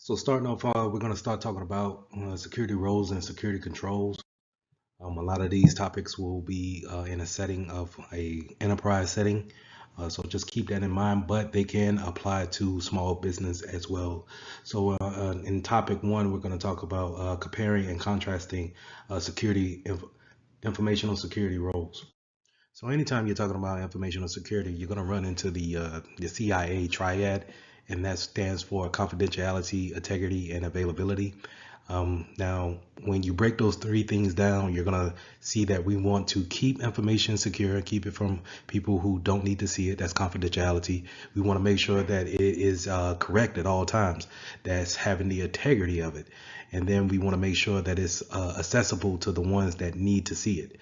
So starting off, we're going to start talking about security roles and security controls. A lot of these topics will be in a setting of a enterprise setting, so just keep that in mind. But they can apply to small business as well. So in topic one, we're going to talk about comparing and contrasting informational security roles. So anytime you're talking about informational security, you're going to run into the CIA triad, and that stands for confidentiality, integrity, and availability. Now, when you break those three things down, you're going to see that we want to keep information secure, keep it from people who don't need to see it. That's confidentiality. We want to make sure that it is correct at all times. That's having the integrity of it. And then we want to make sure that it's accessible to the ones that need to see it.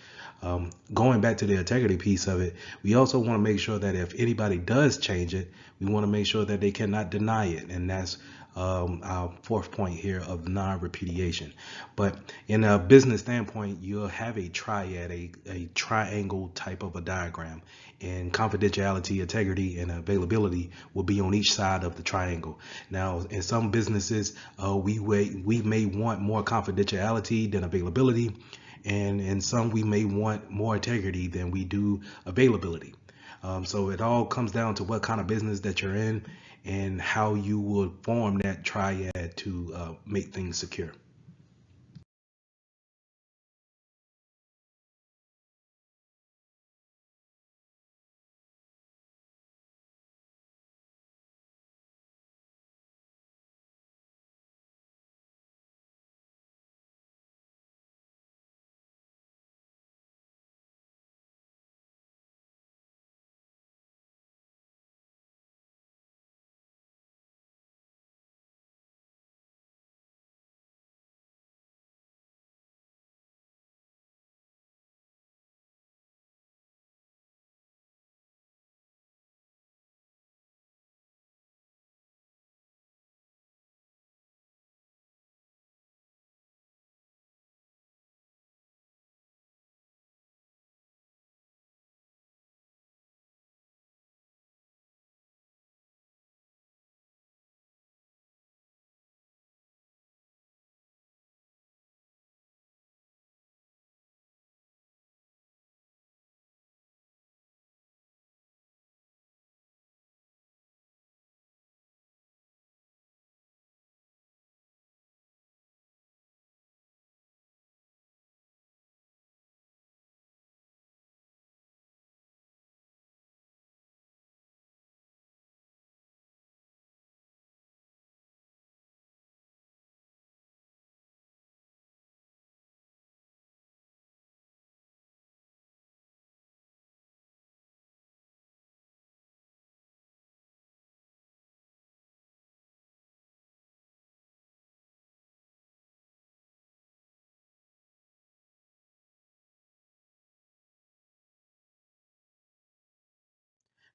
Going back to the integrity piece of it, we also want to make sure that if anybody does change it, we want to make sure that they cannot deny it. And that's our fourth point here of non-repudiation. But in a business standpoint, you'll have a triad, a triangle type of a diagram, and confidentiality, integrity, and availability will be on each side of the triangle. Now, in some businesses, we may want more confidentiality than availability, and in some we may want more integrity than we do availability. So it all comes down to what kind of business that you're in and how you would form that triad to make things secure.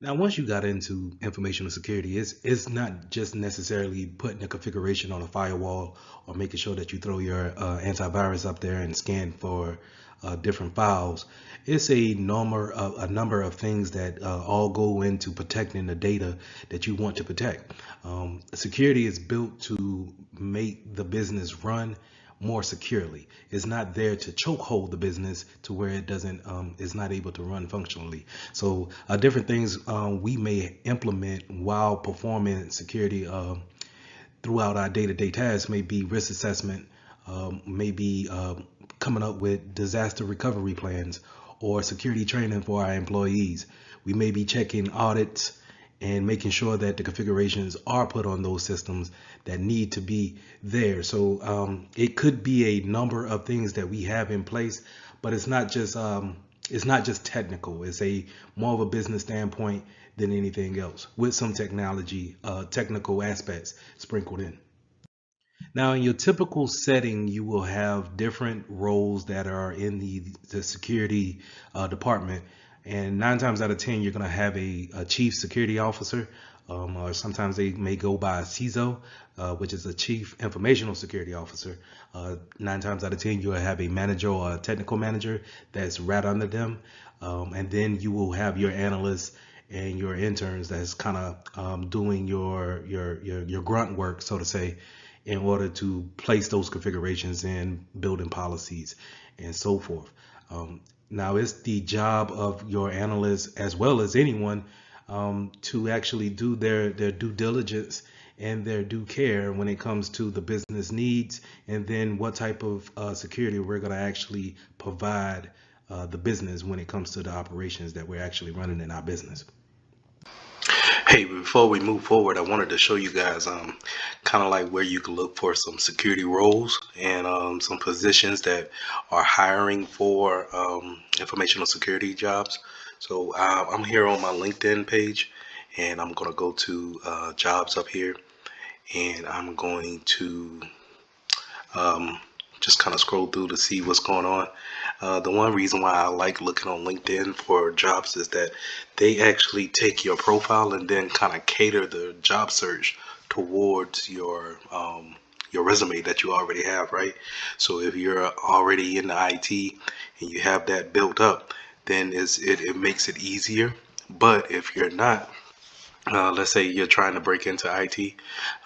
Now, once you got into informational security, it's not just necessarily putting a configuration on a firewall or making sure that you throw your antivirus up there and scan for different files. It's a number of things that all go into protecting the data that you want to protect. Security is built to make the business run more securely. It's not there to chokehold the business to where it doesn't is not able to run functionally. So different things we may implement while performing security throughout our day-to-day tasks may be risk assessment, maybe coming up with disaster recovery plans or security training for our employees. We may be checking audits and making sure that the configurations are put on those systems that need to be there. So it could be a number of things that we have in place, but it's not just technical. It's a more of a business standpoint than anything else, with some technical aspects sprinkled in. Now, in your typical setting, you will have different roles that are in the security department. And 9 times out of 10, you're going to have a chief security officer, or sometimes they may go by CISO, which is a chief informational security officer. 9 times out of 10, you'll have a manager or a technical manager that's right under them. And then you will have your analysts and your interns that's kind of doing your grunt work, so to say, in order to place those configurations in building policies and so forth. Now it's the job of your analyst as well as anyone to actually do their due diligence and their due care when it comes to the business needs, and then what type of security we're going to actually provide the business when it comes to the operations that we're actually running in our business. Hey, before we move forward, I wanted to show you guys kind of like where you can look for some security roles and some positions that are hiring for informational security jobs. So I'm here on my LinkedIn page, and I'm going to go to jobs up here, and I'm going to just kind of scroll through to see what's going on. The one reason why I like looking on LinkedIn for jobs is that they actually take your profile and then kind of cater the job search towards your resume that you already have, right? So if you're already in the IT and you have that built up, then it makes it easier. But if you're not, let's say you're trying to break into IT,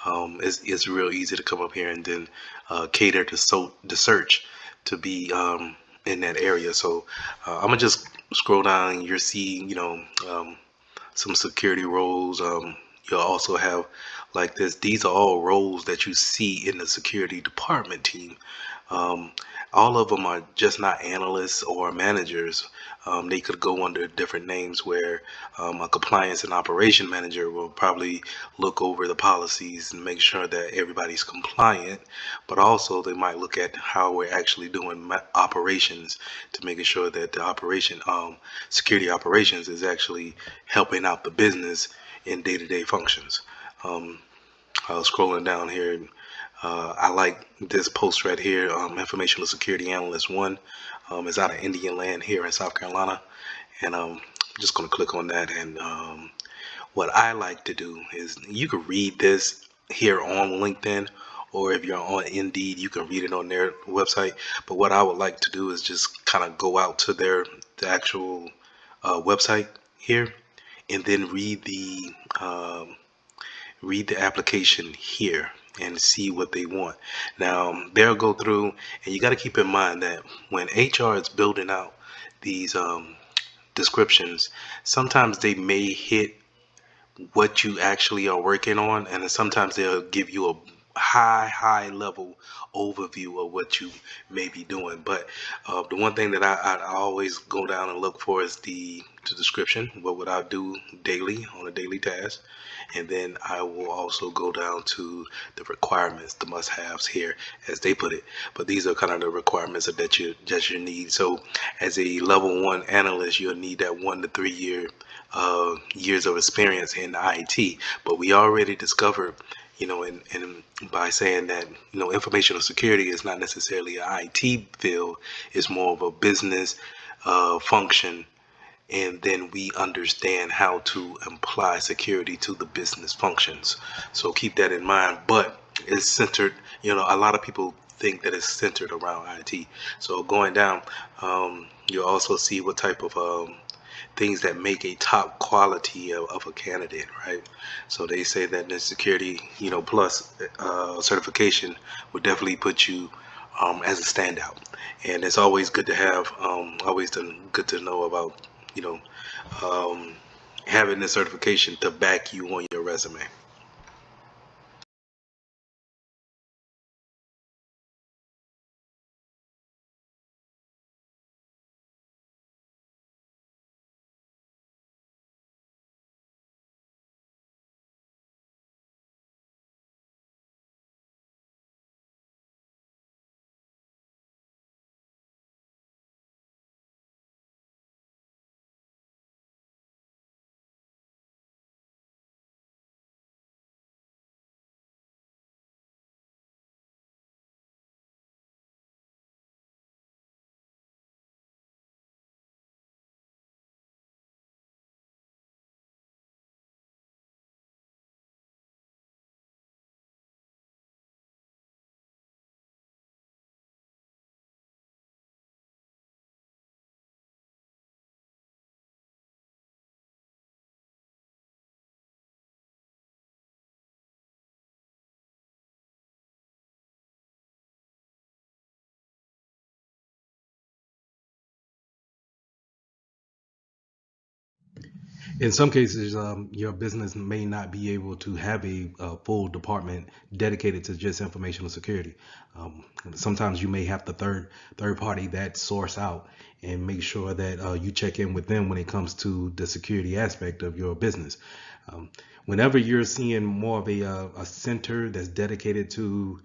it's real easy to come up here and then cater to the search to be in that area. So I'm gonna just scroll down. You're seeing, some security roles. You'll also have like this. These are all roles that you see in the security department team. Um, all of them are just not analysts or managers. They could go under different names where a compliance and operation manager will probably look over the policies and make sure that everybody's compliant, but also they might look at how we're actually doing operations to making sure that the operation, security operations is actually helping out the business in day-to-day functions. I was scrolling down here, and I like this post right here. Informational Security Analyst 1 is out of Indian Land here in South Carolina. And I'm just going to click on that. And what I like to do is you can read this here on LinkedIn, or if you're on Indeed, you can read it on their website. But what I would like to do is just kind of go out to the actual website here and then read the application here and see what they want. Now they'll go through, and you got to keep in mind that when HR is building out these descriptions, sometimes they may hit what you actually are working on, and then sometimes they'll give you a high level overview of what you may be doing. But the one thing that I always go down and look for is the description. What would I do daily on a daily task? And then I will also go down to the requirements, the must-haves here, as they put it. But these are kind of the requirements that you need. So as a level 1 analyst, you'll need that 1 to 3 years of experience in IT. But we already discovered, and by saying that, informational security is not necessarily an IT field, it's more of a business function, and then we understand how to apply security to the business functions. So keep that in mind. But it's centered, a lot of people think that it's centered around IT. So going down, you'll also see what type of things that make a top quality of a candidate, right? So they say that the security, plus certification would definitely put you as a standout. And it's always good to have, good to know about, you know, having the certification to back you on your resume. In some cases, your business may not be able to have a full department dedicated to just informational security. Sometimes you may have the third party that source out and make sure that you check in with them when it comes to the security aspect of your business. Um, Whenever you're seeing more of a center that's dedicated to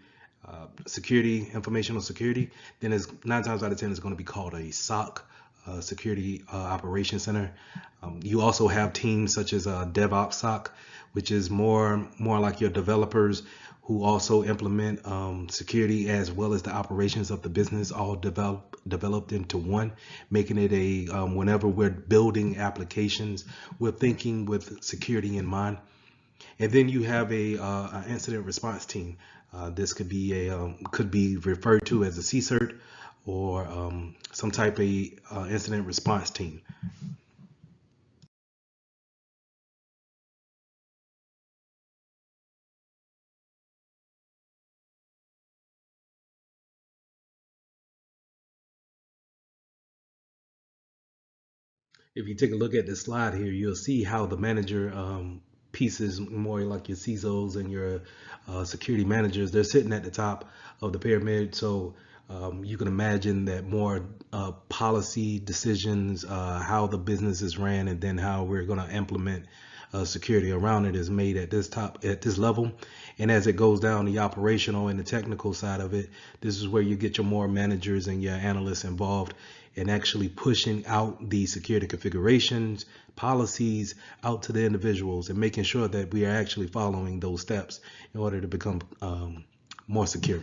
security, informational security, then it's 9 times out of 10 it's going to be called a SOC, Security Operations Center. You also have teams such as DevOps SOC, which is more like your developers who also implement security as well as the operations of the business, all developed into one, making it a whenever we're building applications, we're thinking with security in mind. And then you have a incident response team. This could be referred to as a CSIRT or some type of incident response team. If you take a look at the slide here, you'll see how the manager pieces, more like your CISOs and your security managers, they're sitting at the top of the pyramid. So you can imagine that more policy decisions, how the business is ran, and then how we're going to implement security around it is made at this level. And as it goes down the operational and the technical side of it, this is where you get your more managers and your analysts involved in actually pushing out the security configurations, policies out to the individuals and making sure that we are actually following those steps in order to become more secure.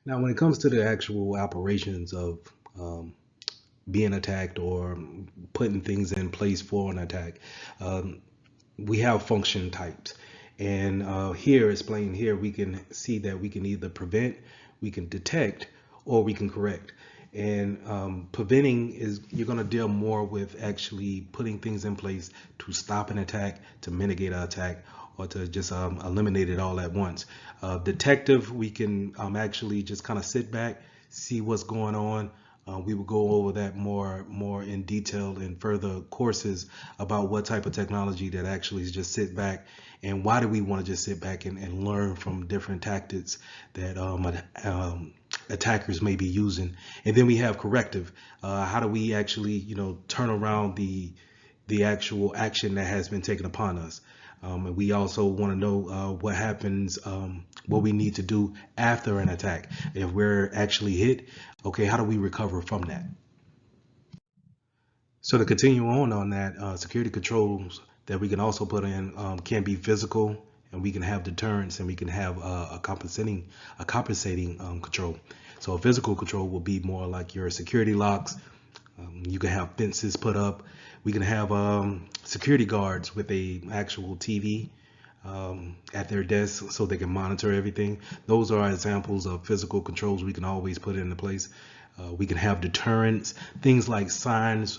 Now, when it comes to the actual operations of um, being attacked or putting things in place for an attack, um, we have function types. And here, explained here, we can see that we can either prevent, we can detect, or we can correct. And preventing is you're going to deal more with actually putting things in place to stop an attack, to mitigate an attack, or to just eliminate it all at once. Detective, we can actually just kind of sit back, see what's going on. We will go over that more in detail in further courses about what type of technology that actually is just sit back and why do we want to just sit back and learn from different tactics that attackers may be using. And then we have corrective. How do we actually, turn around the actual action that has been taken upon us? And we also want to know what happens, what we need to do after an attack. If we're actually hit, okay, how do we recover from that? So to continue on that, security controls that we can also put in can be physical, and we can have deterrence, and we can have a compensating control. So a physical control will be more like your security locks. You can have fences put up. We can have security guards with a actual TV at their desk so they can monitor everything. Those are examples of physical controls we can always put into place. We can have deterrence, things like signs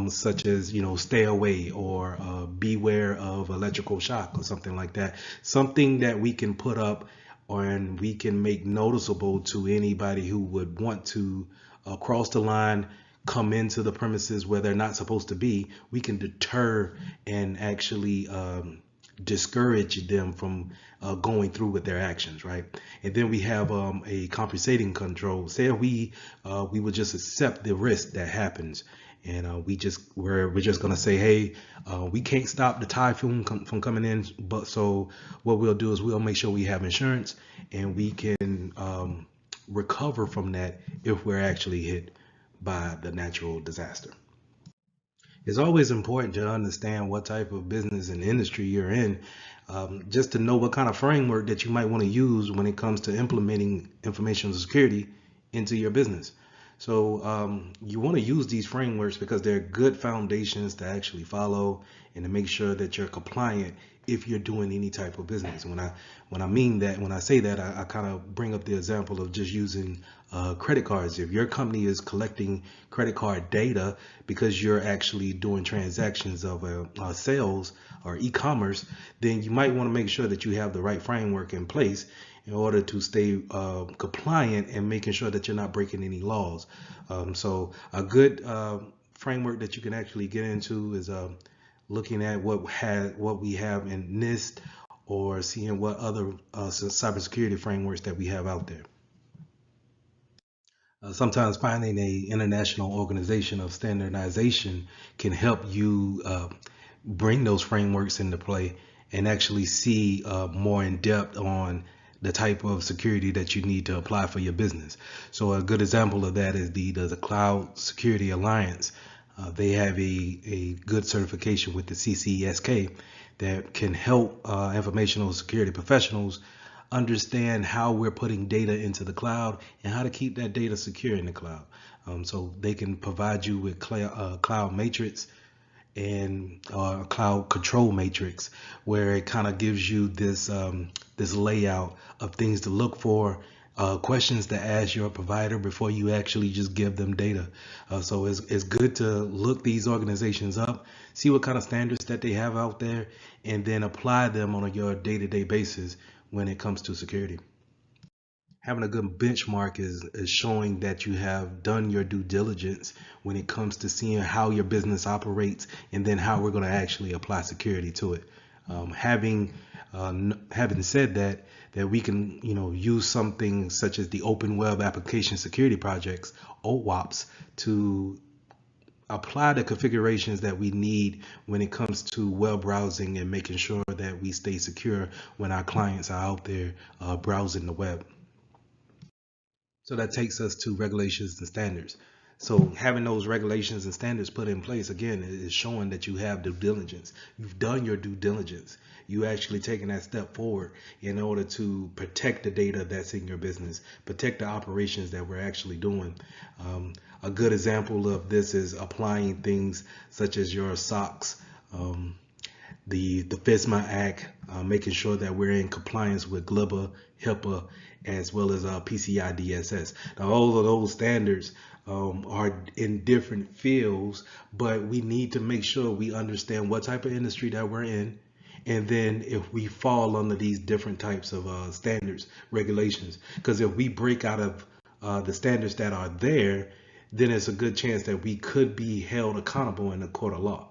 such as, stay away or beware of electrical shock or something like that. Something that we can put up and we can make noticeable to anybody who would want to cross the line, come into the premises where they're not supposed to be. We can deter and actually discourage them from going through with their actions, right? And then we have a compensating control. Say we would just accept the risk that happens, and we're just gonna say, hey, we can't stop the typhoon from coming in, but so what we'll do is we'll make sure we have insurance and we can recover from that if we're actually hit by the natural disaster. It's always important to understand what type of business and industry you're in, just to know what kind of framework that you might want to use when it comes to implementing information security into your business. So you want to use these frameworks because they're good foundations to actually follow and to make sure that you're compliant if you're doing any type of business. When I say that, I kind of bring up the example of just using credit cards. If your company is collecting credit card data because you're actually doing transactions of sales or e-commerce, then you might want to make sure that you have the right framework in place in order to stay compliant and making sure that you're not breaking any laws. So a good framework that you can actually get into is looking at what we have in NIST, or seeing what other cybersecurity frameworks that we have out there. Sometimes finding a international organization of standardization can help you bring those frameworks into play and actually see more in depth on the type of security that you need to apply for your business. So a good example of that is the Cloud Security Alliance. They have a good certification with the CCSK that can help informational security professionals understand how we're putting data into the cloud and how to keep that data secure in the cloud. So they can provide you with cloud matrix and cloud control matrix, where it kind of gives you this layout of things to look for, questions to ask your provider before you actually just give them data. So it's good to look these organizations up, see what kind of standards that they have out there, and then apply them on your day-to-day basis when it comes to security. Having a good benchmark is showing that you have done your due diligence when it comes to seeing how your business operates, and then how we're going to actually apply security to it. Having said that, we can use something such as the Open Web Application Security Projects, OWAPs, to apply the configurations that we need when it comes to web browsing and making sure that we stay secure when our clients are out there browsing the web. So that takes us to regulations and standards. So having those regulations and standards put in place, again, is showing that you have due diligence. You've done your due diligence. You actually taking that step forward in order to protect the data that's in your business, protect the operations that we're actually doing. A good example of this is applying things such as your SOX, the FISMA Act, making sure that we're in compliance with GLBA, HIPAA, as well as PCI DSS. Now, all of those standards are in different fields, but we need to make sure we understand what type of industry that we're in, and then if we fall under these different types of standards, regulations. Because if we break out of the standards that are there, then it's a good chance that we could be held accountable in the court of law.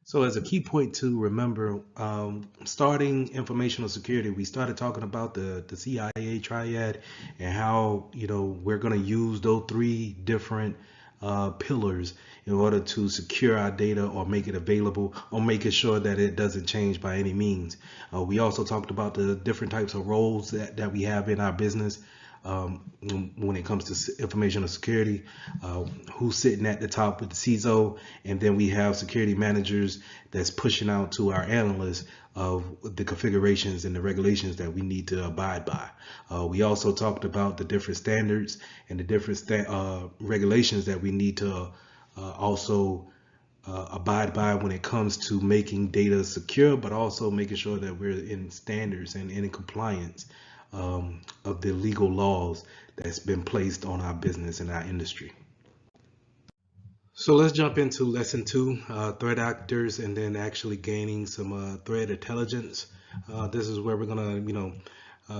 So as a key point to remember, starting informational security, we started talking about the CIA triad and how, we're going to use those three different pillars in order to secure our data or make it available or making sure that it doesn't change by any means. We also talked about the different types of roles that we have in our business. When it comes to informational security, who's sitting at the top with the CISO, and then we have security managers that's pushing out to our analysts of the configurations and the regulations that we need to abide by. We also talked about the different standards and the different regulations that we need to also abide by when it comes to making data secure, but also making sure that we're in standards and in compliance of the legal laws that's been placed on our business and our industry. So let's jump into lesson 2, threat actors, and then actually gaining some threat intelligence. This is where we're gonna,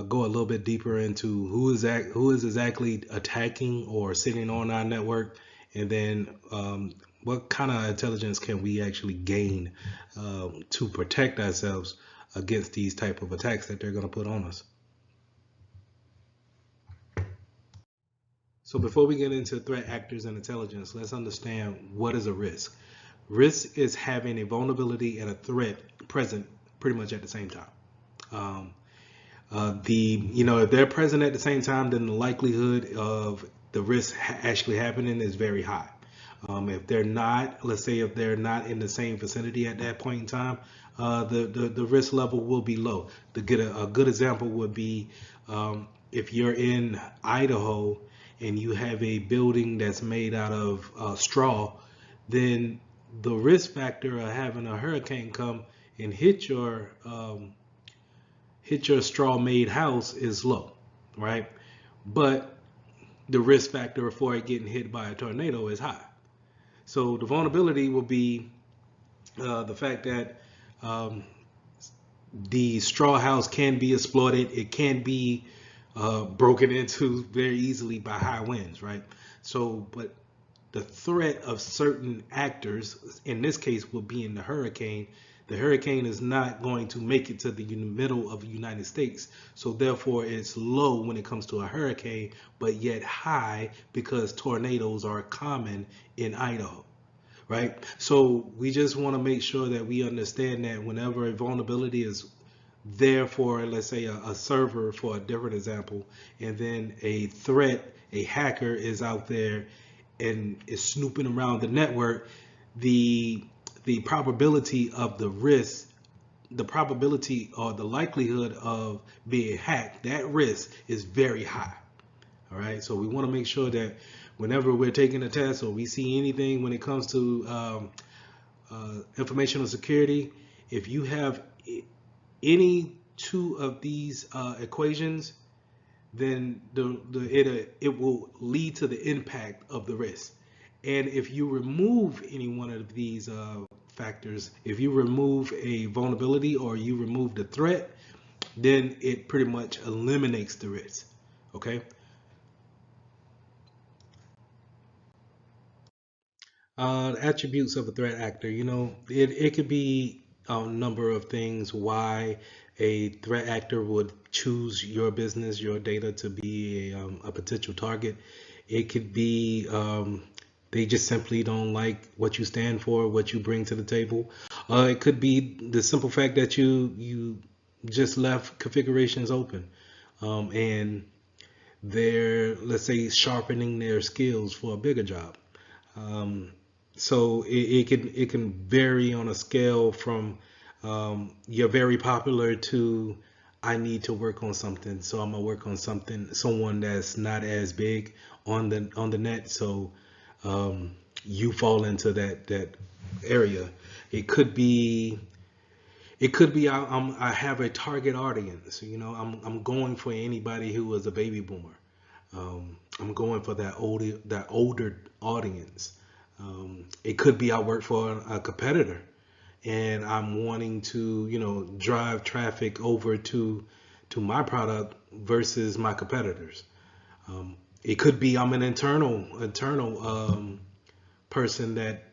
go a little bit deeper into who is exactly attacking or sitting on our network, and then what kind of intelligence can we actually gain to protect ourselves against these type of attacks that they're gonna put on us. So before we get into threat actors and intelligence, let's understand what is a risk. Risk is having a vulnerability and a threat present pretty much at the same time. If they're present at the same time, then the likelihood of the risk actually happening is very high. If they're not, let's say if they're not in the same vicinity at that point in time, the risk level will be low. To get a good example would be if you're in Idaho and you have a building that's made out of straw, then the risk factor of having a hurricane come and hit your straw-made house is low, right? But the risk factor for it getting hit by a tornado is high. So the vulnerability will be the fact that the straw house can be exploited. It can be broken into very easily by high winds, right? So, but the threat of certain actors, in this case, will be in the hurricane. The hurricane is not going to make it to the middle of the United States. So therefore it's low when it comes to a hurricane, but yet high because tornadoes are common in Idaho, right? So we just want to make sure that we understand that whenever a vulnerability is there for, let's say, a server, for a different example, and then a threat, a hacker is out there and is snooping around the network, the probability of the risk, the probability or the likelihood of being hacked, that risk is very high. All right, so we want to make sure that whenever we're taking a test or we see anything when it comes to informational security, if you have any two of these equations, then it will lead to the impact of the risk. And if you remove any one of these factors, if you remove a vulnerability or you remove the threat, then it pretty much eliminates the risk. Okay. Attributes of a threat actor, it could be a number of things why a threat actor would choose your business, your data to be a potential target. It could be they just simply don't like what you stand for, what you bring to the table. It could be the simple fact that you just left configurations open, and they're, let's say, sharpening their skills for a bigger job. So it can vary on a scale from you're very popular to I need to work on something, so I'm gonna work on someone that's not as big on the net. So you fall into that area. It could be I have a target audience. I'm going for anybody who is a baby boomer. I'm going for that older audience. It could be I work for a competitor and I'm wanting to, drive traffic over to my product versus my competitors. It could be I'm an internal person that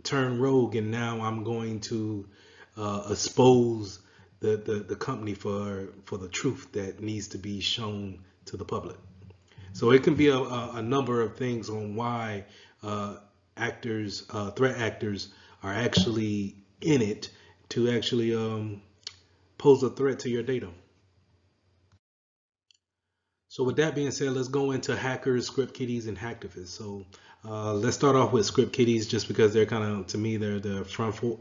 turn rogue, and now I'm going to expose the company for the truth that needs to be shown to the public. So it can be a number of things on why threat actors are actually in it to actually pose a threat to your data. So with that being said, let's go into hackers, script kiddies, and hacktivists. So let's start off with script kiddies, just because they're kind of, to me, they're the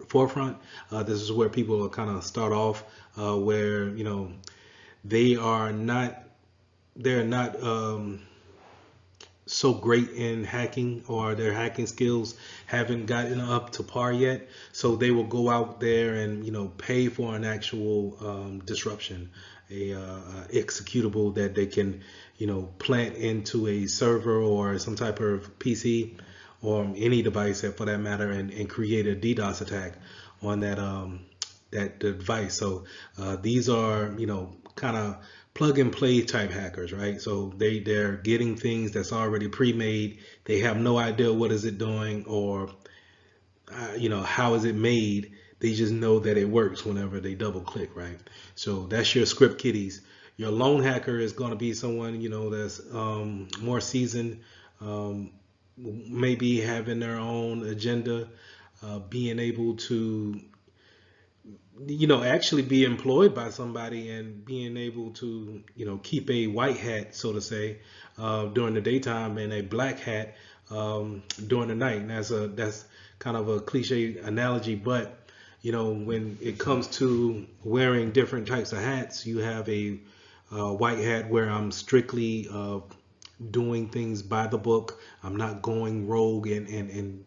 forefront. This is where people kind of start off, where they are not, they're not so great in hacking, or their hacking skills haven't gotten up to par yet. So they will go out there and pay for an actual disruption, a executable that they can plant into a server or some type of PC or any device for that matter, and create a DDoS attack on that device. So these are kind of plug and play type hackers, right? So they're getting things that's already pre-made. They have no idea what is it doing, or how is it made. They just know that it works whenever they double click, right? So that's your script kiddies. Your lone hacker is going to be someone that's more seasoned, maybe having their own agenda, being able to actually be employed by somebody, and being able to keep a white hat, so to say, during the daytime, and a black hat during the night. And that's kind of a cliche analogy, but when it comes to wearing different types of hats, you have a white hat where I'm strictly doing things by the book. I'm not going rogue and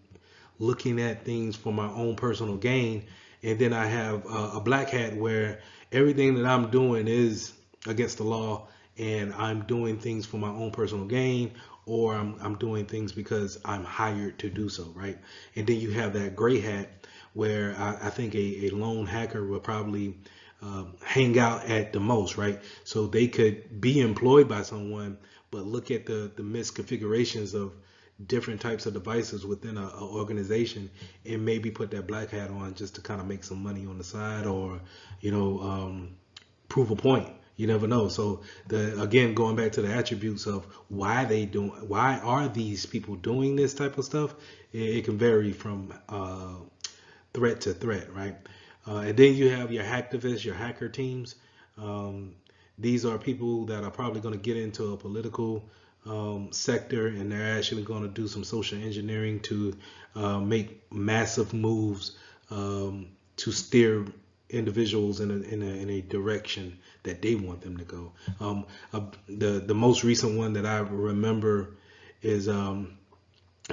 looking at things for my own personal gain. And then I have a black hat where everything that I'm doing is against the law, and I'm doing things for my own personal gain, or I'm doing things because I'm hired to do so, right? And then you have that gray hat where I think a lone hacker will probably hang out at the most, right? So they could be employed by someone, but look at the misconfigurations of different types of devices within an organization, and maybe put that black hat on just to kind of make some money on the side, or prove a point. You never know. So again, going back to the attributes of why are these people doing this type of stuff, it can vary from threat to threat, right? And then you have your hacktivists, your hacker teams. These are people that are probably going to get into a political sector, and they're actually going to do some social engineering to make massive moves to steer individuals in a direction that they want them to go. The most recent one that I remember is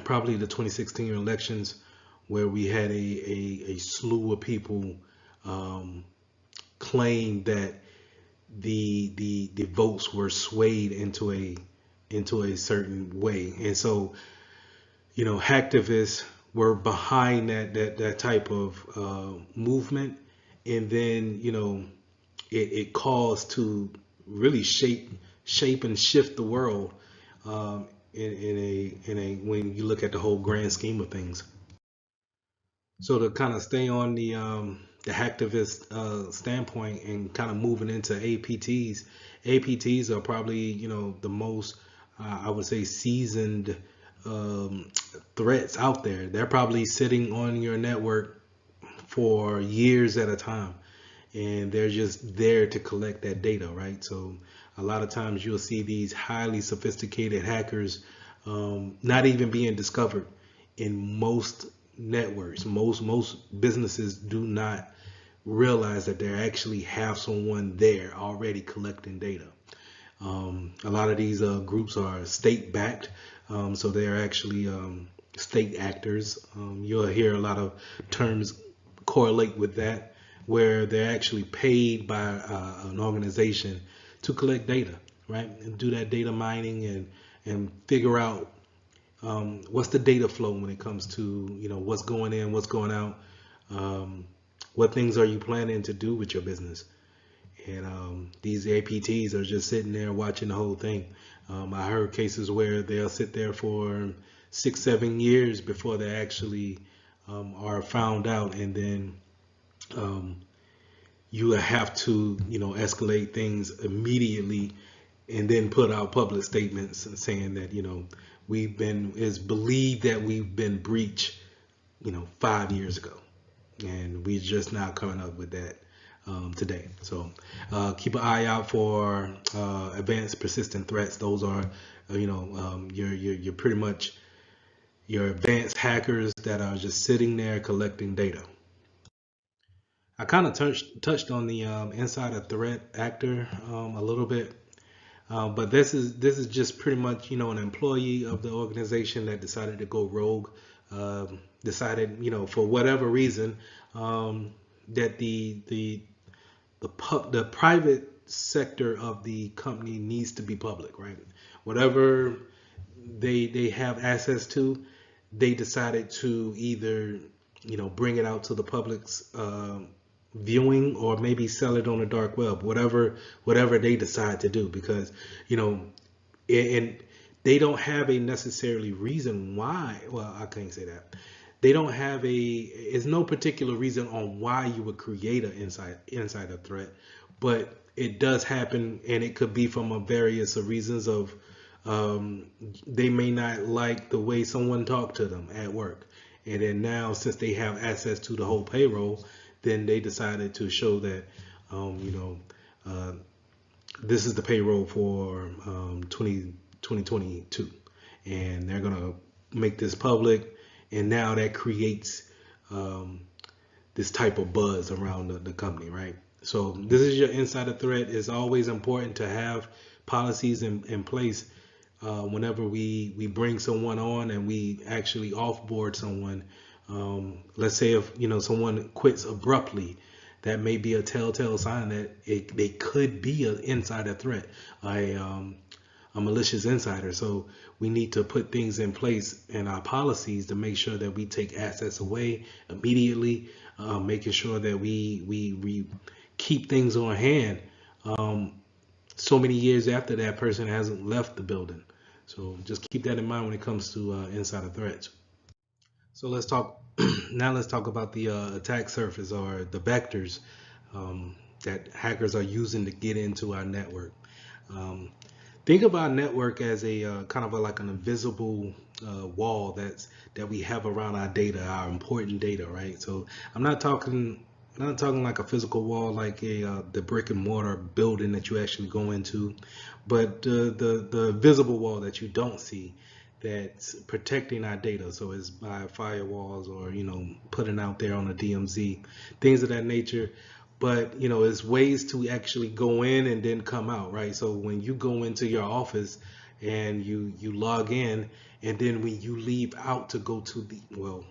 probably the 2016 elections, where we had a slew of people claim that the votes were swayed into a certain way. And so hacktivists were behind that type of movement, and then it caused to really shape and shift the world in a when you look at the whole grand scheme of things. So to kind of stay on the hacktivist standpoint, and kind of moving into APTs, APTs are probably the most I would say seasoned threats out there. They're probably sitting on your network for years at a time, and they're just there to collect that data, right? So a lot of times you'll see these highly sophisticated hackers not even being discovered in most networks. Most businesses do not realize that they actually have someone there already collecting data. A lot of these groups are state backed, so they're actually state actors. You'll hear a lot of terms correlate with that, where they're actually paid by an organization to collect data, right, and do that data mining, and figure out what's the data flow when it comes to what's going in, what's going out, what things are you planning to do with your business. And these APTs are just sitting there watching the whole thing. I heard cases where they'll sit there for 6-7 years before they actually are found out, and then um, you have to, escalate things immediately, and then put out public statements saying that, it's believed that we've been breached, 5 years ago, and we're just now coming up with that today. So keep an eye out for advanced persistent threats. Those are, you're pretty much your advanced hackers that are just sitting there collecting data. I kind of touched on the insider threat actor a little bit, but this is just pretty much, an employee of the organization that decided to go rogue, decided, for whatever reason, that the private sector of the company needs to be public, right? Whatever they have access to, they decided to either, bring it out to the public's viewing, or maybe sell it on the dark web, whatever they decide to do, because, and they don't have a necessarily reason why. Well, I can't say that. They don't have it's no particular reason on why you would create an insider threat, but it does happen, and it could be from a various reasons of, they may not like the way someone talked to them at work, and then now, since they have access to the whole payroll, then they decided to show that, uh, this is the payroll for 2022, and they're gonna make this public, and now that creates this type of buzz around the company, right? So this is your insider threat. It's always important to have policies in place whenever we bring someone on and we actually offboard someone. Let's say if someone quits abruptly, that may be a telltale sign that they could be an insider threat, a malicious insider. So we need to put things in place in our policies to make sure that we take assets away immediately, making sure that we keep things on hand so many years after that person hasn't left the building. So just keep that in mind when it comes to insider threats. So let's talk now. Let's talk about the attack surface, or the vectors that hackers are using to get into our network. Um, think of our network as a kind of like an invisible wall that we have around our data, our important data, right? So I'm not talking like a physical wall, like the brick and mortar building that you actually go into, but the visible wall that you don't see, that's protecting our data. So it's by firewalls, or putting out there on a DMZ, things of that nature. But it's ways to actually go in and then come out, right? So when you go into your office and you log in, and then when you leave out to go to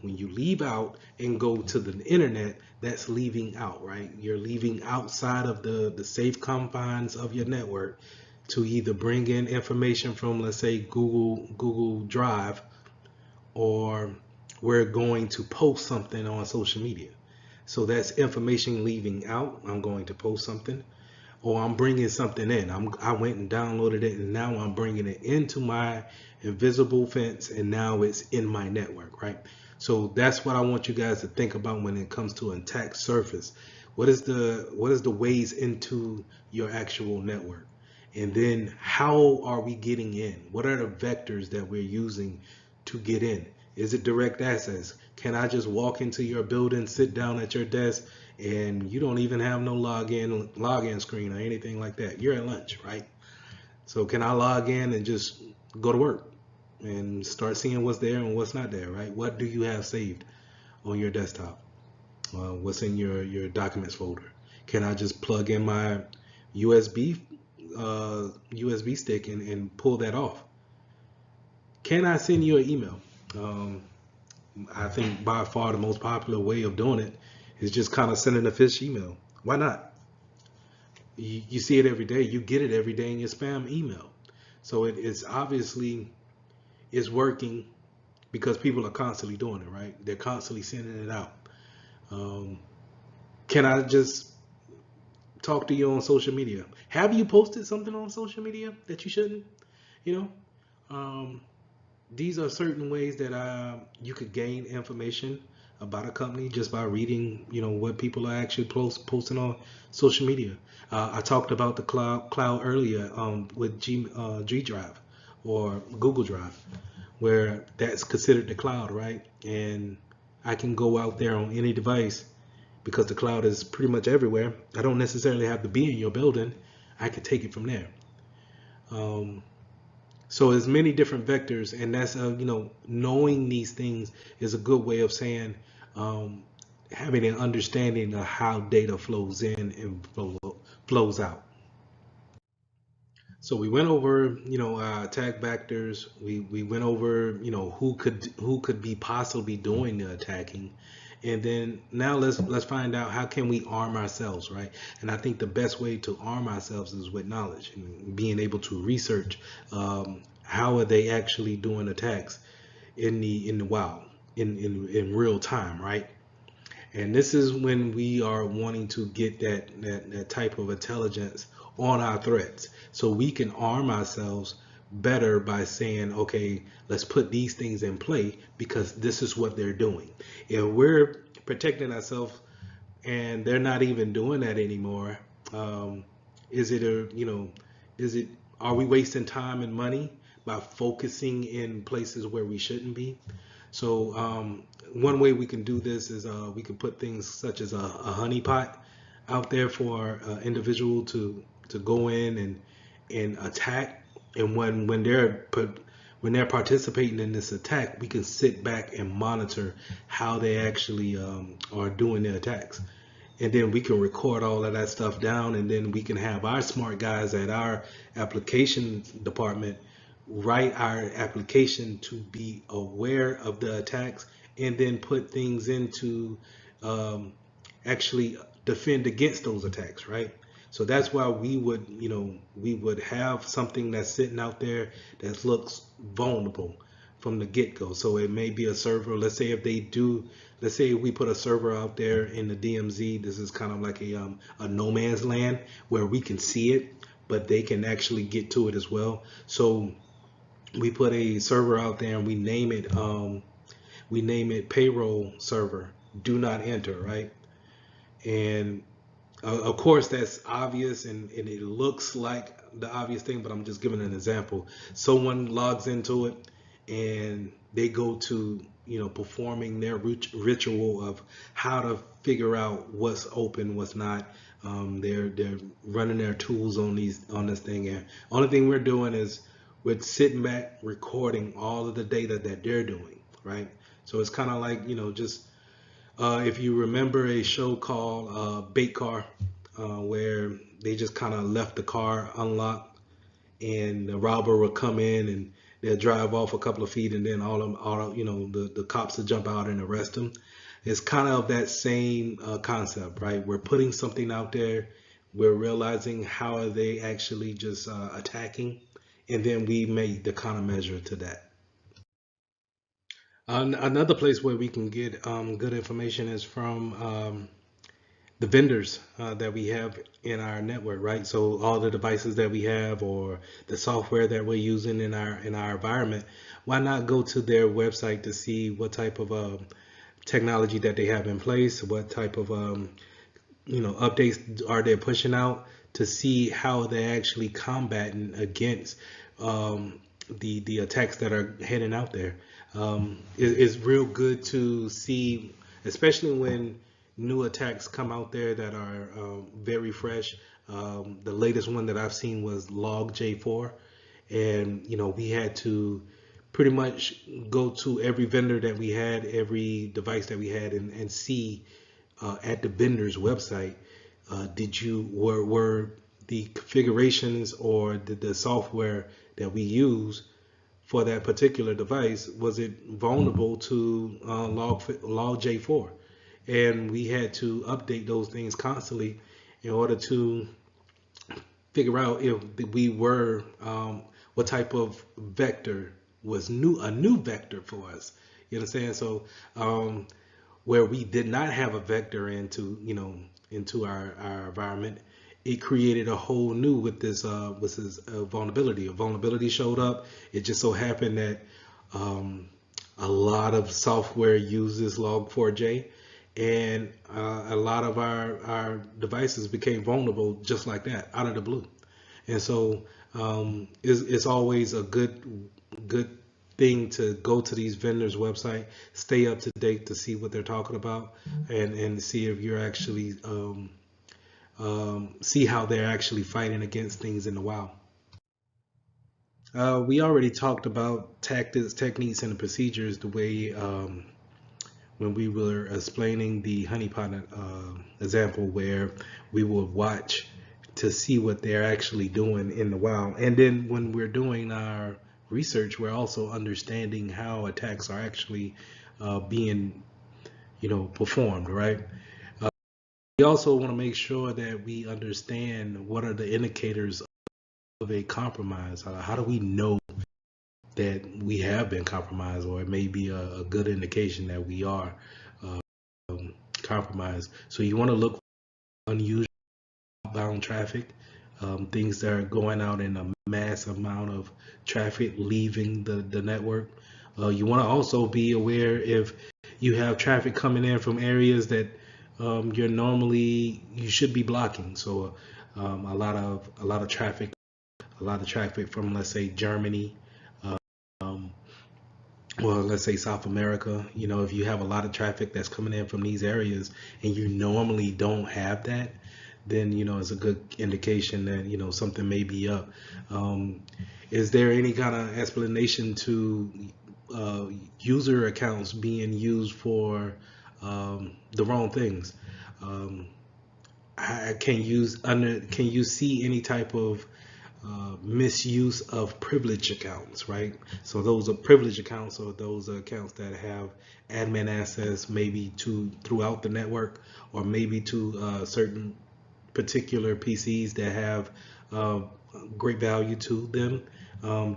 when you leave out and go to the internet, that's leaving out, right? You're leaving outside of the safe confines of your network to either bring in information from, let's say, Google Drive, or we're going to post something on social media. So that's information leaving out. I'm going to post something, or I'm bringing something in. I went and downloaded it, and now I'm bringing it into my invisible fence, and now it's in my network, right? So that's what I want you guys to think about when it comes to attack surface. What is the ways into your actual network? And then how are we getting in? What are the vectors that we're using to get in? Is it direct access? Can I just walk into your building, sit down at your desk, and you don't even have no login screen or anything like that? You're at lunch, right? So can I log in and just go to work and start seeing what's there and what's not there, right? What do you have saved on your desktop? What's in your documents folder? Can I just plug in my USB USB stick and pull that off? Can I send you an email? I think by far the most popular way of doing it is just kind of sending a fish email. Why not? You see it every day. You get it every day in your spam email. So it's obviously it's working, because people are constantly doing it, right? They're constantly sending it out. Can I just talk to you on social media? Have you posted something on social media that you shouldn't? You know, these are certain ways that you could gain information about a company just by reading, what people are actually posting on social media. I talked about the cloud earlier with G Drive or Google Drive, where that's considered the cloud, right? And I can go out there on any device because the cloud is pretty much everywhere. I don't necessarily have to be in your building. I can take it from there. Um, so there's many different vectors, and that's knowing these things is a good way of saying um, having an understanding of how data flows in and flows out. So we went over, attack vectors. We went over, who could be possibly doing the attacking, and then now let's find out how can we arm ourselves, right? And I think the best way to arm ourselves is with knowledge and being able to research how are they actually doing attacks in the wild in real time, right? And this is when we are wanting to get that type of intelligence on our threats. So we can arm ourselves better by saying, okay, let's put these things in play because this is what they're doing. If we're protecting ourselves and they're not even doing that anymore, is it is it, are we wasting time and money by focusing in places where we shouldn't be? So one way we can do this is we can put things such as a honeypot out there for individual to go in and attack. And when they're participating in this attack, we can sit back and monitor how they actually are doing their attacks. And then we can record all of that stuff down, and then we can have our smart guys at our application department write our application to be aware of the attacks and then put things into um, actually defend against those attacks, right? So that's why we would have something that's sitting out there that looks vulnerable from the get-go. So it may be a server. Let's say we put a server out there in the DMZ. This is kind of like a no man's land where we can see it, but they can actually get to it as well. So we put a server out there and we name it payroll server. Do not enter, right? And of course, that's obvious and it looks like the obvious thing, but I'm just giving an example. Someone logs into it and they go to, performing their ritual of how to figure out what's open, what's not. They're running their tools on this thing, and only thing we're doing is we're sitting back recording all of the data that they're doing, right? So it's kind of like, just if you remember a show called Bait Car, where they just kind of left the car unlocked, and the robber will come in and they'll drive off a couple of feet, and then the cops will jump out and arrest them. It's kind of that same concept, right? We're putting something out there, we're realizing how are they actually just attacking, and then we make the countermeasure to that. Another place where we can get good information is from the vendors that we have in our network, right? So all the devices that we have or the software that we're using in our environment, why not go to their website to see what type of technology that they have in place, what type of updates are they pushing out to see how they're actually combating against the attacks that are heading out there. It's real good to see, especially when new attacks come out there that are very fresh. The latest one that I've seen was Log-J4, and we had to pretty much go to every vendor that we had, every device that we had, and see at the vendor's website, were the configurations or the software that we use for that particular device, was it vulnerable to Log-J4? And we had to update those things constantly in order to figure out if we were what type of vector was a new vector for us. You understand? So where we did not have a vector into our environment, it created a whole new with this vulnerability. A vulnerability showed up. It just so happened that A lot of software uses Log4j, and a lot of our devices became vulnerable just like that, out of the blue. And so it's always a good thing to go to these vendors' website, stay up to date to see what they're talking about, and see if you're actually see how they're actually fighting against things in the wild. We already talked about tactics, techniques, and the procedures the way when we were explaining the honeypot example, where we would watch to see what they're actually doing in the wild. And then when we're doing our research, we're also understanding how attacks are actually being, performed, right? We also want to make sure that we understand what are the indicators of a compromise. How do we know that we have been compromised, or it may be a good indication that we are compromised? So you want to look for unusual outbound traffic, things that are going out in a mass amount of traffic leaving the network. You want to also be aware if you have traffic coming in from areas that you should be blocking. So a lot of traffic from, let's say, Germany, um, well, let's say South America. If you have a lot of traffic that's coming in from these areas and you normally don't have that, then it's a good indication that something may be up. Is there any kind of explanation to uh, user accounts being used for the wrong things? Um, can you see any type of misuse of privilege accounts, right? So those are privilege accounts, or those are accounts that have admin access, maybe to throughout the network, or maybe to certain particular PCs that have uh, great value to them.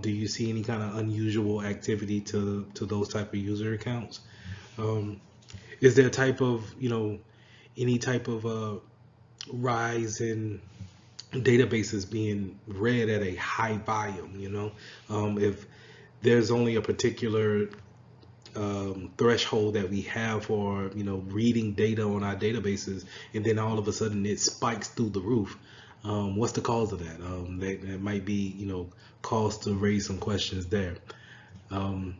Do you see any kind of unusual activity to those type of user accounts? Um, is there a type of any type of rise in databases being read at a high volume? If there's only a particular threshold that we have for reading data on our databases, and then all of a sudden it spikes through the roof. What's the cause of that? That might be cause to raise some questions there. Um,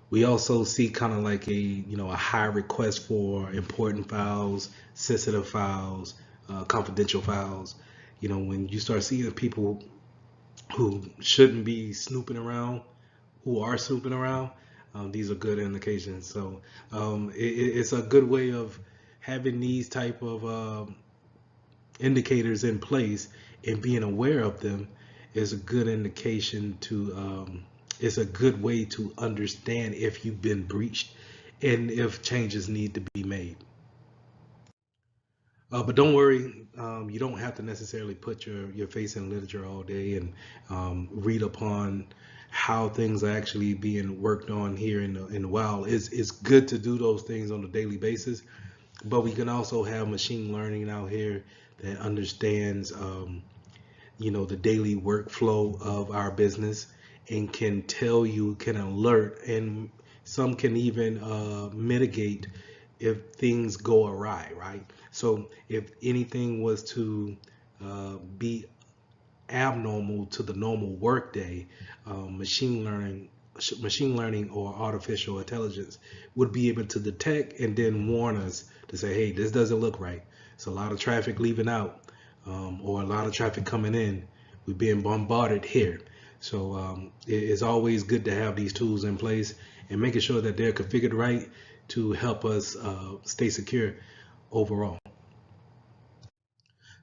we also see kind of like a high request for important files, sensitive files, confidential files. When you start seeing people who shouldn't be snooping around, who are snooping around, these are good indications. So it's a good way of having these type of indicators in place, and being aware of them is a good indication to it's a good way to understand if you've been breached and if changes need to be made. But don't worry, you don't have to necessarily put your face in literature all day and read upon how things are actually being worked on here in the wild. It's good to do those things on a daily basis, but we can also have machine learning out here that understands the daily workflow of our business, and can tell you, can alert, and some can even mitigate if things go awry, right? So if anything was to be abnormal to the normal workday, machine learning or artificial intelligence would be able to detect and then warn us to say, hey, this doesn't look right. It's a lot of traffic leaving out, or a lot of traffic coming in. We're being bombarded here. So it's always good to have these tools in place and making sure that they're configured right to help us stay secure overall.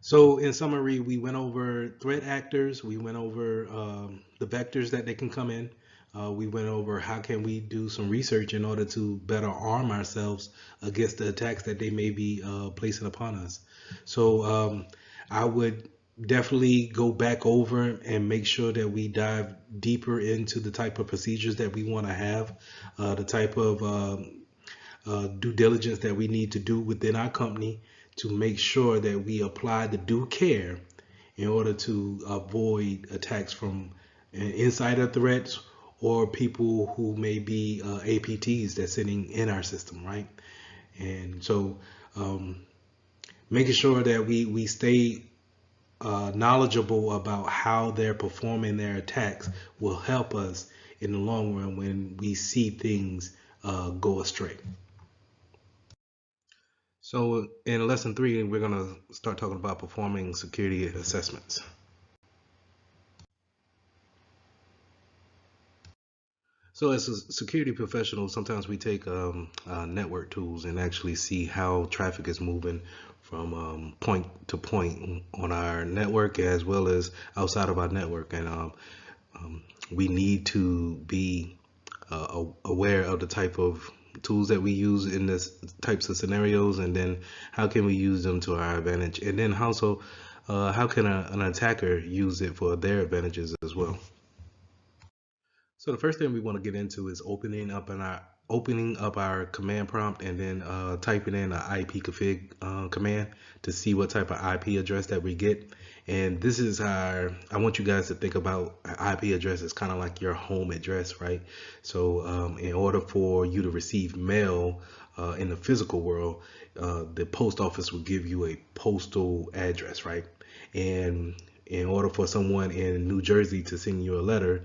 So in summary, we went over threat actors, we went over the vectors that they can come in, we went over how can we do some research in order to better arm ourselves against the attacks that they may be placing upon us. So I would definitely go back over and make sure that we dive deeper into the type of procedures that we want to have, the type of due diligence that we need to do within our company to make sure that we apply the due care in order to avoid attacks from insider threats or people who may be APTs that's sitting in our system, right? And so making sure that we stay knowledgeable about how they're performing their attacks will help us in the long run when we see things go astray. So in lesson 3, we're going to start talking about performing security assessments. So as a security professional, sometimes we take network tools and actually see how traffic is moving from point to point on our network as well as outside of our network. And we need to be aware of the type of tools that we use in this types of scenarios, and then how can we use them to our advantage, and then also how can an attacker use it for their advantages as well. So the first thing we want to get into is opening up our command prompt and then typing in an ipconfig command to see what type of IP address that we get. And this is I want you guys to think about an IP address as kind of like your home address, right? So in order for you to receive mail in the physical world, the post office will give you a postal address, right? And in order for someone in New Jersey to send you a letter,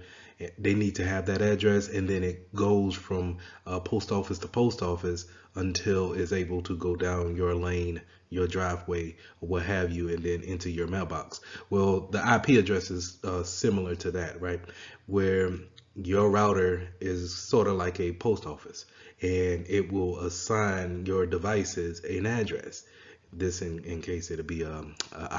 they need to have that address, and then it goes from post office to post office until it's able to go down your lane, your driveway, or what have you, and then into your mailbox. Well, the IP address is similar to that, right? Where your router is sort of like a post office, and it will assign your devices an address. This in case it'll be a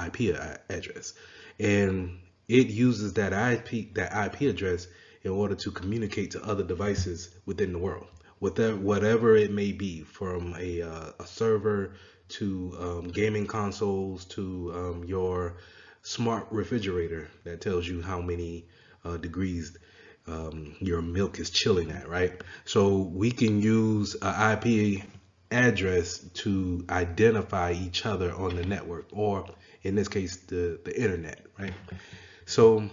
IP address, and it uses that IP address in order to communicate to other devices within the world, whatever it may be, from a server to gaming consoles to your smart refrigerator that tells you how many degrees your milk is chilling at, right? So we can use an IP address to identify each other on the network, or in this case, the internet, right? So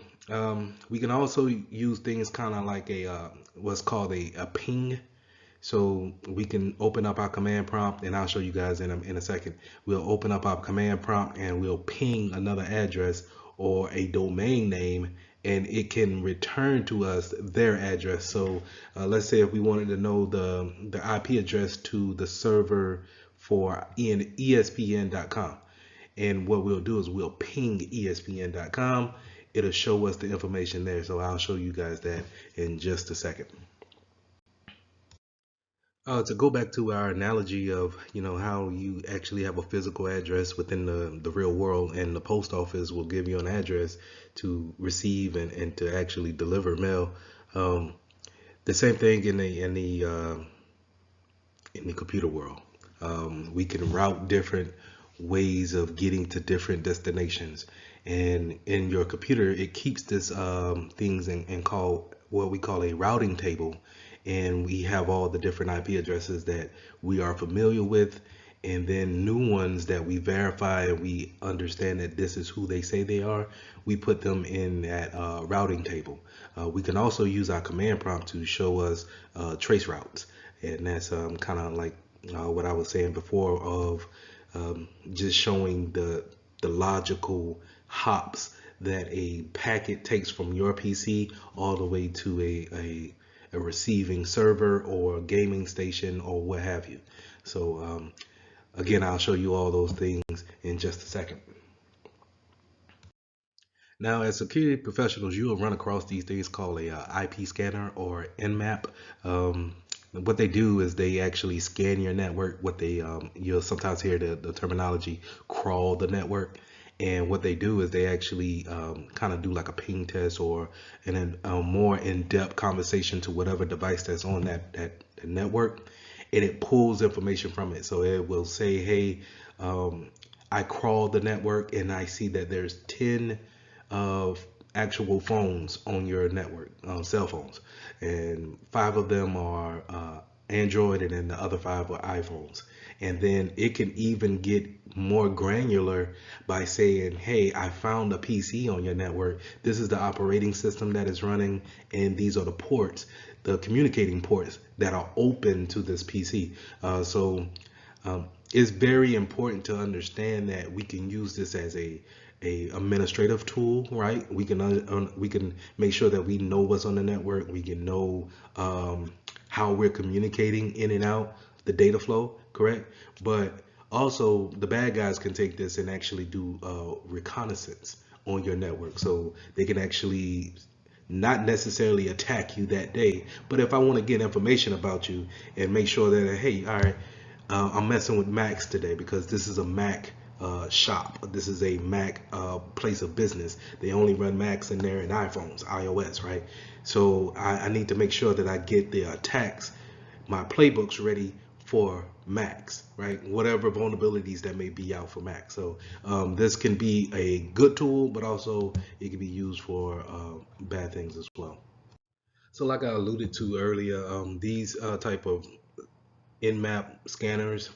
we can also use things kind of like a what's called a ping. So we can open up our command prompt, and I'll show you guys in a second. We'll open up our command prompt and we'll ping another address or a domain name, and it can return to us their address. So let's say if we wanted to know the IP address to the server for ESPN.com. And what we'll do is we'll ping ESPN.com. It'll show us the information there. So I'll show you guys that in just a second. To go back to our analogy of, how you actually have a physical address within the real world, and the post office will give you an address to receive and to actually deliver mail. The same thing in the computer world. We can route different ways of getting to different destinations, and in your computer it keeps this things and call what we call a routing table, and we have all the different IP addresses that we are familiar with, and then new ones that we verify and we understand that this is who they say they are. We put them in that routing table. We can also use our command prompt to show us trace routes, and that's kind of like what I was saying before of just showing the logical hops that a packet takes from your PC all the way to a receiving server or a gaming station or what have you. So again, I'll show you all those things in just a second. Now, as security professionals, you will run across these things called a IP scanner or Nmap. What they do is they actually scan your network. You'll sometimes hear the terminology crawl the network. And what they do is they actually kind of do like a ping test or a more in-depth conversation to whatever device that's on that network, and it pulls information from it. So it will say, hey, I crawled the network and I see that there's 10 actual phones on your network, cell phones, and 5 of them are Android, and then the other 5 were iPhones. And then it can even get more granular by saying, hey, I found a PC on your network. This is the operating system that is running, and these are the ports, the communicating ports that are open to this PC. It's very important to understand that we can use this as a administrative tool, right? We can make sure that we know what's on the network. We can know how we're communicating in and out the data flow, correct? But also the bad guys can take this and actually do reconnaissance on your network, so they can actually not necessarily attack you that day, but if I want to get information about you and make sure that, hey, all right, I'm messing with Macs today because this is a Mac shop. This is a Mac place of business. They only run Macs in there and iPhones, iOS, right? So I need to make sure that I get the attacks, my playbooks ready for Macs, right? Whatever vulnerabilities that may be out for Mac. So this can be a good tool, but also it can be used for bad things as well. So like I alluded to earlier, these type of in-map scanners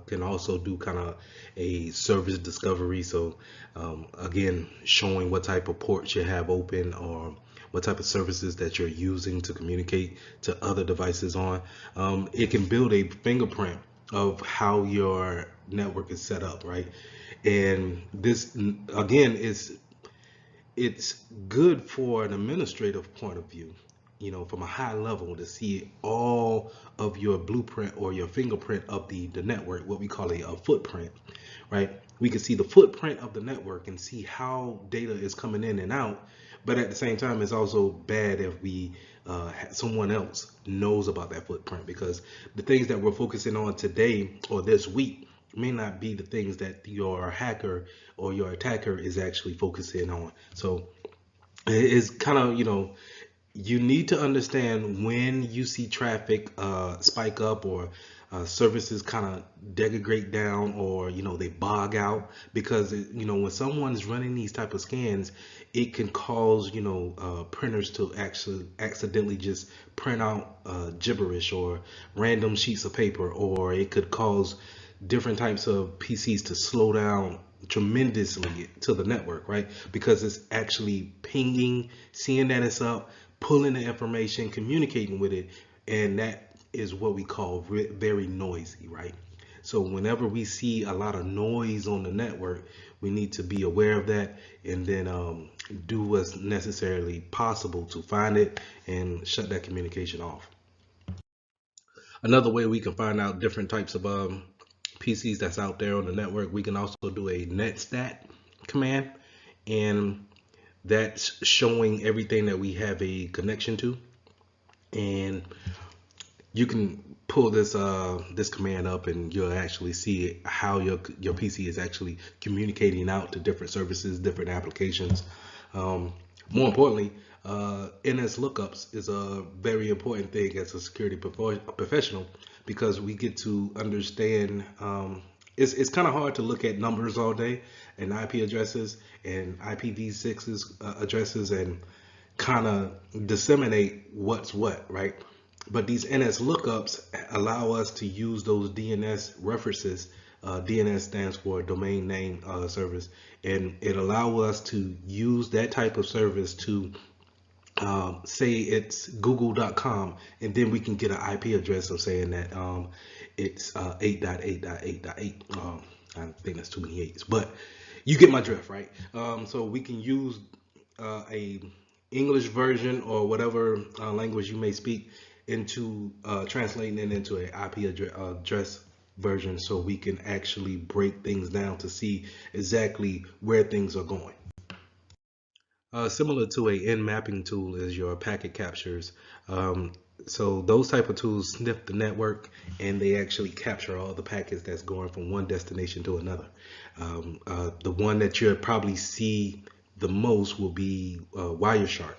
can also do kind of a service discovery. So again, showing what type of ports you have open or what type of services that you're using to communicate to other devices on. It can build a fingerprint of how your network is set up, right? And this again is it's good for an administrative point of view, from a high level, to see all of your blueprint or your fingerprint of the network, what we call a footprint, right? We can see the footprint of the network and see how data is coming in and out. But at the same time, it's also bad if we someone else knows about that footprint, because the things that we're focusing on today or this week may not be the things that your hacker or your attacker is actually focusing on. So it's kind of, you need to understand when you see traffic spike up, or services kind of degrade down, or they bog out, because when someone's running these type of scans, it can cause printers to actually accidentally just print out gibberish or random sheets of paper, or it could cause different types of PCs to slow down tremendously to the network, right? Because it's actually pinging, seeing that it's up, pulling the information, communicating with it, and that is what we call very noisy, right? So whenever we see a lot of noise on the network, we need to be aware of that, and then do what's necessarily possible to find it and shut that communication off. Another way we can find out different types of PCs that's out there on the network, we can also do a netstat command, and that's showing everything that we have a connection to. And you can pull this command up, and you'll actually see how your PC is actually communicating out to different services, different applications. More importantly, NS lookups is a very important thing as a security professional, because we get to understand. It's kind of hard to look at numbers all day and IP addresses and IPv6 addresses and kind of disseminate what's what, right? But these NS lookups allow us to use those DNS references. DNS stands for domain name service, and it allows us to use that type of service to say it's google.com, and then we can get an IP address of saying that it's 8.8.8.8. I think that's too many 8s, but you get my drift, right? So we can use a English version or whatever language you may speak into translating it into an IP address version, so we can actually break things down to see exactly where things are going. Similar to a in-mapping tool is your packet captures. So those type of tools sniff the network, and they actually capture all the packets that's going from one destination to another. The one that you'll probably see the most will be Wireshark,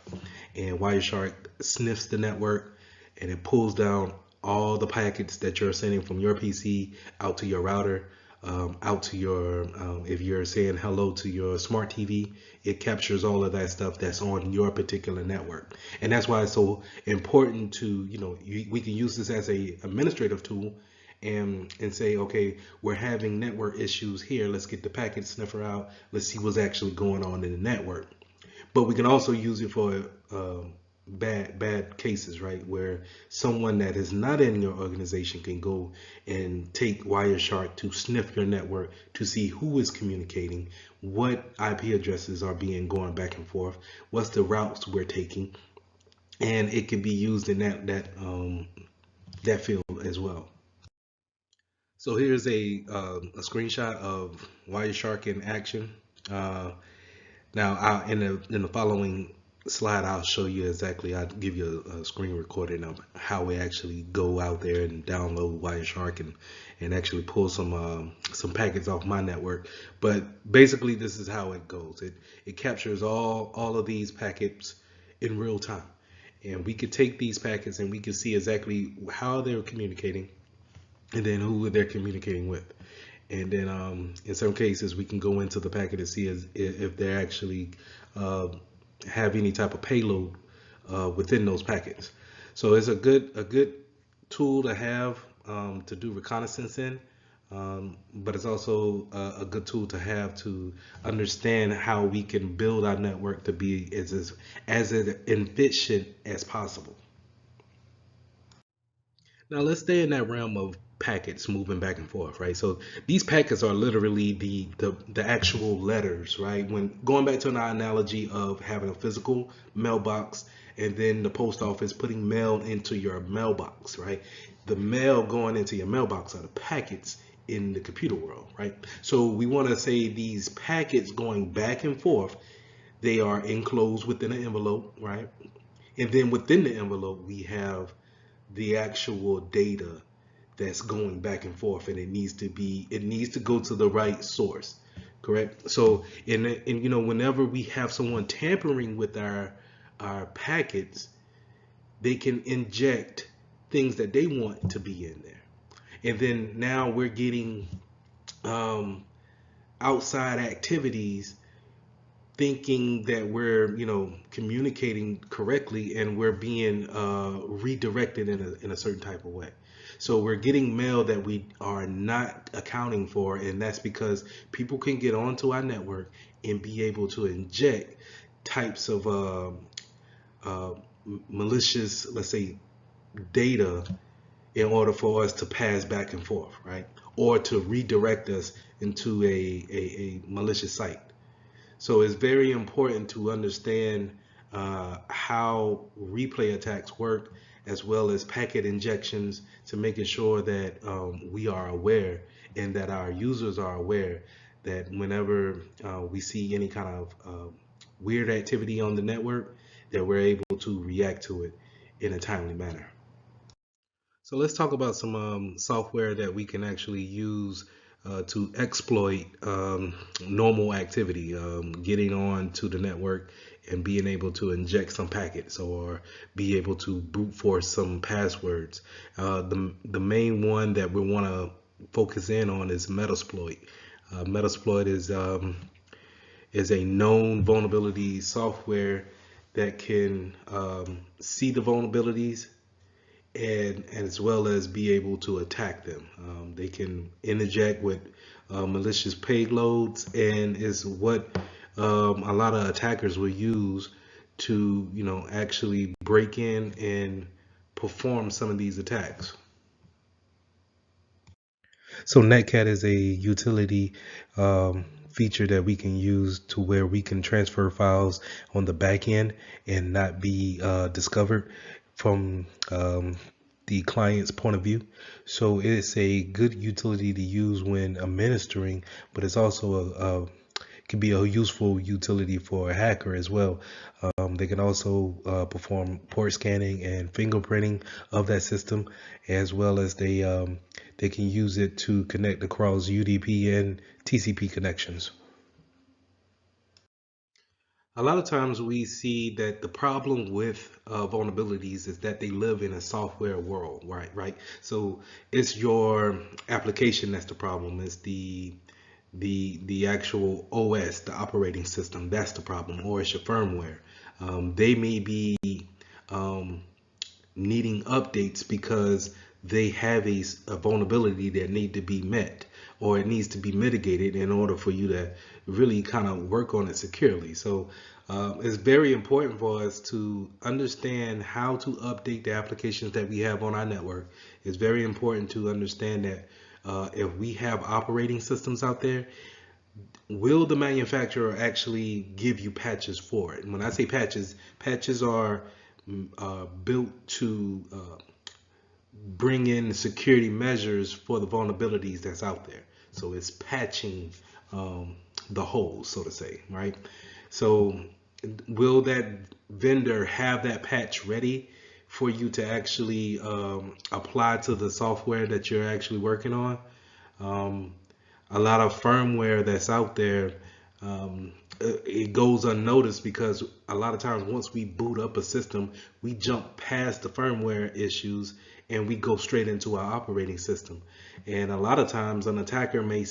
and Wireshark sniffs the network, and it pulls down all the packets that you're sending from your PC out to your router. out to your, if you're saying hello to your smart TV, it captures all of that stuff that's on your particular network. And that's why it's so important to, we can use this as a administrative tool and say, okay, we're having network issues here. Let's get the packet sniffer out. Let's see what's actually going on in the network. But we can also use it for bad cases, right? Where someone that is not in your organization can go and take Wireshark to sniff your network to see who is communicating, what IP addresses are being going back and forth, what's the routes we're taking, and it can be used in that field as well. So here's a screenshot of Wireshark in action. Now, in the following slide, I'll show you exactly. I'll give you a screen recording of how we actually go out there and download Wireshark and actually pull some packets off my network. But basically, this is how it goes. It captures all of these packets in real time, and we could take these packets and we can see exactly how they're communicating, and then who they're communicating with. And then in some cases, we can go into the packet and see if they actually have any type of payload within those packets. So it's a good tool to have to do reconnaissance in, but it's also a good tool to have to understand how we can build our network to be as efficient as possible. Now let's stay in that realm of packets moving back and forth, right? So these packets are literally the actual letters, right? When going back to an analogy of having a physical mailbox and then the post office putting mail into your mailbox, right? The mail going into your mailbox are the packets in the computer world, right? So we want to say these packets going back and forth, they are enclosed within an envelope, right? And then within the envelope, we have the actual data that's going back and forth, and it needs to go to the right source, correct? So whenever we have someone tampering with our packets, they can inject things that they want to be in there, and then now we're getting outside activities thinking that we're communicating correctly, and we're being redirected in a certain type of way. So we're getting mail that we are not accounting for, and that's because people can get onto our network and be able to inject types of malicious, let's say, data in order for us to pass back and forth, right? Or to redirect us into a malicious site. So it's very important to understand how replay attacks work, as well as packet injections, to making sure that we are aware and that our users are aware that whenever we see any kind of weird activity on the network, that we're able to react to it in a timely manner. So let's talk about some software that we can actually use to exploit normal activity, getting on to the network and being able to inject some packets or be able to brute force some passwords. The main one that we want to focus in on is Metasploit. Metasploit is a known vulnerability software that can see the vulnerabilities and as well as be able to attack them. They can interject with malicious payloads, and is what a lot of attackers will use to actually break in and perform some of these attacks. So Netcat is a utility feature that we can use to where we can transfer files on the back end and not be discovered from the client's point of view. So it's a good utility to use when administering, but it's also can be a useful utility for a hacker as well. They can also perform port scanning and fingerprinting of that system, as well as they can use it to connect across UDP and TCP connections. A lot of times we see that the problem with vulnerabilities is that they live in a software world, right? So it's your application that's the problem. It's the actual OS, the operating system, that's the problem, or it's your firmware. They may be um, needing updates because they have a vulnerability that need to be met, or it needs to be mitigated in order for you to really kind of work on it securely. So it's very important for us to understand how to update the applications that we have on our network. It's very important to understand that if we have operating systems out there, will the manufacturer actually give you patches for it? And when I say patches, patches are built to bring in security measures for the vulnerabilities that's out there. So it's patching the holes, so to say, right? So will that vendor have that patch ready for you to actually apply to the software that you're actually working on? Um, a lot of firmware that's out there, it goes unnoticed because a lot of times once we boot up a system, we jump past the firmware issues and we go straight into our operating system. And a lot of times an attacker may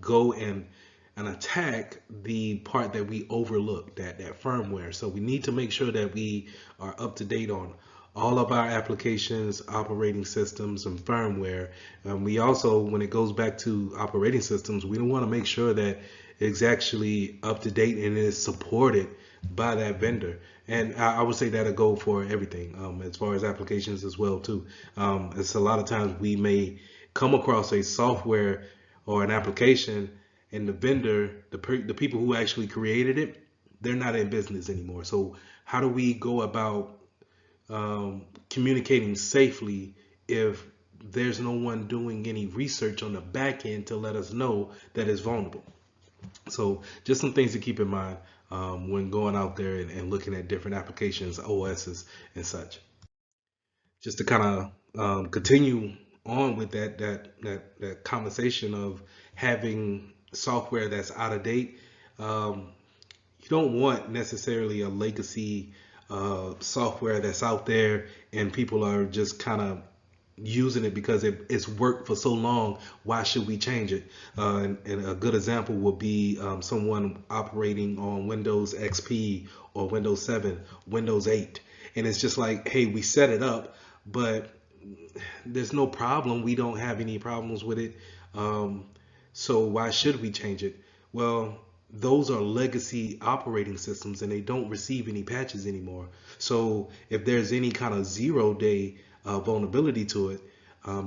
go and attack the part that we overlooked, that firmware. So we need to make sure that we are up to date on all of our applications, operating systems, and firmware. We also, when it goes back to operating systems, we want to make sure that it's actually up to date and is supported by that vendor. And I would say that'll go for everything, as far as applications as well too. It's a lot of times we may come across a software or an application, and the vendor, the people who actually created it, they're not in business anymore. So how do we go about communicating safely if there's no one doing any research on the back end to let us know that it's vulnerable? So just some things to keep in mind when going out there and looking at different applications, OSs, and such. Just to kind of continue on with that conversation of having software that's out of date. You don't want necessarily a legacy software that's out there and people are just kind of using it because it's worked for so long. Why should we change it? And a good example would be someone operating on Windows XP or Windows 7, Windows 8. And it's just like, hey, we set it up, but there's no problem. We don't have any problems with it. So why should we change it? Well, those are legacy operating systems and they don't receive any patches anymore. So if there's any kind of 0-day vulnerability to it,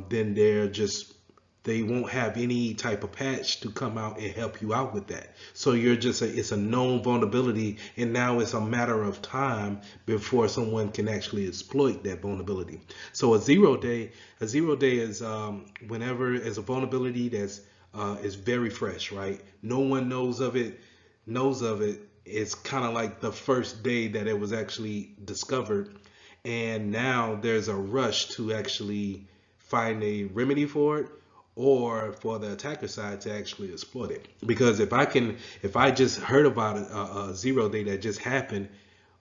then they won't have any type of patch to come out and help you out with that. So it's a known vulnerability, and now it's a matter of time before someone can actually exploit that vulnerability. So a 0-day is whenever it's a vulnerability that's is very fresh, right? No one knows of it. It's kind of like the first day that it was actually discovered, and now there's a rush to actually find a remedy for it, or for the attacker side to actually exploit it. Because if I just heard about a 0-day that just happened,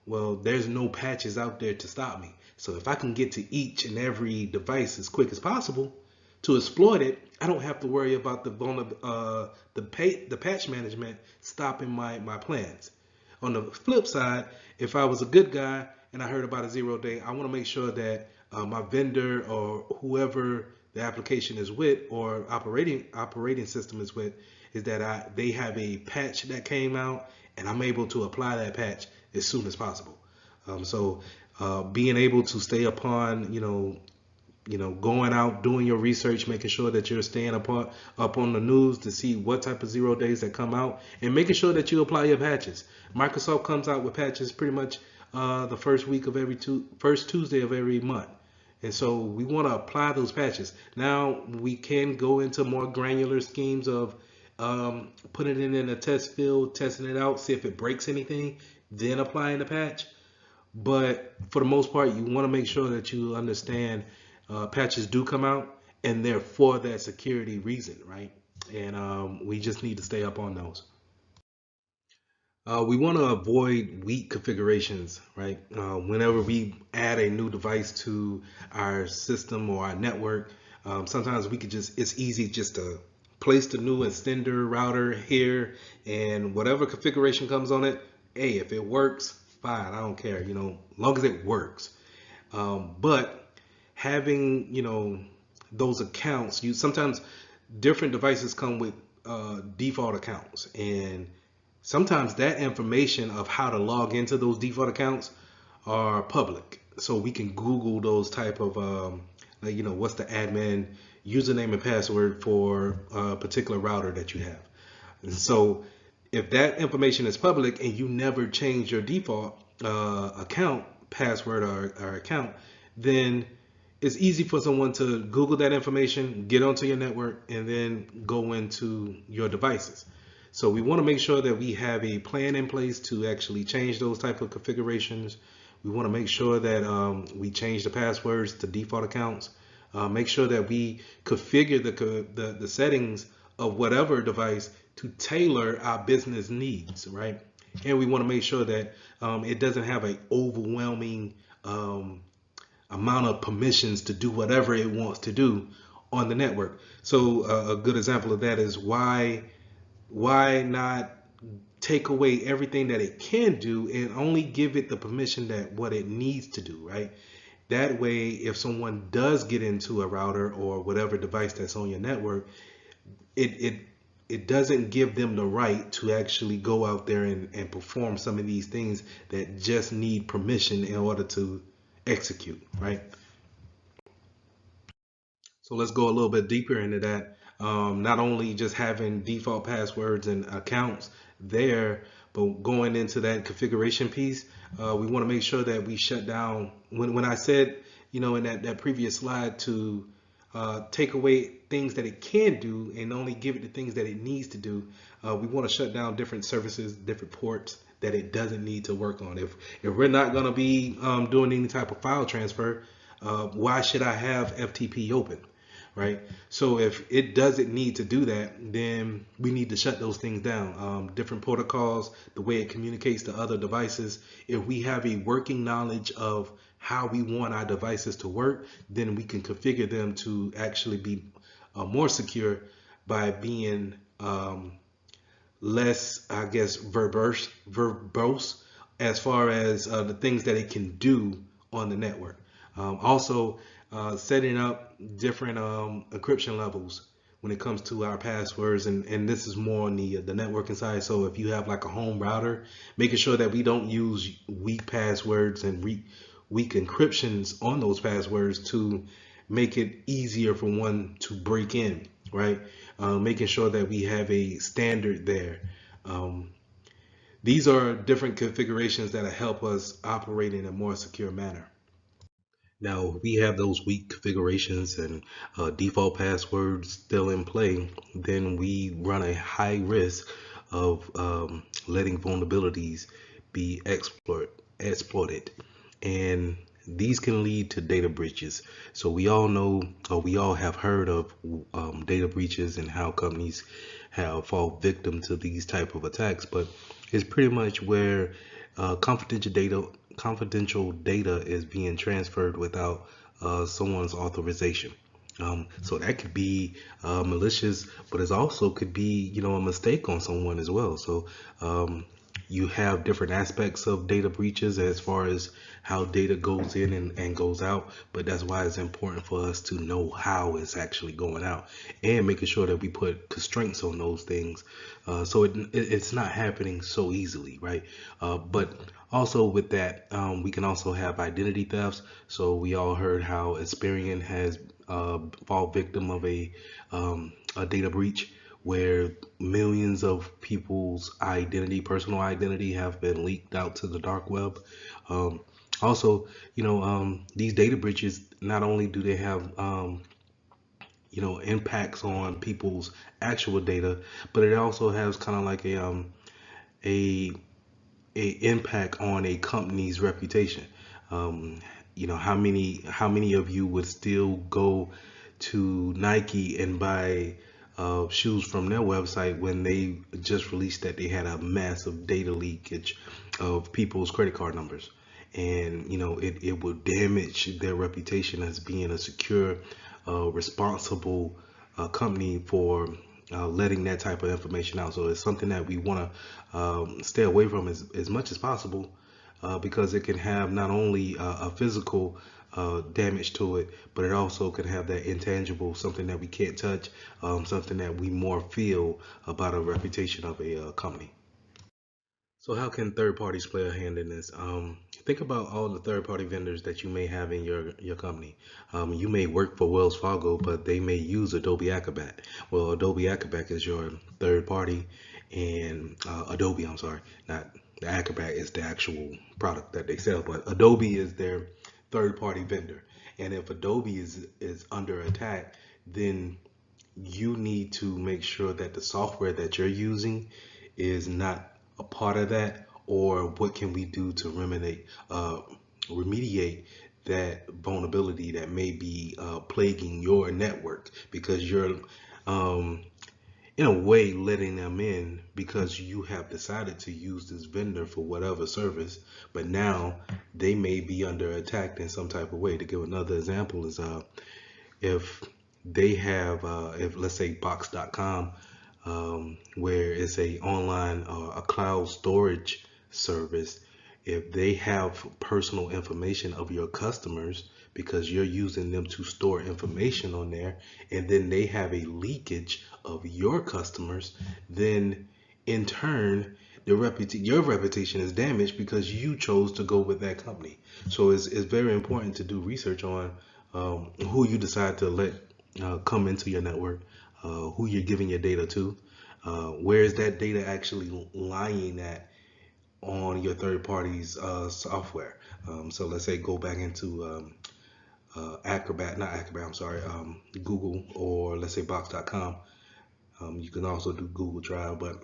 well, there's no patches out there to stop me. So if I can get to each and every device as quick as possible to exploit it, I don't have to worry about the patch management stopping my plans. On the flip side, if I was a good guy and I heard about a 0-day, I want to make sure that my vendor or whoever the application is with or operating system is with, is that they have a patch that came out and I'm able to apply that patch as soon as possible. So being able to stay upon, going out, doing your research, making sure that you're staying up on the news to see what type of 0-days that come out, and making sure that you apply your patches. Microsoft comes out with patches pretty much the first Tuesday of every month. And so we want to apply those patches. Now we can go into more granular schemes of putting it in a test field, testing it out, see if it breaks anything, then applying the patch. But for the most part, you want to make sure that you understand patches do come out and they're for that security reason, right? And we just need to stay up on those. We want to avoid weak configurations, right? Whenever we add a new device to our system or our network, sometimes we could just, it's easy just to place the new extender router here, and whatever configuration comes on it, hey, if it works, fine, I don't care, long as it works. But having, those accounts, you sometimes different devices come with default accounts, and sometimes that information of how to log into those default accounts are public, so we can Google those type of like, what's the admin username and password for a particular router that you have. And so if that information is public and you never change your default account password or account, then it's easy for someone to Google that information, get onto your network, and then go into your devices. So we want to make sure that we have a plan in place to actually change those type of configurations. We want to make sure that we change the passwords to default accounts. Make sure that we configure the settings of whatever device to tailor our business needs, right? And we want to make sure that it doesn't have an overwhelming amount of permissions to do whatever it wants to do on the network. So a good example of that is why not take away everything that it can do and only give it the permission that what it needs to do, right? That way, if someone does get into a router or whatever device that's on your network, it doesn't give them the right to actually go out there and perform some of these things that just need permission in order to execute, right? So let's go a little bit deeper into that. Not only just having default passwords and accounts there, but going into that configuration piece, we want to make sure that we shut down. When I said, in that previous slide to take away things that it can do and only give it the things that it needs to do, we want to shut down different services, different ports that it doesn't need to work on. If we're not going to be doing any type of file transfer, why should I have FTP open? Right. So if it doesn't need to do that, then we need to shut those things down. Different protocols, the way it communicates to other devices. If we have a working knowledge of how we want our devices to work, then we can configure them to actually be more secure by being less, I guess, verbose as far as the things that it can do on the network. Also, setting up different encryption levels when it comes to our passwords, and this is more on the networking side. So if you have like a home router, making sure that we don't use weak passwords and weak encryptions on those passwords to make it easier for one to break in, right? Making sure that we have a standard there. These are different configurations that help us operate in a more secure manner. Now, if we have those weak configurations and default passwords still in play, then we run a high risk of letting vulnerabilities be exploited. And these can lead to data breaches. So we all know, or we all have heard of data breaches and how companies have fall victim to these type of attacks, but it's pretty much where confidential data is being transferred without someone's authorization. So that could be malicious, but it also could be, a mistake on someone as well. So you have different aspects of data breaches as far as how data goes in and goes out, but that's why it's important for us to know how it's actually going out and making sure that we put constraints on those things, so it's not happening so easily, right? But also with that, we can also have identity thefts. So we all heard how Experian has fall victim of a data breach where millions of people's personal identity have been leaked out to the dark web. Also, these data breaches, not only do they have, impacts on people's actual data, but it also has kind of like a impact on a company's reputation. How many of you would still go to Nike and buy shoes from their website when they just released that they had a massive data leakage of people's credit card numbers. And it will damage their reputation as being a secure, responsible company for letting that type of information out. So it's something that we want to stay away from as much as possible, because it can have not only a physical damage to it, but it also can have that intangible, something that we can't touch, something that we more feel about a reputation of a company. So how can third parties play a hand in this? Think about all the third party vendors that you may have in your company. You may work for Wells Fargo, but they may use Adobe Acrobat. Well, Adobe Acrobat is your third party, and Adobe, I'm sorry, not the Acrobat is the actual product that they sell, but Adobe is their third party vendor. And if Adobe is under attack, then you need to make sure that the software that you're using is not a part of that, or what can we do to remediate that vulnerability that may be plaguing your network, because you're um, in a way letting them in because you have decided to use this vendor for whatever service, but now they may be under attack in some type of way. To give another example is if they have, if let's say Box.com, where it's a online a cloud storage service, if they have personal information of your customers because you're using them to store information on there, and then they have a leakage of your customers, then in turn your reputation is damaged because you chose to go with that company. So it's very important to do research on who you decide to let come into your network, who you're giving your data to, where is that data actually lying at on your third party's software. So let's say go back into Acrobat, not Acrobat, I'm sorry, Google, or let's say Box.com. You can also do Google Drive, but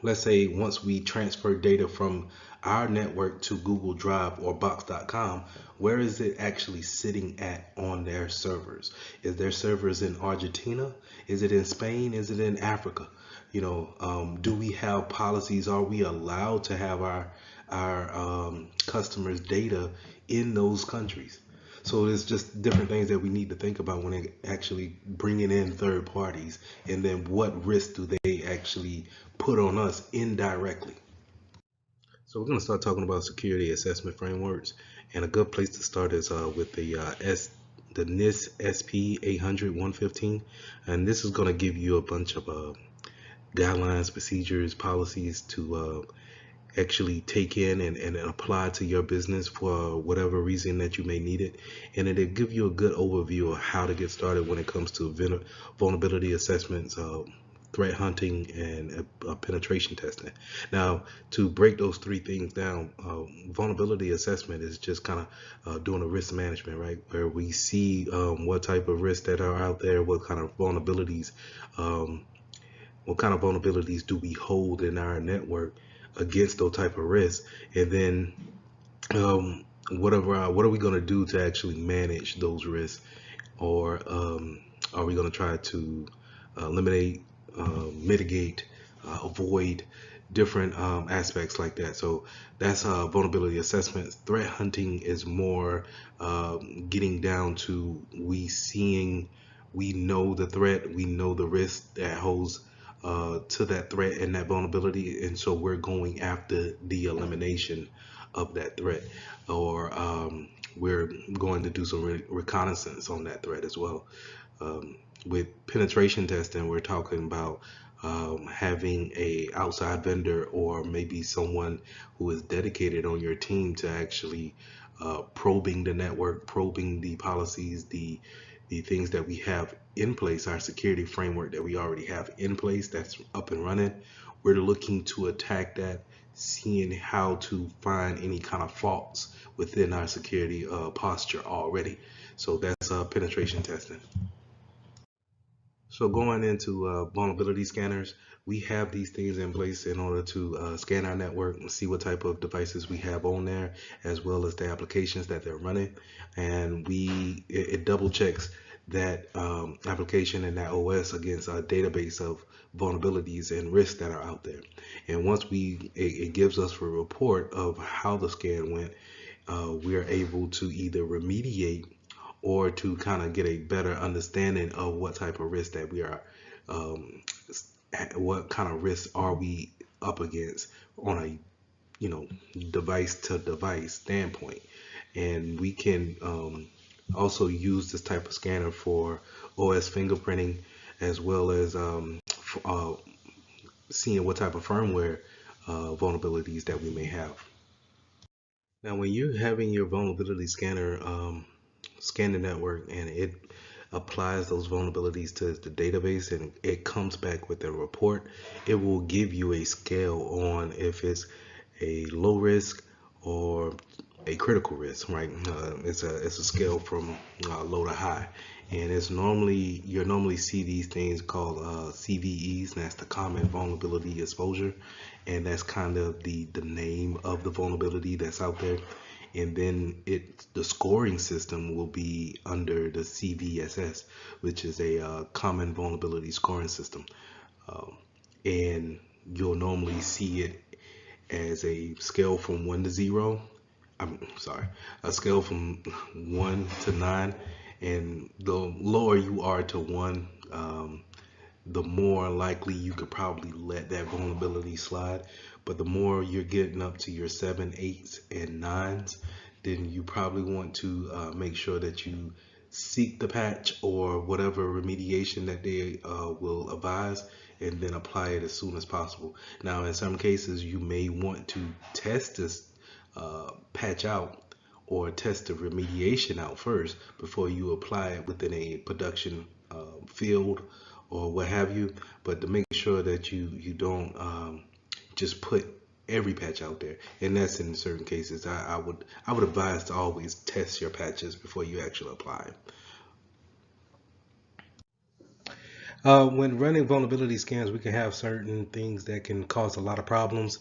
let's say once we transfer data from our network to Google Drive or Box.com, where is it actually sitting at on their servers? Is their servers in Argentina? Is it in Spain? Is it in Africa? Do we have policies? Are we allowed to have our customers' data in those countries? So there's just different things that we need to think about when it actually bringing in third parties, and then what risk do they actually put on us indirectly. So we're going to start talking about security assessment frameworks, and a good place to start is with the NIST SP 800-115, and this is going to give you a bunch of guidelines, procedures, policies to actually take in and apply to your business for whatever reason that you may need it. And it'll give you a good overview of how to get started when it comes to vulnerability assessments, threat hunting, and penetration testing. Now, to break those three things down, vulnerability assessment is just kind of doing a risk management, right? Where we see what type of risks that are out there, what kind of vulnerabilities do we hold in our network against those type of risks, and then what are we going to do to actually manage those risks, or are we going to try to eliminate, mitigate, avoid different aspects like that? So that's vulnerability assessment. Threat hunting is more getting down to we know the threat, we know the risk that holds to that threat and that vulnerability, and so we're going after the elimination of that threat, or we're going to do some reconnaissance on that threat as well. With penetration testing, we're talking about having a outside vendor, or maybe someone who is dedicated on your team to actually probing the network, probing the policies, the things that we have in place, our security framework that we already have in place that's up and running. We're looking to attack that, seeing how to find any kind of faults within our security posture already. So that's penetration testing. So going into vulnerability scanners, we have these things in place in order to scan our network and see what type of devices we have on there, as well as the applications that they're running. And it double checks that application and that OS against a database of vulnerabilities and risks that are out there. And once it gives us a report of how the scan went, we are able to either remediate or to kind of get a better understanding of what type of risk that we are, um, what kind of risks are we up against on a device to device standpoint. And we can also use this type of scanner for OS fingerprinting, as well as seeing what type of firmware vulnerabilities that we may have. Now, when you're having your vulnerability scanner scan the network and it applies those vulnerabilities to the database and it comes back with a report, it will give you a scale on if it's a low risk or a critical risk, right? It's a scale from low to high, and you normally see these things called CVEs, and that's the common vulnerability exposure, and that's kind of the name of the vulnerability that's out there. And then the scoring system will be under the CVSS, which is a common vulnerability scoring system, and you'll normally see it as a scale from 1 to 0. I'm sorry, a scale from 1 to 9, and the lower you are to 1, the more likely you could probably let that vulnerability slide. But the more you're getting up to your 7, 8s, and 9s, then you probably want to make sure that you seek the patch or whatever remediation that they will advise, and then apply it as soon as possible. Now, in some cases, you may want to test this patch out or test the remediation out first before you apply it within a production field or what have you. But to make sure that you don't just put every patch out there, and that's in certain cases. I would advise to always test your patches before you actually apply. When running vulnerability scans, we can have certain things that can cause a lot of problems.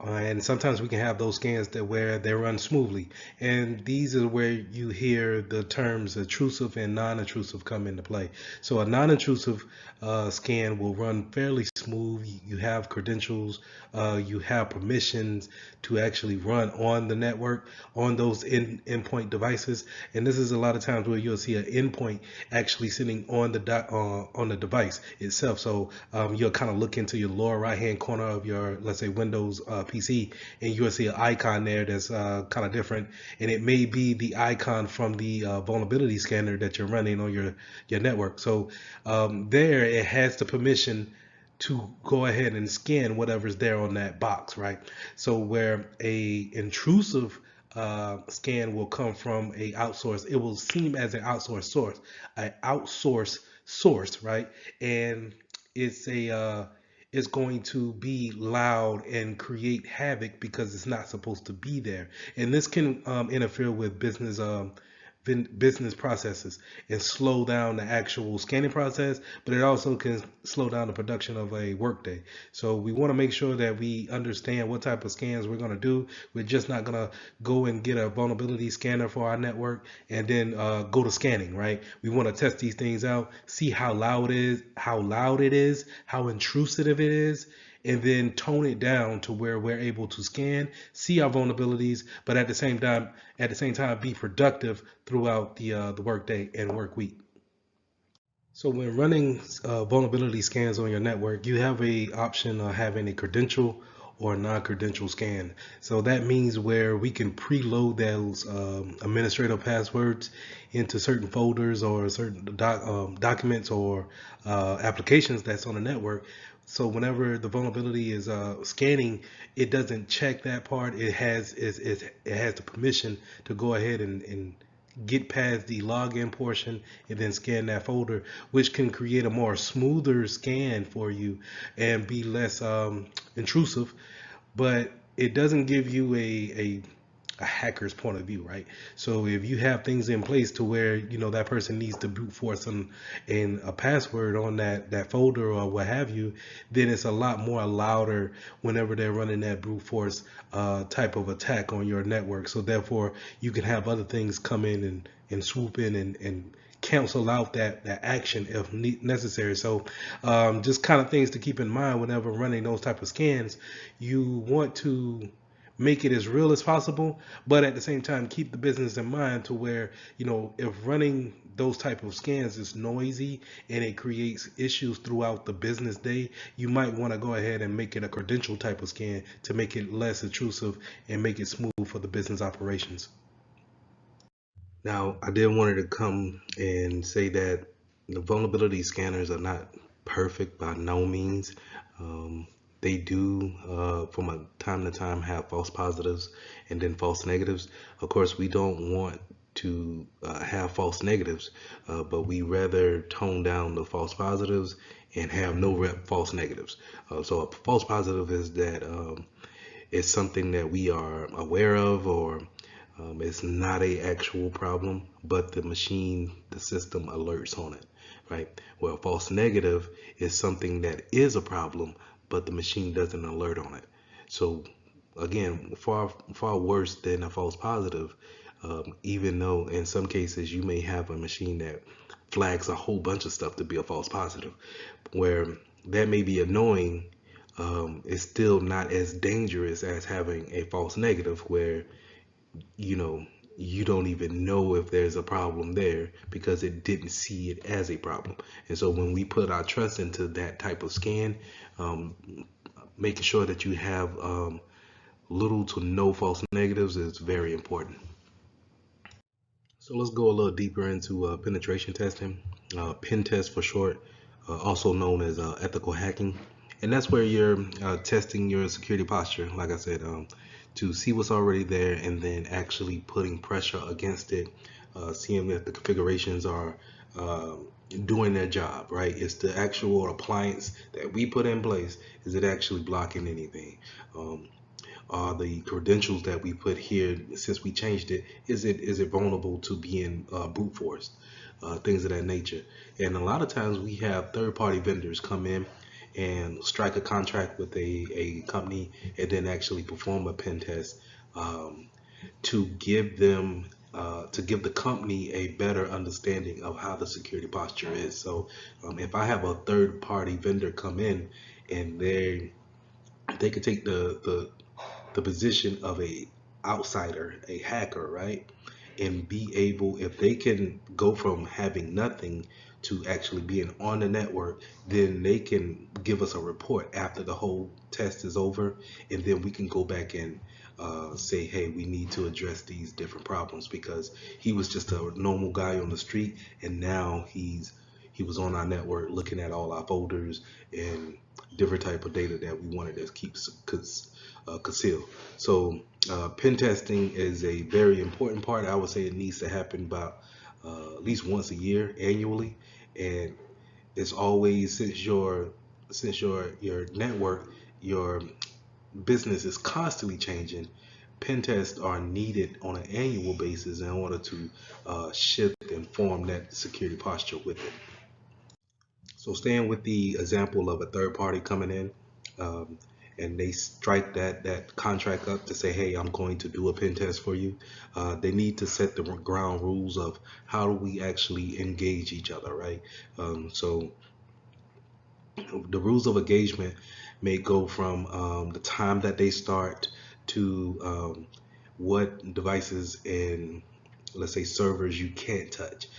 And sometimes we can have those scans that where they run smoothly, and these are where you hear the terms intrusive and non-intrusive come into play. So a non-intrusive scan will run fairly smooth. You have credentials, you have permissions to actually run on the network on those endpoint devices, and this is a lot of times where you'll see an endpoint actually sitting on the device itself. So you'll kind of look into your lower right hand corner of your, let's say, Windows PC, and you'll see an icon there that's kind of different, and it may be the icon from the vulnerability scanner that you're running on your network. So there it has the permission to go ahead and scan whatever's there on that box, right? So where a intrusive scan will come from a outsource, it will seem as an outsource source, right? And it's going to be loud and create havoc because it's not supposed to be there, and this can interfere with business processes and slow down the actual scanning process, but it also can slow down the production of a workday. So we want to make sure that we understand what type of scans we're going to do. We're just not going to go and get a vulnerability scanner for our network and then go to scanning, right? We want to test these things out, see how loud it is, how intrusive it is, and then tone it down to where we're able to scan, see our vulnerabilities, but at the same time, be productive throughout the workday and work week. So when running vulnerability scans on your network, you have a option of having a credential or non-credential scan. So that means where we can preload those administrative passwords into certain folders or certain documents or applications that's on the network. So whenever the vulnerability is scanning, it doesn't check that part. It has the permission to go ahead and get past the login portion and then scan that folder, which can create a more smoother scan for you and be less intrusive, but it doesn't give you a hacker's point of view, right? So if you have things in place to where that person needs to brute force and a password on that folder or what have you, then it's a lot more louder whenever they're running that brute force type of attack on your network. So therefore you can have other things come in and swoop in and cancel out that action if necessary. So just kind of things to keep in mind whenever running those type of scans. You want to make it as real as possible, but at the same time keep the business in mind to where, if running those type of scans is noisy and it creates issues throughout the business day, you might want to go ahead and make it a credential type of scan to make it less intrusive and make it smooth for the business operations. Now, I did wanted to come and say that the vulnerability scanners are not perfect by no means. They do, from a time to time, have false positives and then false negatives. Of course, we don't want to have false negatives, but we rather tone down the false positives and have no false negatives. So a false positive is that it's something that we are aware of, or it's not a actual problem, but the machine, the system alerts on it, right? Well, false negative is something that is a problem, but the machine doesn't alert on it. So again, far worse than a false positive, even though in some cases you may have a machine that flags a whole bunch of stuff to be a false positive, where that may be annoying. It's still not as dangerous as having a false negative where you don't even know if there's a problem there because it didn't see it as a problem. And so when we put our trust into that type of scan, um, making sure that you have little to no false negatives is very important. So let's go a little deeper into penetration testing, pen test for short, also known as ethical hacking. And that's where you're testing your security posture, like I said, to see what's already there and then actually putting pressure against it, seeing that the configurations are doing their job, right? It's the actual appliance that we put in place. Is it actually blocking anything? The credentials that we put here, since we changed it, is it vulnerable to being brute forced, things of that nature. And a lot of times we have third-party vendors come in and strike a contract with a company and then actually perform a pen test, to give them to give the company a better understanding of how the security posture is. So if I have a third-party vendor come in and they could take the position of a outsider, a hacker, right? And be able, if they can go from having nothing to actually being on the network, then they can give us a report after the whole test is over, and then we can go back and say, hey, we need to address these different problems because he was just a normal guy on the street, and now he was on our network looking at all our folders and different type of data that we wanted to keep concealed. So pen testing is a very important part. I would say it needs to happen about at least once a year annually, and it's always, since your network, your business is constantly changing. Pen tests are needed on an annual basis in order to shift and form that security posture with it. So staying with the example of a third party coming in, um, and they strike that contract up to say, hey, I'm going to do a pen test for you. They need to set the ground rules of how do we actually engage each other, right? So the rules of engagement may go from the time that they start to what devices and, let's say, servers you can't touch.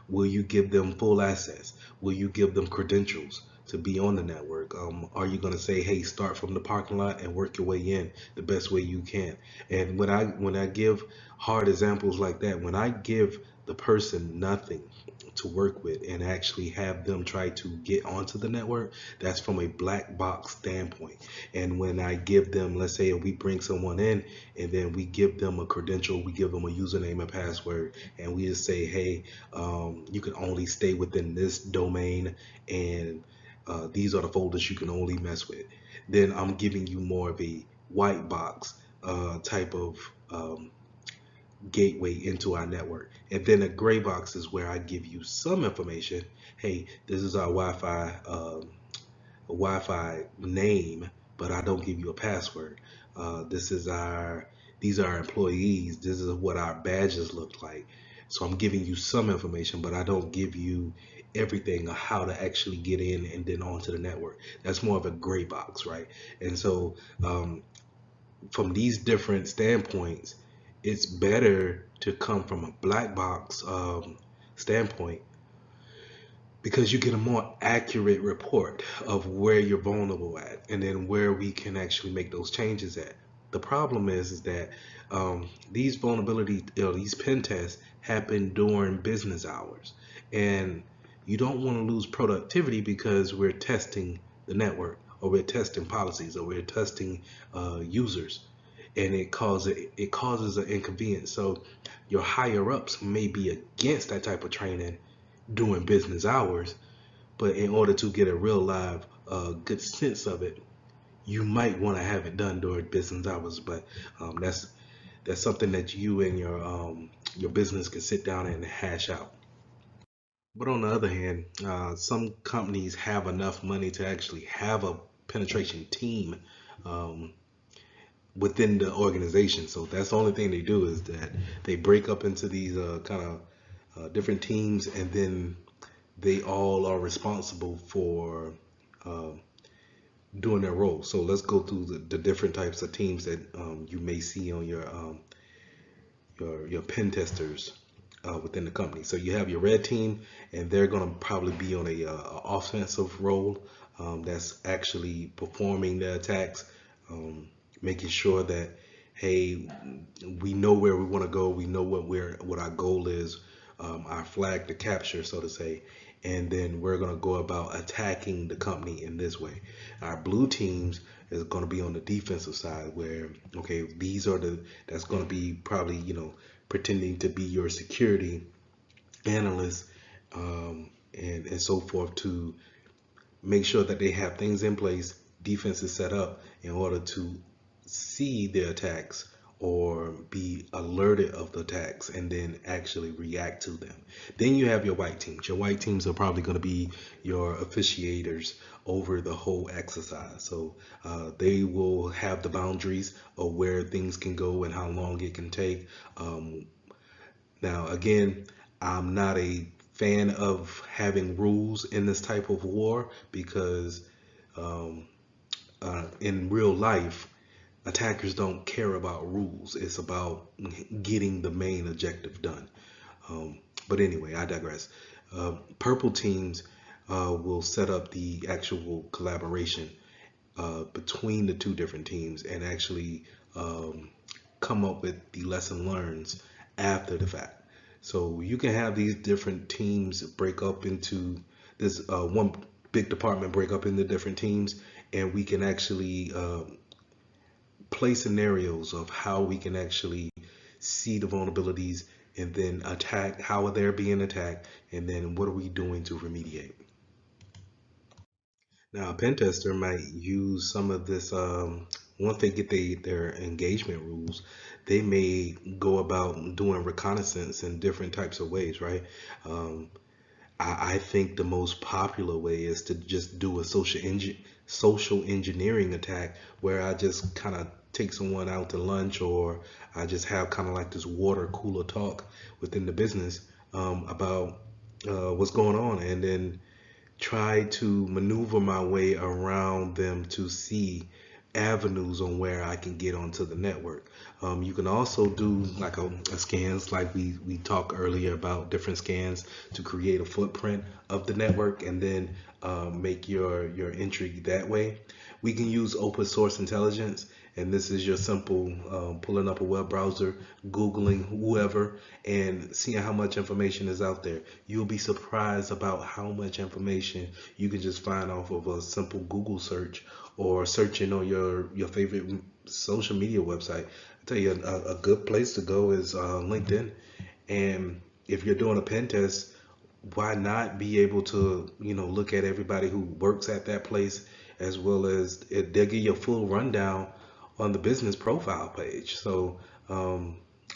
Will you give them full access? Will you give them credentials to be on the network? Are you going to say, hey, start from the parking lot and work your way in the best way you can? And when I give hard examples like that, when I give the person nothing to work with and actually have them try to get onto the network, that's from a black box standpoint. And when I give them, let's say we bring someone in and then we give them a credential, we give them a username and password, and we just say, hey, you can only stay within this domain, and these are the folders you can only mess with, then I'm giving you more of a white box type of gateway into our network. And then a gray box is where I give you some information. Hey, this is our Wi-Fi name, but I don't give you a password. These are our employees. This is what our badges look like. So I'm giving you some information, but I don't give you everything of how to actually get in and then onto the network. That's more of a gray box, right? And so from these different standpoints, it's better to come from a black box standpoint, because you get a more accurate report of where you're vulnerable at and then where we can actually make those changes at. The problem is that these vulnerability, these pen tests happen during business hours, and you don't want to lose productivity because we're testing the network, or we're testing policies, or we're testing users, and it causes an inconvenience. So your higher ups may be against that type of training during business hours, but in order to get a real live good sense of it, you might want to have it done during business hours. But that's something that you and your business can sit down and hash out. But on the other hand, some companies have enough money to actually have a penetration team um, within the organization. So that's the only thing they do, is that they break up into these kind of different teams, and then they all are responsible for uh, doing their role. So let's go through the different types of teams that you may see on your pen testers within the company. So you have your red team, and they're going to probably be on a offensive role, that's actually performing the attacks, making sure that, hey, we know where we want to go, we know what our goal is, our flag to capture, so to say, and then we're going to go about attacking the company in this way. Our blue teams is going to be on the defensive side, where, okay, that's going to be probably, pretending to be your security analyst, and so forth, to make sure that they have things in place, defenses set up in order to see the attacks or be alerted of the attacks and then actually react to them. Then you have your white teams. Your white teams are probably going to be your officiators over the whole exercise. So they will have the boundaries of where things can go and how long it can take. Now, again, I'm not a fan of having rules in this type of war, because um, in real life, attackers don't care about rules. It's about getting the main objective done. But anyway, I digress. Purple teams will set up the actual collaboration between the two different teams, and actually come up with the lesson learns after the fact. So you can have these different teams break up into this one big department, break up into different teams, and we can actually play scenarios of how we can actually see the vulnerabilities, and then attack, how are they being attacked, and then what are we doing to remediate. Now, a pen tester might use some of this. Once they get their engagement rules, they may go about doing reconnaissance in different types of ways, right? Um, I think the most popular way is to just do a social engineering attack, where I just kind of take someone out to lunch, or I just have kind of like this water cooler talk within the business about what's going on, and then try to maneuver my way around them to see avenues on where I can get onto the network. You can also do like a scans, like we talked earlier about different scans to create a footprint of the network, and then make your entry that way. We can use open source intelligence, and this is your simple pulling up a web browser, Googling whoever, and seeing how much information is out there. You'll be surprised about how much information you can just find off of a simple Google search, or searching on your favorite social media website. I tell you, a good place to go is LinkedIn. And if you're doing a pen test, why not be able to, look at everybody who works at that place, as well as they'll give you a full rundown on the business profile page. So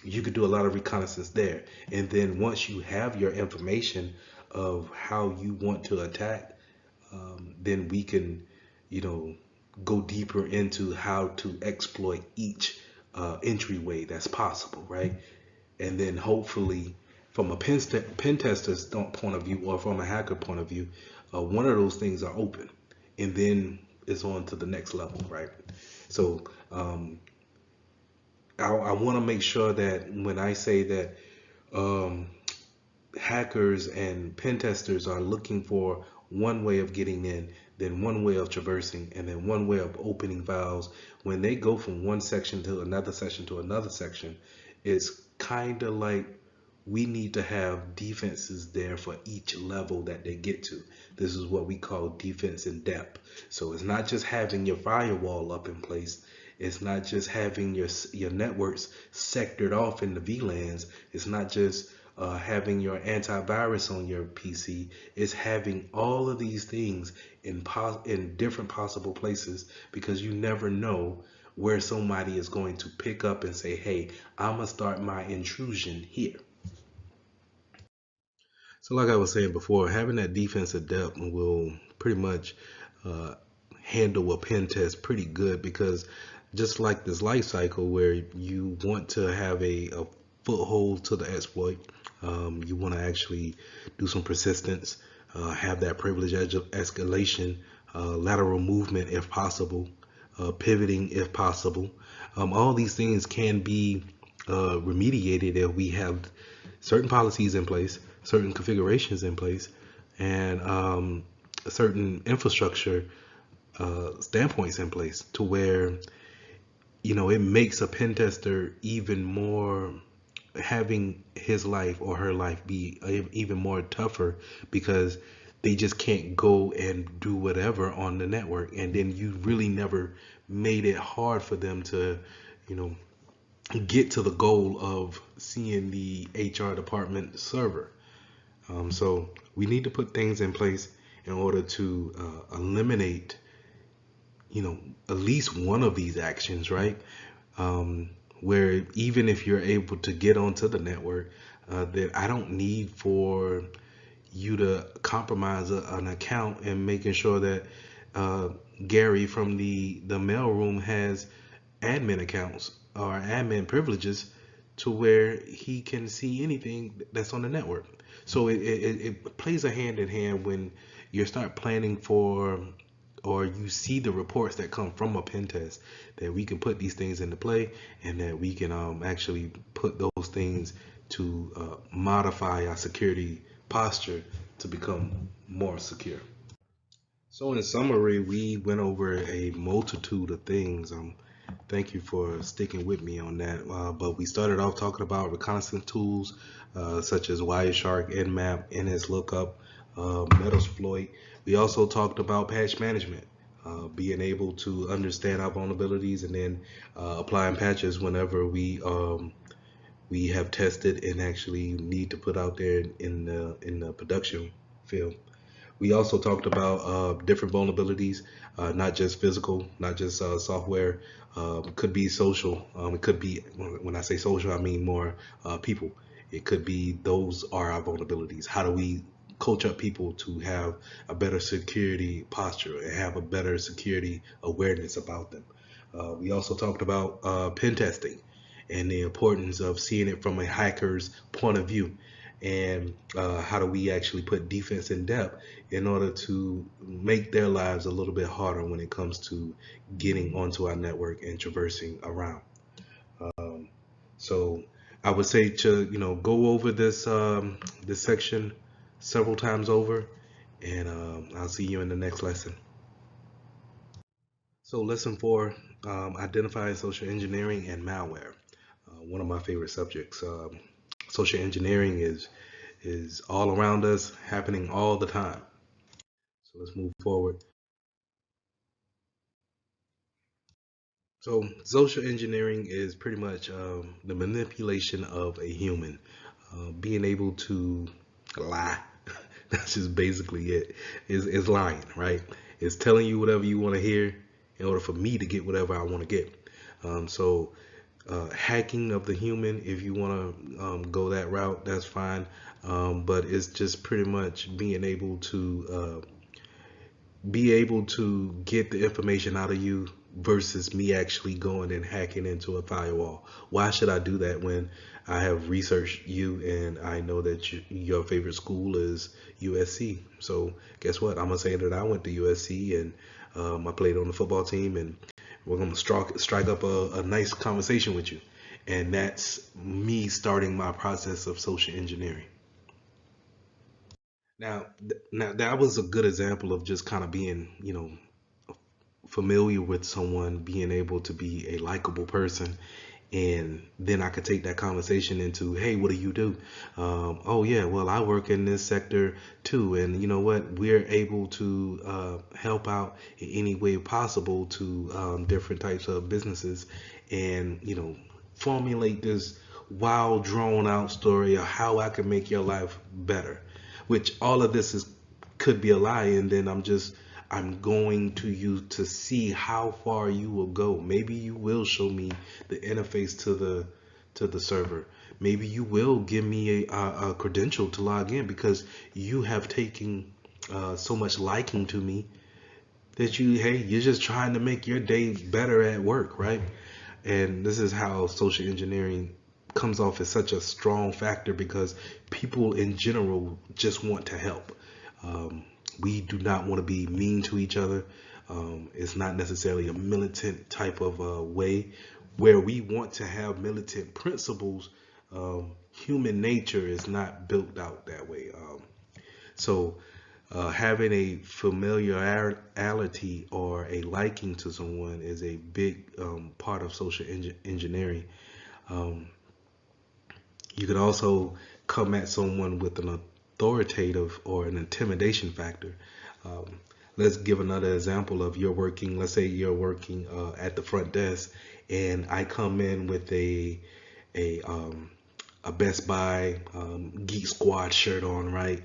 you could do a lot of reconnaissance there. And then once you have your information of how you want to attack, then we can, you know, go deeper into how to exploit each entryway that's possible, right? And then hopefully from a pen tester's point of view or from a hacker point of view, one of those things are open, and then it's on to the next level, right? So I want to make sure that when I say that um, hackers and pen testers are looking for one way of getting in, then one way of traversing, and then one way of opening files, when they go from one section to another section to another section, it's kind of like we need to have defenses there for each level that they get to. This is what we call defense in depth. So it's not just having your firewall up in place. It's not just having your networks sectored off in the VLANs. It's not just having your antivirus on your PC. It's having all of these things in different possible places, because you never know where somebody is going to pick up and say, hey, I'm gonna start my intrusion here. So like I was saying before, having that defensive depth will pretty much uh, handle a pen test pretty good, because just like this life cycle where you want to have a foothold to the exploit, you want to actually do some persistence, have that privilege edge of escalation, lateral movement if possible, pivoting if possible. All these things can be remediated if we have certain policies in place, certain configurations in place, and certain infrastructure standpoints in place, to where it makes a pen tester even more, having his life or her life be even more tougher, because they just can't go and do whatever on the network, and then you really never made it hard for them to you know get to the goal of seeing the HR department server. So we need to put things in place in order to eliminate, at least one of these actions, right? Where even if you're able to get onto the network, that I don't need for you to compromise an account and making sure that Gary from the mailroom has admin accounts or admin privileges to where he can see anything that's on the network. So it plays a hand in hand when you start planning for, or you see the reports that come from a pen test, that we can put these things into play, and that we can actually put those things to modify our security posture to become more secure. So in summary, we went over a multitude of things. Thank you for sticking with me on that. But we started off talking about reconnaissance tools such as Wireshark, Nmap, NSLOOKUP, Metasploit. We also talked about patch management, being able to understand our vulnerabilities and then applying patches whenever we have tested and actually need to put out there in the production field. We also talked about different vulnerabilities, not just physical, not just software. It could be social. It could be, when I say social, I mean more people. It could be those are our vulnerabilities. How do we coach up people to have a better security posture and have a better security awareness about them? We also talked about pen testing and the importance of seeing it from a hacker's point of view, and how do we actually put defense in depth in order to make their lives a little bit harder when it comes to getting onto our network and traversing around. So I would say to go over this section several times over, and I'll see you in the next lesson. So lesson 4, identifying social engineering and malware. One of my favorite subjects. Social engineering is all around us, happening all the time. So let's move forward. So social engineering is pretty much the manipulation of a human, being able to lie. That's just basically it. Is lying, right? It's telling you whatever you want to hear in order for me to get whatever I want to get. So hacking of the human, if you want to go that route, that's fine. But it's just pretty much being able to get the information out of you versus me actually going and hacking into a firewall. Why should I do that when I have researched you and I know that your favorite school is USC? So guess what? I'm gonna say that I went to USC and I played on the football team, and we're gonna strike up a nice conversation with you. And that's me starting my process of social engineering. Now that was a good example of just kind of being, familiar with someone, being able to be a likable person, and then I could take that conversation into, hey, what do you do? Oh yeah, well, I work in this sector too, and you know what? We're able to help out in any way possible to different types of businesses, and formulate this wild, drawn out story of how I can make your life better. Which all of this is could be a lie, and then I'm going to you to see how far you will go. Maybe you will show me the interface to the server. Maybe you will give me a credential to log in because you have taken so much liking to me that you're just trying to make your day better at work, right? And this is how social engineering comes off as such a strong factor because people in general just want to help. We do not want to be mean to each other. It's not necessarily a militant type of way where we want to have militant principles. Human nature is not built out that way. So having a familiarity or a liking to someone is a big part of social engineering. Um, you could also come at someone with an authoritative or an intimidation factor. Um, let's give another example of you're working, let's say you're working at the front desk, and I come in with a, um, a Best Buy Geek Squad shirt on, right?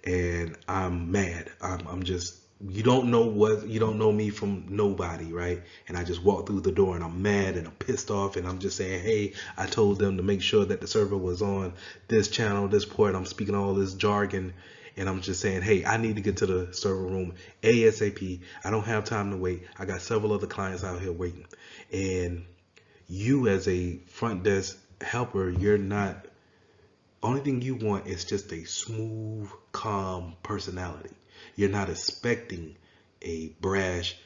And I'm mad. I'm just, you don't know me from nobody, right? And I just walk through the door and I'm mad and I'm pissed off and I'm just saying, hey, I told them to make sure that the server was on this channel, this port. I'm speaking all this jargon and I'm just saying, hey, I need to get to the server room ASAP. I don't have time to wait. I got several other clients out here waiting. And you as a front desk helper, you're not, only thing you want is just a smooth, calm personality. You're not expecting a brash,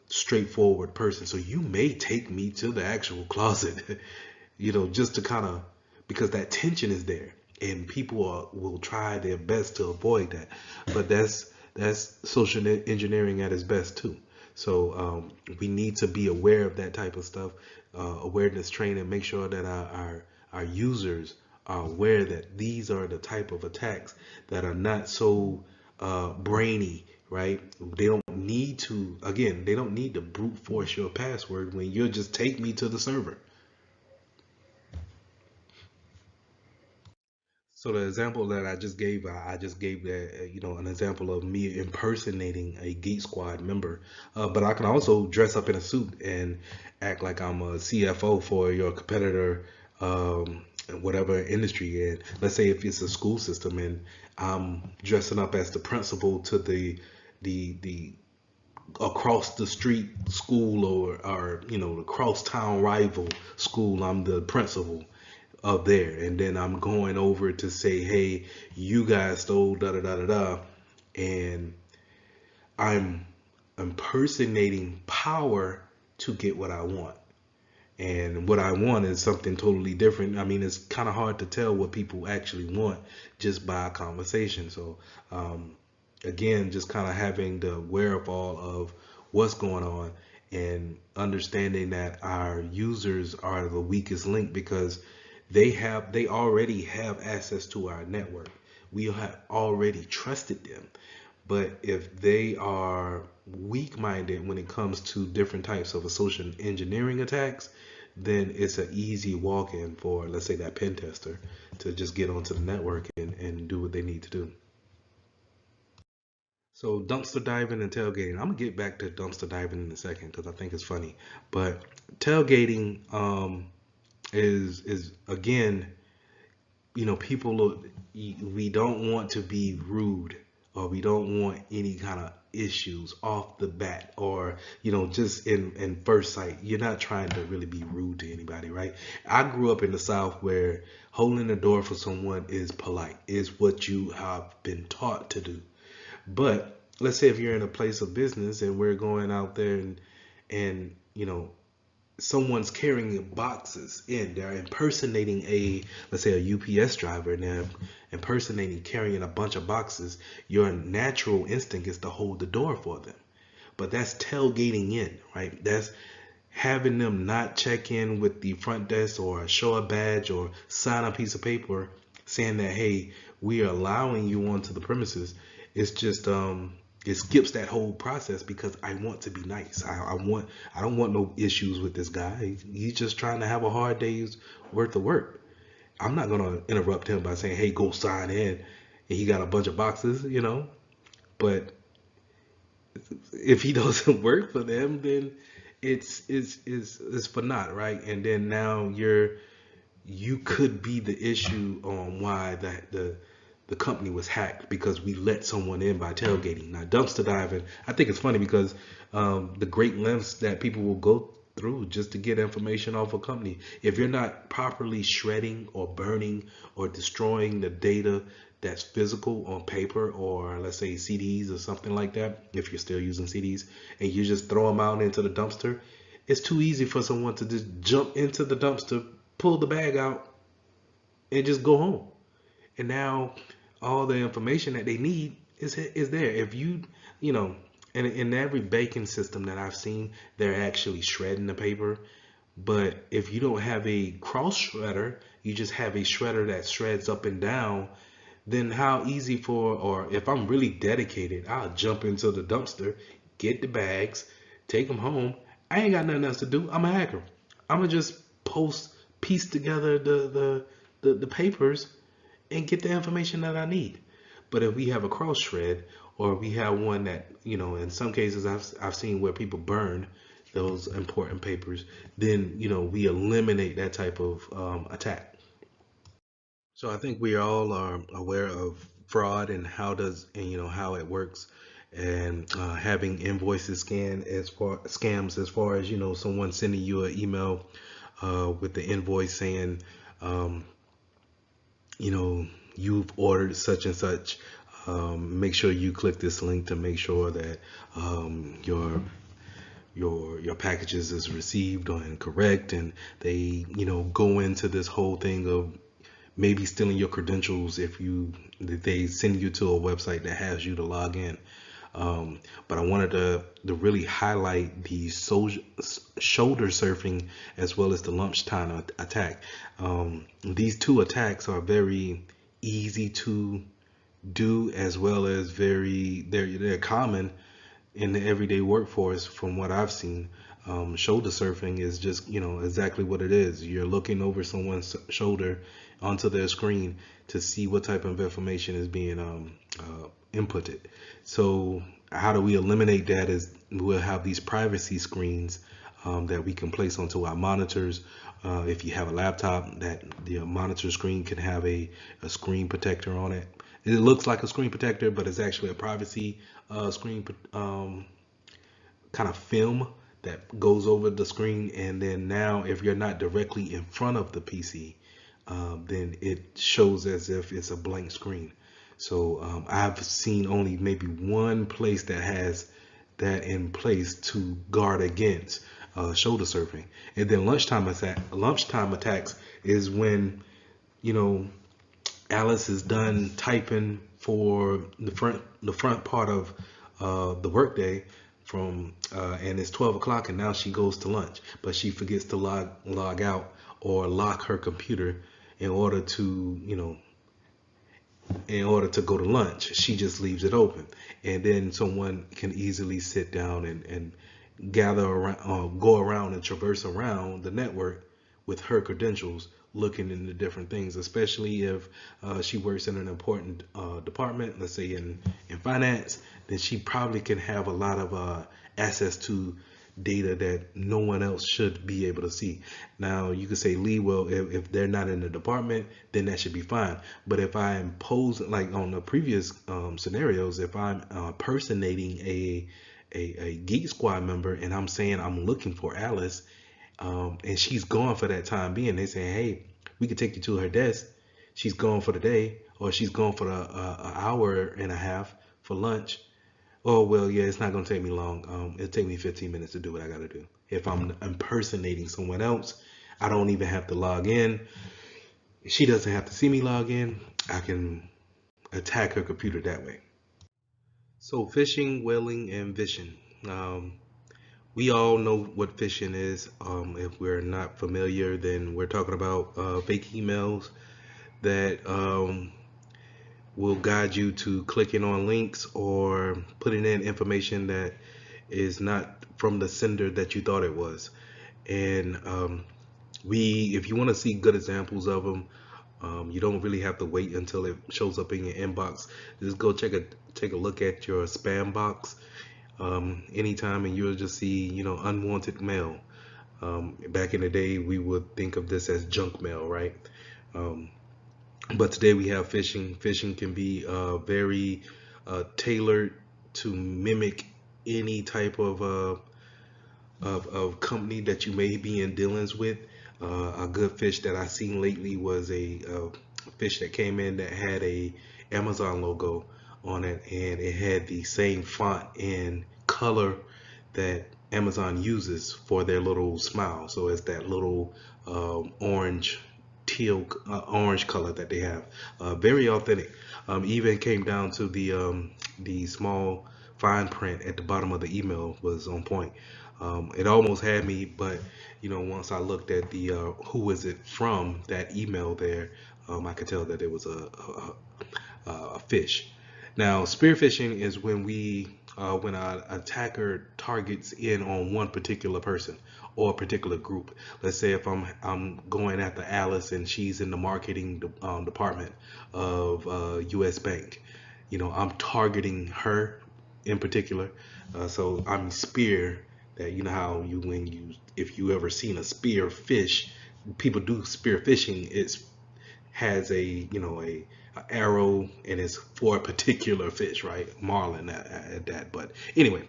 straightforward person. So you may take me to the actual closet, just to kind of, because that tension is there, and will try their best to avoid that. But that's social engineering at its best too. So we need to be aware of that type of stuff, awareness training, make sure that our users are aware that these are the type of attacks that are not so brainy, right? They don't need to brute force your password when you'll just take me to the server. So the example that I just gave that, an example of me impersonating a Geek Squad member. But I can also dress up in a suit and act like I'm a CFO for your competitor, in whatever industry. And let's say if it's a school system and I'm dressing up as the principal to the across the street school, or the cross town rival school. I'm the principal of there, and then I'm going over to say, hey, you guys stole da da da da da, and I'm impersonating power to get what I want. And what I want is something totally different. I mean, it's kind of hard to tell what people actually want just by a conversation. So again, just kind of having the wherewithal of what's going on and understanding that our users are the weakest link because they already have access to our network. We have already trusted them. But if they are weak-minded when it comes to different types of social engineering attacks, then it's an easy walk-in for, let's say, that pen tester to just get onto the network and do what they need to do. So dumpster diving and tailgating. I'm gonna get back to dumpster diving in a second because I think it's funny. But tailgating is again, people we don't want to be rude or we don't want any kind of issues off the bat, or just in first sight. You're not trying to really be rude to anybody, right? I grew up in the South where holding the door for someone is polite, is what you have been taught to do. But let's say if you're in a place of business and we're going out there and someone's carrying boxes in, they're impersonating let's say a UPS driver, and they're impersonating carrying a bunch of boxes. Your natural instinct is to hold the door for them, but that's tailgating in, right? That's having them not check in with the front desk or show a badge or sign a piece of paper saying that, hey, we are allowing you onto the premises. It's just it skips that whole process because I want to be nice. I don't want no issues with this guy. He's just trying to have a hard day's worth of work. I'm not gonna interrupt him by saying, hey, go sign in, and he got a bunch of boxes, But if he doesn't work for them, then it's for naught, right? And then now you could be the issue on why the company was hacked, because we let someone in by tailgating. Now, dumpster diving, I think it's funny because the great lengths that people will go through just to get information off a company. If you're not properly shredding or burning or destroying the data that's physical on paper, or let's say CDs or something like that, if you're still using CDs, and you just throw them out into the dumpster, it's too easy for someone to just jump into the dumpster, pull the bag out, and just go home. And now all the information that they need is there. If in every baking system that I've seen, they're actually shredding the paper. But if you don't have a cross shredder, you just have a shredder that shreds up and down, then how easy or if I'm really dedicated, I'll jump into the dumpster, get the bags, take them home. I ain't got nothing else to do. I'm a hacker. I'm gonna just piece together the papers and get the information that I need. But if we have a cross shred, or we have one that, in some cases I've seen where people burn those important papers, then, we eliminate that type of attack. So I think we all are aware of fraud and how it works, and having invoices scams, as far as someone sending you an email with the invoice saying, um, you've ordered such and such. Make sure you click this link to make sure that your packages is received and correct, and they go into this whole thing of maybe stealing your credentials if they send you to a website that has you to log in. But I wanted to really highlight the shoulder surfing as well as the lunchtime attack. These two attacks are very easy to do, as well as they're common in the everyday workforce from what I've seen. Shoulder surfing is just exactly what it is. You're looking over someone's shoulder onto their screen to see what type of information is being inputted. So how do we eliminate that? Is we'll have these privacy screens that we can place onto our monitors. If you have a laptop, that the monitor screen can have a screen protector on it. It looks like a screen protector, but it's actually a privacy screen kind of film that goes over the screen. And then now, if you're not directly in front of the PC, then it shows as if it's a blank screen. So I've seen only maybe one place that has that in place to guard against shoulder surfing. And then lunchtime attacks is when Alice is done typing for the front part of the workday and it's 12 o'clock, and now she goes to lunch, but she forgets to log out or lock her computer in order to go to lunch. She just leaves it open, and then someone can easily sit down and gather around, go around and traverse around the network with her credentials, looking into different things, especially if she works in an important department, let's say in finance. Then she probably can have a lot of access to data that no one else should be able to see. Now you could say, Lee, well, if they're not in the department, then that should be fine. But if I impose, like on the previous scenarios, if I'm personating a Geek Squad member and I'm saying I'm looking for Alice, and she's gone for that time being, they say, hey, we could take you to her desk. She's gone for the day, or she's gone for a hour and a half for lunch. Oh, well, yeah, it's not going to take me long. It'll take me 15 minutes to do what I got to do. If I'm impersonating someone else, I don't even have to log in. She doesn't have to see me log in. I can attack her computer that way. So phishing, whaling, and vishing. We all know what phishing is. If we're not familiar, then we're talking about fake emails that will guide you to clicking on links or putting in information that is not from the sender that you thought it was. And if you want to see good examples of them, you don't really have to wait until it shows up in your inbox. Just go take a look at your spam box anytime, and you'll just see, unwanted mail. Back in the day, we would think of this as junk mail, right? But today we have phishing. Phishing can be very tailored to mimic any type of company that you may be in dealings with. A good fish that I seen lately was a fish that came in that had a Amazon logo on it, and it had the same font and color that Amazon uses for their little smile. So it's that little orange teal orange color that they have. Very authentic. Even came down to the small fine print at the bottom of the email was on point. It almost had me, but once I looked at the who is it from, that email there, I could tell that it was a fish. Now, spear phishing is when an attacker targets in on one particular person or a particular group. Let's say if I'm going after Alice and she's in the marketing department of U.S. Bank, I'm targeting her in particular. So I'm spear. That how if you ever seen a spear fish, people do spear fishing. It's has a arrow and it's for a particular fish, right? Marlin at that. But anyway,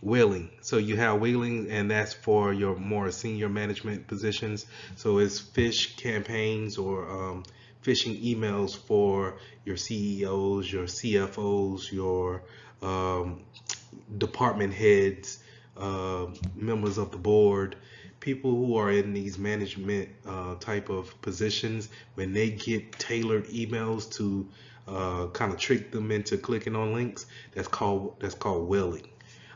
whaling. So you have whaling, and that's for your more senior management positions. So it's fish campaigns or phishing emails for your CEOs, your CFOs, your department heads, members of the board, people who are in these management type of positions. When they get tailored emails to kind of trick them into clicking on links, that's called whaling.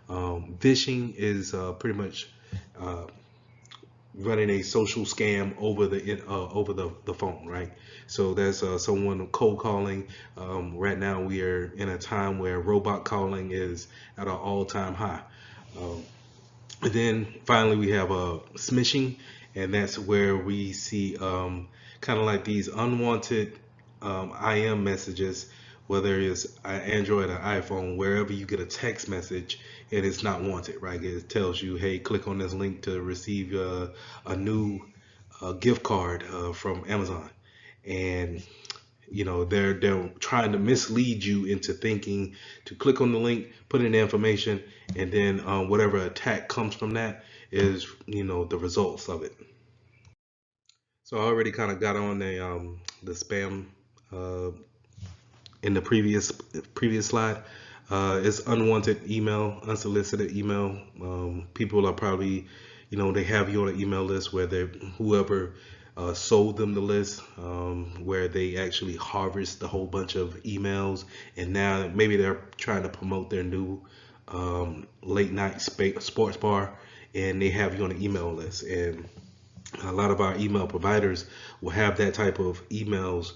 Phishing is pretty much running a social scam over the phone, right? So that's someone cold calling. Right now we are in a time where robot calling is at an all-time high. And then finally we have smishing, and that's where we see kind of like these unwanted IM messages, whether it's an Android or iPhone, wherever you get a text message and it's not wanted, right? It tells you, hey, click on this link to receive a new gift card from Amazon. And they're trying to mislead you into thinking to click on the link, put in the information, and then whatever attack comes from that is the results of it. So I already kind of got on the spam uh, in the previous slide. It's unwanted email, unsolicited email. People are probably, they have you on an email list where whoever sold them the list, where they actually harvest a whole bunch of emails, and now maybe they're trying to promote their new late night sports bar, and they have you on an email list. And a lot of our email providers will have that type of emails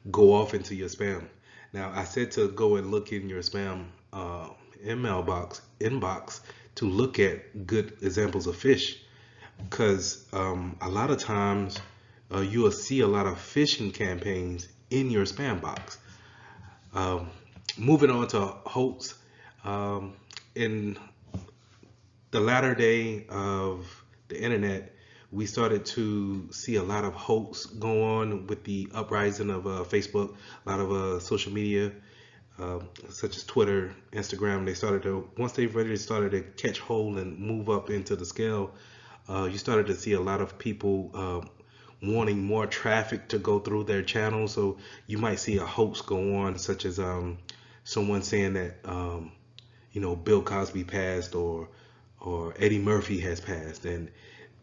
go off into your spam. Now, I said to go and look in your spam inbox to look at good examples of fish, because a lot of times you will see a lot of phishing campaigns in your spam box. Moving on to hoax. In the latter day of the internet, we started to see a lot of hoax go on with the uprising of Facebook, a lot of social media, such as Twitter, Instagram. They started to, once they really started to catch hold and move up into the scale, you started to see a lot of people wanting more traffic to go through their channel. So you might see a hoax go on, such as someone saying that Bill Cosby passed, or Eddie Murphy has passed, and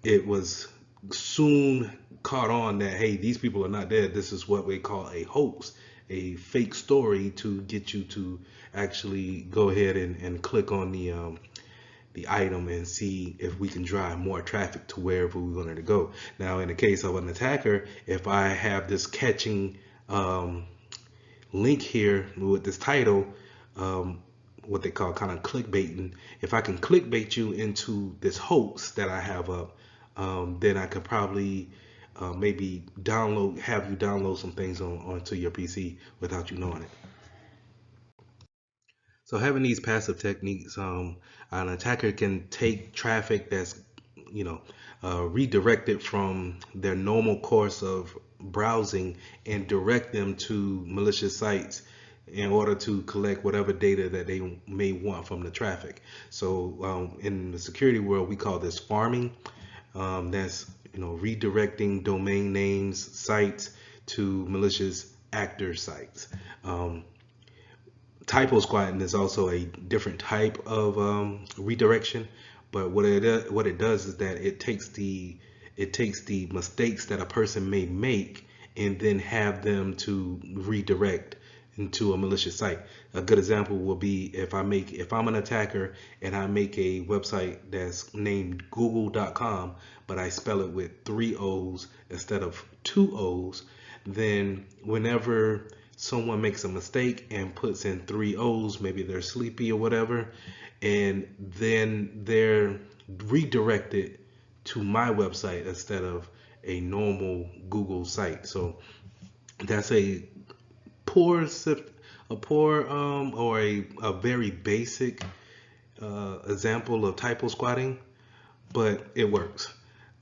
it was soon caught on that, hey, these people are not dead. This is what we call a hoax, a fake story to get you to actually go ahead and click on the item and see if we can drive more traffic to wherever we wanted to go. Now, in the case of an attacker, if I have this catching link here with this title, what they call kind of clickbaiting, if I can clickbait you into this hoax that I have up, then I could probably maybe have you download some things onto your PC without you knowing it. So having these passive techniques, an attacker can take traffic that's, redirected from their normal course of browsing and direct them to malicious sites in order to collect whatever data that they may want from the traffic. So in the security world, we call this farming. That's redirecting domain names, sites to malicious actor sites. Typo squatting is also a different type of redirection, but what it does is that it takes the mistakes that a person may make and then have them to redirect into a malicious site. A good example will be if I'm an attacker and I make a website that's named google.com, but I spell it with 3 O's instead of 2 O's, then whenever someone makes a mistake and puts in 3 O's, maybe they're sleepy or whatever, and then they're redirected to my website instead of a normal Google site. So that's a poor or a very basic example of typo squatting, but it works.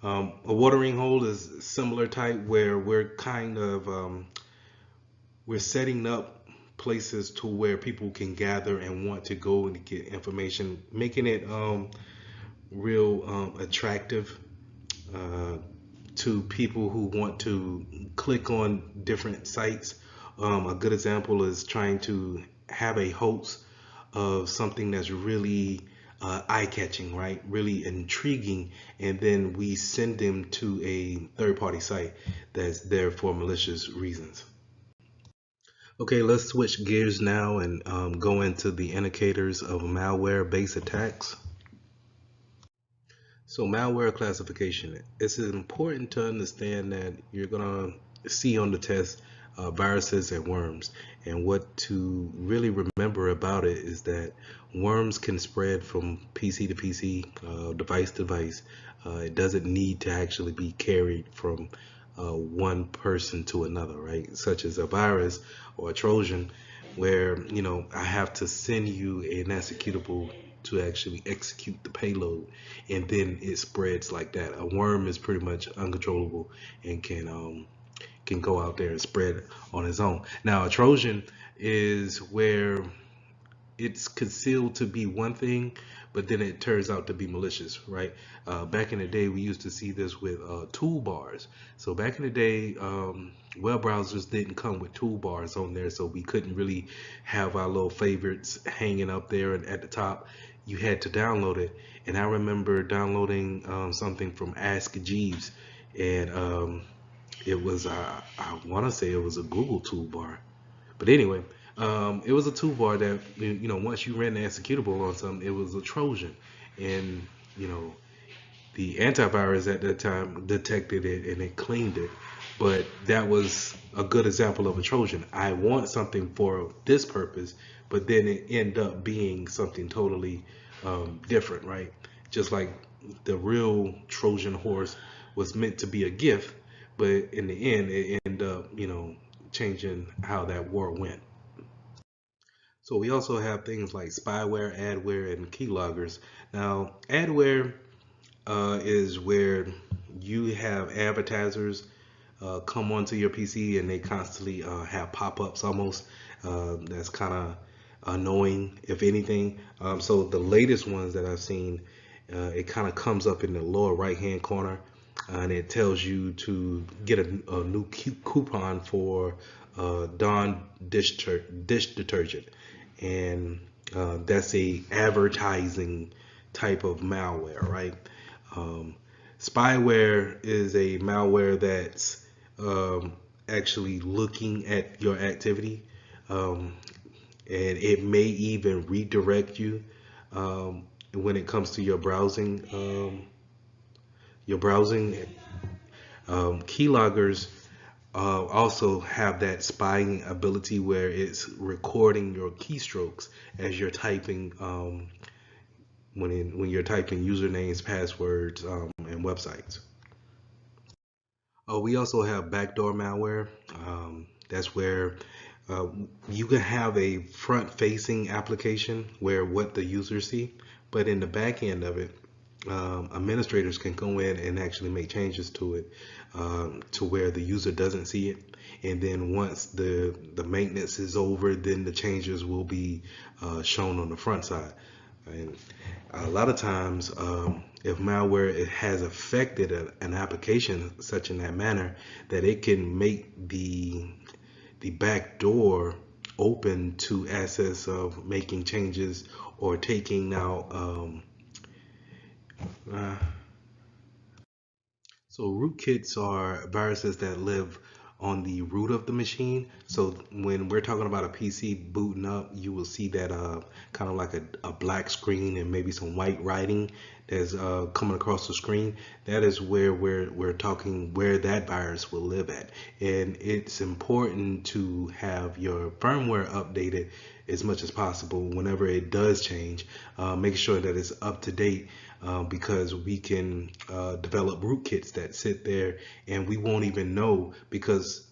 A watering hole is similar type, where we're kind of we're setting up places to where people can gather and want to go and get information, making it real attractive to people who want to click on different sites. A good example is trying to have a hoax of something that's really eye-catching, right? Really intriguing, and then we send them to a third-party site that's there for malicious reasons. Okay, let's switch gears now and go into the indicators of malware-based attacks. So malware classification. It's important to understand that you're gonna see on the test viruses and worms. And what to really remember about it is that worms can spread from PC to PC, device to device. It doesn't need to actually be carried from one person to another, right? Such as a virus or a Trojan, where I have to send you an executable to actually execute the payload, and then it spreads like that. A worm is pretty much uncontrollable and can go out there and spread on its own. Now a Trojan is where it's concealed to be one thing, but then it turns out to be malicious, right? Back in the day, we used to see this with toolbars. So back in the day, web browsers didn't come with toolbars on there, so we couldn't really have our little favorites hanging up there and at the top. You had to download it. And I remember downloading something from Ask Jeeves, and it was, I want to say it was a Google toolbar. But anyway, it was a toolbar that, once you ran the executable on something, it was a Trojan. And, the antivirus at that time detected it and it cleaned it. But that was a good example of a Trojan. I want something for this purpose, but then it ended up being something totally different, right? Just like the real Trojan horse was meant to be a gift, but in the end, it ended up, changing how that war went. So we also have things like spyware, adware, and keyloggers. Now, adware is where you have advertisers come onto your PC and they constantly have pop-ups almost. That's kind of annoying, if anything. So the latest ones that I've seen, it kind of comes up in the lower right-hand corner, and it tells you to get a new coupon for Dawn dish detergent, and that's a advertising type of malware, right? Um, Spyware is a malware that's actually looking at your activity, um, and it may even redirect you when it comes to your browsing. Your browsing keyloggers also have that spying ability where it's recording your keystrokes as you're typing when you're typing usernames, passwords, and websites. We also have backdoor malware. That's where uh, you can have a front-facing application where what the users see, but in the back end of it, administrators can go in and actually make changes to it to where the user doesn't see it. And then once the maintenance is over, then the changes will be shown on the front side. And a lot of times, if malware it has affected an application such in that manner that it can make the back door open to access of making changes or taking out uh, so rootkits are viruses that live on the root of the machine. So when we're talking about a PC booting up, you will see that kind of like a black screen and maybe some white writing that's coming across the screen. That is where we're talking where that virus will live at. And it's important to have your firmware updated as much as possible whenever it does change. Make sure that it's up to date because we can develop rootkits that sit there and we won't even know because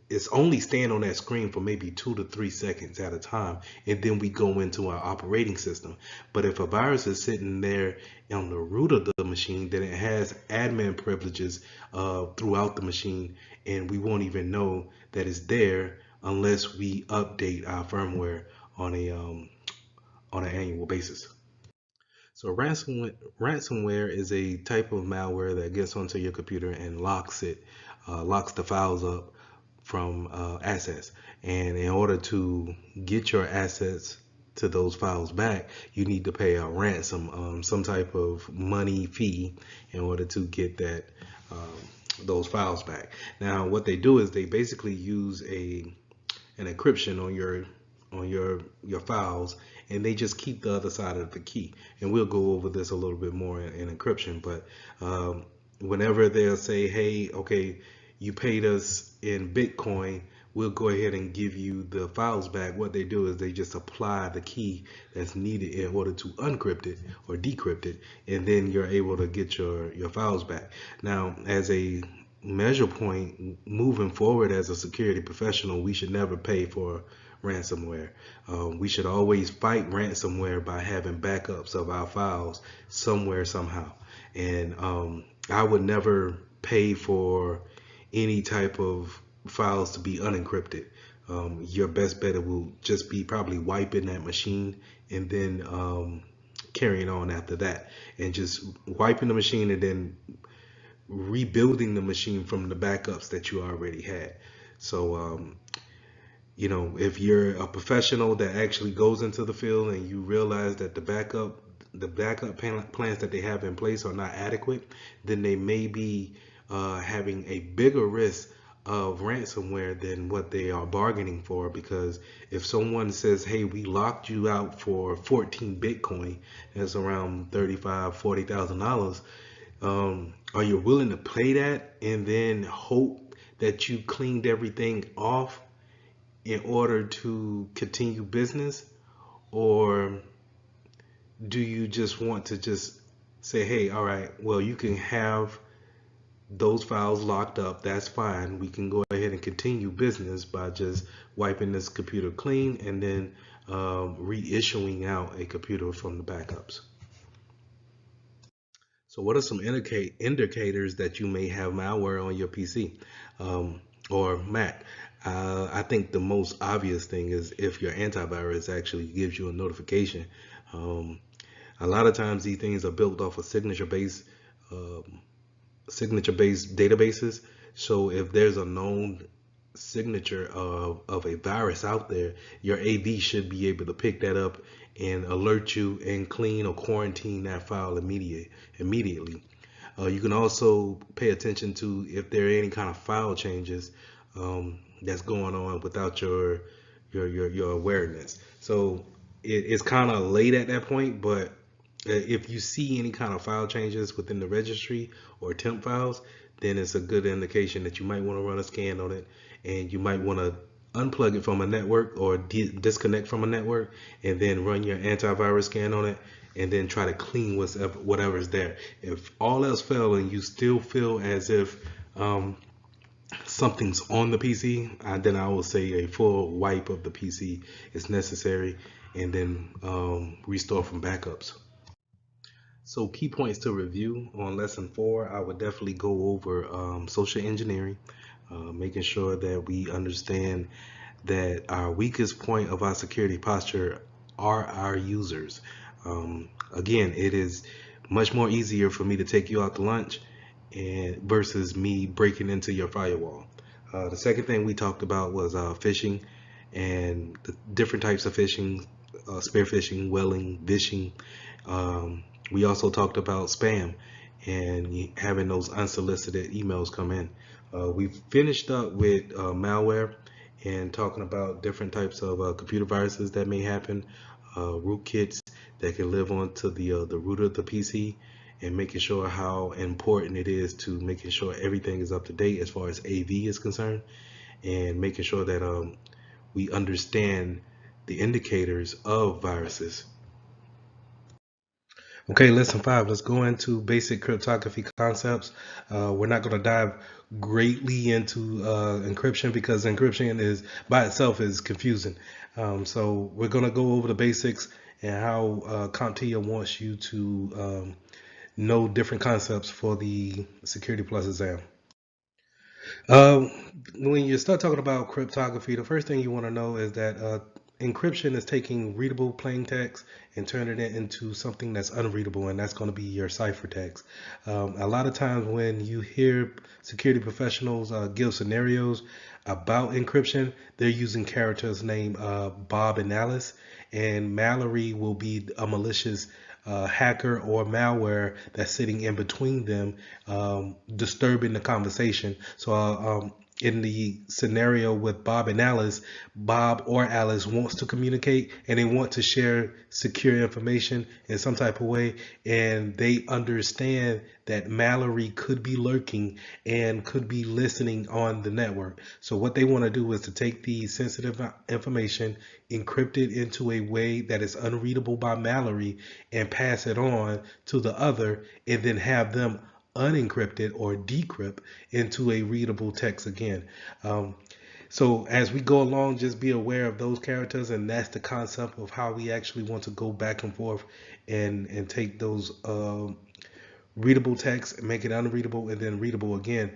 it's only staying on that screen for maybe 2 to 3 seconds at a time, and then we go into our operating system. But if a virus is sitting there on the root of the machine, then it has admin privileges throughout the machine, and we won't even know that it's there unless we update our firmware on an annual basis. So ransomware is a type of malware that gets onto your computer and locks the files up from assets. And in order to get your assets to those files back, you need to pay a ransom, some type of money fee, in order to get those files back. Now, what they do is they basically use an encryption on your files, and they just keep the other side of the key. And we'll go over this a little bit more in encryption, but whenever they'll say, hey, okay, you paid us in Bitcoin, we'll go ahead and give you the files back. What they do is they just apply the key that's needed in order to uncrypt it or decrypt it, and then you're able to get your files back. Now, as a measure point moving forward as a security professional, we should never pay for ransomware. We should always fight ransomware by having backups of our files somewhere, somehow. And I would never pay for any type of files to be unencrypted. Your best bet will just be probably wiping that machine and then carrying on after that, and just wiping the machine and then rebuilding the machine from the backups that you already had. So if you're a professional that actually goes into the field and you realize that the backup plans that they have in place are not adequate, then they may be having a bigger risk of ransomware than what they are bargaining for. Because if someone says, hey, we locked you out for 14 Bitcoin, that's around $35,000-$40,000, are you willing to pay that and then hope that you cleaned everything off in order to continue business? Or do you just want to just say, hey, all right, well, you can have those files locked up, that's fine. We can go ahead and continue business by just wiping this computer clean and then reissuing out a computer from the backups. So what are some indicators that you may have malware on your PC or Mac? I think the most obvious thing is if your antivirus actually gives you a notification. Um, a lot of times these things are built off of signature-based databases. So if there's a known signature of a virus out there, your AV should be able to pick that up and alert you and clean or quarantine that file immediately. You can also pay attention to if there are any kind of file changes that's going on without your awareness. So it's kind of late at that point, but if you see any kind of file changes within the registry or temp files, then it's a good indication that you might want to run a scan on it, and you might want to unplug it from a network or disconnect from a network, and then run your antivirus scan on it, and then try to clean whatever's there. If all else fails and you still feel as if something's on the PC, then I will say a full wipe of the PC is necessary, and then restore from backups. So key points to review on lesson 4, I would definitely go over social engineering, making sure that we understand that our weakest point of our security posture are our users. Again, it is much more easier for me to take you out to lunch and versus me breaking into your firewall. The second thing we talked about was phishing and the different types of phishing, spear phishing, welling, vishing. We also talked about spam and having those unsolicited emails come in. We finished up with malware and talking about different types of computer viruses that may happen, rootkits that can live onto the root of the PC, and making sure how important it is to making sure everything is up to date as far as AV is concerned, and making sure that we understand the indicators of viruses. Okay, lesson 5. Let's go into basic cryptography concepts. We're not going to dive greatly into encryption because encryption is by itself is confusing. So we're going to go over the basics and how CompTIA wants you to know different concepts for the Security Plus exam. When you start talking about cryptography, the first thing you want to know is that encryption is taking readable plain text and turning it into something that's unreadable, and that's going to be your ciphertext. A lot of times when you hear security professionals give scenarios about encryption, they're using characters named Bob and Alice, and Mallory will be a malicious hacker or malware that's sitting in between them, disturbing the conversation. So in the scenario with Bob and Alice, Bob or Alice wants to communicate and they want to share secure information in some type of way, and they understand that Mallory could be lurking and could be listening on the network. So what they want to do is to take the sensitive information, encrypt it into a way that is unreadable by Mallory, and pass it on to the other, and then have them unencrypted or decrypt into a readable text again. So as we go along, just be aware of those characters, and that's the concept of how we actually want to go back and forth and take those readable text and make it unreadable and then readable again.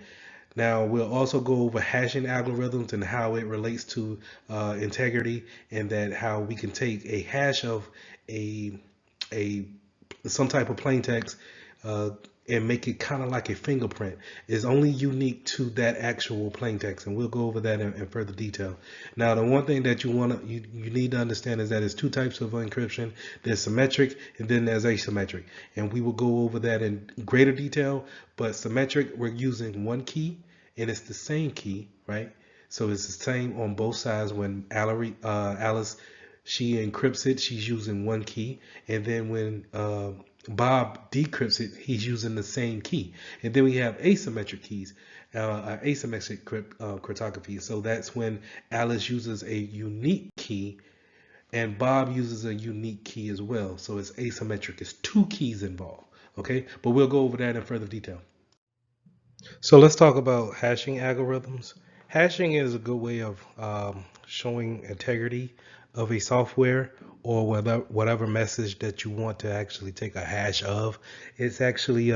Now we'll also go over hashing algorithms and how it relates to integrity, and that how we can take a hash of a some type of plain text and make it kind of like a fingerprint. Is only unique to that actual plain text, and we'll go over that in further detail. Now, the one thing that you need to understand is that there's two types of encryption. There's symmetric and then there's asymmetric, and we will go over that in greater detail. But symmetric, we're using one key and it's the same key, right? So it's the same on both sides. When Alice, she encrypts it, she's using one key, and then when Bob decrypts it, he's using the same key. And then we have asymmetric keys, asymmetric cryptography. So that's when Alice uses a unique key and Bob uses a unique key as well. So it's asymmetric. It's two keys involved. Okay, but we'll go over that in further detail. So let's talk about hashing algorithms. Hashing is a good way of showing integrity of a software or whatever message that you want to actually take a hash of. It's actually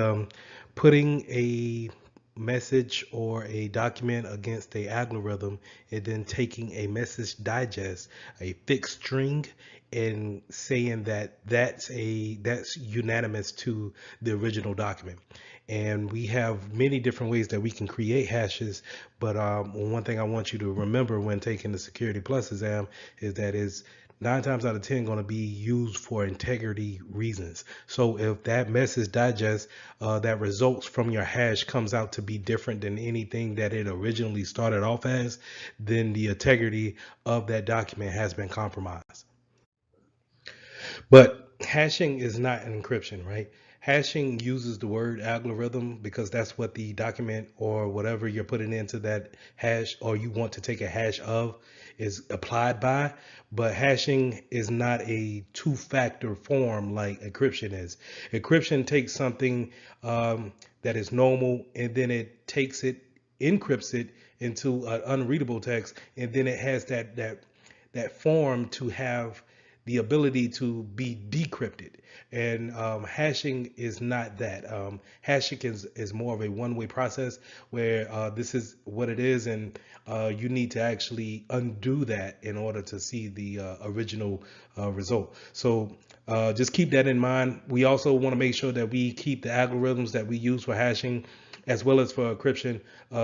putting a message or a document against a algorithm and then taking a message digest, a fixed string, and saying that that's unanimous to the original document. And we have many different ways that we can create hashes, but one thing I want you to remember when taking the Security Plus exam is that is 9 times out of 10 going to be used for integrity reasons. So if that message digest that results from your hash comes out to be different than anything that it originally started off as, then the integrity of that document has been compromised. But hashing is not an encryption, right? Hashing uses the word algorithm because that's what the document or whatever you're putting into that hash or you want to take a hash of is applied by. But hashing is not a two-factor form like encryption is. Encryption takes something that is normal and then it takes it, encrypts it into an unreadable text, and then it has that form to have the ability to be decrypted. And hashing is not that. Hashing is more of a one-way process where this is what it is, and you need to actually undo that in order to see the original result. So just keep that in mind. We also want to make sure that we keep the algorithms that we use for hashing as well as for encryption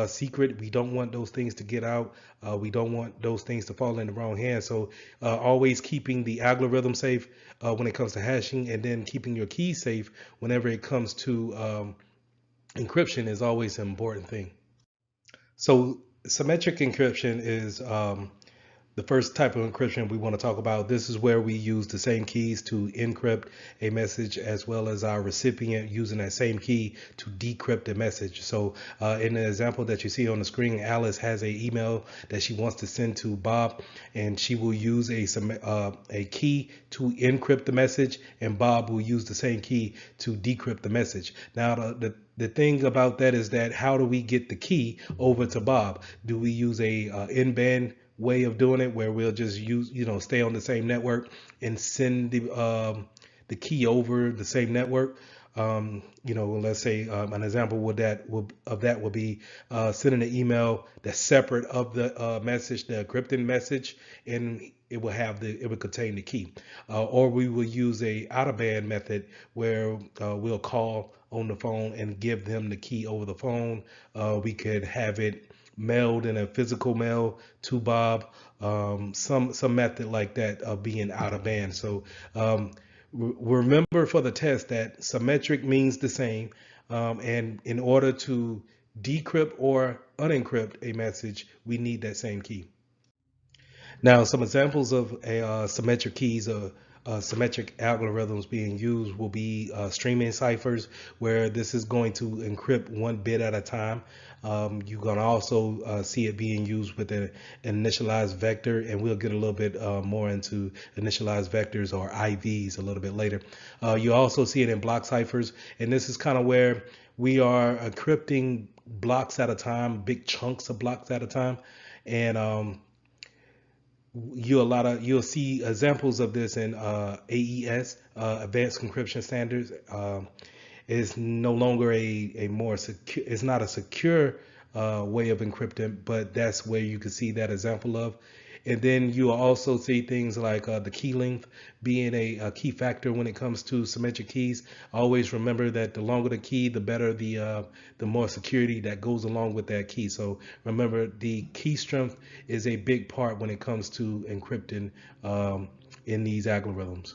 secret. We don't want those things to get out. We don't want those things to fall in the wrong hands. So always keeping the algorithm safe when it comes to hashing, and then keeping your key safe whenever it comes to encryption is always an important thing. So symmetric encryption is the first type of encryption we want to talk about. This is where we use the same keys to encrypt a message as well as our recipient using that same key to decrypt the message. So in the example that you see on the screen, Alice has an email that she wants to send to Bob, and she will use a key to encrypt the message, and Bob will use the same key to decrypt the message. Now the thing about that is that how do we get the key over to Bob? Do we use a in-band way of doing it where we'll just use, stay on the same network and send the key over the same network? Let's say an example of that would be sending an email that's separate of the message, the encrypted message, and it would contain the key. Or we will use a out of band method where we'll call on the phone and give them the key over the phone. We could have it mailed in a physical mail to Bob, some method like that of being out of band. So remember for the test that symmetric means the same, and in order to decrypt or unencrypt a message, we need that same key. Now, some examples of symmetric keys or symmetric algorithms being used will be streaming ciphers, where this is going to encrypt one bit at a time. You're going to also see it being used with an initialized vector, and we'll get a little bit more into initialized vectors or IVs a little bit later. You also see it in block ciphers, and this is kind of where we are encrypting blocks at a time, big chunks of blocks at a time, and you'll see examples of this in AES, Advanced Encryption Standards. Is no longer a more secure. It's not a secure way of encrypting, but that's where you can see that example of. And then you'll also see things like the key length being a key factor when it comes to symmetric keys. Always remember that the longer the key, the better the more security that goes along with that key. So remember, the key strength is a big part when it comes to encrypting in these algorithms.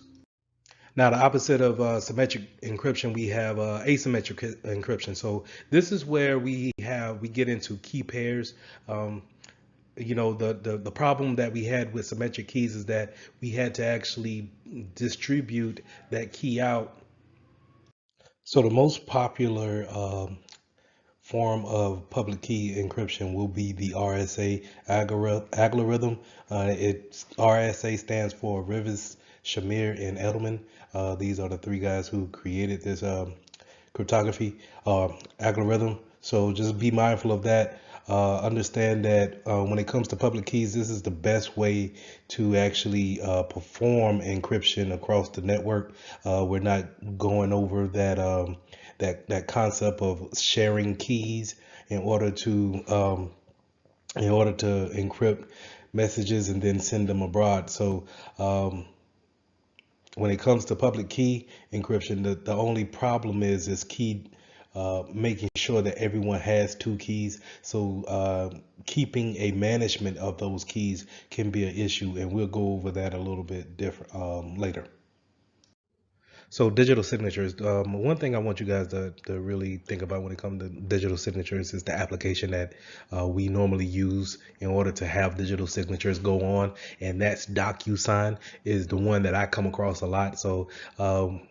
Now, the opposite of symmetric encryption, we have asymmetric encryption. So this is where we get into key pairs. The problem that we had with symmetric keys is that we had to actually distribute that key out. So the most popular form of public key encryption will be the RSA algorithm. RSA stands for Rivers, Shamir, and Edelman. These are the three guys who created this cryptography algorithm. So just be mindful of that. Understand that when it comes to public keys, this is the best way to actually perform encryption across the network. We're not going over that concept of sharing keys in order to encrypt messages and then send them abroad. So when it comes to public key encryption, the only problem is key making sure that everyone has two keys. So keeping a management of those keys can be an issue, and we'll go over that a little bit different later. So digital signatures. One thing I want you guys to really think about when it comes to digital signatures is the application that we normally use in order to have digital signatures go on, and that's DocuSign is the one that I come across a lot. So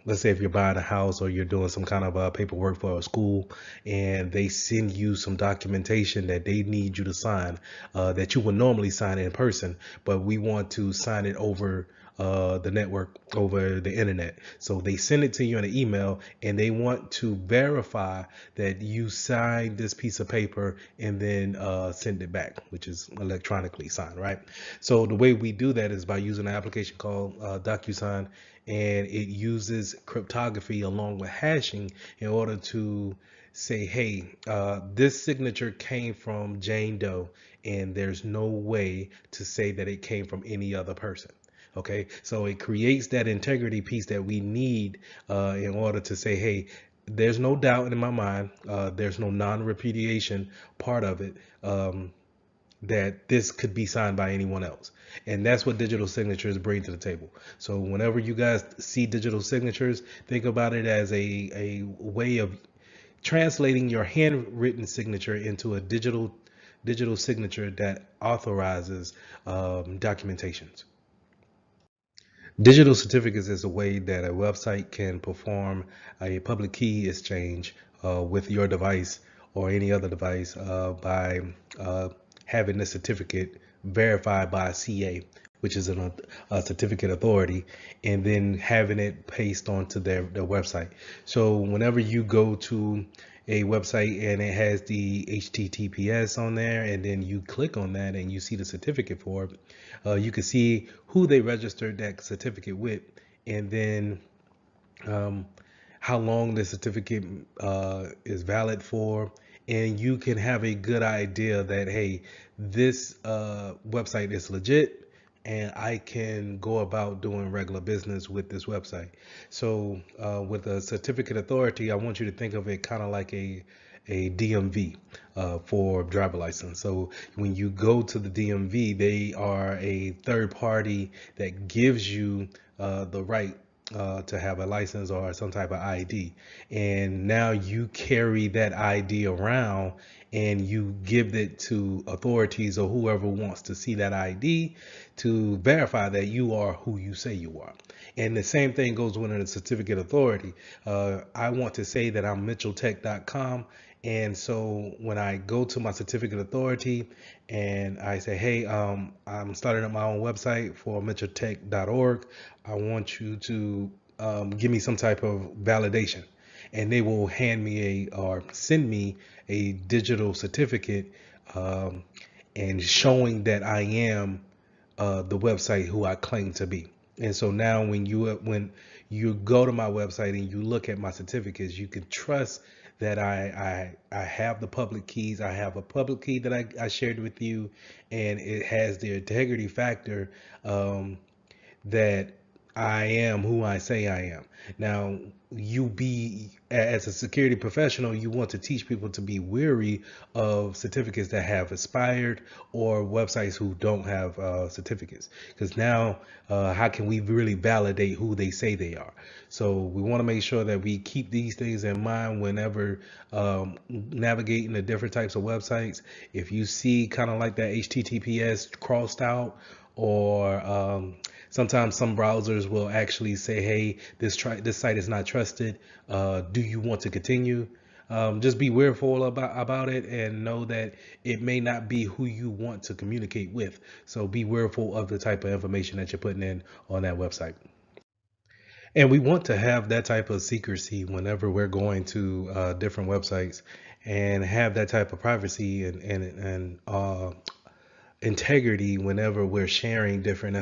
let's say if you're buying a house or you're doing some kind of paperwork for a school, and they send you some documentation that they need you to sign that you would normally sign in person, but we want to sign it over the network, over the internet. So they send it to you in an email, and they want to verify that you signed this piece of paper and then send it back, which is electronically signed, right? So the way we do that is by using an application called DocuSign, and it uses cryptography along with hashing in order to say, hey, this signature came from Jane Doe, and there's no way to say that it came from any other person. Okay, so it creates that integrity piece that we need in order to say, hey, there's no doubt in my mind, there's no non-repudiation part of it, that this could be signed by anyone else. And that's what digital signatures bring to the table. So whenever you guys see digital signatures, think about it as a way of translating your handwritten signature into a digital signature that authorizes documentations. Digital certificates is a way that a website can perform a public key exchange with your device or any other device by having the certificate verified by a CA, which is a certificate authority, and then having it pasted onto their website. So whenever you go to a website and it has the HTTPS on there, and then you click on that and you see the certificate for it, you can see who they registered that certificate with, and then how long the certificate is valid for, and you can have a good idea that, hey, this website is legit, and I can go about doing regular business with this website. So with a certificate authority, I want you to think of it kind of like a DMV for driver license. So when you go to the DMV, they are a third party that gives you the right to have a license or some type of ID. And now you carry that ID around and you give it to authorities or whoever wants to see that ID to verify that you are who you say you are. And the same thing goes with a certificate authority. I want to say that I'm mitchelltech.com. And so when I go to my certificate authority and I say, hey, I'm starting up my own website for mitchelltech.org, I want you to give me some type of validation. And they will hand me or send me a digital certificate and showing that I am the website who I claim to be. And so now when you go to my website and you look at my certificates, you can trust that I have the public keys. I have a public key that I shared with you, and it has the integrity factor that I am who I say I am. Now, as a security professional, you want to teach people to be wary of certificates that have expired or websites who don't have certificates. Because now, how can we really validate who they say they are? So we want to make sure that we keep these things in mind whenever navigating the different types of websites. If you see kind of like that HTTPS crossed out, or sometimes some browsers will actually say, hey, this site is not trusted. Do you want to continue? Just be fearful about it and know that it may not be who you want to communicate with. So be fearful of the type of information that you're putting in on that website. And we want to have that type of secrecy whenever we're going to different websites. and have that type of privacy and integrity whenever we're sharing different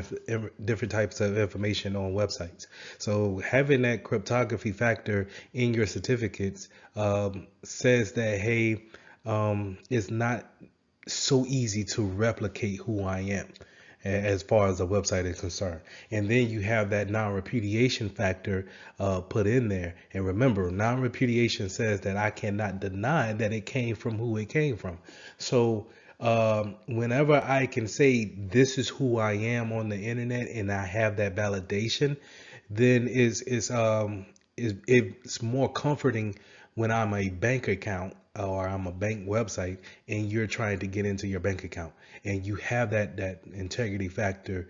types of information on websites. So having that cryptography factor in your certificates says that, hey, it's not so easy to replicate who I am as far as a website is concerned. And then you have that non-repudiation factor put in there. And remember, non-repudiation says that I cannot deny that it came from who it came from. So whenever I can say this is who I am on the internet and I have that validation, then it's more comforting when I'm a bank account or I'm a bank website and you're trying to get into your bank account and you have that integrity factor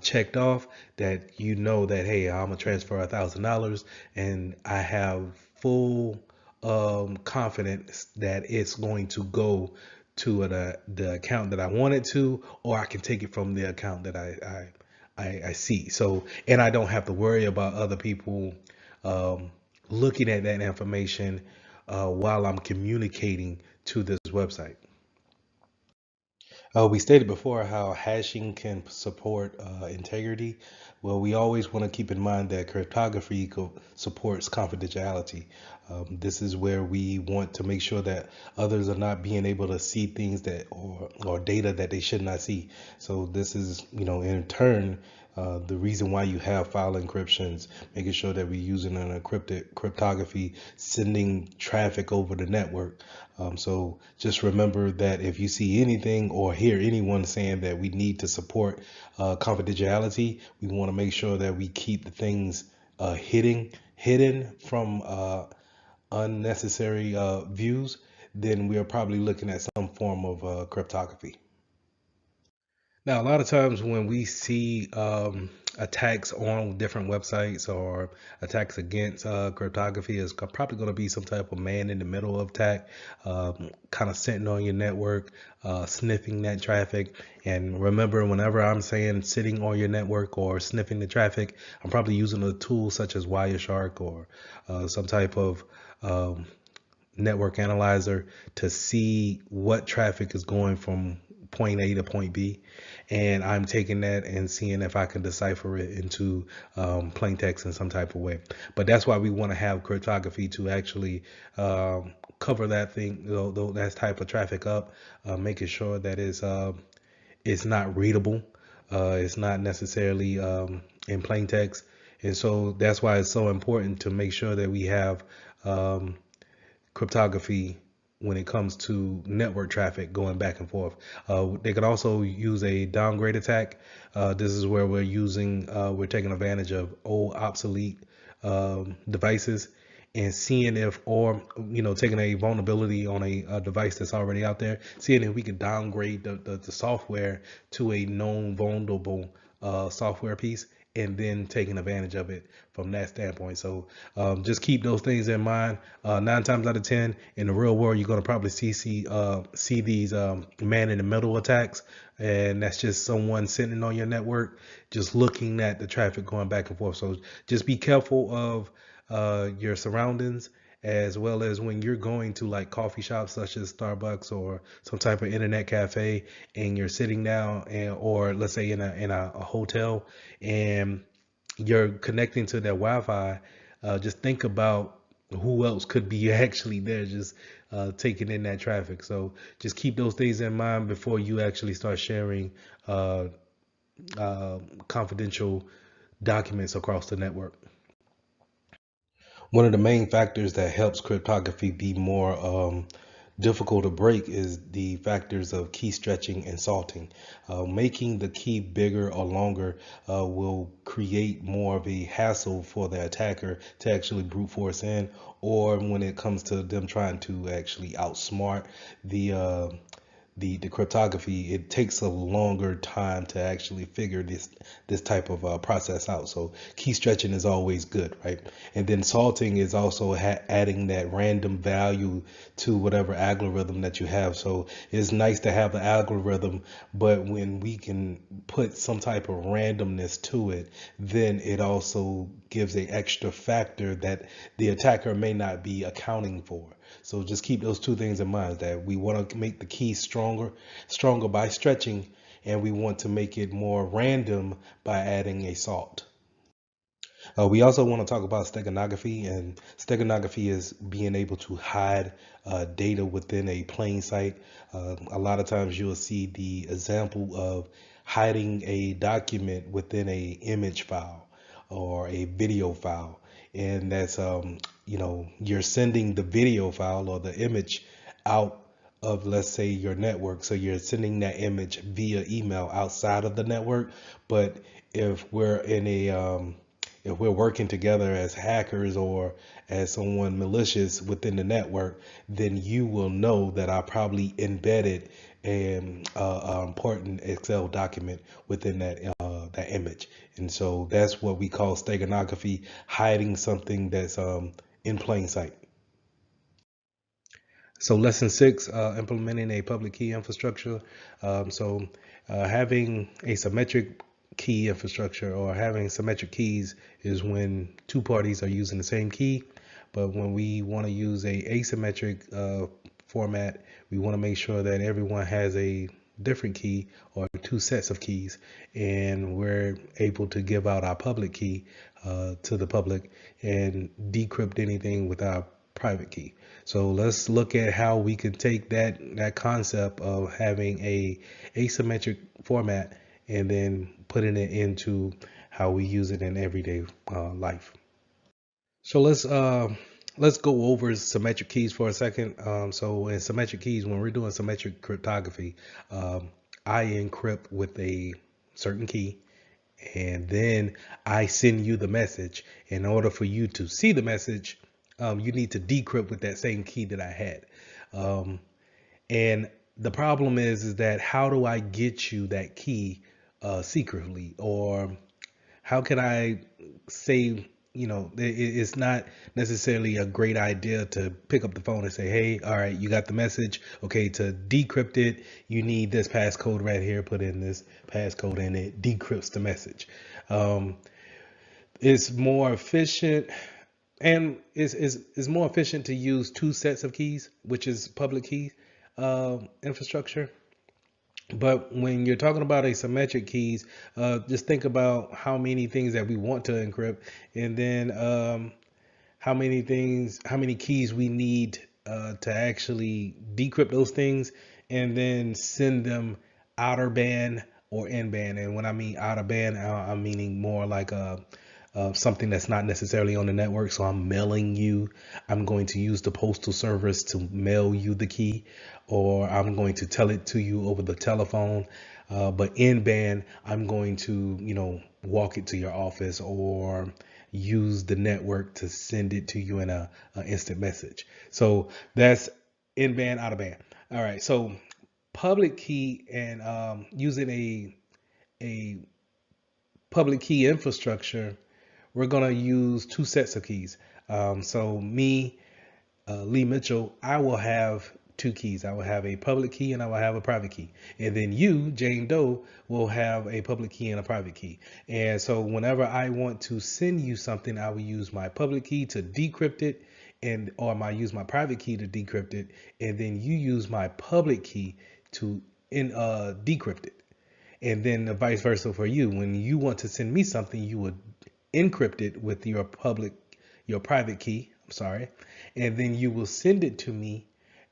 checked off, that you know that, hey, I'm gonna transfer $1,000 and I have full confidence that it's going to go to the account that I want it to, or I can take it from the account that I see. So, and I don't have to worry about other people um, looking at that information while I'm communicating to this website. We stated before how hashing can support integrity. Well, we always want to keep in mind that cryptography supports confidentiality. This is where we want to make sure that others are not being able to see things that or data that they should not see. So this is, in turn, the reason why you have file encryptions, making sure that we're using an encrypted cryptography, sending traffic over the network. So just remember that if you see anything or hear anyone saying that we need to support confidentiality, we want to make sure that we keep the things hidden from unnecessary views. Then we are probably looking at some form of cryptography. Now, a lot of times when we see attacks on different websites or attacks against cryptography, is probably going to be some type of man in the middle of attack, kind of sitting on your network, sniffing that traffic. And remember, whenever I'm saying sitting on your network or sniffing the traffic, I'm probably using a tool such as Wireshark or some type of network analyzer to see what traffic is going from point A to point B, and I'm taking that and seeing if I can decipher it into plain text in some type of way. But that's why we want to have cryptography to actually cover that thing, that type of traffic up, making sure that it's not readable, it's not necessarily in plain text, and so that's why it's so important to make sure that we have cryptography when it comes to network traffic going back and forth. They could also use a downgrade attack. This is where we're taking advantage of old obsolete devices and seeing if, or taking a vulnerability on a device that's already out there, seeing if we can downgrade the software to a known vulnerable software piece, and then taking advantage of it from that standpoint. So just keep those things in mind. 9 times out of 10 in the real world, you're going to probably see these man in the middle attacks, and that's just someone sitting on your network, just looking at the traffic going back and forth. So just be careful of your surroundings, as well as when you're going to like coffee shops such as Starbucks or some type of internet cafe, and you're sitting down, or let's say in a hotel, and you're connecting to their Wi-Fi. Just think about who else could be actually there, just taking in that traffic. So just keep those things in mind before you actually start sharing confidential documents across the network. One of the main factors that helps cryptography be more difficult to break is the factors of key stretching and salting. Making the key bigger or longer will create more of a hassle for the attacker to actually brute force in, or when it comes to them trying to actually outsmart the cryptography, it takes a longer time to actually figure this type of process out. So key stretching is always good, right? And then salting is also adding that random value to whatever algorithm that you have. So it's nice to have the algorithm, but when we can put some type of randomness to it, then it also gives a extra factor that the attacker may not be accounting for. So just keep those two things in mind, that we want to make the key stronger by stretching, and we want to make it more random by adding a salt. We also want to talk about steganography, and steganography is being able to hide data within a plain sight. A lot of times you'll see the example of hiding a document within a image file or a video file, and that's you're sending the video file or the image out of, let's say, your network. So you're sending that image via email outside of the network. But if we're in a if we're working together as hackers or as someone malicious within the network, then you will know that I probably embedded an important Excel document within that image. And so that's what we call steganography, hiding something that's in plain sight. So lesson 6, implementing a public key infrastructure. Having a symmetric key infrastructure, or having symmetric keys, is when two parties are using the same key. But when we want to use a asymmetric format, we want to make sure that everyone has a different key or two sets of keys, and we're able to give out our public key to the public and decrypt anything with our private key. So let's look at how we can take that concept of having a asymmetric format and then putting it into how we use it in everyday life. So let's go over symmetric keys for a second. So in symmetric keys, when we're doing symmetric cryptography, I encrypt with a certain key, and then I send you the message. In order for you to see the message, you need to decrypt with that same key that I had. And the problem is that how do I get you that key secretly? Or how can I say, it's not necessarily a great idea to pick up the phone and say, hey, all right, you got the message. Okay, to decrypt it, you need this passcode right here. Put in this passcode and it decrypts the message. It's more efficient. And it's more efficient to use two sets of keys, which is public key infrastructure. But when you're talking about asymmetric keys, just think about how many things that we want to encrypt, and then how many keys we need to actually decrypt those things, and then send them outer band or in band. And when I mean outer band, I'm meaning more like something that's not necessarily on the network. So I'm mailing you. I'm going to use the postal service to mail you the key, or I'm going to tell it to you over the telephone. But in band, I'm going to, walk it to your office or use the network to send it to you in a instant message. So that's in band, out of band. All right. So public key and using a public key infrastructure, we're going to use two sets of keys. So me, Lee Mitchell, I will have two keys. I will have a public key and I will have a private key. And then you, Jane Doe, will have a public key and a private key. And so whenever I want to send you something, I will use my public key to decrypt it, or I use my private key to decrypt it, and then you use my public key to decrypt it. And then the vice versa for you. When you want to send me something, you would encrypt it with your private key, and then you will send it to me,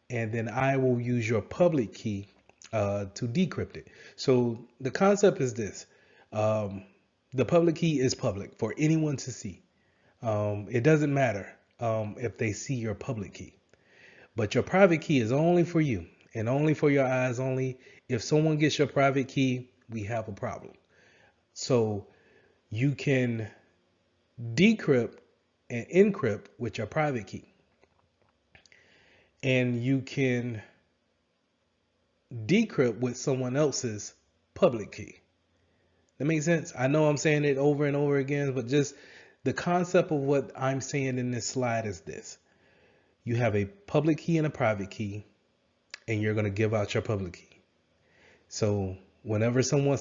and then I will use your public key to decrypt it. So the concept is this: the public key is public for anyone to see. It doesn't matter if they see your public key, but your private key is only for you and only for your eyes only. If someone gets your private key, we have a problem. So you can decrypt and encrypt with your private key, and you can decrypt with someone else's public key. That makes sense? I know I'm saying it over and over again, but just the concept of what I'm saying in this slide is this: you have a public key and a private key, and you're going to give out your public key. So whenever someone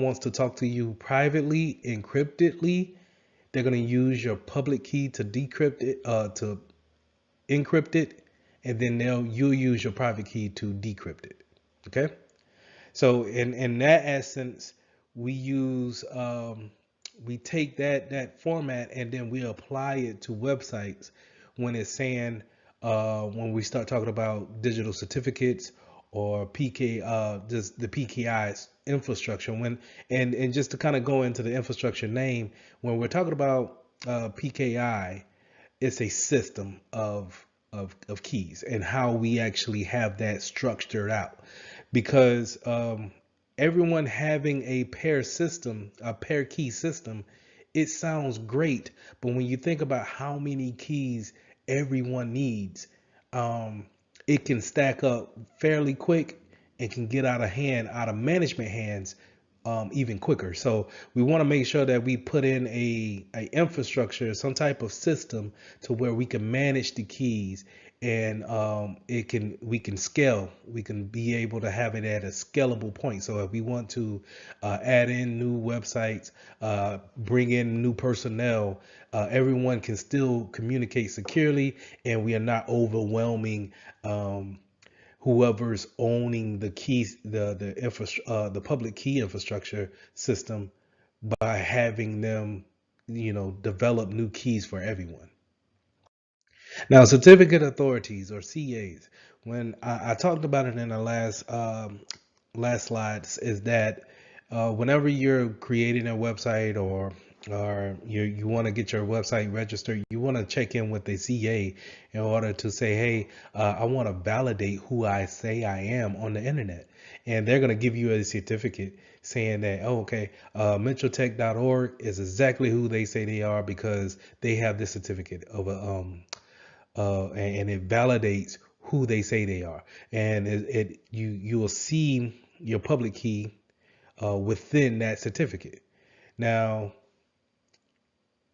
wants to talk to you privately, encryptedly, they're going to use your public key to decrypt it, to encrypt it, and then you'll use your private key to decrypt it. Okay. So in that essence, we use we take that format and then we apply it to websites when it's saying when we start talking about digital certificates or PK just the PKI's infrastructure. When and just to kind of go into the infrastructure name, when we're talking about PKI, it's a system of keys and how we actually have that structured out, because everyone having a pair system, a pair key system, it sounds great, but when you think about how many keys everyone needs, um, it can stack up fairly quick and can get out of hand, out of management hands, even quicker. So we want to make sure that we put in a infrastructure, some type of system to where we can manage the keys, and we can scale. We can be able to have it at a scalable point. So if we want to add in new websites, bring in new personnel, everyone can still communicate securely, and we are not overwhelming whoever's owning the keys, the public key infrastructure system, by having them, develop new keys for everyone. Now, certificate authorities or CAs, when I talked about it in the last slides, is that whenever you're creating a website, or you want to get your website registered, you want to check in with the CA in order to say, hey, I want to validate who I say I am on the internet. And they're going to give you a certificate saying that, oh, okay, mentaltech.org is exactly who they say they are, because they have this certificate of and it validates who they say they are. And you will see your public key within that certificate. Now,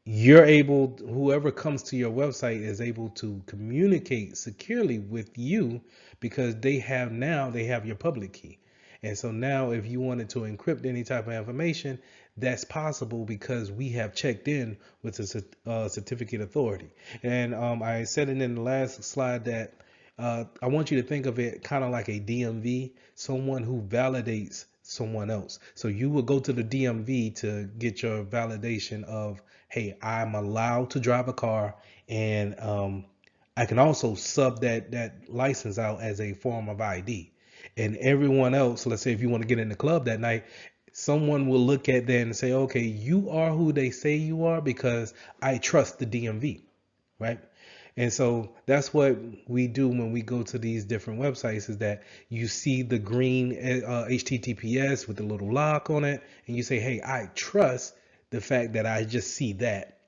whoever comes to your website is able to communicate securely with you, because they have your public key. And so now if you wanted to encrypt any type of information, that's possible, because we have checked in with the certificate authority. And I said it in the last slide that I want you to think of it kind of like a DMV, someone who validates someone else. So you will go to the DMV to get your validation of, hey, I'm allowed to drive a car, and I can also sub that license out as a form of ID. And everyone else, let's say if you want to get in the club that night, someone will look at that and say, okay, you are who they say you are, because I trust the DMV, right? And so that's what we do when we go to these different websites, is that you see the green HTTPS with the little lock on it, and you say, hey, I trust the fact that I just see that.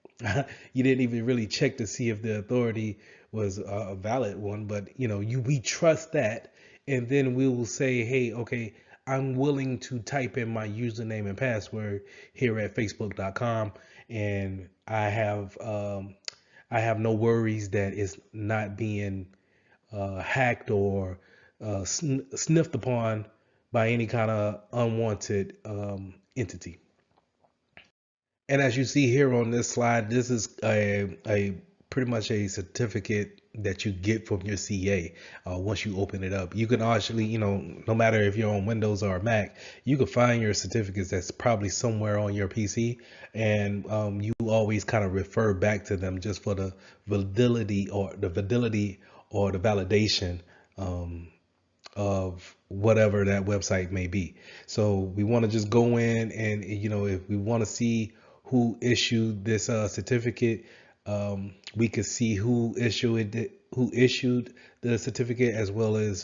You didn't even really check to see if the authority was a valid one, but we trust that. And then we will say, hey, okay, I'm willing to type in my username and password here at facebook.com, and I have no worries that it's not being hacked or sniffed upon by any kind of unwanted entity. And as you see here on this slide, this is a pretty much a certificate that you get from your CA once you open it up. You can actually, no matter if you're on Windows or Mac, you can find your certificates that's probably somewhere on your PC, and you always kind of refer back to them just for the validity or the validation of whatever that website may be. So we want to just go in and, if we want to see who issued this certificate, we could see who issued the certificate, as well as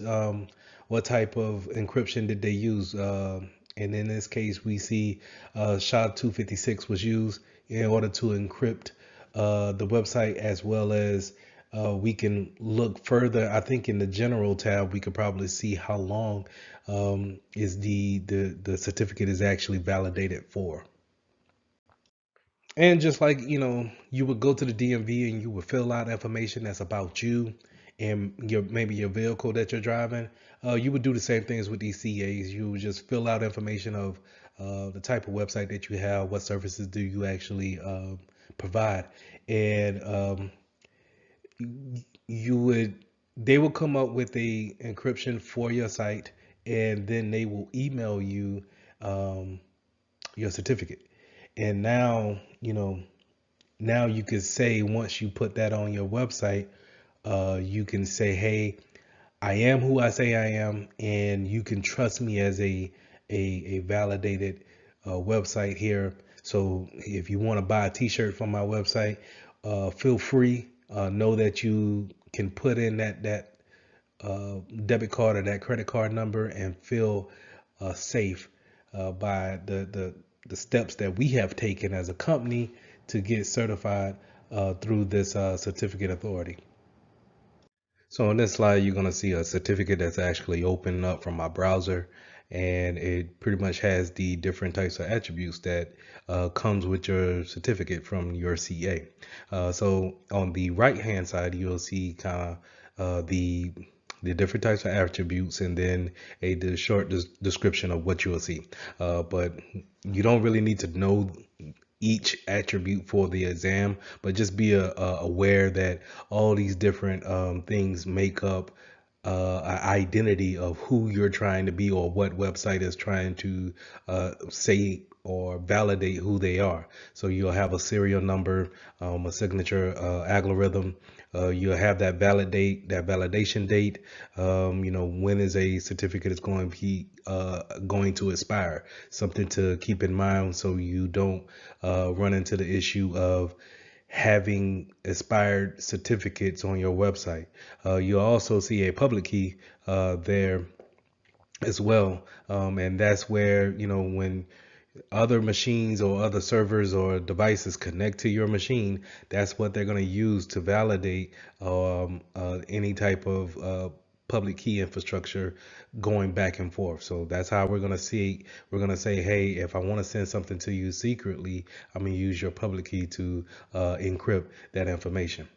what type of encryption did they use. And in this case, we see SHA-256 was used in order to encrypt the website, as well as we can look further. I think in the general tab, we could probably see how long is the certificate is actually validated for. And just like, you would go to the DMV and you would fill out information that's about you and maybe your vehicle that you're driving, you would do the same things with these CAs. You would just fill out information of the type of website that you have, what services do you actually provide. And they will come up with a encryption for your site, and then they will email you um, your certificate. And now, now you could say, once you put that on your website, you can say, hey, I am who I say I am, and you can trust me as a validated website here. So if you want to buy a T-shirt from my website, feel free. Know that you can put in that debit card or that credit card number and feel safe by the steps that we have taken as a company to get certified through this certificate authority. So on this slide, you're going to see a certificate that's actually opening up from my browser, and it pretty much has the different types of attributes that comes with your certificate from your CA. So on the right hand side, you'll see kind of the different types of attributes, and then the short description of what you will see. But you don't really need to know each attribute for the exam, but just be aware that all these different things make up an identity of who you're trying to be, or what website is trying to say or validate who they are. So you'll have a serial number, a signature algorithm. You'll have that validation date. When is a certificate is going to be going to expire. Something to keep in mind so you don't run into the issue of having expired certificates on your website. You'll also see a public key there as well. And that's where, when other machines or other servers or devices connect to your machine, that's what they're going to use to validate any type of public key infrastructure going back and forth. So that's how we're going to see. We're going to say, hey, if I want to send something to you secretly, I'm going to use your public key to encrypt that information.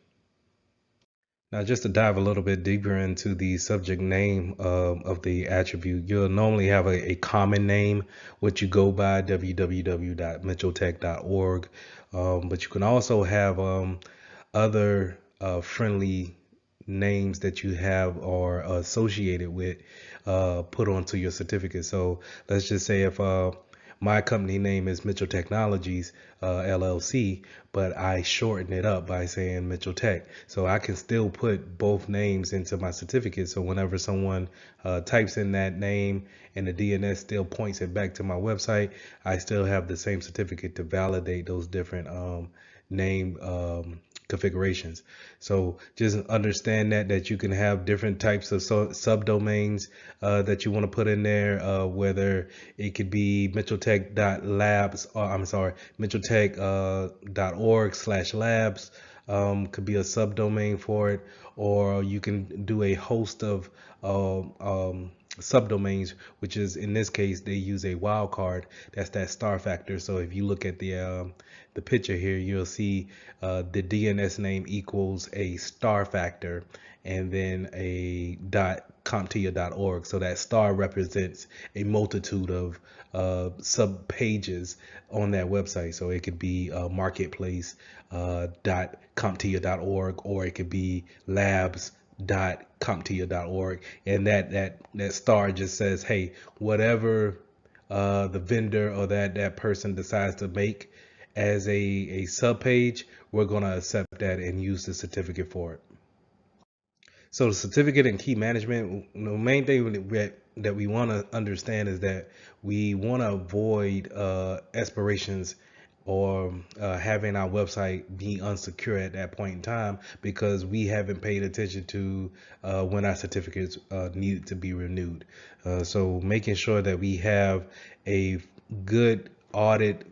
Now, just to dive a little bit deeper into the subject name of the attribute, you'll normally have a common name, which you go by www.mitchelltech.org. But you can also have other friendly names that you have or associated with put onto your certificate. So let's just say if my company name is Mitchell Technologies LLC, but I shorten it up by saying Mitchell Tech. So I can still put both names into my certificate. So whenever someone types in that name and the DNS still points it back to my website, I still have the same certificate to validate those different name configurations. So just understand that you can have different types of subdomains that you want to put in there, whether it could be mitchelltech.labs, or I'm sorry, mitchelltech.org/labs could be a subdomain for it, or you can do a host of subdomains, which is, in this case, they use a wildcard. That's that star factor. So if you look at the picture here, you'll see the DNS name equals a star factor and then a .comptia.org. So that star represents a multitude of sub pages on that website. So it could be marketplace .comptia.org, or it could be labs.comptia.org, and that star just says, hey, whatever the vendor or that person decides to make as a sub page, we're going to accept that and use the certificate for it. So the certificate and key management, the main thing that we want to understand is that we want to avoid aspirations or having our website be unsecure at that point in time, because we haven't paid attention to when our certificates needed to be renewed. So making sure that we have a good audit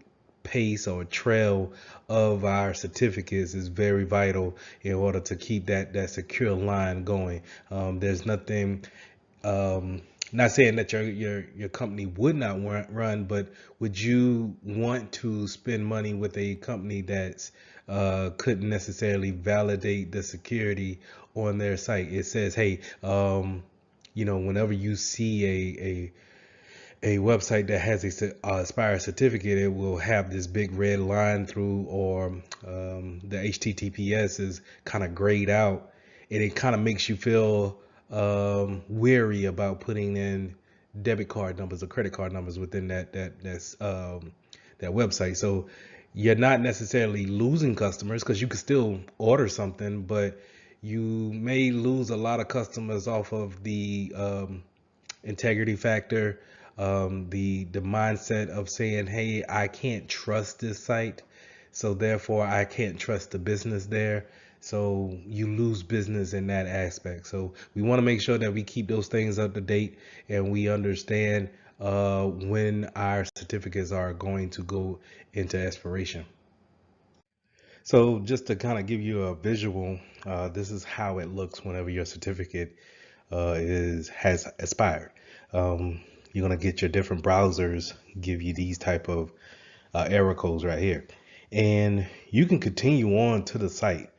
pace or trail of our certificates is very vital in order to keep that secure line going. There's nothing, not saying that your company would not run, but would you want to spend money with a company that's couldn't necessarily validate the security on their site? It says, hey, whenever you see a website that has a expired certificate, it will have this big red line through, or the HTTPS is kind of grayed out, and it kind of makes you feel weary about putting in debit card numbers or credit card numbers within that website. So you're not necessarily losing customers because you can still order something, but you may lose a lot of customers off of the integrity factor, the mindset of saying, hey, I can't trust this site, so therefore I can't trust the business there. So you lose business in that aspect. So we want to make sure that we keep those things up to date, and we understand when our certificates are going to go into expiration. So just to kind of give you a visual, this is how it looks whenever your certificate has expired. You're gonna get your different browsers give you these type of error codes right here, and you can continue on to the site.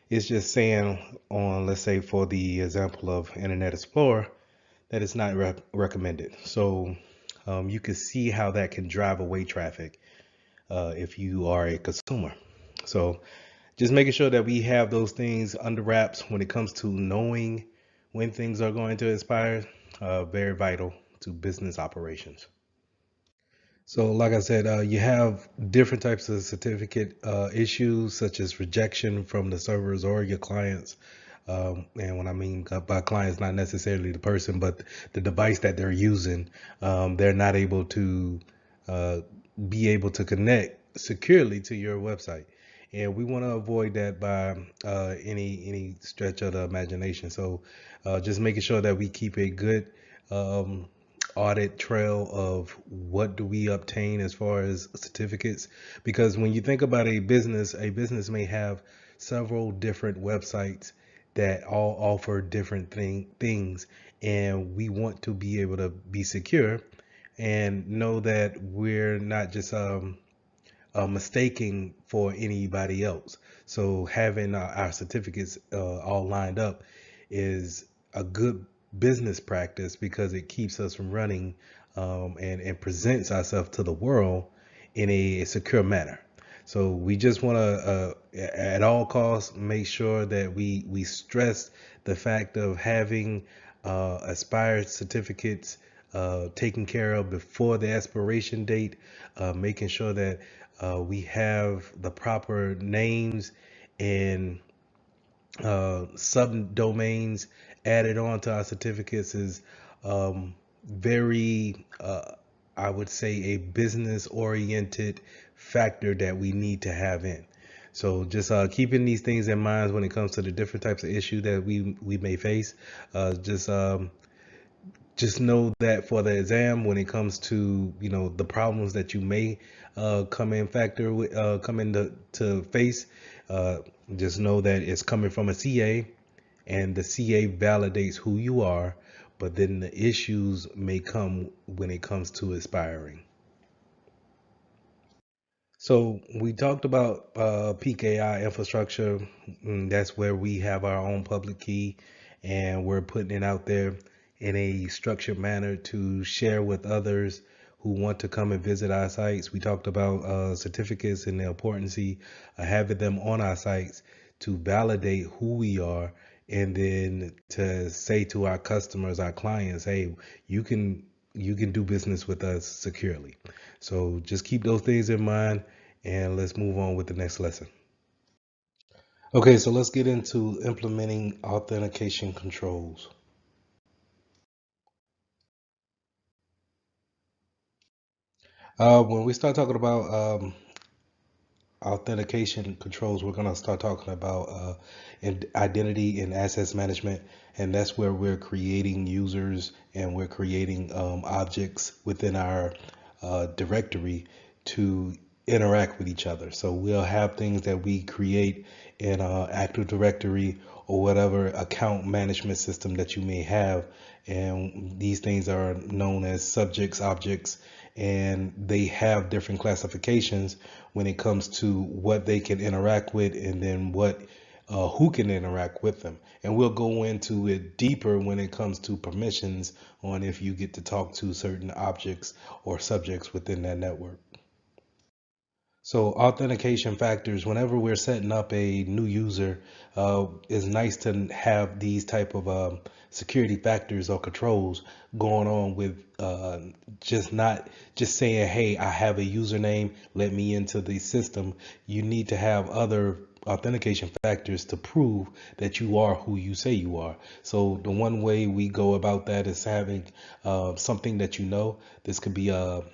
It's just saying on, let's say for the example of Internet Explorer, that it's not recommended. So you can see how that can drive away traffic if you are a consumer. So just making sure that we have those things under wraps when it comes to knowing when things are going to expire, very vital to business operations. So, like I said, you have different types of certificate issues, such as rejection from the servers or your clients. And what I mean by clients, not necessarily the person, but the device that they're using. They're not able to uh, be able to connect securely to your website. And we want to avoid that by any stretch of the imagination. So, just making sure that we keep a good um, audit trail of what do we obtain as far as certificates, because when you think about a business may have several different websites that all offer different things, and we want to be able to be secure and know that we're not just mistaking for anybody else. So having our certificates all lined up is a good business practice because it keeps us from running and presents ourselves to the world in a secure manner. So we just want to, at all costs, make sure that we stress the fact of having expired certificates taken care of before the expiration date, making sure that we have the proper names and subdomains added on to our certificates is very, I would say, a business oriented factor that we need to have in. So just keeping these things in mind when it comes to the different types of issues that we may face. Just know that for the exam, when it comes to the problems that you may come into to face, uh, just know that it's coming from a CA, and the CA validates who you are, but then the issues may come when it comes to expiring. So we talked about PKI infrastructure. That's where we have our own public key, and we're putting it out there in a structured manner to share with others who want to come and visit our sites. We talked about certificates and the importance of having them on our sites to validate who we are, and then to say to our customers, our clients, hey, you can do business with us securely. So just keep those things in mind, and let's move on with the next lesson. Okay, so let's get into implementing authentication controls. When we start talking about authentication controls, we're going to start talking about identity and access management, and that's where we're creating users and we're creating objects within our directory to interact with each other. So we'll have things that we create in Active Directory or whatever account management system that you may have, and these things are known as subjects, objects, and they have different classifications when it comes to what they can interact with, and then what who can interact with them. And we'll go into it deeper when it comes to permissions on if you get to talk to certain objects or subjects within that network. So authentication factors, whenever we're setting up a new user, it's nice to have these type of security factors or controls going on with just not just saying, hey, I have a username, let me into the system. You need to have other authentication factors to prove that you are who you say you are. So the one way we go about that is having something that you know. This could be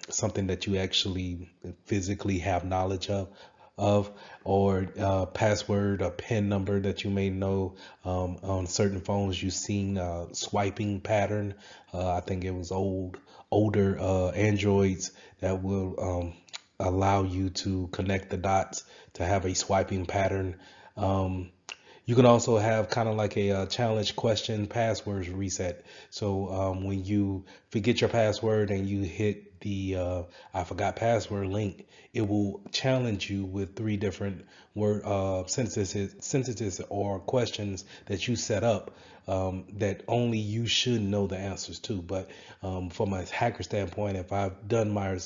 something that you actually physically have knowledge of, or password, a PIN number that you may know. On certain phones, you've seen swiping pattern. I think it was older Androids that will allow you to connect the dots to have a swiping pattern. You can also have kind of like a challenge question passwords reset. So when you forget your password and you hit the I forgot password link, it will challenge you with 3 different word sentences or questions that you set up that only you should know the answers to. But from a hacker standpoint, if I've done my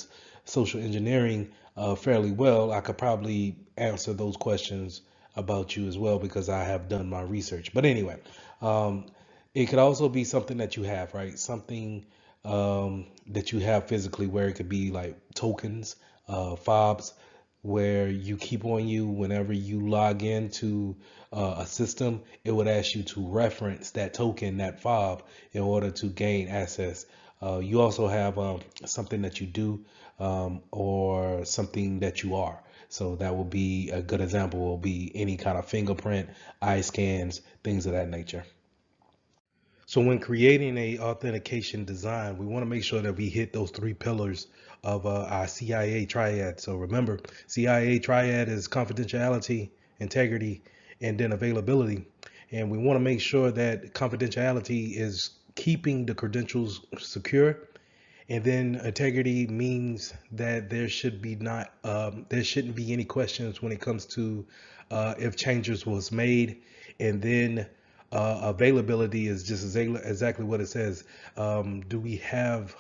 social engineering fairly well, I could probably answer those questions about you as well because I have done my research. But anyway, um, it could also be something that you have, right? Something that you have physically, where it could be like tokens, fobs, where you keep on you whenever you log into a system, it would ask you to reference that token, that fob, in order to gain access. You also have something that you do or something that you are. So that will be a good example, will be any kind of fingerprint, eye scans, things of that nature. So when creating a authentication design, we want to make sure that we hit those 3 pillars of our CIA triad. So remember, CIA triad is confidentiality, integrity, and then availability. And we want to make sure that confidentiality is keeping the credentials secure. And then integrity means that there shouldn't be any questions when it comes to if changes was made. And then availability is just exactly what it says. Do we have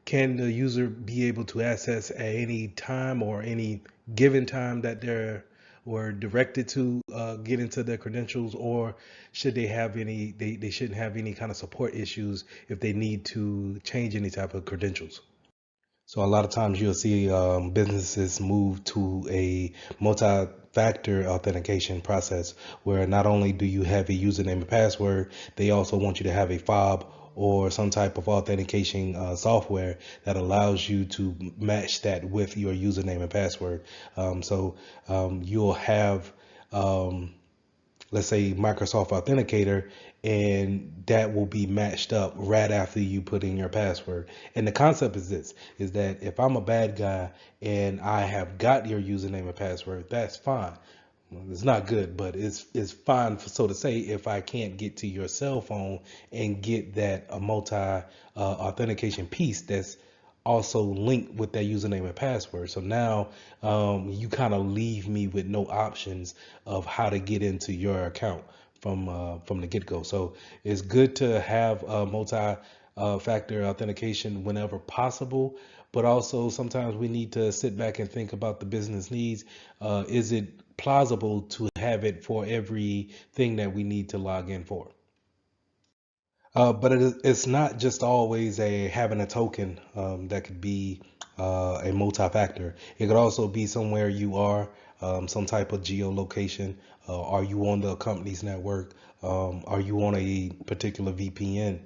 Can the user be able to access at any time or any given time that they're were directed to get into their credentials, or should they have they shouldn't have any kind of support issues if they need to change any type of credentials? So a lot of times you'll see businesses move to a multi-factor authentication process where not only do you have a username and password, they also want you to have a fob or some type of authentication software that allows you to match that with your username and password. You'll have let's say Microsoft Authenticator, and that will be matched up right after you put in your password. And the concept is this, is that if I'm a bad guy and I have got your username and password, that's fine. Well, it's not good, but it's fine, so to say, if I can't get to your cell phone and get that a multi authentication piece that's also linked with that username and password. So now you kind of leave me with no options of how to get into your account from the get-go. So it's good to have multi factor authentication whenever possible, but also sometimes we need to sit back and think about the business needs. Is it plausible to have it for everything that we need to log in for? But it's not just always a having a token that could be a multi-factor. It could also be somewhere you are, some type of geolocation. Are you on the company's network? Are you on a particular VPN?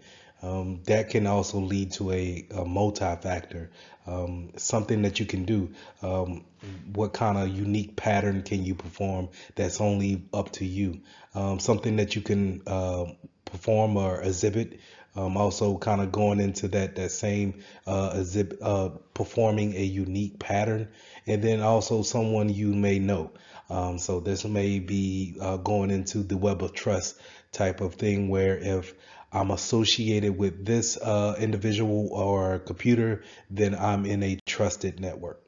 That can also lead to a multi-factor, something that you can do. What kind of unique pattern can you perform that's only up to you? Something that you can perform or exhibit. Also, kind of going into that same exhibit, performing a unique pattern, and then also someone you may know. So this may be going into the web of trust type of thing, where if I'm associated with this individual or computer, then I'm in a trusted network.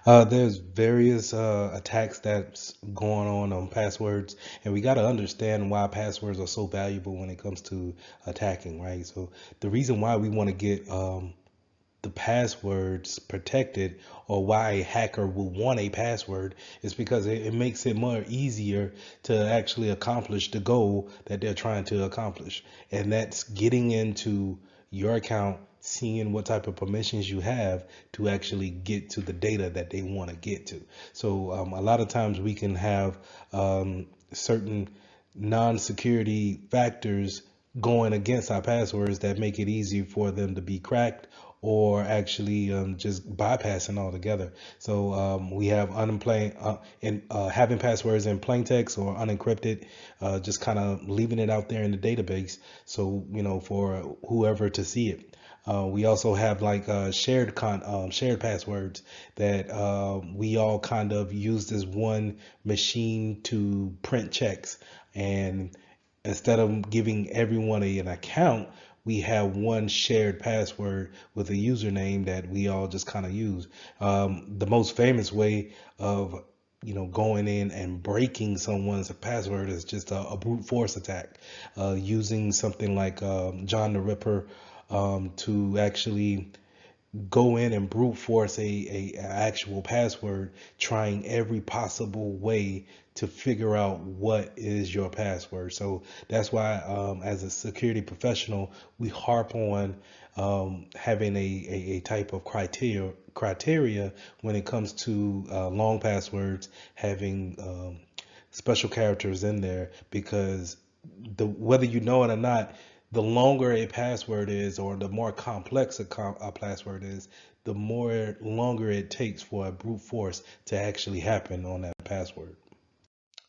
There's various attacks that's going on passwords, and we got to understand why passwords are so valuable when it comes to attacking, right? So the reason why we want to get the passwords protected, or why a hacker will want a password, is because it makes it more easier to actually accomplish the goal that they're trying to accomplish, and that's getting into your account, seeing what type of permissions you have to actually get to the data that they want to get to. So a lot of times we can have certain non-security factors going against our passwords that make it easy for them to be cracked, or actually just bypassing altogether. So we have having passwords in plain text or unencrypted, just kind of leaving it out there in the database, so for whoever to see it. We also have like shared passwords that we all kind of use as one machine to print checks, and instead of giving everyone an account, we have one shared password with a username that we all just kind of use. The most famous way of going in and breaking someone's password is just a brute force attack, using something like John the Ripper, to actually go in and brute force a actual password, trying every possible way to figure out what is your password. So that's why, as a security professional, we harp on having a type of criteria when it comes to long passwords, having special characters in there, because whether you know it or not, the longer a password is, or the more complex a password is, the more longer it takes for a brute force to actually happen on that password.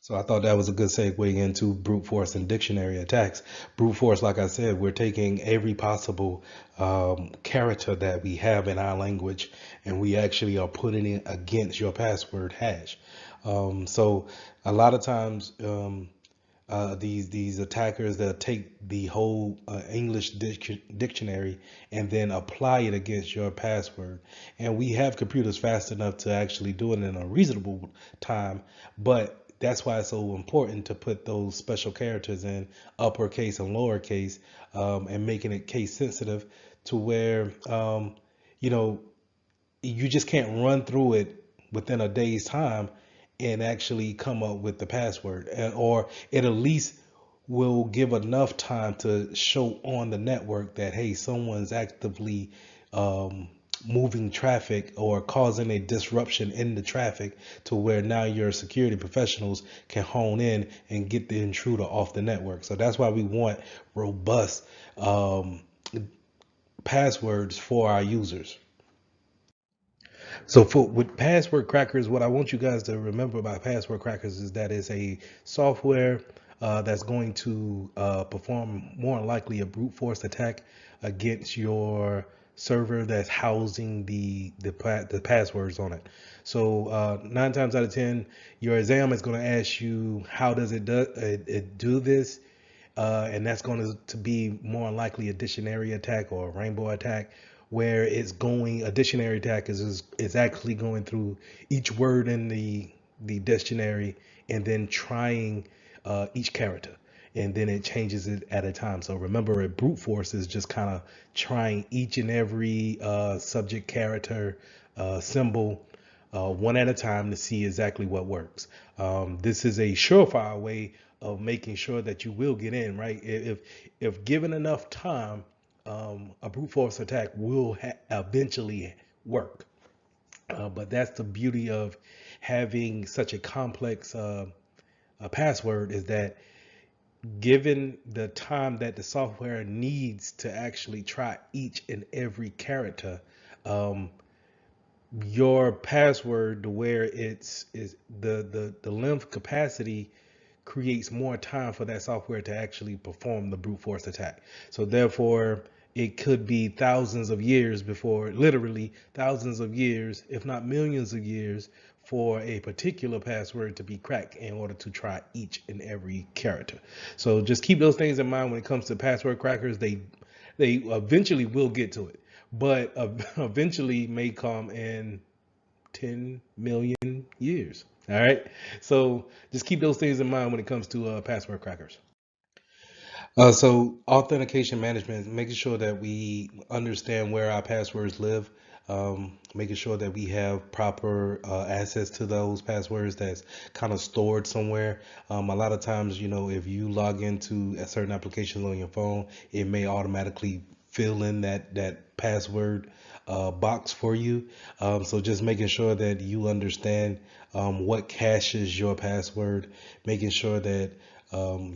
So I thought that was a good segue into brute force and dictionary attacks. Brute force, like I said, we're taking every possible character that we have in our language, and we actually are putting it against your password hash. So a lot of times, these attackers that take the whole English dictionary and then apply it against your password. And we have computers fast enough to actually do it in a reasonable time, but that's why it's so important to put those special characters in uppercase and lowercase, and making it case sensitive to where you know you just can't run through it within a day's time and actually come up with the password. Or it at least will give enough time to show on the network that, hey, someone's actively moving traffic or causing a disruption in the traffic, to where now your security professionals can hone in and get the intruder off the network. So that's why we want robust passwords for our users. So with password crackers, what I want you guys to remember about password crackers is that it's a software that's going to perform more likely a brute force attack against your server that's housing the passwords on it. So 9 times out of 10, your exam is going to ask you how does it do this, and that's going to be more likely a dictionary attack or a rainbow attack, where a dictionary attack is actually going through each word in the dictionary and then trying each character, and then it changes it at a time. So remember, a brute force is just kind of trying each and every subject, character, symbol, one at a time, to see exactly what works. This is a surefire way of making sure that you will get in, right? If given enough time, a brute force attack will eventually work. But that's the beauty of having such a complex a password, is that given the time that the software needs to actually try each and every character, um, your password, to where it's is the length capacity, creates more time for that software to actually perform the brute force attack. So therefore, it could be thousands of years before, literally thousands of years, if not millions of years, for a particular password to be cracked in order to try each and every character. So just keep those things in mind when it comes to password crackers. They eventually will get to it, but eventually may come in 10 million years. All right. So just keep those things in mind when it comes to password crackers. So authentication management, making sure that we understand where our passwords live, making sure that we have proper access to those passwords that's kind of stored somewhere. A lot of times, if you log into a certain application on your phone, it may automatically fill in that password box for you. So just making sure that you understand what caches your password, making sure that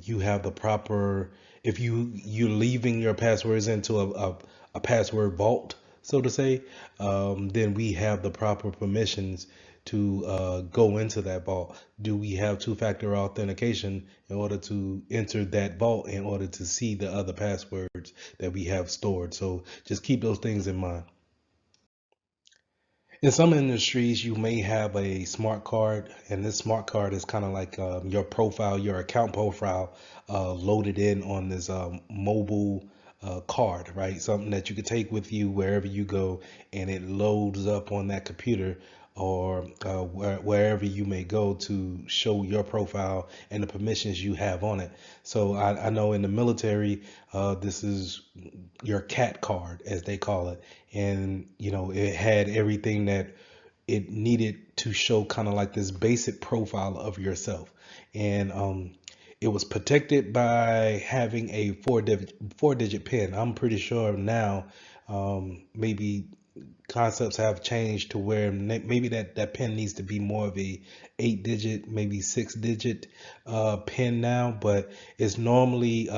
you have the proper, if you're leaving your passwords into a password vault, so to say, then we have the proper permissions to go into that vault. Do we have two-factor authentication in order to enter that vault in order to see the other passwords that we have stored? So just keep those things in mind. In some industries, you may have a smart card, and this smart card is kind of like your profile, your account profile, loaded in on this mobile card, right? Something that you could take with you wherever you go, and it loads up on that computer or wherever you may go to show your profile and the permissions you have on it. So I know in the military, this is your cat card, as they call it, and it had everything that it needed to show kind of like this basic profile of yourself, and it was protected by having a four digit pin. I'm pretty sure now, maybe concepts have changed to where maybe that pin needs to be more of a 8 digit, maybe 6 digit pin now, but it's normally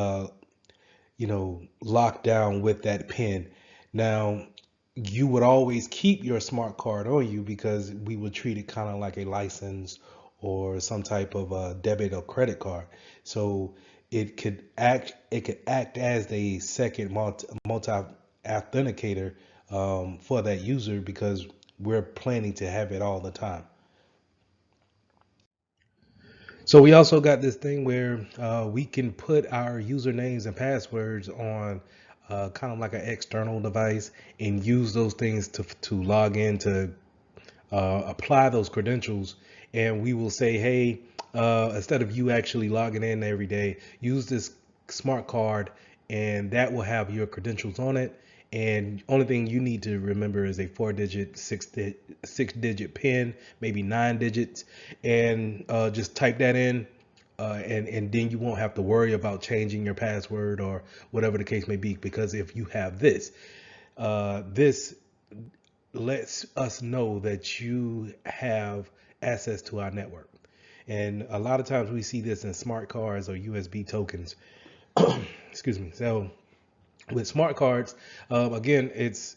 locked down with that pin. Now, you would always keep your smart card on you because we would treat it kind of like a license or some type of debit or credit card. So it could act as a second multi authenticator for that user because we're planning to have it all the time. So we also got this thing where we can put our usernames and passwords on kind of like an external device and use those things to log in to apply those credentials. And we will say, hey, instead of you actually logging in every day, use this smart card and that will have your credentials on it. And only thing you need to remember is a 4 digit, 6 digit pin, maybe 9 digits, and just type that in. And then you won't have to worry about changing your password or whatever the case may be, because if you have this lets us know that you have access to our network. And a lot of times we see this in smart cards or USB tokens. Excuse me. So with smart cards, again, it's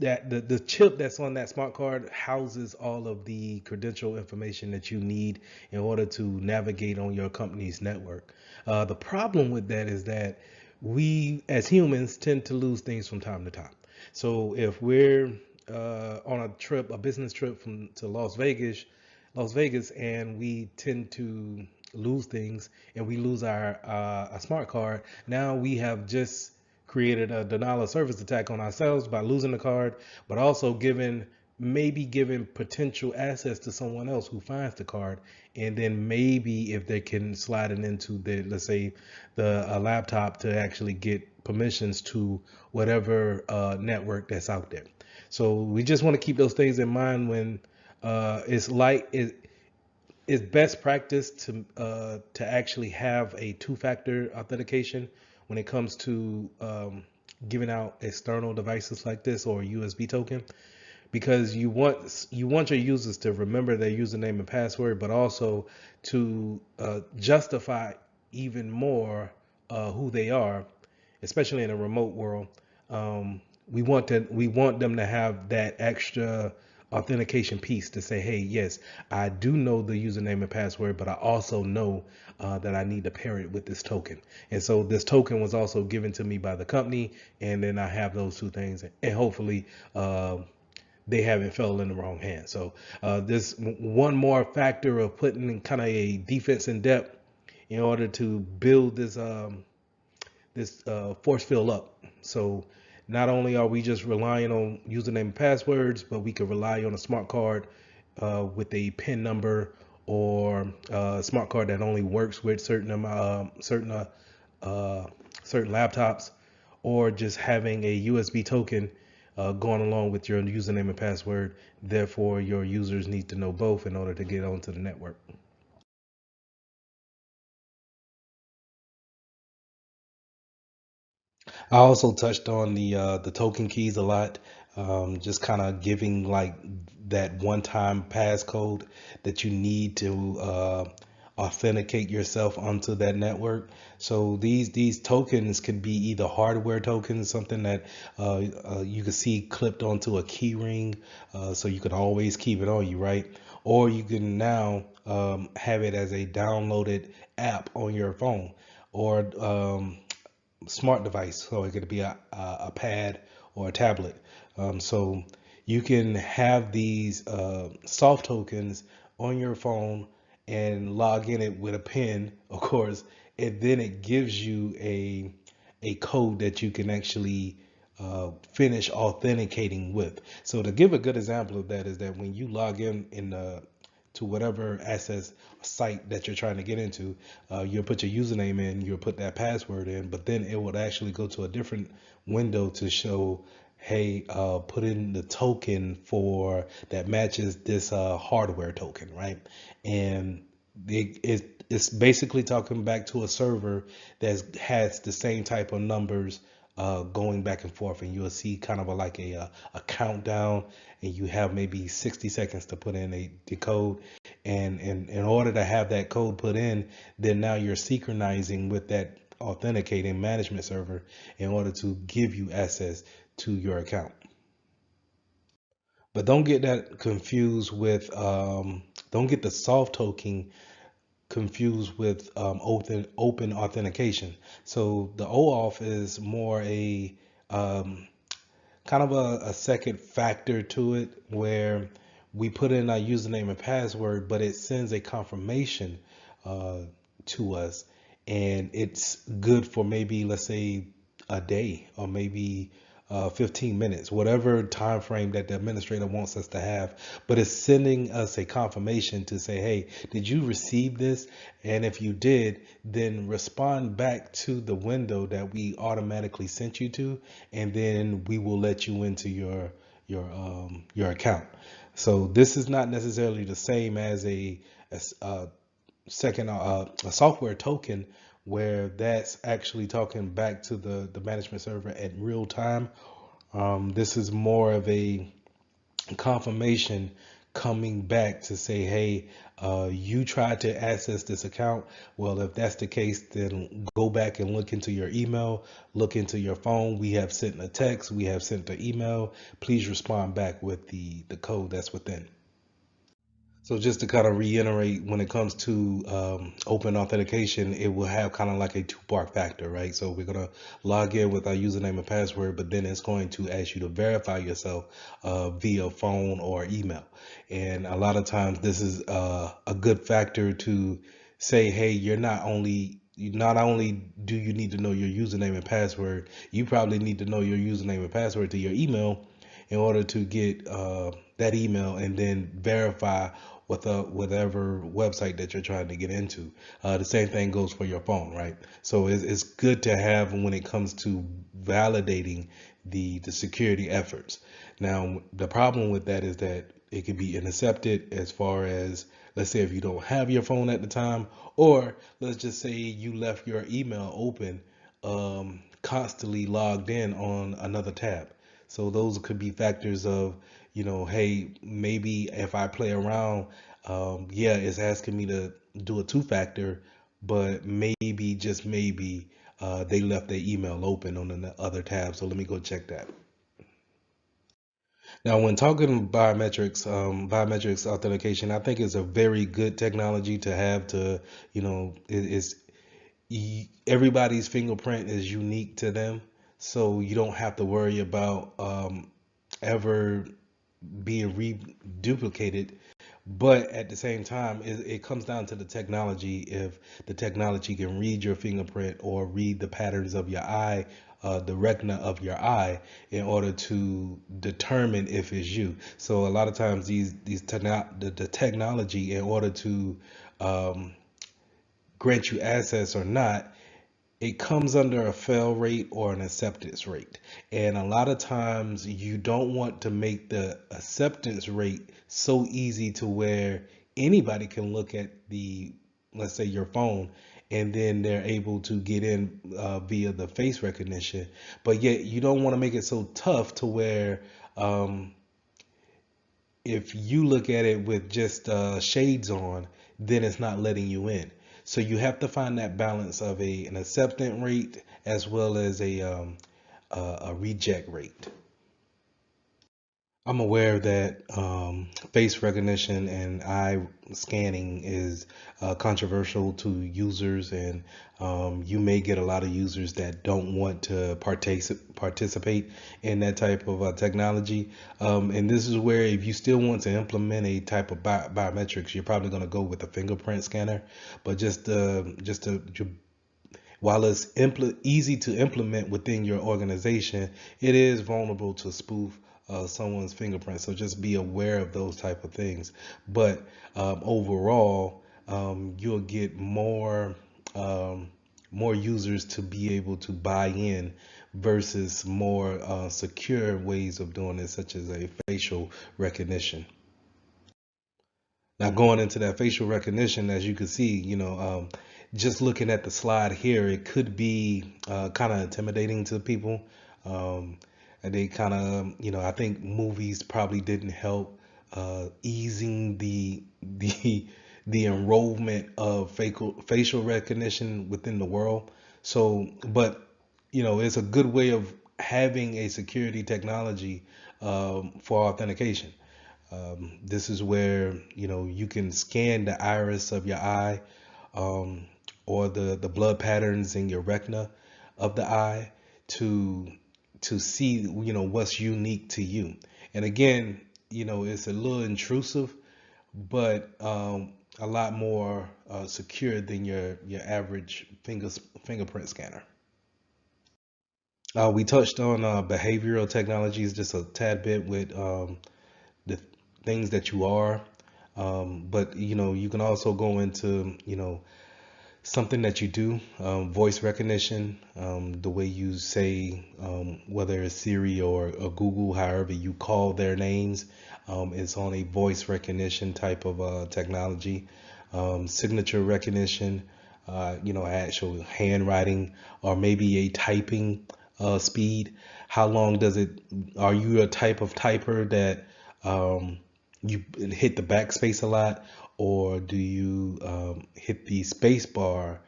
that the chip that's on that smart card houses all of the credential information that you need in order to navigate on your company's network. The problem with that is that we as humans tend to lose things from time to time. So if we're on a business trip to Las Vegas, and we tend to lose things, and we lose our a smart card, now we have just created a denial of service attack on ourselves by losing the card, but also maybe giving potential access to someone else who finds the card, and then maybe if they can slide it into let's say the laptop to actually get permissions to whatever network that's out there. So we just want to keep those things in mind when it's best practice to actually have a two-factor authentication when it comes to giving out external devices like this or a USB token, because you want your users to remember their username and password, but also to justify even more who they are, especially in a remote world. We want them to have that extra authentication piece to say, hey, yes, I do know the username and password, but I also know that I need to pair it with this token. And so this token was also given to me by the company, and then I have those two things, and hopefully they haven't fell in the wrong hands. So this one more factor of putting kind of a defense in depth in order to build this force field up. So not only are we just relying on username and passwords, but we could rely on a smart card with a PIN number, or a smart card that only works with uh, certain laptops, or just having a USB token going along with your username and password. Therefore, your users need to know both in order to get onto the network. I also touched on the token keys a lot, just kind of giving like that one-time passcode that you need to authenticate yourself onto that network. So these tokens could be either hardware tokens, something that you could see clipped onto a key ring, so you could always keep it on you, right? Or you can now have it as a downloaded app on your phone, or smart device. So it could be a pad or a tablet. So you can have these soft tokens on your phone and log in it with a pin, of course, and then it gives you a code that you can actually finish authenticating with. So to give a good example of that is that when you log in to whatever access site that you're trying to get into, you'll put your username in, you'll put that password in, but then it would actually go to a different window to show, hey, put in the token for that matches this hardware token, right? And it's basically talking back to a server that has the same type of numbers going back and forth, and you'll see kind of a countdown, and you have maybe 60 seconds to put in the code, and in order to have that code put in, then now you're synchronizing with that authenticating management server in order to give you access to your account. But don't get that confused with don't get the soft token confused with open authentication. So the OAuth is more a kind of a second factor to it, where we put in our username and password, but it sends a confirmation uh, to us, and it's good for maybe, let's say, a day, or maybe 15 minutes, whatever time frame that the administrator wants us to have. But it's sending us a confirmation to say, hey, did you receive this? And if you did, then respond back to the window that we automatically sent you to, and then we will let you into your account. So this is not necessarily the same as a second a software token, where that's actually talking back to the management server at real time. This is more of a confirmation coming back to say, hey, you tried to access this account. Well, if that's the case, then go back and look into your email, look into your phone. We have sent a text, we have sent an email. Please respond back with the code that's within. So just to kind of reiterate, when it comes to open authentication, it will have kind of like a two-part factor, right? So we're gonna log in with our username and password, but then it's going to ask you to verify yourself via phone or email. And a lot of times, this is a good factor to say, hey, not only do you need to know your username and password, you probably need to know your username and password to your email in order to get that email and then verify with whatever website that you're trying to get into. The same thing goes for your phone, right? So it's good to have when it comes to validating the security efforts. Now, the problem with that is that it can be intercepted, as far as, let's say, if you don't have your phone at the time, or let's just say you left your email open, constantly logged in on another tab. So those could be factors of, hey, maybe if I play around, yeah, it's asking me to do a two-factor, but maybe, just maybe, they left their email open on the other tab. So let me go check that. Now, when talking biometrics authentication, I think it's a very good technology to have to, it's everybody's fingerprint is unique to them, so you don't have to worry about ever being reduplicated. But at the same time, it comes down to the technology. If the technology can read your fingerprint or read the patterns of your eye the retina of your eye in order to determine if it's you. So a lot of times the technology, in order to um, grant you access or not, it comes under a fail rate or an acceptance rate. And a lot of times you don't want to make the acceptance rate so easy to where anybody can look at let's say your phone, and then they're able to get in via the face recognition. But yet you don't want to make it so tough to where um, if you look at it with just shades on, then it's not letting you in. So you have to find that balance of an acceptance rate as well as a reject rate. I'm aware that face recognition and eye scanning is controversial to users, and you may get a lot of users that don't want to participate in that type of technology. And this is where, if you still want to implement a type of biometrics, you're probably going to go with a fingerprint scanner. But while it's easy to implement within your organization, it is vulnerable to spoof someone's fingerprint. So just be aware of those type of things. But overall, you'll get more users to be able to buy in versus more secure ways of doing it, such as a facial recognition. Now, going into that facial recognition, as you can see, just looking at the slide here, it could be kind of intimidating to people. And they kind of, I think movies probably didn't help easing the enrollment of facial recognition within the world. So, but it's a good way of having a security technology for authentication. This is where you can scan the iris of your eye, um, or the blood patterns in your retina of the eye to see what's unique to you. And again, it's a little intrusive, but a lot more secure than your average fingerprint scanner. We touched on behavioral technologies just a tad bit with the things that you are. But you can also go into something that you do, voice recognition, the way you say, whether it's Siri or Google, however you call their names, it's on a voice recognition type of technology. Signature recognition, actual handwriting, or maybe a typing speed. How long does it? Are you a type of typer that you hit the backspace a lot, or do you hit the space bar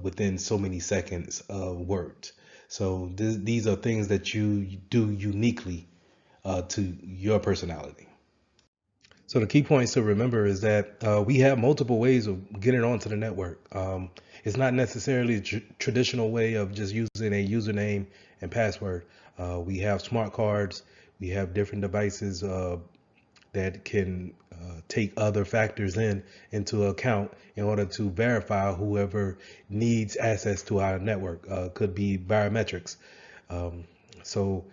within so many seconds of words? So these are things that you do uniquely to your personality. So the key points to remember is that we have multiple ways of getting onto the network. It's not necessarily a traditional way of just using a username and password. We have smart cards. We have different devices that can take other factors into account in order to verify whoever needs access to our network. Could be biometrics. So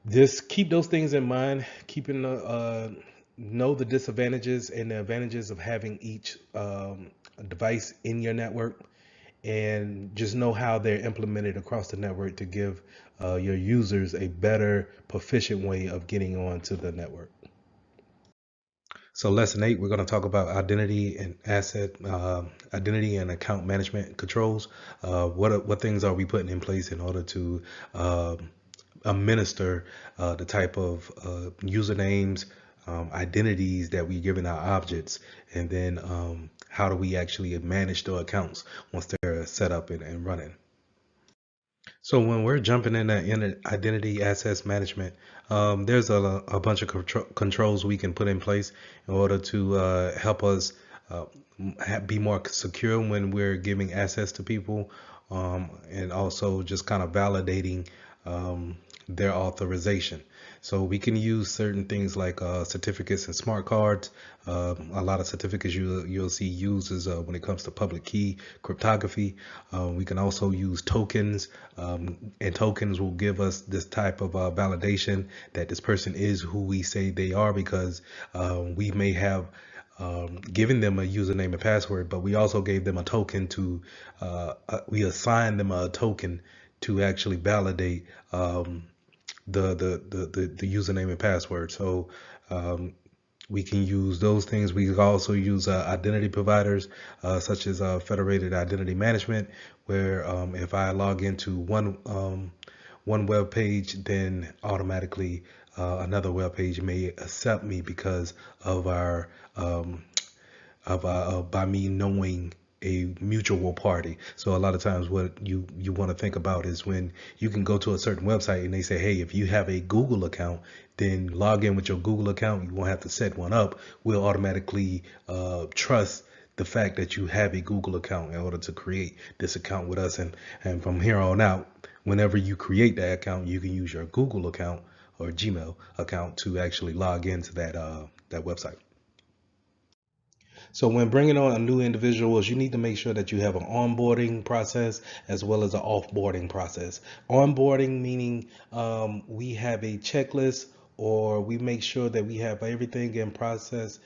just keep those things in mind. Keeping know the disadvantages and the advantages of having each device in your network, and just know how they're implemented across the network to give your users a better, proficient way of getting onto the network. So lesson 8, we're going to talk about identity and account management controls. What things are we putting in place in order to administer the type of usernames, identities that we're giving our objects, and then how do we actually manage the accounts once they're set up and running. So when we're jumping in identity access management, there's a bunch of controls we can put in place in order to help us be more secure when we're giving access to people, and also just kind of validating their authorization. So we can use certain things like certificates and smart cards. A lot of certificates you'll see uses when it comes to public key cryptography. We can also use tokens, and tokens will give us this type of validation that this person is who we say they are, because we may have giving them a username and password, but we also gave them a token to, we assigned them a token to actually validate the username and password. So we can use those things. We can also use identity providers such as Federated Identity Management, where if I log into one web page, then automatically another web page may accept me because of our by me knowing a mutual party. So a lot of times what you want to think about is when you can go to a certain website and they say, hey, if you have a Google account, then log in with your Google account. You won't have to set one up. We'll automatically trust the fact that you have a Google account in order to create this account with us. And from here on out, whenever you create that account, you can use your Google account or Gmail account to actually log into that website. So when bringing on new individuals, you need to make sure that you have an onboarding process as well as an offboarding process. Onboarding meaning we have a checklist, or we make sure that we have everything in process,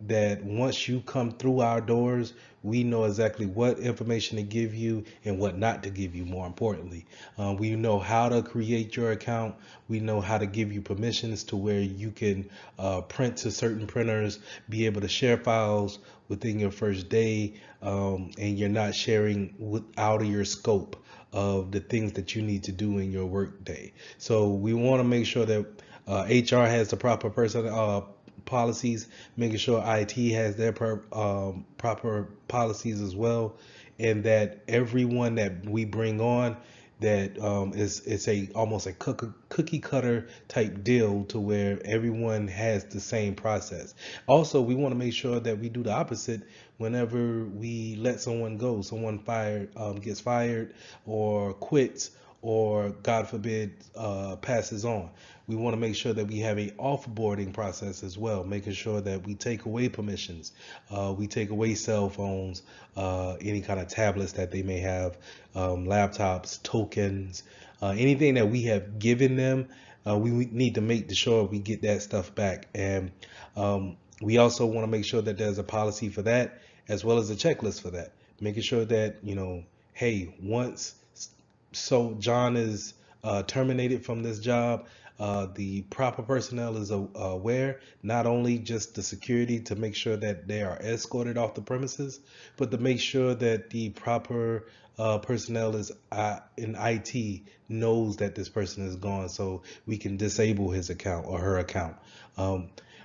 that once you come through our doors, we know exactly what information to give you and what not to give you. More importantly, we know how to create your account. We know how to give you permissions to where you can print to certain printers, be able to share files within your first day, and you're not sharing out of your scope of the things that you need to do in your work day. So we want to make sure that HR has the proper policies, making sure IT has their proper policies as well, and that everyone that we bring on, that it's a almost a cookie cutter type deal, to where everyone has the same process. Also, we want to make sure that we do the opposite whenever we let someone go. Someone gets fired or quits, or God forbid passes on. We want to make sure that we have a offboarding process as well, making sure that we take away permissions, we take away cell phones, any kind of tablets that they may have, laptops, tokens, anything that we have given them. We need to make sure we get that stuff back. And we also want to make sure that there's a policy for that, as well as a checklist for that, making sure that, hey, once so John is terminated from this job, the proper personnel is aware, not only just the security to make sure that they are escorted off the premises, but to make sure that the proper personnel is in IT knows that this person is gone, so we can disable his account or her account.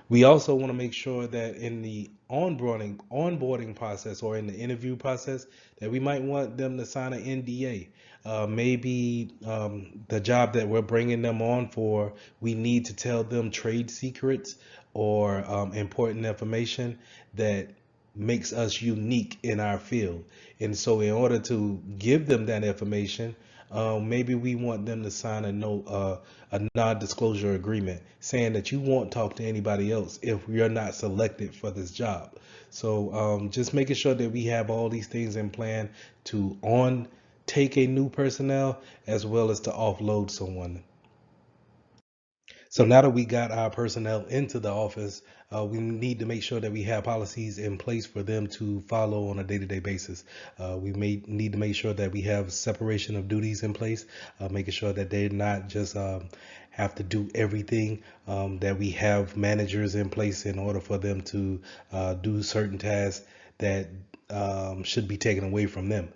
We also want to make sure that in the onboarding process, or in the interview process, that we might want them to sign an NDA. Maybe the job that we're bringing them on for, we need to tell them trade secrets or important information that makes us unique in our field. And so in order to give them that information, maybe we want them to sign a non-disclosure agreement saying that you won't talk to anybody else if you're not selected for this job. So just making sure that we have all these things in plan to take a new personnel, as well as to offload someone. So now that we got our personnel into the office, we need to make sure that we have policies in place for them to follow on a day-to-day basis. We may need to make sure that we have separation of duties in place, making sure that they're not just have to do everything, that we have managers in place in order for them to do certain tasks that should be taken away from them.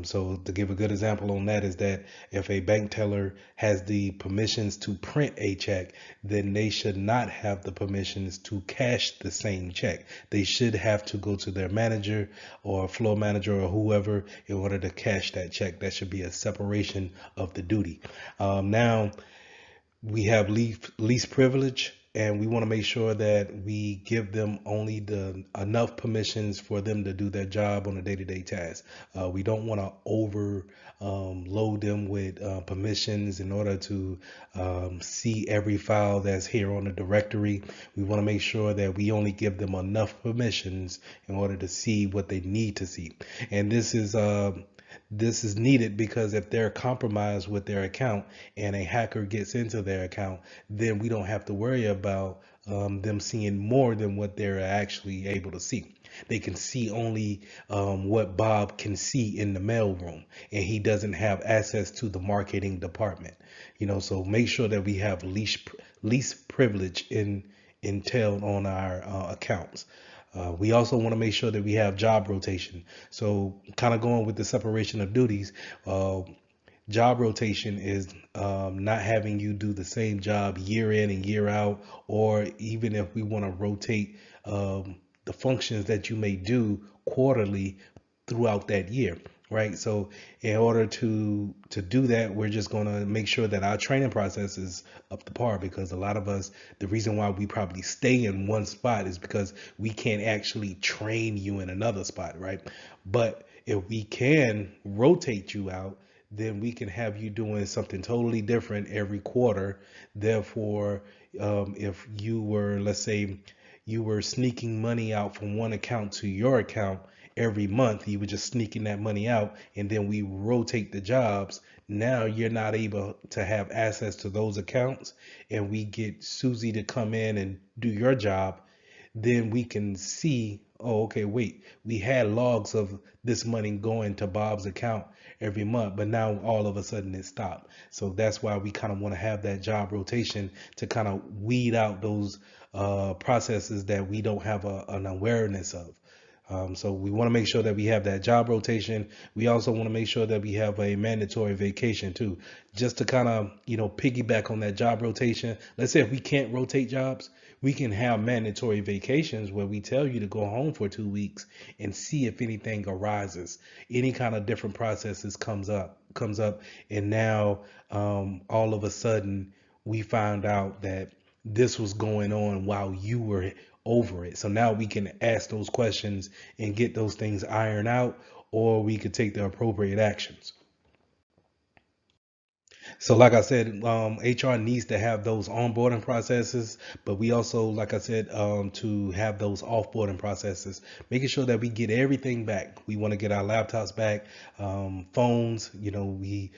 So to give a good example on that is that if a bank teller has the permissions to print a check, then they should not have the permissions to cash the same check. They should have to go to their manager or floor manager or whoever in order to cash that check. That should be a separation of the duty. Now, we have least privilege. and we want to make sure that we give them only the enough permissions for them to do their job on a day-to-day task. We don't want to over load them with permissions in order to see every file that's here on the directory. We want to make sure that we only give them enough permissions in order to see what they need to see. And this is needed because if they're compromised with their account and a hacker gets into their account, then we don't have to worry about them seeing more than what they're actually able to see. They can see only what Bob can see in the mailroom, and he doesn't have access to the marketing department. So make sure that we have least privilege in entailed on our accounts. We also want to make sure that we have job rotation. So, kind of going with the separation of duties, job rotation is not having you do the same job year in and year out, or even if we want to rotate the functions that you may do quarterly throughout that year, right? So in order to do that, we're just going to make sure that our training process is up to par, because a lot of us, the reason why we probably stay in one spot is because we can't actually train you in another spot, right? But if we can rotate you out, then we can have you doing something totally different every quarter. Therefore, if you were, let's say, you were sneaking money out from one account to your account every month, you were just sneaking that money out, and then we rotate the jobs. Now you're not able to have access to those accounts, and we get Susie to come in and do your job. Then we can see, oh, okay, wait, we had logs of this money going to Bob's account every month, but now all of a sudden it stopped. So that's why we kind of want to have that job rotation to kind of weed out those processes that we don't have an awareness of. So we want to make sure that we have that job rotation. We also want to make sure that we have a mandatory vacation too, just to kind of, piggyback on that job rotation. Let's say if we can't rotate jobs, we can have mandatory vacations where we tell you to go home for 2 weeks and see if anything arises, any kind of different processes comes up, and now all of a sudden we found out that this was going on while you were over it. So now we can ask those questions and get those things ironed out, or we could take the appropriate actions. So, like I said, HR needs to have those onboarding processes, but we also, like I said, to have those offboarding processes, making sure that we get everything back. We want to get our laptops back, phones. We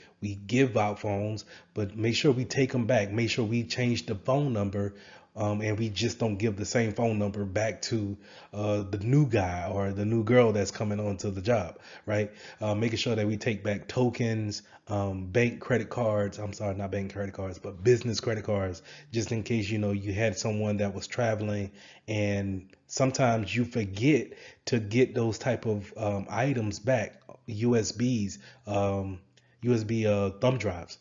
give out phones, but make sure we take them back. Make sure we change the phone number. And we just don't give the same phone number back to the new guy or the new girl that's coming onto the job, right? Making sure that we take back tokens, bank credit cards. I'm sorry, not bank credit cards, but business credit cards, just in case you had someone that was traveling, and sometimes you forget to get those type of items back, USBs, USB thumb drives.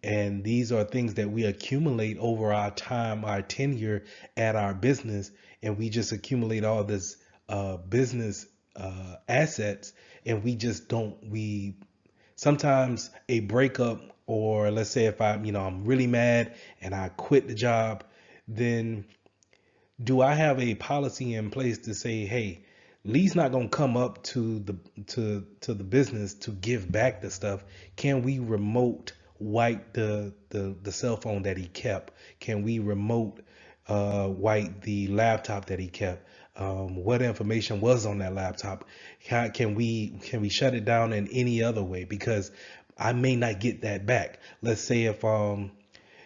And these are things that we accumulate over our time, our tenure at our business, and we just accumulate all this business assets, and we just don't. We sometimes a breakup, or let's say if I'm really mad and I quit the job, then do I have a policy in place to say, hey, Lee's not gonna come up to the business to give back the stuff. Can we remote wipe the cell phone that he kept? Can we remote wipe the laptop that he kept? What information was on that laptop? Can we shut it down in any other way? Because I may not get that back. Let's say if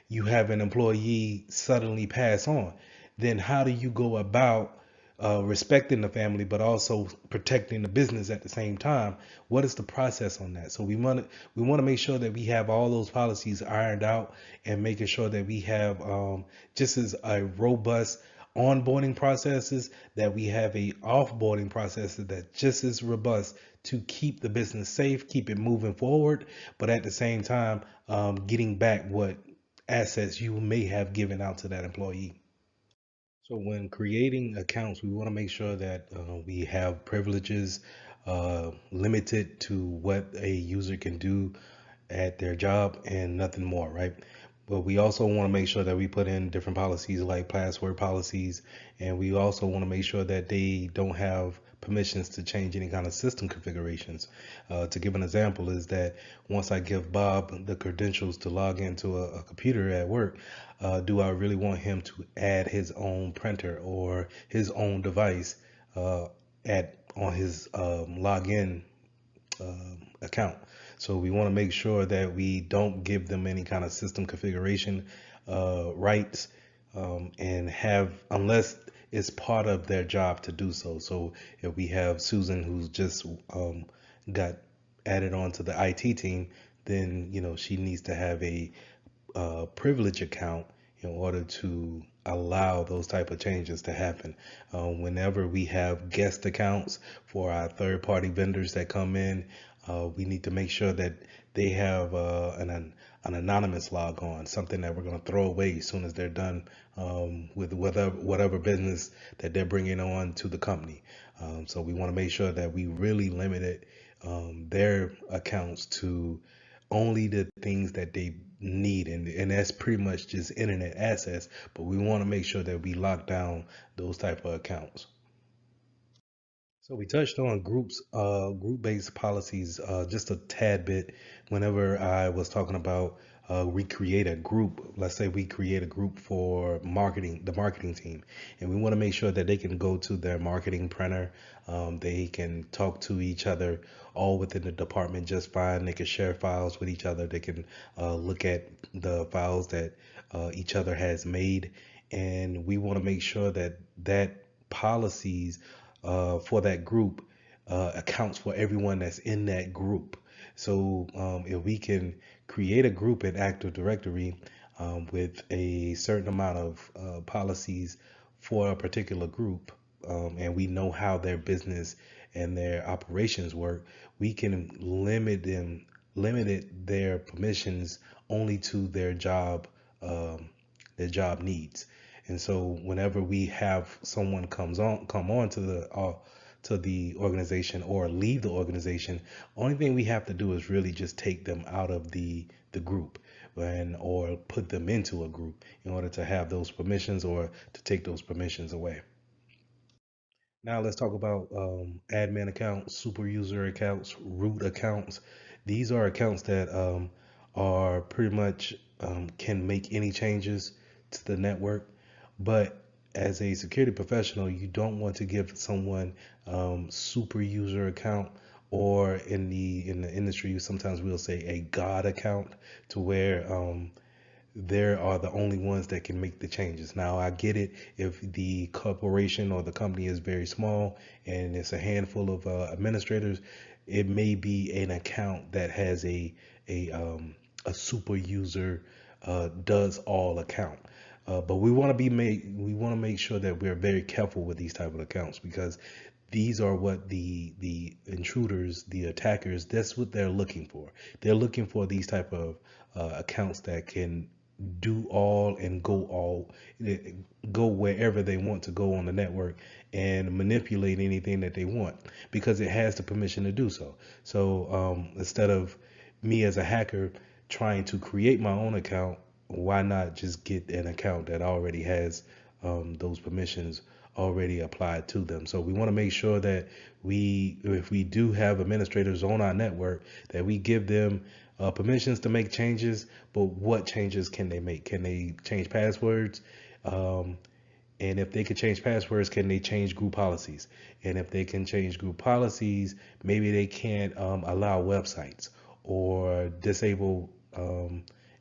you have an employee suddenly pass on, then how do you go about respecting the family but also protecting the business at the same time? What is the process on that? So we want to make sure that we have all those policies ironed out, and making sure that we have just as a robust onboarding processes, that we have a offboarding process that just as robust to keep the business safe, keep it moving forward, but at the same time getting back what assets you may have given out to that employee. So when creating accounts, we want to make sure that we have privileges limited to what a user can do at their job and nothing more, right? But we also want to make sure that we put in different policies like password policies, and we also want to make sure that they don't have permissions to change any kind of system configurations. To give an example is that once I give Bob the credentials to log into a computer at work, do I really want him to add his own printer or his own device at on his login account? So we want to make sure that we don't give them any kind of system configuration rights, and have, unless it's part of their job to do so. So if we have Susan who's just got added onto the IT team, then she needs to have a privilege account in order to allow those type of changes to happen. Whenever we have guest accounts for our third party vendors that come in, we need to make sure that they have an anonymous log on, something that we're going to throw away as soon as they're done with whatever business that they're bringing on to the company. So we want to make sure that we really limited their accounts to only the things that they need, and that's pretty much just internet access, but we want to make sure that we lock down those type of accounts. So we touched on group-based policies just a tad bit whenever I was talking about we create a group. Let's say we create a group for marketing, the marketing team, and we want to make sure that they can go to their marketing printer. They can talk to each other all within the department just fine. They can share files with each other. They can look at the files that each other has made, and we want to make sure that policies for that group accounts for everyone that's in that group. So if we can create a group in Active Directory with a certain amount of policies for a particular group, and we know how their business and their operations work, we can limit their permissions only to their job needs. And so whenever we have someone come on to the organization or leave the organization, only thing we have to do is really just take them out of the group, and or put them into a group in order to have those permissions or to take those permissions away. Now let's talk about admin accounts, super user accounts, root accounts. These are accounts that are pretty much can make any changes to the network. But as a security professional, you don't want to give someone super user account, or in the industry, sometimes we'll say a God account, to where there are the only ones that can make the changes. Now, I get it if the corporation or the company is very small and it's a handful of administrators, it may be an account that has a super user does all account. But we want to make sure that we're very careful with these type of accounts, because these are what the intruders, the attackers, that's what they're looking for. They're looking for these type of accounts that can do all and go wherever they want to go on the network and manipulate anything that they want, because it has the permission to do so. So instead of me as a hacker trying to create my own account, why not just get an account that already has those permissions already applied to them? So we want to make sure that if we do have administrators on our network, that we give them permissions to make changes. But what changes can they make? Can they change passwords? And if they can change passwords, can they change group policies? And if they can change group policies, maybe they can't allow websites or disable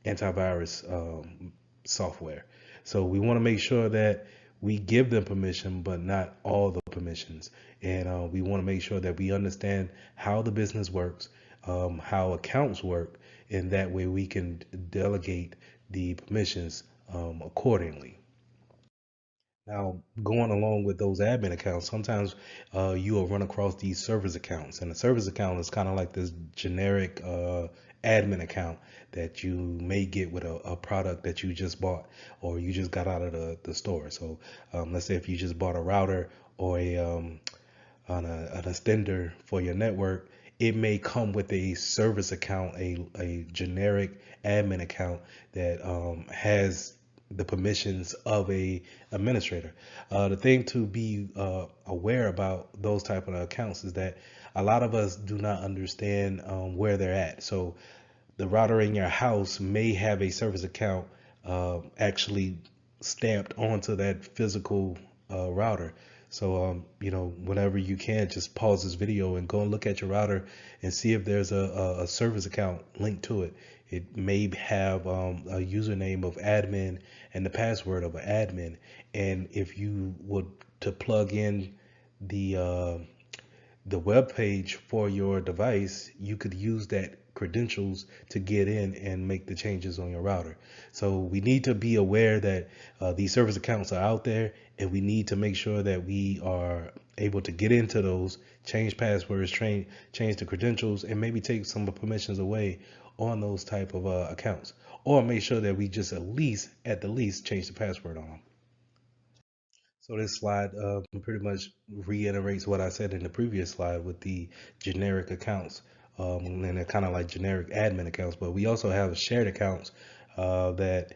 antivirus software. So we want to make sure that we give them permission, but not all the permissions. And we want to make sure that we understand how the business works, how accounts work, and that way we can delegate the permissions accordingly. Now, going along with those admin accounts, sometimes you will run across these service accounts, and a service account is kind of like this generic admin account that you may get with a product that you just bought or you just got out of the store. So let's say if you just bought a router or an extender for your network, it may come with a service account, a generic admin account that has the permissions of a administrator. The thing to be aware about those type of accounts is that a lot of us do not understand where they're at. So the router in your house may have a service account actually stamped onto that physical router. So, whenever you can, just pause this video and go and look at your router and see if there's a service account linked to it. It may have a username of admin and the password of an admin. And if you would to plug in the web page for your device, you could use that credentials to get in and make the changes on your router. So we need to be aware that these service accounts are out there, and we need to make sure that we are able to get into those, change passwords, change the credentials, and maybe take some of the permissions away on those type of accounts, or make sure that we just at the least change the password on them. So this slide pretty much reiterates what I said in the previous slide with the generic accounts, and they're kind of like generic admin accounts. But we also have shared accounts that,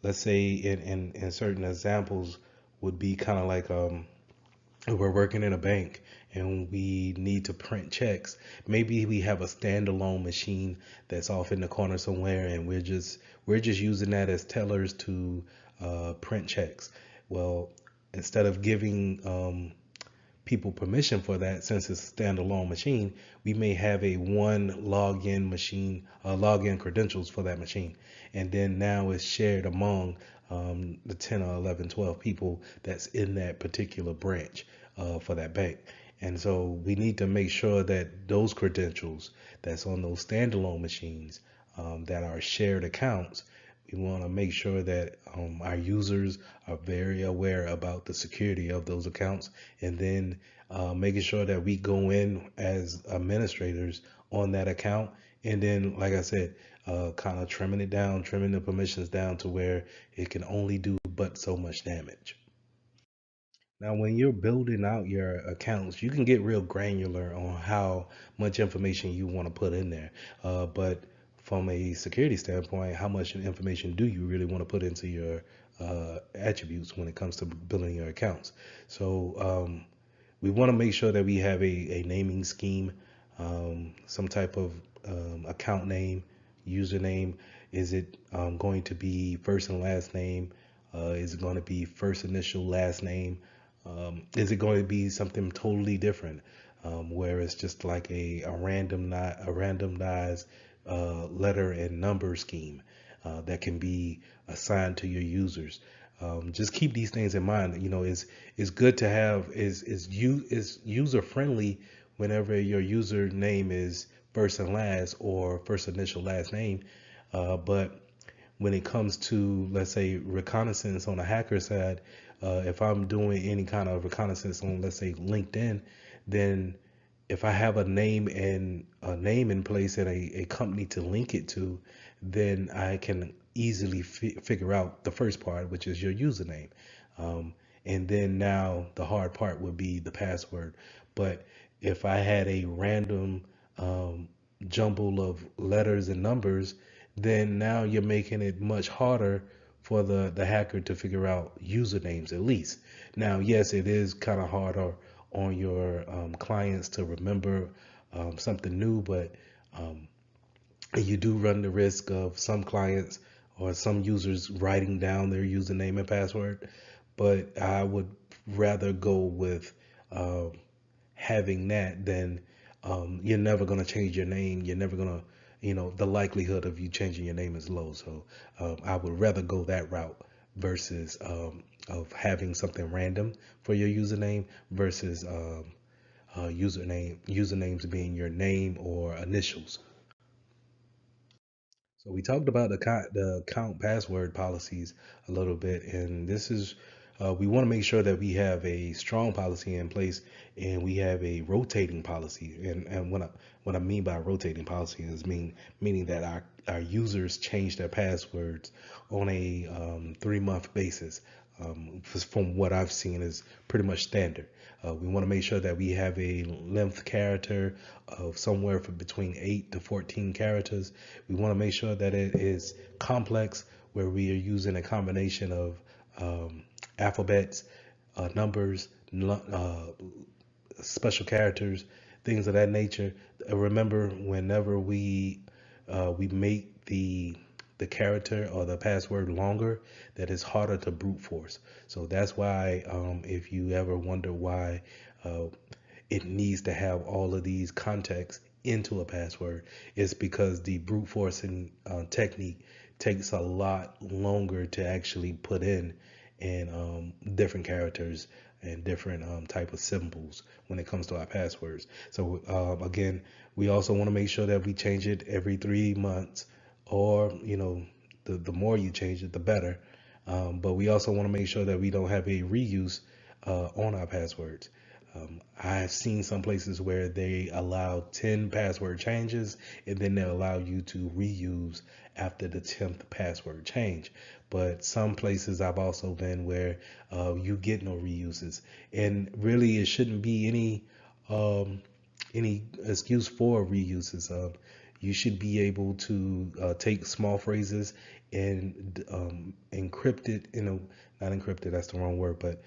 let's say, in certain examples, would be kind of like we're working in a bank and we need to print checks. Maybe we have a standalone machine that's off in the corner somewhere, and we're just using that as tellers to print checks. Well, instead of giving people permission for that, since it's a standalone machine, we may have a one login machine, login credentials for that machine. And then now it's shared among the 10 or 11, 12 people that's in that particular branch for that bank. And so we need to make sure that those credentials that's on those standalone machines that are shared accounts, we want to make sure that our users are very aware about the security of those accounts, and then making sure that we go in as administrators on that account. And then, like I said, kind of trimming it down, trimming the permissions down to where it can only do but so much damage. Now, when you're building out your accounts, you can get real granular on how much information you want to put in there. But from a security standpoint, how much information do you really want to put into your attributes when it comes to building your accounts? So we want to make sure that we have a naming scheme, some type of account name, username. Is it going to be first and last name? Is it going to be first initial, last name? Is it going to be something totally different, where it's just like a randomized letter and number scheme that can be assigned to your users? Just keep these things in mind. It's good to have is user friendly whenever your username is first and last or first initial last name, but when it comes to, let's say, reconnaissance on the hacker side, if I'm doing any kind of reconnaissance on, let's say, LinkedIn, then if I have a name in place and a company to link it to, then I can easily figure out the first part, which is your username. And then now the hard part would be the password. But if I had a random jumble of letters and numbers, then now you're making it much harder for the hacker to figure out usernames at least. Now, yes, it is kind of harder on your clients to remember something new, but you do run the risk of some clients or some users writing down their username and password. But I would rather go with having that than you're never going to change your name. You're never going to, the likelihood of you changing your name is low. So I would rather go that route versus of having something random for your username versus usernames being your name or initials. So we talked about the account password policies a little bit, and this is we want to make sure that we have a strong policy in place, and we have a rotating policy. And what I mean by rotating policy is meaning that our users change their passwords on a 3-month basis. from what I've seen, is pretty much standard. We want to make sure that we have a length character of somewhere from between 8 to 14 characters. We want to make sure that it is complex, where we are using a combination of alphabets, numbers, special characters, things of that nature. Remember, whenever we make the character or the password longer, that is harder to brute force. So that's why, if you ever wonder why uh, it needs to have all of these contexts into a password, it's because the brute forcing technique takes a lot longer to actually put in, and different characters and different type of symbols when it comes to our passwords. So again, we also want to make sure that we change it every 3 months, or the more you change it, the better. But we also want to make sure that we don't have a reuse on our passwords. I've seen some places where they allow 10 password changes, and then they allow you to reuse after the 10th password change. But some places I've also been where you get no reuses, and really it shouldn't be any excuse for reuses. You should be able to take small phrases and encrypt it, not encrypted, that's the wrong word, but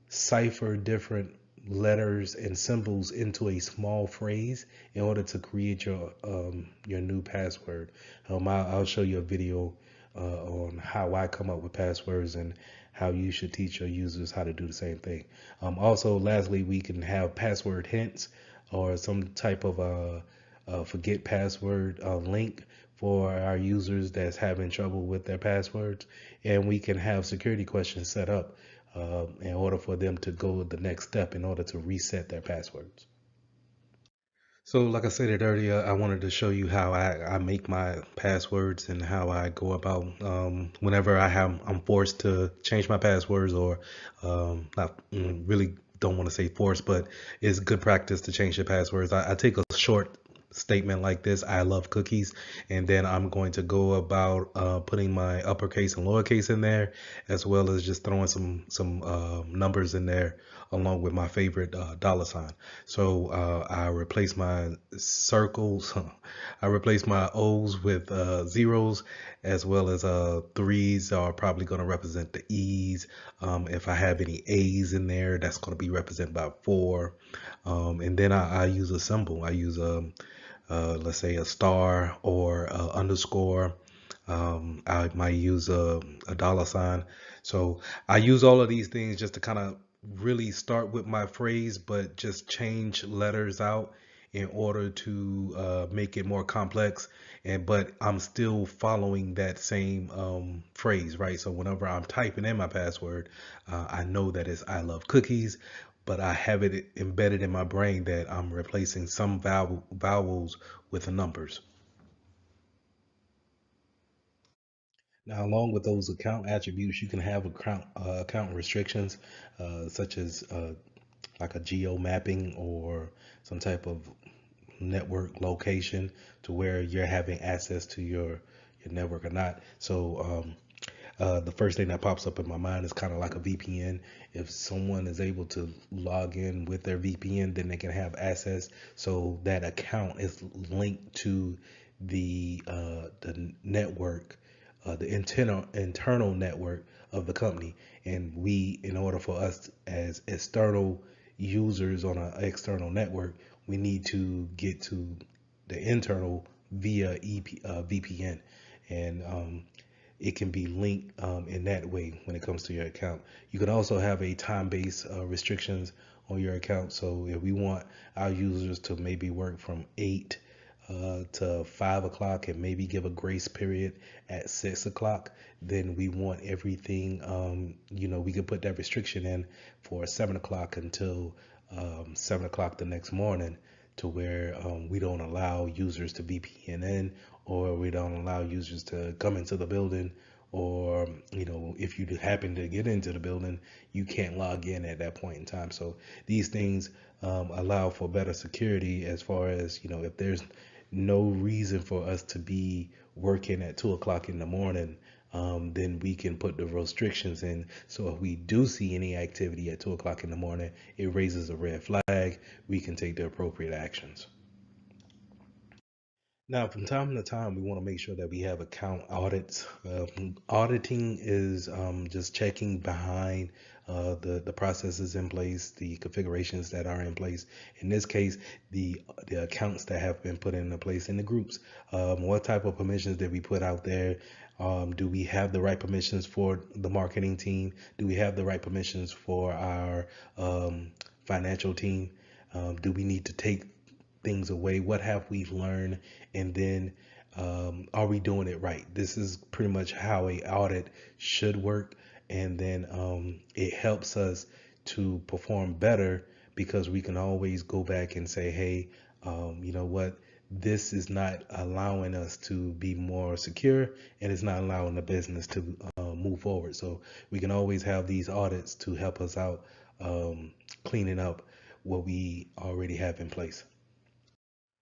cipher different letters and symbols into a small phrase in order to create your new password. I'll show you a video on how I come up with passwords and how you should teach your users how to do the same thing. Also, lastly, we can have password hints or some type of forget password link for our users that's having trouble with their passwords, and we can have security questions set up in order for them to go the next step in order to reset their passwords. So, like I said it earlier, I wanted to show you how I make my passwords and how I go about whenever I'm forced to change my passwords, or not really don't want to say forced, but it's good practice to change your passwords. I take a short statement like this: I love cookies, and then I'm going to go about putting my uppercase and lowercase in there, as well as just throwing some numbers in there along with my favorite dollar sign. So I replace my circles, I replace my O's with zeros, as well as threes are probably going to represent the E's. If I have any A's in there, that's going to be represented by four. And then I use a symbol. I use let's say a star or a underscore. I might use a dollar sign. So I use all of these things just to kind of really start with my phrase, but just change letters out in order to make it more complex. But I'm still following that same phrase, right? So whenever I'm typing in my password, I know that it's I love cookies, but I have it embedded in my brain that I'm replacing some vowels with the numbers. Now, along with those account attributes, you can have account restrictions, such as like a geo mapping or some type of network location to where you're having access to your network or not. So the first thing that pops up in my mind is kind of like a VPN. If someone is able to log in with their VPN, then they can have access. So that account is linked to the network, the internal network of the company. And we, in order for us as external users on an external network, we need to get to the internal via VPN, and it can be linked in that way when it comes to your account. You can also have a time-based restrictions on your account. So if we want our users to maybe work from 8 to 5 o'clock and maybe give a grace period at 6 o'clock, then we want everything, we could put that restriction in for 7 o'clock until 7 o'clock the next morning, to where we don't allow users to VPN in, or we don't allow users to come into the building, or if you happen to get into the building, you can't log in at that point in time. So these things allow for better security, as far as if there's no reason for us to be working at 2 o'clock in the morning, then we can put the restrictions in. So if we do see any activity at 2 o'clock in the morning, it raises a red flag. We can take the appropriate actions. Now, from time to time, we want to make sure that we have account audits. Auditing is just checking behind the processes in place, the configurations that are in place. In this case, the accounts that have been put into place in the groups. What type of permissions did we put out there? Do we have the right permissions for the marketing team? Do we have the right permissions for our financial team? Do we need to take things away? What have we learned? And then are we doing it right? This is pretty much how a audit should work. And then it helps us to perform better because we can always go back and say, hey, you know what? This is not allowing us to be more secure, and it's not allowing the business to move forward. So we can always have these audits to help us out cleaning up what we already have in place.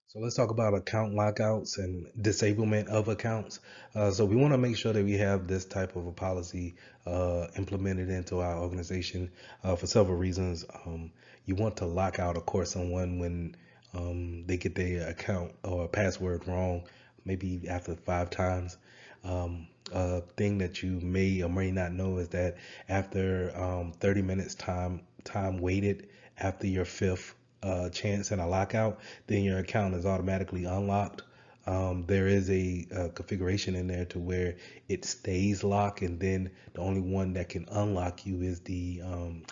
So let's talk about account lockouts and disablement of accounts. So we want to make sure that we have this type of a policy implemented into our organization for several reasons. You want to lock out, of course, someone when they get their account or password wrong, maybe after 5 times. A thing that you may or may not know is that after 30 minutes time waited after your fifth chance and a lockout, then your account is automatically unlocked. There is a configuration in there to where it stays locked, and then the only one that can unlock you is the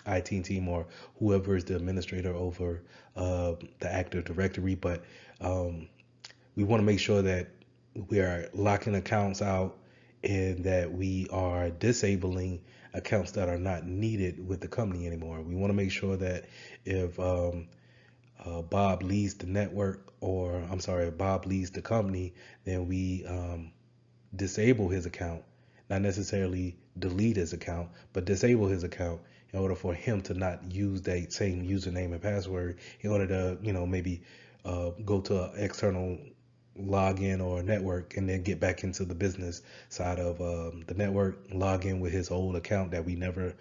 IT team or whoever is the administrator over the Active Directory. But we want to make sure that we are locking accounts out and that we are disabling accounts that are not needed with the company anymore. We want to make sure that if Bob leaves the network, or I'm sorry, if Bob leaves the company, then we disable his account, not necessarily delete his account, but disable his account in order for him to not use that same username and password in order to, maybe go to an external login or network and then get back into the business side of the network, log in with his old account that we never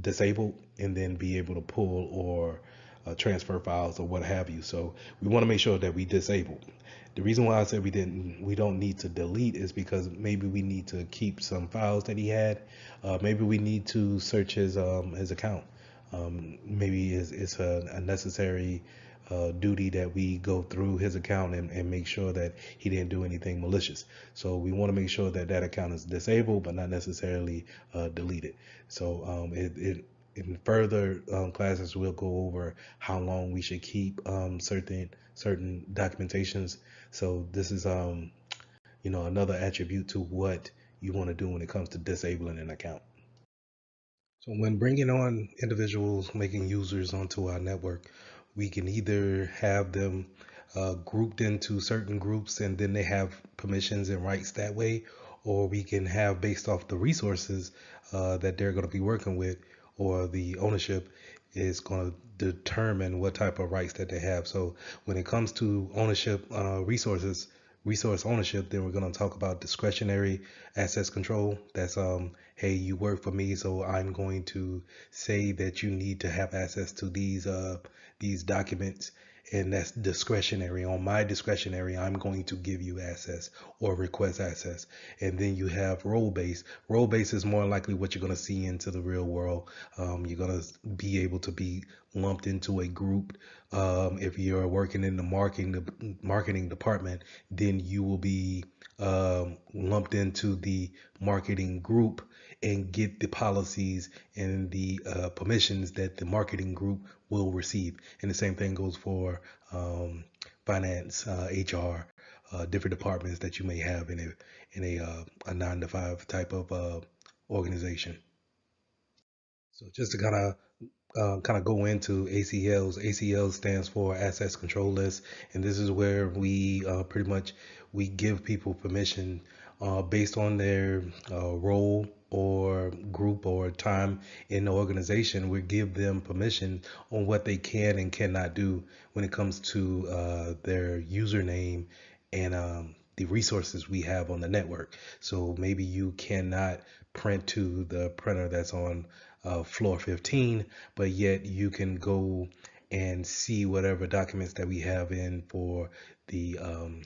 disabled, and then be able to pull or transfer files or what have you. So we want to make sure that we disable. The reason why I said we don't need to delete is because maybe we need to keep some files that he had. Maybe we need to search his account. Maybe it's a necessary duty that we go through his account and make sure that he didn't do anything malicious. So we want to make sure that that account is disabled, but not necessarily deleted. So in further classes, we'll go over how long we should keep certain documentations. So this is another attribute to what you want to do when it comes to disabling an account. So when bringing on individuals, making users onto our network, we can either have them grouped into certain groups and then they have permissions and rights that way, or we can have based off the resources that they're going to be working with, or the ownership is going to determine what type of rights that they have. So when it comes to ownership, resource ownership, then we're going to talk about discretionary access control. That's hey, you work for me, so I'm going to say that you need to have access to these documents, and that's discretionary. On my discretionary, I'm going to give you access or request access. And then you have role-based. Role-based is more likely what you're going to see into the real world. You're going to be able to be lumped into a group. If you're working in the marketing department, then you will be lumped into the marketing group and get the policies and the permissions that the marketing group will receive. And the same thing goes for finance, HR, different departments that you may have in a 9-to-5 type of organization. So just to kind of go into ACLs. ACL stands for Access Control List, and this is where we pretty much we give people permission based on their role or group or time in the organization. We give them permission on what they can and cannot do when it comes to their username and the resources we have on the network. So maybe you cannot print to the printer that's on floor 15, but yet you can go and see whatever documents that we have in for the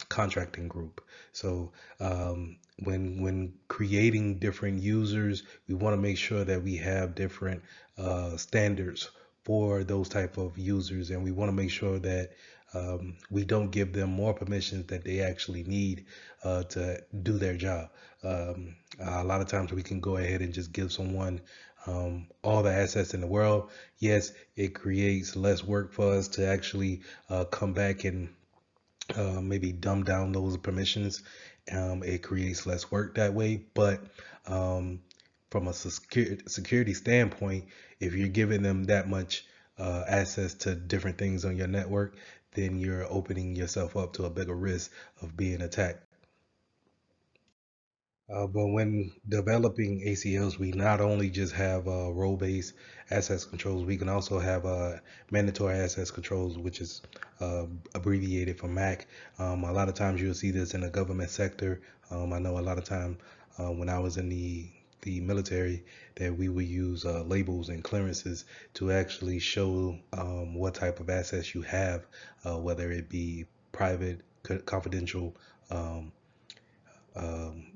contracting group. So when creating different users, we want to make sure that we have different standards for those type of users, and we want to make sure that we don't give them more permissions that they actually need to do their job. A lot of times we can go ahead and just give someone all the assets in the world. Yes, it creates less work for us to actually come back and maybe dumb down those permissions. It creates less work that way, but from a security standpoint, if you're giving them that much access to different things on your network, then you're opening yourself up to a bigger risk of being attacked. But when developing ACLs, we not only just have role-based access controls, we can also have mandatory access controls, which is abbreviated for MAC. A lot of times you'll see this in the government sector. I know a lot of time when I was in the military that we would use labels and clearances to actually show what type of access you have, whether it be private, confidential, um, um,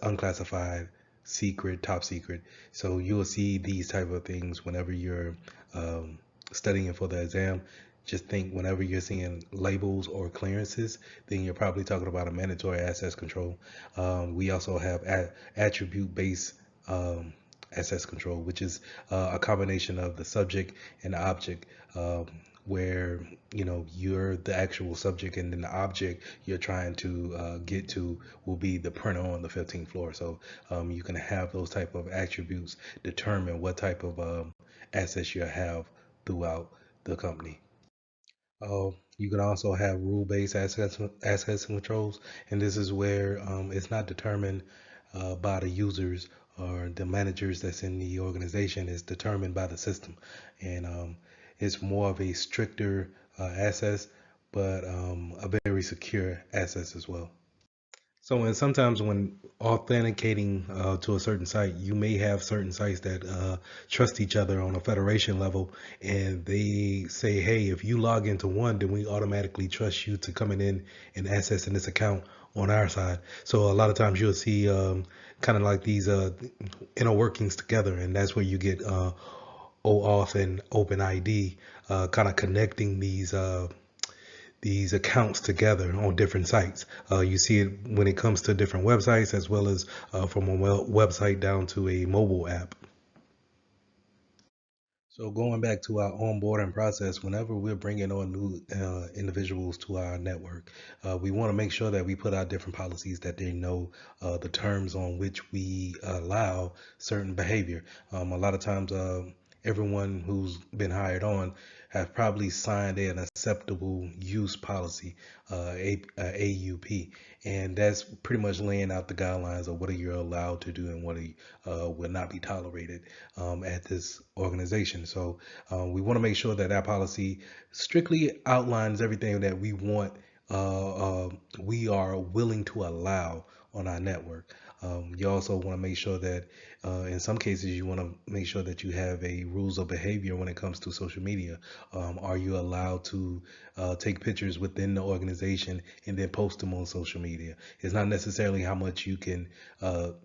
unclassified, secret, top secret. So you'll see these type of things whenever you're um, studying for the exam. Just think whenever you're seeing labels or clearances, then you're probably talking about a mandatory access control. We also have attribute-based access control, which is a combination of the subject and the object. Where you're the actual subject and then the object you're trying to get to will be the printer on the 15th floor. So you can have those type of attributes determine what type of assets you have throughout the company. You can also have rule-based access controls, and this is where it's not determined by the users or the managers that's in the organization. It's determined by the system, and it's more of a stricter access, but a very secure access as well. So, and sometimes when authenticating to a certain site, you may have certain sites that trust each other on a federation level, and they say, "Hey, if you log into one, then we automatically trust you to coming in and accessing this account on our side." So, a lot of times you'll see kind of like these inner workings together, and that's where you get OAuth and OpenID kind of connecting these accounts together on different sites. You see it when it comes to different websites as well as from a website down to a mobile app. So going back to our onboarding process, whenever we're bringing on new individuals to our network, we want to make sure that we put out different policies that they know the terms on which we allow certain behavior. A lot of times, everyone who's been hired on have probably signed an acceptable use policy, AUP, and that's pretty much laying out the guidelines of what are you allowed to do and what will not be tolerated at this organization. So we want to make sure that our policy strictly outlines everything that we are willing to allow on our network. You also want to make sure that in some cases you want to make sure that you have a rules of behavior when it comes to social media. Are you allowed to take pictures within the organization and then post them on social media? It's not necessarily how much you can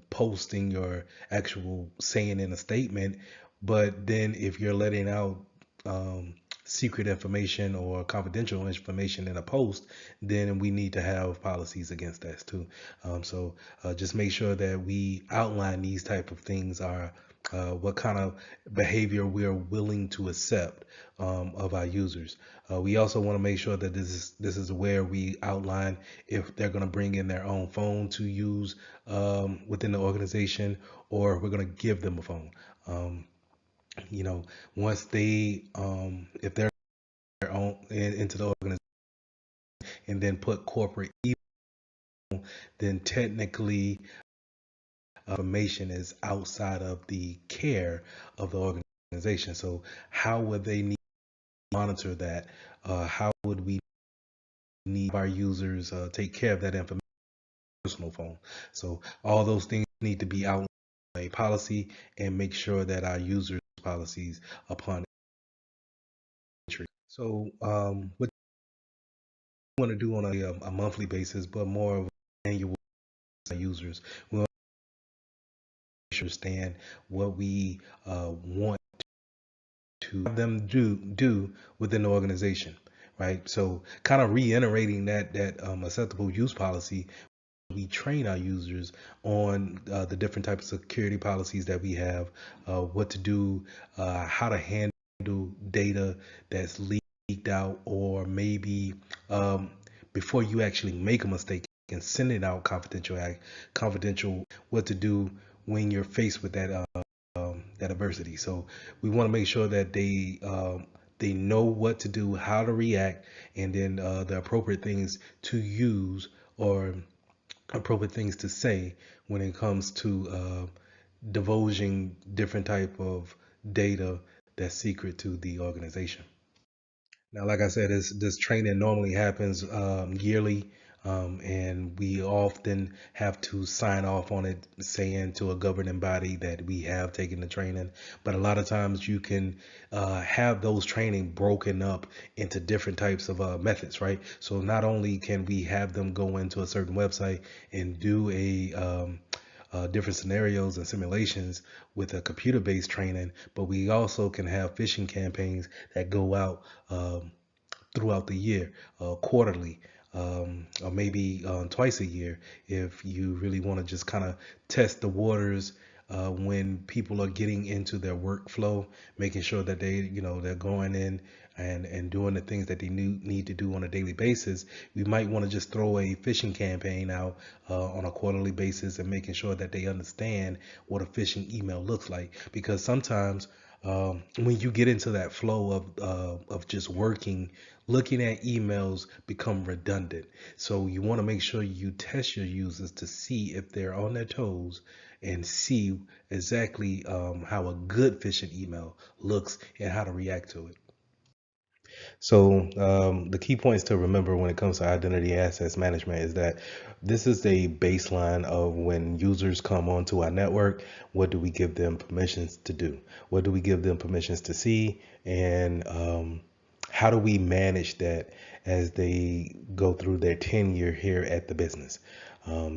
post in your actual saying in a statement, but then if you're letting out secret information or confidential information in a post, then we need to have policies against that too. So just make sure that we outline these type of things are what kind of behavior we are willing to accept of our users. We also want to make sure that this is where we outline if they're going to bring in their own phone to use within the organization, or we're going to give them a phone. Once they if they're own into the organization and then put corporate email, then technically information is outside of the care of the organization. So how would they need to monitor that? How would we need our users take care of that information? personal phone. So all those things need to be outlined in a policy and make sure that our users policies upon entry. So what we want to do on a monthly basis, but more of an annual users. We want to understand what we want to have them do within the organization, right? So kind of reiterating that acceptable use policy. We train our users on the different types of security policies that we have, what to do, how to handle data that's leaked out, or maybe before you actually make a mistake and send it out confidential, what to do when you're faced with that adversity. So we want to make sure that they know what to do, how to react, and then the appropriate things to use or appropriate things to say when it comes to divulging different type of data that's secret to the organization. Now, like I said, this training normally happens yearly, and we often have to sign off on it, saying to a governing body that we have taken the training. But a lot of times you can have those training broken up into different types of methods, right? So not only can we have them go into a certain website and do different scenarios and simulations with a computer-based training, but we also can have phishing campaigns that go out throughout the year, quarterly, or maybe twice a year, if you really want to just kind of test the waters when people are getting into their workflow, making sure that they're going in and doing the things that they need to do on a daily basis. We might want to just throw a phishing campaign out on a quarterly basis and making sure that they understand what a phishing email looks like, because sometimes when you get into that flow of just working, looking at emails become redundant. So you want to make sure you test your users to see if they're on their toes and see exactly how a good phishing email looks and how to react to it. So the key points to remember when it comes to identity access management is that this is a baseline of when users come onto our network, what do we give them permissions to do? What do we give them permissions to see? And how do we manage that as they go through their tenure here at the business?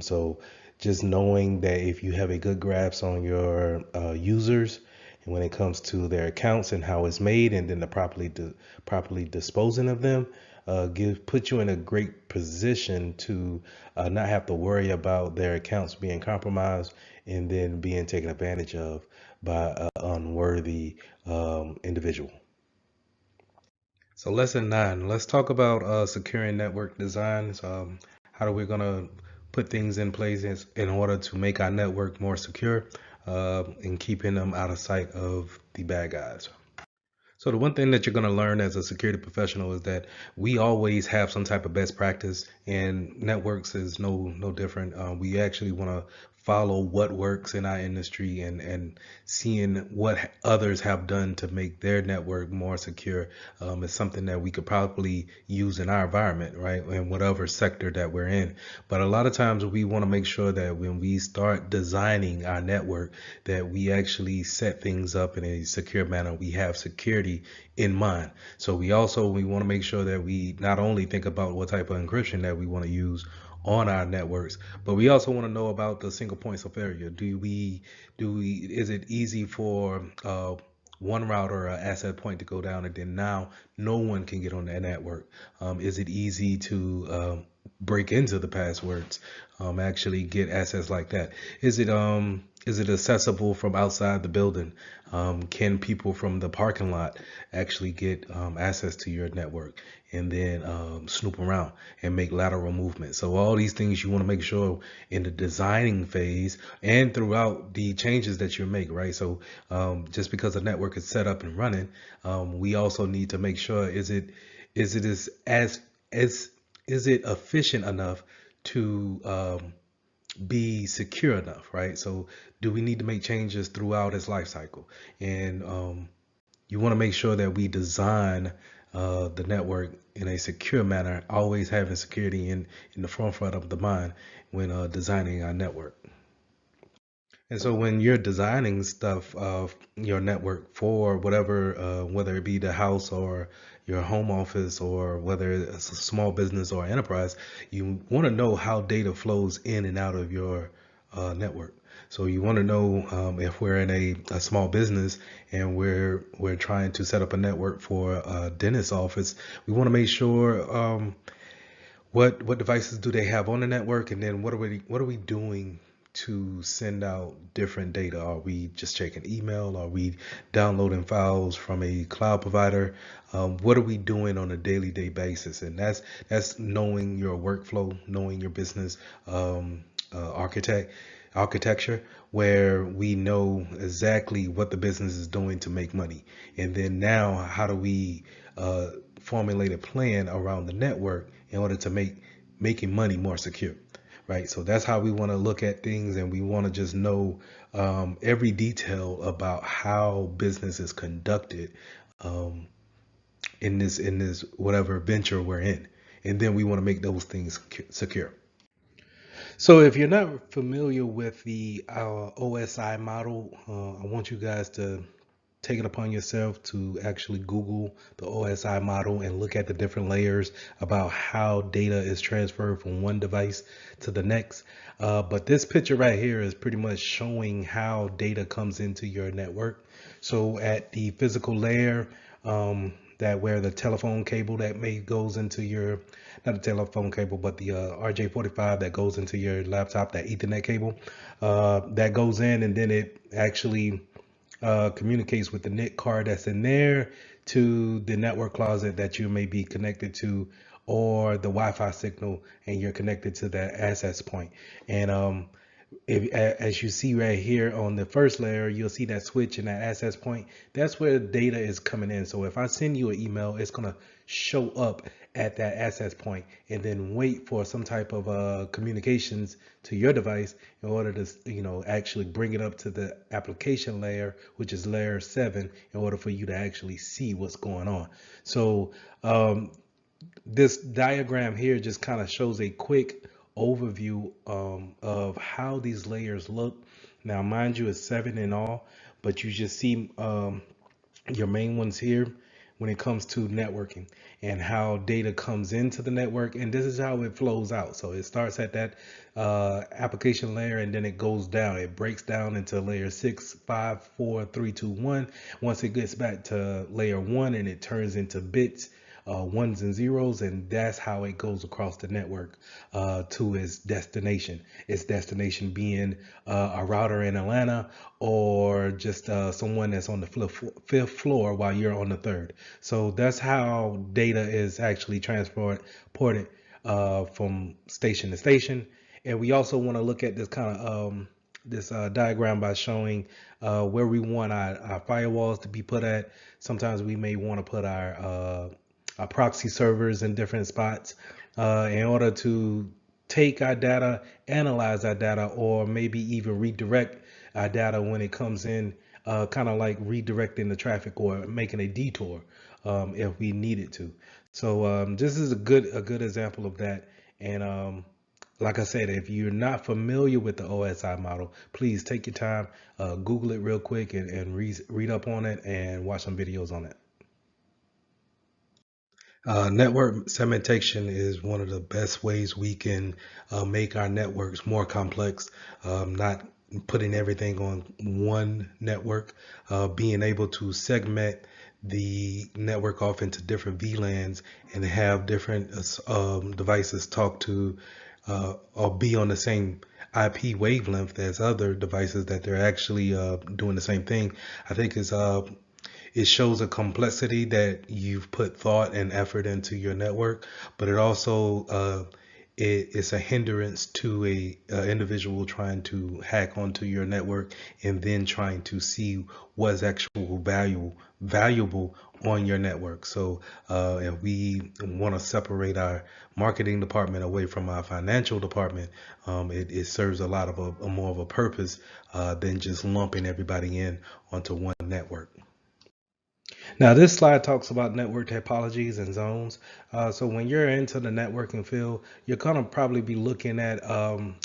So just knowing that if you have a good grasp on your users, and when it comes to their accounts and how it's made, and then the properly disposing of them, put you in a great position to not have to worry about their accounts being compromised and then being taken advantage of by an unworthy individual. So lesson 9, let's talk about securing network designs. How are we gonna put things in place in order to make our network more secure and keeping them out of sight of the bad guys? So the one thing that you're going to learn as a security professional is that we always have some type of best practice, and networks is no different. We actually want to follow what works in our industry and seeing what others have done to make their network more secure is something that we could probably use in our environment, right? In whatever sector that we're in. But a lot of times we want to make sure that when we start designing our network, that we actually set things up in a secure manner. We have security in mind. So we want to make sure that we not only think about what type of encryption that we want to use on our networks, but we also want to know about the single points of failure. Is it easy for one router or asset point to go down and then now no one can get on that network? Is it easy to break into the passwords, actually get access like that? Is it accessible from outside the building? Can people from the parking lot actually get access to your network and then snoop around and make lateral movement? So all these things you want to make sure in the designing phase and throughout the changes that you make, right? So just because the network is set up and running, we also need to make sure is it as is it efficient enough to be secure enough, right? So do we need to make changes throughout its life cycle? And you want to make sure that we design the network in a secure manner, always having security in the forefront of the mind when designing our network. And so when you're designing stuff of your network for whatever, whether it be the house or your home office or whether it's a small business or enterprise, you want to know how data flows in and out of your network. So you want to know if we're in a small business and we're trying to set up a network for a dentist office, we want to make sure what devices do they have on the network, and then what are we doing to send out different data? Are we just checking email? Are we downloading files from a cloud provider? What are we doing on a day basis? And that's knowing your workflow, knowing your business architecture, where we know exactly what the business is doing to make money. And then now, how do we formulate a plan around the network in order to make making money more secure, right? So that's how we want to look at things, and we want to just know every detail about how business is conducted um, in this whatever venture we're in, and then we want to make those things secure. So if you're not familiar with the OSI model, I want you guys to take it upon yourself to actually Google the OSI model and look at the different layers about how data is transferred from one device to the next. But this picture right here is pretty much showing how data comes into your network. So at the physical layer, that where the telephone cable that may goes into your, not the telephone cable, but the RJ45 that goes into your laptop, that Ethernet cable, that goes in, and then it actually communicates with the NIC card that's in there to the network closet that you may be connected to, or the Wi-Fi signal, and you're connected to that access point. And as you see right here on the first layer, you'll see that switch and that access point. That's where the data is coming in. So if I send you an email, it's going to show up at that access point and then wait for some type of communications to your device in order to, actually bring it up to the application layer, which is layer 7, in order for you to actually see what's going on. So this diagram here just kind of shows a quick overview of how these layers look. Now, mind you, it's 7 in all, but you just see your main ones here when it comes to networking and how data comes into the network, and this is how it flows out. So it starts at that application layer, and then it goes down. It breaks down into layer 6, 5, 4, 3, 2, 1. Once it gets back to layer 1, and it turns into bits, ones and zeros, and that's how it goes across the network to its destination. Its destination being a router in Atlanta, or just someone that's on the fifth floor while you're on the third. So that's how data is actually transported from station to station. And we also want to look at this kind of this diagram by showing where we want our firewalls to be put at. Sometimes we may want to put our proxy servers in different spots in order to take our data, analyze our data, or maybe even redirect our data when it comes in, kind of like redirecting the traffic or making a detour if we needed to. So this is a good example of that. And like I said, if you're not familiar with the OSI model, please take your time, Google it real quick, and read up on it and watch some videos on it. Network segmentation is one of the best ways we can make our networks more complex, not putting everything on one network, being able to segment the network off into different VLANs and have different devices talk to or be on the same IP wavelength as other devices that they're actually doing the same thing. I think is it shows a complexity that you've put thought and effort into your network, but it also it's a hindrance to a individual trying to hack onto your network and then trying to see what's actual valuable on your network. So if we want to separate our marketing department away from our financial department, it serves a lot of a more of a purpose than just lumping everybody in onto one network. Now, this slide talks about network topologies and zones. So when you're into the networking field, you're gonna probably be looking at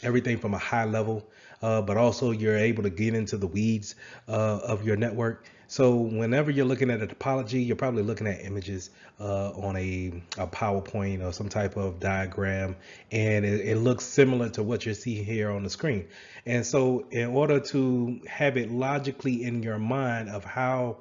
everything from a high level, but also you're able to get into the weeds of your network. So whenever you're looking at a topology, you're probably looking at images on a PowerPoint or some type of diagram, and it looks similar to what you see here on the screen. And so in order to have it logically in your mind of how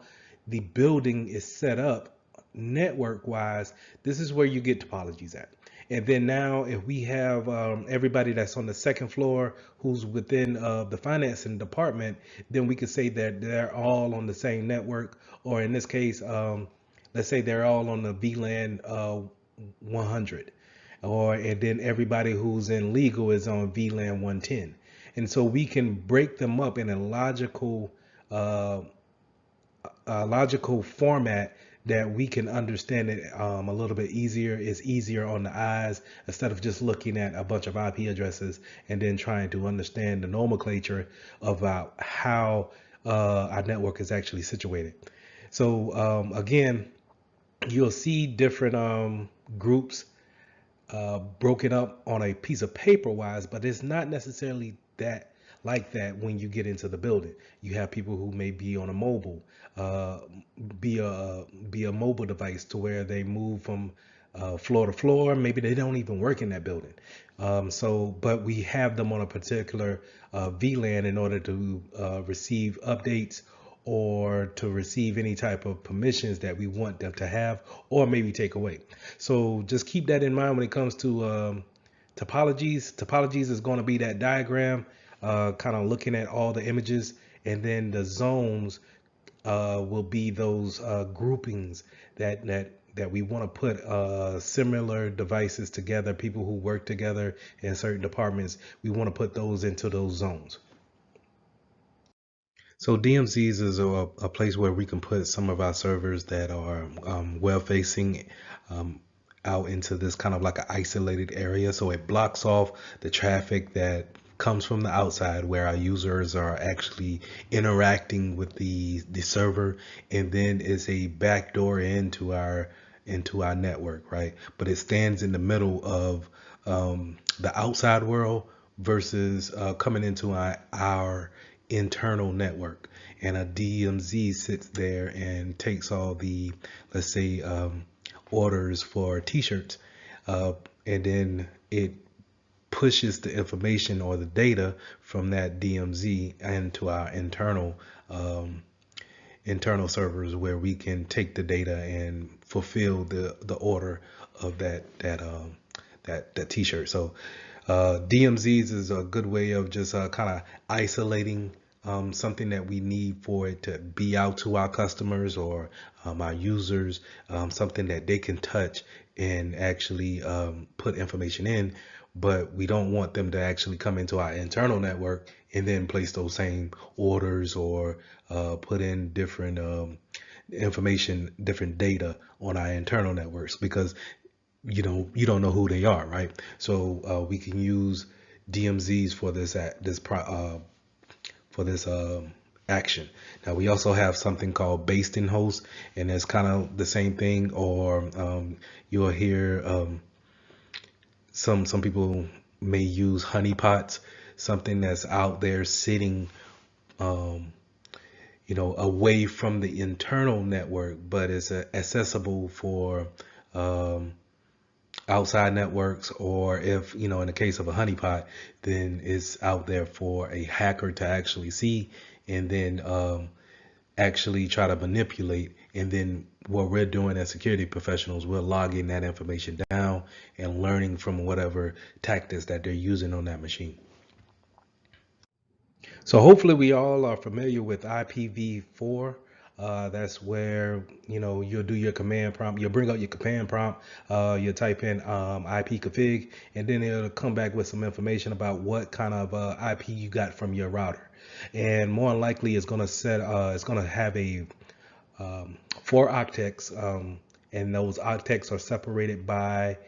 the building is set up network wise, this is where you get topologies at. And then now if we have everybody that's on the second floor who's within the financing department, then we could say that they're all on the same network, or in this case, let's say they're all on the VLAN 100, or and then everybody who's in legal is on VLAN 110. And so we can break them up in uh, a logical format that we can understand it a little bit easier. Is easier on the eyes instead of just looking at a bunch of IP addresses and then trying to understand the nomenclature about how our network is actually situated. So again, you'll see different groups broken up on a piece of paper wise, but it's not necessarily that like that when you get into the building. You have people who may be on a mobile, uh, be a mobile device to where they move from floor to floor. Maybe they don't even work in that building. But we have them on a particular VLAN in order to receive updates or to receive any type of permissions that we want them to have or maybe take away. So just keep that in mind when it comes to topologies. Topologies is going to be that diagram, kind of looking at all the images, and then the zones will be those groupings that we want to put similar devices together, people who work together in certain departments. We want to put those into those zones. So DMZs is a place where we can put some of our servers that are web facing out into this kind of like an isolated area. So it blocks off the traffic that comes from the outside where our users are actually interacting with the server, and then is a backdoor into our network, right? But it stands in the middle of the outside world versus coming into our internal network. And a DMZ sits there and takes all the, let's say, orders for t-shirts, and then it pushes the information or the data from that DMZ into our internal servers where we can take the data and fulfill the order of that t-shirt. So DMZs is a good way of just kind of isolating something that we need for it to be out to our customers or our users, something that they can touch and actually put information in, but we don't want them to actually come into our internal network and then place those same orders or put in different information, different data on our internal networks, because you don't know who they are, right? So we can use DMZs for this action. Now we also have something called based in host, and it's kind of the same thing. Or you'll hear some people may use honeypots, something that's out there sitting, um, away from the internal network, but it's accessible for um, outside networks, or if in the case of a honeypot, then it's out there for a hacker to actually see and then actually try to manipulate. And then what we're doing as security professionals, we're logging that information down and learning from whatever tactics that they're using on that machine. So hopefully we all are familiar with IPv4. That's where you'll do your command prompt. You'll bring up your command prompt. You'll type in ipconfig, and then it'll come back with some information about what kind of IP you got from your router. And more than likely, it's gonna it's gonna have a 4 octets, and those octets are separated by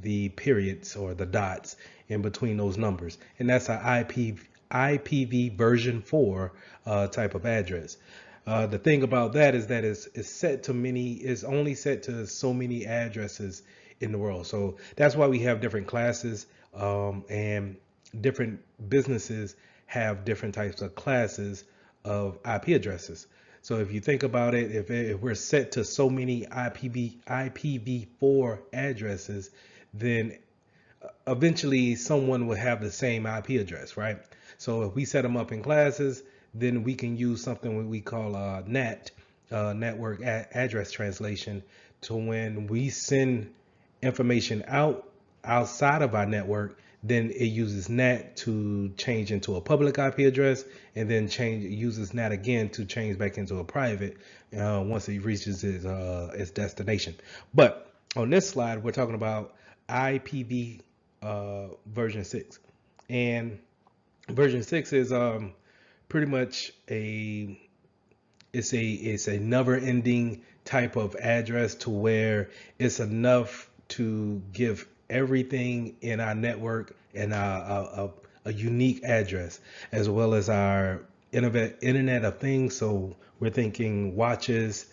the periods or the dots in between those numbers, and that's an IPv version 4 type of address. The thing about that is that it's set to many. It's only set to so many addresses in the world. So that's why we have different classes, and different businesses have different types of classes of IP addresses. So if you think about it, if we're set to so many IPv4 addresses, then eventually someone will have the same IP address, right? So if we set them up in classes, then we can use something we call NAT, network address translation, to when we send information outside of our network, then it uses NAT to change into a public IP address, and then uses NAT again to change back into a private once it reaches its destination. But on this slide, we're talking about IPv version 6, and version 6 is pretty much it's a never ending type of address, to where it's enough to give everything in our network and a unique address, as well as our internet of things. So we're thinking watches,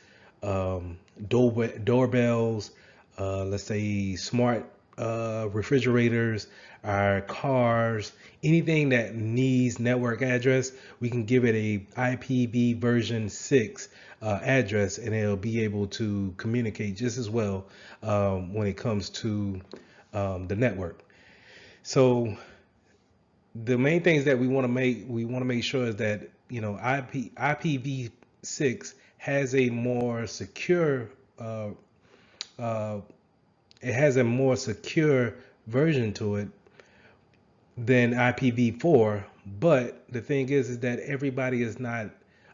doorbells, let's say smart refrigerators, our cars, anything that needs network address, we can give it a IPv version 6 address, and it'll be able to communicate just as well when it comes to the network. So the main things that we want to make sure is that, IPv6 has a more secure it has a more secure version to it than IPv4. But the thing is that everybody is not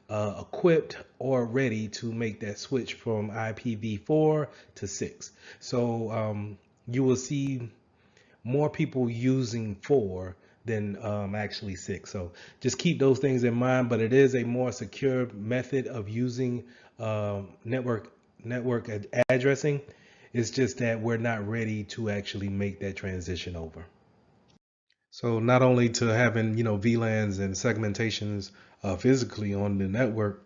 equipped or ready to make that switch from IPv4 to 6. So you will see more people using 4 than actually 6. So just keep those things in mind. But it is a more secure method of using network addressing. It's just that we're not ready to actually make that transition over. So not only to having, VLANs and segmentations physically on the network,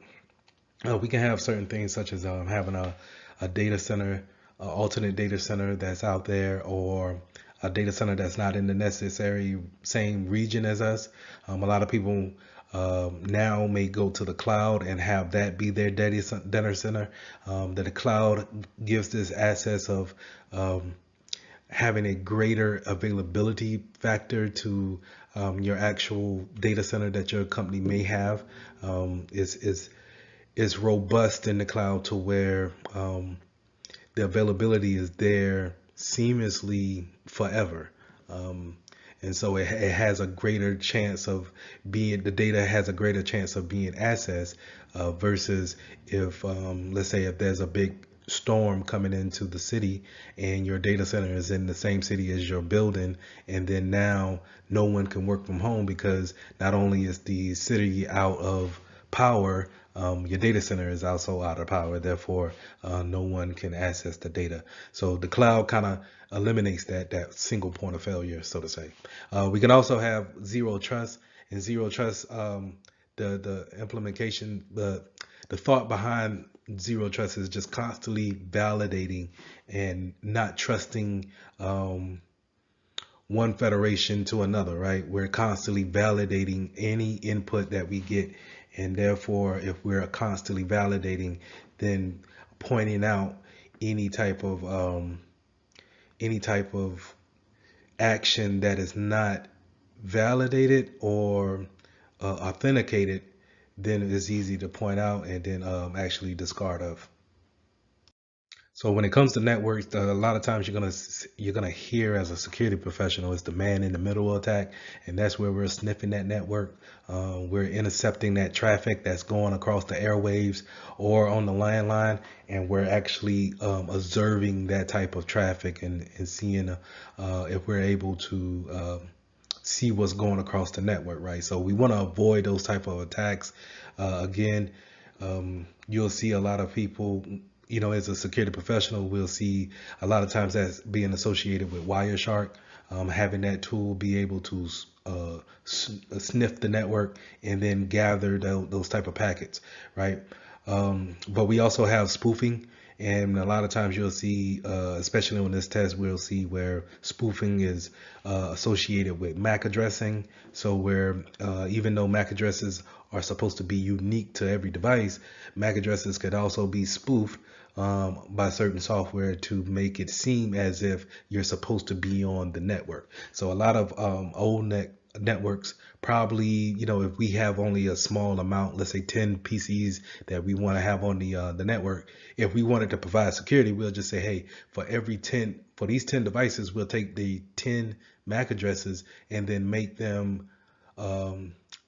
we can have certain things such as having a data center, alternate data center that's out there, or a data center that's not in the necessary same region as us. A lot of people now may go to the cloud and have that be their data center. That the cloud gives this access of having a greater availability factor to your actual data center that your company may have. Is robust in the cloud, to where the availability is there seamlessly forever. And so it has a greater chance of being, the data has a greater chance of being accessed versus if, let's say, if there's a big storm coming into the city and your data center is in the same city as your building, and then now no one can work from home because not only is the city out of power, your data center is also out of power. Therefore, no one can access the data. So the cloud kind of eliminates that single point of failure, so to say. We can also have zero trust. And zero trust, the implementation, the thought behind zero trust is just constantly validating and not trusting one federation to another, right? We're constantly validating any input that we get. And therefore, if we're constantly validating, then pointing out any type of action that is not validated or authenticated, then it's easy to point out and then actually discard of. So when it comes to networks, a lot of times you're gonna hear as a security professional, it's the man in the middle attack, and that's where we're sniffing that network. We're intercepting that traffic that's going across the airwaves or on the landline, and we're actually observing that type of traffic and seeing if we're able to see what's going across the network, right? So we want to avoid those type of attacks. Again, you'll see a lot of people as a security professional, we'll see a lot of times that's being associated with Wireshark. Having that tool be able to sniff the network and then gather those type of packets, right? But we also have spoofing, and a lot of times you'll see, especially on this test, we'll see where spoofing is associated with MAC addressing. So where even though MAC addresses are supposed to be unique to every device, MAC addresses could also be spoofed by certain software to make it seem as if you're supposed to be on the network. So a lot of old networks probably, if we have only a small amount, let's say 10 PCs that we want to have on the network, if we wanted to provide security, we'll just say, hey, for these 10 devices, we'll take the 10 MAC addresses and then make them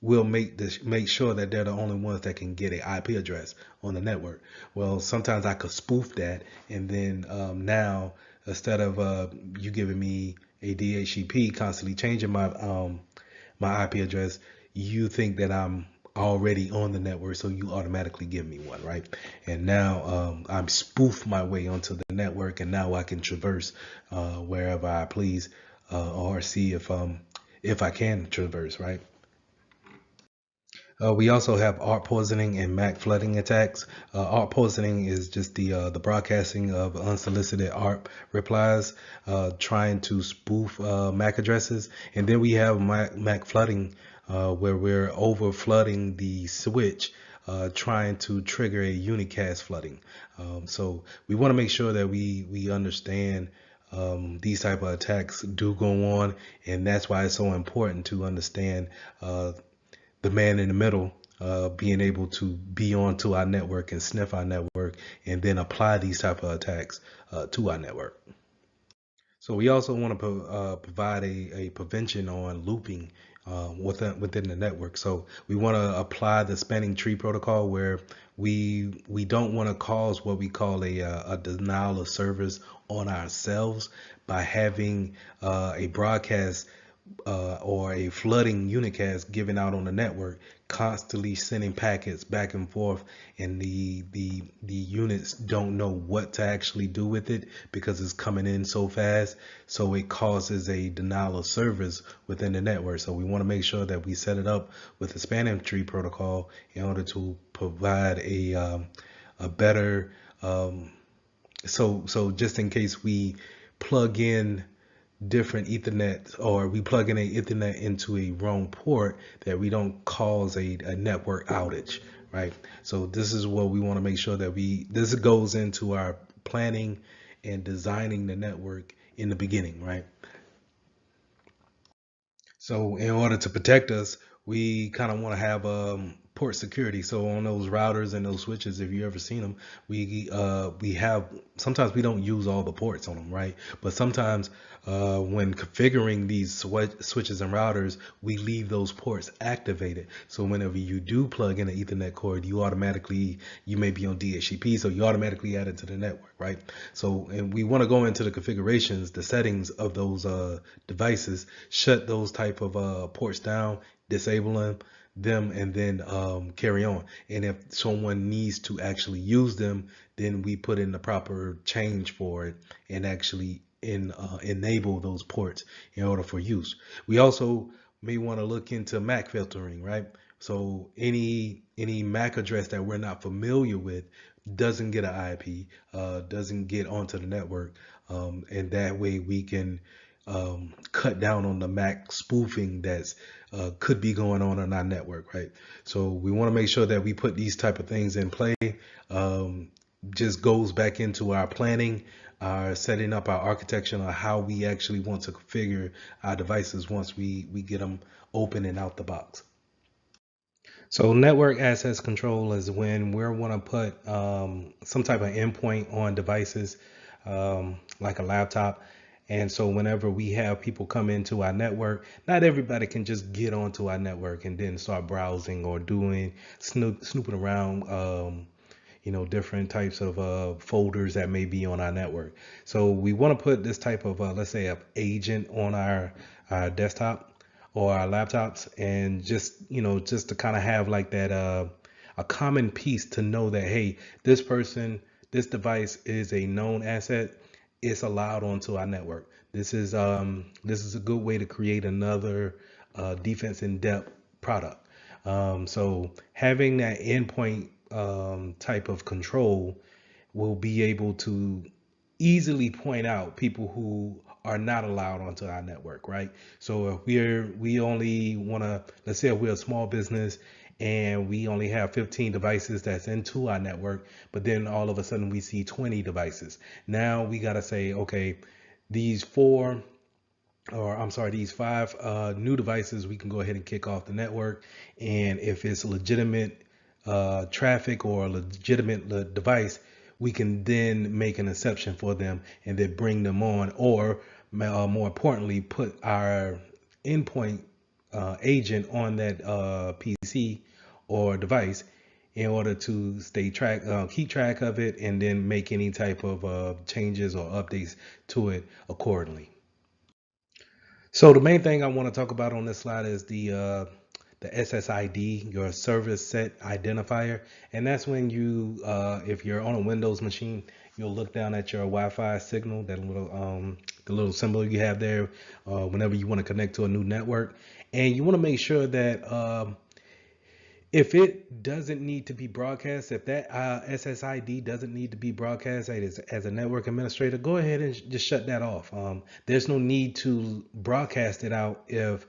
we'll make sure that they're the only ones that can get an IP address on the network. Well, sometimes I could spoof that, and then now instead of you giving me a DHCP constantly changing my IP address, you think that I'm already on the network, so you automatically give me one, right? And now I'm spoof my way onto the network, and now I can traverse wherever I please, or see if I can traverse, right? We also have ARP poisoning and MAC flooding attacks. ARP poisoning is just the broadcasting of unsolicited ARP replies, trying to spoof MAC addresses. And then we have MAC flooding, where we're over flooding the switch, trying to trigger a unicast flooding. So we want to make sure that we understand these type of attacks do go on, and that's why it's so important to understand the man in the middle, being able to be onto our network and sniff our network and then apply these type of attacks to our network. So we also want to provide a prevention on looping within the network. So we want to apply the spanning tree protocol, where we don't want to cause what we call a denial of service on ourselves by having a broadcast or a flooding unicast given out on the network, constantly sending packets back and forth, and the units don't know what to actually do with it because it's coming in so fast. So it causes a denial of service within the network. So we want to make sure that we set it up with the spanning tree protocol in order to provide a better so just in case we plug in different Ethernet, or we plug in a Ethernet into a wrong port, that we don't cause a network outage, right? So this is what we want to make sure that this goes into our planning and designing the network in the beginning, right? So in order to protect us, we kind of want to have port security. So on those routers and those switches, if you ever seen them, we have, sometimes we don't use all the ports on them, right? But sometimes when configuring these switches and routers, we leave those ports activated. So whenever you do plug in an Ethernet cord, you may be on DHCP, so you automatically add it to the network, right? So, and we want to go into the configurations, the settings of those devices, shut those type of ports down, disable them, and then carry on. And if someone needs to actually use them, then we put in the proper change for it and actually enable those ports in order for use. We also may want to look into MAC filtering, right? So any MAC address that we're not familiar with doesn't get an IP, doesn't get onto the network, and that way we can cut down on the MAC spoofing that's could be going on our network, right? So we want to make sure that we put these type of things in play. Just goes back into our planning, our setting up our architecture, on how we actually want to configure our devices once we get them open and out the box. So network access control is when we want to put some type of endpoint on devices, like a laptop. And so whenever we have people come into our network, not everybody can just get onto our network and then start browsing or doing snooping around, different types of folders that may be on our network. So we want to put this type of, let's say, an agent on our desktop or our laptops, and just to kind of have like that a common piece to know that, hey, this person this device is a known asset, it's allowed onto our network. This is a good way to create another defense in depth product. So having that endpoint type of control will be able to easily point out people who are not allowed onto our network, right? So if we only want to, let's say if we're a small business and we only have 15 devices that's into our network, but then all of a sudden we see 20 devices. Now we got to say, okay, these four, or I'm sorry, these five new devices, we can go ahead and kick off the network. And if it's legitimate traffic or a legitimate device, we can then make an exception for them and then bring them on, or more importantly, put our endpoint agent on that PC or device in order to keep track of it, and then make any type of changes or updates to it accordingly. So the main thing I want to talk about on this slide is the SSID, your service set identifier, and that's when you, if you're on a Windows machine, you'll look down at your Wi-Fi signal, that little the little symbol you have there, whenever you want to connect to a new network, and you want to make sure that if it doesn't need to be broadcast, if that SSID doesn't need to be broadcast as a network administrator, go ahead and just shut that off. There's no need to broadcast it out if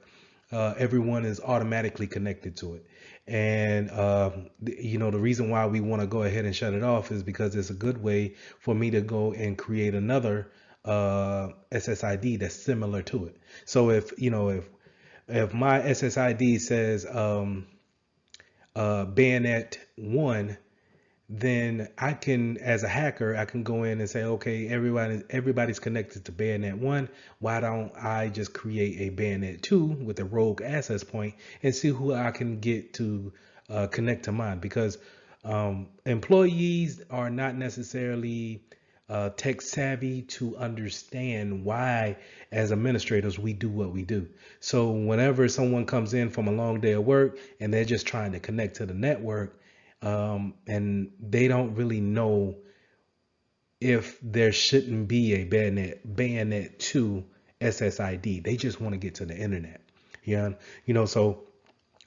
everyone is automatically connected to it. And the reason why we want to go ahead and shut it off is because it's a good way for me to go and create another SSID that's similar to it. So if my SSID says bayonet 1, then I can, as a hacker, I can go in and say, okay, everybody's connected to bayonet 1. Why don't I just create a bayonet 2 with a rogue access point and see who I can get to connect to mine? Because employees are not necessarily tech savvy to understand why, as administrators, we do what we do. So whenever someone comes in from a long day of work and they're just trying to connect to the network, and they don't really know if there shouldn't be a bayonet 2 SSID, they just want to get to the internet. So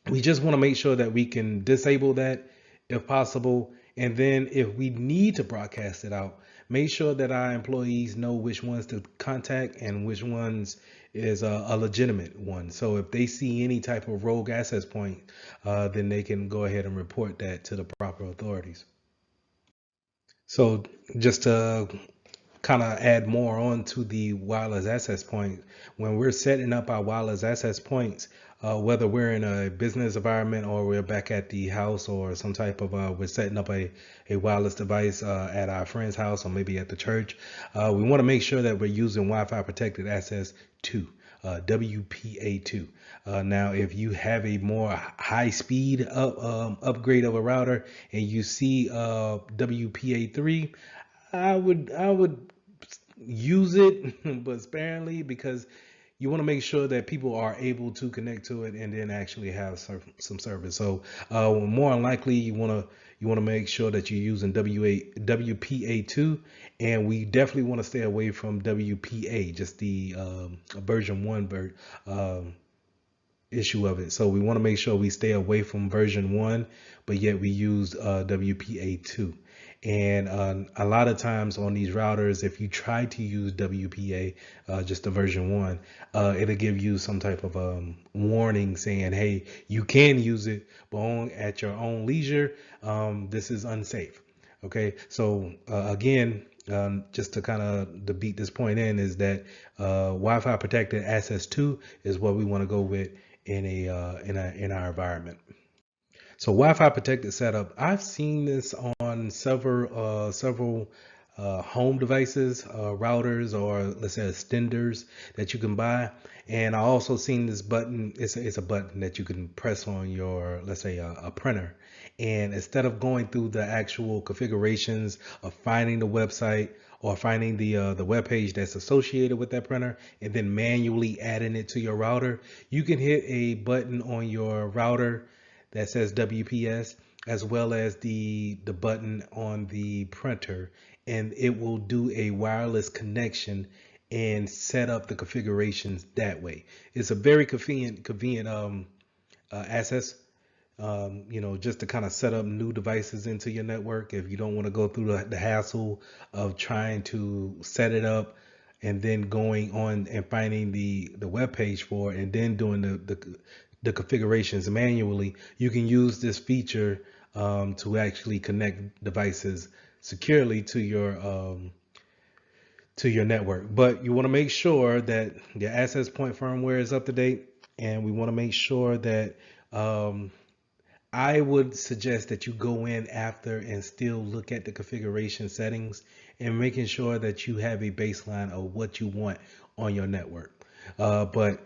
we just want to make sure that we can disable that if possible. And then if we need to broadcast it out, make sure that our employees know which ones to contact and which ones is a legitimate one. So if they see any type of rogue access point, then they can go ahead and report that to the proper authorities. So just to kind of add more on to the wireless access point, when we're setting up our wireless access points, whether we're in a business environment or we're back at the house, or some type of we're setting up a wireless device at our friend's house or maybe at the church, we want to make sure that we're using Wi-Fi protected access 2, WPA2. Now, if you have a more high speed upgrade of a router and you see WPA3, I would use it, but sparingly, because you want to make sure that people are able to connect to it and then actually have some service. So more than likely, you want to make sure that you're using WPA2, and we definitely want to stay away from WPA, just the version 1 issue of it. So we want to make sure we stay away from version 1, but yet we use WPA2. And a lot of times on these routers, if you try to use WPA, just the version 1, it'll give you some type of warning saying, hey, you can use it, but at your own leisure. This is unsafe. Okay, so again, just to kind of beat this point is that Wi-Fi protected access 2 is what we want to go with in our environment. So Wi-Fi protected setup, I've seen this on several home devices, routers, or let's say extenders that you can buy. And I also seen this button. It's a button that you can press on your, let's say, a printer. And instead of going through the actual configurations of finding the website or finding the web page that's associated with that printer and then manually adding it to your router, you can hit a button on your router that says WPS, as well as the button on the printer, and it will do a wireless connection and set up the configurations that way. It's a very convenient access, just to kind of set up new devices into your network if you don't want to go through the hassle of trying to set it up and then going on and finding the web page for it and then doing the configurations manually. You can use this feature to actually connect devices securely to your network. But you want to make sure that your access point firmware is up to date, and we want to make sure that um, I would suggest that you go in after and still look at the configuration settings and making sure that you have a baseline of what you want on your network. But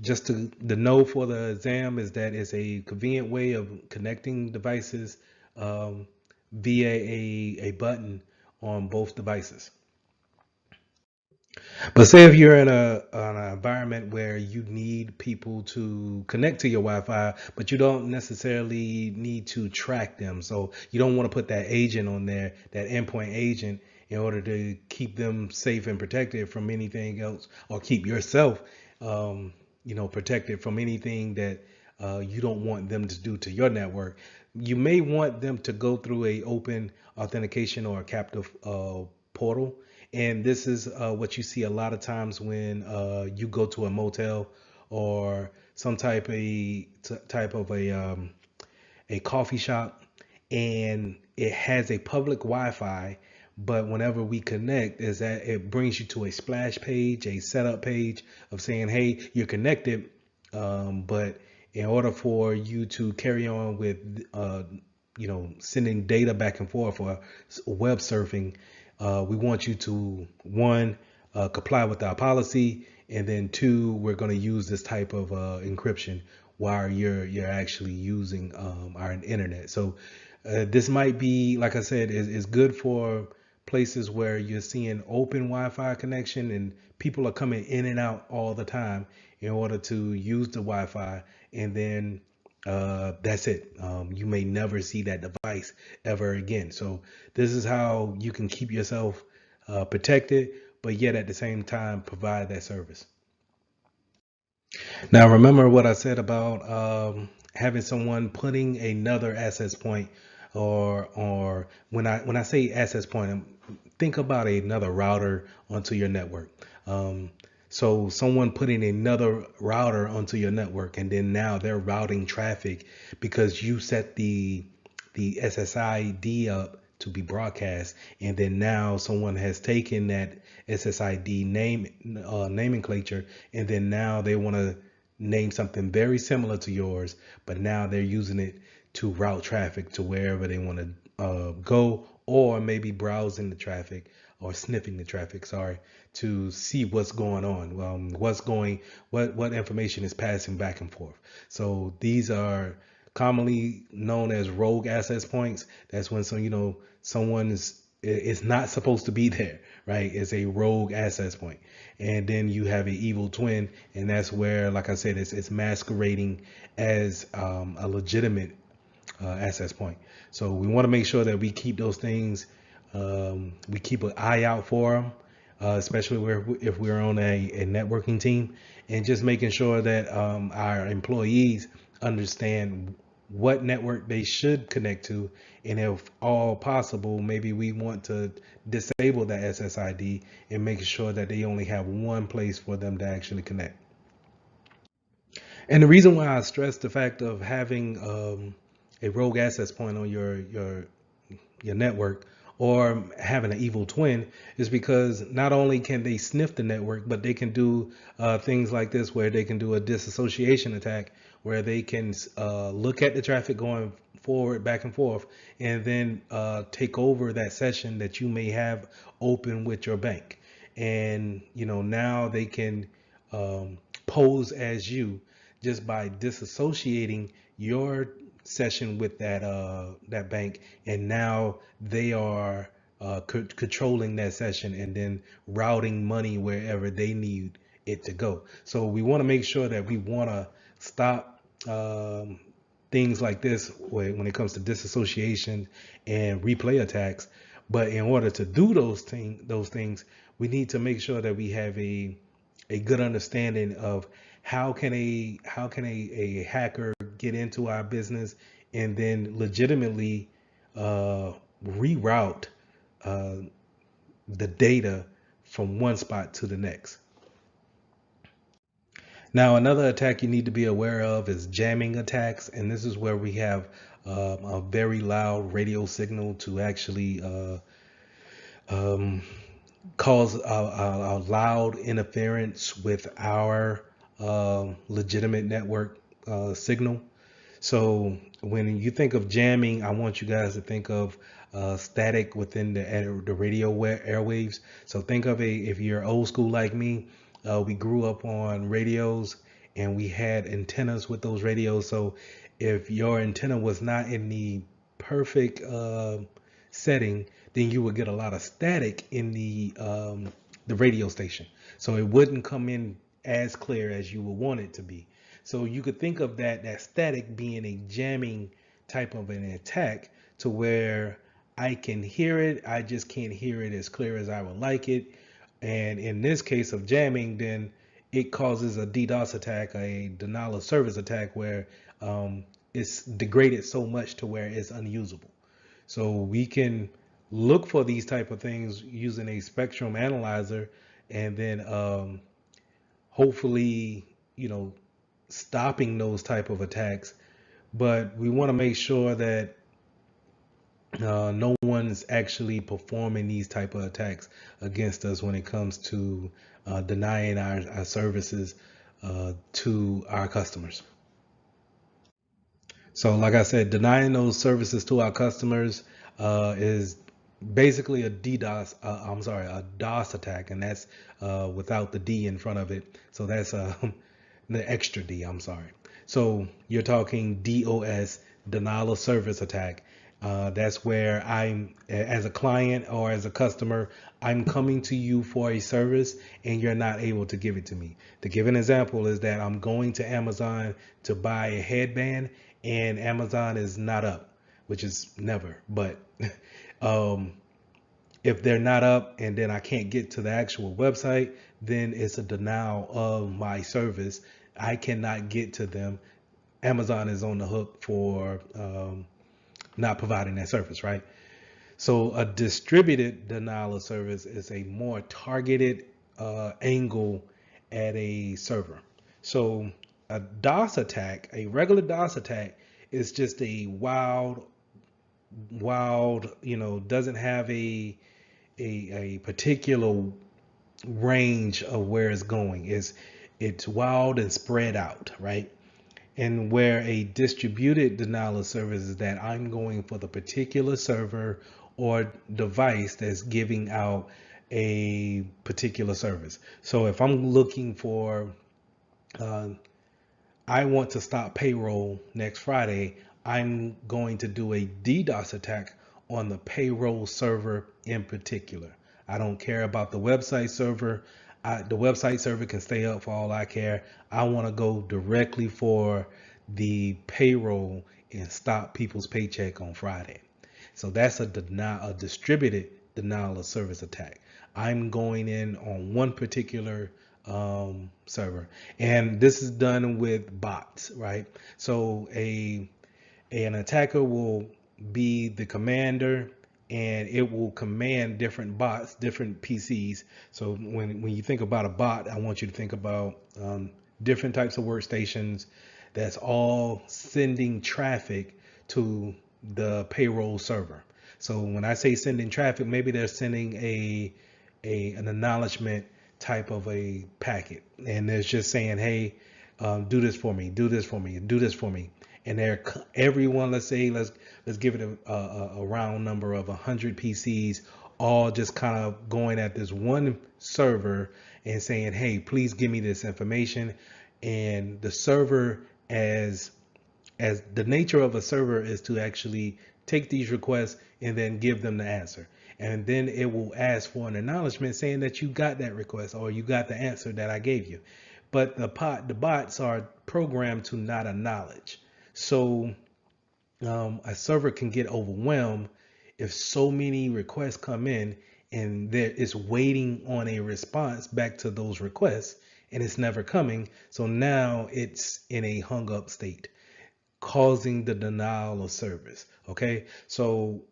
just to the know for the exam is that it's a convenient way of connecting devices um, via a button on both devices. But say if you're in an environment where you need people to connect to your Wi-Fi, but you don't necessarily need to track them. So you don't want to put that agent on there, that endpoint agent, in order to keep them safe and protected from anything else, or keep yourself, protected from anything that you don't want them to do to your network. You may want them to go through a open authentication or a captive portal, and this is what you see a lot of times when you go to a motel or some type of a coffee shop, and it has a public Wi-Fi. But whenever we connect, is that it brings you to a splash page, a setup page of saying, "Hey, you're connected," but in order for you to carry on with sending data back and forth or web surfing, we want you to, one, comply with our policy, and then two, we're going to use this type of encryption while you're actually using our internet. So this might be, like I said, is good for places where you're seeing open Wi-Fi connection and people are coming in and out all the time in order to use the Wi-Fi, and then that's it. You may never see that device ever again. So this is how you can keep yourself protected, but yet at the same time provide that service. Now, remember what I said about having someone putting another access point, or when I say access point, think about another router onto your network. Um, so someone putting another router onto your network, and then now they're routing traffic because you set the SSID up to be broadcast, and then now someone has taken that SSID nomenclature, and then now they want to name something very similar to yours, but now they're using it to route traffic to wherever they want to go, or maybe browsing the traffic or sniffing the traffic, sorry, to see what's going on, what information is passing back and forth. So these are commonly known as rogue access points. That's when someone is not supposed to be there, right? It's a rogue access point. And then you have an evil twin, and that's where, like I said, it's masquerading as a legitimate access point. So we want to make sure that we keep those things, we keep an eye out for them, especially if we're on a networking team, and just making sure that our employees understand what network they should connect to, and if all possible, maybe we want to disable that SSID and make sure that they only have one place for them to actually connect. And the reason why I stress the fact of having a rogue access point on your network, or having an evil twin, is because not only can they sniff the network, but they can do things like this, where they can do a disassociation attack, where they can look at the traffic going forward, back and forth, and then take over that session that you may have open with your bank. And now they can pose as you, just by disassociating your session with that bank, and now they are controlling that session and then routing money wherever they need it to go. So we want to make sure that we want to stop things like this when it comes to disassociation and replay attacks. But in order to do those things, we need to make sure that we have a good understanding of how can a hacker get into our business and then legitimately reroute uh, the data from one spot to the next. Now, another attack you need to be aware of is jamming attacks, and this is where we have a very loud radio signal to actually um, cause a loud interference with our legitimate network signal. So when you think of jamming, I want you guys to think of static within the radio airwaves. So think of if you're old school like me, we grew up on radios and we had antennas with those radios. So if your antenna was not in the perfect setting, then you would get a lot of static in the radio station. So it wouldn't come in as clear as you would want it to be. So you could think of that static being a jamming type of an attack to where I can hear it, I just can't hear it as clear as I would like it. And in this case of jamming, then it causes a DDoS attack, a denial of service attack, where it's degraded so much to where it's unusable. So we can look for these type of things using a spectrum analyzer, and then hopefully, stopping those type of attacks. But we want to make sure that no one's actually performing these type of attacks against us when it comes to denying our services to our customers. So, like I said, denying those services to our customers is basically a a DOS attack, and that's without the D in front of it. So that's the extra D. I'm sorry. So you're talking DOS, denial of service attack. That's where as a client or as a customer, I'm coming to you for a service and you're not able to give it to me. To give an example is that I'm going to Amazon to buy a headband and Amazon is not up, which is never, but if they're not up and then I can't get to the actual website, then it's a denial of my service. I cannot get to them. Amazon is on the hook for not providing that service, right? So a distributed denial of service is a more targeted angle at a server. So a DOS attack, a regular DOS attack, is just a wild, doesn't have a particular range of where it's going. It's wild and spread out, right? And where a distributed denial of service is that I'm going for the particular server or device that's giving out a particular service. So if I'm looking for, I want to stop payroll next Friday, I'm going to do a DDoS attack on the payroll server in particular. I don't care about the website server. The website server can stay up for all I care. I want to go directly for the payroll and stop people's paycheck on Friday. So that's a distributed denial of service attack. I'm going in on one particular server, and this is done with bots, right? So an attacker will be the commander and it will command different bots, different PCs. So when you think about a bot, I want you to think about different types of workstations that's all sending traffic to the payroll server. So when I say sending traffic, maybe they're sending an acknowledgement type of a packet, and it's just saying, hey, do this for me, do this for me, do this for me. And everyone, let's give it a round number of 100 PCs, all just kind of going at this one server and saying, hey, please give me this information. And the server, as the nature of a server is to actually take these requests and then give them the answer. And then it will ask for an acknowledgement saying that you got that request or you got the answer that I gave you. But the bots are programmed to not acknowledge. So a server can get overwhelmed if so many requests come in and there is waiting on a response back to those requests and it's never coming. So now it's in a hung up state, causing the denial of service. Okay, so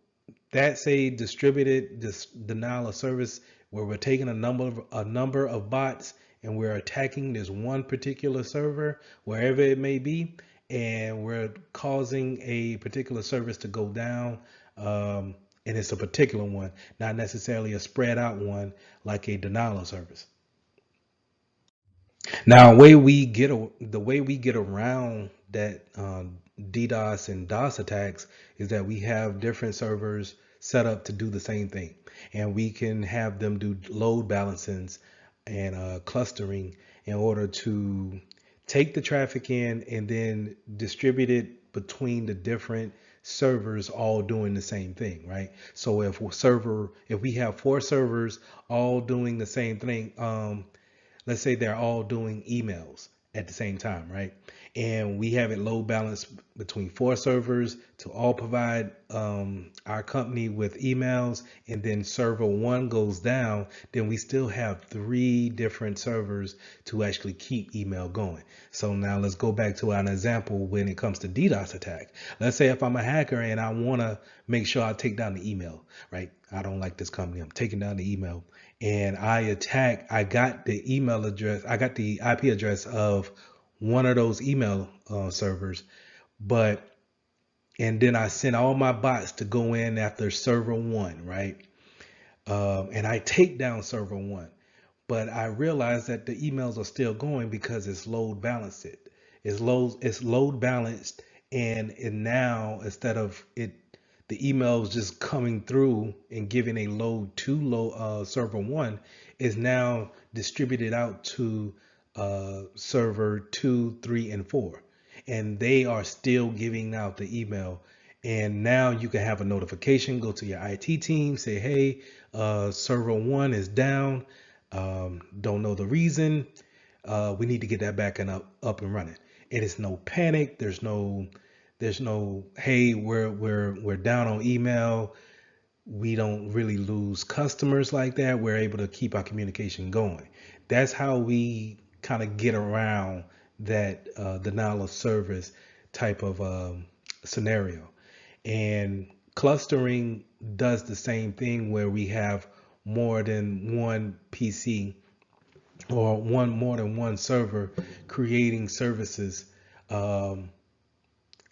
that's a distributed denial of service where we're taking a number of bots and we're attacking this one particular server wherever it may be, and we're causing a particular service to go down. And it's a particular one, not necessarily a spread out one like a denial of service. Now, the way we get around that DDoS and DOS attacks is that we have different servers set up to do the same thing, and we can have them do load balancings and clustering in order to take the traffic in and then distribute it between the different servers all doing the same thing, right? So if we have 4 servers all doing the same thing, let's say they're all doing emails at the same time, right? And we have it load balanced between 4 servers to all provide our company with emails, and then server 1 goes down, then we still have 3 different servers to actually keep email going. So now let's go back to an example when it comes to DDoS attack. Let's say if I'm a hacker and I want to make sure I take down the email, right? I don't like this company. I'm taking down the email, and I got the email address. I got the IP address of one of those email servers, and then I sent all my bots to go in after server 1, right? And I take down server 1, but I realize that the emails are still going because it's load balanced. It's load balanced, and now instead of the emails just coming through and giving a load to server 1, is now distributed out to server 2, 3, and 4, and they are still giving out the email. And now you can have a notification go to your IT team, say, hey, server 1 is down, don't know the reason, we need to get that back and up and running. And it's no panic, there's no hey, we're down on email. We don't really lose customers like that. We're able to keep our communication going. That's how we kind of get around that denial of service type of scenario. And clustering does the same thing where we have more than one PC or more than one server creating services,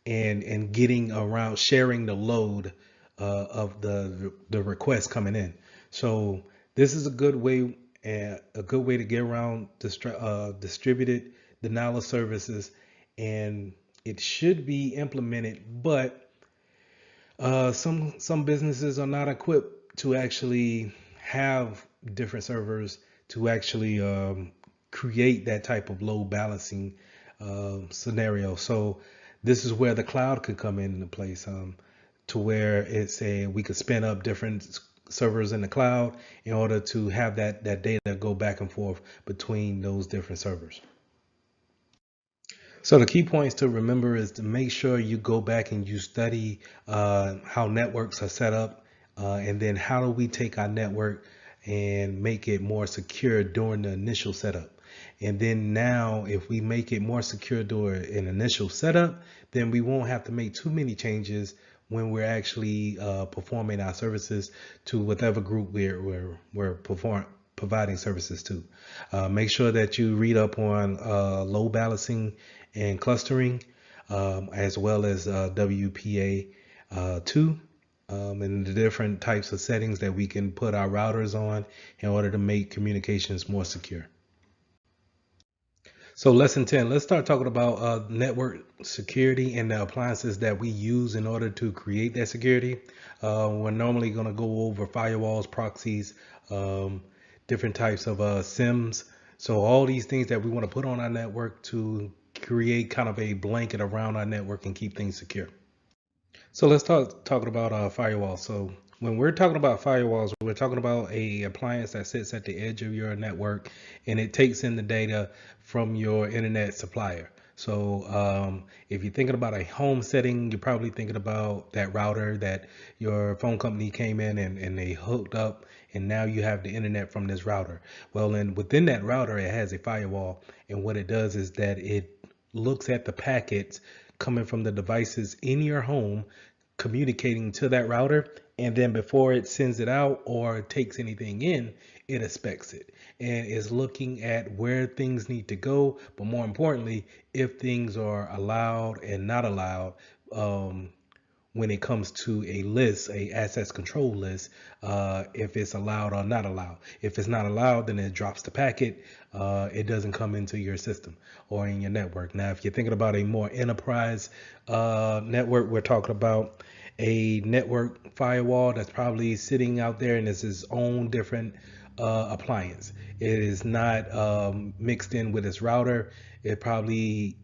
and getting around sharing the load of the requests coming in. So this is a good way to get around distributed denial of services, and it should be implemented, but some businesses are not equipped to actually have different servers to actually create that type of load balancing scenario. So this is where the cloud could come into place, to where we could spin up different servers in the cloud in order to have that data go back and forth between those different servers. So the key points to remember is to make sure you go back and you study how networks are set up, and then how do we take our network and make it more secure during the initial setup. And then now, if we make it more secure during an initial setup, then we won't have to make too many changes when we're actually performing our services to whatever group we're providing services to. Make sure that you read up on load balancing and clustering, as well as WPA2, and the different types of settings that we can put our routers on in order to make communications more secure. So lesson 10, let's start talking about network security and the appliances that we use in order to create that security. We're normally going to go over firewalls, proxies, different types of SIMs. So all these things that we want to put on our network to create kind of a blanket around our network and keep things secure. So let's talking about firewalls. So when we're talking about firewalls, we're talking about a appliance that sits at the edge of your network, and it takes in the data from your internet supplier. So if you're thinking about a home setting, you're probably thinking about that router that your phone company came in and they hooked up, and now you have the internet from this router. Well, then within that router, it has a firewall, and what it does is that it looks at the packets coming from the devices in your home, communicating to that router, and then before it sends it out or takes anything in, it inspects it and is looking at where things need to go, but more importantly, if things are allowed and not allowed. When it comes to a list, a access control list, if it's allowed or not allowed. If it's not allowed, then it drops the packet. It doesn't come into your system or in your network. Now, if you're thinking about a more enterprise network, we're talking about a network firewall that's probably sitting out there and it's its own different appliance. It is not mixed in with its router. It probably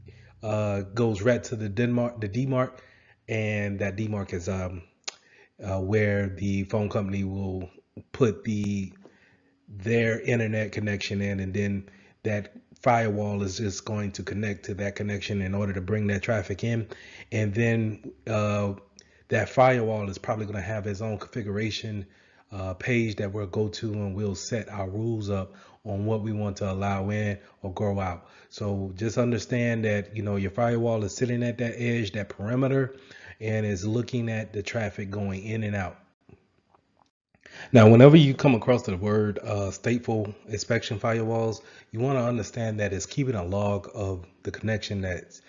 goes right to the DMARC, and that DMARC is where the phone company will put their internet connection in, and then that firewall is just going to connect to that connection in order to bring that traffic in, and then that firewall is probably going to have its own configuration page that we'll go to, and we'll set our rules up on what we want to allow in or grow out. So just understand that, you know, your firewall is sitting at that edge, that perimeter, and is looking at the traffic going in and out. Now, whenever you come across the word stateful inspection firewalls, you want to understand that it's keeping a log of the connection that's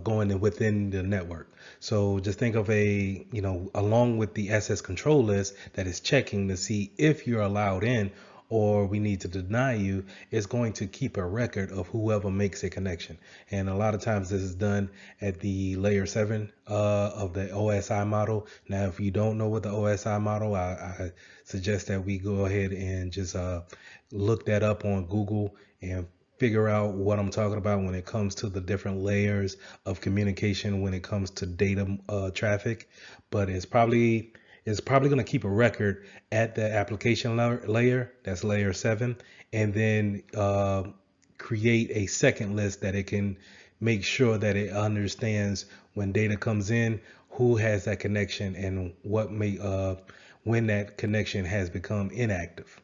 going in within the network. So just think of along with the access control list that is checking to see if you're allowed in or we need to deny you, is going to keep a record of whoever makes a connection. And a lot of times this is done at the layer 7 of the OSI model. Now, if you don't know what the OSI model, I suggest that we go ahead and just look that up on Google and figure out what I'm talking about when it comes to the different layers of communication when it comes to data traffic. But it's probably going to keep a record at the application layer, that's layer 7, and then create a second list that it can make sure that it understands when data comes in, who has that connection, and what may when that connection has become inactive.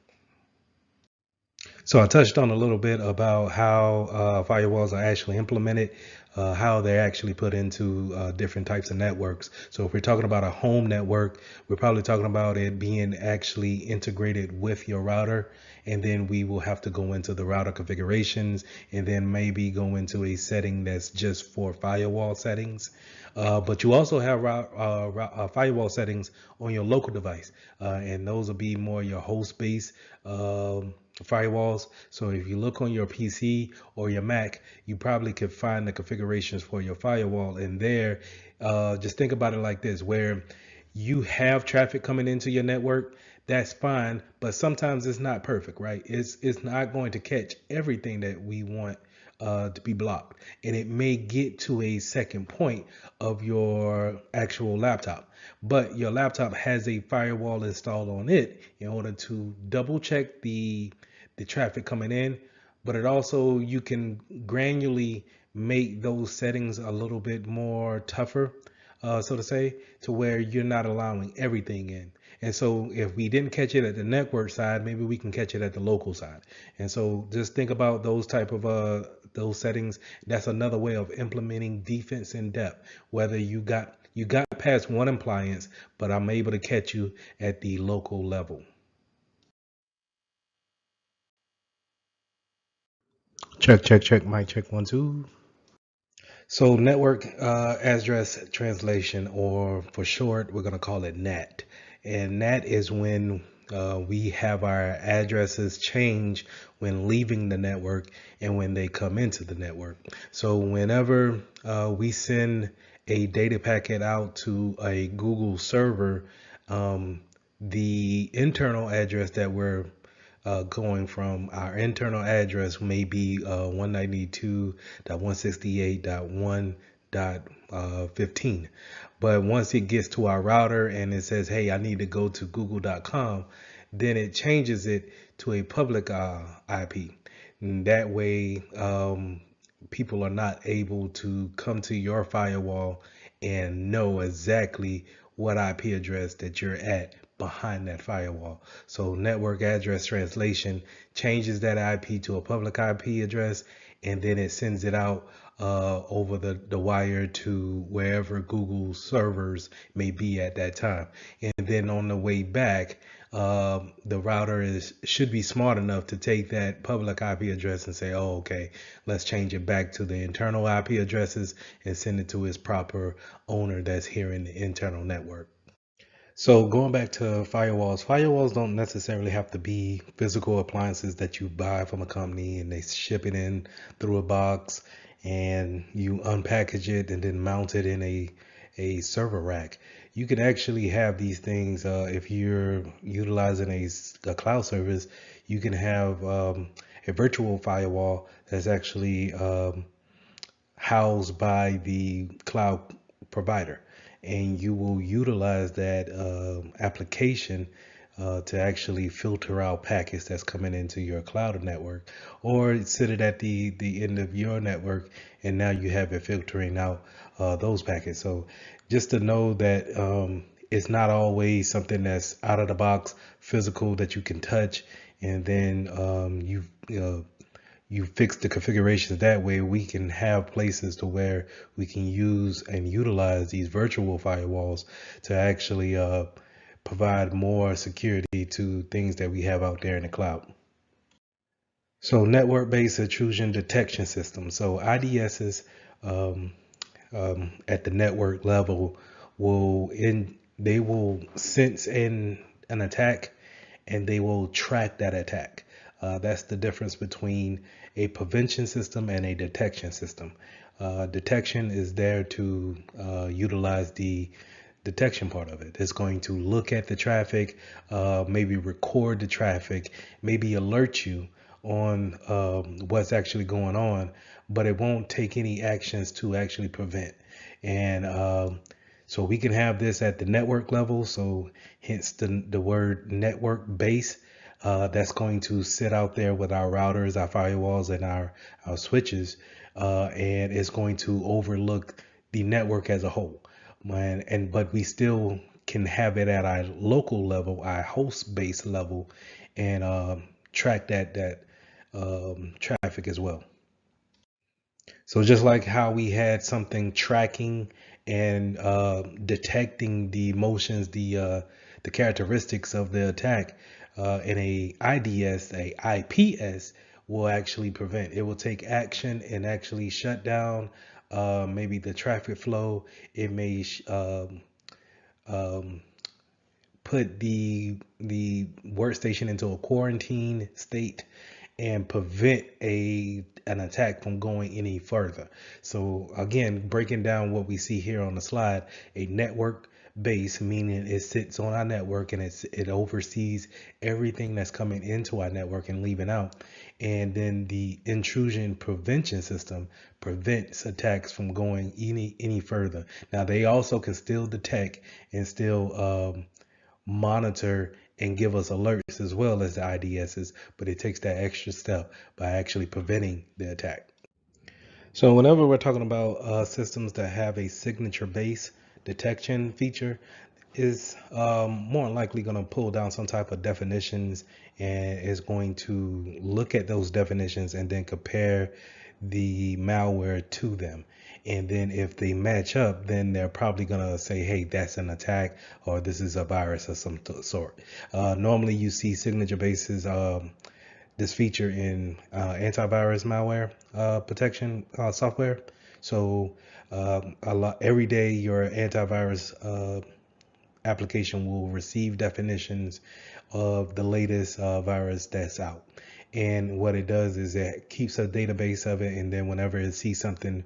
So I touched on a little bit about how firewalls are actually implemented, how they're actually put into different types of networks. So if we're talking about a home network, we're probably talking about it being actually integrated with your router. And then we will have to go into the router configurations and then maybe go into a setting that's just for firewall settings. But you also have firewall settings on your local device, and those will be more your host-based firewalls. So if you look on your PC or your Mac, you probably could find the configurations for your firewall in there. Just think about it like this, where you have traffic coming into your network, that's fine, but sometimes it's not perfect, right? It's not going to catch everything that we want to be blocked, and it may get to a second point of your actual laptop, but your laptop has a firewall installed on it in order to double check the traffic coming in. But it also, you can granularly make those settings a little bit more tougher, so to say, to where you're not allowing everything in. And so if we didn't catch it at the network side, maybe we can catch it at the local side. And so just think about those type of those settings. That's another way of implementing defense in depth, whether you got past one appliance, but I'm able to catch you at the local level. Check, check, check. Mic check, 1 2. So network address translation, or for short, we're going to call it NAT. And NAT is when we have our addresses change when leaving the network and when they come into the network. So whenever we send a data packet out to a Google server, the internal address that we're going from, our internal address may be 192.168.1.15. But once it gets to our router and it says, hey, I need to go to google.com, then it changes it to a public IP. And that way, people are not able to come to your firewall and know exactly what IP address that you're at behind that firewall. So network address translation changes that IP to a public IP address, and then it sends it out over the wire to wherever Google servers may be at that time. And then on the way back, the router should be smart enough to take that public IP address and say, oh, okay, let's change it back to the internal IP addresses and send it to its proper owner that's here in the internal network. So going back to firewalls don't necessarily have to be physical appliances that you buy from a company and they ship it in through a box and you unpackage it and then mount it in a server rack. You can actually have these things if you're utilizing a cloud service. You can have a virtual firewall that's actually housed by the cloud provider, and you will utilize that application to actually filter out packets that's coming into your cloud network, or sit it at the end of your network, and now you have it filtering out those packets. So just to know that it's not always something that's out of the box physical that you can touch, and then you fix the configurations that way. We can have places to where we can use and utilize these virtual firewalls to actually provide more security to things that we have out there in the cloud. So network-based intrusion detection system. So IDSs at the network level they will sense an attack, and they will track that attack. That's the difference between a prevention system and a detection system. Detection is there to utilize the detection part of it. It's going to look at the traffic, maybe record the traffic, maybe alert you on what's actually going on, but it won't take any actions to actually prevent. And so we can have this at the network level. So hence the word network base. That's going to sit out there with our routers, our firewalls, and our switches, and it's going to overlook the network as a whole. But we still can have it at our local level, our host base level, and track that traffic as well. So just like how we had something tracking and detecting the motions, the characteristics of the attack, in a IDS, a IPS will actually prevent. It will take action and actually shut down maybe the traffic flow. It may put the workstation into a quarantine state and prevent an attack from going any further. So again, breaking down what we see here on the slide, a network base, meaning it sits on our network and it oversees everything that's coming into our network and leaving out. And then the intrusion prevention system prevents attacks from going any further. Now they also can still detect and still monitor and give us alerts as well as the IDSs, but it takes that extra step by actually preventing the attack. So whenever we're talking about systems that have a signature-based detection feature, is more likely going to pull down some type of definitions and is going to look at those definitions and then compare the malware to them. And then if they match up, then they're probably going to say, hey, that's an attack, or this is a virus of some sort. Normally you see signature bases, this feature in antivirus malware protection software. So every day your antivirus application will receive definitions of the latest virus that's out. And what it does is it keeps a database of it, and then whenever it sees something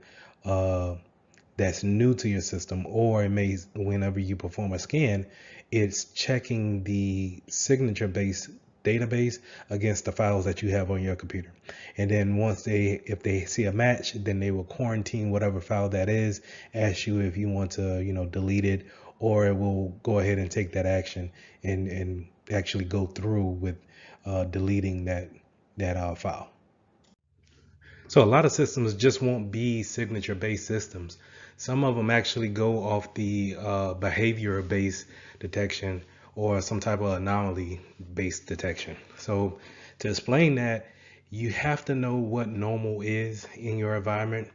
that's new to your system, or it may, whenever you perform a scan, it's checking the signature based database against the files that you have on your computer. And then if they see a match, then they will quarantine whatever file that is, ask you if you want to, delete it, or it will go ahead and take that action and actually go through with deleting that file. So a lot of systems just won't be signature-based systems. Some of them actually go off the behavior-based detection or some type of anomaly-based detection. So to explain that, you have to know what normal is in your environment.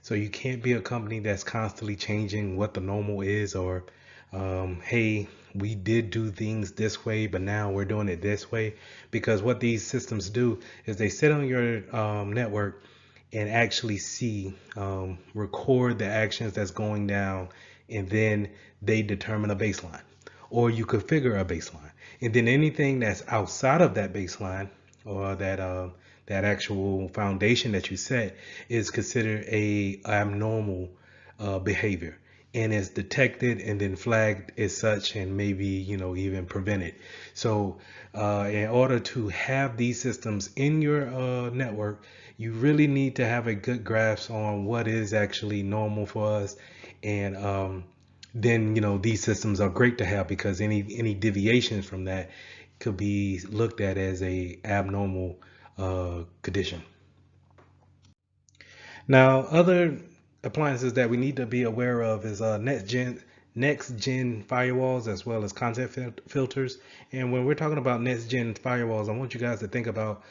So you can't be a company that's constantly changing what the normal is, or hey, we did do things this way, but now we're doing it this way. Because what these systems do is they sit on your network and actually see, record the actions that's going down, and then they determine a baseline, or you configure a baseline, and then anything that's outside of that baseline or that actual foundation that you set is considered a abnormal behavior, and is detected and then flagged as such, and maybe even prevented. So in order to have these systems in your network, you really need to have a good grasp on what is actually normal for us. And then these systems are great to have, because any deviations from that could be looked at as a abnormal condition. Now, other appliances that we need to be aware of is next gen firewalls, as well as content filters. And when we're talking about next gen firewalls, I want you guys to think about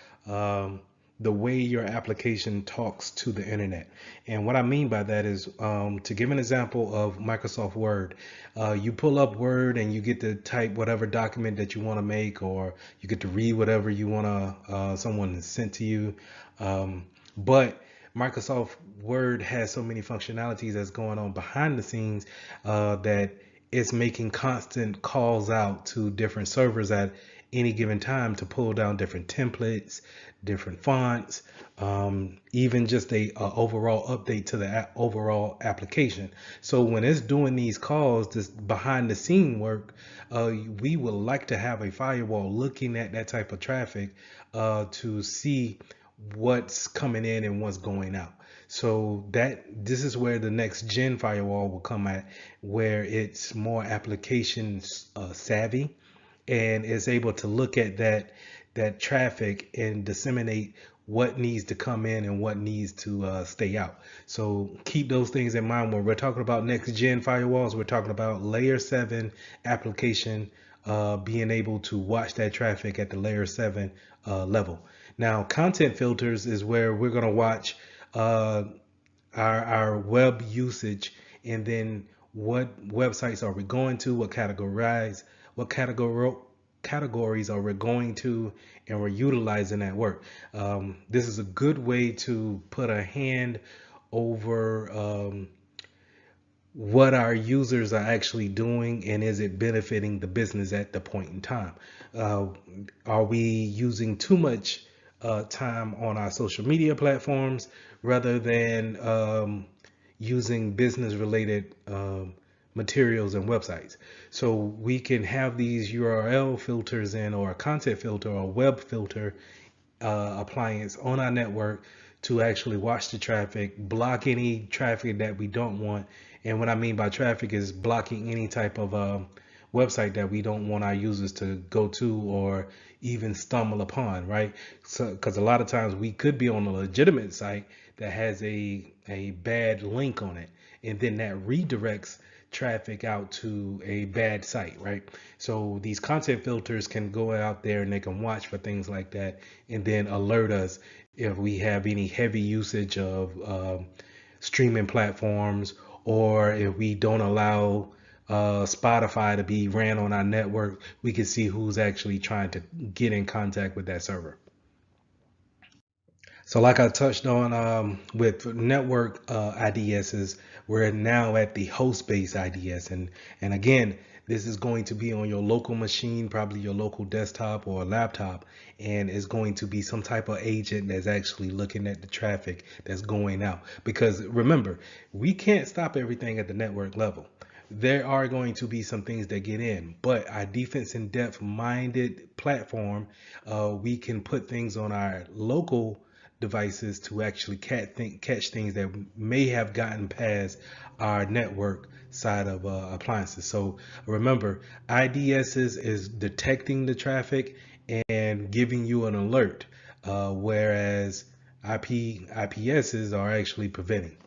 the way your application talks to the internet. And what I mean by that is, to give an example of Microsoft Word, you pull up Word and you get to type whatever document that you want to make, or you get to read whatever you want to someone sent to you. But Microsoft Word has so many functionalities that's going on behind the scenes, that it's making constant calls out to different servers at any given time to pull down different templates, different fonts, even just a overall update to the overall application. So when it's doing these calls, this behind the scene work, we would like to have a firewall looking at that type of traffic, to see what's coming in and what's going out. So this is where the next gen firewall will come at, where it's more application savvy, and is able to look at that traffic and disseminate what needs to come in and what needs to stay out. So keep those things in mind when we're talking about next gen firewalls. We're talking about layer 7 application, being able to watch that traffic at the layer 7 level. Now, content filters is where we're going to watch uh, our web usage, and then what websites are we going to, what categories are we going to, and we're utilizing that work. This is a good way to put a hand over what our users are actually doing, and is it benefiting the business at the point in time. uh, are we using too much time on our social media platforms, rather than using business related materials and websites? So we can have these URL filters in, or a content filter or a web filter appliance on our network, to actually watch the traffic, block any traffic that we don't want. And what I mean by traffic is blocking any type of website that we don't want our users to go to or even stumble upon, right? So, because a lot of times we could be on a legitimate site that has a bad link on it, and then that redirects traffic out to a bad site, right? So these content filters can go out there and they can watch for things like that, and then alert us if we have any heavy usage of streaming platforms, or if we don't allow Spotify to be ran on our network. We can see who's actually trying to get in contact with that server. So like I touched on, with network IDSs, we're now at the host-based IDS. And again, this is going to be on your local machine, probably your local desktop or laptop, and it's going to be some type of agent that's actually looking at the traffic that's going out. Because remember, we can't stop everything at the network level. There are going to be some things that get in, but our defense in depth minded platform, we can put things on our local devices to actually catch things that may have gotten past our network side of appliances. So remember, IDSs is detecting the traffic and giving you an alert, whereas IPSs are actually preventing.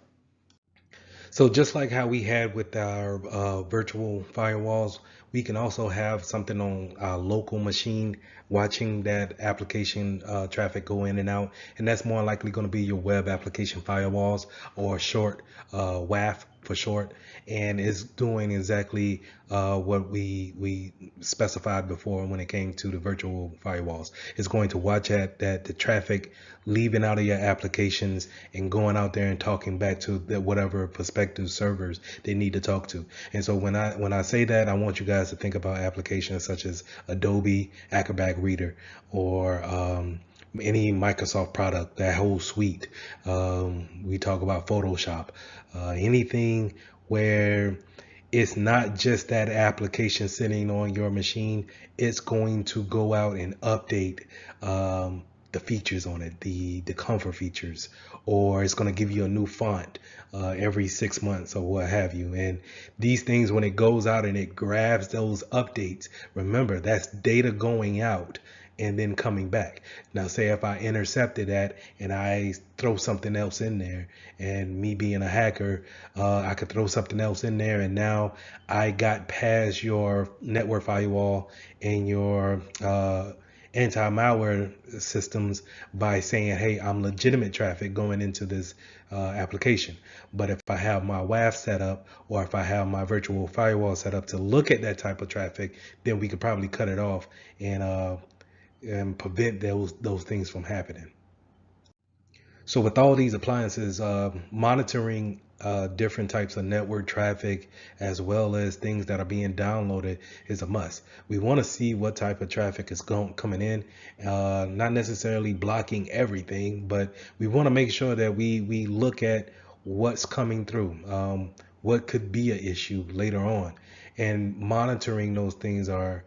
So just like how we had with our virtual firewalls, we can also have something on our local machine watching that application traffic go in and out. And that's more likely going to be your web application firewalls, or short WAF for short. And it's doing exactly what we specified before when it came to the virtual firewalls. It's going to watch at that the traffic leaving out of your applications and going out there and talking back to whatever prospective servers they need to talk to. And so when I say that, I want you guys to think about applications such as Adobe Acrobat Reader, or any Microsoft product, that whole suite. We talk about Photoshop, anything where it's not just that application sitting on your machine. It's going to go out and update the features on it, the comfort features, or it's going to give you a new font every 6 months or what have you. And these things, when it goes out and it grabs those updates, remember that's data going out and then coming back. Now, say if I intercepted that and I throw something else in there, and me being a hacker, I could throw something else in there, and now I got past your network firewall and your anti-malware systems by saying, hey, I'm legitimate traffic going into this application. But if I have my WAF set up, or if I have my virtual firewall set up to look at that type of traffic, then we could probably cut it off and prevent those things from happening. So with all these appliances, monitoring different types of network traffic, as well as things that are being downloaded, is a must. We want to see what type of traffic is coming in, not necessarily blocking everything, but we want to make sure that we look at what's coming through, what could be an issue later on. And monitoring those things are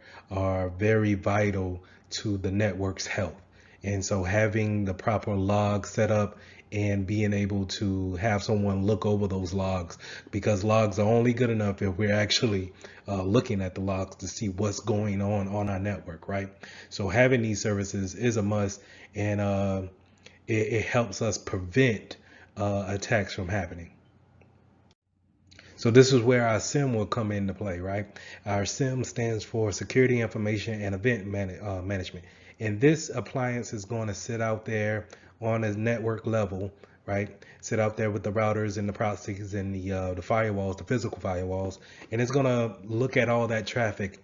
very vital to the network's health. And so having the proper logs set up and being able to have someone look over those logs, because logs are only good enough if we're actually looking at the logs to see what's going on our network, right? So having these services is a must, and it helps us prevent attacks from happening. So this is where our SIM will come into play, right? Our SIM stands for Security Information and Event Management. And this appliance is going to sit out there on a network level, right? Sit out there with the routers and the proxies and the firewalls, the physical firewalls, and it's going to look at all that traffic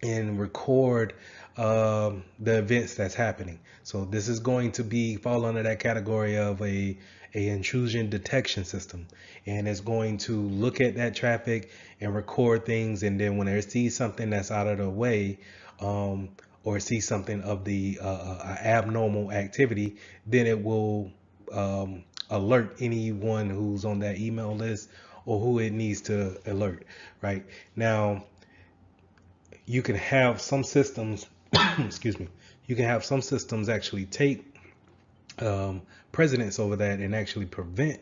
and record the events that's happening. So this is going to fall under that category of a intrusion detection system, and it's going to look at that traffic and record things, and then when it sees something that's out of the way, or sees something of the abnormal activity, then it will alert anyone who's on that email list or who it needs to alert. Right now, you can have some systems excuse me, you can have some systems actually take precedence over that and actually prevent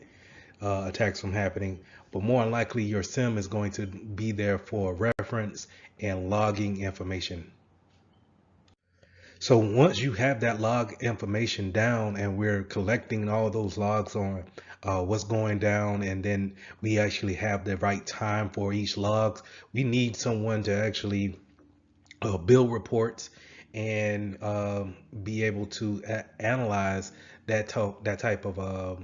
attacks from happening, but more than likely your SIM is going to be there for reference and logging information. So once you have that log information down, and we're collecting all those logs on what's going down, and then we actually have the right time for each log, we need someone to actually build reports and be able to analyze that type of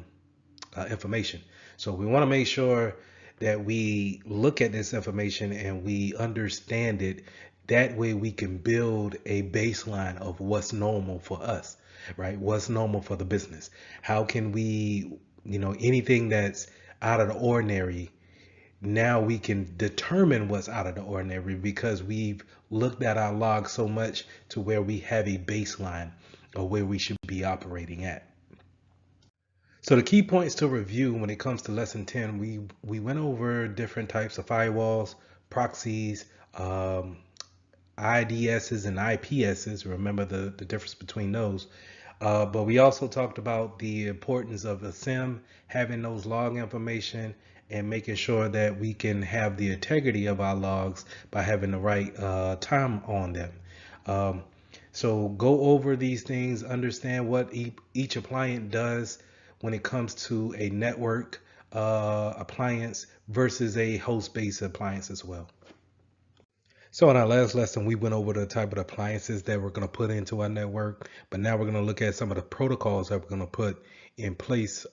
information. So we want to make sure that we look at this information and we understand it. That way we can build a baseline of what's normal for us, right? What's normal for the business. How can we, anything that's out of the ordinary, now we can determine what's out of the ordinary because we've looked at our logs so much to where we have a baseline of where we should be operating at. So the key points to review when it comes to lesson 10, we went over different types of firewalls, proxies, IDSs and IPSs. Remember the difference between those. But we also talked about the importance of a SIM, having those log information, and making sure that we can have the integrity of our logs by having the right time on them. So go over these things, understand what each appliance does when it comes to a network appliance versus a host-based appliance as well. So in our last lesson, we went over the type of appliances that we're going to put into our network, but now we're going to look at some of the protocols that we're going to put in place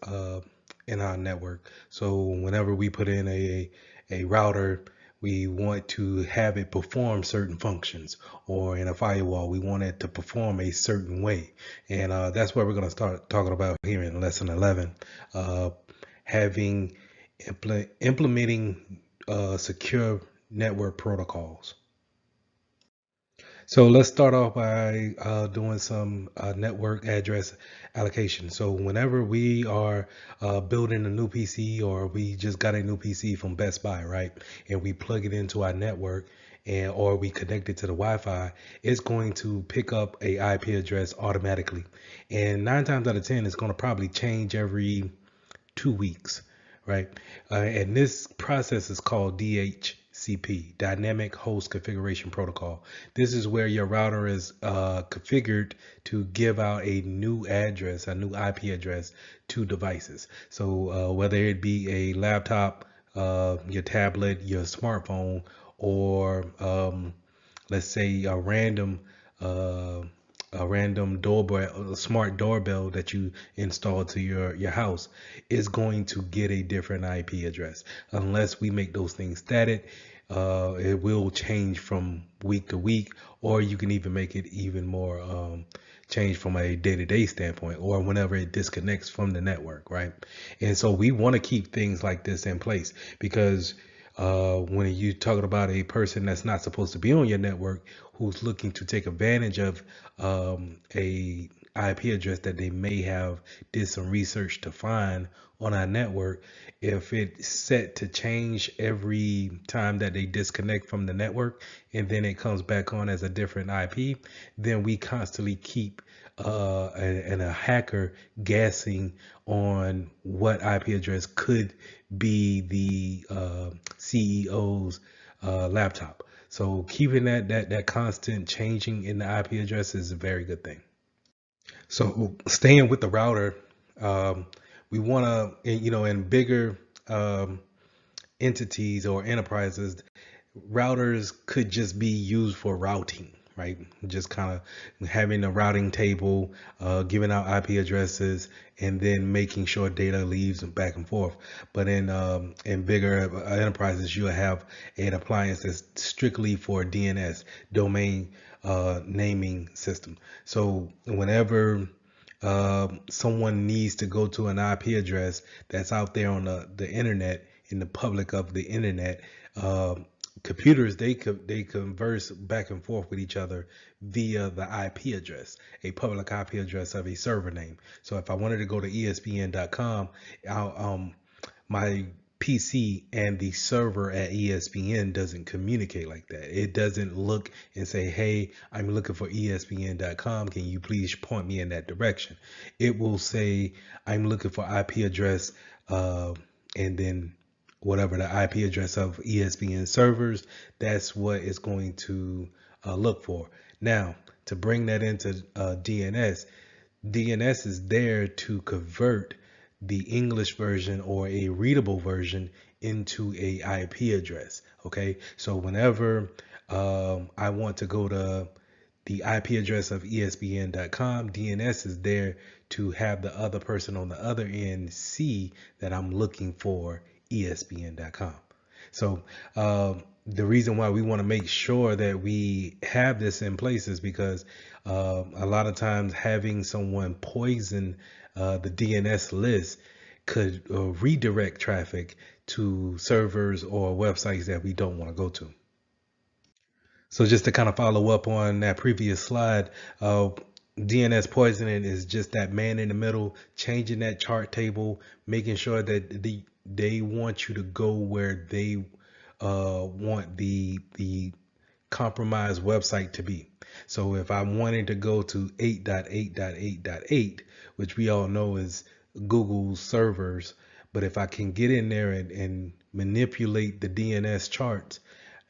in our network. So whenever we put in a router, we want to have it perform certain functions, or in a firewall, we want it to perform a certain way. And that's what we're going to start talking about here in lesson 11, uh, having implementing secure network protocols. So let's start off by doing some network address allocation. So whenever we are building a new PC, or we just got a new PC from Best Buy, right, and we plug it into our network, and or we connect it to the Wi-Fi, it's going to pick up a IP address automatically. And 9 times out of 10, it's going to probably change every 2 weeks, right? And this process is called DHCP, Dynamic Host Configuration Protocol. This is where your router is configured to give out a new address, a new IP address to devices. So whether it be a laptop, your tablet, your smartphone, or let's say uh, a random doorbell, a smart doorbell that you install to your house, is going to get a different IP address. Unless we make those things static, it will change from week to week, or you can even make it even more change from a day-to-day standpoint, or whenever it disconnects from the network, right? And so we want to keep things like this in place, because when you're talking about a person that's not supposed to be on your network, who's looking to take advantage of a IP address that they may have did some research to find on our network, if it's set to change every time that they disconnect from the network and then it comes back on as a different IP, then we constantly keep and a hacker guessing on what IP address could be the CEO's laptop. So keeping that constant changing in the IP address is a very good thing. So staying with the router, we want to, in bigger entities or enterprises, routers could just be used for routing, right? Just kind of having a routing table, giving out IP addresses, and then making sure data leaves back and forth. But in bigger enterprises, you'll have an appliance that's strictly for DNS, domain naming system. So whenever someone needs to go to an IP address that's out there on the internet, in the public of the internet, computers, they converse back and forth with each other via the IP address, a public IP address of a server name. So if I wanted to go to ESPN.com, my PC and the server at ESPN doesn't communicate like that. It doesn't look and say, hey, I'm looking for ESPN.com. Can you please point me in that direction? It will say, I'm looking for IP address, and then whatever the IP address of ESPN servers, that's what it's going to look for. Now, to bring that into DNS, DNS is there to convert the English version or a readable version into a IP address. Okay, so whenever I want to go to the IP address of ESPN.com, DNS is there to have the other person on the other end see that I'm looking for ESPN.com. So the reason why we want to make sure that we have this in place is because a lot of times having someone poison the DNS list could redirect traffic to servers or websites that we don't want to go to. So just to kind of follow up on that previous slide, DNS poisoning is just that man in the middle, changing that chart table, making sure that they want you to go where they want the compromised website to be. So if I'm wanting to go to 8.8.8.8, which we all know is Google's servers, but if I can get in there and manipulate the DNS charts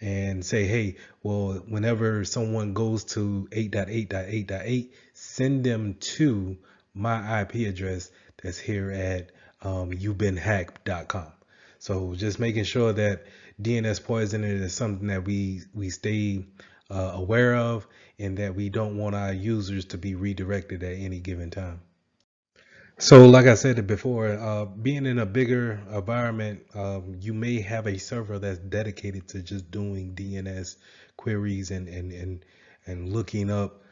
and say, hey, well, whenever someone goes to 8.8.8.8, send them to my IP address that's here at you'vebeenhacked.com. So just making sure that DNS poisoning is something that we stay aware of, and that we don't want our users to be redirected at any given time. So, like I said it before, being in a bigger environment, you may have a server that's dedicated to just doing DNS queries and looking up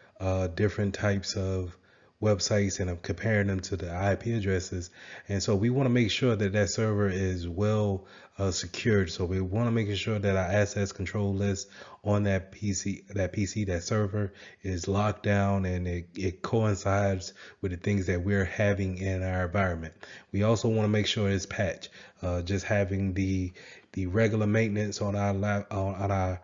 different types of websites and comparing them to the IP addresses. And so we want to make sure that that server is well secured. So we want to make sure that our access control list on that that server is locked down, and it coincides with the things that we're having in our environment. We also want to make sure it's patched. Just having the regular maintenance on our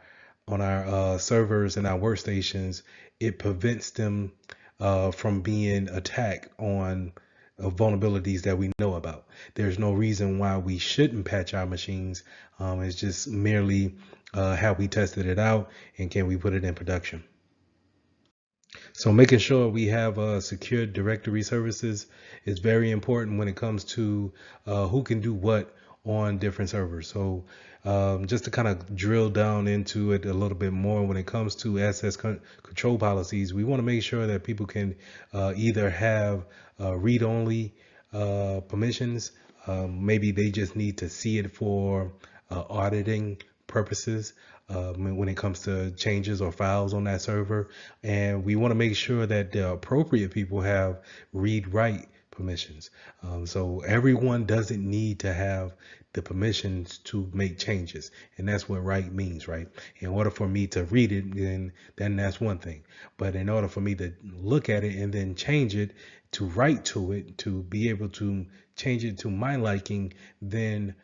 servers and our workstations, it prevents them from being attacked on vulnerabilities that we know about. There's no reason why we shouldn't patch our machines. It's just merely how we tested it out and can we put it in production. So making sure we have secure directory services is very important when it comes to who can do what on different servers. So just to kind of drill down into it a little bit more, when it comes to access control policies, we want to make sure that people can either have read-only permissions. Maybe they just need to see it for auditing purposes when it comes to changes or files on that server. And we want to make sure that the appropriate people have read-write permissions. So everyone doesn't need to have the permissions to make changes. And that's what write means, right? In order for me to read it, then that's one thing. But in order for me to look at it and then change it, to write to it, to be able to change it to my liking, then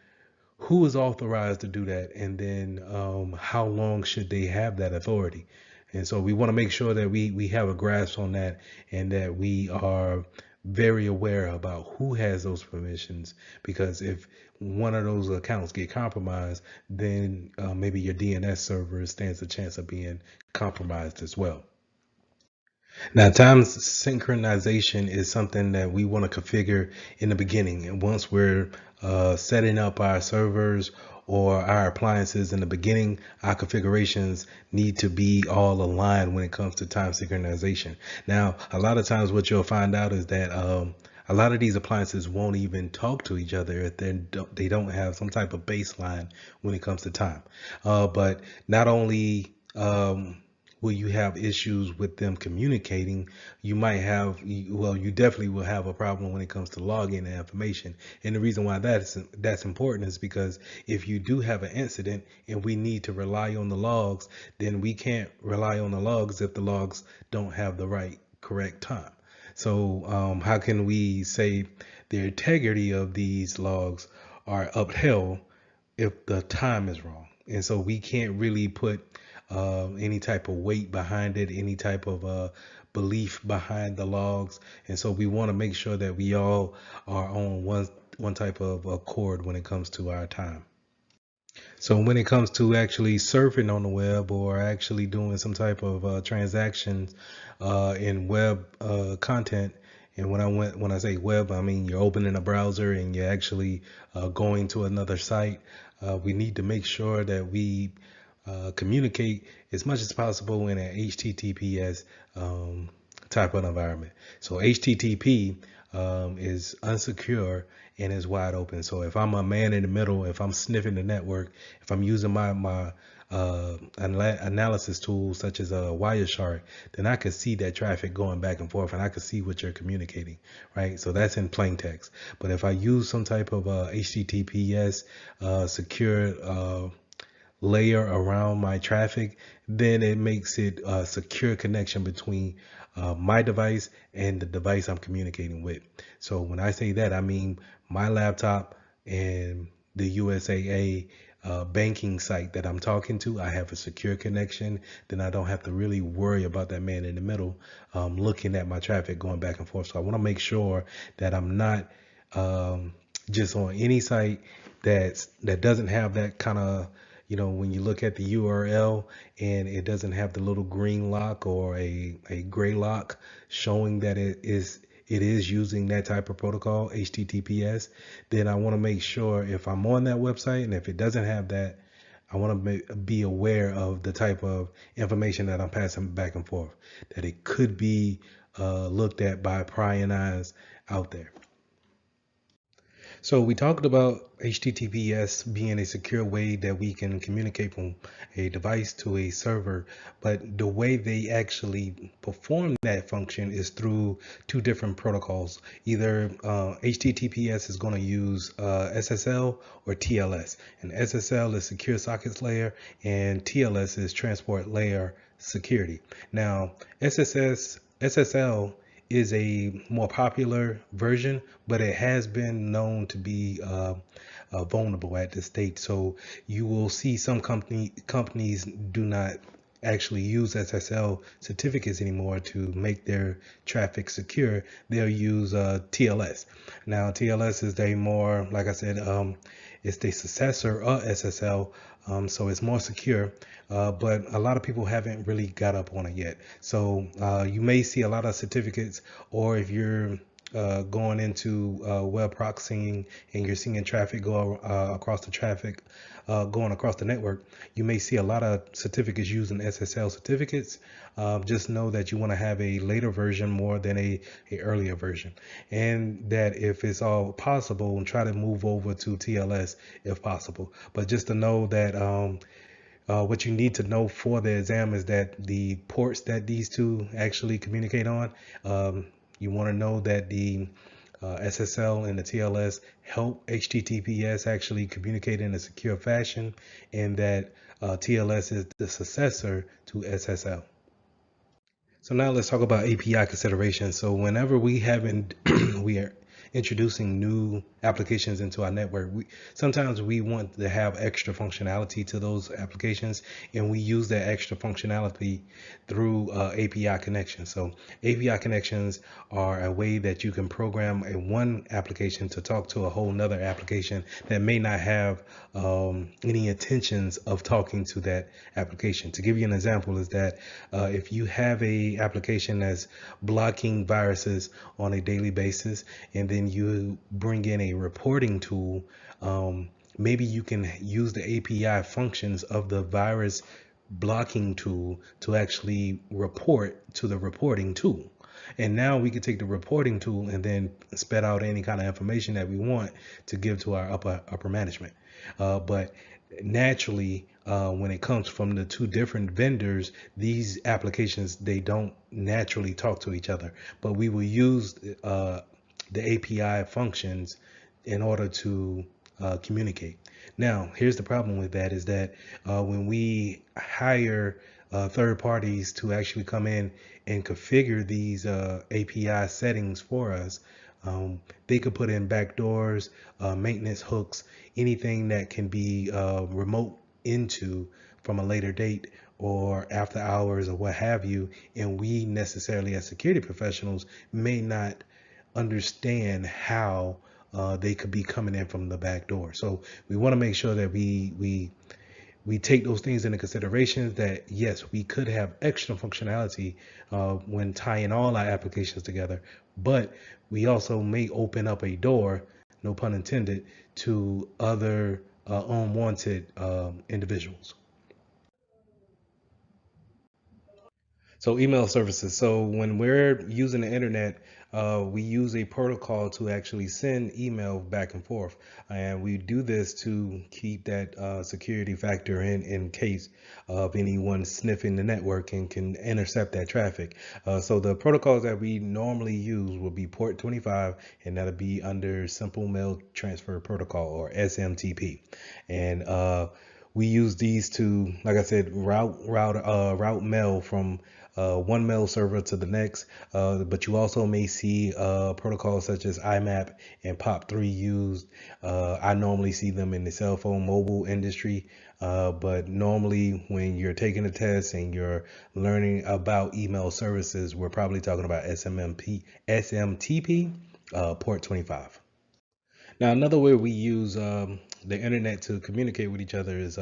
who is authorized to do that? And then how long should they have that authority? And so we want to make sure that we have a grasp on that, and that we are very aware about who has those permissions, because if one of those accounts get compromised, then maybe your DNS server stands a chance of being compromised as well. Now, time synchronization is something that we want to configure in the beginning. And once we're setting up our servers or our appliances in the beginning, our configurations need to be all aligned when it comes to time synchronization. Now, a lot of times what you'll find out is that a lot of these appliances won't even talk to each other if they don't have some type of baseline when it comes to time. But not only will you have issues with them communicating, you might have, well, you definitely will have a problem when it comes to logging the information. And the reason why that's important is because if you do have an incident and we need to rely on the logs, then we can't rely on the logs if the logs don't have the correct time. So how can we say the integrity of these logs are upheld if the time is wrong? And so we can't really put any type of weight behind it, any type of belief behind the logs. And so we want to make sure that we all are on one type of accord when it comes to our time. So when it comes to actually surfing on the web or actually doing some type of transactions in web content, and when I say web, I mean you're opening a browser and you're actually going to another site. We need to make sure that we communicate as much as possible in an HTTPS type of environment. So HTTP is unsecure and is wide open. So if I'm a man in the middle, if I'm sniffing the network, if I'm using my analysis tools such as a Wireshark, then I can see that traffic going back and forth, and I can see what you're communicating, right? So that's in plain text. But if I use some type of HTTPS secure layer around my traffic, then it makes it a secure connection between my device and the device I'm communicating with. So when I say that, I mean my laptop and the USAA banking site that I'm talking to, I have a secure connection. Then I don't have to really worry about that man in the middle looking at my traffic going back and forth. So I want to make sure that I'm not just on any site that doesn't have that kind of when you look at the URL and it doesn't have the little green lock or a gray lock showing that it is using that type of protocol, HTTPS, then I want to make sure if I'm on that website and if it doesn't have that, I want to be aware of the type of information that I'm passing back and forth, that it could be looked at by prying eyes out there. So we talked about HTTPS being a secure way that we can communicate from a device to a server, but the way they actually perform that function is through two different protocols. Either HTTPS is going to use SSL or TLS, and SSL is Secure Sockets Layer, and TLS is Transport Layer Security. Now, SSL is a more popular version, but it has been known to be vulnerable at this state. So you will see some companies do not actually use SSL certificates anymore to make their traffic secure. They'll use TLS. Now TLS is a more, like I said, it's the successor of SSL, so it's more secure. But a lot of people haven't really got up on it yet. So you may see a lot of certificates, or if you're going into web proxying and you're seeing traffic go across the traffic, going across the network, you may see a lot of certificates using SSL certificates. Just know that you want to have a later version more than a earlier version, and that if it's all possible, try to move over to TLS if possible. But just to know that what you need to know for the exam is that the ports that these two actually communicate on, you want to know that the SSL and the TLS help HTTPS actually communicate in a secure fashion, and that TLS is the successor to SSL. So now let's talk about API considerations. So whenever we are introducing new applications into our network, sometimes we want to have extra functionality to those applications, and we use that extra functionality through API connections. So API connections are a way that you can program one application to talk to a whole nother application that may not have any intentions of talking to that application. To give you an example is that if you have a application that's blocking viruses on a daily basis, and then you bring in a reporting tool, maybe you can use the API functions of the virus blocking tool to actually report to the reporting tool. And now we can take the reporting tool and then spit out any kind of information that we want to give to our upper management. But naturally, when it comes from the two different vendors, these applications, they don't naturally talk to each other. But we will use the API functions in order to communicate. Now, here's the problem with that is that when we hire third parties to actually come in and configure these API settings for us, they could put in backdoors, maintenance hooks, anything that can be remote into from a later date or after hours or what have you. And we necessarily as security professionals may not understand how they could be coming in from the back door. So we want to make sure that we take those things into consideration, that yes, we could have extra functionality when tying all our applications together, but we also may open up a door, no pun intended, to other unwanted individuals. So email services. So when we're using the internet, we use a protocol to actually send email back and forth, and we do this to keep that security factor in case of anyone sniffing the network and can intercept that traffic. So the protocols that we normally use will be port 25, and that'll be under Simple Mail Transfer Protocol, or SMTP, and we use these to, like I said, route mail from one mail server to the next. But you also may see protocols such as IMAP and POP3 used. I normally see them in the cell phone mobile industry. But normally when you're taking a test and you're learning about email services, we're probably talking about SMTP, port 25. Now, another way we use the internet to communicate with each other is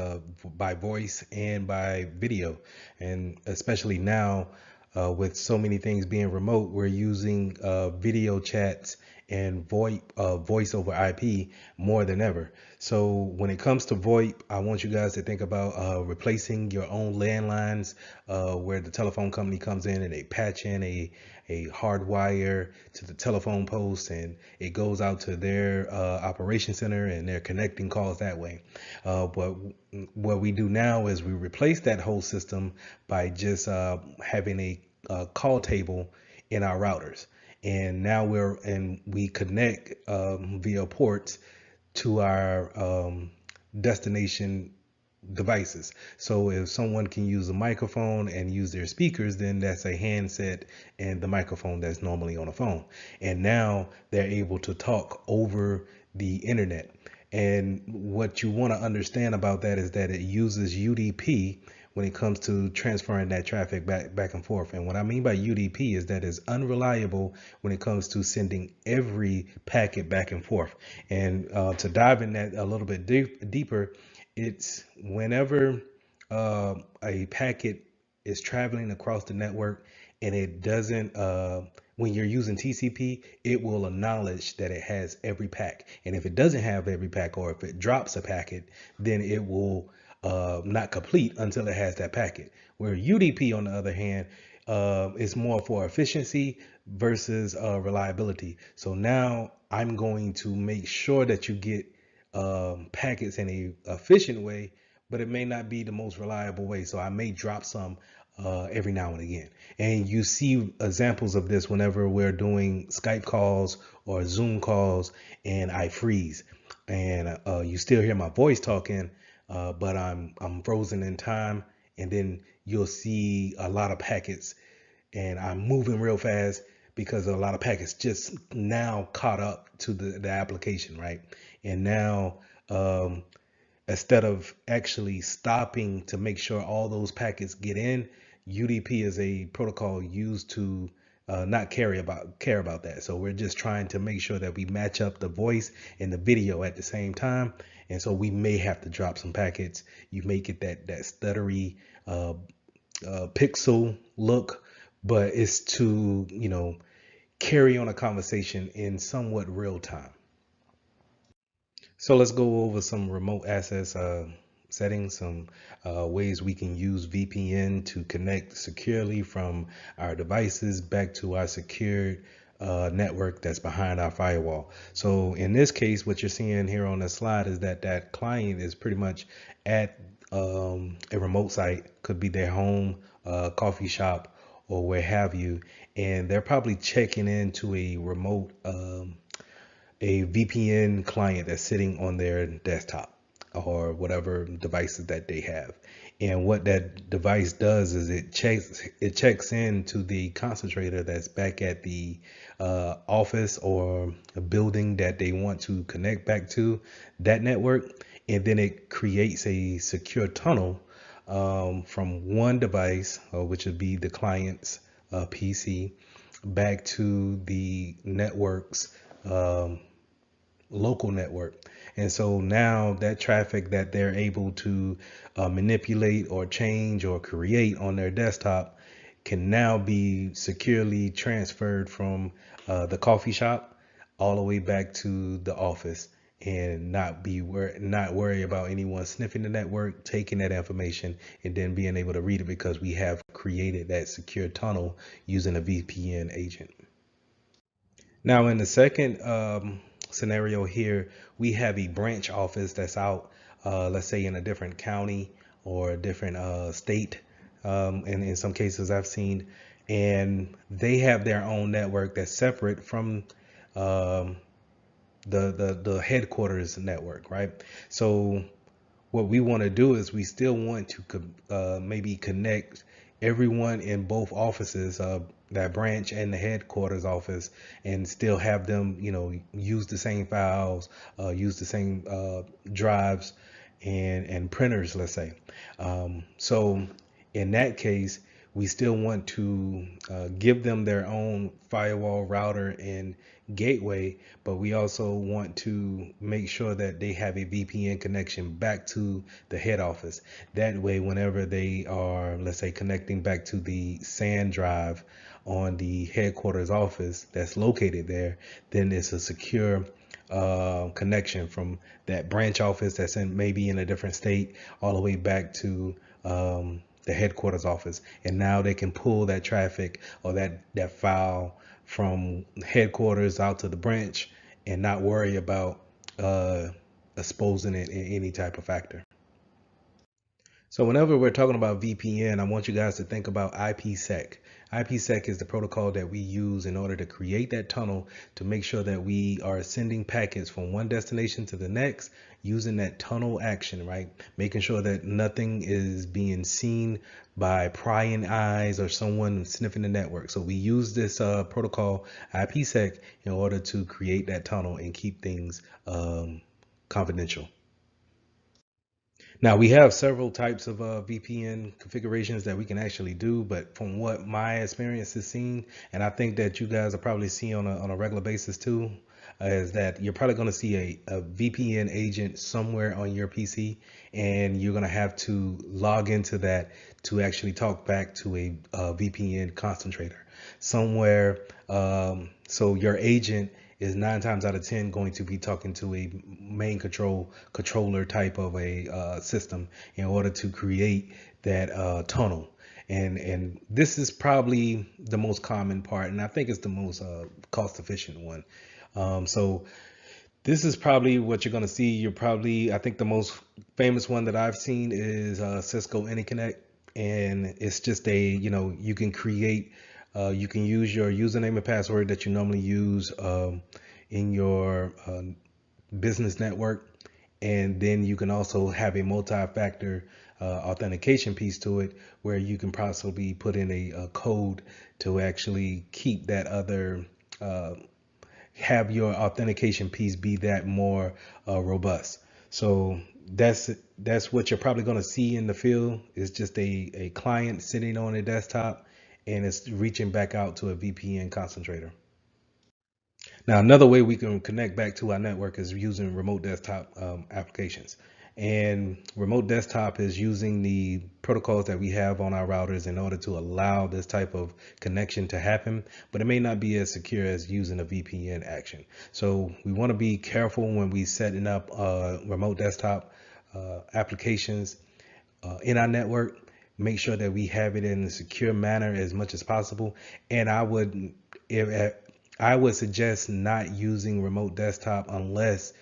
by voice and by video, and especially now with so many things being remote, we're using video chats and voice over IP more than ever. So when it comes to VoIP, I want you guys to think about replacing your own landlines, where the telephone company comes in and they patch in a hard wire to the telephone post, and it goes out to their operation center, and they're connecting calls that way. But what we do now is we replace that whole system by just having a call table in our routers. And now we connect via ports to our destination devices. So if someone can use a microphone and use their speakers, then that's a handset and the microphone that's normally on a phone. And now they're able to talk over the internet. And what you want to understand about that is that it uses UDP when it comes to transferring that traffic back and forth. And what I mean by UDP is that it's unreliable when it comes to sending every packet back and forth. And to dive in that a little bit deeper, it's whenever a packet is traveling across the network and it doesn't, when you're using TCP, it will acknowledge that it has every pack. And if it doesn't have every pack, or if it drops a packet, then it will not complete until it has that packet. Where UDP, on the other hand, is more for efficiency versus reliability. So now I'm going to make sure that you get packets in a efficient way, but it may not be the most reliable way. So I may drop some every now and again. And you see examples of this whenever we're doing Skype calls or Zoom calls and I freeze, and you still hear my voice talking, but I'm frozen in time, and then you'll see a lot of packets, and I'm moving real fast because a lot of packets just now caught up to the application, right? And now instead of actually stopping to make sure all those packets get in, UDP is a protocol used to not care about that. So we're just trying to make sure that we match up the voice and the video at the same time. And so we may have to drop some packets. You may get that stuttery pixel look, but it's to, carry on a conversation in somewhat real time. So let's go over some remote access settings, some ways we can use VPN to connect securely from our devices back to our secured network that's behind our firewall. So in this case, what you're seeing here on the slide is that client is pretty much at a remote site, could be their home, coffee shop, or where have you, and they're probably checking into a remote a VPN client that's sitting on their desktop or whatever devices that they have. And what that device does is it checks into the concentrator that's back at the office or a building that they want to connect back to that network, and then it creates a secure tunnel from one device, which would be the client's PC, back to the network's local network. And so now that traffic that they're able to manipulate or change or create on their desktop can now be securely transferred from the coffee shop all the way back to the office, and not worry about anyone sniffing the network, taking that information, and then being able to read it, because we have created that secure tunnel using a VPN agent. Now, in the second scenario here, we have a branch office that's out, let's say in a different county or a different state. And in some cases I've seen, and they have their own network that's separate from the headquarters network, right? So what we want to do is we still want to maybe connect everyone in both offices, that branch and the headquarters office, and still have them, use the same files, use the same drives and printers, let's say. So in that case, we still want to give them their own firewall, router, and gateway, but we also want to make sure that they have a VPN connection back to the head office. That way, whenever they are, let's say, connecting back to the SAN drive on the headquarters office that's located there, then it's a secure connection from that branch office that's in maybe in a different state all the way back to the headquarters office. And now they can pull that traffic or that file from headquarters out to the branch and not worry about uh, exposing it in any type of factor. So whenever we're talking about VPN, I want you guys to think about IPsec. IPsec is the protocol that we use in order to create that tunnel to make sure that we are sending packets from one destination to the next using that tunnel action, right? Making sure that nothing is being seen by prying eyes or someone sniffing the network. So we use this protocol IPsec in order to create that tunnel and keep things confidential. Now we have several types of VPN configurations that we can actually do, but from what my experience has seen, and I think that you guys are probably seeing on a regular basis too, is that you're probably going to see a VPN agent somewhere on your PC, and you're going to have to log into that to actually talk back to a VPN concentrator somewhere. So your agent is 9 times out of 10 going to be talking to a main controller type of a system in order to create that tunnel. And this is probably the most common part, and I think it's the most cost efficient one. So this is probably what you're going to see. I think the most famous one that I've seen is Cisco AnyConnect, and it's just you can create, you can use your username and password that you normally use in your business network, and then you can also have a multi-factor authentication piece to it, where you can possibly put in a code to actually keep that other have your authentication piece be that more robust. So that's what you're probably going to see in the field, is just a client sitting on a desktop and it's reaching back out to a VPN concentrator. Now, another way we can connect back to our network is using remote desktop applications. And remote desktop is using the protocols that we have on our routers in order to allow this type of connection to happen, but it may not be as secure as using a VPN action. So we want to be careful when we setting up remote desktop applications in our network. Make sure that we have it in a secure manner as much as possible. And if I would suggest not using remote desktop unless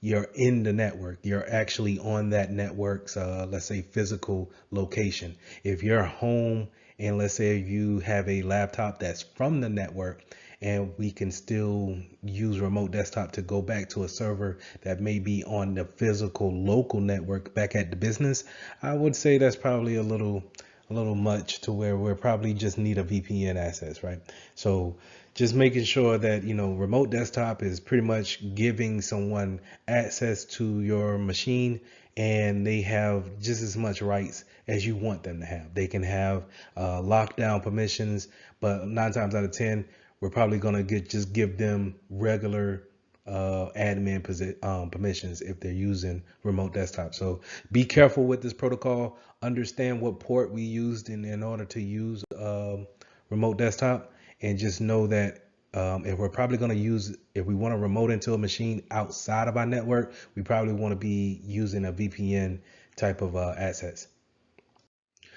you're in the network. You're actually on that network's, let's say, physical location. If you're home and let's say you have a laptop that's from the network, and we can still use remote desktop to go back to a server that may be on the physical local network back at the business, I would say that's probably a little much, to where we're probably just need a VPN access, right? So just making sure that remote desktop is pretty much giving someone access to your machine, and they have just as much rights as you want them to have. They can have lockdown permissions, but 9 times out of 10 we're probably going to just give them regular admin permissions if they're using remote desktop. So be careful with this protocol. Understand what port we used in order to use remote desktop, and just know that if we're probably going to if we want to remote into a machine outside of our network, we probably want to be using a VPN type of access.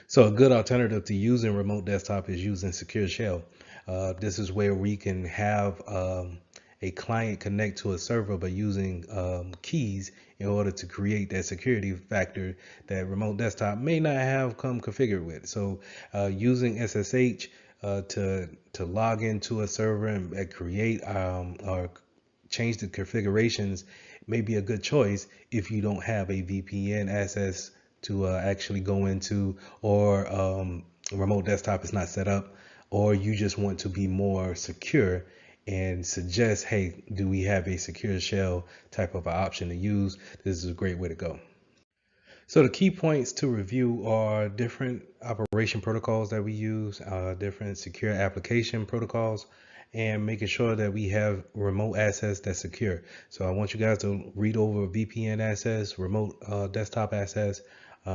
So a good alternative to using remote desktop is using Secure Shell. This is where we can have a client connect to a server by using keys in order to create that security factor that remote desktop may not have come configured with. So using SSH to log into a server and create or change the configurations may be a good choice if you don't have a VPN access to actually go into, or remote desktop is not set up, or you just want to be more secure and suggest, hey, do we have a secure shell type of option to use? This is a great way to go. So the key points to review are different operation protocols that we use, different secure application protocols, and making sure that we have remote access that's secure. So I want you guys to read over VPN access, remote desktop access,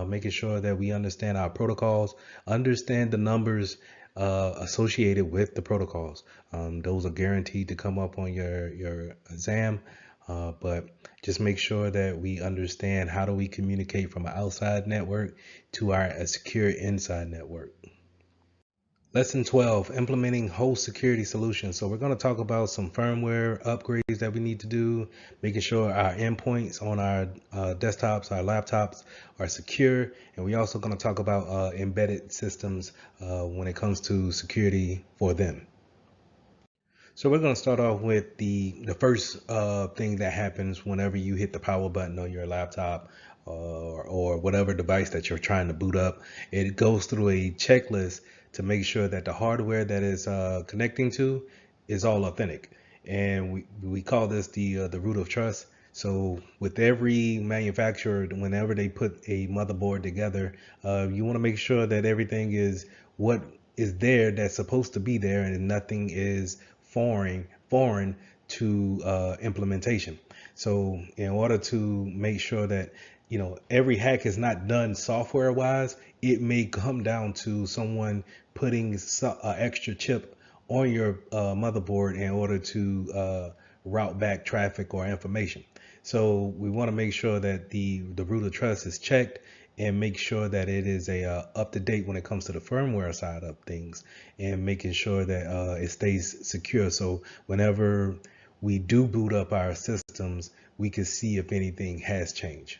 making sure that we understand our protocols, understand the numbers associated with the protocols. Those are guaranteed to come up on your exam. But just make sure that we understand how do we communicate from an outside network to our a secure inside network. Lesson 12, implementing host security solutions. So we're going to talk about some firmware upgrades that we need to do, making sure our endpoints on our desktops, our laptops are secure. And we're also going to talk about embedded systems when it comes to security for them. So we're going to start off with the first thing that happens whenever you hit the power button on your laptop or whatever device that you're trying to boot up. It goes through a checklist to make sure that the hardware that is connecting to is all authentic. And we call this the root of trust. So with every manufacturer, whenever they put a motherboard together, you want to make sure that everything is what is there that's supposed to be there and nothing is foreign to implementation. So in order to make sure that every hack is not done software wise, it may come down to someone putting an extra chip on your motherboard in order to route back traffic or information. So we want to make sure that the root of trust is checked and make sure that it is up to date when it comes to the firmware side of things, and making sure that it stays secure. So whenever we do boot up our systems, we can see if anything has changed.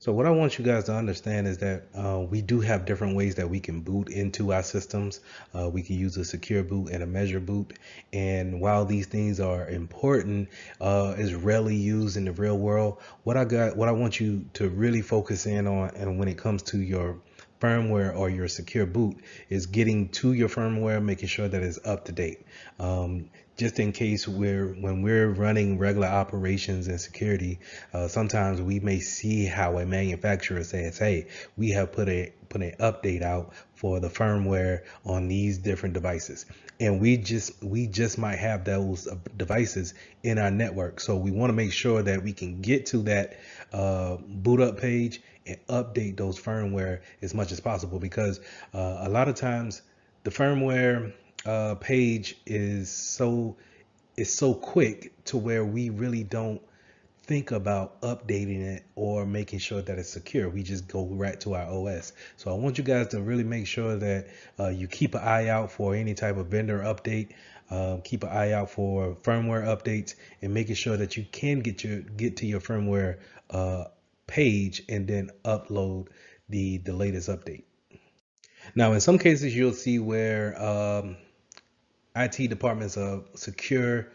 So what I want you guys to understand is that we do have different ways that we can boot into our systems. We can use a secure boot and a measure boot. And while these things are important, is rarely used in the real world. What I want you to really focus in on, and when it comes to your firmware or your secure boot, is getting to your firmware, making sure that it's up to date. Just in case when we're running regular operations and security, sometimes we may see how a manufacturer says, hey, we have put an update out for the firmware on these different devices, and we just might have those devices in our network. So we want to make sure that we can get to that boot up page and update those firmware as much as possible, because a lot of times the firmware page is so quick to where we really don't think about updating it or making sure that it's secure. We just go right to our OS. So I want you guys to really make sure that you keep an eye out for any type of vendor update. Keep an eye out for firmware updates, and making sure that you can get to your firmware page and then upload the latest update. Now, in some cases, you'll see where IT departments secure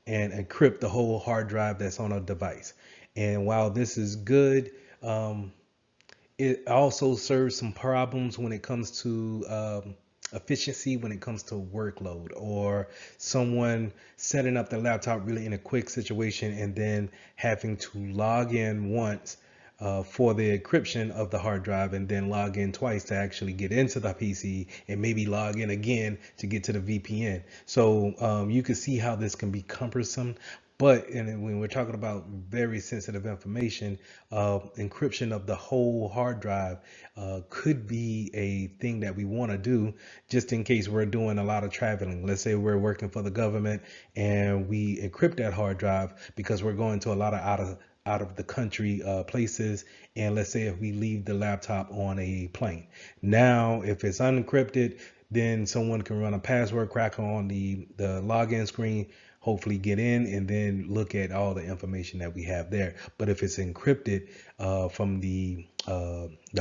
and encrypt the whole hard drive that's on a device. And while this is good, it also serves some problems when it comes to efficiency, when it comes to workload, or someone setting up the laptop really in a quick situation and then having to log in once for the encryption of the hard drive, and then log in twice to actually get into the PC, and maybe log in again to get to the VPN. So you can see how this can be cumbersome. But when we're talking about very sensitive information, encryption of the whole hard drive could be a thing that we want to do, just in case we're doing a lot of traveling. Let's say we're working for the government and we encrypt that hard drive because we're going to a lot of out of the country places, and let's say if we leave the laptop on a plane. Now if it's unencrypted, then someone can run a password cracker on the login screen, hopefully get in, and then look at all the information that we have there. But if it's encrypted from the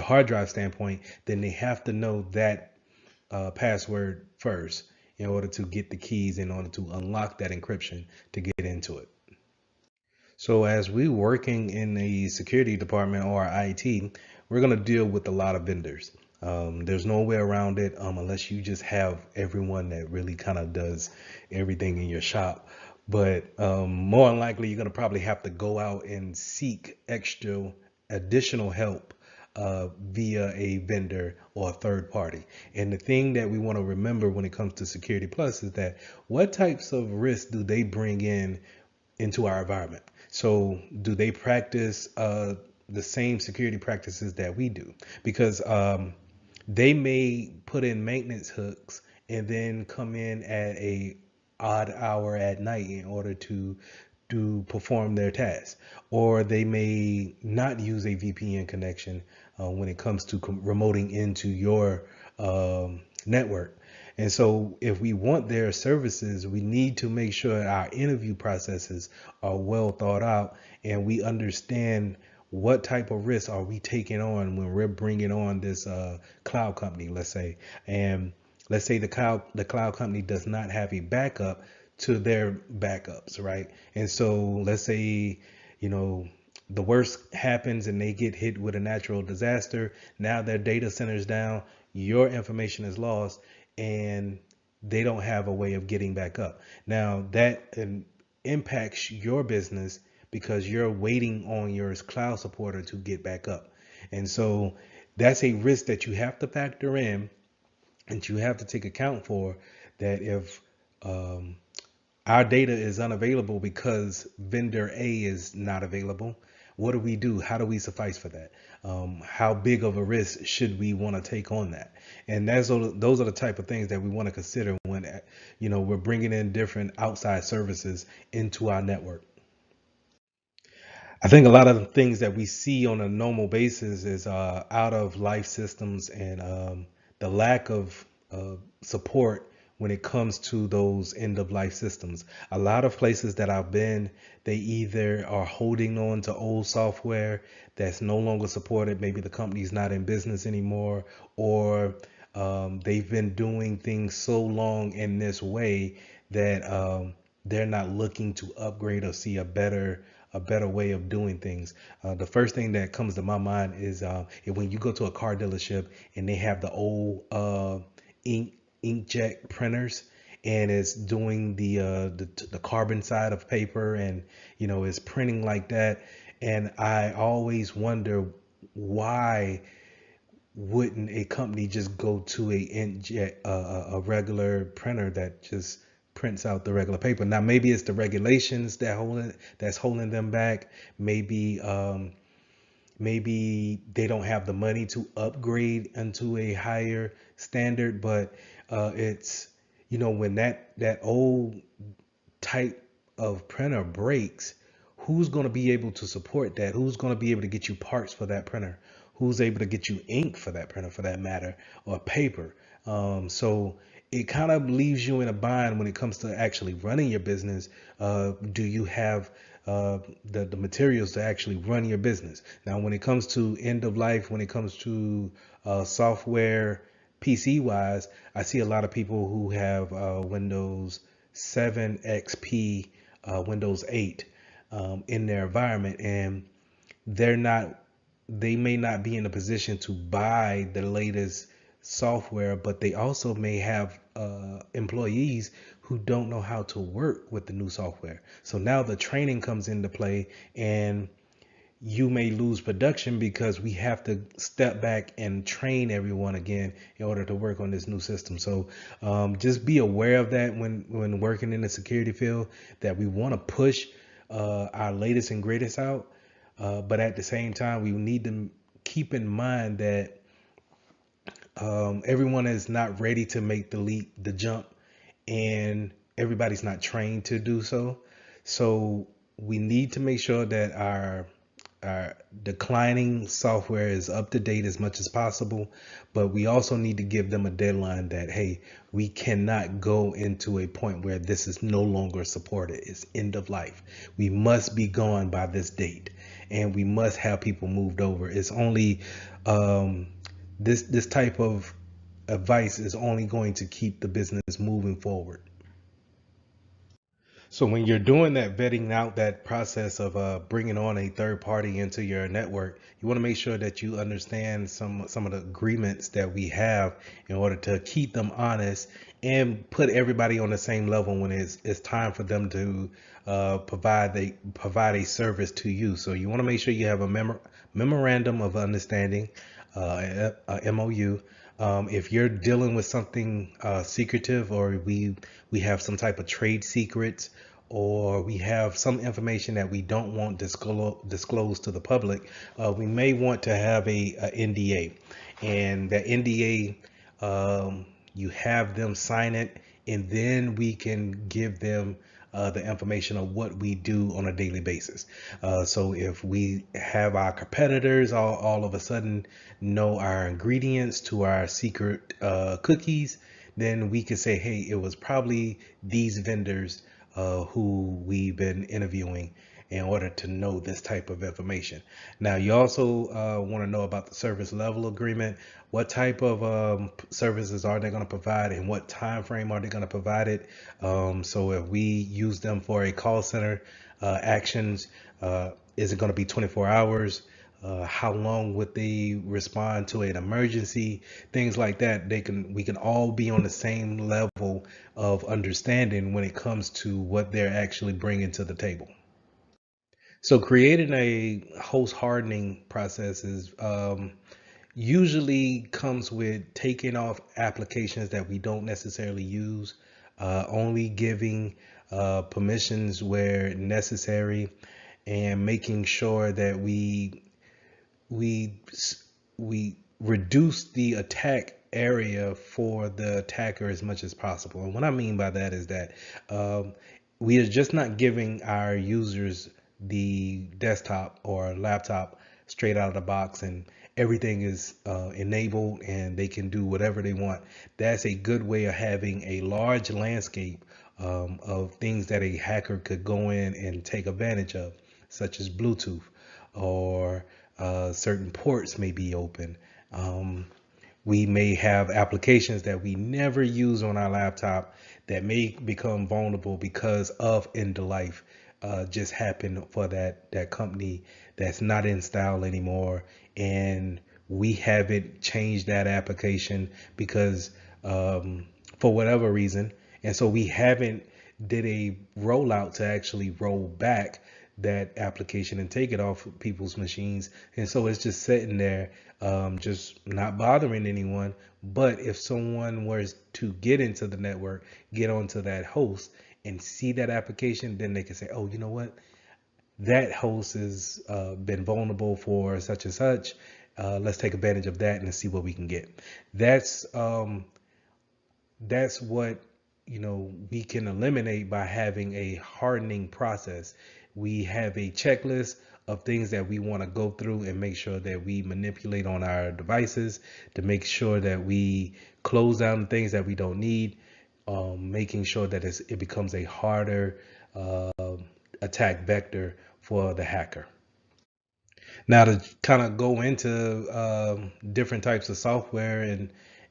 hard drive standpoint, then they have to know that password first in order to get the keys, in order to unlock that encryption to get into it. So as we working in the security department or IT, we're going to deal with a lot of vendors. There's no way around it unless you just have everyone that really kind of does everything in your shop. But more than likely, you're going to probably have to go out and seek additional help via a vendor or a third party. And the thing that we want to remember when it comes to Security Plus is that what types of risks do they bring in into our environment? So do they practice the same security practices that we do? Because they may put in maintenance hooks and then come in at a odd hour at night in order to perform their tasks, or they may not use a VPN connection when it comes to remoting into your network. And so if we want their services, we need to make sure our interview processes are well thought out and we understand what type of risks are we taking on when we're bringing on this cloud company, let's say. And let's say the cloud company does not have a backup to their backups, right? And so let's say, you know, the worst happens and they get hit with a natural disaster. Now their data center's down, your information is lost, and they don't have a way of getting back up. Now that impacts your business because you're waiting on your cloud supporter to get back up. And so that's a risk that you have to factor in and you have to take account for, that if our data is unavailable because vendor A is not available, what do we do? How do we suffice for that? How big of a risk should we want to take on that? And those are the type of things that we want to consider when, you know, we're bringing in different outside services into our network. I think a lot of the things that we see on a normal basis is out of life systems and the lack of support when it comes to those end of life systems. A lot of places that I've been, they either are holding on to old software that's no longer supported. Maybe the company's not in business anymore, or they've been doing things so long in this way that they're not looking to upgrade or see a better way of doing things. The first thing that comes to my mind is when you go to a car dealership and they have the old inkjet printers, and it's doing the carbon side of paper, and you know it's printing like that. And I always wonder, why wouldn't a company just go to a inkjet a regular printer that just prints out the regular paper? Now maybe it's the regulations that's holding them back. Maybe they don't have the money to upgrade into a higher standard, but it's, you know, when that old type of printer breaks, who's going to be able to support that? Who's going to be able to get you parts for that printer? Who's able to get you ink for that printer, for that matter, or paper? So it kind of leaves you in a bind when it comes to actually running your business. Do you have the materials to actually run your business? Now, when it comes to end of life, when it comes to software, PC wise, I see a lot of people who have Windows 7 XP, Windows 8 in their environment, and they may not be in a position to buy the latest software, but they also may have employees who don't know how to work with the new software. So now the training comes into play, and you may lose production because we have to step back and train everyone again in order to work on this new system. So just be aware of that when working in the security field, that we want to push our latest and greatest out. But at the same time, we need to keep in mind that everyone is not ready to make the leap, the jump, and everybody's not trained to do so. So we need to make sure that our declining software is up to date as much as possible, but we also need to give them a deadline that, hey, we cannot go into a point where this is no longer supported. It's end of life. We must be gone by this date, and we must have people moved over. It's only this type of advice is only going to keep the business moving forward. So when you're doing that vetting out, that process of bringing on a third party into your network, you want to make sure that you understand some of the agreements that we have in order to keep them honest and put everybody on the same level when it's time for them to provide a service to you. So you want to make sure you have a memorandum of understanding, MOU. If you're dealing with something secretive, or we have some type of trade secrets, or we have some information that we don't want disclosed to the public, we may want to have a NDA. And that NDA, you have them sign it, and then we can give them the information of what we do on a daily basis. So if we have our competitors all of a sudden know our ingredients to our secret cookies, then we could say, hey, it was probably these vendors who we've been interviewing in order to know this type of information. Now, you also want to know about the service level agreement. What type of services are they going to provide, and what time frame are they going to provide it? So if we use them for a call center actions, is it going to be 24 hours? How long would they respond to an emergency? Things like that. We can all be on the same level of understanding when it comes to what they're actually bringing to the table. So creating a host hardening process is usually comes with taking off applications that we don't necessarily use, only giving permissions where necessary, and making sure that we we reduce the attack area for the attacker as much as possible. And what I mean by that is that we are just not giving our users the desktop or laptop straight out of the box and everything is enabled and they can do whatever they want. That's a good way of having a large landscape of things that a hacker could go in and take advantage of, such as Bluetooth, or certain ports may be open. We may have applications that we never use on our laptop that may become vulnerable because of end of life just happened for that company that's not in style anymore, and we haven't changed that application because for whatever reason, and so we haven't did a rollout to actually roll back that application and take it off of people's machines, and so it's just sitting there, just not bothering anyone. But if someone was to get into the network, get onto that host and see that application, then they can say, oh, you know what, that host has been vulnerable for such and such. Let's take advantage of that and see what we can get. That's what we can eliminate by having a hardening process. We have a checklist of things that we want to go through and make sure that we manipulate on our devices to make sure that we close down things that we don't need, making sure that it becomes a harder attack vector for the hacker. Now, to kind of go into different types of software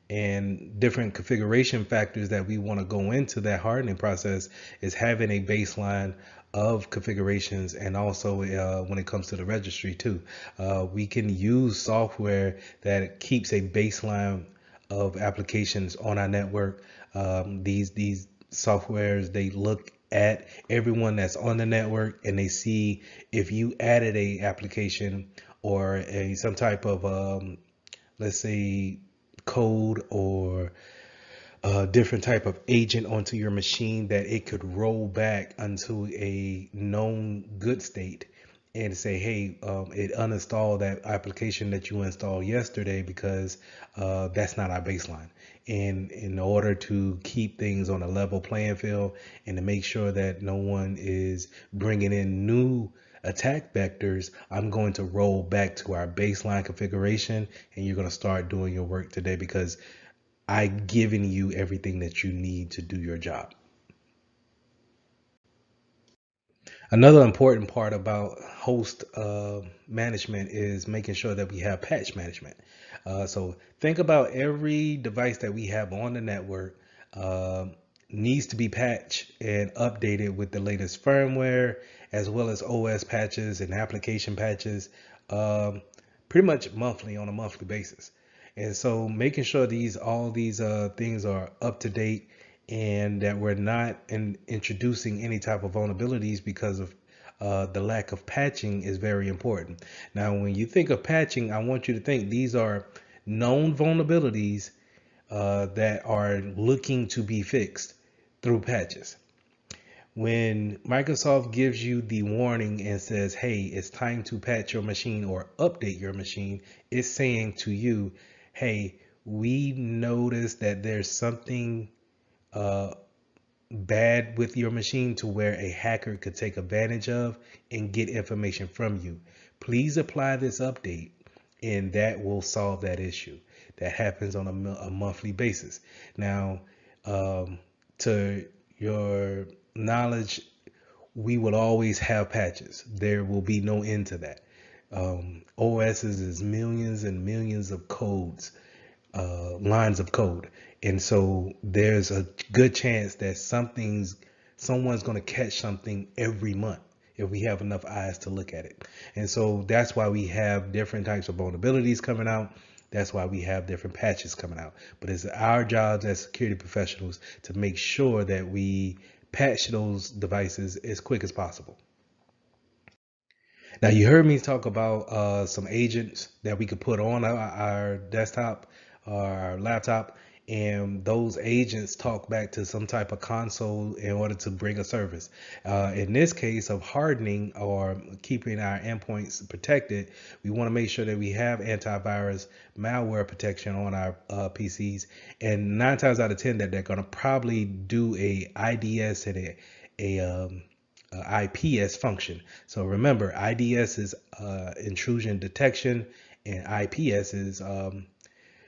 and different configuration factors that we want to go into that hardening process, is having a baseline of configurations, and also when it comes to the registry too. We can use software that keeps a baseline of applications on our network. These softwares, they look at everyone that's on the network and they see if you added a application or some type of let's say code or a different type of agent onto your machine, that it could roll back unto a known good state and say, hey, it uninstalled that application that you installed yesterday because that's not our baseline. And in order to keep things on a level playing field and to make sure that no one is bringing in new attack vectors, I'm going to roll back to our baseline configuration, and you're going to start doing your work today because I've given you everything that you need to do your job. Another important part about host management is making sure that we have patch management. So think about every device that we have on the network needs to be patched and updated with the latest firmware, as well as OS patches and application patches, pretty much monthly, on a monthly basis. And so making sure all these things are up to date, and that we're not introducing any type of vulnerabilities because of the lack of patching is very important. Now, when you think of patching, I want you to think these are known vulnerabilities that are looking to be fixed through patches. When Microsoft gives you the warning and says, hey, it's time to patch your machine or update your machine, it's saying to you, hey, we noticed that there's something uh, bad with your machine to where a hacker could take advantage of and get information from you. Please apply this update and that will solve that issue. That happens on a monthly basis. Now, to your knowledge, we will always have patches. There will be no end to that. OSs is millions and millions of codes, lines of code. And so there's a good chance that someone's going to catch something every month if we have enough eyes to look at it. And so that's why we have different types of vulnerabilities coming out. That's why we have different patches coming out. But it's our jobs as security professionals to make sure that we patch those devices as quick as possible. Now, you heard me talk about some agents that we could put on our desktop or our laptop, and those agents talk back to some type of console in order to bring a service. In this case of hardening or keeping our endpoints protected, we want to make sure that we have antivirus malware protection on our PCs, and 9 times out of 10 that they're going to probably do a IDS and a IPS function. So remember, IDS is intrusion detection, and IPS is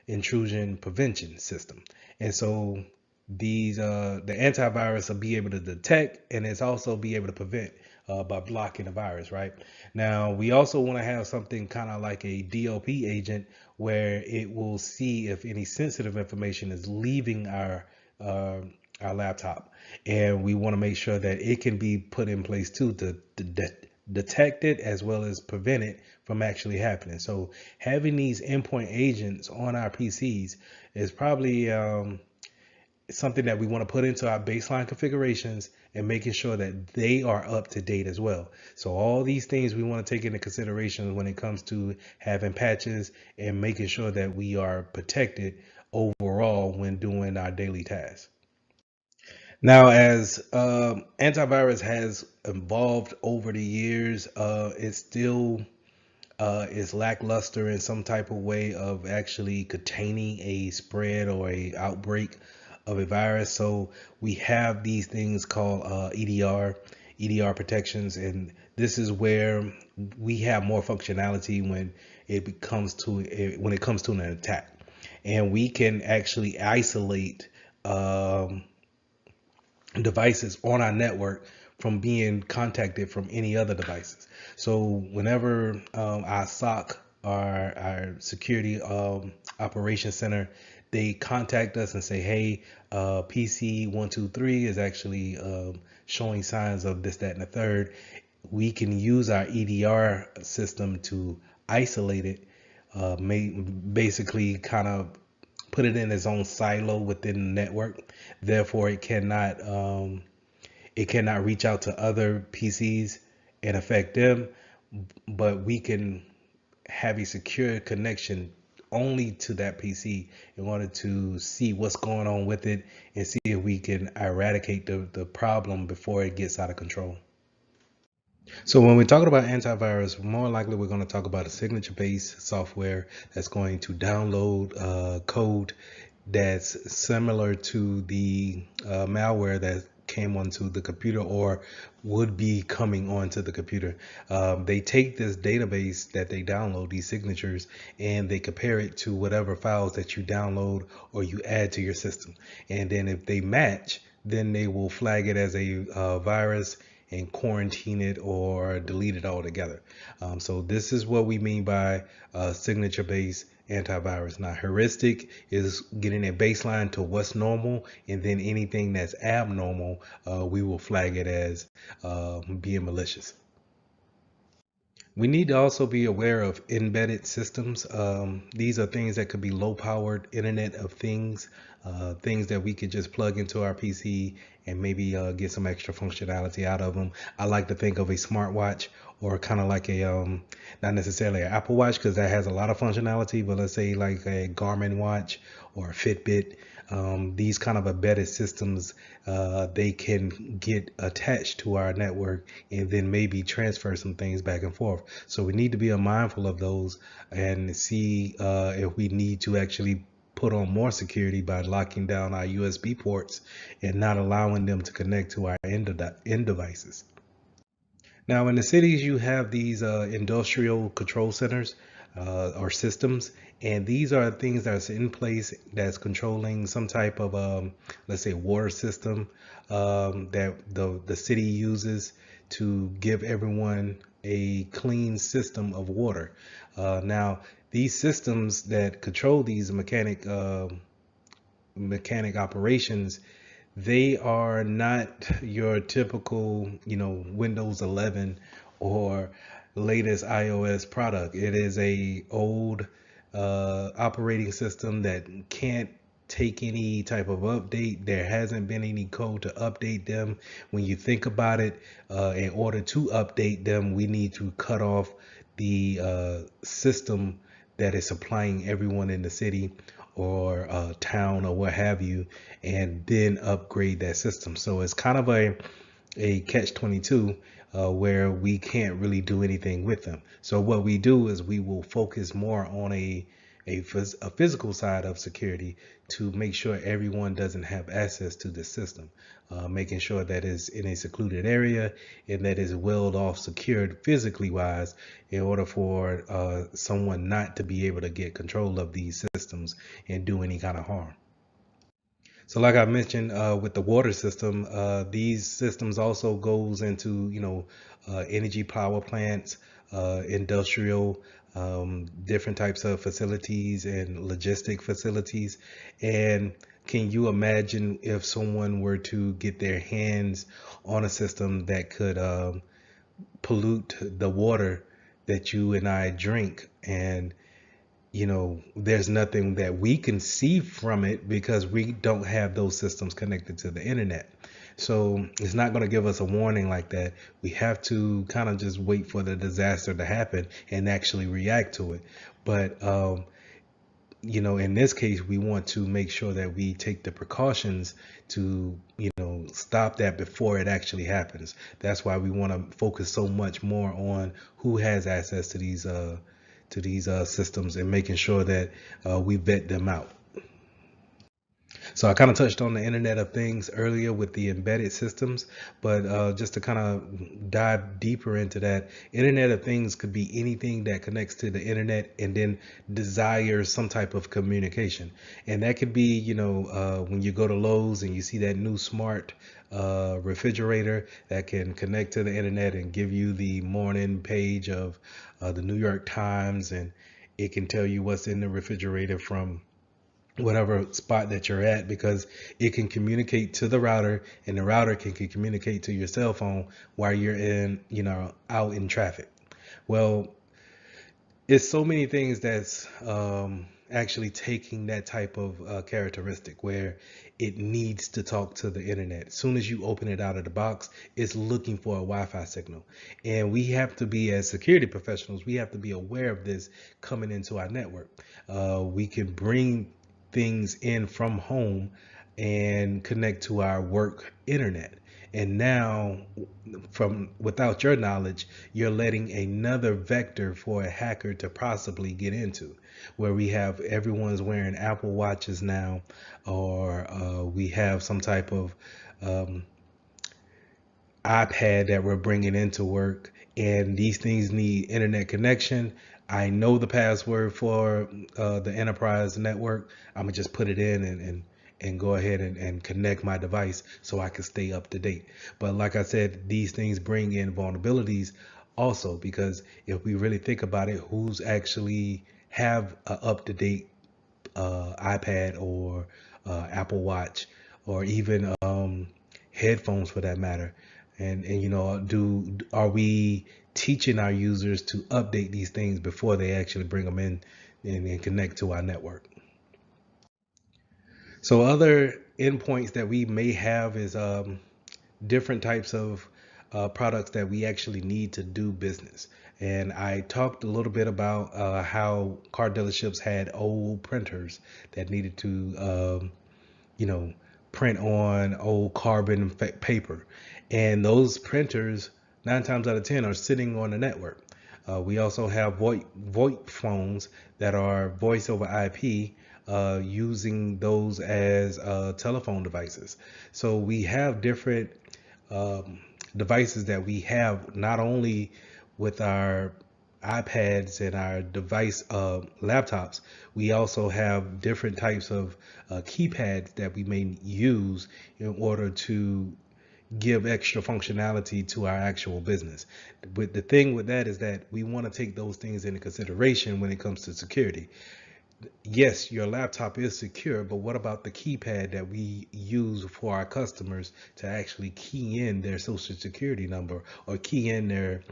intrusion prevention system. And so these the antivirus will be able to detect, and it's also be able to prevent by blocking the virus. Right now, we also want to have something kind of like a DLP agent where it will see if any sensitive information is leaving our laptop, and we want to make sure that it can be put in place too to detect it as well as prevent it from actually happening. So having these endpoint agents on our PCs is probably something that we want to put into our baseline configurations and making sure that they are up to date as well. So all these things we want to take into consideration when it comes to having patches and making sure that we are protected overall when doing our daily tasks. Now, as antivirus has evolved over the years, it still is lackluster in some type of way of actually containing a spread or a outbreak of a virus. So we have these things called EDR protections, and this is where we have more functionality when when it comes to an attack, and we can actually isolate devices on our network from being contacted from any other devices. So whenever our SOC, our security operations center, they contact us and say, hey, PC 123 is actually showing signs of this, that, and the third, we can use our EDR system to isolate it, basically kind of put it in its own silo within the network. Therefore, it cannot reach out to other PCs and affect them, but we can have a secure connection only to that PC in order to see what's going on with it and see if we can eradicate the problem before it gets out of control. So when we're talking about antivirus, more likely we're going to talk about a signature-based software that's going to download code that's similar to the malware that came onto the computer or would be coming onto the computer. They take this database that they download, these signatures, and they compare it to whatever files that you download or you add to your system. And then if they match, then they will flag it as a virus and quarantine it or delete it altogether. So this is what we mean by signature-based antivirus. Now, heuristic is getting a baseline to what's normal, and then anything that's abnormal, we will flag it as being malicious. We need to also be aware of embedded systems. These are things that could be low-powered Internet of Things, things that we could just plug into our PC and maybe get some extra functionality out of them. I like to think of a smartwatch, or kind of like a not necessarily an Apple Watch, because that has a lot of functionality, but let's say like a Garmin watch or a Fitbit. These kind of embedded systems, they can get attached to our network and then maybe transfer some things back and forth. So we need to be mindful of those and see if we need to actually put on more security by locking down our USB ports and not allowing them to connect to our end devices. Now, in the cities, you have these industrial control centers or systems, and these are things that's in place that's controlling some type of, let's say, water system that the city uses to give everyone a clean system of water. Now, these systems that control these mechanic operations, they are not your typical, Windows 11 or latest iOS product. It is a old operating system that can't take any type of update. There hasn't been any code to update them. When you think about it, in order to update them, we need to cut off the system that is supplying everyone in the city or town or what have you, and then upgrade that system. So it's kind of a catch 22 where we can't really do anything with them. So what we do is we will focus more on a physical side of security to make sure everyone doesn't have access to the system, making sure that it's in a secluded area and that is well off secured physically wise, in order for someone not to be able to get control of these systems and do any kind of harm. So like I mentioned, with the water system, these systems also goes into, energy power plants, industrial, different types of facilities and logistic facilities. And can you imagine if someone were to get their hands on a system that could pollute the water that you and I drink? And there's nothing that we can see from it because we don't have those systems connected to the internet. So it's not going to give us a warning like that. We have to kind of just wait for the disaster to happen and actually react to it. But, in this case, we want to make sure that we take the precautions to, stop that before it actually happens. That's why we want to focus so much more on who has access to these systems and making sure that we vet them out. So I kind of touched on the Internet of Things earlier with the embedded systems, but just to kind of dive deeper into that, Internet of Things could be anything that connects to the internet and then desires some type of communication. And that could be, when you go to Lowe's and you see that new smart refrigerator that can connect to the internet and give you the morning page of the New York Times, and it can tell you what's in the refrigerator from whatever spot that you're at, because it can communicate to the router and the router can communicate to your cell phone while you're out in traffic. Well, it's so many things that's actually taking that type of characteristic where it needs to talk to the internet. As soon as you open it out of the box, it's looking for a Wi-Fi signal. And we have to be, as security professionals, we have to be aware of this coming into our network. We can bring things in from home and connect to our work internet. And now, from without your knowledge, you're letting another vector for a hacker to possibly get into, where we have everyone's wearing Apple Watches now, or we have some type of iPad that we're bringing into work, and these things need internet connection. I know the password for the enterprise network. I'm gonna just put it in and go ahead and connect my device so I can stay up to date. But like I said, these things bring in vulnerabilities also, because if we really think about it, who's actually have a up to date iPad or Apple Watch, or even headphones for that matter? And are we teaching our users to update these things before they actually bring them in and connect to our network? So other endpoints that we may have is different types of products that we actually need to do business. And I talked a little bit about how car dealerships had old printers that needed to, you know, print on old carbon paper. And those printers, 9 times out of 10, are sitting on the network. We also have VoIP phones that are voice over IP, using those as telephone devices. So we have different um, devices that we have not only with our iPads and our device laptops. We also have different types of keypads that we may use in order to give extra functionality to our actual business. But the thing with that is that we want to take those things into consideration when it comes to security. Yes, your laptop is secure, but what about the keypad that we use for our customers to actually key in their social security number or key in their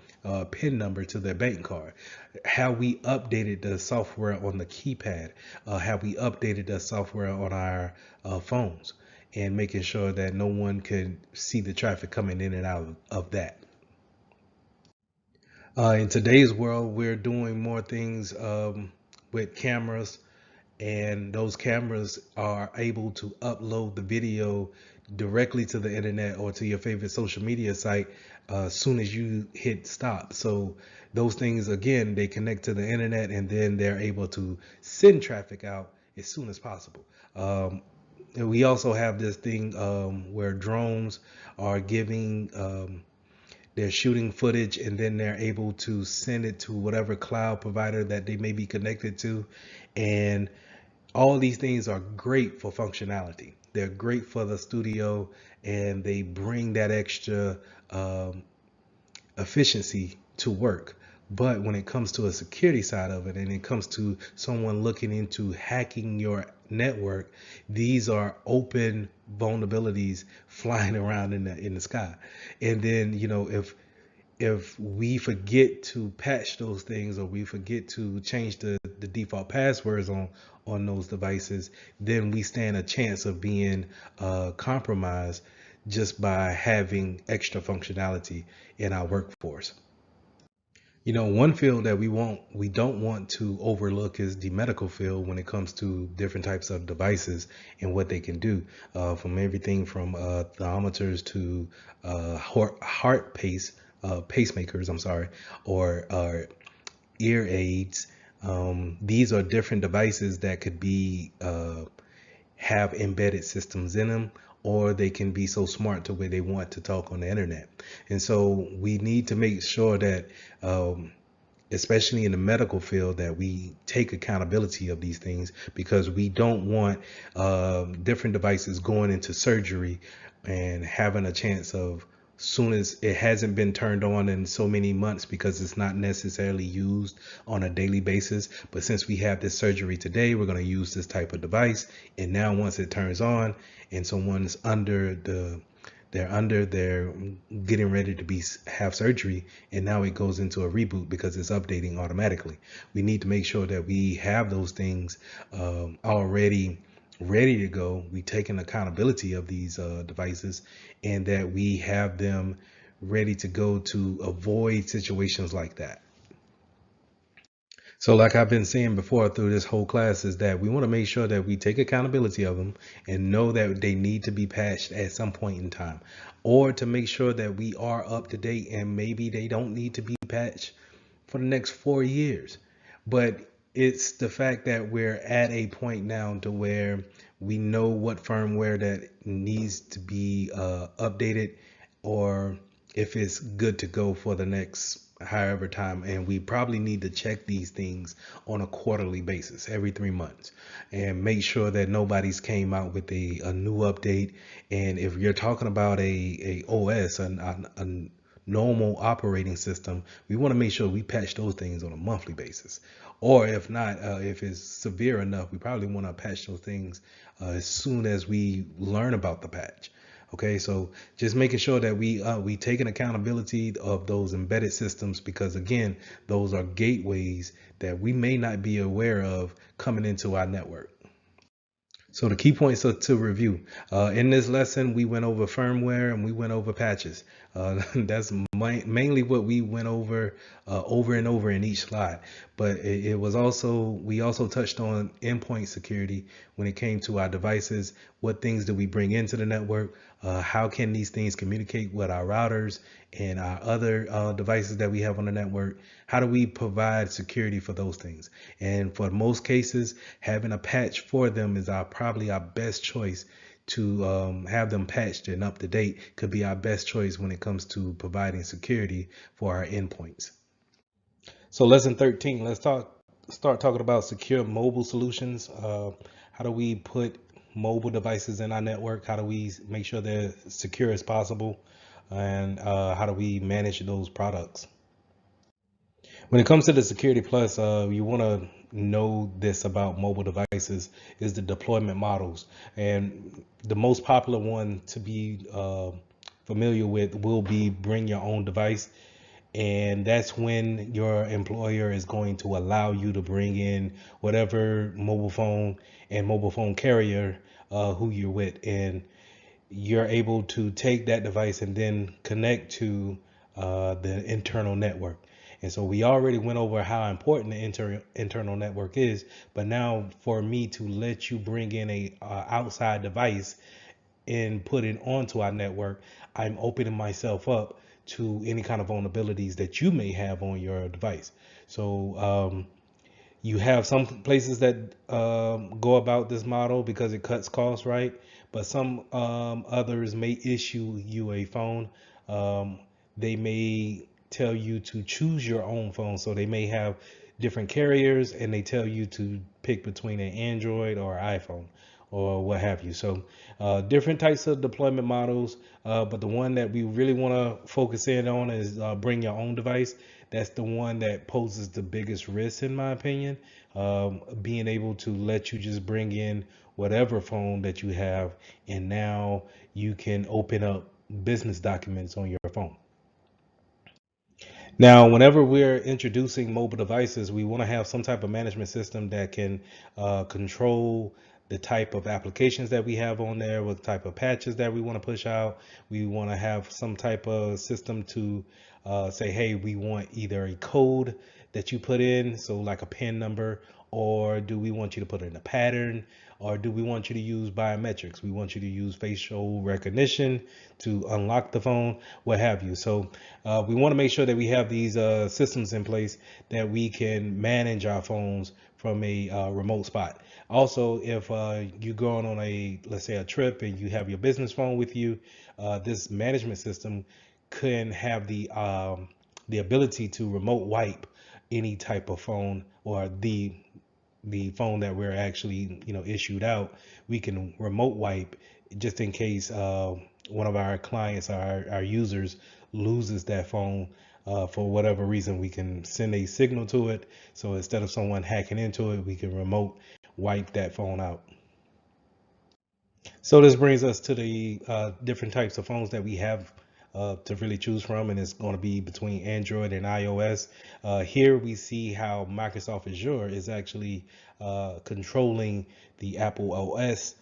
PIN number to their bank card? Have we updated the software on the keypad? Have we updated the software on our phones? And making sure that no one can see the traffic coming in and out of that. In today's world, we're doing more things with cameras, and those cameras are able to upload the video directly to the internet or to your favorite social media site as soon as you hit stop. So those things, again, they connect to the internet, and then they're able to send traffic out as soon as possible. And we also have this thing where drones are giving they're shooting footage, and then they're able to send it to whatever cloud provider that they may be connected to. And all these things are great for functionality. They're great for the studio, and they bring that extra um, efficiency to work. But when it comes to a security side of it, and it comes to someone looking into hacking your network, these are open vulnerabilities flying around in the sky. And then, if we forget to patch those things, or we forget to change the default passwords on those devices, then we stand a chance of being compromised just by having extra functionality in our workforce. One field that we don't want to overlook is the medical field when it comes to different types of devices and what they can do, from everything from thermometers to heart pacemakers, I'm sorry, or ear aids. These are different devices that could be have embedded systems in them, or they can be so smart to where they want to talk on the internet. And so we need to make sure that, especially in the medical field, that we take accountability of these things, because we don't want different devices going into surgery and having a chance of, soon as it hasn't been turned on in so many months because it's not necessarily used on a daily basis. But since we have this surgery today, we're going to use this type of device. And now once it turns on and someone's they're getting ready to have surgery, and now it goes into a reboot because it's updating automatically. We need to make sure that we have those things already ready to go. We take an accountability of these devices, and that we have them ready to go to avoid situations like that. So like I've been saying before through this whole class, is that we want to make sure that we take accountability of them and know that they need to be patched at some point in time, or to make sure that we are up to date, and maybe they don't need to be patched for the next 4 years. But it's the fact that we're at a point now to where we know what firmware that needs to be updated, or if it's good to go for the next however time. And we probably need to check these things on a quarterly basis, every 3 months, and make sure that nobody's came out with a new update. And if you're talking about a OS, a normal operating system, we want to make sure we patch those things on a monthly basis. Or if not, if it's severe enough, we probably want to patch those things as soon as we learn about the patch. Okay, so just making sure that we take an accountability of those embedded systems, because again, those are gateways that we may not be aware of coming into our network. So the key points are to review. In this lesson, we went over firmware and we went over patches. That's mainly what we went over and over in each slide. But it was also, we also touched on endpoint security when it came to our devices. What things do we bring into the network? How can these things communicate with our routers and our other devices that we have on the network? How do we provide security for those things? And for most cases, having a patch for them is probably our best choice to have them patched and up to date could be our best choice when it comes to providing security for our endpoints. So lesson 13, let's start talking about secure mobile solutions. How do we put mobile devices in our network? How do we make sure they're secure as possible? And how do we manage those products? When it comes to the Security Plus, you want to know this about mobile devices is the deployment models. And the most popular one to be familiar with will be bring your own device. And that's when your employer is going to allow you to bring in whatever mobile phone and mobile phone carrier who you're with. And you're able to take that device and then connect to the internal network. And so we already went over how important the internal network is, but now for me to let you bring in a outside device and put it onto our network, I'm opening myself up to any kind of vulnerabilities that you may have on your device. So you have some places that go about this model because it cuts costs, right? But some others may issue you a phone. They may tell you to choose your own phone. So they may have different carriers and they tell you to pick between an Android or iPhone or what have you. So different types of deployment models, but the one that we really want to focus in on is bring your own device. That's the one that poses the biggest risk, in my opinion. Being able to let you just bring in whatever phone that you have, and now you can open up business documents on your phone. Now, whenever we're introducing mobile devices, we want to have some type of management system that can control the type of applications that we have on there, what type of patches that we want to push out. We want to have some type of system to say, hey, we want either a code that you put in, so like a PIN number, or do we want you to put in a pattern, or do we want you to use biometrics? We want you to use facial recognition to unlock the phone, what have you. So we want to make sure that we have these systems in place that we can manage our phones from a remote spot. Also, if you're going on let's say a trip and you have your business phone with you, this management system can have the ability to remote wipe any type of phone, or the phone that we're actually issued out. We can remote wipe just in case one of our clients, our users, loses that phone for whatever reason. We can send a signal to it, so instead of someone hacking into it, we can remote wipe that phone out. So this brings us to the different types of phones that we have to really choose from, and it's going to be between Android and iOS. Here we see how Microsoft Azure is actually controlling the Apple OS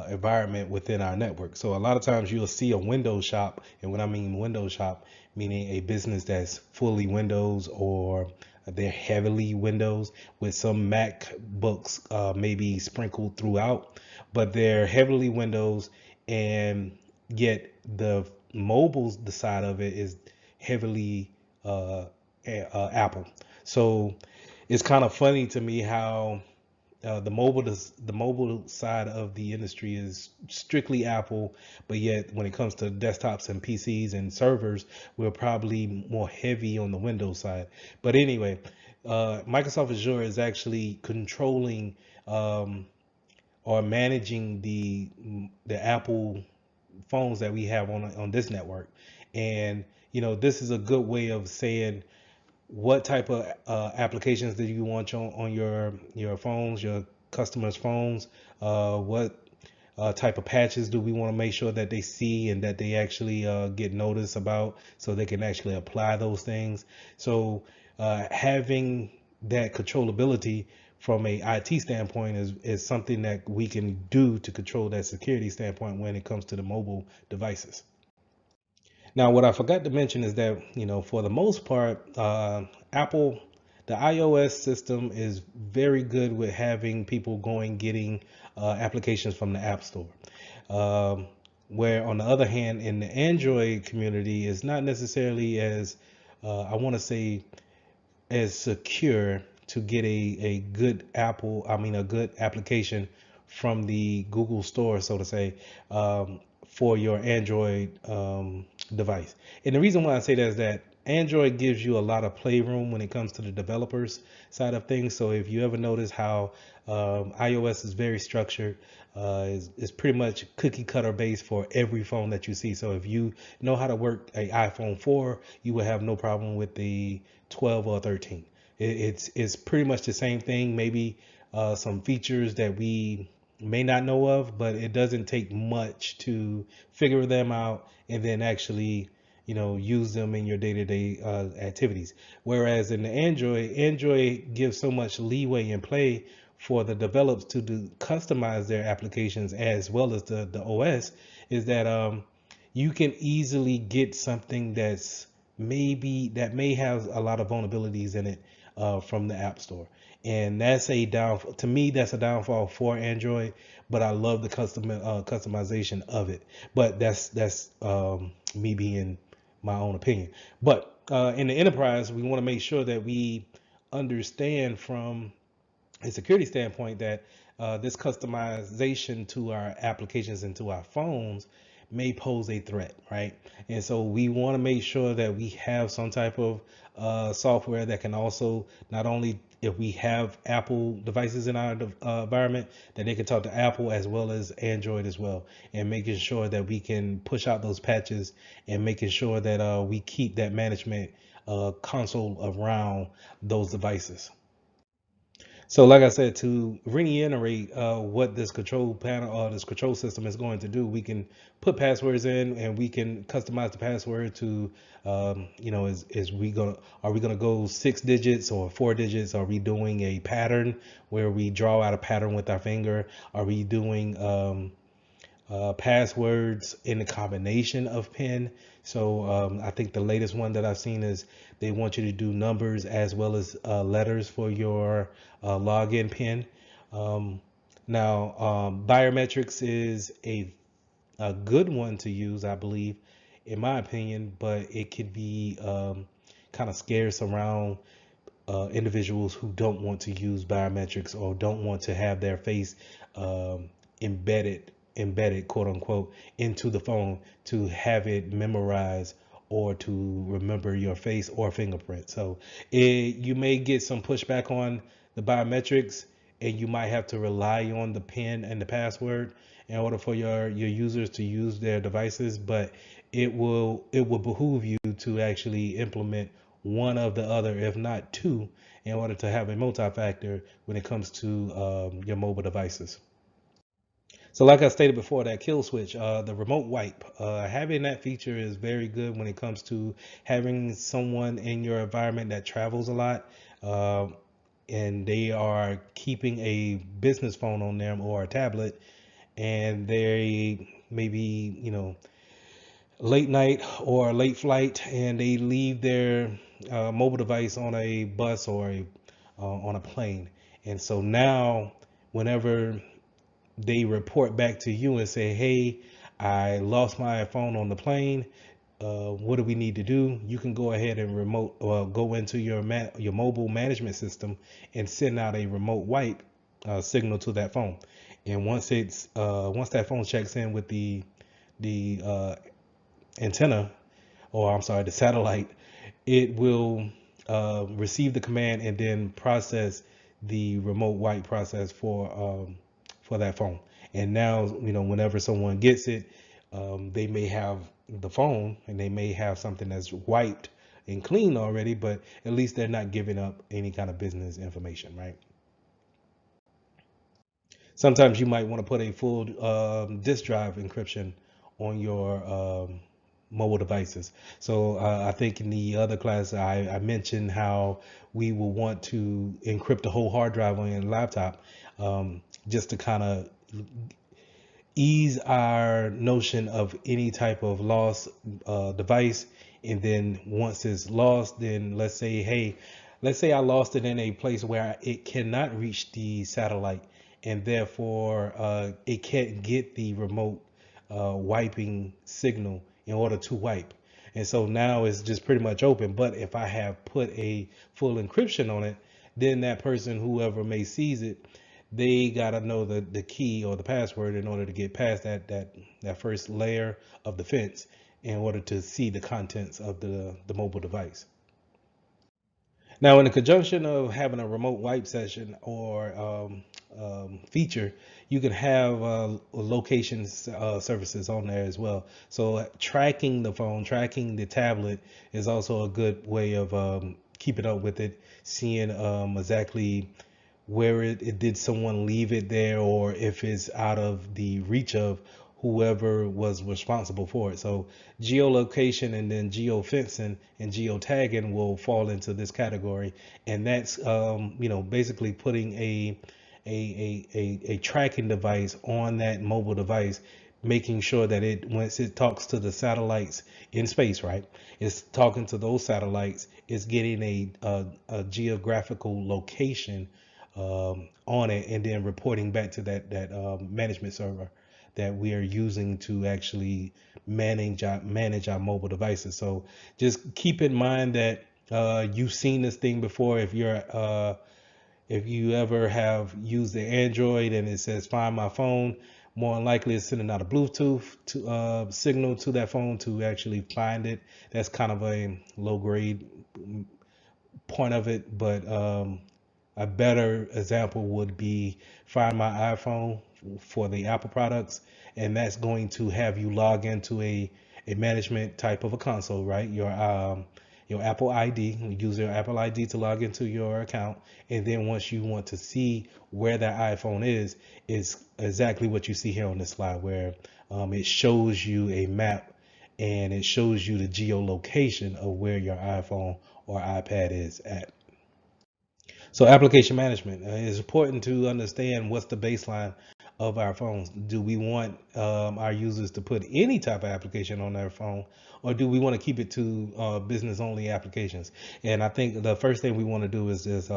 environment within our network. So a lot of times you'll see a Windows shop, and when I mean Windows shop, meaning a business that's fully Windows, or they're heavily Windows with some MacBooks maybe sprinkled throughout, but they're heavily Windows, and yet the the side of it is heavily Apple. So it's kind of funny to me how the mobile side of the industry is strictly Apple, but yet when it comes to desktops and PCs and servers, we're probably more heavy on the Windows side. But anyway, Microsoft Azure is actually controlling or managing the Apple phones that we have on this network. And this is a good way of saying what type of applications do you want on your phones, your customers' phones. What type of patches do we want to make sure that they see and that they actually get notice about, so they can actually apply those things. So having that controllability from a IT standpoint is something that we can do to control that security standpoint when it comes to the mobile devices. Now, what I forgot to mention is that, for the most part, Apple, the iOS system is very good with having people getting applications from the App Store. Um, where, on the other hand, in the Android community, is not necessarily as, I want to say, as secure to get a good a good application from the Google Store, so to say, for your Android device. And the reason why I say that is that Android gives you a lot of playroom when it comes to the developers side of things. So if you ever notice how iOS is very structured, is pretty much cookie cutter based for every phone that you see. So if you know how to work a iPhone 4, you will have no problem with the 12 or 13. It's pretty much the same thing. Maybe some features that we may not know of, but it doesn't take much to figure them out and then actually, use them in your day-to-day activities. Whereas in the Android gives so much leeway and play for the developers to customize their applications as well as the OS, is that you can easily get something that may have a lot of vulnerabilities in it from the App Store. And that's a downfall. To me, that's a downfall for Android, but I love the customization of it. But that's me being my own opinion. But in the enterprise, we want to make sure that we understand from a security standpoint that this customization to our applications and to our phones may pose a threat, right? And so we want to make sure that we have some type of software that can also, not only if we have Apple devices in our environment, that they can talk to Apple as well as Android as well, and making sure that we can push out those patches and making sure that we keep that management console around those devices. So, like I said, to reiterate what this control panel or this control system is going to do, we can put passwords in and we can customize the password to, are we gonna go 6 digits or 4 digits? Are we doing a pattern where we draw out a pattern with our finger? Are we doing passwords in a combination of PIN? So I think the latest one that I've seen is they want you to do numbers as well as letters for your login PIN. Now, biometrics is a good one to use, I believe, in my opinion, but it could be kind of scarce around individuals who don't want to use biometrics or don't want to have their face embedded, quote unquote, into the phone to have it memorized or to remember your face or fingerprint. So you may get some pushback on the biometrics, and you might have to rely on the PIN and the password in order for your users to use their devices. But it will behoove you to actually implement one of the other, if not two, in order to have a multi-factor when it comes to your mobile devices. So like I stated before, that kill switch, the remote wipe, having that feature is very good when it comes to having someone in your environment that travels a lot, uh, and they are keeping a business phone on them or a tablet, and they maybe, late night or late flight, and they leave their mobile device on a bus or on a plane. And so now, whenever they report back to you and say, hey, I lost my phone on the plane. What do we need to do? You can go ahead and go into your mobile management system and send out a remote wipe signal to that phone. And once that phone checks in with the antenna, or I'm sorry, the satellite, it will receive the command and then process the remote wipe process for that phone. And now, whenever someone gets it, they may have the phone and they may have something that's wiped and clean already, but at least they're not giving up any kind of business information, right? Sometimes you might want to put a full disk drive encryption on your mobile devices. So I think in the other class I mentioned how we will want to encrypt the whole hard drive on your laptop, just to kind of ease our notion of any type of lost device. And then once it's lost, then let's say I lost it in a place where it cannot reach the satellite, and therefore it can't get the remote wiping signal in order to wipe. And so now it's just pretty much open. But if I have put a full encryption on it, then that person, whoever may seize it, they gotta know the key or the password in order to get past that first layer of the fence in order to see the contents of the mobile device. Now, in the conjunction of having a remote wipe session or feature, you can have location services on there as well. So tracking the phone, tracking the tablet is also a good way of keeping up with it, seeing exactly where it did someone leave it there, or if it's out of the reach of whoever was responsible for it. So geolocation and then geofencing and geotagging will fall into this category, and that's basically putting a tracking device on that mobile device, making sure that it once it talks to the satellites in space, right, it's talking to those satellites, it's getting a geographical location on it, and then reporting back to that management server that we are using to actually manage our mobile devices. So just keep in mind that you've seen this thing before. If you ever have used the Android and it says find my phone, more than likely it's sending out a Bluetooth signal to that phone to actually find it. That's kind of a low grade point of it, but a better example would be Find My iPhone for the Apple products, and that's going to have you log into a management type of a console, right? Your Apple ID, you use your Apple ID to log into your account, and then once you want to see where that iPhone is exactly what you see here on this slide, where it shows you a map and it shows you the geolocation of where your iPhone or iPad is at. So application management, it's important to understand what's the baseline of our phones. Do we want our users to put any type of application on their phone, or do we want to keep it to business only applications? And I think the first thing we want to do is just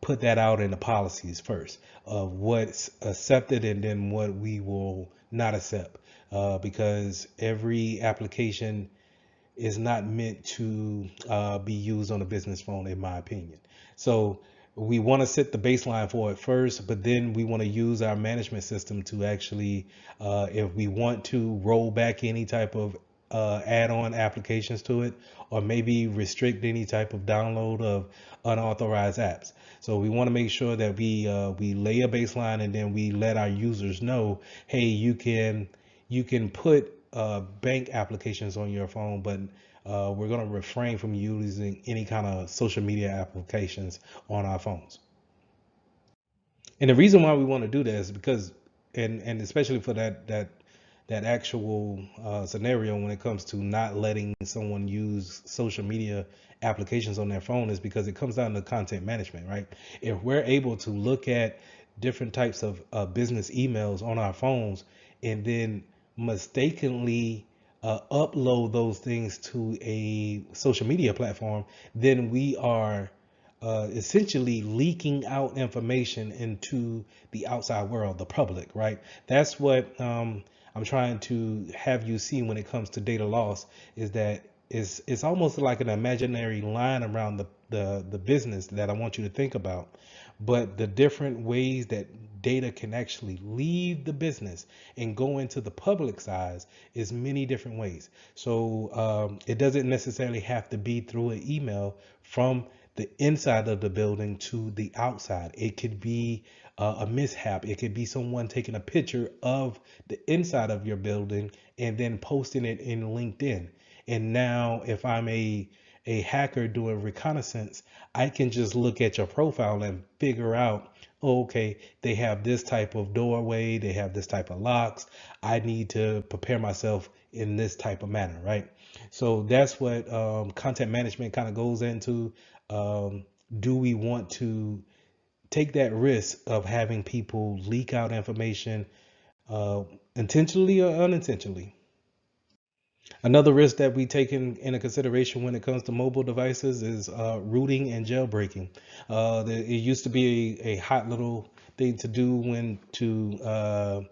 put that out in the policies first of what's accepted and then what we will not accept, because every application is not meant to be used on a business phone, in my opinion. So we want to set the baseline for it first, but then we want to use our management system to actually, if we want to roll back any type of add-on applications to it, or maybe restrict any type of download of unauthorized apps. So we want to make sure that we lay a baseline, and then we let our users know, hey, you can put bank applications on your phone, but we're going to refrain from using any kind of social media applications on our phones. And the reason why we want to do that is because, and especially for that actual scenario when it comes to not letting someone use social media applications on their phone, is because it comes down to content management, right? If we're able to look at different types of business emails on our phones and then mistakenly upload those things to a social media platform, then we are essentially leaking out information into the outside world, the public, right? That's what I'm trying to have you see when it comes to data loss, is that it's almost like an imaginary line around the business that I want you to think about. But the different ways that data can actually leave the business and go into the public side is many different ways. So it doesn't necessarily have to be through an email from the inside of the building to the outside. It could be a mishap. It could be someone taking a picture of the inside of your building and then posting it in LinkedIn. And now if I'm a hacker doing reconnaissance, I can just look at your profile and figure out, oh, okay, they have this type of doorway, they have this type of locks. I need to prepare myself in this type of manner, right? So that's what content management kind of goes into. Do we want to take that risk of having people leak out information uh, intentionally or unintentionally? Another risk that we take into consideration when it comes to mobile devices is rooting and jailbreaking. It used to be a hot little thing to do when to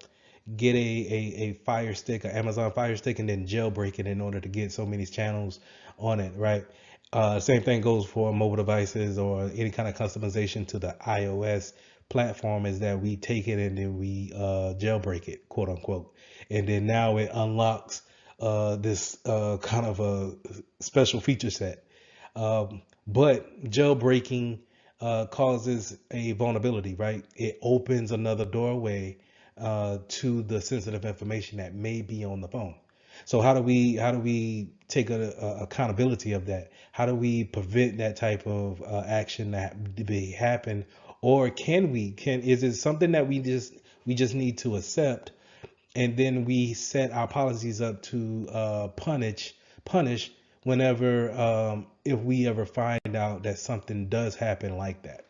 get a Fire Stick, an Amazon Fire Stick, and then jailbreak it in order to get so many channels on it, right? Same thing goes for mobile devices or any kind of customization to the iOS platform, is that we take it and then we jailbreak it, quote unquote. And then now it unlocks this kind of a special feature set. But jailbreaking causes a vulnerability, right? It opens another doorway to the sensitive information that may be on the phone. So how do we take accountability of that? How do we prevent that type of action that be happen? Or can is it something that we just need to accept, and then we set our policies up to punish whenever if we ever find out that something does happen like that.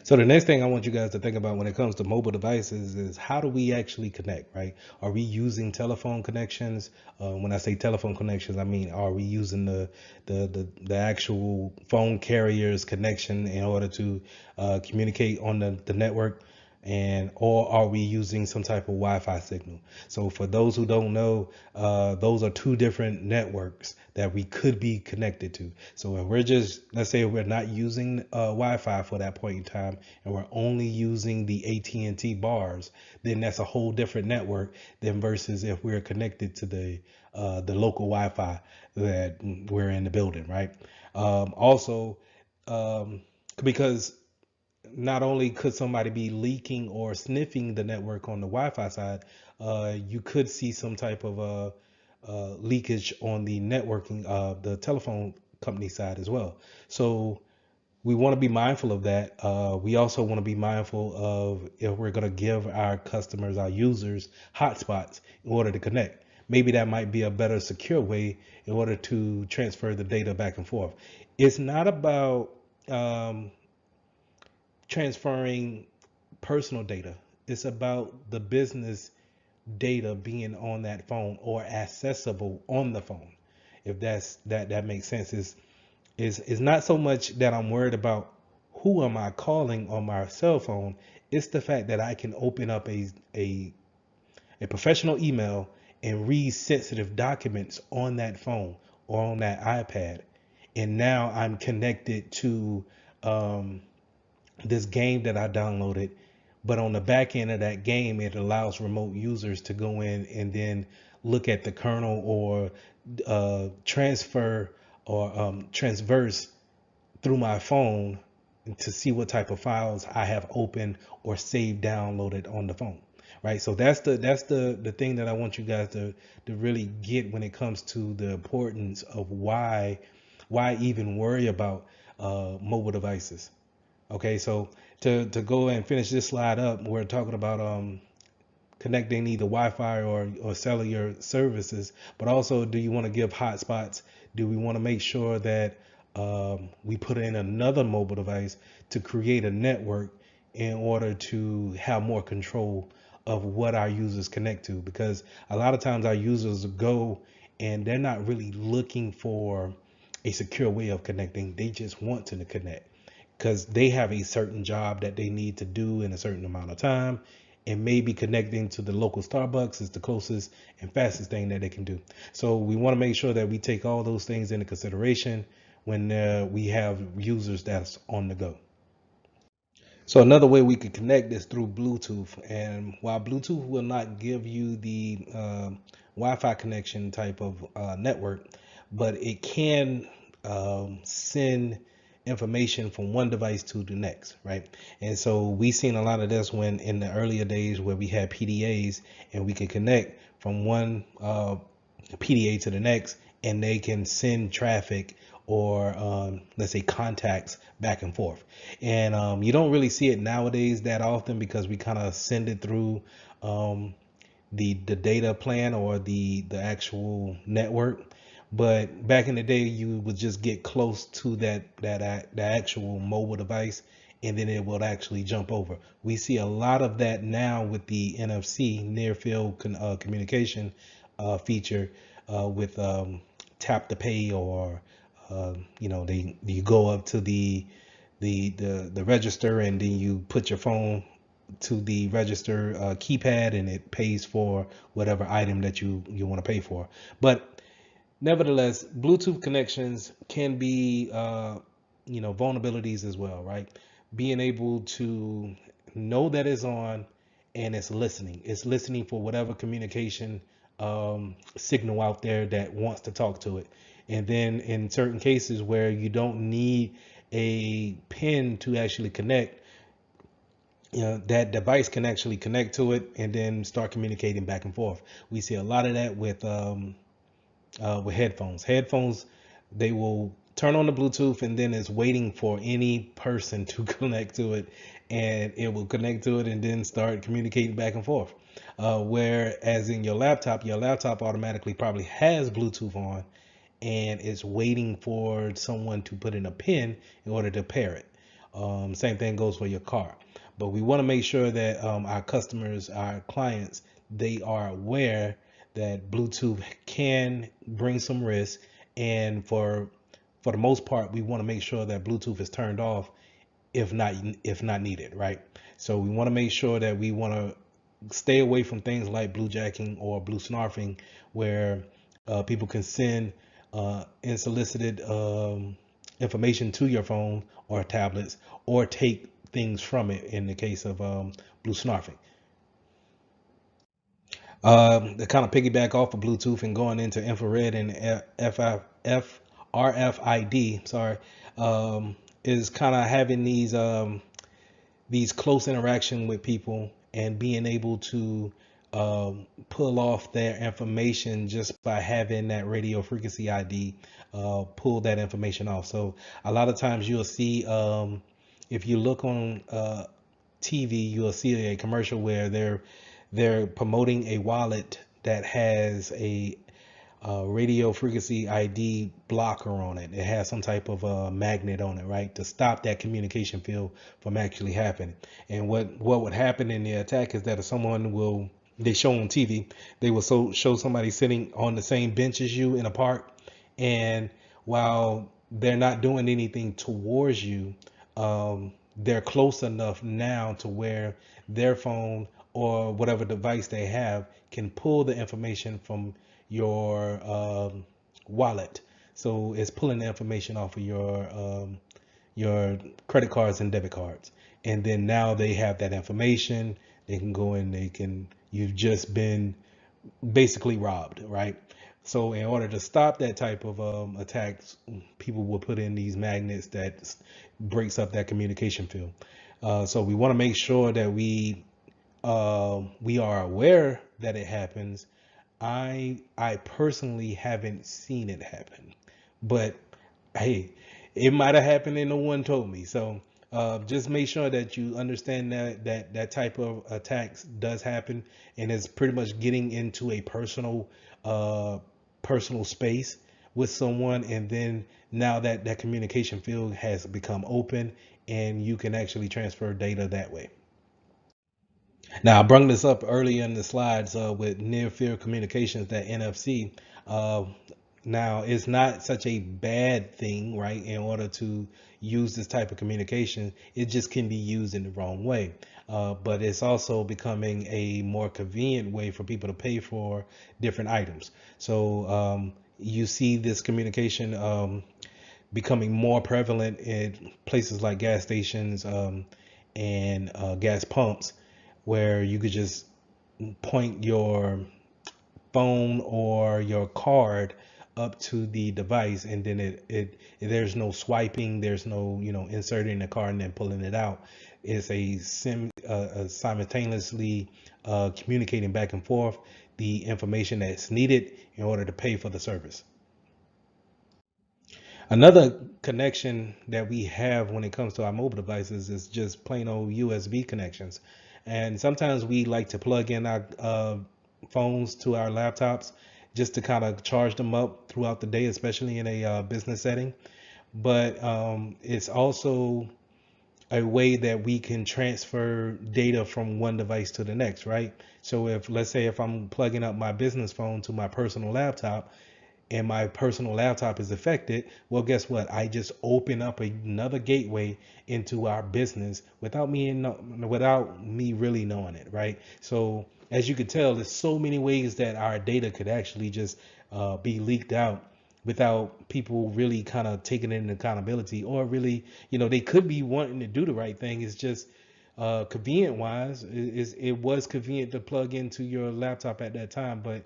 So the next thing I want you guys to think about when it comes to mobile devices is, how do we actually connect, right? Are we using telephone connections? When I say telephone connections, I mean, are we using the actual phone carrier's connection in order to communicate on the network? And or are we using some type of Wi-Fi signal? So for those who don't know, those are two different networks that we could be connected to. So if we're just, let's say we're not using Wi-Fi for that point in time, and we're only using the AT&T bars, then that's a whole different network than versus if we're connected to the local Wi-Fi that we're in the building, right? Also, because not only could somebody be leaking or sniffing the network on the Wi-Fi side, you could see some type of leakage on the networking, the telephone company side as well. So we want to be mindful of that. We also want to be mindful of, if we're going to give our customers, our users, hotspots in order to connect. Maybe that might be a better secure way in order to transfer the data back and forth. It's not about transferring personal data. It's about the business data being on that phone or accessible on the phone. If that makes sense. Is not so much that I'm worried about who am I calling on my cell phone. It's the fact that I can open up a professional email and read sensitive documents on that phone or on that iPad. And now I'm connected to um, this game that I downloaded, but on the back end of that game, it allows remote users to go in and then look at the kernel or transfer or transverse through my phone to see what type of files I have open or saved downloaded on the phone. Right. So that's the thing that I want you guys to really get when it comes to the importance of why even worry about mobile devices. Okay, so to go and finish this slide up, we're talking about connecting either Wi-Fi or cellular services, but also, do you want to give hotspots? Do we want to make sure that we put in another mobile device to create a network in order to have more control of what our users connect to? Because a lot of times our users go and they're not really looking for a secure way of connecting. They just want to connect because they have a certain job that they need to do in a certain amount of time, and maybe connecting to the local Starbucks is the closest and fastest thing that they can do. So we want to make sure that we take all those things into consideration when we have users that's on the go. So another way we could connect is through Bluetooth. And while Bluetooth will not give you the Wi-Fi connection type of network, but it can send information from one device to the next, right? And so we seen a lot of this when in the earlier days where we had PDAs and we could connect from one PDA to the next and they can send traffic or let's say contacts back and forth. And you don't really see it nowadays that often because we kind of send it through um, the data plan or the actual network. But back in the day, you would just get close to the actual mobile device, and then it will actually jump over. We see a lot of that now with the NFC near field communication feature with tap to pay, or they you go up to the register, and then you put your phone to the register keypad, and it pays for whatever item that you want to pay for. But nevertheless, Bluetooth connections can be vulnerabilities as well, right? Being able to know that it's on, and it's listening for whatever communication signal out there that wants to talk to it. And then in certain cases where you don't need a pin to actually connect, that device can actually connect to it and then start communicating back and forth. We see a lot of that with headphones. Headphones, they will turn on the Bluetooth, and then it's waiting for any person to connect to it, and it will connect to it and then start communicating back and forth. Whereas in your laptop automatically probably has Bluetooth on, and it's waiting for someone to put in a pin in order to pair it. Same thing goes for your car. But we want to make sure that our customers, our clients, they are aware that Bluetooth can bring some risk, and for the most part, we want to make sure that Bluetooth is turned off if not needed, right? So we want to make sure that we want to stay away from things like bluejacking or blue snarfing, where people can send unsolicited information to your phone or tablets, or take things from it in the case of blue snarfing. To kind of piggyback off of Bluetooth and going into infrared and RFID, sorry, is kind of having these close interaction with people and being able to pull off their information just by having that radio frequency ID, pull that information off. So a lot of times you'll see, if you look on TV, you'll see a commercial where they're promoting a wallet that has a radio frequency ID blocker on it. It has some type of magnet on it, right, to stop that communication field from actually happening. And what would happen in the attack is that if they show on TV, they will show somebody sitting on the same bench as you in a park, and while they're not doing anything towards you, they're close enough now to where their phone or whatever device they have can pull the information from your wallet. So it's pulling the information off of your credit cards and debit cards. And then now they have that information. They can go in, you've just been basically robbed, right? So in order to stop that type of attacks, people will put in these magnets that breaks up that communication field. So we want to make sure that we are aware that it happens. I personally haven't seen it happen, but hey, it might have happened and no one told me. So just make sure that you understand that type of attacks does happen, and it's pretty much getting into a personal space with someone, and then now that communication field has become open, and you can actually transfer data that way. Now, I brought this up earlier in the slides with near field communications, that NFC. Uh, Now, it's not such a bad thing, right? In order to use this type of communication, it just can be used in the wrong way. But it's also becoming a more convenient way for people to pay for different items. So you see this communication becoming more prevalent in places like gas stations and gas pumps, where you could just point your phone or your card up to the device, and then it there's no swiping, there's no inserting the card and then pulling it out. It's simultaneously communicating back and forth the information that's needed in order to pay for the service. Another connection that we have when it comes to our mobile devices is just plain old USB connections. And sometimes we like to plug in our phones to our laptops just to kind of charge them up throughout the day, especially in a business setting. But it's also a way that we can transfer data from one device to the next, right? So if, let's say, if I'm plugging up my business phone to my personal laptop, and my personal laptop is affected, well, guess what? I just open up another gateway into our business without me really knowing it, right? So as you can tell, there's so many ways that our data could actually just be leaked out without people really kind of taking it into accountability, or really, they could be wanting to do the right thing. It's just convenient wise, it was convenient to plug into your laptop at that time, but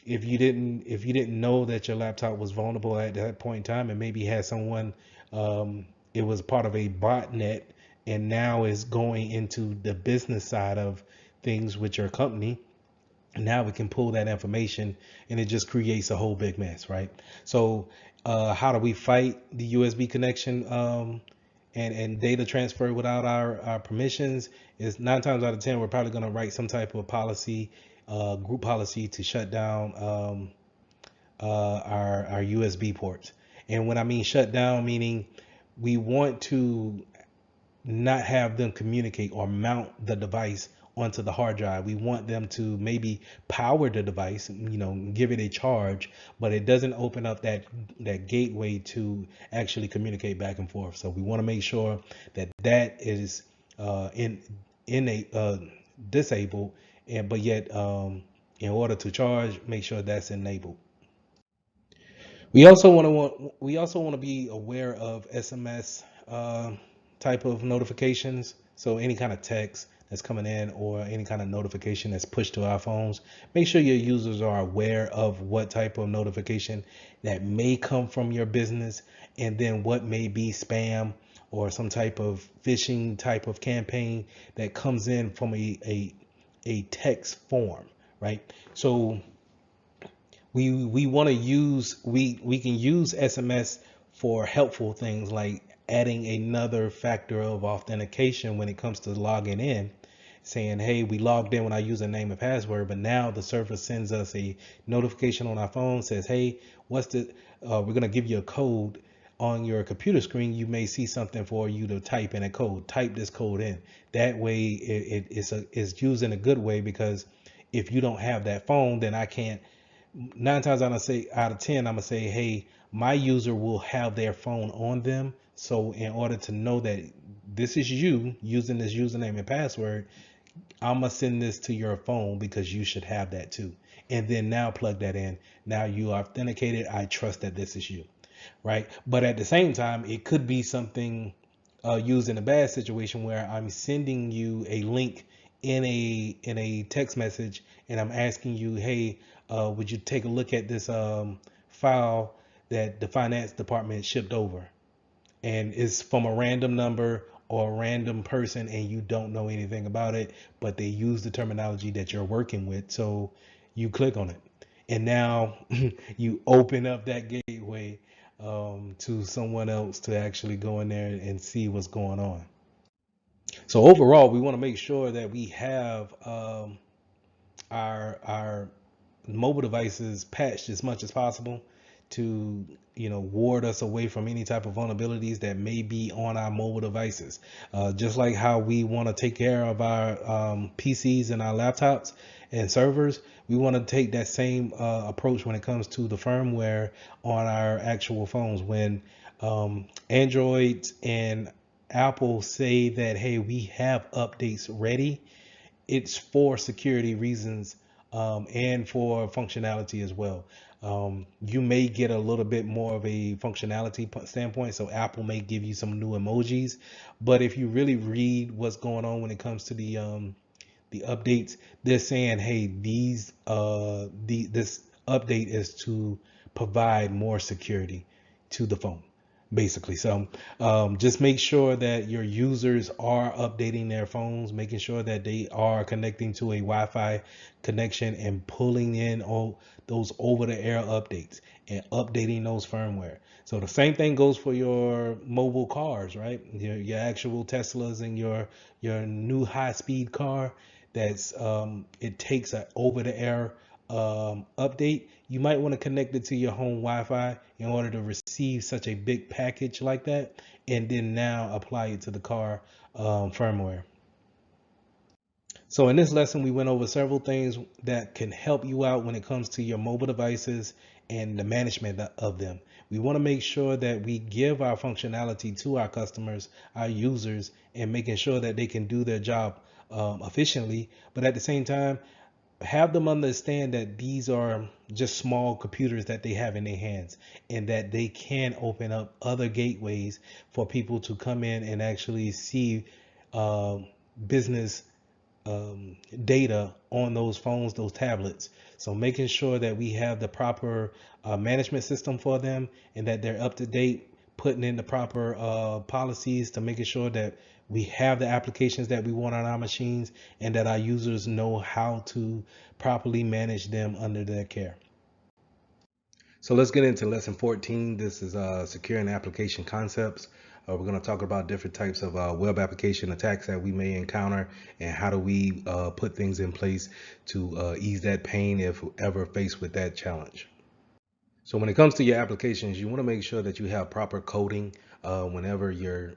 if you didn't know that your laptop was vulnerable at that point in time, and maybe had someone, it was part of a botnet, and now is going into the business side of things with your company, now we can pull that information, and it just creates a whole big mess, right? So how do we fight the USB connection, and data transfer without our permissions? Is 9 times out of 10 we're probably going to write some type of policy, group policy, to shut down our USB ports. And when I mean shut down, meaning we want to not have them communicate or mount the device onto the hard drive. We want them to maybe power the device, give it a charge, but it doesn't open up that gateway to actually communicate back and forth. So we want to make sure that is in a disabled, and but yet, in order to charge, make sure that's enabled. We also want to be aware of SMS type of notifications. So any kind of text that's coming in, or any kind of notification that's pushed to our phones, make sure your users are aware of what type of notification that may come from your business, and then what may be spam or some type of phishing type of campaign that comes in from a text form, right? So we want to use we can use SMS for helpful things, like adding another factor of authentication when it comes to logging in, saying, hey, we logged in with our username and password, but now the server sends us a notification on our phone, says, hey, we're going to give you a code on your computer screen. You may see something for you to type in a code. Type this code in. That way it's used in a good way, because if you don't have that phone, then I can't, 9 times out of 10, I'm gonna say, hey, my user will have their phone on them. So in order to know that this is you using this username and password, I'm gonna send this to your phone, because you should have that too. And then now plug that in. Now you authenticated. I trust that this is you, right? But at the same time, it could be something used in a bad situation, where I'm sending you a link in a text message, and I'm asking you, hey, would you take a look at this file that the finance department shipped over, and it's from a random number or a random person, and you don't know anything about it, but they use the terminology that you're working with. So you click on it, and now you open up that gateway to someone else to actually go in there and see what's going on. So overall, we want to make sure that we have our mobile devices patched as much as possible to ward us away from any type of vulnerabilities that may be on our mobile devices. Just like how we want to take care of our PCs and our laptops and servers, we want to take that same approach when it comes to the firmware on our actual phones. When Android and Apple say that, hey, we have updates ready, it's for security reasons, and for functionality as well. You may get a little bit more of a functionality standpoint, so Apple may give you some new emojis. But if you really read what's going on when it comes to the updates, they're saying, hey, this update is to provide more security to the phone. basically. So just make sure that your users are updating their phones, making sure that they are connecting to a Wi-Fi connection and pulling in all those over-the-air updates and updating those firmware. So the same thing goes for your mobile cars, right? Your actual Teslas and your new high-speed car. That's it takes an over-the-air update. You might want to connect it to your home Wi-Fi in order to receive such a big package like that, and then now apply it to the car firmware. So in this lesson, we went over several things that can help you out when it comes to your mobile devices and the management of them. We want to make sure that we give our functionality to our customers, our users, and making sure that they can do their job efficiently. But at the same time, have them understand that these are just small computers that they have in their hands, and that they can open up other gateways for people to come in and actually see uh, business data on those phones, those tablets. So making sure that we have the proper management system for them, and that they're up to date, putting in the proper policies to making sure that we have the applications that we want on our machines, and that our users know how to properly manage them under their care. So let's get into lesson 14. This is securing application concepts. We're going to talk about different types of web application attacks that we may encounter, and how do we put things in place to ease that pain if ever faced with that challenge. So when it comes to your applications, you want to make sure that you have proper coding whenever you're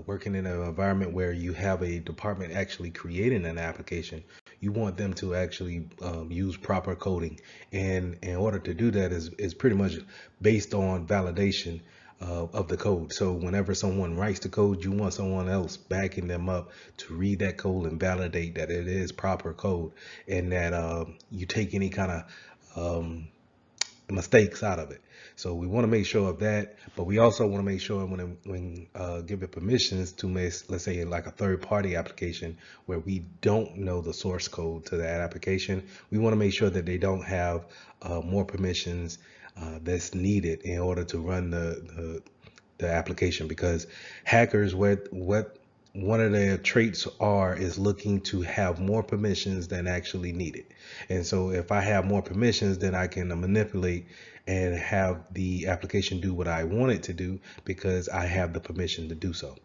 working in an environment where you have a department actually creating an application. You want them to actually use proper coding. And in order to do that is pretty much based on validation of the code. So whenever someone writes the code, you want someone else backing them up to read that code and validate that it is proper code, and that you take any kind of mistakes out of it. So we want to make sure of that, but we also want to make sure when giving permissions to, let's say, like a third-party application where we don't know the source code to that application, we want to make sure that they don't have more permissions that's needed in order to run the application, because hackers, what one of their traits is looking to have more permissions than actually needed. And so if I have more permissions, then I can manipulate and have the application do what I want it to do, because I have the permission to do so.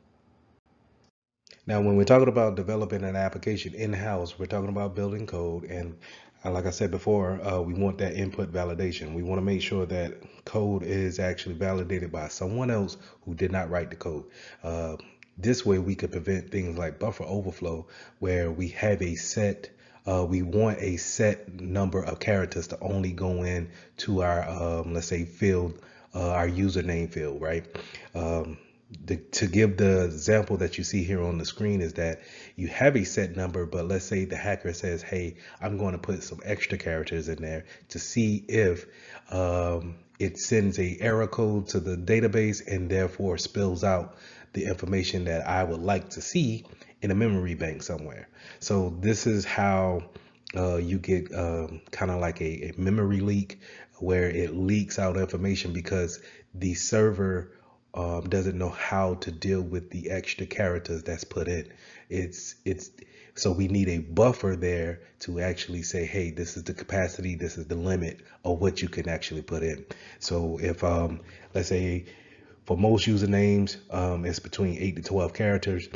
Now, when we're talking about developing an application in-house, we're talking about building code. And like I said before, we want that input validation. We want to make sure that code is actually validated by someone else who did not write the code. This way we could prevent things like buffer overflow, where we have we want a set number of characters to only go in to our, let's say, field, our username field, right? To give the example that you see here on the screen, is that you have a set number, but let's say the hacker says, hey, I'm going to put some extra characters in there to see if it sends a error code to the database, and therefore spills out the information that I would like to see in a memory bank somewhere. So this is how you get kind of like a memory leak, where it leaks out information because the server doesn't know how to deal with the extra characters that's put in. It's so we need a buffer there to actually say, hey, this is the capacity, this is the limit of what you can actually put in. So if let's say for most usernames it's between 8 to 12 characters,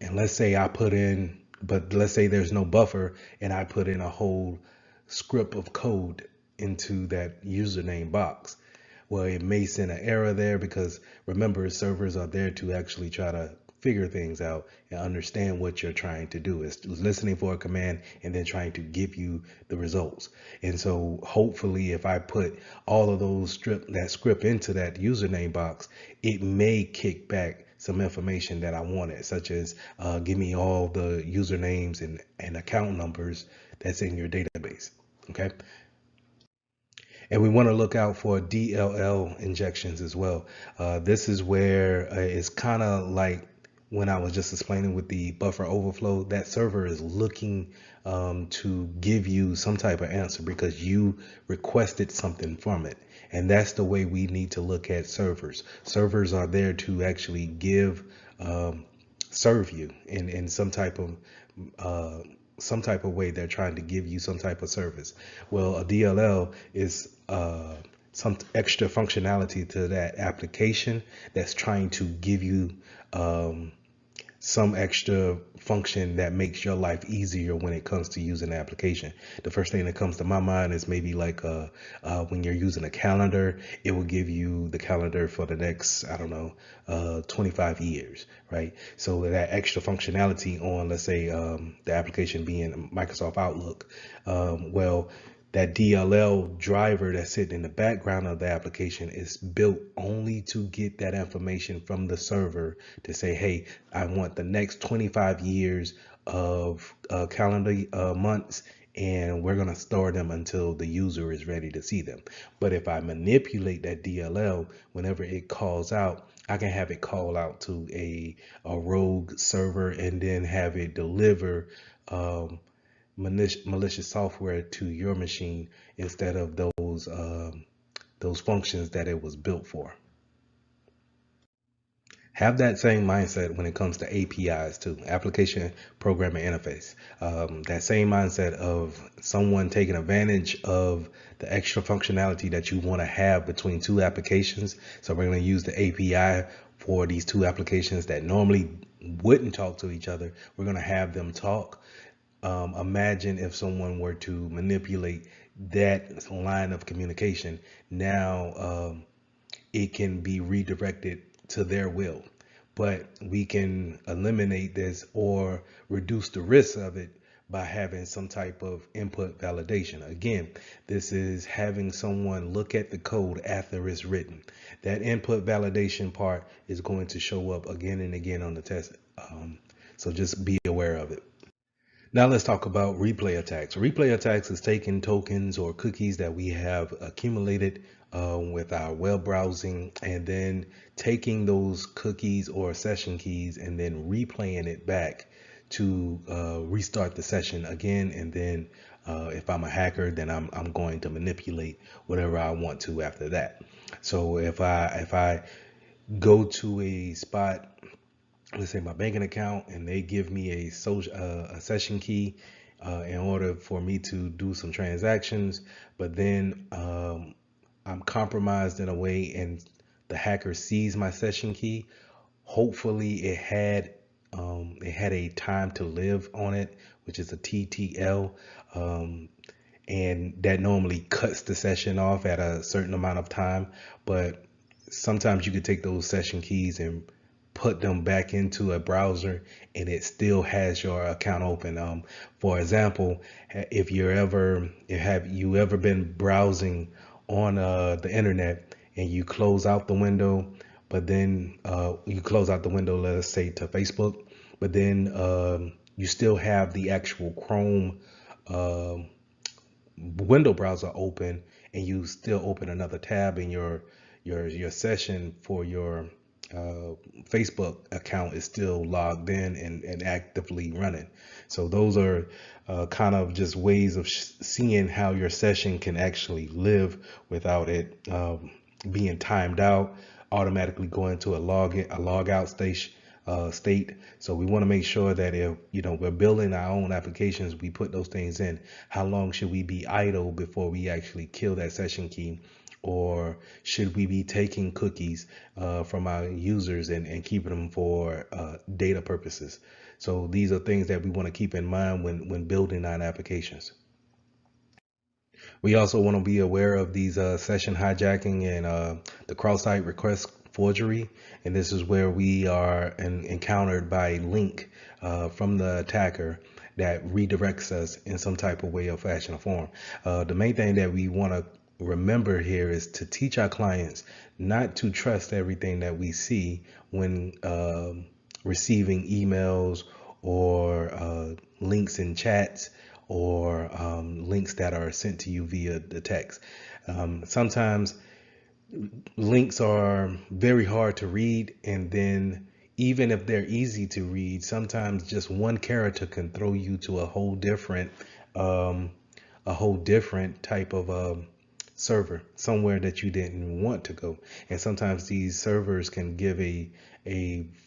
and let's say I put in, but let's say there's no buffer, and I put in a whole script of code into that username box. Well, it may send an error there, because remember, servers are there to actually try to figure things out and understand what you're trying to do. It's listening for a command and then trying to give you the results. And so hopefully if I put all of that script into that username box, it may kick back some information that I wanted, such as give me all the usernames and account numbers that's in your database. Okay. And we want to look out for DLL injections as well. This is where it's kind of like when I was just explaining with the buffer overflow, that server is looking to give you some type of answer because you requested something from it. And that's the way we need to look at servers. Servers are there to actually serve you in some type of way. They're trying to give you some type of service. Well, a DLL is some extra functionality to that application that's trying to give you some extra function that makes your life easier when it comes to using the application. The first thing that comes to my mind is maybe like when you're using a calendar, it will give you the calendar for the next, I don't know, 25 years, right? So that extra functionality on, let's say, the application being Microsoft Outlook, well, that DLL driver that's sitting in the background of the application is built only to get that information from the server to say, hey, I want the next 25 years of calendar months, and we're going to store them until the user is ready to see them. But if I manipulate that DLL, whenever it calls out, I can have it call out to a rogue server and then have it deliver malicious software to your machine instead of those functions that it was built for. Have that same mindset when it comes to APIs too, application programming interface. That same mindset of someone taking advantage of the extra functionality that you want to have between two applications. So we're going to use the API for these two applications that normally wouldn't talk to each other. We're going to have them talk. Imagine if someone were to manipulate that line of communication. Now it can be redirected to their will, but we can eliminate this or reduce the risk of it by having some type of input validation. Again, this is having someone look at the code after it's written. That input validation part is going to show up again and again on the test. So just be aware of it. Now let's talk about replay attacks. Replay attacks is taking tokens or cookies that we have accumulated with our web browsing and then taking those cookies or session keys and then replaying it back to restart the session again. And then if I'm a hacker, then I'm going to manipulate whatever I want to after that. So if I go to a spot, let's say my banking account, and they give me a session key in order for me to do some transactions, but then I'm compromised in a way and the hacker sees my session key. Hopefully it had a time to live on it, which is a TTL, and that normally cuts the session off at a certain amount of time. But sometimes you could take those session keys and put them back into a browser and it still has your account open. For example, if you ever been browsing on the internet and you close out the window, but then you close out the window, let us say to Facebook, but then you still have the actual Chrome window browser open, and you still open another tab in your session for your Facebook account is still logged in and actively running. So those are kind of just ways of seeing how your session can actually live without it being timed out, automatically going to a log out state. So we want to make sure that if we're building our own applications, we put those things in. How long should we be idle before we actually kill that session key? Or should we be taking cookies from our users and keeping them for data purposes? So these are things that we want to keep in mind when building our applications. We also want to be aware of these session hijacking and the cross-site request forgery. And this is where we are encountered by a link from the attacker that redirects us in some type of way or fashion or form. The main thing that we want to remember here is to teach our clients not to trust everything that we see when receiving emails or links in chats or links that are sent to you via the text. Sometimes links are very hard to read, and then even if they're easy to read, sometimes just one character can throw you to um, a whole different type of server somewhere that you didn't want to go. And sometimes these servers can give a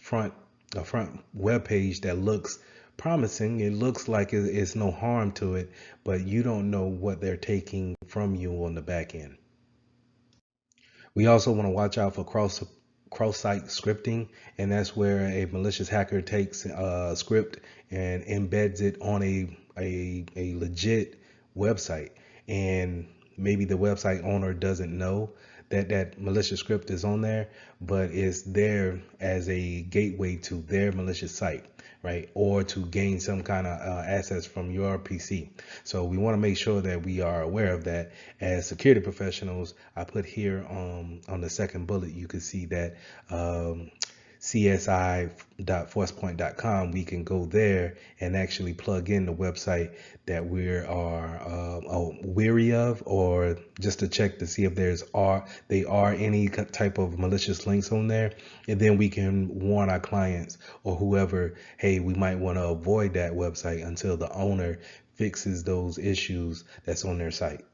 front a front web page that looks promising. It looks like it's no harm to it, but you don't know what they're taking from you on the back end. We also want to watch out for cross-site scripting, and that's where a malicious hacker takes a script and embeds it on a legit website, and maybe the website owner doesn't know that that malicious script is on there, but it's there as a gateway to their malicious site, right? Or to gain some kind of access from your PC. So we want to make sure that we are aware of that. As security professionals, I put here on the second bullet, you can see that csi.forcepoint.com, we can go there and actually plug in the website that we are weary of, or just to check to see if they are any type of malicious links on there, and then we can warn our clients or whoever, hey, we might want to avoid that website until the owner fixes those issues that's on their site.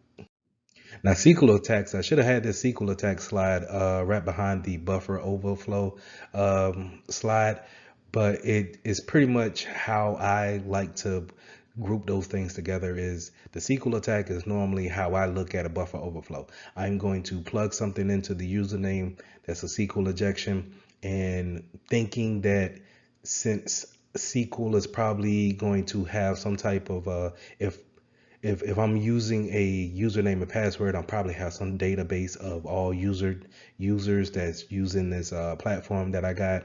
Now, SQL attacks, I should have had this SQL attack slide right behind the buffer overflow slide, but it is pretty much how I like to group those things together. Is the SQL attack is normally how I look at a buffer overflow. I'm going to plug something into the username that's a SQL injection, and thinking that since SQL is probably going to have some type of if I'm using a username and password, I'll probably have some database of all users that's using this platform that I got,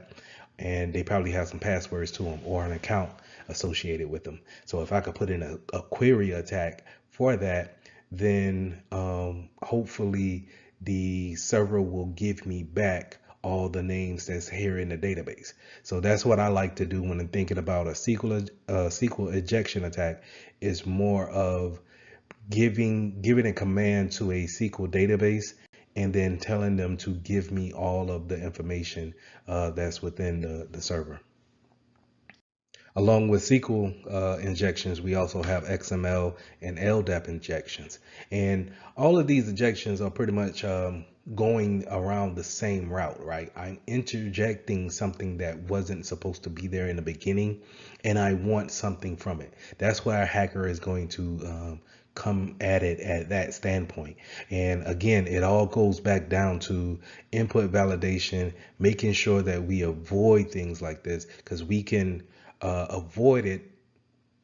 and they probably have some passwords to them or an account associated with them. So if I could put in a query attack for that, then hopefully the server will give me back all the names that's here in the database. So that's what I like to do when I'm thinking about a SQL injection attack. Is more of giving a command to a SQL database and then telling them to give me all of the information that's within the server. Along with SQL injections, we also have XML and LDAP injections. And all of these injections are pretty much going around the same route, right? I'm interjecting something that wasn't supposed to be there in the beginning, and I want something from it. That's why a hacker is going to come at it at that standpoint. And again, it all goes back down to input validation, making sure that we avoid things like this, because we can avoid it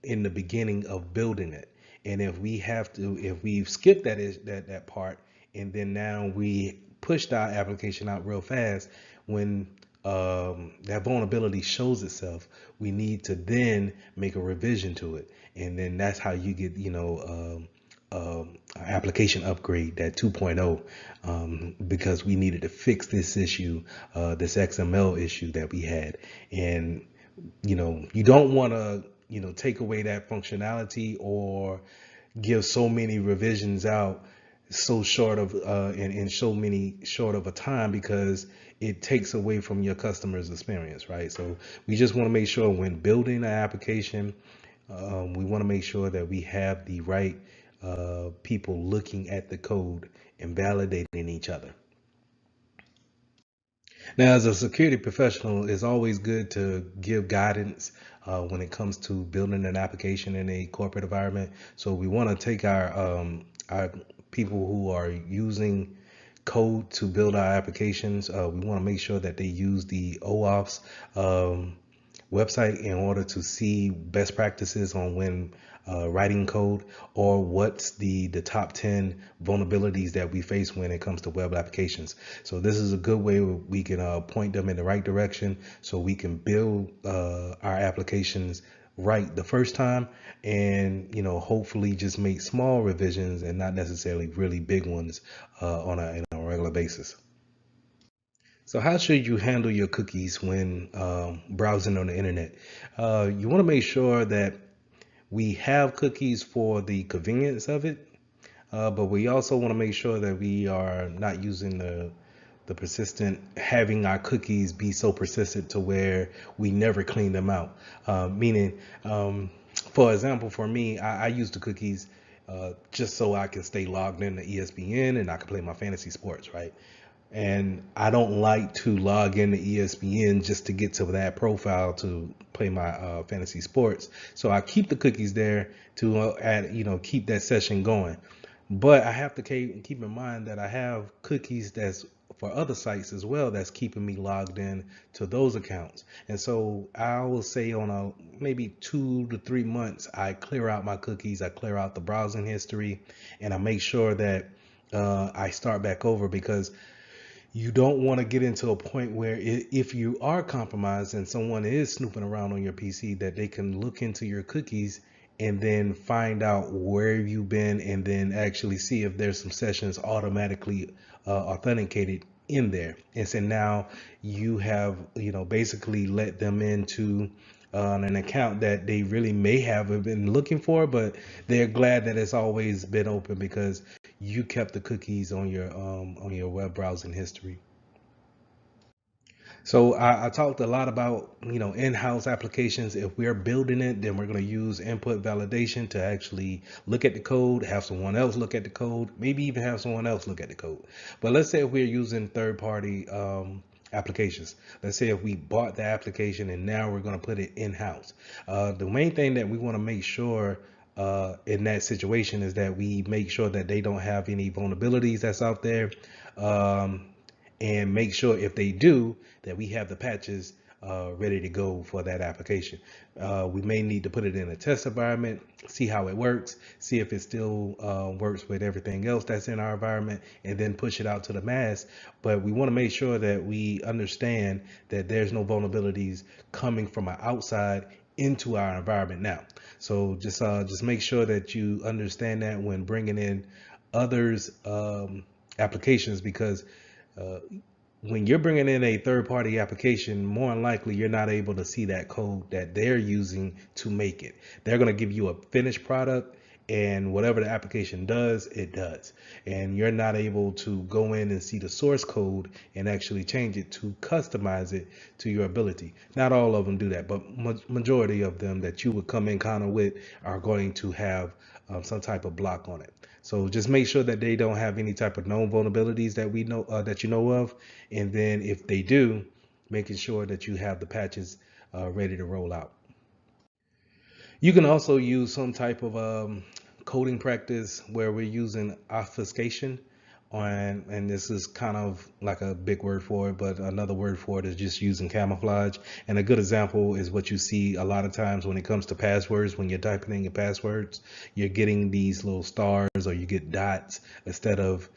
in the beginning of building it. And if we've skipped that part, and then now we pushed our application out real fast, when that vulnerability shows itself, we need to then make a revision to it, and then that's how you get application upgrade, that 2.0, because we needed to fix this issue, this XML issue that we had. And you don't want to take away that functionality or give so many revisions out so short of in so many short of a time, because it takes away from your customer's experience, right? So we just want to make sure when building an application, we want to make sure that we have the right people looking at the code and validating each other. Now, as a security professional, it's always good to give guidance when it comes to building an application in a corporate environment. So we want to take our people who are using code to build our applications. We want to make sure that they use the auth's website in order to see best practices on when writing code, or what's the top 10 vulnerabilities that we face when it comes to web applications. So this is a good way where we can point them in the right direction, so we can build our applications right the first time, and hopefully just make small revisions and not necessarily really big ones on a regular basis. So how should you handle your cookies when browsing on the internet? You want to make sure that we have cookies for the convenience of it, but we also want to make sure that we are not using the persistent, having our cookies be so persistent to where we never clean them out. Meaning, for example, for me, I use the cookies just so I can stay logged in to ESPN and I can play my fantasy sports, right? And I don't like to log into ESPN just to get to that profile to play my fantasy sports. So I keep the cookies there to keep that session going. But I have to keep in mind that I have cookies that's for other sites as well that's keeping me logged in to those accounts. And so I will say on a maybe 2 to 3 months, I clear out my cookies, I clear out the browsing history, and I make sure that I start back over, because you don't want to get into a point where if you are compromised and someone is snooping around on your PC, that they can look into your cookies and then find out where you've been, and then actually see if there's some sessions automatically authenticated in there. And so now you have, basically let them into an account that they really may have been looking for, but they're glad that it's always been open because you kept the cookies on your web browsing history. So I talked a lot about, in-house applications. If we're building it, then we're going to use input validation to actually look at the code, have someone else look at the code, maybe even have someone else look at the code. But let's say if we're using third-party applications. Let's say if we bought the application and now we're going to put it in-house. The main thing that we want to make sure in that situation is that we make sure that they don't have any vulnerabilities that's out there. And make sure if they do, that we have the patches ready to go for that application. We may need to put it in a test environment, see how it works, see if it still works with everything else that's in our environment, and then push it out to the mass. But we want to make sure that we understand that there's no vulnerabilities coming from outside into our environment now. So just make sure that you understand that when bringing in others applications, because when you're bringing in a third-party application, more than likely you're not able to see that code that they're using to make it. They're going to give you a finished product, and whatever the application does, it does. And you're not able to go in and see the source code and actually change it to customize it to your ability. Not all of them do that, but majority of them that you would come in kind of with are going to have some type of block on it. So just make sure that they don't have any type of known vulnerabilities that we know that you know of, and then if they do, making sure that you have the patches ready to roll out. You can also use some type of coding practice where we're using obfuscation on, and this is kind of like a big word for it, but another word for it is just using camouflage. And a good example is what you see a lot of times when it comes to passwords. When you're typing in your passwords, you're getting these little stars or you get dots instead of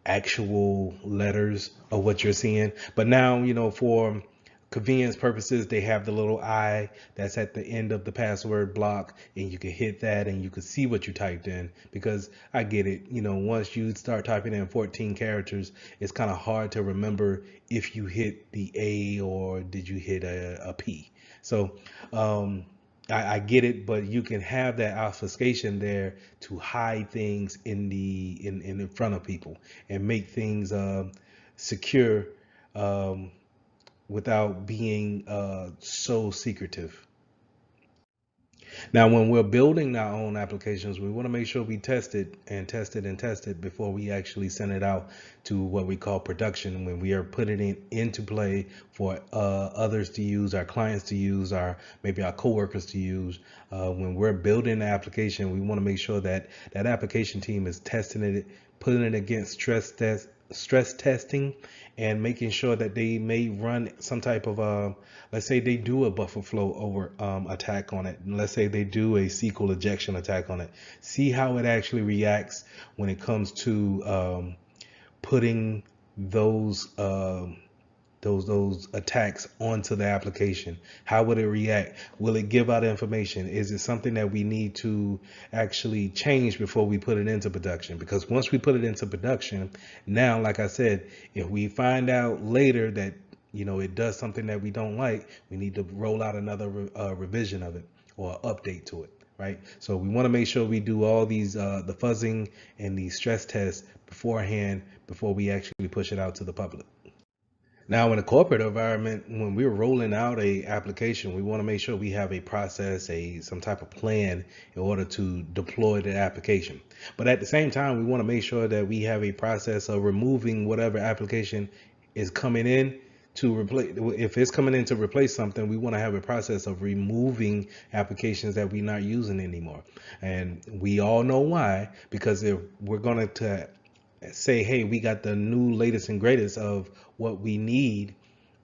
actual letters of what you're seeing. But now, for convenience purposes, they have the little I that's at the end of the password block, and you can hit that and you can see what you typed in. Because I get it, once you start typing in 14 characters, it's kind of hard to remember if you hit the A or did you hit a P. So I get it, but you can have that obfuscation there to hide things in front of people and make things secure, without being so secretive. Now, when we're building our own applications, we want to make sure we test it and test it and test it before we actually send it out to what we call production, when we are putting it into play for others to use, our clients to use, maybe our coworkers to use. When we're building the application, we want to make sure that that application team is testing it, putting it against stress testing, and making sure that they may run some type of let's say they do a buffer flow over attack on it, and let's say they do a SQL injection attack on it. See how it actually reacts when it comes to putting those attacks onto the application. How would it react? Will it give out information? Is it something that we need to actually change before we put it into production? Because once we put it into production, now, like I said, if we find out later that it does something that we don't like, we need to roll out another revision of it or update to it, right? So we want to make sure we do all these the fuzzing and these stress tests beforehand before we actually push it out to the public. Now, in a corporate environment, when we're rolling out a application, we want to make sure we have a process, some type of plan in order to deploy the application. But at the same time, we want to make sure that we have a process of removing whatever application is coming in to replace. If it's coming in to replace something, we want to have a process of removing applications that we're not using anymore. And we all know why, because if we're going to say, hey, we got the new latest and greatest of what we need,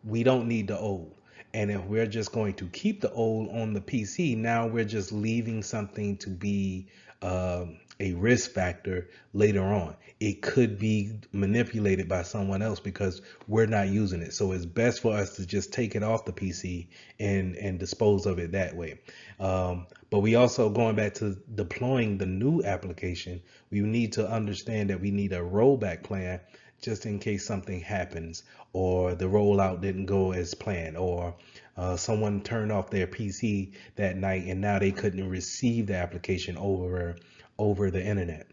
we don't need the old. And if we're just going to keep the old on the PC, now we're just leaving something to be a risk factor later on. It could be manipulated by someone else because we're not using it. So it's best for us to just take it off the PC and dispose of it that way. But we also, going back to deploying the new application, we need to understand that we need a rollback plan just in case something happens, or the rollout didn't go as planned, or someone turned off their PC that night and now they couldn't receive the application over the internet.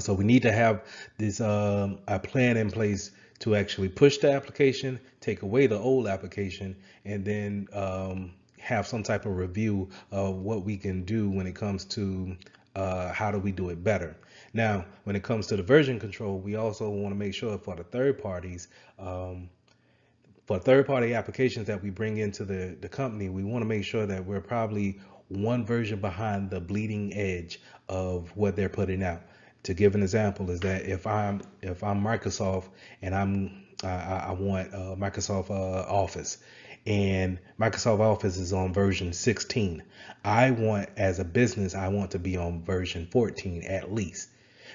So we need to have this a plan in place to actually push the application, take away the old application, and then have some type of review of what we can do when it comes to how do we do it better. Now, when it comes to the version control, we also want to make sure for the third parties, for third party applications that we bring into the company, we want to make sure that we're probably one version behind the bleeding edge of what they're putting out. To give an example is that if I'm Microsoft and I want Microsoft Office, and Microsoft Office is on version 16, I want, as a business, I want to be on version 14 at least,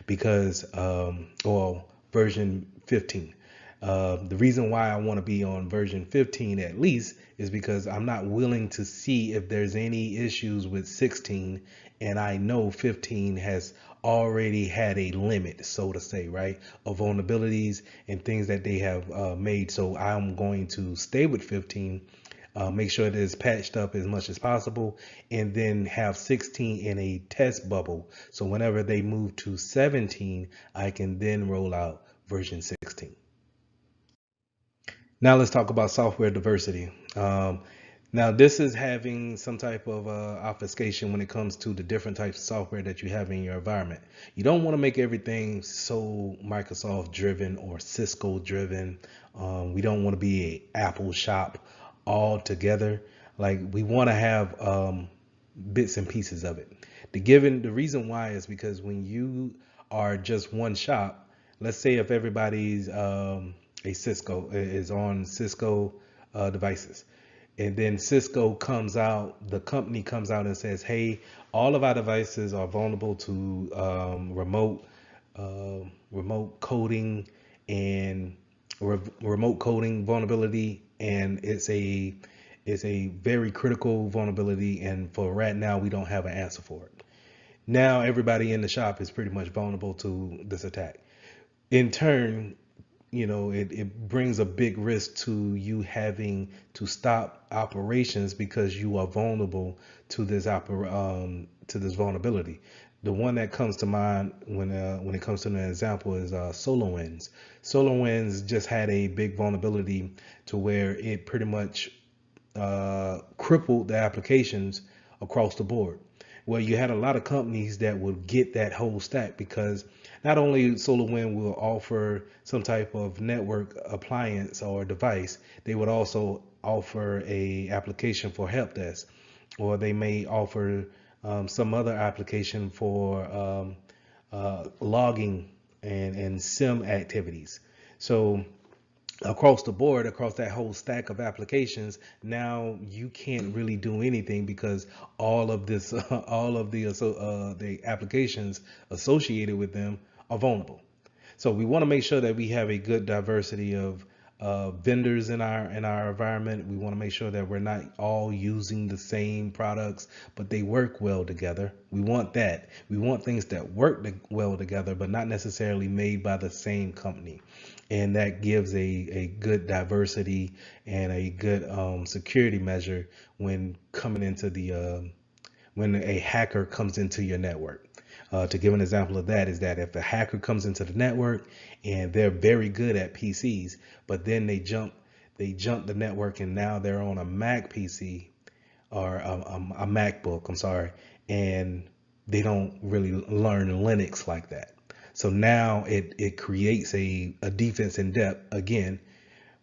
because or version 15. The reason why I want to be on version 15 at least is because I'm not willing to see if there's any issues with 16, and I know 15 has already had a limit, so to say, right, of vulnerabilities and things that they have made. So I'm going to stay with 15, make sure it is patched up as much as possible, and then have 16 in a test bubble. So whenever they move to 17, I can then roll out version 16. Now let's talk about software diversity. Now this is having some type of obfuscation when it comes to the different types of software that you have in your environment. You don't want to make everything so Microsoft driven or Cisco driven. We don't want to be a Apple shop all together. Like, we want to have bits and pieces of it. The reason why is because when you are just one shop, let's say if everybody's a Cisco is on Cisco devices, and then Cisco comes out, the company comes out and says, hey, all of our devices are vulnerable to remote coding and remote coding vulnerability, and it's a very critical vulnerability, and for right now we don't have an answer for it. Now everybody in the shop is pretty much vulnerable to this attack. In turn, it brings a big risk to you having to stop operations because you are vulnerable to this vulnerability. The one that comes to mind when it comes to an example is SolarWinds. SolarWinds just had a big vulnerability to where it pretty much crippled the applications across the board. Well, you had a lot of companies that would get that whole stack, because not only SolarWinds will offer some type of network appliance or device, they would also offer a application for help desk, or they may offer some other application for logging and SIM activities. So across the board, across that whole stack of applications, now you can't really do anything because all of this, all of the applications associated with them are vulnerable. So we want to make sure that we have a good diversity of vendors in our environment. We want to make sure that we're not all using the same products, but they work well together. We want that. We want things that work well together, but not necessarily made by the same company. And that gives a good diversity and a good security measure when coming into the when a hacker comes into your network. To give an example of that is that if a hacker comes into the network and they're very good at PCs, but then they jump the network and now they're on a Mac PC or a MacBook, I'm sorry, and they don't really learn Linux like that. So now it creates a defense in depth again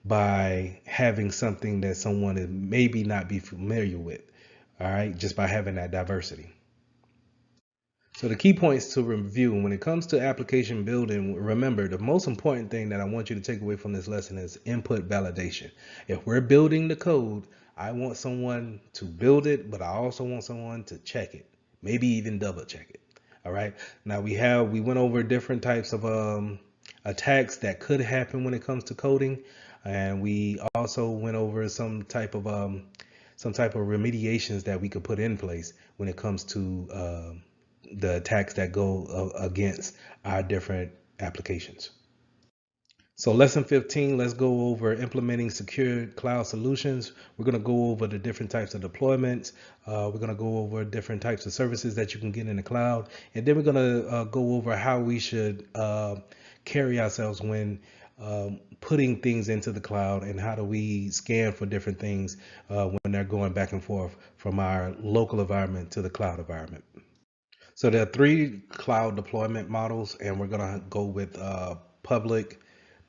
by having something that someone is maybe not be familiar with. All right, just by having that diversity. So the key points to review when it comes to application building, remember the most important thing that I want you to take away from this lesson is input validation. If we're building the code, I want someone to build it, but I also want someone to check it, maybe even double check it. All right. Now we went over different types of attacks that could happen when it comes to coding, and we also went over some type of remediations that we could put in place when it comes to the attacks that go against our different applications. So lesson 15, let's go over implementing secure cloud solutions. We're going to go over the different types of deployments. We're going to go over different types of services that you can get in the cloud. And then we're going to go over how we should carry ourselves when putting things into the cloud, and how do we scan for different things when they're going back and forth from our local environment to the cloud environment. So there are three cloud deployment models, and we're going to go with public,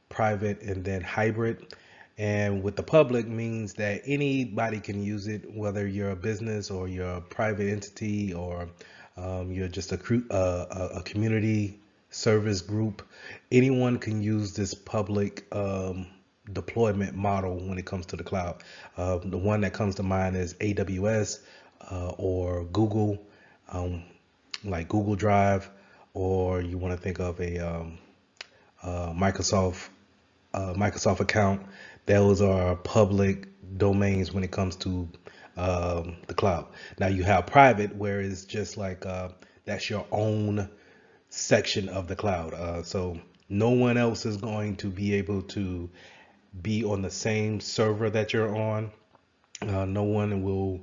private, and then hybrid. And with the public means that anybody can use it, whether you're a business or you're a private entity, or you're just a community service group. Anyone can use this public deployment model when it comes to the cloud. The one that comes to mind is AWS or Google, like Google Drive, or you want to think of a Microsoft account. Those are public domains when it comes to the cloud. Now you have private, where it's just like that's your own section of the cloud. So no one else is going to be able to be on the same server that you're on. No one will,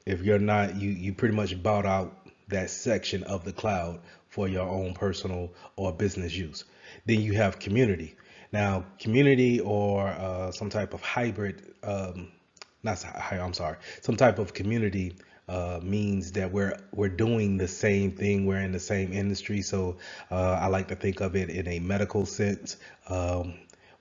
if you're not, you pretty much bought out that section of the cloud for your own personal or business use. Then you have community. Now, community or some type of hybrid, I'm sorry, some type of community means that we're doing the same thing. We're in the same industry. So I like to think of it in a medical sense,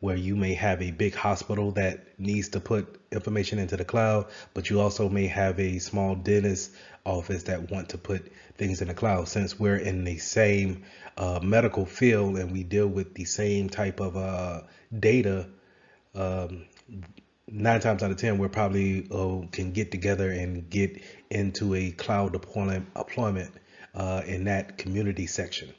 where you may have a big hospital that needs to put information into the cloud, but you also may have a small dentist office that want to put things in the cloud. Since we're in the same medical field and we deal with the same type of data, 9 times out of 10, we're probably can get together and get into a cloud deployment in that community section.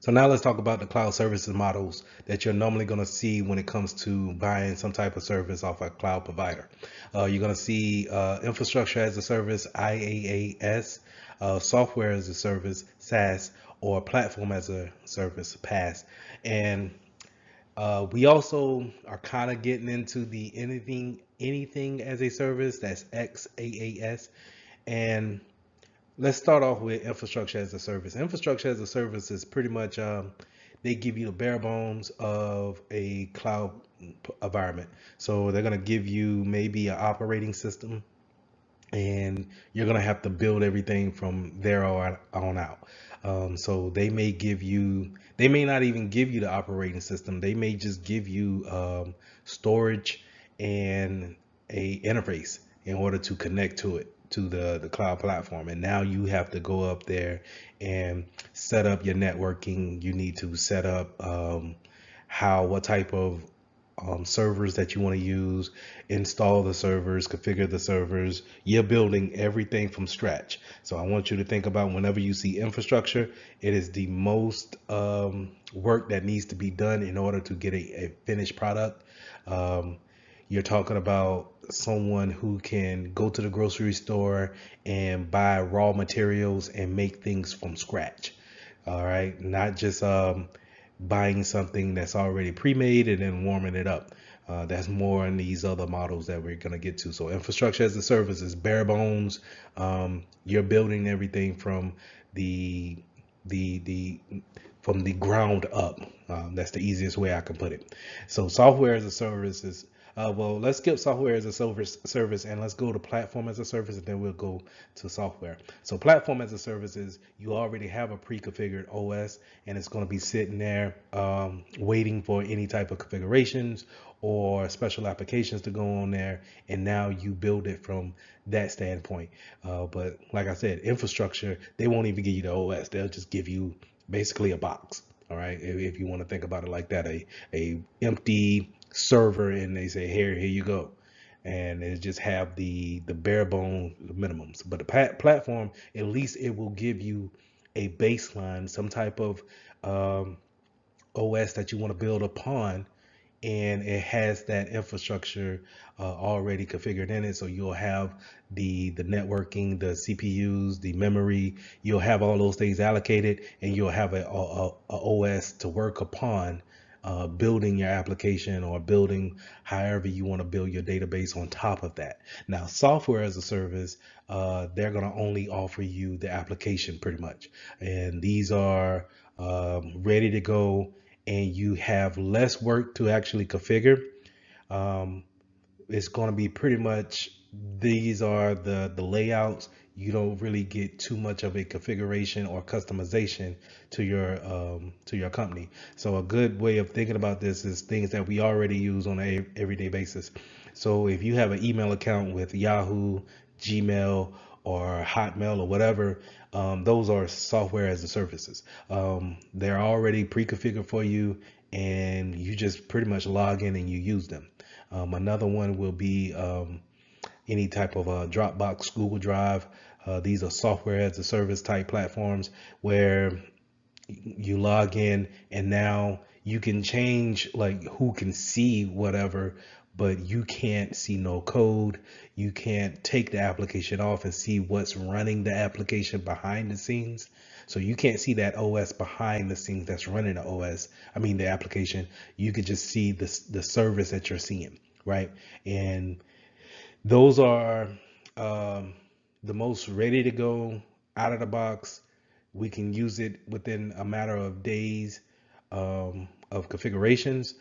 So now let's talk about the cloud services models that you're normally going to see when it comes to buying some type of service off a cloud provider. You're going to see infrastructure as a service, IaaS, software as a service, SaaS, or platform as a service, PaaS. And we also are kind of getting into the anything as a service, that's XaaS. And let's start off with infrastructure as a service. Infrastructure as a service is pretty much they give you the bare bones of a cloud environment. So they're going to give you maybe an operating system, and you're going to have to build everything from there on out. So they may not even give you the operating system. They may just give you storage and a interface in order to connect to it, to the cloud platform. And now you have to go up there and set up your networking. You need to set up what type of servers that you want to use, install the servers, configure the servers. You're building everything from scratch. So I want you to think about, whenever you see infrastructure, it is the most work that needs to be done in order to get a finished product. You're talking about someone who can go to the grocery store and buy raw materials and make things from scratch. All right, not just buying something that's already pre-made and then warming it up. That's more in these other models that we're going to get to. So infrastructure as a service is bare bones. You're building everything from the the from the ground up. That's the easiest way I can put it. So software as a service is well, let's skip software as a service and let's go to platform as a service, and then we'll go to software. So platform as a service is you already have a pre-configured OS, and it's going to be sitting there waiting for any type of configurations or special applications to go on there, and now you build it from that standpoint. But like I said, infrastructure, they won't even give you the OS. They'll just give you basically a box. All right, if you want to think about it like that, a empty server, and they say here you go, and it just have the bare bone minimums. But the platform, at least it will give you a baseline, some type of OS that you want to build upon, and it has that infrastructure already configured in it. So you'll have the networking, the CPUs, the memory. You'll have all those things allocated, and you'll have a OS to work upon building your application or building however you want to build your database on top of that. Now, software as a service, they're going to only offer you the application pretty much, and these are ready to go, and you have less work to actually configure. Um, it's going to be pretty much, these are the layouts. You don't really get too much of a configuration or customization to your company. So a good way of thinking about this is things that we already use on a everyday basis. So if you have an email account with Yahoo, Gmail, or Hotmail or whatever, those are software as a services. They're already pre-configured for you, and you just pretty much log in and you use them. Another one will be any type of Dropbox, Google Drive. These are software as a service type platforms where you log in, and now you can change like who can see whatever, but you can't see no code. You can't take the application off and see what's running the application behind the scenes. So you can't see that OS behind the scenes that's running the OS. I mean the application. You could just see the service that you're seeing, right? And those are the most ready to go out of the box. We can use it within a matter of days of configurations,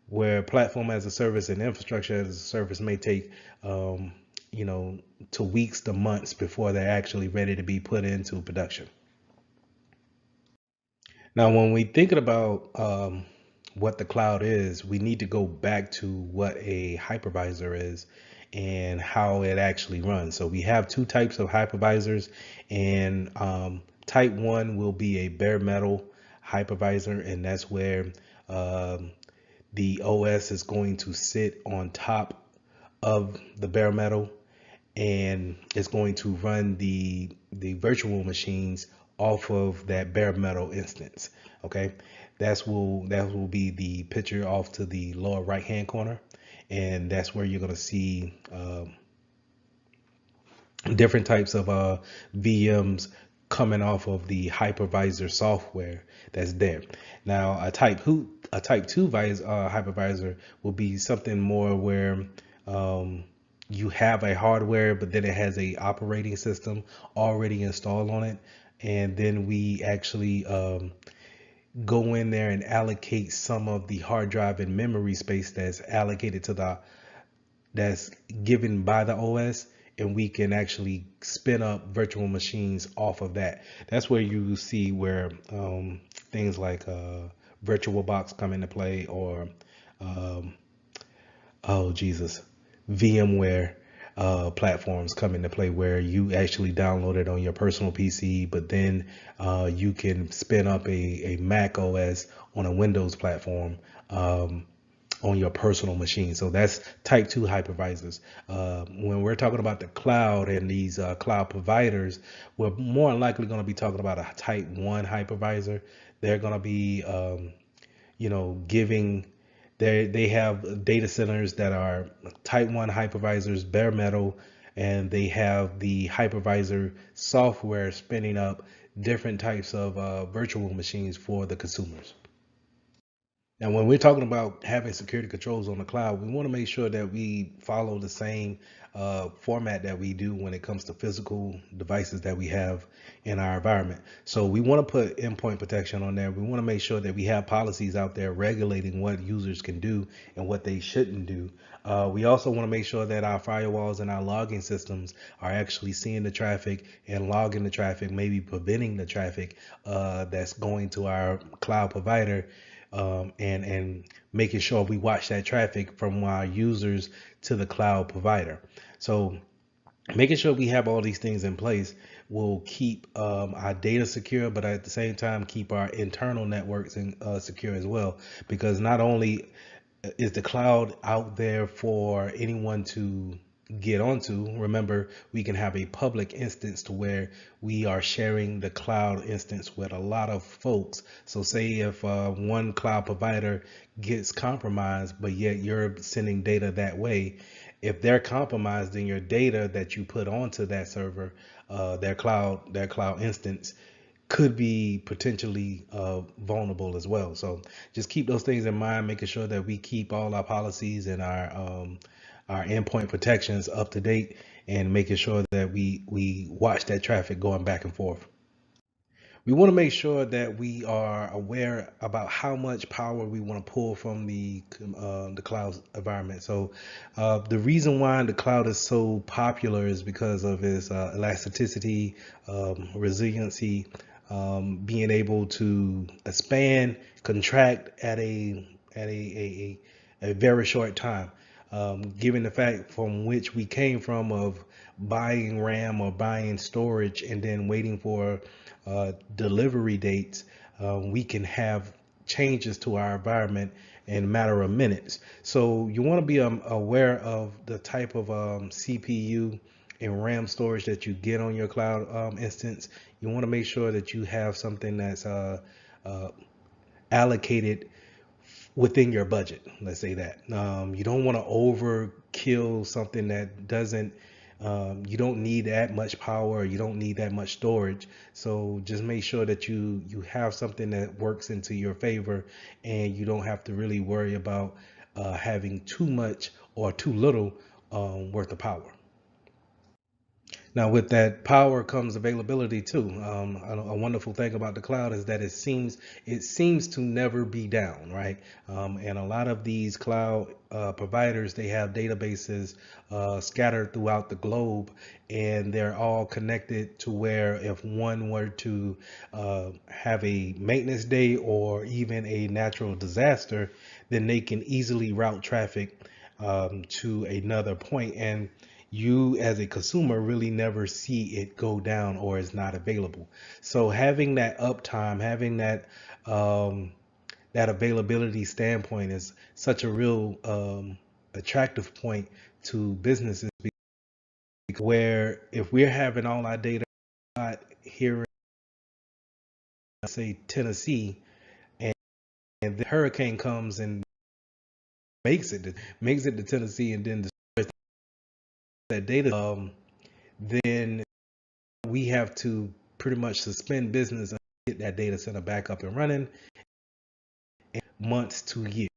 where platform as a service and infrastructure as a service may take, you know, to weeks to months before they're actually ready to be put into production. Now, when we thinking about what the cloud is, we need to go back to what a hypervisor is and how it actually runs. So we have two types of hypervisors, and type one will be a bare metal hypervisor, and that's where the OS is going to sit on top of the bare metal, and it's going to run the virtual machines off of that bare metal instance. Okay, that will be the picture off to the lower right hand corner, and that's where you're going to see different types of VMs coming off of the hypervisor software that's there. Now, a type two hypervisor will be something more where you have a hardware, but then it has a operating system already installed on it, and then we actually go in there and allocate some of the hard drive and memory space that's allocated to that's given by the OS, and we can actually spin up virtual machines off of that. That's where you see where things like VirtualBox come into play, or oh Jesus, VMware platforms come into play, where you actually download it on your personal PC, but then you can spin up a Mac OS on a Windows platform on your personal machine. So that's type 2 hypervisors. When we're talking about the cloud and these cloud providers, we're more likely going to be talking about a type 1 hypervisor. They're going to be you know, giving they have data centers that are type 1 hypervisors, bare metal, and they have the hypervisor software spinning up different types of virtual machines for the consumers. Now, when we're talking about having security controls on the cloud, we want to make sure that we follow the same format that we do when it comes to physical devices that we have in our environment. So we want to put endpoint protection on there. We want to make sure that we have policies out there regulating what users can do and what they shouldn't do. We also want to make sure that our firewalls and our logging systems are actually seeing the traffic and logging the traffic, maybe preventing the traffic that's going to our cloud provider, and making sure we watch that traffic from our users to the cloud provider. So making sure we have all these things in place will keep our data secure, but at the same time keep our internal networks secure as well. Because not only is the cloud out there for anyone to get onto. Remember, we can have a public instance to where we are sharing the cloud instance with a lot of folks. So say if one cloud provider gets compromised, but yet you're sending data that way, if they're compromised, then your data that you put onto that server, their cloud instance, could be potentially vulnerable as well. So just keep those things in mind, making sure that we keep all our policies and our endpoint protections up to date, and making sure that we watch that traffic going back and forth. We want to make sure that we are aware about how much power we want to pull from the cloud environment. So the reason why the cloud is so popular is because of its elasticity, resiliency, being able to expand, contract at a very short time. Given the fact from which we came from of buying RAM or buying storage and then waiting for delivery dates, we can have changes to our environment in a matter of minutes. So you want to be aware of the type of CPU and RAM storage that you get on your cloud instance. You want to make sure that you have something that's uh, allocated within your budget. Let's say that you don't want to overkill something that doesn't. You don't need that much power. You don't need that much storage. So just make sure that you have something that works into your favor, and you don't have to really worry about having too much or too little worth of power. Now, with that power comes availability too. A wonderful thing about the cloud is that it seems to never be down, right? And a lot of these cloud providers, they have databases scattered throughout the globe, and they're all connected to where if one were to have a maintenance day or even a natural disaster, then they can easily route traffic to another point, and you as a consumer really never see it go down or is not available. So having that uptime, having that availability standpoint is such a real attractive point to businesses, where if we're having all our data here in, say, Tennessee, and the hurricane comes and makes it to Tennessee and then destroys that data, then we have to pretty much suspend business and get that data center back up and running in months to years,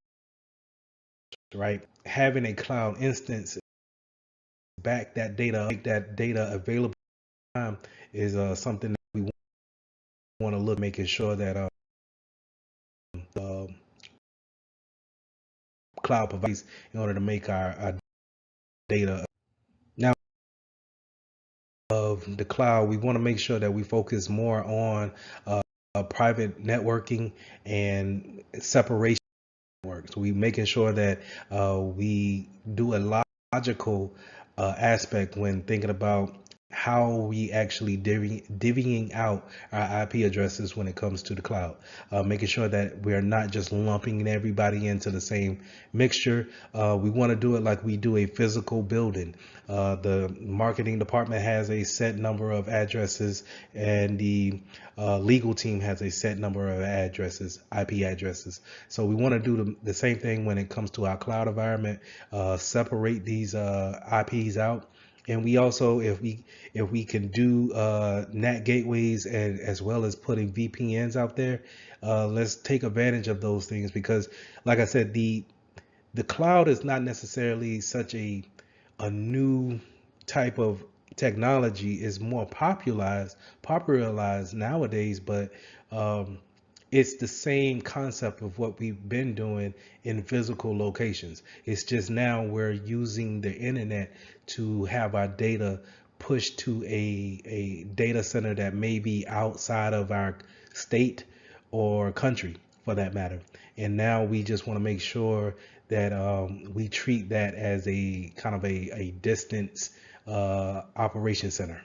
right? Having a cloud instance back that data, make that data available time is something that we want to look, making sure that the cloud provides in order to make our data. Now, of the cloud, we want to make sure that we focus more on private networking and separation work. So we making sure that we do a logical aspect when thinking about how we actually divvying out our IP addresses when it comes to the cloud, making sure that we're not just lumping everybody into the same mixture. We want to do it like we do a physical building. The marketing department has a set number of addresses, and the legal team has a set number of addresses, IP addresses. So we want to do the same thing when it comes to our cloud environment, separate these IPs out, And we also, if we can do NAT gateways and as well as putting VPNs out there, let's take advantage of those things because, like I said, the cloud is not necessarily such a new type of technology. Is more popularized nowadays, but um, it's the same concept of what we've been doing in physical locations. It's just now we're using the internet to have our data pushed to a data center that may be outside of our state or country for that matter. And now we just want to make sure that we treat that as a kind of a distance operation center.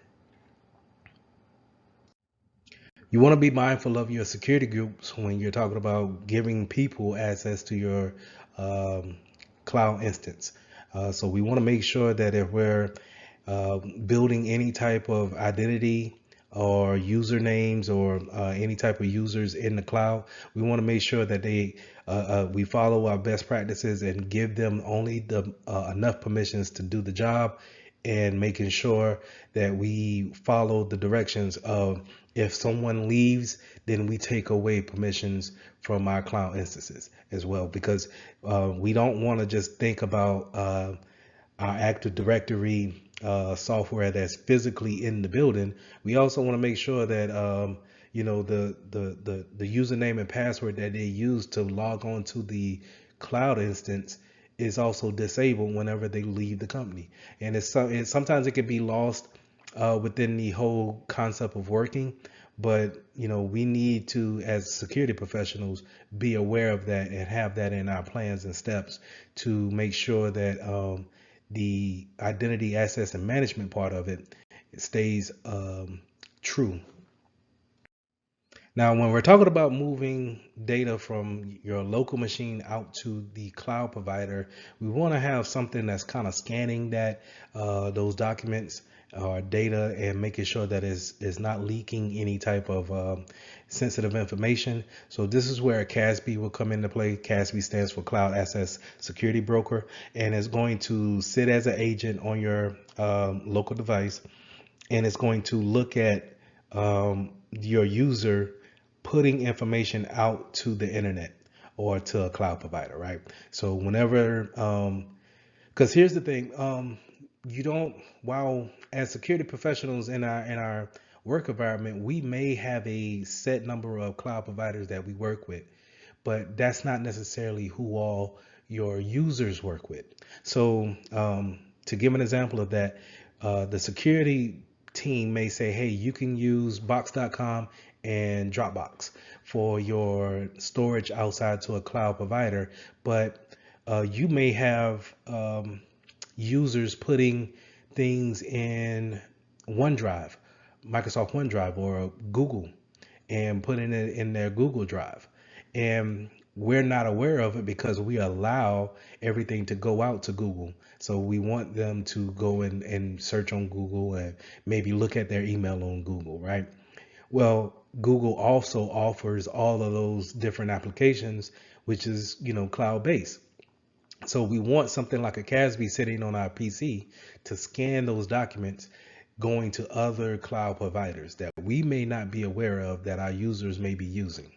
You want to be mindful of your security groups when you're talking about giving people access to your um, cloud instance. So we want to make sure that if we're building any type of identity or usernames or any type of users in the cloud, we want to make sure that we follow our best practices and give them only the enough permissions to do the job, and making sure that we follow the directions of if someone leaves, then we take away permissions from our cloud instances as well, because we don't want to just think about our Active Directory software that's physically in the building. We also want to make sure that the username and password that they use to log on to the cloud instance is also disabled whenever they leave the company. And sometimes it can be lost within the whole concept of working. But we need to, as security professionals, be aware of that and have that in our plans and steps to make sure that the identity access and management part of it stays true. Now, when we're talking about moving data from your local machine out to the cloud provider, we want to have something that's kind of scanning those documents or data and making sure that is not leaking any type of sensitive information. So this is where CASB will come into play. CASB stands for Cloud Access Security Broker, and it's going to sit as an agent on your local device, and it's going to look at your user putting information out to the internet or to a cloud provider, right? So whenever, because here's the thing, you don't, while as security professionals in our work environment, we may have a set number of cloud providers that we work with, but that's not necessarily who all your users work with. So to give an example of that, the security team may say, hey, you can use box.com and Dropbox for your storage outside to a cloud provider, but you may have users putting things in OneDrive, Microsoft OneDrive, or Google, and putting it in their Google Drive. And we're not aware of it because we allow everything to go out to Google. So we want them to go and search on Google and maybe look at their email on Google, right? Well, Google also offers all of those different applications, which is, cloud based. So we want something like a CASB sitting on our PC to scan those documents going to other cloud providers that we may not be aware of that our users may be using.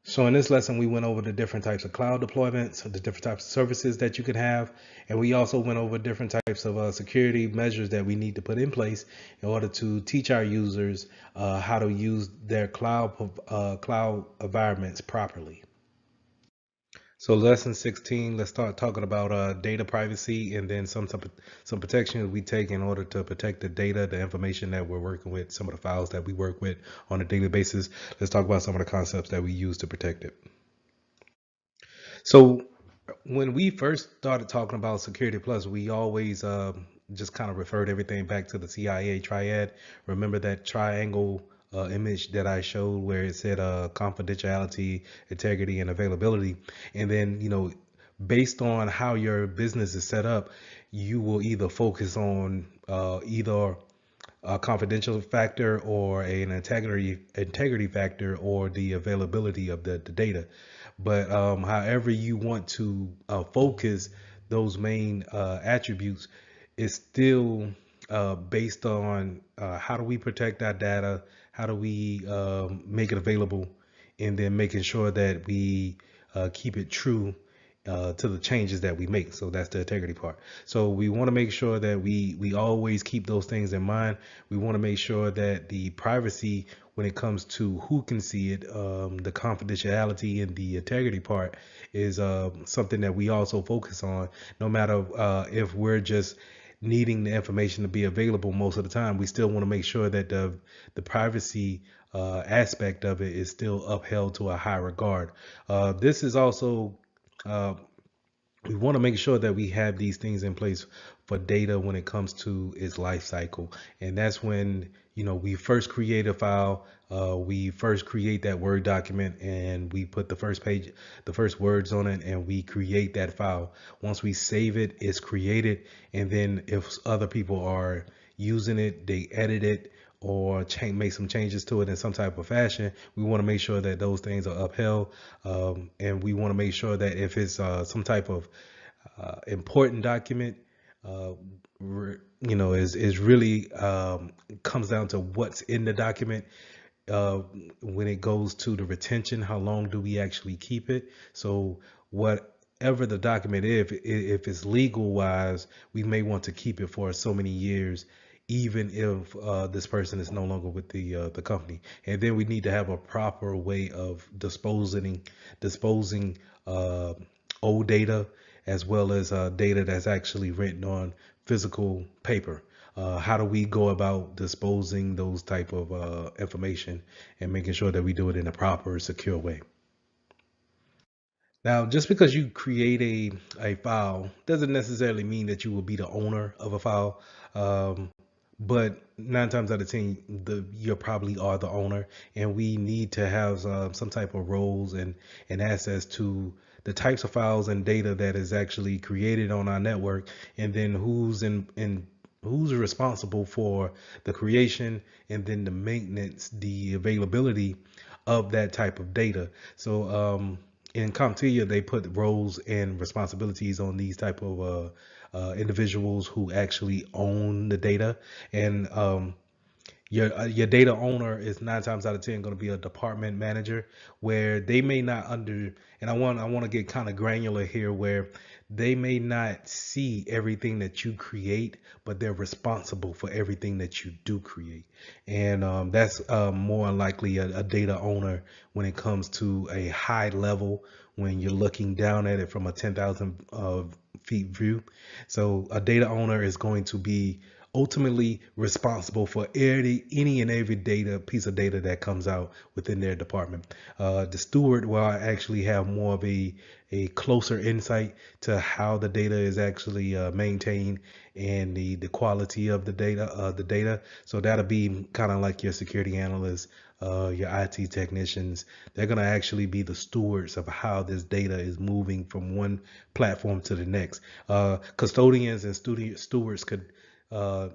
So in this lesson, we went over the different types of cloud deployments, the different types of services that you can have, and we also went over different types of security measures that we need to put in place in order to teach our users how to use their cloud environments properly. So lesson 16, let's start talking about data privacy and then some protections we take in order to protect the data, the information that we're working with, some of the files that we work with on a daily basis. Let's talk about some of the concepts that we use to protect it. So when we first started talking about Security Plus, we always just kind of referred everything back to the CIA triad. Remember that triangle image that I showed where it said confidentiality, integrity, and availability. And then, based on how your business is set up, you will either focus on either a confidential factor or an integrity factor or the availability of the data. But however you want to focus those main attributes, it's still based on how do we protect our data, how do we make it available, and then making sure that we keep it true to the changes that we make. So that's the integrity part. So we want to make sure that we always keep those things in mind. We want to make sure that the privacy, when it comes to who can see it, the confidentiality and the integrity part is something that we also focus on. No matter if we're just needing the information to be available most of the time, we still want to make sure that the privacy aspect of it is still upheld to a high regard. This is also uh, we want to make sure that we have these things in place for data when it comes to its life cycle. And that's when, we first create a file, we first create that Word document, and we put the first page, the first words on it, and we create that file. Once we save it, it's created. And then if other people are using it, they edit it or make some changes to it in some type of fashion, we want to make sure that those things are upheld. And we want to make sure that if it's some type of important document, uh, is really comes down to what's in the document. When it goes to the retention, how long do we actually keep it? So whatever the document is, if it's legal wise, we may want to keep it for so many years, even if this person is no longer with the company. And then we need to have a proper way of disposing old data, as well as data that's actually written on physical paper. How do we go about disposing those type of information and making sure that we do it in a proper, secure way? Now, just because you create a file doesn't necessarily mean that you will be the owner of a file. Um, but 9 times out of 10, you probably are the owner, and we need to have some type of roles and access to the types of files and data that is actually created on our network, and then in who's responsible for the creation and then the maintenance, the availability of that type of data. So in CompTIA, they put roles and responsibilities on these type of individuals who actually own the data. And your data owner is 9 times out of 10 going to be a department manager, where they may not and I want to get kind of granular here, where they may not see everything that you create, but they're responsible for everything that you do create. And that's more likely a data owner when it comes to a high level, when you're looking down at it from a 10,000 feet view. So a data owner is going to be ultimately responsible for any and every piece of data that comes out within their department. The steward will actually have more of a closer insight to how the data is actually maintained, and the quality of the data. So that'll be kind of like your security analysts, your IT technicians. They're going to actually be the stewards of how this data is moving from one platform to the next. Custodians and stewards could uh,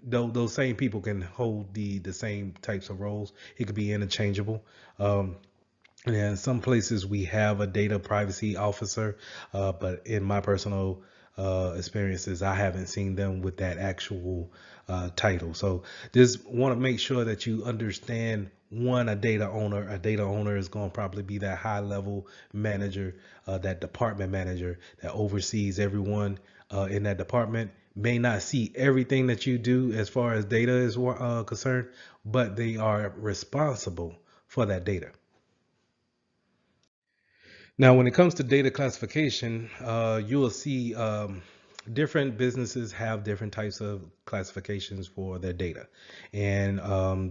those same people can hold the same types of roles. It could be interchangeable. And in some places we have a data privacy officer, but in my personal experiences, I haven't seen them with that actual title. So just want to make sure that you understand, one, a data owner. A data owner is going to probably be that high level manager, that department manager that oversees everyone in that department. May not see everything that you do as far as data is concerned, but they are responsible for that data. Now, when it comes to data classification, you will see different businesses have different types of classifications for their data. And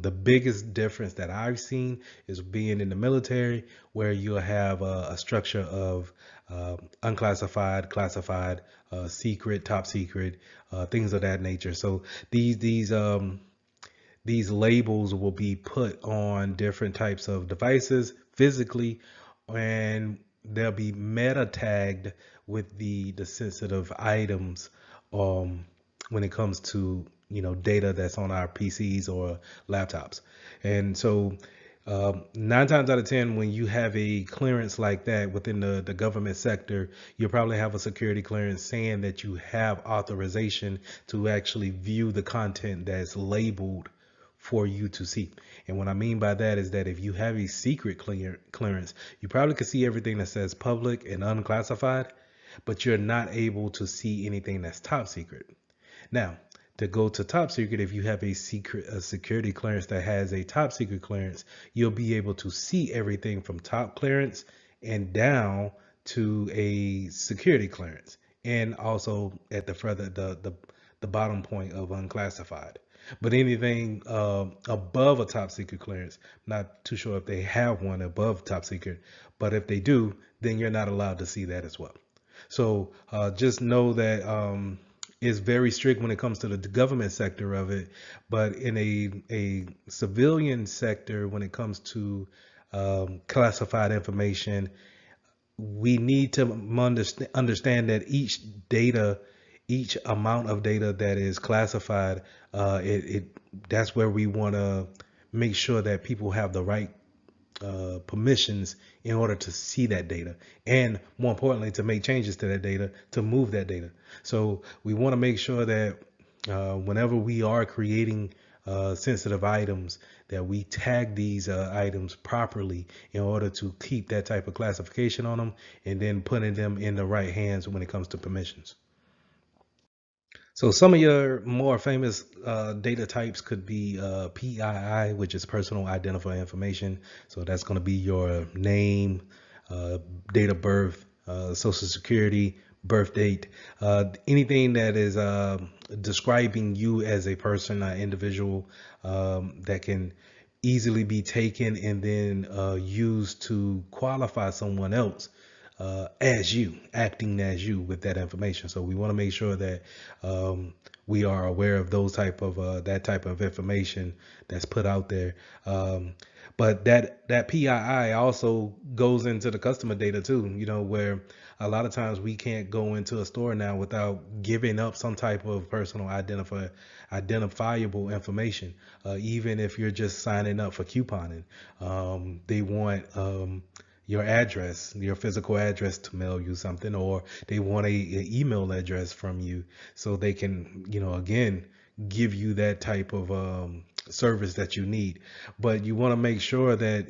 the biggest difference that I've seen is being in the military, where you'll have a structure of unclassified, classified, secret, top secret, things of that nature. So these labels will be put on different types of devices physically, and they'll be meta tagged with the sensitive items when it comes to data that's on our PCs or laptops. And so Nine times out of 10, when you have a clearance like that within the government sector, you'll probably have a security clearance saying that you have authorization to actually view the content that's labeled for you to see. And what I mean by that is that if you have a secret clearance, you probably could see everything that says public and unclassified, but you're not able to see anything that's top secret. Now, to go to top secret, if you have a security clearance that has a top secret clearance, you'll be able to see everything from top clearance and down to a security clearance, and also at the further the bottom point of unclassified. But anything above a top secret clearance, not too sure if they have one above top secret, but if they do, then you're not allowed to see that as well. So just know that it's very strict when it comes to the government sector of it, but in a civilian sector, when it comes to classified information, we need to understand that each amount of data that is classified, that's where we want to make sure that people have the right permissions in order to see that data, and more importantly, to make changes to that data, to move that data. So we want to make sure that whenever we are creating sensitive items, that we tag these items properly in order to keep that type of classification on them, and then putting them in the right hands when it comes to permissions. So some of your more famous data types could be PII, which is personal identifier information. So that's going to be your name, date of birth, social security, birth date, anything that is describing you as a person, an individual, that can easily be taken and then used to qualify someone else as you, acting as you with that information. So we want to make sure that we are aware of those type of that type of information that's put out there. But that PII also goes into the customer data too, where a lot of times we can't go into a store now without giving up some type of personal identifiable information. Even if you're just signing up for couponing, they want your address, your physical address, to mail you something, or they want a email address from you so they can, again, give you that type of service that you need. But you want to make sure that,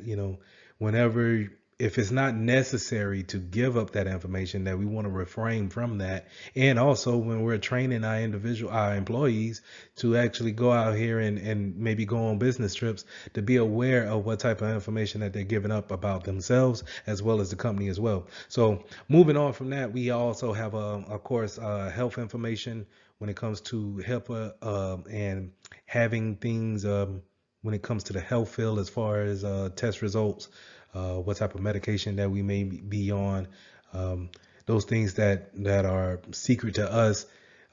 whenever, if it's not necessary to give up that information, that we want to refrain from that. And also when we're training our employees to actually go out here and maybe go on business trips, to be aware of what type of information that they're giving up about themselves as well as the company as well. So moving on from that, we also have of course health information when it comes to HIPAA, and having things when it comes to the health field, as far as test results, what type of medication that we may be on. Those things that are secret to us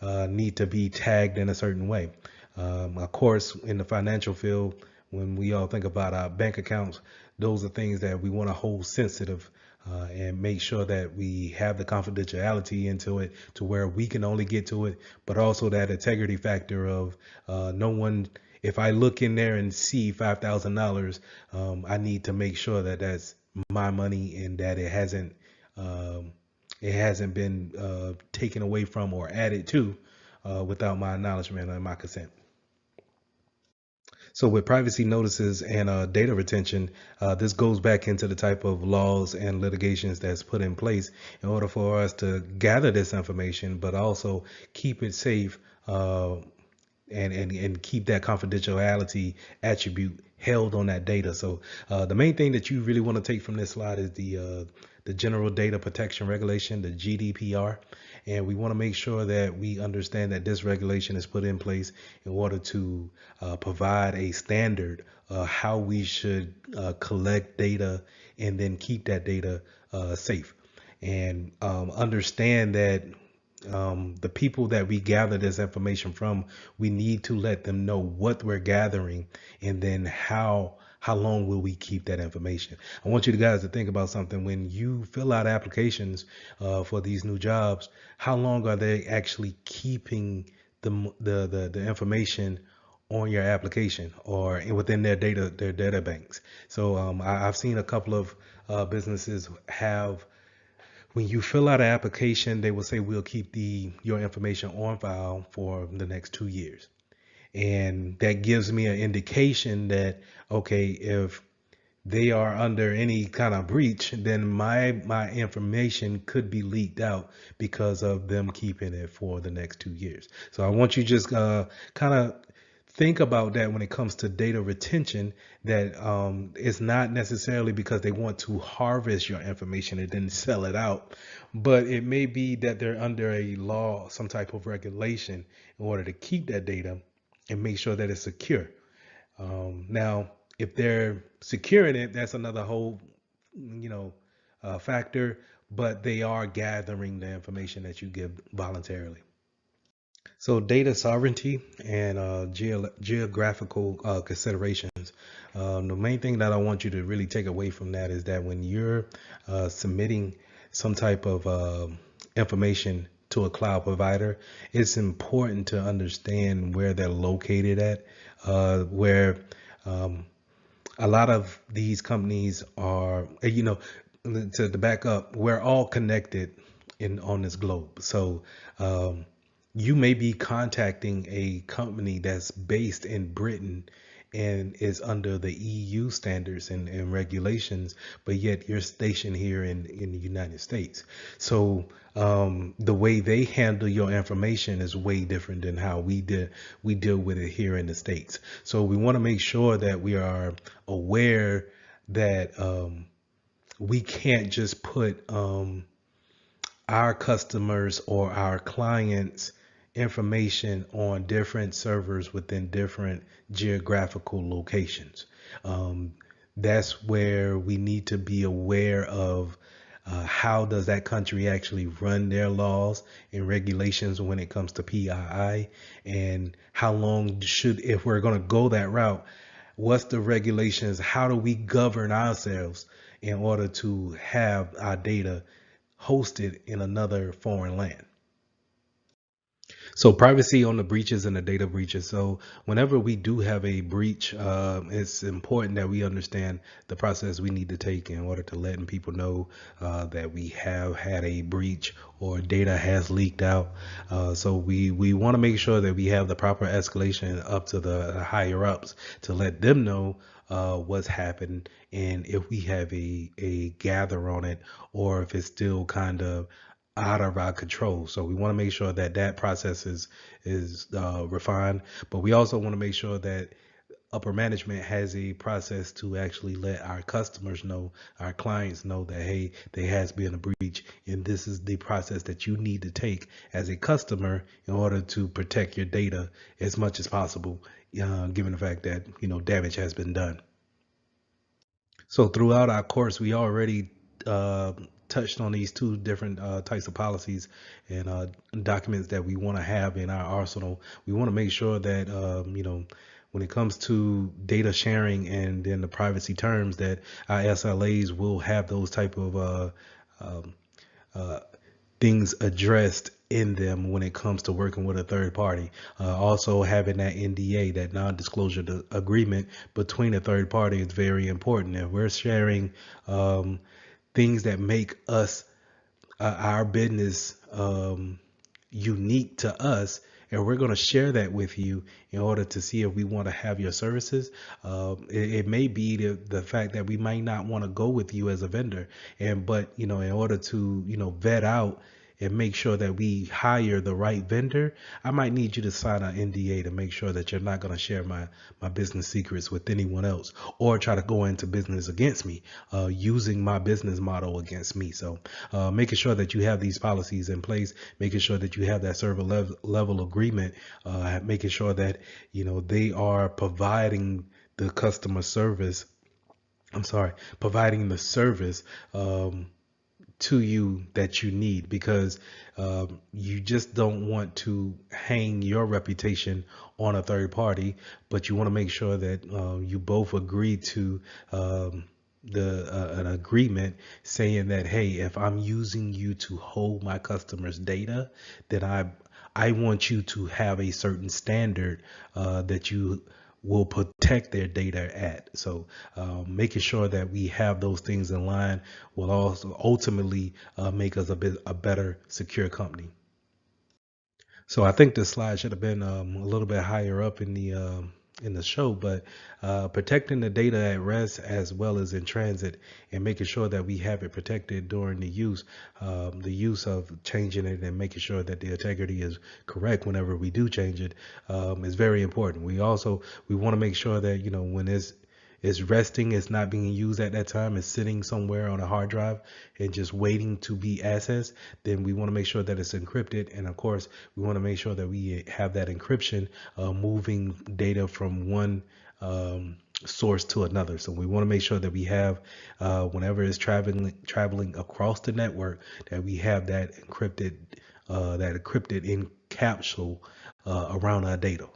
need to be tagged in a certain way. Of course, in the financial field, when we all think about our bank accounts, those are things that we want to hold sensitive, and make sure that we have the confidentiality into it to where we can only get to it, but also that integrity factor of no one. If I look in there and see $5,000, I need to make sure that that's my money and that it hasn't been taken away from or added to without my acknowledgement and my consent. So with privacy notices and data retention, this goes back into the type of laws and litigations that's put in place in order for us to gather this information, but also keep it safe, and keep that confidentiality attribute held on that data. So the main thing that you really want to take from this slide is the General Data Protection Regulation, the GDPR. And we want to make sure that we understand that this regulation is put in place in order to provide a standard how we should collect data and then keep that data safe. And understand that the people that we gather this information from, we need to let them know what we're gathering, and then how long will we keep that information. I want you guys to think about something. When you fill out applications for these new jobs, how long are they actually keeping the information on your application or within their data banks. So I've seen a couple of businesses have, when you fill out an application, they will say we'll keep your information on file for the next 2 years. And that gives me an indication that, okay, if they are under any kind of breach, then my information could be leaked out because of them keeping it for the next 2 years. So I want you just kind of think about that when it comes to data retention, that it's not necessarily because they want to harvest your information and then sell it out, but it may be that they're under a law, some type of regulation, in order to keep that data and make sure that it's secure. Now, if they're securing it, that's another whole, factor, but they are gathering the information that you give voluntarily. So data sovereignty and geographical considerations. The main thing that I want you to really take away from that is that when you're submitting some type of information to a cloud provider, it's important to understand where they're located at, where a lot of these companies are, to back up, we're all connected on this globe. So you may be contacting a company that's based in Britain and is under the EU standards and regulations, but yet you're stationed here in the United States. So the way they handle your information is way different than how we deal with it here in the States. So we want to make sure that we are aware that we can't just put our customers or our clients' information on different servers within different geographical locations. That's where we need to be aware of how does that country actually run their laws and regulations when it comes to PII, and how long should, if we're going to go that route, what's the regulations? How do we govern ourselves in order to have our data hosted in another foreign land? So privacy on the breaches and the data breaches. So whenever we do have a breach, it's important that we understand the process we need to take in order to letting people know that we have had a breach or data has leaked out. So we want to make sure that we have the proper escalation up to the higher ups to let them know what's happened, and if we have a gather on it, or if it's still kind of out of our control. So we want to make sure that that process is refined, but we also want to make sure that upper management has a process to actually let our customers know, our clients know that, hey, there has been a breach, and this is the process that you need to take as a customer in order to protect your data as much as possible, given the fact that damage has been done. So throughout our course, we already touched on these two different types of policies and documents that we want to have in our arsenal. We want to make sure that, when it comes to data sharing and then the privacy terms, that our SLAs will have those type of um, uh, things addressed in them when it comes to working with a third party. Also having that NDA, that non-disclosure agreement between a third party, is very important. If we're sharing things that make us, our business, unique to us, and we're going to share that with you in order to see if we want to have your services. It may be the fact that we might not want to go with you as a vendor, but in order to vet out and make sure that we hire the right vendor, I might need you to sign an NDA to make sure that you're not going to share my business secrets with anyone else, or try to go into business against me, using my business model against me. So making sure that you have these policies in place, making sure that you have that server level agreement, making sure that they are providing the customer service. I'm sorry, providing the service to you that you need, because you just don't want to hang your reputation on a third party, but you want to make sure that you both agree to an agreement saying that, hey, if I'm using you to hold my customers' data, then I want you to have a certain standard that you will protect their data at. So making sure that we have those things in line will also ultimately make us a better secure company. So I think this slide should have been a little bit higher up in the show, but protecting the data at rest as well as in transit, and making sure that we have it protected during the use of changing it, and making sure that the integrity is correct whenever we do change it, is very important. We want to make sure that, you know, when it's resting, it's not being used at that time, it's sitting somewhere on a hard drive and just waiting to be accessed, then we want to make sure that it's encrypted. And of course, we want to make sure that we have that encryption moving data from one source to another. So we want to make sure that we have, whenever it's traveling across the network, that we have that encrypted in capsule around our data.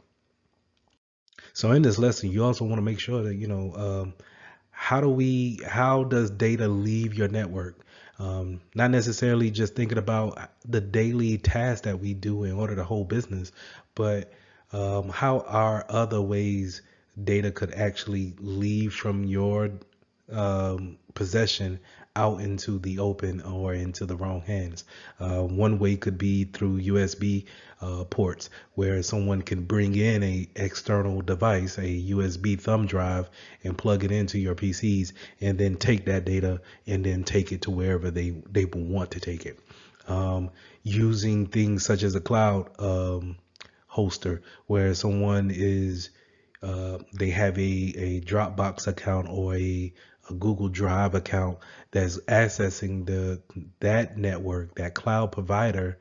So in this lesson, you also want to make sure that, you know, how does data leave your network? Not necessarily just thinking about the daily tasks that we do in order to hold business, but how are other ways data could actually leave from your possession out into the open or into the wrong hands. One way could be through USB ports, where someone can bring in a external device, a USB thumb drive, and plug it into your PCs, and then take that data and then take it to wherever they will want to take it. Using things such as a cloud hoster, where someone is they have a Dropbox account or a Google Drive account that's accessing that network, that cloud provider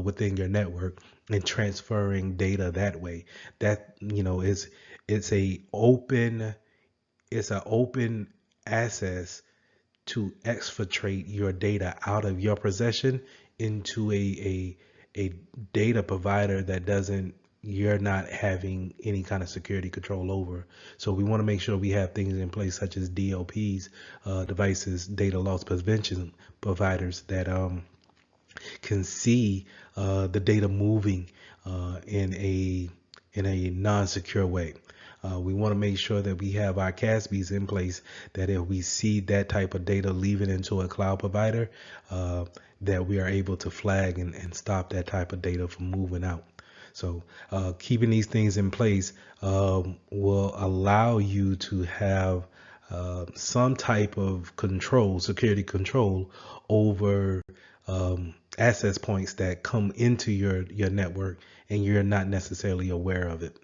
within your network, and transferring data that way. That, you know, it's a open it's an open access to exfiltrate your data out of your possession into a data provider that doesn't you're not having any kind of security control over. So we want to make sure we have things in place such as DLPs, devices, data loss prevention providers that can see the data moving in a non-secure way. We want to make sure that we have our CASBs in place, that if we see that type of data leaving into a cloud provider, that we are able to flag and stop that type of data from moving out. So keeping these things in place will allow you to have some type of control, security control over access points that come into your network and you're not necessarily aware of it.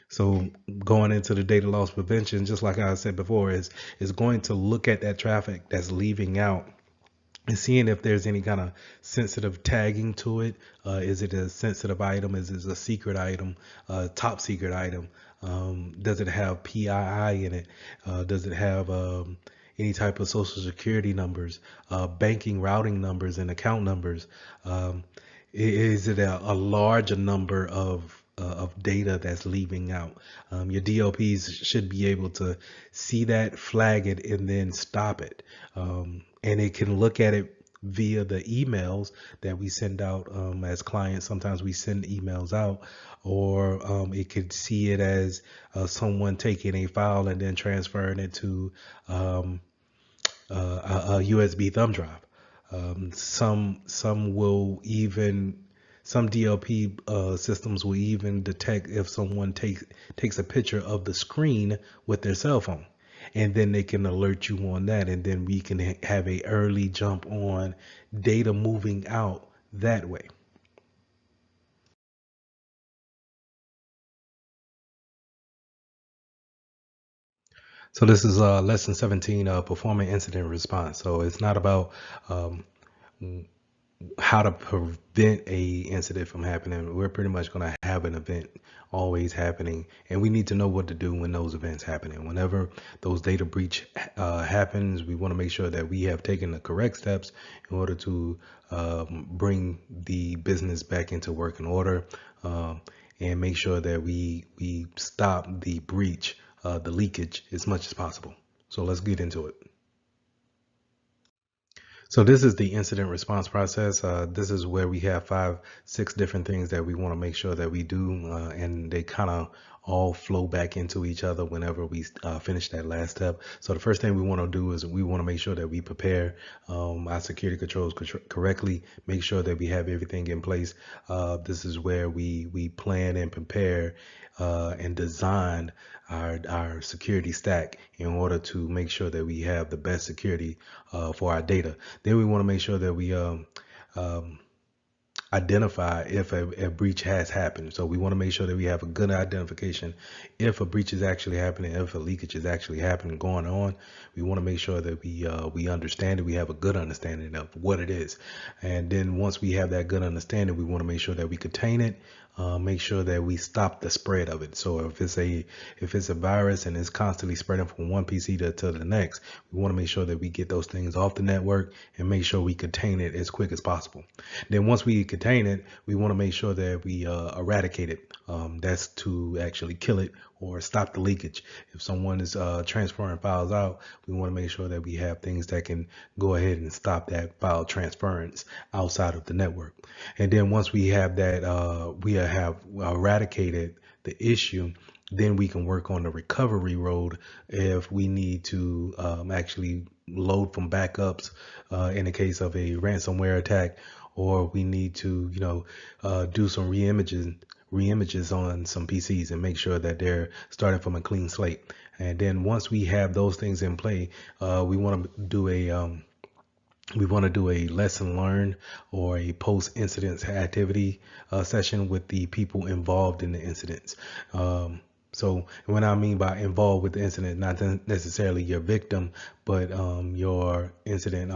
So going into the data loss prevention, just like I said before, is going to look at that traffic that's leaving out and seeing if there's any kind of sensitive tagging to it. Is it a sensitive item? Is it a secret item? Top secret item? Does it have PII in it? Does it have any type of social security numbers, banking routing numbers, and account numbers? Is it a larger number of data that's leaving out? Your DLPs should be able to see that, flag it, and then stop it. And it can look at it via the emails that we send out as clients. Sometimes we send emails out, or it could see it as someone taking a file and then transferring it to a USB thumb drive. Some DLP systems will even detect if someone takes a picture of the screen with their cell phone, and then they can alert you on that, and then we can have a early jump on data moving out that way. So this is lesson 17, performing incident response. So it's not about um, how to prevent a incident from happening. We're pretty much going to have an event always happening, and we need to know what to do when those events happen. And whenever those data breach happens, we want to make sure that we have taken the correct steps in order to bring the business back into working order, and make sure that we stop the breach, the leakage, as much as possible. So let's get into it. So this is the incident response process. This is where we have 6 different things that we want to make sure that we do, and they kind of all flow back into each other whenever we finish that last step. So the first thing we want to do is we want to make sure that we prepare our security controls correctly, make sure that we have everything in place. This is where we plan and prepare and design our security stack in order to make sure that we have the best security for our data. Then we want to make sure that we um, identify if a breach has happened. So we want to make sure that we have a good identification if a breach is actually happening, if a leakage is actually happening, going on. We want to make sure that we understand it. We have a good understanding of what it is. And then once we have that good understanding, we want to make sure that we contain it. Make sure that we stop the spread of it. So if it's a virus and it's constantly spreading from one PC to the next, we want to make sure that we get those things off the network and make sure we contain it as quick as possible. Then once we contain it, we want to make sure that we eradicate it. That's to actually kill it or stop the leakage. If someone is transferring files out, we want to make sure that we have things that can go ahead and stop that file transference outside of the network. And then once we have that, we have eradicated the issue, then we can work on the recovery road if we need to actually load from backups in the case of a ransomware attack, or we need to, do some reimages on some PCs and make sure that they're starting from a clean slate. And then once we have those things in play, we want to do a lesson learned or a post-incident activity session with the people involved in the incidents. So when I mean by involved with the incident, not necessarily your victim, but your incident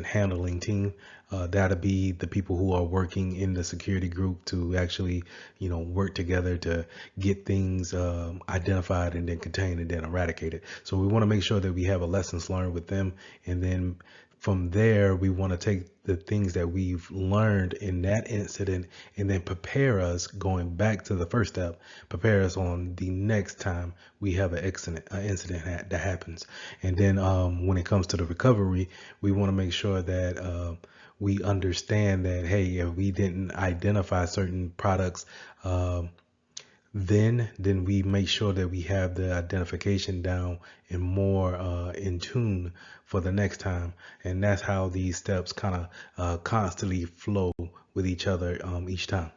handling team. That'll be the people who are working in the security group to actually, work together to get things identified and then contained and then eradicated. So we want to make sure that we have a lessons learned with them, and then from there we want to take the things that we've learned in that incident and then prepare us, going back to the first step, prepare us on the next time we have an incident that happens. And then when it comes to the recovery, we want to make sure that we understand that, hey, if we didn't identify certain products then we make sure that we have the identification down and more in tune for the next time. And that's how these steps kind of constantly flow with each other each time.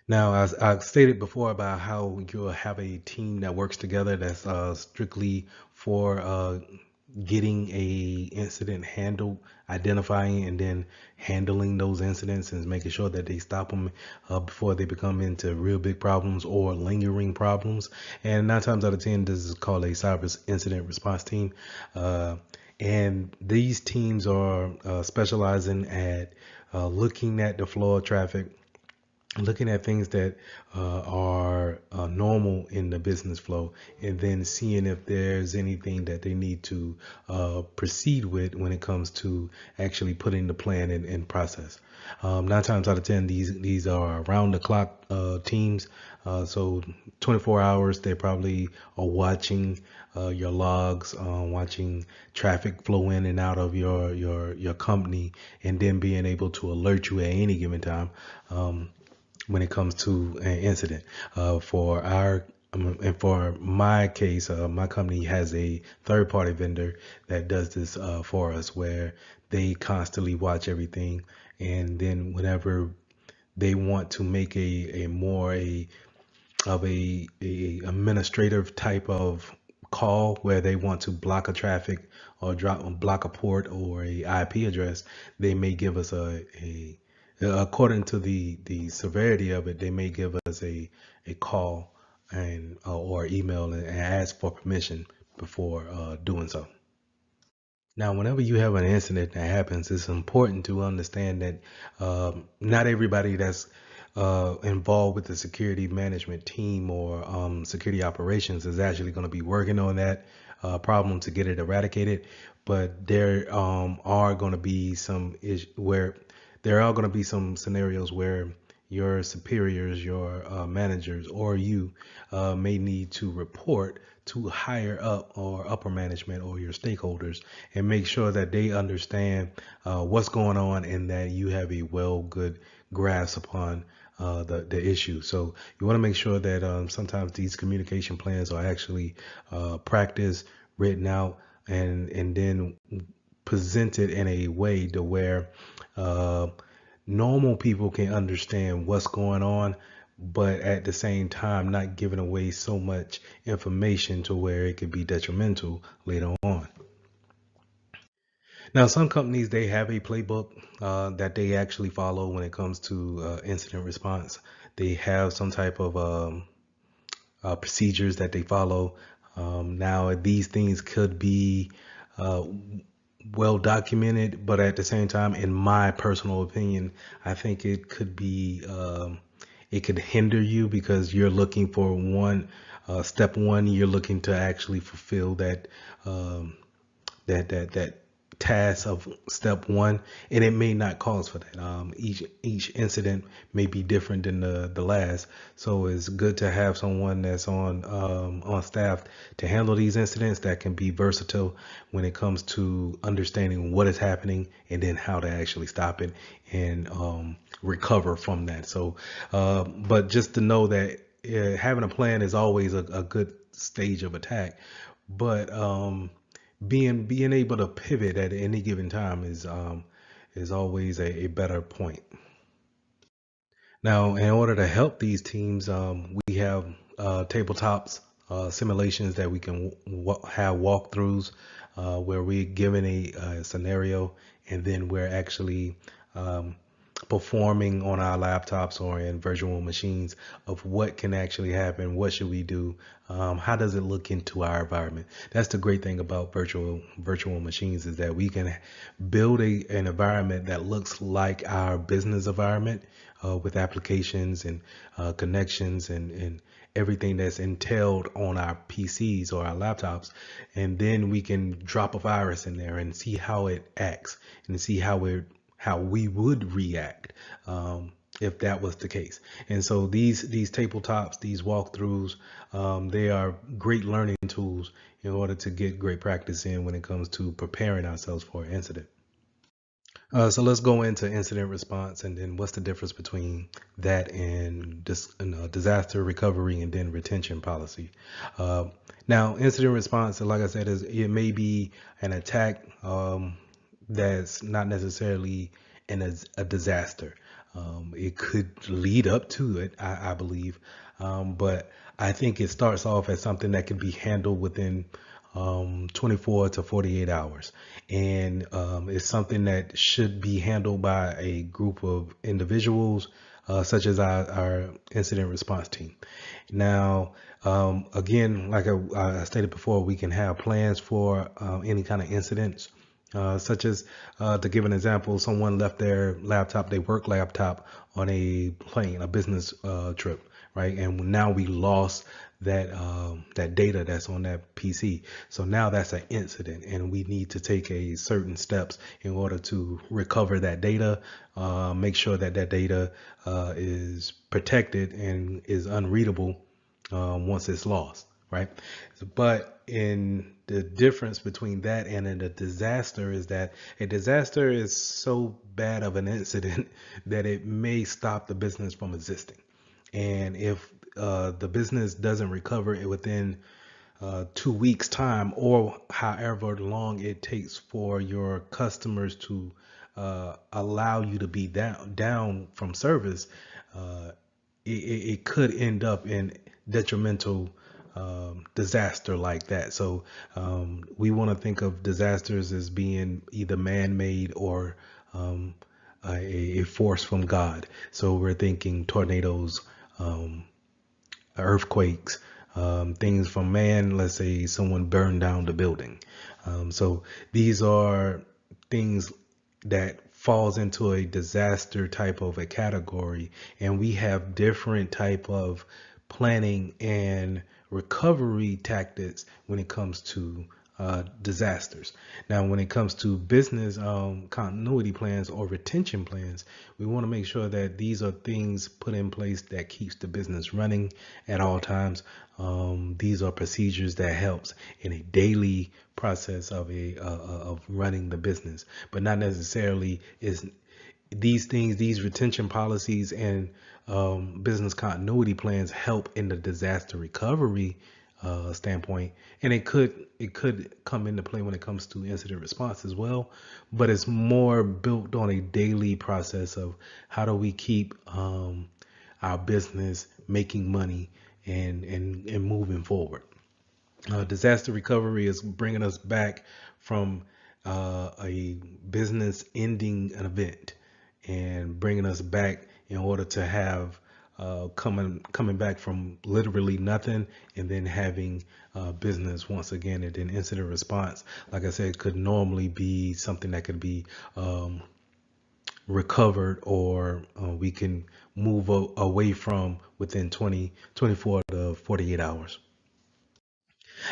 Now, as I stated before about how you'll have a team that works together that's strictly for getting a incident handled, identifying and then handling those incidents and making sure that they stop them before they become into real big problems or lingering problems. And 9 times out of 10, this is called a cyber incident response team. And these teams are specializing at looking at the flow of traffic, looking at things that are normal in the business flow, and then seeing if there's anything that they need to proceed with when it comes to actually putting the plan in process. 9 times out of 10, these are around the clock teams. So 24 hours, they probably are watching your logs, watching traffic flow in and out of your company, and then being able to alert you at any given time when it comes to an incident. And for my case, my company has a third-party vendor that does this for us, where they constantly watch everything, and then whenever they want to make a more of a administrative type of call where they want to block a traffic or block a port or a IP address, they may give us a according to the severity of it, they may give us a call and or email and ask for permission before doing so. Now, whenever you have an incident that happens, it's important to understand that not everybody that's involved with the security management team or security operations is actually going to be working on that problem to get it eradicated. But there are going to be some scenarios where your superiors, your managers, or you may need to report to higher up or upper management or your stakeholders, and make sure that they understand what's going on and that you have a good grasp upon the issue. So you want to make sure that sometimes these communication plans are actually practiced, written out, and then presented in a way to where uh, normal people can understand what's going on, but at the same time not giving away so much information to where it could be detrimental later on. Now, some companies, they have a playbook that they actually follow when it comes to incident response. They have some type of procedures that they follow. Now, these things could be uh, well documented, but at the same time, in my personal opinion, I think it could be it could hinder you because you're looking for step one, you're looking to actually fulfill um, that task of step one, and it may not cause for that. Each incident may be different than the last, so it's good to have someone that's on staff to handle these incidents that can be versatile when it comes to understanding what is happening and then how to actually stop it and recover from that. So, but just to know that having a plan is always a good stage of attack, but being able to pivot at any given time is always a better point. Now, in order to help these teams, we have tabletops, simulations that we can have walkthroughs where we're given a scenario, and then we're actually um, performing on our laptops or in virtual machines of what can actually happen, what should we do, how does it look into our environment. That's the great thing about virtual machines, is that we can build an environment that looks like our business environment with applications and connections and everything that's entailed on our PCs or our laptops, and then we can drop a virus in there and see how it acts and see how we would react if that was the case. And so these tabletops, these walkthroughs, they are great learning tools in order to get great practice in when it comes to preparing ourselves for an incident. So let's go into incident response, and then what's the difference between that and disaster recovery and then retention policy. Uh, Now, incident response, like I said, is it may be an attack that's not necessarily a disaster. It could lead up to it, I believe, but I think it starts off as something that can be handled within 24 to 48 hours. And it's something that should be handled by a group of individuals, such as our incident response team. Now, again, like I stated before, we can have plans for any kind of incidents. Such as, to give an example, someone left their laptop, their work laptop, on a plane, a business trip, right? And now we lost that data that's on that PC. So now that's an incident, and we need to take a certain steps in order to recover that data, make sure that that data is protected and is unreadable once it's lost, right? But in the difference between that and in a disaster is that a disaster is so bad of an incident that it may stop the business from existing. And if the business doesn't recover it within 2 weeks time, or however long it takes for your customers to allow you to be down from service, it could end up in detrimental disaster like that. So we want to think of disasters as being either man-made or a force from God. So we're thinking tornadoes, earthquakes, things from man. Let's say someone burned down the building. So these are things that falls into a disaster type of a category, and we have different type of planning and recovery tactics when it comes to disasters. Now, when it comes to business continuity plans or retention plans, we want to make sure that these are things put in place that keeps the business running at all times. These are procedures that helps in a daily process of running the business, but not necessarily is these things, these retention policies and business continuity plans help in the disaster recovery standpoint, and it could come into play when it comes to incident response as well. But it's more built on a daily process of how do we keep our business making money and moving forward. Disaster recovery is bringing us back from a business ending an event and bringing us back in order to have coming back from literally nothing and then having business once again. And then incident response, like I said, could normally be something that could be recovered, or we can move away from within 24 to 48 hours.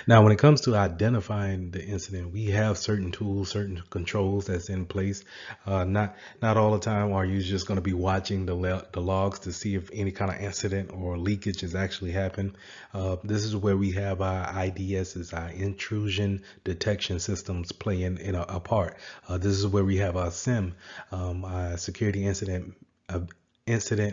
Now, when it comes to identifying the incident, we have certain tools, certain controls that's in place. Not all the time are you just going to be watching the logs to see if any kind of incident or leakage has actually happened. This is where we have our IDSs, our intrusion detection systems, play in a part. This is where we have our SIM, our security incident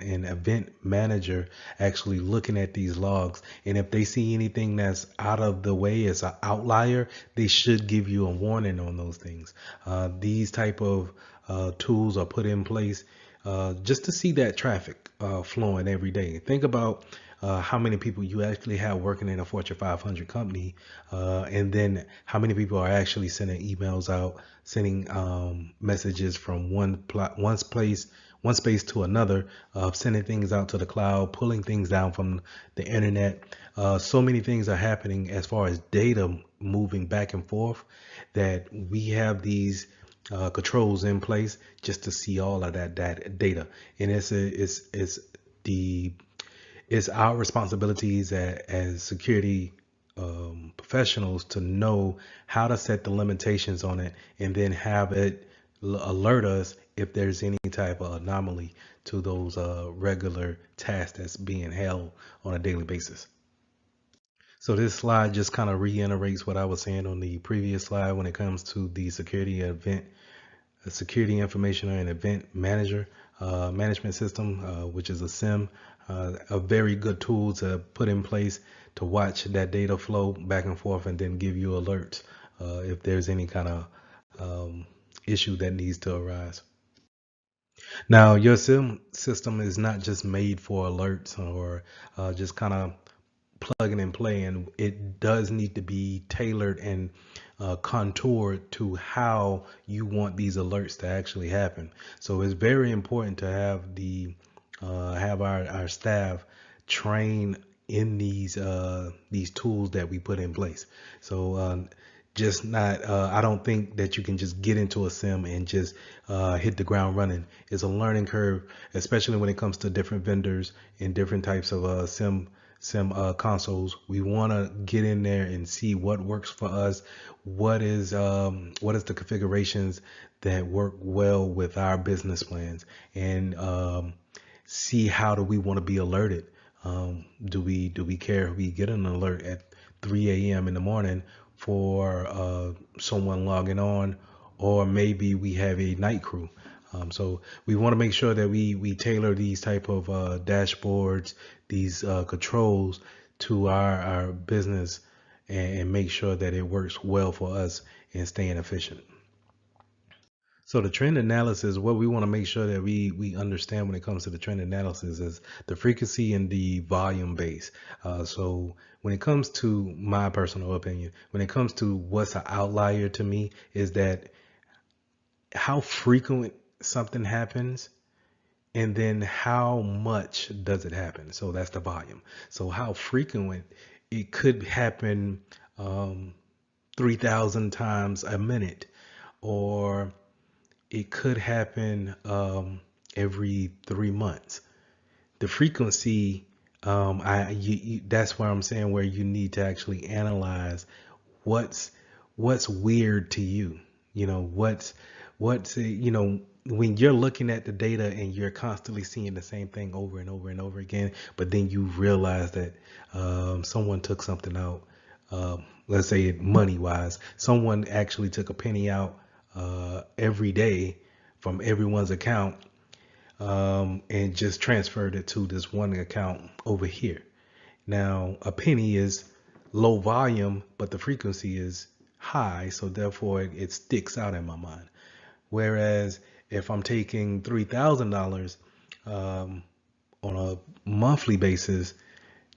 and event manager, actually looking at these logs, and if they see anything that's out of the way, as an outlier, they should give you a warning on those things. These type of tools are put in place just to see that traffic flowing every day. Think about how many people you actually have working in a Fortune 500 company, and then how many people are actually sending emails out, sending messages from one space to another, sending things out to the cloud, pulling things down from the internet. So many things are happening as far as data moving back and forth that we have these controls in place just to see all of that data. And it's our responsibilities as security professionals to know how to set the limitations on it, and then have it alert us if there's any type of anomaly to those regular tasks that's being held on a daily basis. So this slide just kind of reiterates what I was saying on the previous slide when it comes to the security information and event manager management system, which is a SIM, a very good tool to put in place to watch that data flow back and forth and then give you alerts if there's any kind of issue that needs to arise. Now, your SIM system is not just made for alerts or just kind of plugging and playing. It does need to be tailored and contoured to how you want these alerts to actually happen. So it's very important to have our staff train in these tools that we put in place. So just not I don't think that you can just get into a sim and just hit the ground running. It's a learning curve, especially when it comes to different vendors and different types of sim consoles. We want to get in there and see what works for us, what is the configurations that work well with our business plans, and see how do we want to be alerted. Do we care if we get an alert at 3 a.m. in the morning for someone logging on, or maybe we have a night crew? So we want to make sure that we tailor these type of dashboards, these controls to our business, and make sure that it works well for us and staying efficient. So the trend analysis, what we want to make sure that we understand when it comes to the trend analysis, is the frequency and the volume base. So when it comes to my personal opinion, when it comes to what's an outlier to me, is that how frequent something happens, and then how much does it happen. So that's the volume. So how frequent it could happen, 3,000 times a minute, or it could happen every 3 months. The frequency, that's where I'm saying where you need to actually analyze what's what's weird to you. You know, what's you know, when you're looking at the data and you're constantly seeing the same thing over and over and over again, but then you realize that someone took something out. Let's say money wise, someone actually took a penny out every day from everyone's account, and just transferred it to this one account over here. Now, a penny is low volume, but the frequency is high, so therefore it sticks out in my mind. Whereas if I'm taking $3,000 on a monthly basis,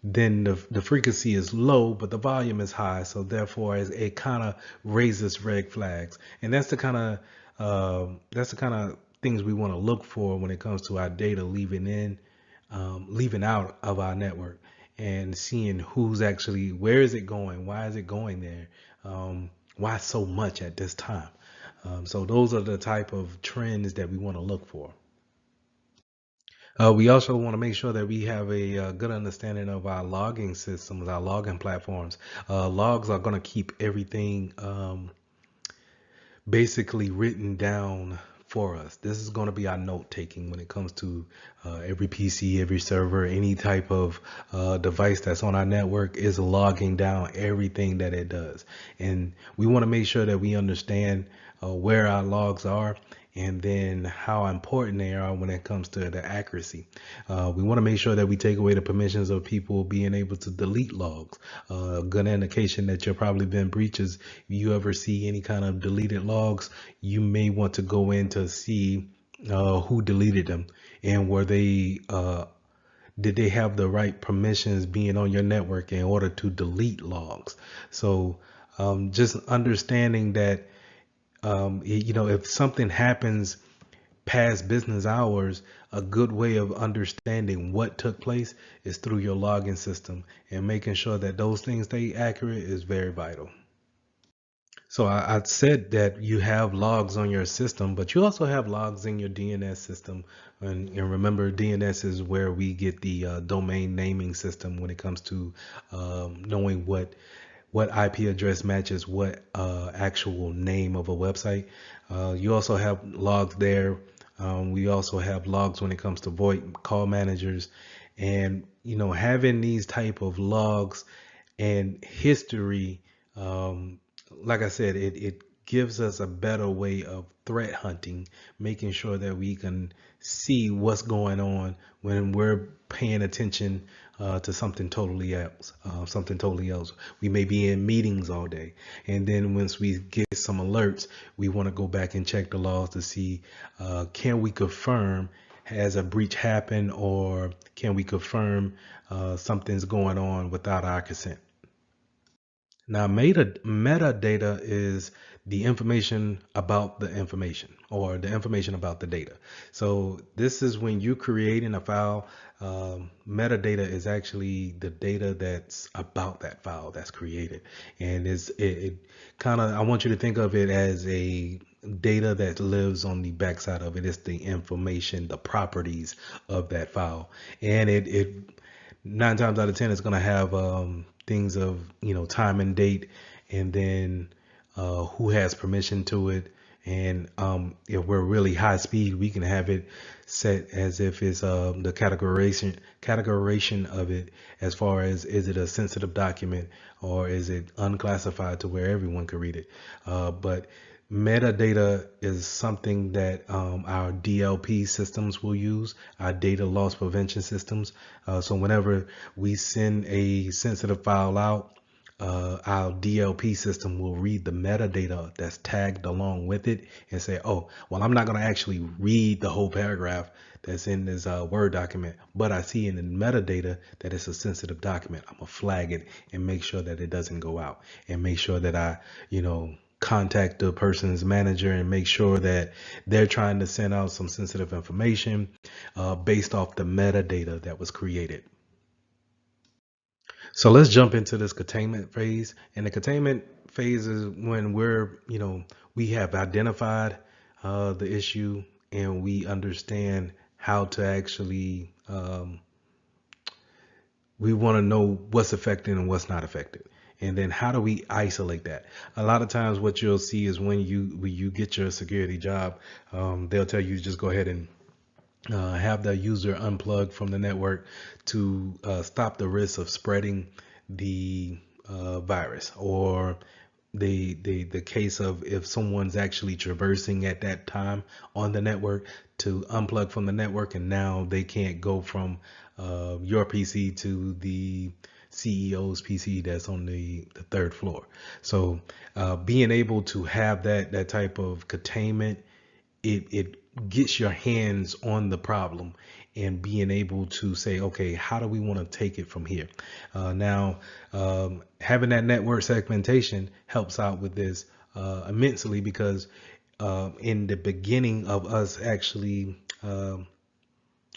then the frequency is low, but the volume is high, so therefore it kind of raises red flags, and that's the kind of things we want to look for when it comes to our data leaving out of our network, and seeing who's actually, where is it going, why is it going there, why so much at this time. So those are the type of trends that we want to look for. We also want to make sure that we have a good understanding of our logging systems, our logging platforms. Logs are going to keep everything basically written down for us. This is going to be our note taking when it comes to every PC, every server, any type of device that's on our network is logging down everything that it does. And we want to make sure that we understand where our logs are, and then how important they are when it comes to the accuracy. We want to make sure that we take away the permissions of people being able to delete logs. A good indication that you're probably been breaches. If you ever see any kind of deleted logs, you may want to go in to see who deleted them, and were they did they have the right permissions being on your network in order to delete logs. So just understanding that you know, if something happens past business hours, a good way of understanding what took place is through your logging system, and making sure that those things stay accurate is very vital. So I said that you have logs on your system, but you also have logs in your DNS system. And remember, DNS is where we get the domain naming system when it comes to knowing what IP address matches what actual name of a website. You also have logs there. We also have logs when it comes to VoIP call managers, and you know, having these type of logs and history, like I said, it gives us a better way of threat hunting, making sure that we can see what's going on when we're paying attention to something totally else. We may be in meetings all day, and then once we get some alerts, we want to go back and check the logs to see, can we confirm has a breach happened, or can we confirm something's going on without our consent. Now, metadata is the information about the information, or the information about the data. So this is when you're creating a file. Metadata is actually the data that's about that file that's created, and it kind of, I want you to think of it as a data that lives on the backside of it. It's the information, the properties of that file, and it 9 times out of 10 it's going to have things of, you know, time and date, and then who has permission to it. And if we're really high speed, we can have it set as if it's the categorization of it, as far as, is it a sensitive document or is it unclassified to where everyone can read it. But metadata is something that our DLP systems will use, our data loss prevention systems. So whenever we send a sensitive file out, our DLP system will read the metadata that's tagged along with it and say, oh, well, I'm not going to actually read the whole paragraph that's in this Word document, but I see in the metadata that it's a sensitive document. I'm going to flag it and make sure that it doesn't go out, and make sure that I, you know, contact the person's manager and make sure that they're trying to send out some sensitive information based off the metadata that was created. So let's jump into this containment phase. And the containment phase is when we're, you know, we have identified the issue, and we understand how to actually, we want to know what's affected and what's not affected. And then how do we isolate that? A lot of times what you'll see is when you get your security job, they'll tell you to just go ahead and have the user unplug from the network to stop the risk of spreading the virus, or the case of if someone's actually traversing at that time on the network, to unplug from the network, and now they can't go from your PC to the CEO's PC that's on the third floor. So being able to have that type of containment, it gets your hands on the problem and being able to say, okay, how do we want to take it from here? Now, having that network segmentation helps out with this immensely, because in the beginning of us actually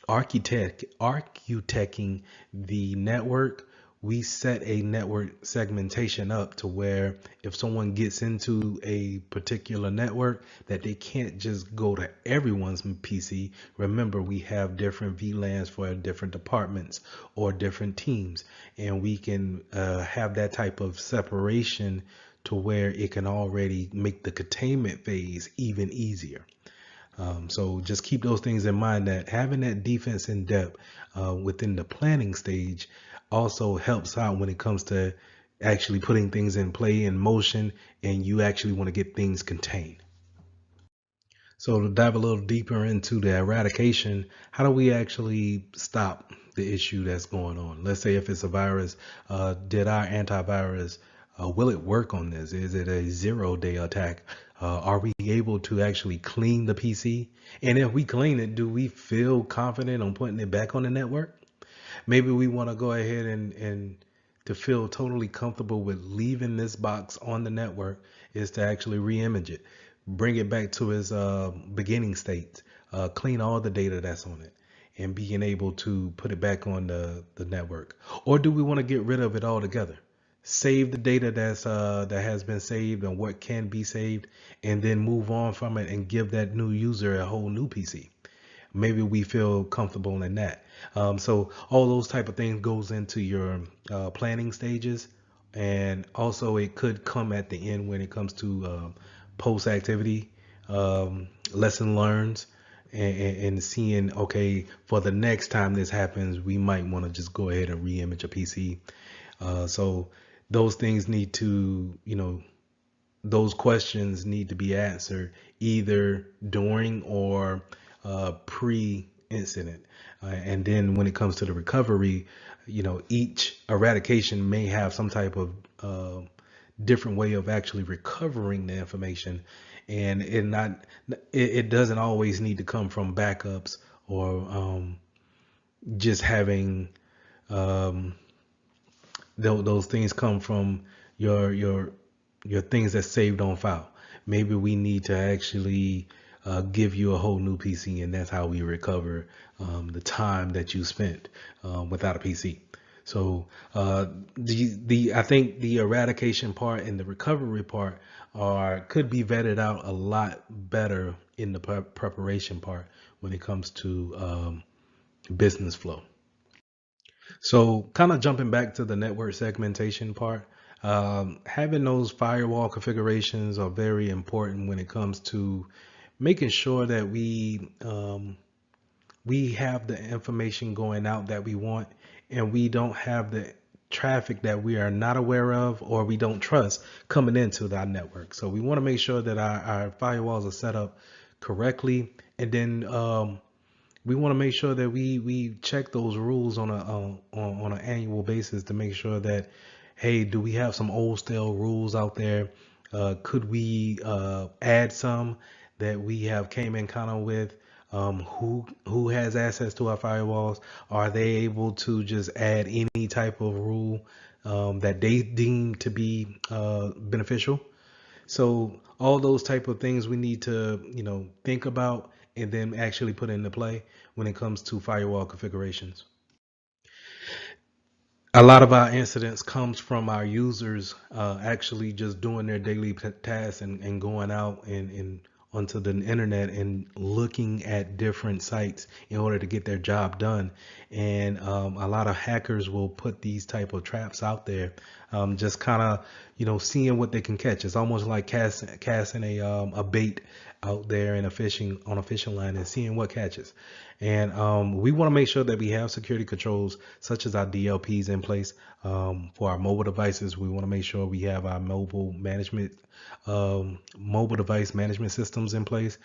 architecting the network, we set a network segmentation up to where if someone gets into a particular network, that they can't just go to everyone's PC. Remember, we have different VLANs for different departments or different teams, and we can have that type of separation to where it can already make the containment phase even easier. So just keep those things in mind, that having that defense in depth within the planning stage also helps out when it comes to actually putting things in play, in motion, and you actually want to get things contained. So to dive a little deeper into the eradication, how do we actually stop the issue that's going on? Let's say if it's a virus, did our antivirus, will it work on this? Is it a 0-day attack? Are we able to actually clean the PC? And if we clean it, do we feel confident on putting it back on the network? Maybe we want to go ahead and to feel totally comfortable with leaving this box on the network is to actually re-image it, bring it back to its beginning state, clean all the data that's on it, and being able to put it back on the network. Or do we want to get rid of it altogether? Save the data that has been saved and what can be saved, and then move on from it and give that new user a whole new PC. Maybe we feel comfortable in that. So all those type of things goes into your planning stages, and also it could come at the end when it comes to post activity, lesson learns, and seeing, okay, for the next time this happens, we might want to just go ahead and re-image a PC. So those things need to, those questions need to be answered either during or pre-incident. And then when it comes to the recovery, each eradication may have some type of different way of actually recovering the information, and it doesn't always need to come from backups or just having those things come from your things that's saved on file. Maybe we need to actually give you a whole new PC, and that's how we recover the time that you spent without a PC. So I think the eradication part and the recovery part could be vetted out a lot better in the preparation part when it comes to business flow. So kind of jumping back to the network segmentation part, having those firewall configurations are very important when it comes to making sure that we have the information going out that we want, and we don't have the traffic that we are not aware of or we don't trust coming into our network. So we want to make sure that our firewalls are set up correctly, and then we want to make sure that we check those rules on an annual basis to make sure that, hey, do we have some old stale rules out there? Could we add some that we have came in kind of with? Who has access to our firewalls? Are they able to just add any type of rule that they deem to be beneficial? So all those type of things we need to, think about and then actually put into play when it comes to firewall configurations. A lot of our incidents comes from our users actually just doing their daily tasks and going out and onto the internet and looking at different sites in order to get their job done. And a lot of hackers will put these type of traps out there, just kind of, seeing what they can catch. It's almost like casting a bait out there in on a fishing line and seeing what catches. And we want to make sure that we have security controls such as our DLPs in place for our mobile devices. We want to make sure we have our mobile device management systems in place,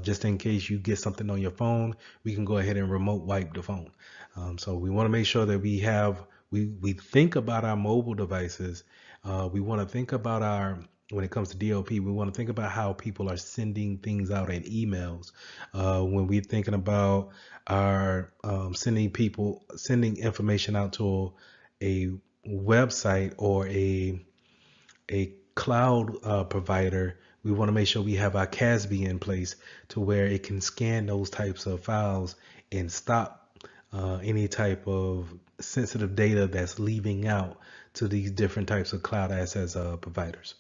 just in case you get something on your phone. We can go ahead and remote wipe the phone. So we want to make sure that we think about our mobile devices. We want to think about when it comes to DLP, we want to think about how people are sending things out in emails. When we're thinking about our sending information out to a website or a cloud provider, we want to make sure we have our CASB in place to where it can scan those types of files and stop any type of sensitive data that's leaving out to these different types of cloud access providers.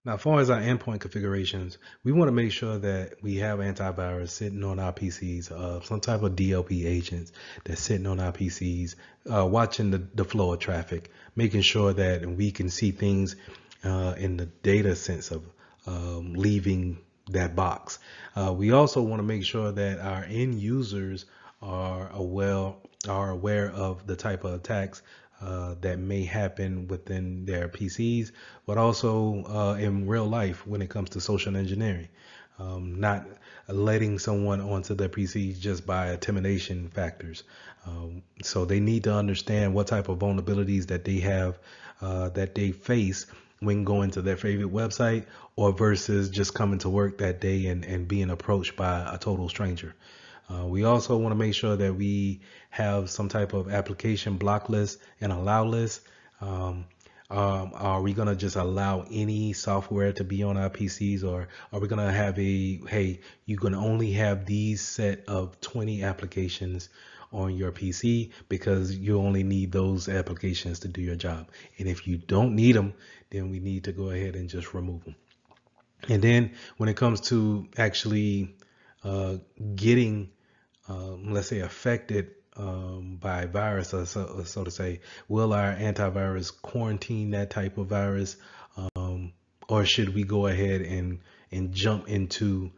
Now, as far as our endpoint configurations, we want to make sure that we have antivirus sitting on our PCs, some type of DLP agents that's sitting on our PCs, watching the flow of traffic, making sure that we can see things in the data sense of leaving that box. We also want to make sure that our end users are aware of the type of attacks that may happen within their PCs, but also in real life when it comes to social engineering. Not letting someone onto their PC just by intimidation factors. So they need to understand what type of vulnerabilities that they have, that they face when going to their favorite website, or versus just coming to work that day and being approached by a total stranger. We also want to make sure that we have some type of application block list and allow list. Are we going to just allow any software to be on our PCs, or are we going to have hey, you can only have these set of 20 applications on your PC because you only need those applications to do your job. And if you don't need them, then we need to go ahead and just remove them. And then when it comes to actually getting let's say affected by virus, or so to say, will our antivirus quarantine that type of virus, or should we go ahead and jump into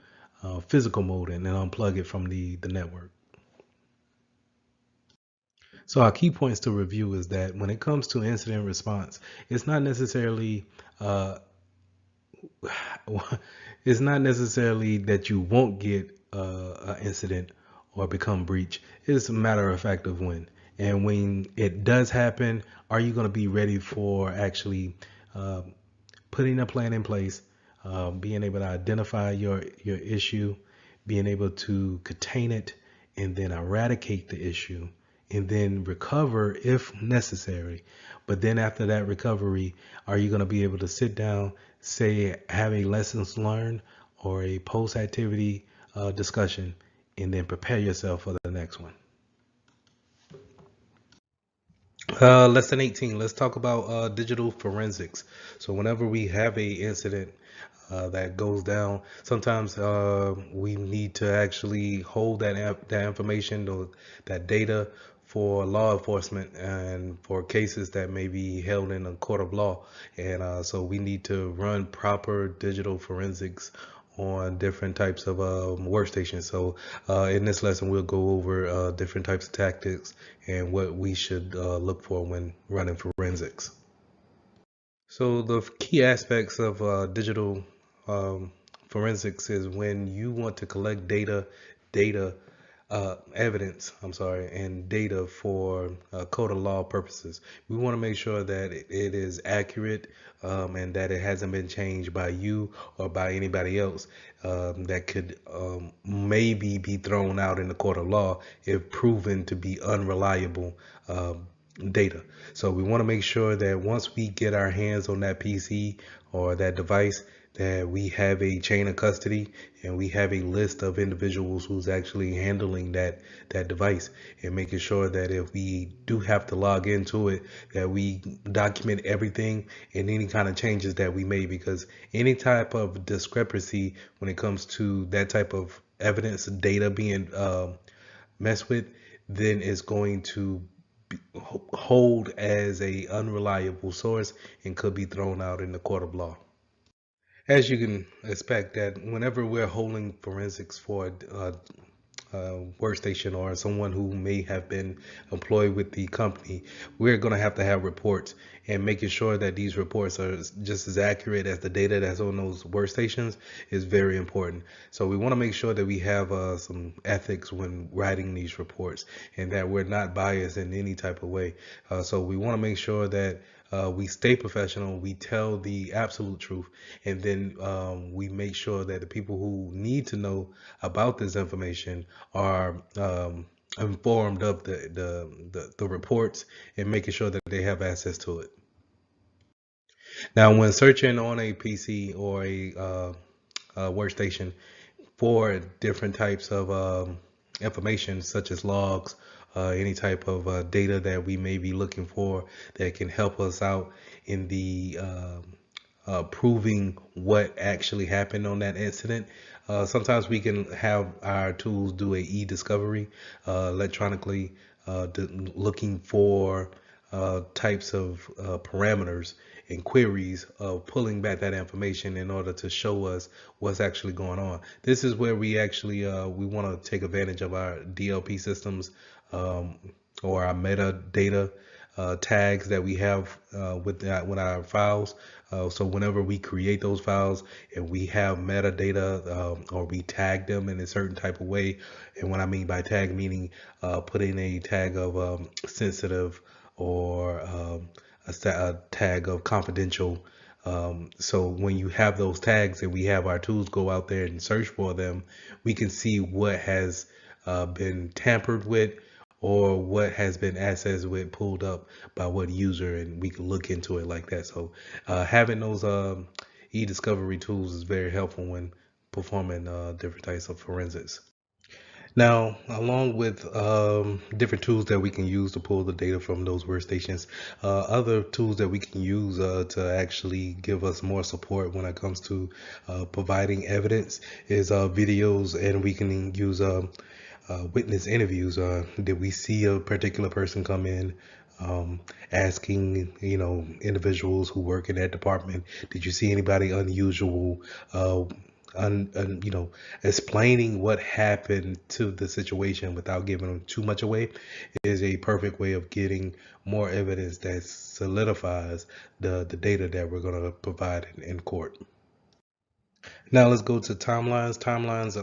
physical mode and then unplug it from the network? So our key points to review is that when it comes to incident response, it's not necessarily it's not necessarily that you won't get an incident or become breach. It's a matter of fact of when. And when it does happen, are you going to be ready for actually putting a plan in place, being able to identify your issue, being able to contain it, and then eradicate the issue, and then recover if necessary. But then after that recovery, are you going to be able to sit down, say, have a lessons learned or a post activity discussion, and then prepare yourself for the next one? Lesson 18, let's talk about digital forensics. So whenever we have a incident that goes down, sometimes we need to actually hold that information or that data for law enforcement and for cases that may be held in a court of law. And so we need to run proper digital forensics on different types of workstations. So in this lesson, we'll go over different types of tactics and what we should look for when running forensics. So the key aspects of digital forensics is when you want to collect evidence, and data for code of law purposes. We want to make sure that it is accurate and that it hasn't been changed by you or by anybody else that could maybe be thrown out in the court of law if proven to be unreliable data. So we want to make sure that once we get our hands on that PC or that device, that we have a chain of custody and we have a list of individuals who's actually handling that device, and making sure that if we do have to log into it, that we document everything and any kind of changes that we made, because any type of discrepancy when it comes to that type of evidence data being messed with, then it's going to hold as a unreliable source and could be thrown out in the court of law. As you can expect, that whenever we're holding forensics for workstation or someone who may have been employed with the company, we're going to have reports, and making sure that these reports are just as accurate as the data that's on those workstations is very important. So we want to make sure that we have some ethics when writing these reports, and that we're not biased in any type of way. So we want to make sure that we stay professional, we tell the absolute truth, and then we make sure that the people who need to know about this information are informed of the reports, and making sure that they have access to it. Now, when searching on a PC or a workstation for different types of information, such as logs, any type of data that we may be looking for that can help us out in the proving what actually happened on that incident. Sometimes we can have our tools do a e-discovery electronically, looking for types of parameters and queries of pulling back that information in order to show us what's actually going on. This is where we actually we want to take advantage of our DLP systems, or our metadata tags that we have with our files. So whenever we create those files and we have metadata, or we tag them in a certain type of way, and what I mean by tag, meaning putting a tag of sensitive, or a tag of confidential. So when you have those tags and we have our tools go out there and search for them, we can see what has been tampered with, or what has been accessed with, pulled up by what user, and we can look into it like that. So having those e-discovery tools is very helpful when performing different types of forensics. Now, along with different tools that we can use to pull the data from those workstations, other tools that we can use to actually give us more support when it comes to providing evidence is videos, and we can use witness interviews. Did we see a particular person come in? Asking, individuals who work in that department, did you see anybody unusual? You know, explaining what happened to the situation without giving them too much away is a perfect way of getting more evidence that solidifies the data that we're going to provide in court. Now let's go to timelines. Timelines,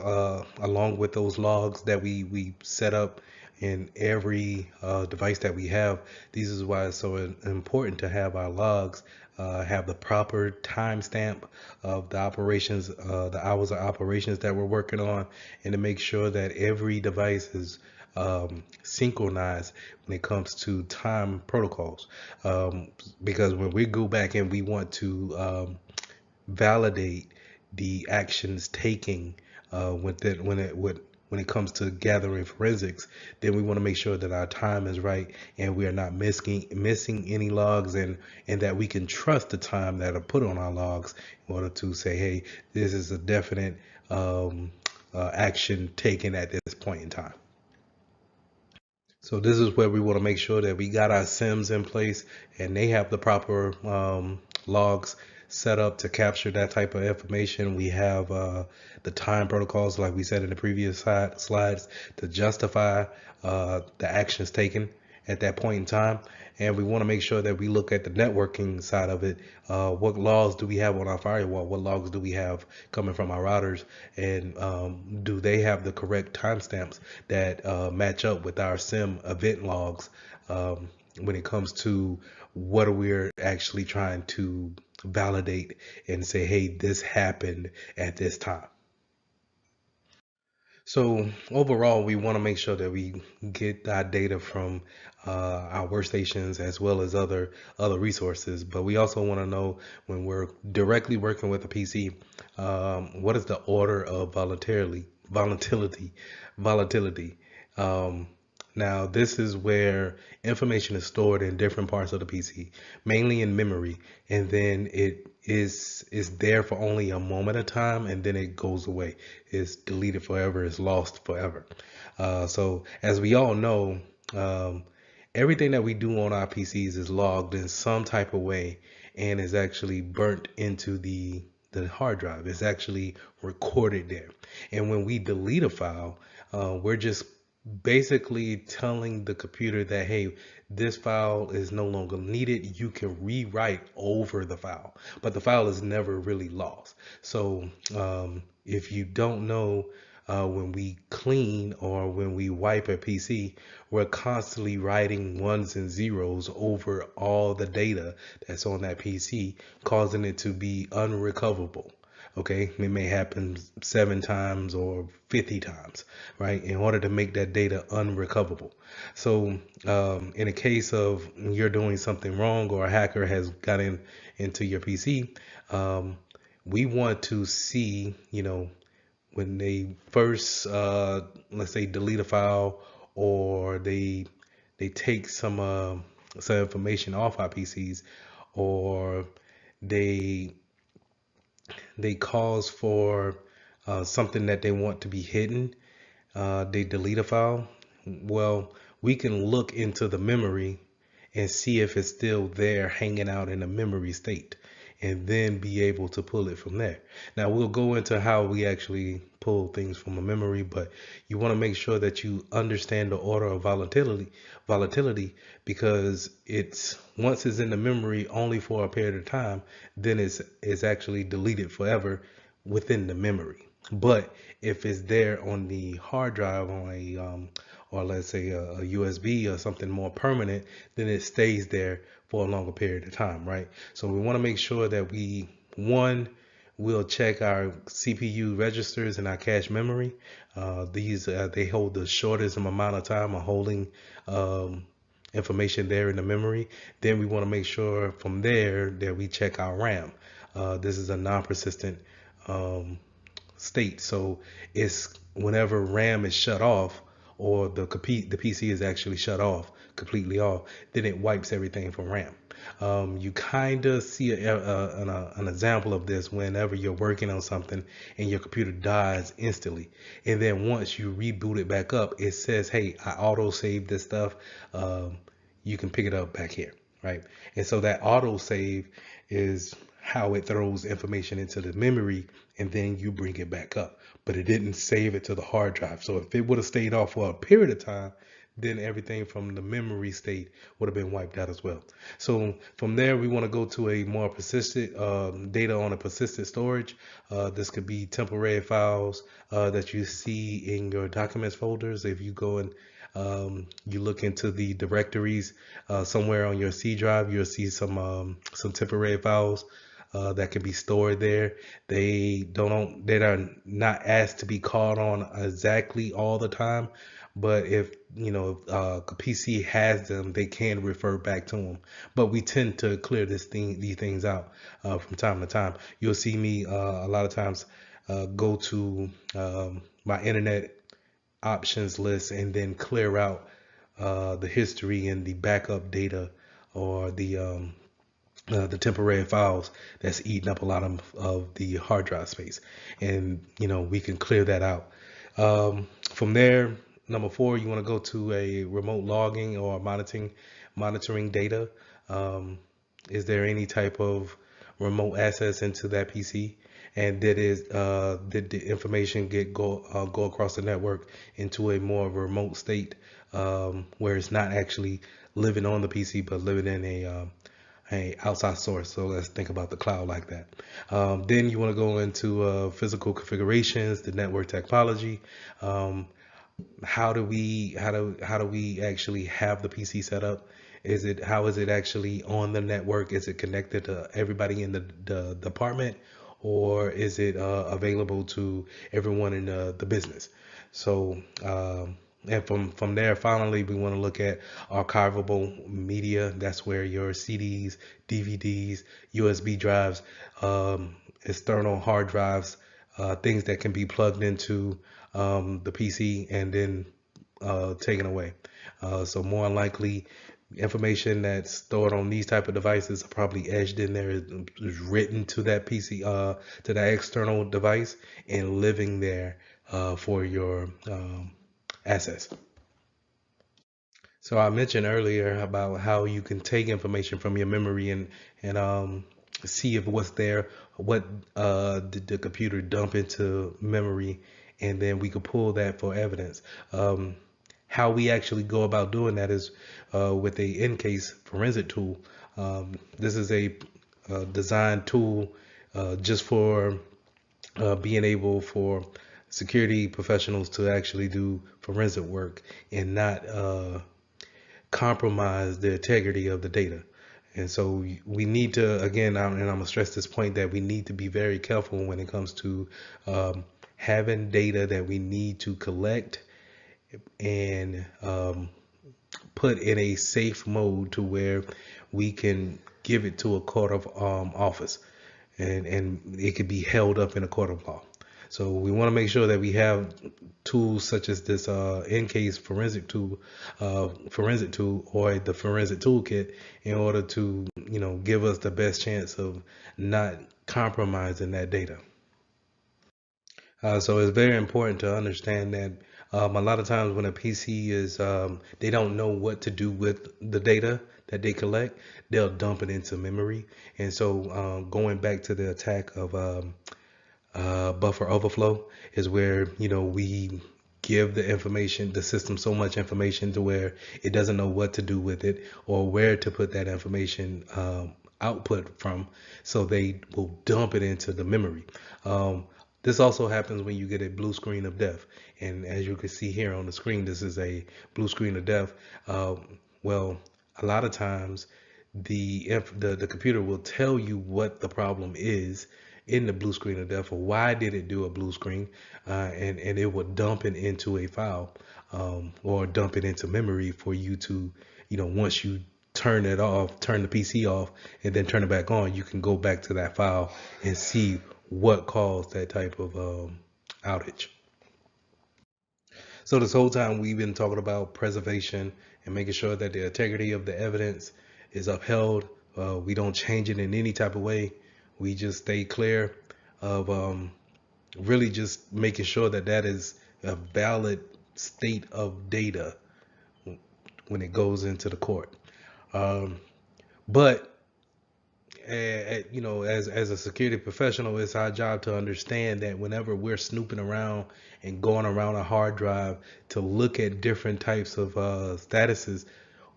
along with those logs that we set up in every device that we have. This is why it's so important to have our logs have the proper timestamp of the operations, the hours of operations that we're working on, and to make sure that every device is synchronized when it comes to time protocols. Because when we go back and we want to validate the actions taking when it comes to gathering forensics, then we want to make sure that our time is right and we are not missing any logs, and that we can trust the time that are put on our logs in order to say, hey, this is a definite action taken at this point in time. So this is where we want to make sure that we got our SIMs in place and they have the proper logs set up to capture that type of information. We have the time protocols, like we said in the previous slides, to justify the actions taken at that point in time. And we want to make sure that we look at the networking side of it. What logs do we have on our firewall? What logs do we have coming from our routers? And do they have the correct timestamps that match up with our SIM event logs when it comes to what we're actually trying to validate and say, hey, this happened at this time. So overall, we want to make sure that we get our data from our workstations as well as other resources. But we also want to know when we're directly working with a PC, what is the order of volatility. Um, Now, this is where information is stored in different parts of the PC, mainly in memory, and then it is there for only a moment of time, and then it goes away. It's deleted forever. It's lost forever. So, as we all know, um, everything that we do on our PCs is logged in some type of way, and is actually burnt into the hard drive. It's actually recorded there. And when we delete a file, we're just basically telling the computer that, hey, this file is no longer needed. You can rewrite over the file, but the file is never really lost. So if you don't know, when we clean or when we wipe a PC, we're constantly writing ones and zeros over all the data that's on that PC, causing it to be unrecoverable. Okay, it may happen 7 times or 50 times, right? In order to make that data unrecoverable. So, in a case of you're doing something wrong or a hacker has got into your PC, we want to see, when they first, let's say, delete a file, or they take some information off our PCs, or they they cause for something that they want to be hidden, they delete a file. Well, we can look into the memory and see if it's still there hanging out in a memory state, and then be able to pull it from there. Now we'll go into how we actually pull things from a memory, but you want to make sure that you understand the order of volatility, because it's once it's in the memory only for a period of time, then it's actually deleted forever within the memory. But if it's there on the hard drive, on a or let's say a USB or something more permanent, then it stays there for a longer period of time, right? So we want to make sure that we'll check our CPU registers and our cache memory. These they hold the shortest amount of time of holding information there in the memory. Then we want to make sure from there that we check our RAM. This is a non-persistent um, state. So it's whenever RAM is shut off, or the PC is actually shut off, completely off, then it wipes everything from RAM. You kind of see an example of this whenever you're working on something and your computer dies instantly. And then once you reboot it back up, it says, hey, I auto saved this stuff. You can pick it up back here, right? And so that auto save is how it throws information into the memory, and then you bring it back up. But it didn't save it to the hard drive. So if it would have stayed off for a period of time, then everything from the memory state would have been wiped out as well. So from there, we want to go to a more persistent data on a persistent storage. This could be temporary files that you see in your documents folders. If you go and you look into the directories somewhere on your C drive, you'll see some temporary files that can be stored there. They're not asked to be called on exactly all the time, but if a PC has them, they can refer back to them. But we tend to clear these things out from time to time. You'll see me a lot of times go to my internet options list and then clear out the history and the backup data, or the temporary files that's eating up a lot of the hard drive space, and we can clear that out. From there, number 4, you want to go to a remote logging or monitoring data. Is there any type of remote access into that PC? And did the information go across the network into a more remote state, where it's not actually living on the PC but living in a outside source? So let's think about the cloud like that. Then you want to go into physical configurations, the network topology. How do we actually have the PC set up? How is it actually on the network? Is it connected to everybody in the department, or is it available to everyone in the business? So, and from there, finally, we want to look at archivable media. That's where your CDs, DVDs, USB drives, external hard drives, things that can be plugged into the PC and then taken away. So more likely, information that's stored on these type of devices are probably edged in there, is written to that PC, to that external device, and living there for your assets. So I mentioned earlier about how you can take information from your memory and see if what's there, what did the computer dump into memory, and then we could pull that for evidence. How we actually go about doing that is with a in-case forensic tool. This is a design tool just for being able for security professionals to actually do forensic work and not compromise the integrity of the data. And so we need to, again, and I'm going to stress this point, that we need to be very careful when it comes to having data that we need to collect and put in a safe mode to where we can give it to a court of office, and it could be held up in a court of law. So we want to make sure that we have tools such as this in-case forensic tool, or the forensic toolkit, in order to give us the best chance of not compromising that data. So it's very important to understand that a lot of times when a PC is, they don't know what to do with the data that they collect, they'll dump it into memory. And so going back to the attack of buffer overflow is where, we give the system so much information to where it doesn't know what to do with it or where to put that information output from, so they will dump it into the memory. This also happens when you get a blue screen of death. And as you can see here on the screen, this is a blue screen of death. Well, a lot of times the computer will tell you what the problem is in the blue screen of death, or why did it do a blue screen, and it will dump it into a file, or dump it into memory for you to, once you turn it off, turn the PC off, and then turn it back on, you can go back to that file and see what caused that type of outage. So this whole time we've been talking about preservation and making sure that the integrity of the evidence is upheld. We don't change it in any type of way. We just stay clear of really just making sure that that is a valid state of data when it goes into the court. But as a security professional, it's our job to understand that whenever we're snooping around and going around a hard drive to look at different types of statuses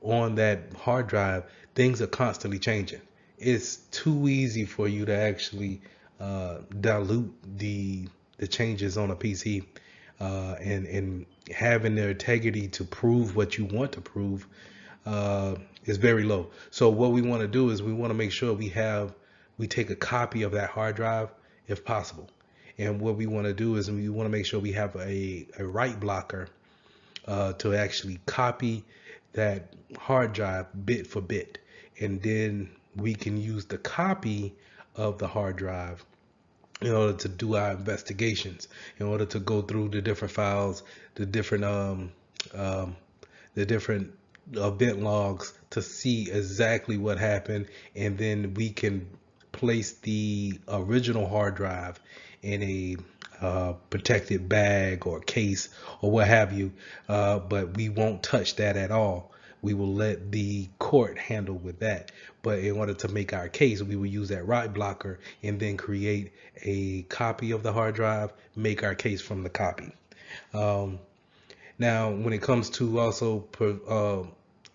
on that hard drive, things are constantly changing. It's too easy for you to actually dilute the changes on a PC, and having the integrity to prove what you want to prove is very low. So what we want to do is we want to make sure we take a copy of that hard drive if possible. And what we want to do is we want to make sure we have a write blocker to actually copy that hard drive bit for bit. And then we can use the copy of the hard drive in order to do our investigations, in order to go through the different files, the different event logs to see exactly what happened, and then we can place the original hard drive in a protected bag or case or what have you, but we won't touch that at all. We will let the court handle with that. But in order to make our case, we will use that write blocker and then create a copy of the hard drive, make our case from the copy. Now, when it comes to also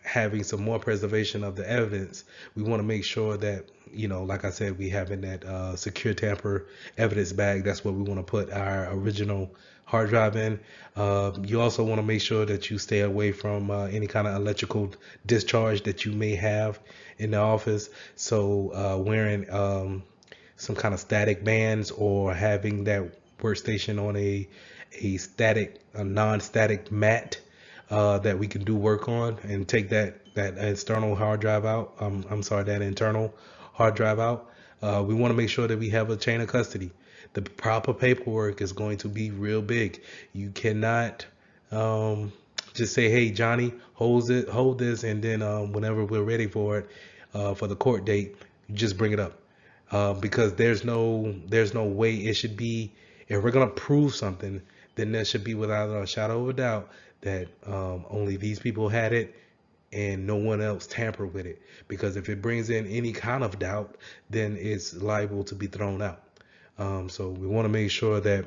having some more preservation of the evidence, we want to make sure that, like I said, we have in that secure tamper evidence bag. That's what we want to put our original hard drive in. You also want to make sure that you stay away from any kind of electrical discharge that you may have in the office. So wearing some kind of static bands, or having that workstation on a non-static mat that we can do work on, and take that external hard drive out. I'm sorry, that internal hard drive out. We want to make sure that we have a chain of custody. The proper paperwork is going to be real big. You cannot just say, "Hey, Johnny, hold this," and then whenever we're ready for it, for the court date, you just bring it up. Because there's no way it should be. If we're gonna prove something, then there should be without a shadow of a doubt that only these people had it and no one else tampered with it. Because if it brings in any kind of doubt, then it's liable to be thrown out. So we want to make sure that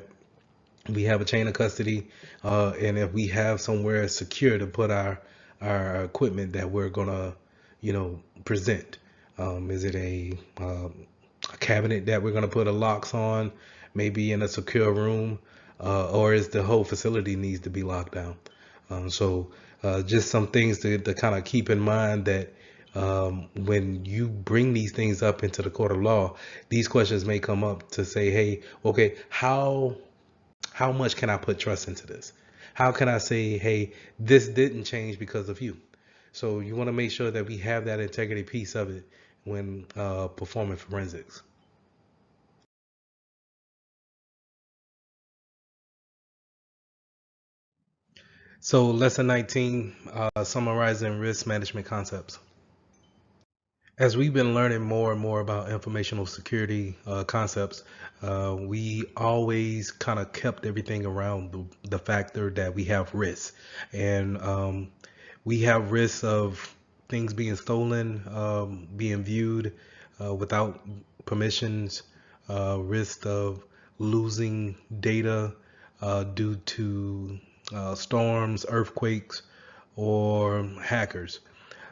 we have a chain of custody, and if we have somewhere secure to put our equipment that we're gonna, present. Is it a cabinet that we're gonna put a locks on, maybe in a secure room, or is the whole facility needs to be locked down? Just some things to kind of keep in mind, that when you bring these things up into the court of law, these questions may come up to say, hey, okay, how much can I put trust into this? How can I say, hey, this didn't change because of you? So you want to make sure that we have that integrity piece of it when performing forensics. So lesson 19, summarizing risk management concepts. As we've been learning more and more about informational security concepts, we always kind of kept everything around the factor that we have risks. And we have risks of things being stolen, being viewed without permissions, risk of losing data due to storms, earthquakes, or hackers.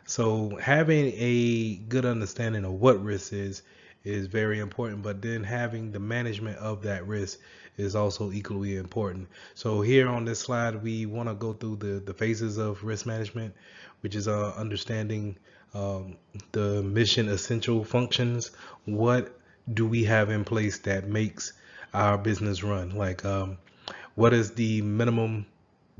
So having a good understanding of what risk is very important, but then having the management of that risk is also equally important. So here on this slide, we want to go through the phases of risk management, which is understanding the mission essential functions. What do we have in place that makes our business run? Like, what is the minimum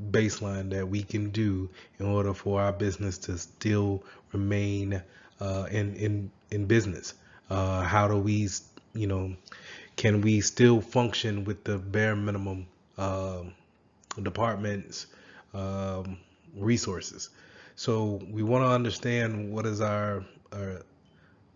baseline that we can do in order for our business to still remain in business? How do we, can we still function with the bare minimum departments, resources? So we want to understand what is our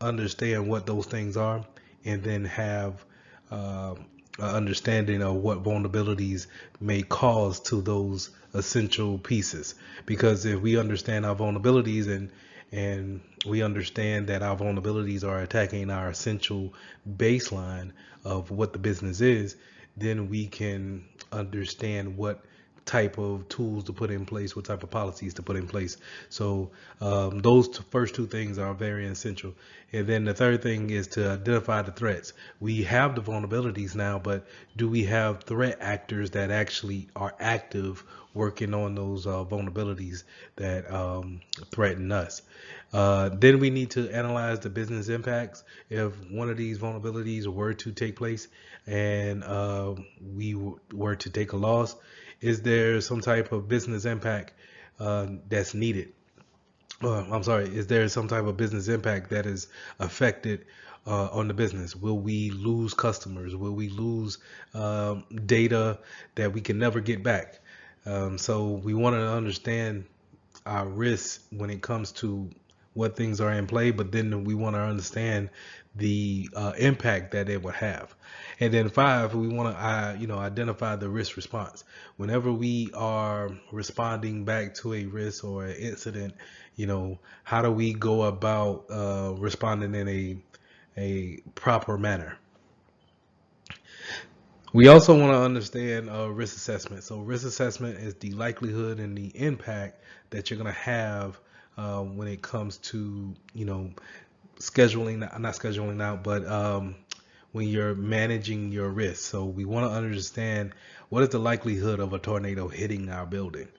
understand what those things are, and then have an understanding of what vulnerabilities may cause to those essential pieces. Because if we understand our vulnerabilities, and we understand that our vulnerabilities are attacking our essential baseline of what the business is, then we can understand what type of tools to put in place, what type of policies to put in place. So those first two things are very essential. And then the third thing is to identify the threats. We have the vulnerabilities now, but do we have threat actors that actually are active working on those vulnerabilities that threaten us? Then we need to analyze the business impacts. If one of these vulnerabilities were to take place, and we were to take a loss, is there some type of business impact that's needed? I'm sorry, is there some type of business impact that is affected on the business? Will we lose customers? Will we lose data that we can never get back? So we want to understand our risks when it comes to what things are in play, but then we want to understand the impact that it would have. And then 5, we want to identify the risk response. Whenever we are responding back to a risk or an incident, how do we go about responding in a proper manner? We also want to understand risk assessment. So risk assessment is the likelihood and the impact that you're going to have when it comes to, scheduling, not scheduling out, but when you're managing your risk. So we want to understand what is the likelihood of a tornado hitting our building.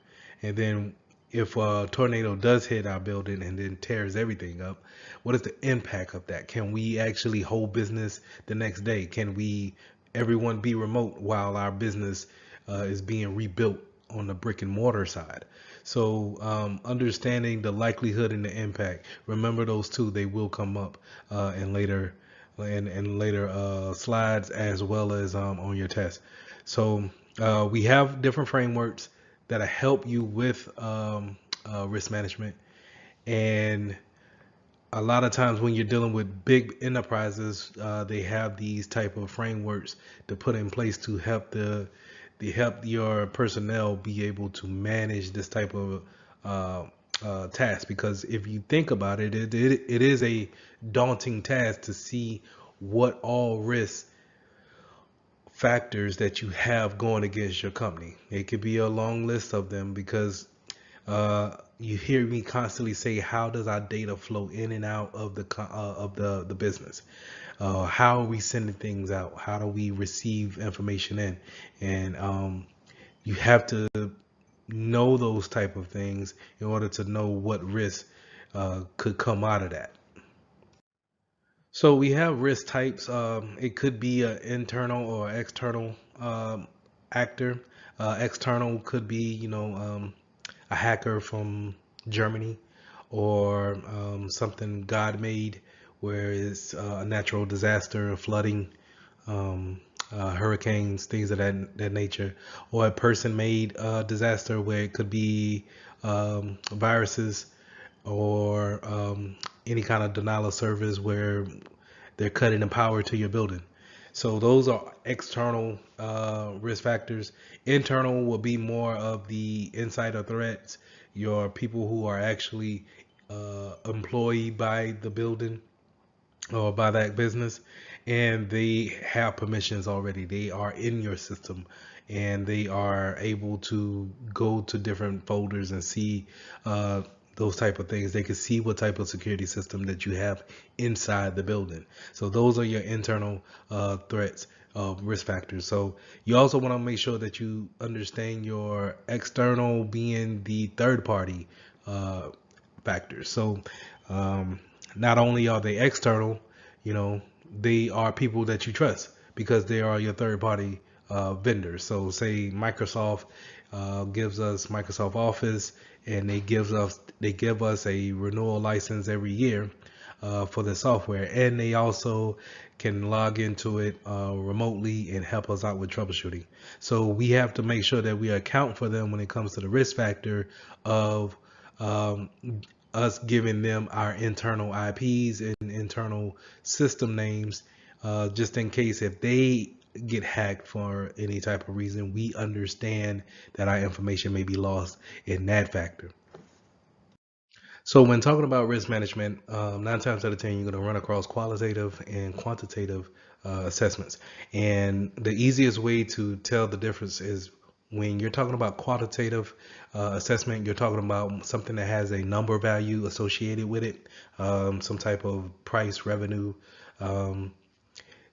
And then if a tornado does hit our building and then tears everything up, what is the impact of that? Can we actually hold business the next day? Can we everyone be remote while our business is being rebuilt on the brick and mortar side? So understanding the likelihood and the impact. Remember those two; they will come up in later slides as well as on your test. So we have different frameworks that help you with risk management, and a lot of times when you're dealing with big enterprises, they have these type of frameworks to put in place to help your personnel be able to manage this type of task. Because if you think about it, it is a daunting task to see what all risk factors that you have going against your company. It could be a long list of them, because you hear me constantly say, how does our data flow in and out of the business? How are we sending things out? How do we receive information in? And you have to know those type of things in order to know what risk could come out of that. So we have risk types. It could be an internal or external actor. External could be, a hacker from Germany, or something God made, where it's a natural disaster, flooding, hurricanes, things of that nature, or a person-made disaster, where it could be viruses, or any kind of denial of service where they're cutting the power to your building. So those are external risk factors. Internal will be more of the insider threats, your people who are actually employed by the building or by that business, and they have permissions already. They are in your system, and they are able to go to different folders and see those type of things. They can see what type of security system that you have inside the building. So those are your internal threats, risk factors. So you also want to make sure that you understand your external being the third party factors. So not only are they external, they are people that you trust, because they are your third party vendors. So say Microsoft gives us Microsoft Office, and they give us a renewal license every year for the software, and they also can log into it remotely and help us out with troubleshooting. So we have to make sure that we account for them when it comes to the risk factor of us giving them our internal IPs and internal system names, just in case if they get hacked for any type of reason, we understand that our information may be lost in that factor. So when talking about risk management, 9 times out of 10, you're going to run across qualitative and quantitative assessments. And the easiest way to tell the difference is when you're talking about quantitative assessment, you're talking about something that has a number value associated with it, some type of price, revenue,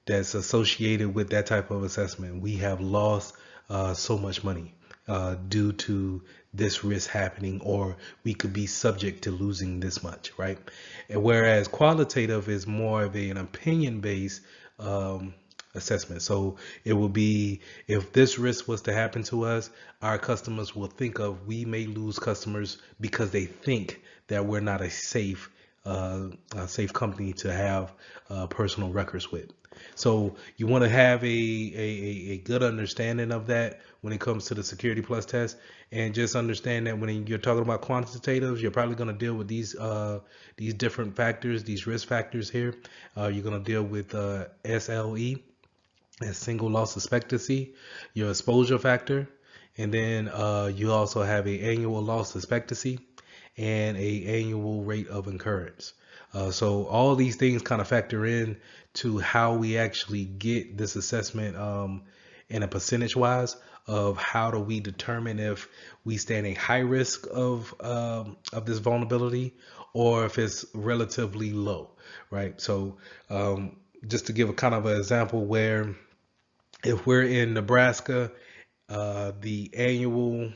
that's associated with that type of assessment. We have lost so much money due to this risk happening, or we could be subject to losing this much, right? And whereas qualitative is more of an opinion-based assessment. So it will be, if this risk was to happen to us, our customers will think of, we may lose customers because they think that we're not a safe company to have personal records with. So you want to have a good understanding of that when it comes to the Security Plus test, and just understand that when you're talking about quantitatives, you're probably going to deal with these different factors, these risk factors here. You're going to deal with SLE, as single loss expectancy, your exposure factor, and then you also have a annual loss expectancy and a annual rate of occurrence. So all these things kind of factor in to how we actually get this assessment in a percentage wise of how do we determine if we stand a high risk of this vulnerability, or if it's relatively low, right? So just to give a kind of an example, where if we're in Nebraska, The annual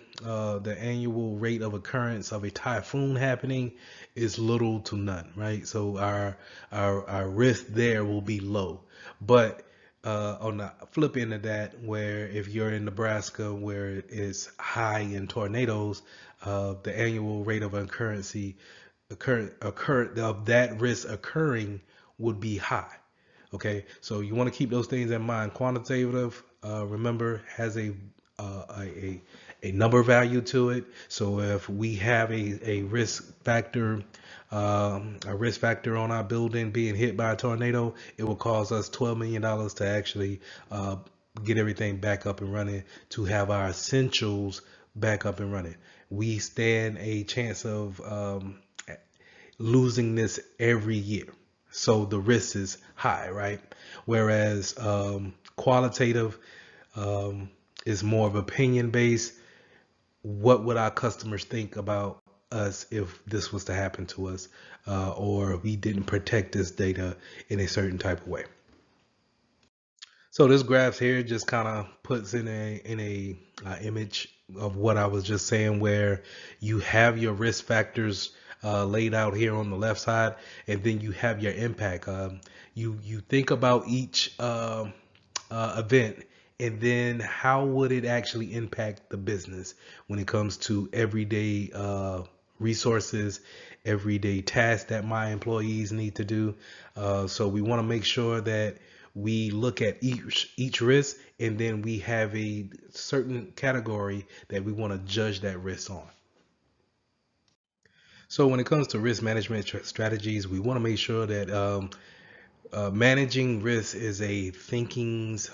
rate of occurrence of a typhoon happening is little to none, right? So our risk there will be low. But on the flip end of that, where if you're in Nebraska where it's high in tornadoes, the annual rate of occur of that risk occurring would be high. Okay, so you want to keep those things in mind. Quantitative, remember, has uh, a a number value to it. So if we have a risk factor on our building being hit by a tornado, it will cause us $12 million to actually get everything back up and running, to have our essentials back up and running. We stand a chance of losing this every year. So the risk is high, right? Whereas qualitative is more of opinion based. What would our customers think about us if this was to happen to us, or we didn't protect this data in a certain type of way? So this graph here just kind of puts in a image of what I was just saying, where you have your risk factors laid out here on the left side, and then you have your impact. You think about each event, and then how would it actually impact the business when it comes to everyday resources, everyday tasks that my employees need to do. So we want to make sure that we look at each risk, and then we have a certain category that we want to judge that risk on. So when it comes to risk management strategies, we want to make sure that managing risk is a thinking's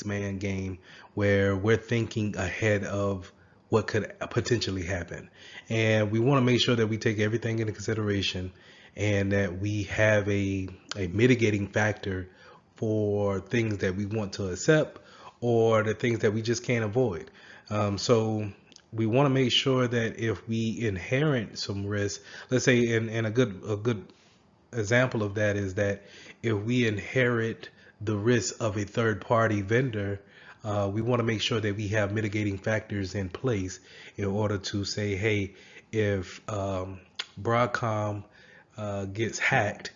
man game, where we're thinking ahead of what could potentially happen, and we want to make sure that we take everything into consideration, and that we have a mitigating factor for things that we want to accept, or the things that we just can't avoid. So we want to make sure that if we inherit some risk, let's say, and a good example of that is that if we inherit the risk of a third party vendor, we want to make sure that we have mitigating factors in place in order to say, hey, if Broadcom gets hacked,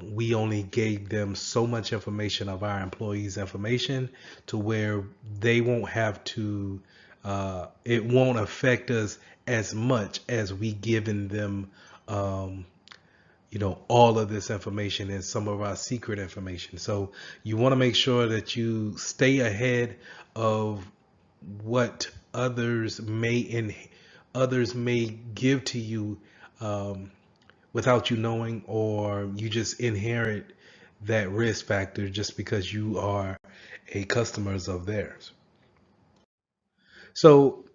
we only gave them so much information of our employees' information, to where they won't have to, it won't affect us as much as we given them all of this information and some of our secret information. So you want to make sure that you stay ahead of what others may give to you without you knowing, or you just inherit that risk factor just because you are a customers of theirs. So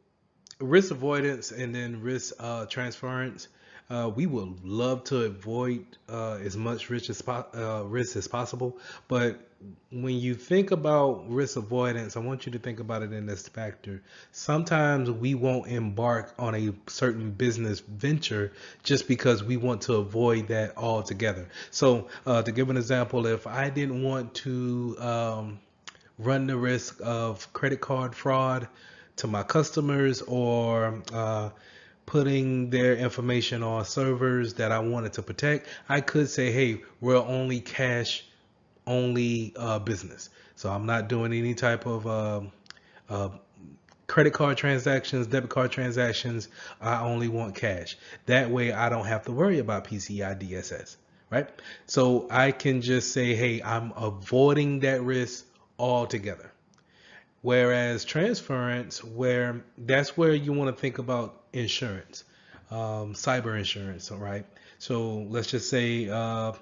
risk avoidance and then risk transference. We would love to avoid as much risk as possible, but when you think about risk avoidance, I want you to think about it in this factor. Sometimes we won't embark on a certain business venture just because we want to avoid that altogether. So to give an example, if I didn't want to run the risk of credit card fraud to my customers, or putting their information on servers that I wanted to protect, I could say, hey, we're only cash only business. So I'm not doing any type of uh, credit card transactions, debit card transactions. I only want cash. That way I don't have to worry about PCI DSS, right? So I can just say, hey, I'm avoiding that risk altogether. Whereas transference, where that's where you want to think about insurance, cyber insurance, all right? So let's just say I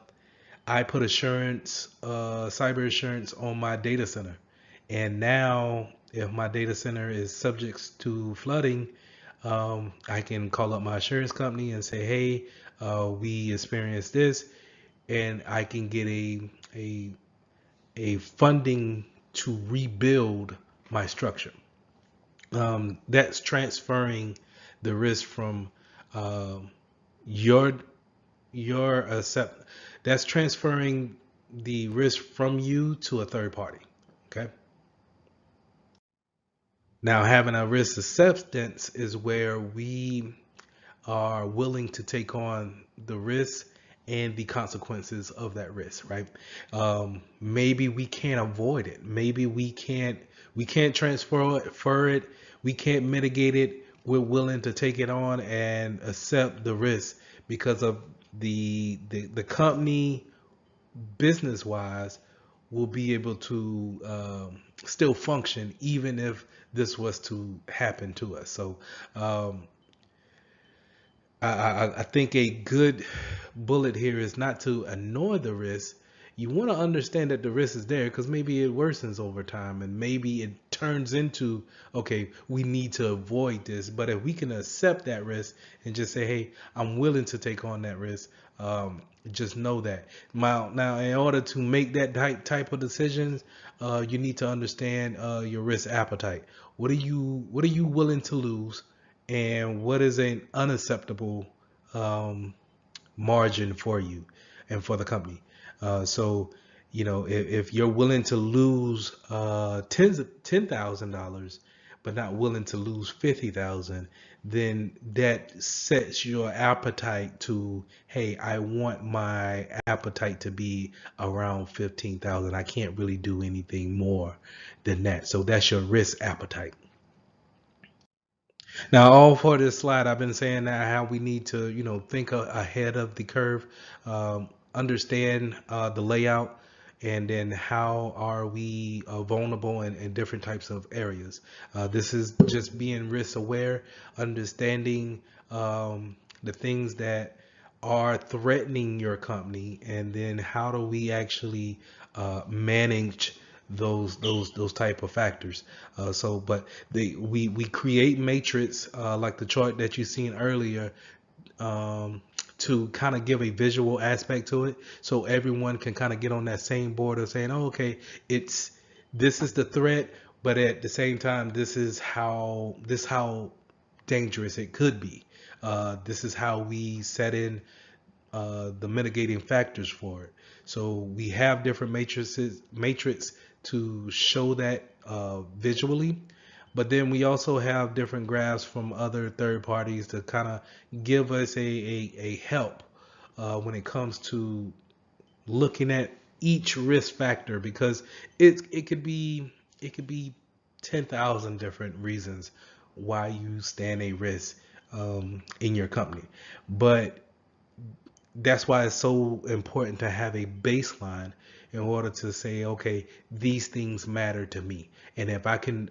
put cyber insurance on my data center. And now if my data center is subject to flooding, I can call up my insurance company and say, hey, we experienced this, and I can get a funding to rebuild my structure. That's transferring the risk from your accept. That's transferring the risk from you to a third party. Okay. Now, having a risk acceptance is where we are willing to take on the risk and the consequences of that risk, right? Maybe we can't avoid it. Maybe we can't transfer it. We can't mitigate it. We're willing to take it on and accept the risk because of the company business wise will be able to still function even if this was to happen to us. So um, I think a good bullet here is not to ignore the risk. You want to understand that the risk is there because maybe it worsens over time and maybe it turns into, okay, we need to avoid this. But if we can accept that risk and just say, hey, I'm willing to take on that risk, just know that. Now, in order to make that type of decisions, you need to understand your risk appetite. What are you willing to lose? And what is an unacceptable um, margin for you and for the company. So, if you're willing to lose $10,000, but not willing to lose 50,000, then that sets your appetite to, hey, I want my appetite to be around 15,000. I can't really do anything more than that. So that's your risk appetite. Now, all for this slide, I've been saying that how we need to, think ahead of the curve, understand the layout, and then how are we vulnerable in different types of areas. This is just being risk aware, understanding the things that are threatening your company, and then how do we actually manage those type of factors. But we create matrix like the chart that you seen earlier, um, to kind of give a visual aspect to it, so everyone can kind of get on that same board of saying, oh, okay, it's this is the threat, but at the same time, this how dangerous it could be. This is how we set in the mitigating factors for it. So we have different matrix to show that visually, but then we also have different graphs from other third parties to kind of give us a help when it comes to looking at each risk factor, because it could be 10,000 different reasons why you stand a risk in your company. But that's why it's so important to have a baseline in order to say, okay, these things matter to me, and if I can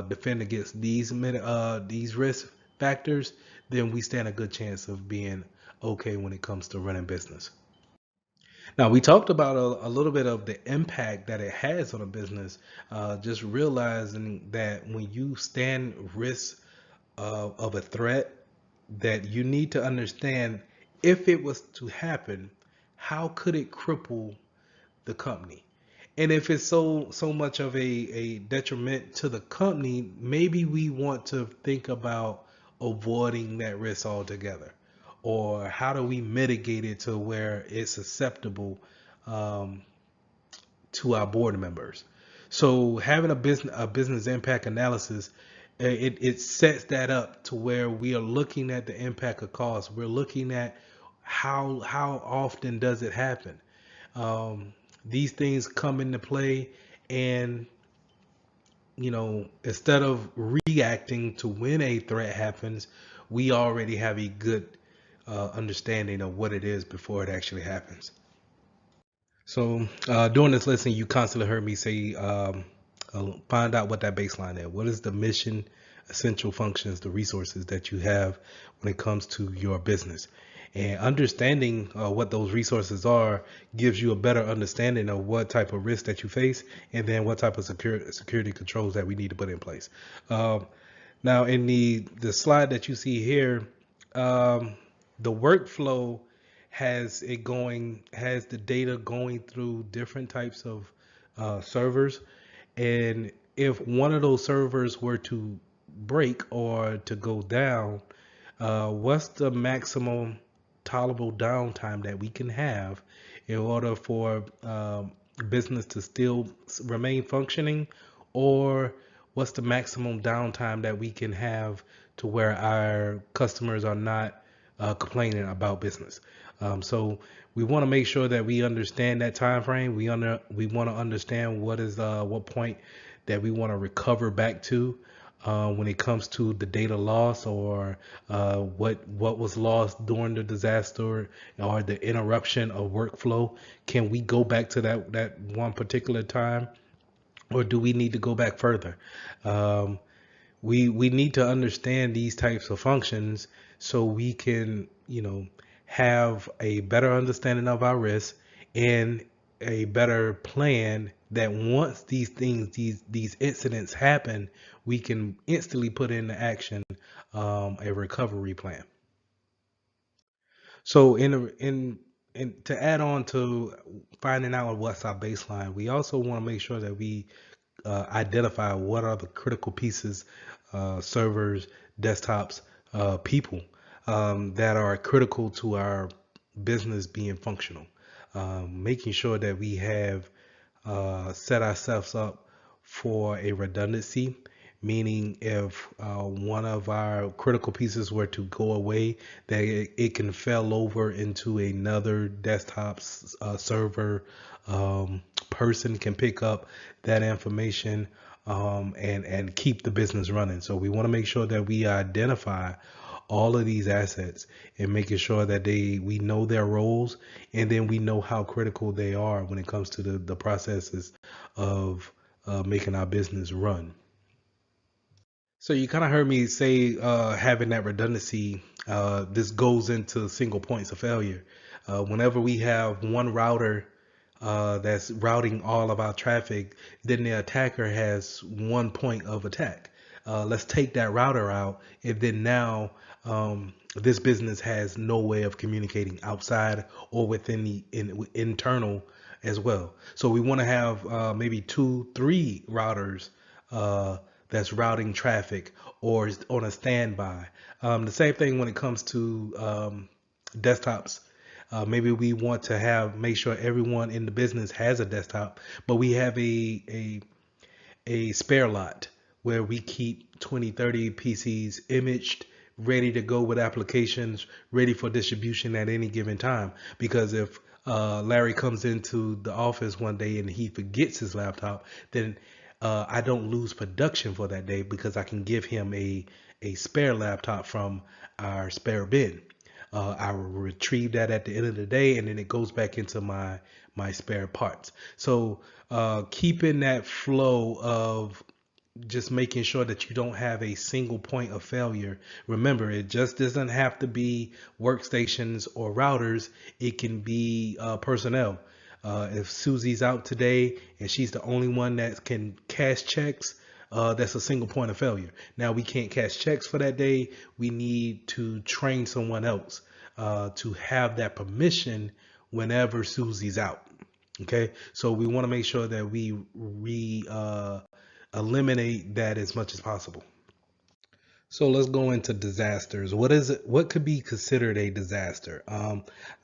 defend against these risk factors, then we stand a good chance of being okay when it comes to running business. Now, we talked about a little bit of the impact that it has on a business. Just realizing that when you stand risk of a threat, that you need to understand, if it was to happen, how could it cripple the company? And if it's so much of a detriment to the company, maybe we want to think about avoiding that risk altogether. Or how do we mitigate it to where it's acceptable um, to our board members? So having a business impact analysis, it sets that up to where we are looking at the impact of cost. We're looking at how often does it happen. These things come into play, and instead of reacting to when a threat happens, we already have a good understanding of what it is before it actually happens. So during this lesson, you constantly heard me say, find out what that baseline is. What is the mission, essential functions, the resources that you have when it comes to your business? And understanding what those resources are gives you a better understanding of what type of risk that you face, and then what type of security controls that we need to put in place. Um, Now, in the slide that you see here, um, the workflow has the data going through different types of servers, and if one of those servers were to break or to go down, what's the maximum tolerable downtime that we can have in order for business to still remain functioning, or what's the maximum downtime that we can have to where our customers are not complaining about business. So we want to make sure that we understand that time frame. We want to understand what point that we want to recover back to when it comes to the data loss, or what was lost during the disaster, or the interruption of workflow. Can we go back to that one particular time, or do we need to go back further? Um, we need to understand these types of functions so we can, have a better understanding of our risks and a better plan that once these incidents happen, we can instantly put into action a recovery plan. So in to add on to finding out what's our baseline, we also want to make sure that we identify what are the critical pieces, servers, desktops, people that are critical to our business being functional. Making sure that we have set ourselves up for a redundancy, meaning if one of our critical pieces were to go away, that it can fail over into another desktop server. Person can pick up that information and keep the business running. So we want to make sure that we identify all of these assets and making sure that we know their roles, and then we know how critical they are when it comes to the processes of making our business run. So you kind of heard me say having that redundancy. This goes into single points of failure. Whenever we have one router that's routing all of our traffic, then the attacker has one point of attack. Let's take that router out, and then now this business has no way of communicating outside or within the internal as well. So we want to have maybe 2, 3 routers that's routing traffic or is on a standby. The same thing when it comes to desktops. Maybe we want to make sure everyone in the business has a desktop, but we have a spare lot where we keep 20, 30 PCs imaged, ready to go with applications, ready for distribution at any given time. Because if Larry comes into the office one day and he forgets his laptop, then I don't lose production for that day because I can give him a spare laptop from our spare bin. I will retrieve that at the end of the day, and then it goes back into my spare parts. So keeping that flow of just making sure that you don't have a single point of failure. Remember, it just doesn't have to be workstations or routers. It can be personnel. If Susie's out today and she's the only one that can cash checks, that's a single point of failure. Now we can't cash checks for that day. We need to train someone else to have that permission whenever Susie's out. Okay, so we want to make sure that we eliminate that as much as possible. So let's go into disasters. What is it? What could be considered a disaster?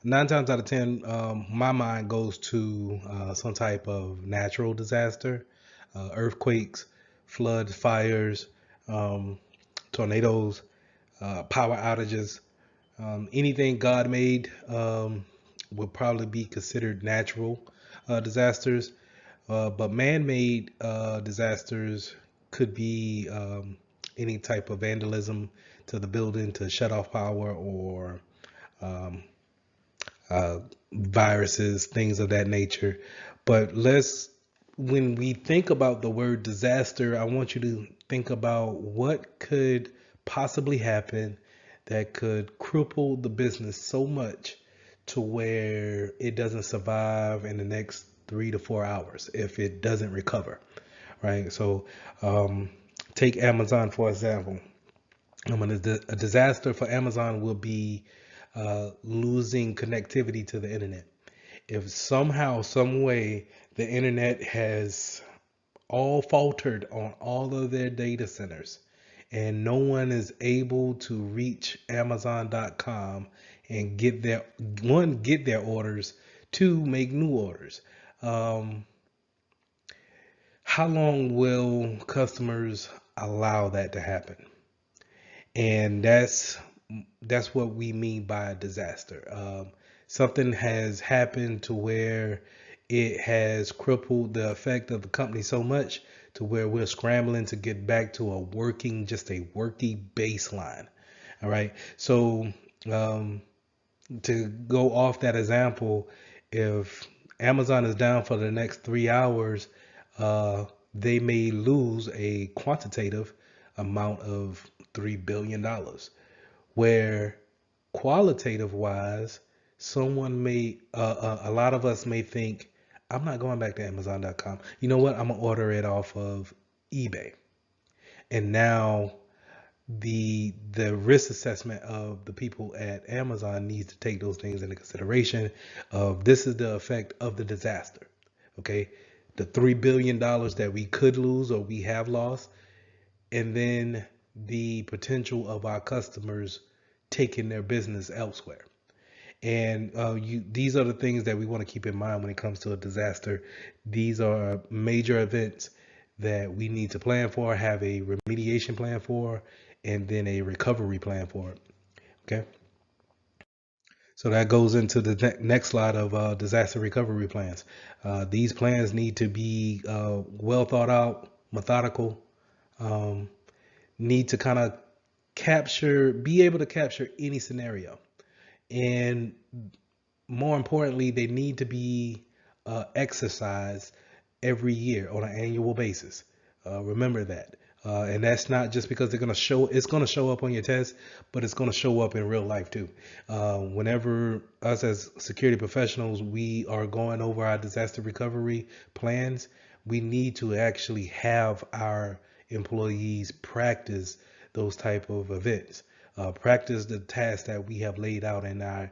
9 times out of 10, my mind goes to some type of natural disaster, earthquakes, floods, fires, tornadoes, power outages. Anything God made would probably be considered natural disasters. But man-made disasters could be any type of vandalism to the building to shut off power, or um, viruses, things of that nature. But when we think about the word disaster, I want you to think about what could possibly happen that could cripple the business so much to where it doesn't survive in the next 3 to 4 hours if it doesn't recover, right? So take Amazon for example. A disaster for Amazon will be losing connectivity to the internet. If somehow, some way, the internet has all faltered on all of their data centers, and no one is able to reach Amazon.com and get their orders, to make new orders. how long will customers allow that to happen? And that's what we mean by a disaster. Something has happened to where it has crippled the effect of the company so much to where we're scrambling to get back to just a working baseline. All right. So um, to go off that example, if Amazon is down for the next 3 hours, they may lose a quantitative amount of $3 billion, where qualitative wise, a lot of us may think, I'm not going back to Amazon.com. You know what? I'm gonna order it off of eBay. And now the risk assessment of the people at Amazon needs to take those things into consideration. Of this is the effect of the disaster. Okay, the $3 billion that we could lose or we have lost, and then the potential of our customers taking their business elsewhere. And these are the things that we want to keep in mind when it comes to a disaster. These are major events that we need to plan for, have a remediation plan for, and then a recovery plan for it. Okay. So that goes into the next slide of disaster recovery plans. These plans need to be well thought out, methodical, um, need to kind of be able to capture any scenario. And more importantly, they need to be exercised every year on an annual basis. Remember that. And that's not just because it's going to show up on your test, but it's going to show up in real life too. Whenever us as security professionals, we are going over our disaster recovery plans, we need to actually have our employees practice those type of events. Practice the tasks that we have laid out in our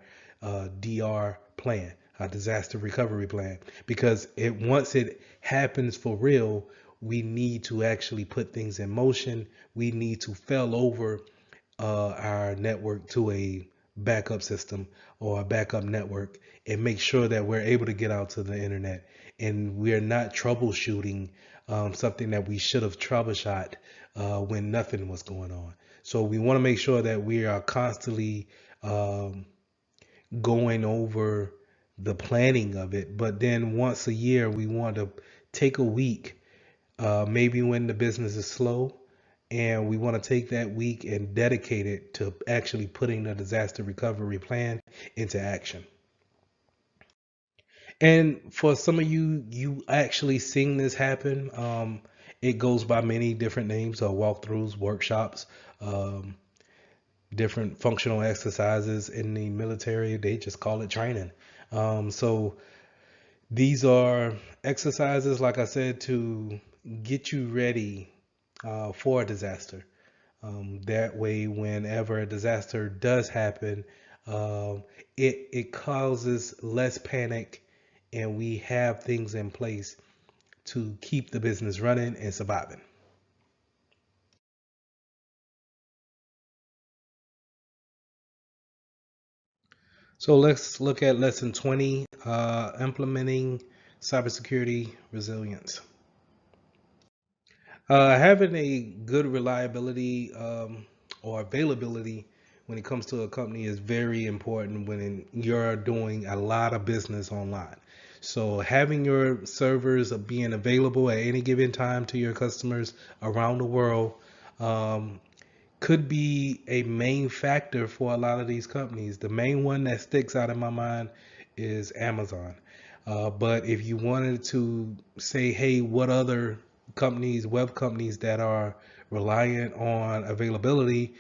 DR plan, a disaster recovery plan, because once it happens for real, we need to actually put things in motion. We need to fail over our network to a backup system or a backup network and make sure that we're able to get out to the internet and we're not troubleshooting something that we should have troubleshot when nothing was going on. So we want to make sure that we are constantly going over the planning of it. But then once a year, we want to take a week, maybe when the business is slow, and we want to take that week and dedicate it to actually putting the disaster recovery plan into action. And for some of you, you actually seen this happen. It goes by many different names, walkthroughs, workshops, um, different functional exercises in the military. They just call it training. So these are exercises, like I said, to get you ready for a disaster. That way, whenever a disaster does happen, it causes less panic, and we have things in place to keep the business running and surviving. So let's look at lesson 20, implementing cybersecurity resilience. Having a good reliability or availability when it comes to a company is very important when you're doing a lot of business online. So having your servers being available at any given time to your customers around the world um, could be a main factor for a lot of these companies. The main one that sticks out in my mind is Amazon. But if you wanted to say, hey, what other companies, web companies that are reliant on availability,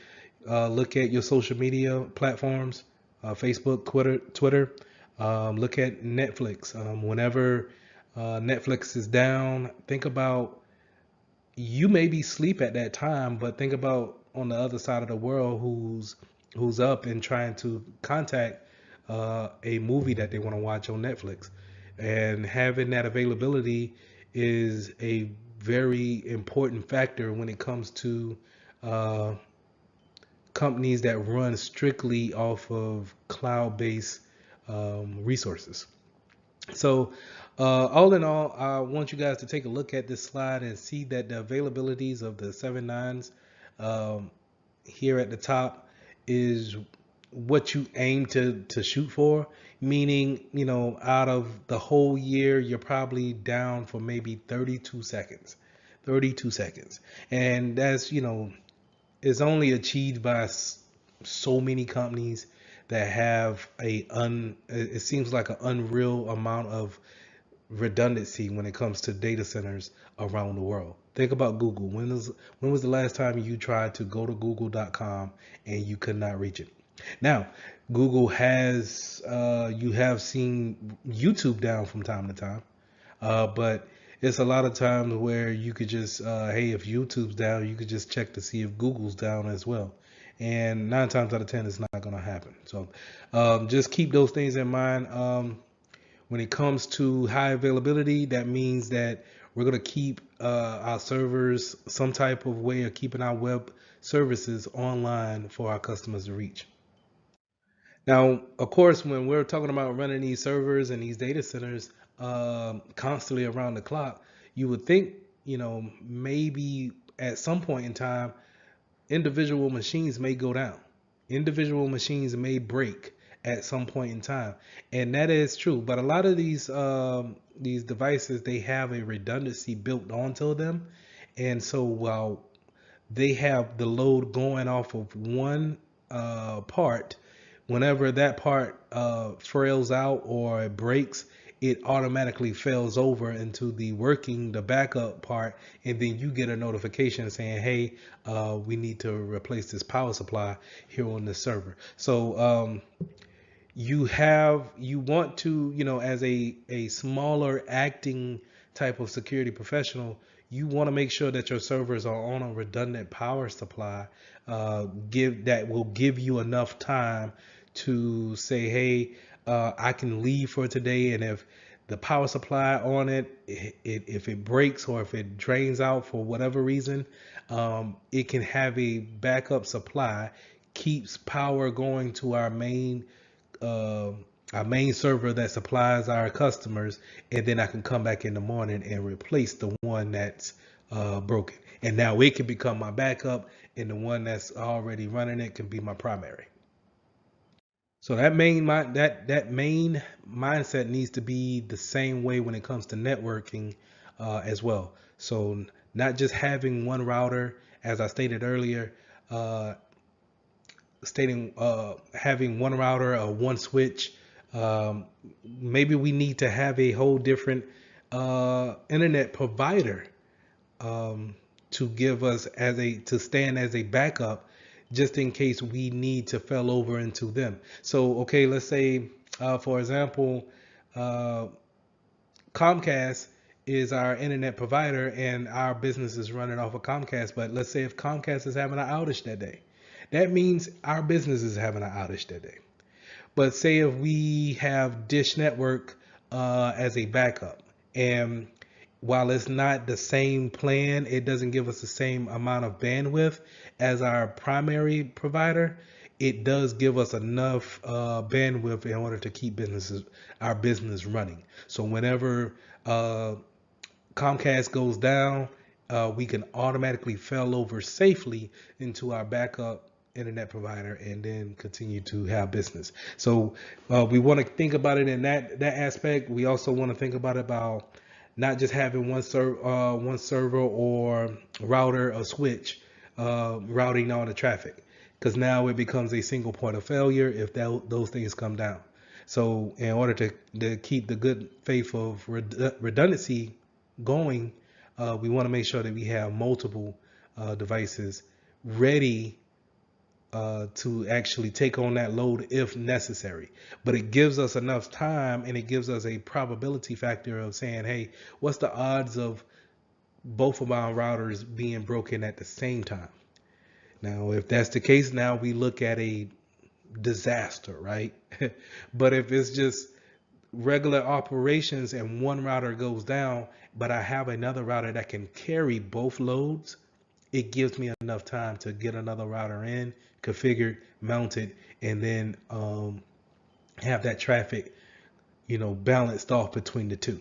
look at your social media platforms, Facebook, Twitter. Look at Netflix. Whenever Netflix is down, think about you may be asleep at that time, but think about on the other side of the world who's up and trying to contact a movie that they want to watch on Netflix. And having that availability is a very important factor when it comes to uh, companies that run strictly off of cloud-based resources. So All in all, I want you guys to take a look at this slide and see that the availabilities of the 7 nines um, here at the top is what you aim to shoot for. Meaning, out of the whole year, you're probably down for maybe 32 seconds. 32 seconds. And that's, is only achieved by so many companies that have it seems like an unreal amount of redundancy when it comes to data centers around the world. Think about Google. When was the last time you tried to go to google.com and you could not reach it? Now, Google has you have seen YouTube down from time to time, but it's a lot of times where you could just, hey, if YouTube's down, you could just check to see if Google's down as well. And 9 times out of 10, it's not going to happen. So just keep those things in mind. When it comes to high availability, that means that we're going to keep our servers some type of way of keeping our web services online for our customers to reach. Now, of course, when we're talking about running these servers and these data centers constantly around the clock, you would think, maybe at some point in time, individual machines may go down. Individual machines may break at some point in time, and that is true. But a lot of these devices, they have a redundancy built onto them, and so while they have the load going off of one part, whenever that part frails out or it breaks, it automatically fails over into the backup part, and then you get a notification saying, hey, we need to replace this power supply here on the server. So you want to, as a smaller acting type of security professional, you want to make sure that your servers are on a redundant power supply, that will give you enough time to say, hey, I can leave for today, and if the power supply on if it breaks or if it drains out for whatever reason, it can have a backup supply, keeps power going to uh, our main server that supplies our customers, and then I can come back in the morning and replace the one that's broken. And now it can become my backup, and the one that's already running it can be my primary. So that main mindset needs to be the same way when it comes to networking as well. So not just having one router, as I stated earlier, uh, having one router or one switch. Um, Maybe we need to have a whole different internet provider to give us to stand as a backup, just in case we need to fell over into them. So okay, let's say for example, uh, Comcast is our internet provider and our business is running off of Comcast. But let's say if Comcast is having an outage that day, that means our business is having an outage that day. But say if we have Dish Network as a backup, and while it's not the same plan, it doesn't give us the same amount of bandwidth as our primary provider. It does give us enough bandwidth in order to keep our business running. So whenever Comcast goes down, we can automatically fail over safely into our backup internet provider and then continue to have business. So we want to think about it in that aspect. We also want to think about not just having one server or router or switch routing all the traffic, because now it becomes a single point of failure if those things come down. So in order to keep the good faith of redundancy going, we want to make sure that we have multiple devices ready to actually take on that load if necessary. But it gives us enough time, and it gives us a probability factor of saying, hey, what's the odds of both of our routers being broken at the same time? Now, if that's the case, now we look at a disaster, right? But if it's just regular operations and one router goes down, but I have another router that can carry both loads, it gives me enough time to get another router in, configured, mounted, and then have that traffic, balanced off between the two.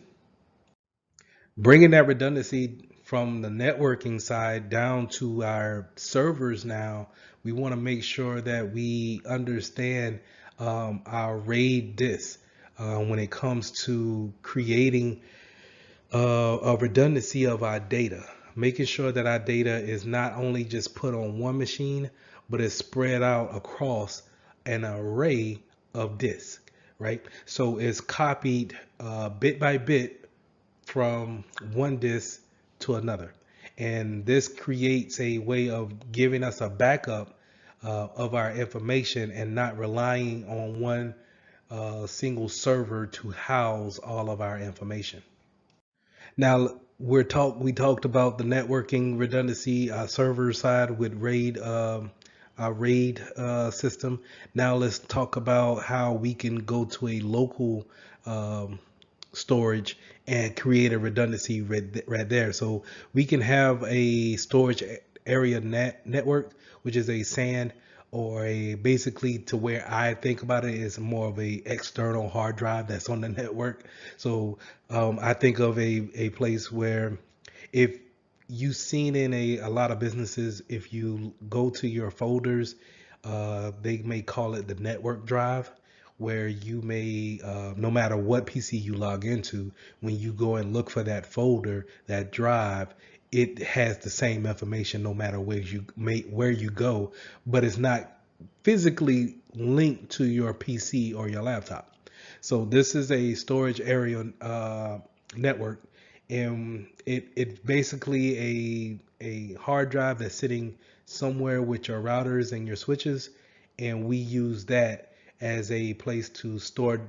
Bringing that redundancy from the networking side down to our servers now, we want to make sure that we understand our RAID disk when it comes to creating a redundancy of our data, making sure that our data is not only just put on one machine, but it's spread out across an array of disks, right? So it's copied bit by bit from one disk to another. And this creates a way of giving us a backup of our information and not relying on one single server to house all of our information. Now we talked about the networking redundancy server side with RAID our RAID system. Now let's talk about how we can go to a local um, storage and create a redundancy right there. So we can have a storage area network, which is a SAN, or a basically to where I think about it is more of a external hard drive that's on the network. So I think of a place where if you've seen in a lot of businesses, if you go to your folders, they may call it the network drive, where you may, no matter what PC you log into, when you go and look for that folder, that drive, it has the same information no matter where you go, but it's not physically linked to your PC or your laptop. So this is a storage area network, and it's basically a hard drive that's sitting somewhere with your routers and your switches, and we use that as a place to store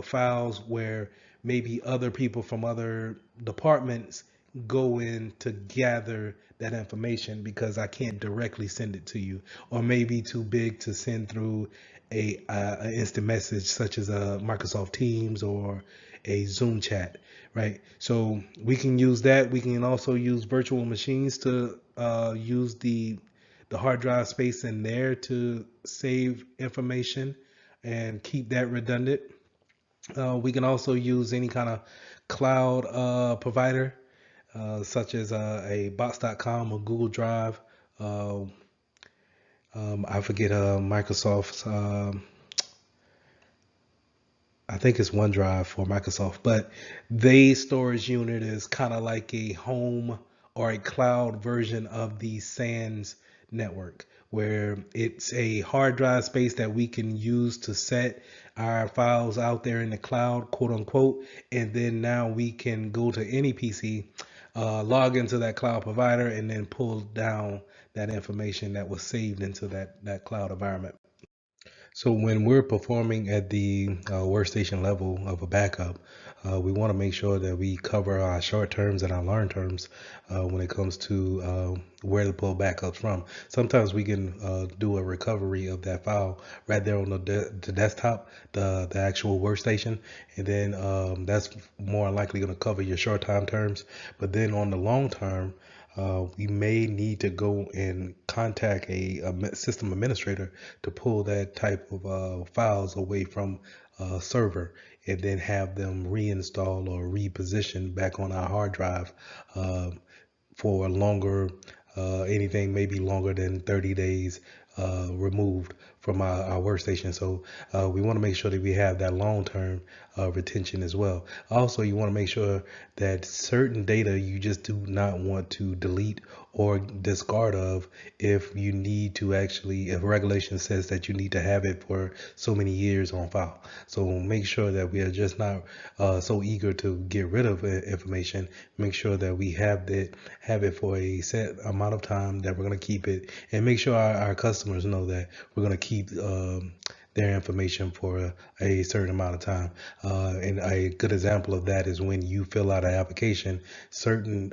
files where maybe other people from other departments go in to gather that information, because I can't directly send it to you, or maybe too big to send through an instant message such as a Microsoft Teams or a Zoom chat, right? So we can use that. We can also use virtual machines to use the hard drive space in there to save information and keep that redundant. We can also use any kind of cloud provider, such as a box.com or Google Drive. Uh, I forget Microsoft's. I think it's OneDrive for Microsoft, but they storage unit is kind of like a home or a cloud version of the SANS network, where it's a hard drive space that we can use to set our files out there in the cloud, quote unquote, and then now we can go to any PC, log into that cloud provider, and then pull down that information that was saved into that cloud environment. So when we're performing at the workstation level of a backup, we want to make sure that we cover our short terms and our long terms when it comes to where to pull backups from. Sometimes we can do a recovery of that file right there on the desktop, the actual workstation, and then that's more likely going to cover your short time terms. But then on the long term, we may need to go and contact a system administrator to pull that type of files away from a server, and then have them reinstall or reposition back on our hard drive uh, for longer, anything maybe longer than 30 days removed from our workstation. So we want to make sure that we have that long-term retention as well. Also, you want to make sure that certain data you just do not want to delete or discard of if you need to actually, if regulation says that you need to have it for so many years on file. So make sure that we are just not so eager to get rid of information. Make sure that we have it for a set amount of time, that we're going to keep it, and make sure our customers know that we're going to keep their information for a certain amount of time. And a good example of that is when you fill out an application, certain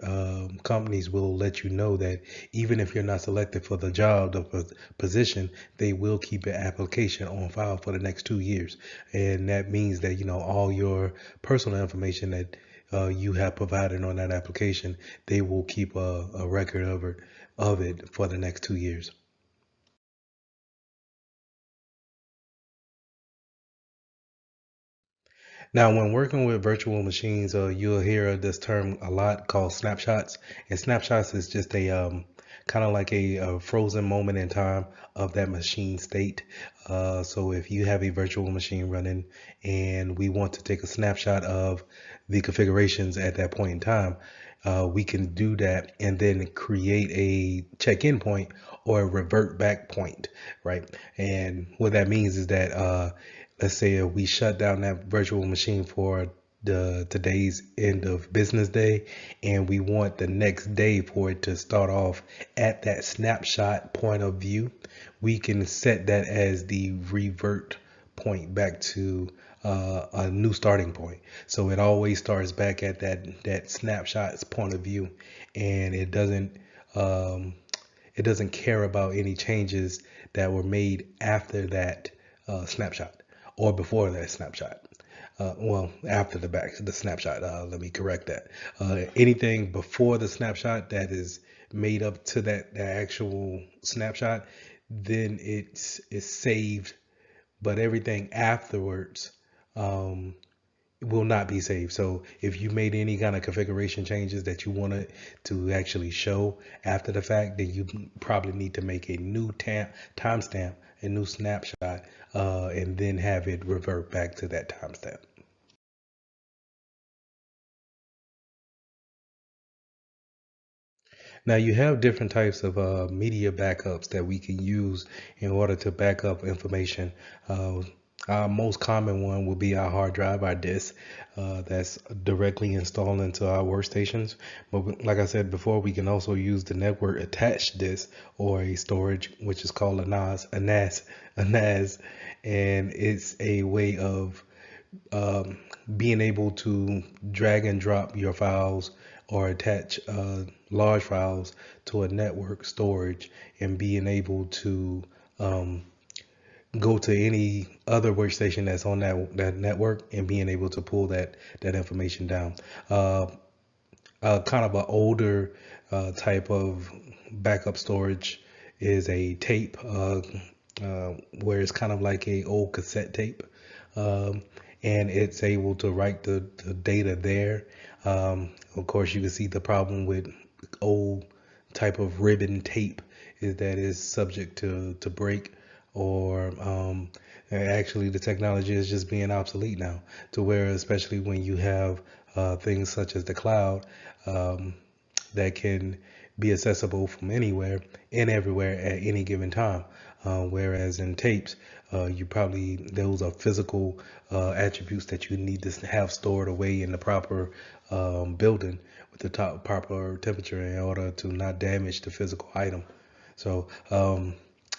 companies will let you know that even if you're not selected for the job, the position, they will keep your application on file for the next 2 years. And that means that, you know, all your personal information that you have provided on that application, they will keep a record of it for the next 2 years. Now, when working with virtual machines, you'll hear this term a lot called snapshots. And snapshots is just a kind of like a frozen moment in time of that machine state. So if you have a virtual machine running and we want to take a snapshot of the configurations at that point in time, we can do that and then create a check-in point or a revert back point, right? And what that means is that let's say if we shut down that virtual machine for the today's end of business day and we want the next day for it to start off at that snapshot point of view, we can set that as the revert point back to a new starting point. So it always starts back at that snapshot's point of view, and um, it doesn't care about any changes that were made after that snapshot or before that snapshot. Well, after the snapshot. Let me correct that. Anything before the snapshot that is made up to that actual snapshot, then it's saved. But everything afterwards um, will not be saved. So if you made any kind of configuration changes that you wanted to actually show after the fact, then you probably need to make a new timestamp, a new snapshot, and then have it revert back to that timestamp. Now you have different types of media backups that we can use in order to back up information. Uh, our most common one would be our hard drive, our disk, that's directly installed into our workstations. But like I said before, we can also use the network attached disk or a storage, which is called a NAS, and it's a way of um, being able to drag and drop your files or attach large files to a network storage and being able to um, go to any other workstation that's on that network and being able to pull that information down. Uh, kind of an older type of backup storage is a tape, where it's kind of like a old cassette tape, um, and it's able to write the data there. Of course, you can see the problem with old type of ribbon tape is that it's subject to break or actually the technology is just being obsolete now to where especially when you have things such as the cloud um, that can be accessible from anywhere and everywhere at any given time. Whereas in tapes, you probably those are physical attributes that you need to have stored away in the proper building with the top proper temperature in order to not damage the physical item. So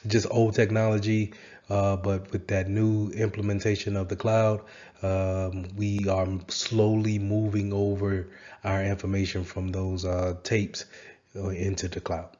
just old technology, but with that new implementation of the cloud, we are slowly moving over our information from those tapes into the cloud.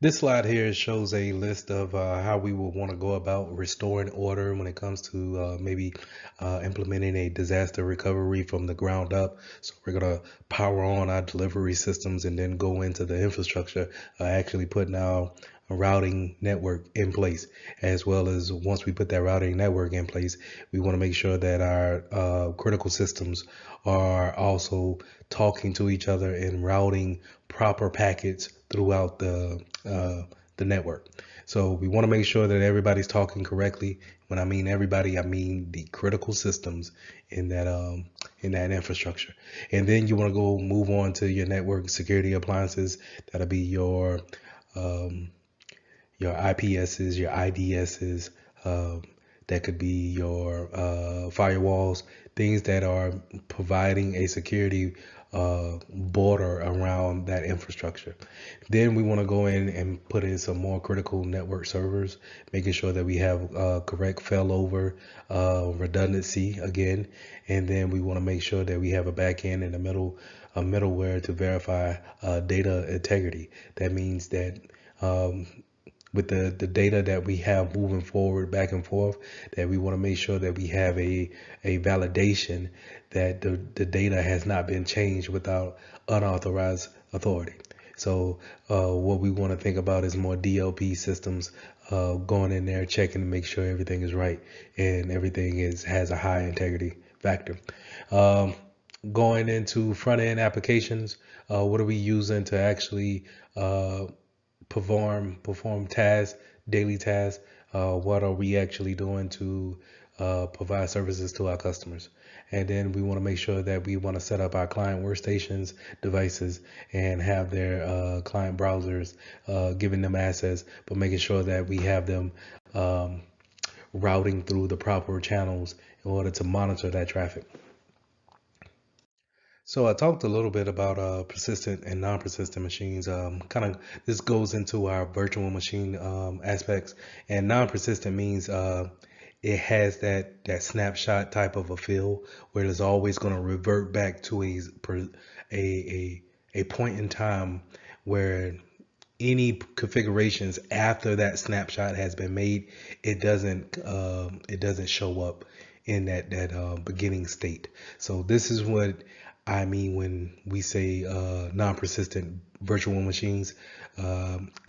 This slide here shows a list of how we will want to go about restoring order when it comes to maybe implementing a disaster recovery from the ground up. So we're going to power on our delivery systems and then go into the infrastructure, actually putting our routing network in place, as well as once we put that routing network in place, we want to make sure that our critical systems are also talking to each other and routing proper packets throughout the network. So we want to make sure that everybody's talking correctly. When I mean everybody, I mean the critical systems in that infrastructure. And then you want to go move on to your network security appliances. That'll be um, your IPSs, your IDSs, that could be your firewalls, things that are providing a security border around that infrastructure. Then we want to go in and put in some more critical network servers, making sure that we have correct failover, redundancy again, and then we want to make sure that we have a back end and a middleware to verify data integrity. That means that um, with the data that we have moving forward back and forth, that we want to make sure that we have a validation that the data has not been changed without unauthorized authority. So what we want to think about is more DLP systems, going in there, checking to make sure everything is right and everything has a high integrity factor. Um, Going into front end applications, what are we using to actually uh, perform tasks, daily tasks? What are we actually doing to provide services to our customers? And then we want to make sure that we want to set up our client workstations, devices, and have their client browsers, giving them access, but making sure that we have them um, routing through the proper channels in order to monitor that traffic. So I talked a little bit about persistent and non-persistent machines. Kind of this goes into our virtual machine aspects, and non-persistent means it has that snapshot type of a feel where it's always going to revert back to a point in time where any configurations after that snapshot has been made, it doesn't show up in that beginning state. So this is what I mean when we say non-persistent virtual machines.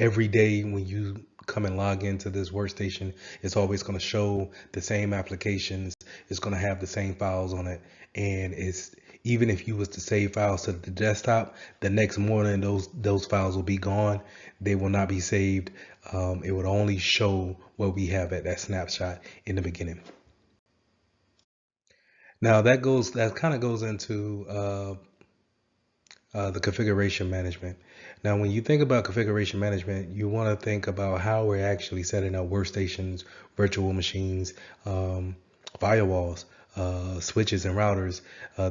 Every day when you come and log into this workstation, it's always going to show the same applications. It's going to have the same files on it, and it's even if you was to save files to the desktop, the next morning those files will be gone. They will not be saved. It would only show what we have at that snapshot in the beginning. Now that kind of goes into the configuration management. Now, when you think about configuration management, you want to think about how we're actually setting up workstations, virtual machines, firewalls, switches, and routers.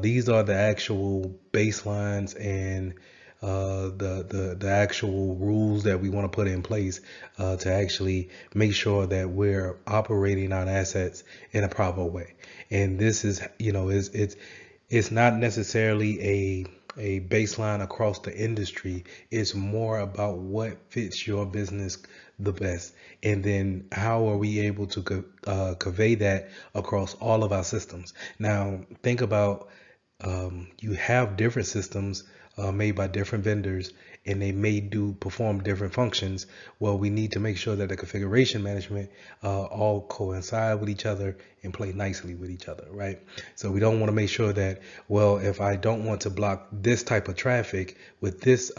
These are the actual baselines and the actual rules that we want to put in place to actually make sure that we're operating our assets in a proper way. And this is, it's not necessarily a baseline across the industry. It's more about what fits your business the best, and then how are we able to convey that across all of our systems. Now think about, you have different systems made by different vendors, and they may perform different functions. Well, we need to make sure that the configuration management all coincide with each other and play nicely with each other, right? So we don't want to make sure that, well, if I don't want to block this type of traffic with this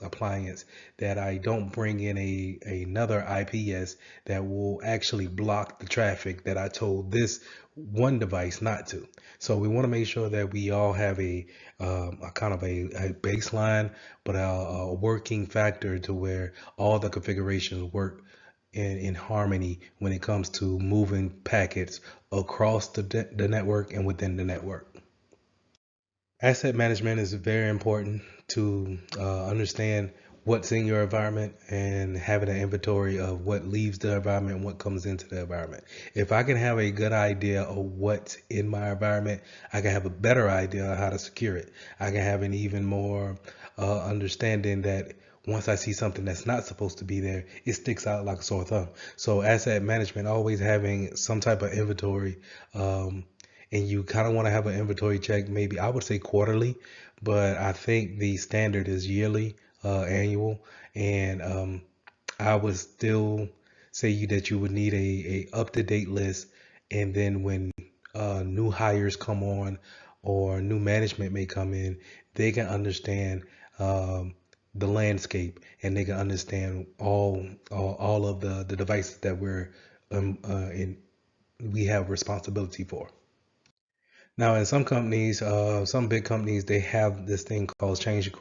appliance, that I don't bring in another IPS that will actually block the traffic that I told this one device not to. So we want to make sure that we all have a kind of a baseline, but a working factor to where all the configurations work in harmony when it comes to moving packets across the network and within the network. Asset management is very important to understand what's in your environment and having an inventory of what leaves the environment and what comes into the environment. If I can have a good idea of what's in my environment, I can have a better idea of how to secure it. I can have an even more understanding that once I see something that's not supposed to be there, it sticks out like a sore thumb. So asset management, always having some type of inventory, and you kind of want to have an inventory check, maybe I would say quarterly, but I think the standard is yearly, annual. And I would still say that you would need a up-to-date list. And then when new hires come on or new management may come in, they can understand the landscape, and they can understand all of the devices that we have responsibility for. Now, in some companies, some big companies, they have this thing called change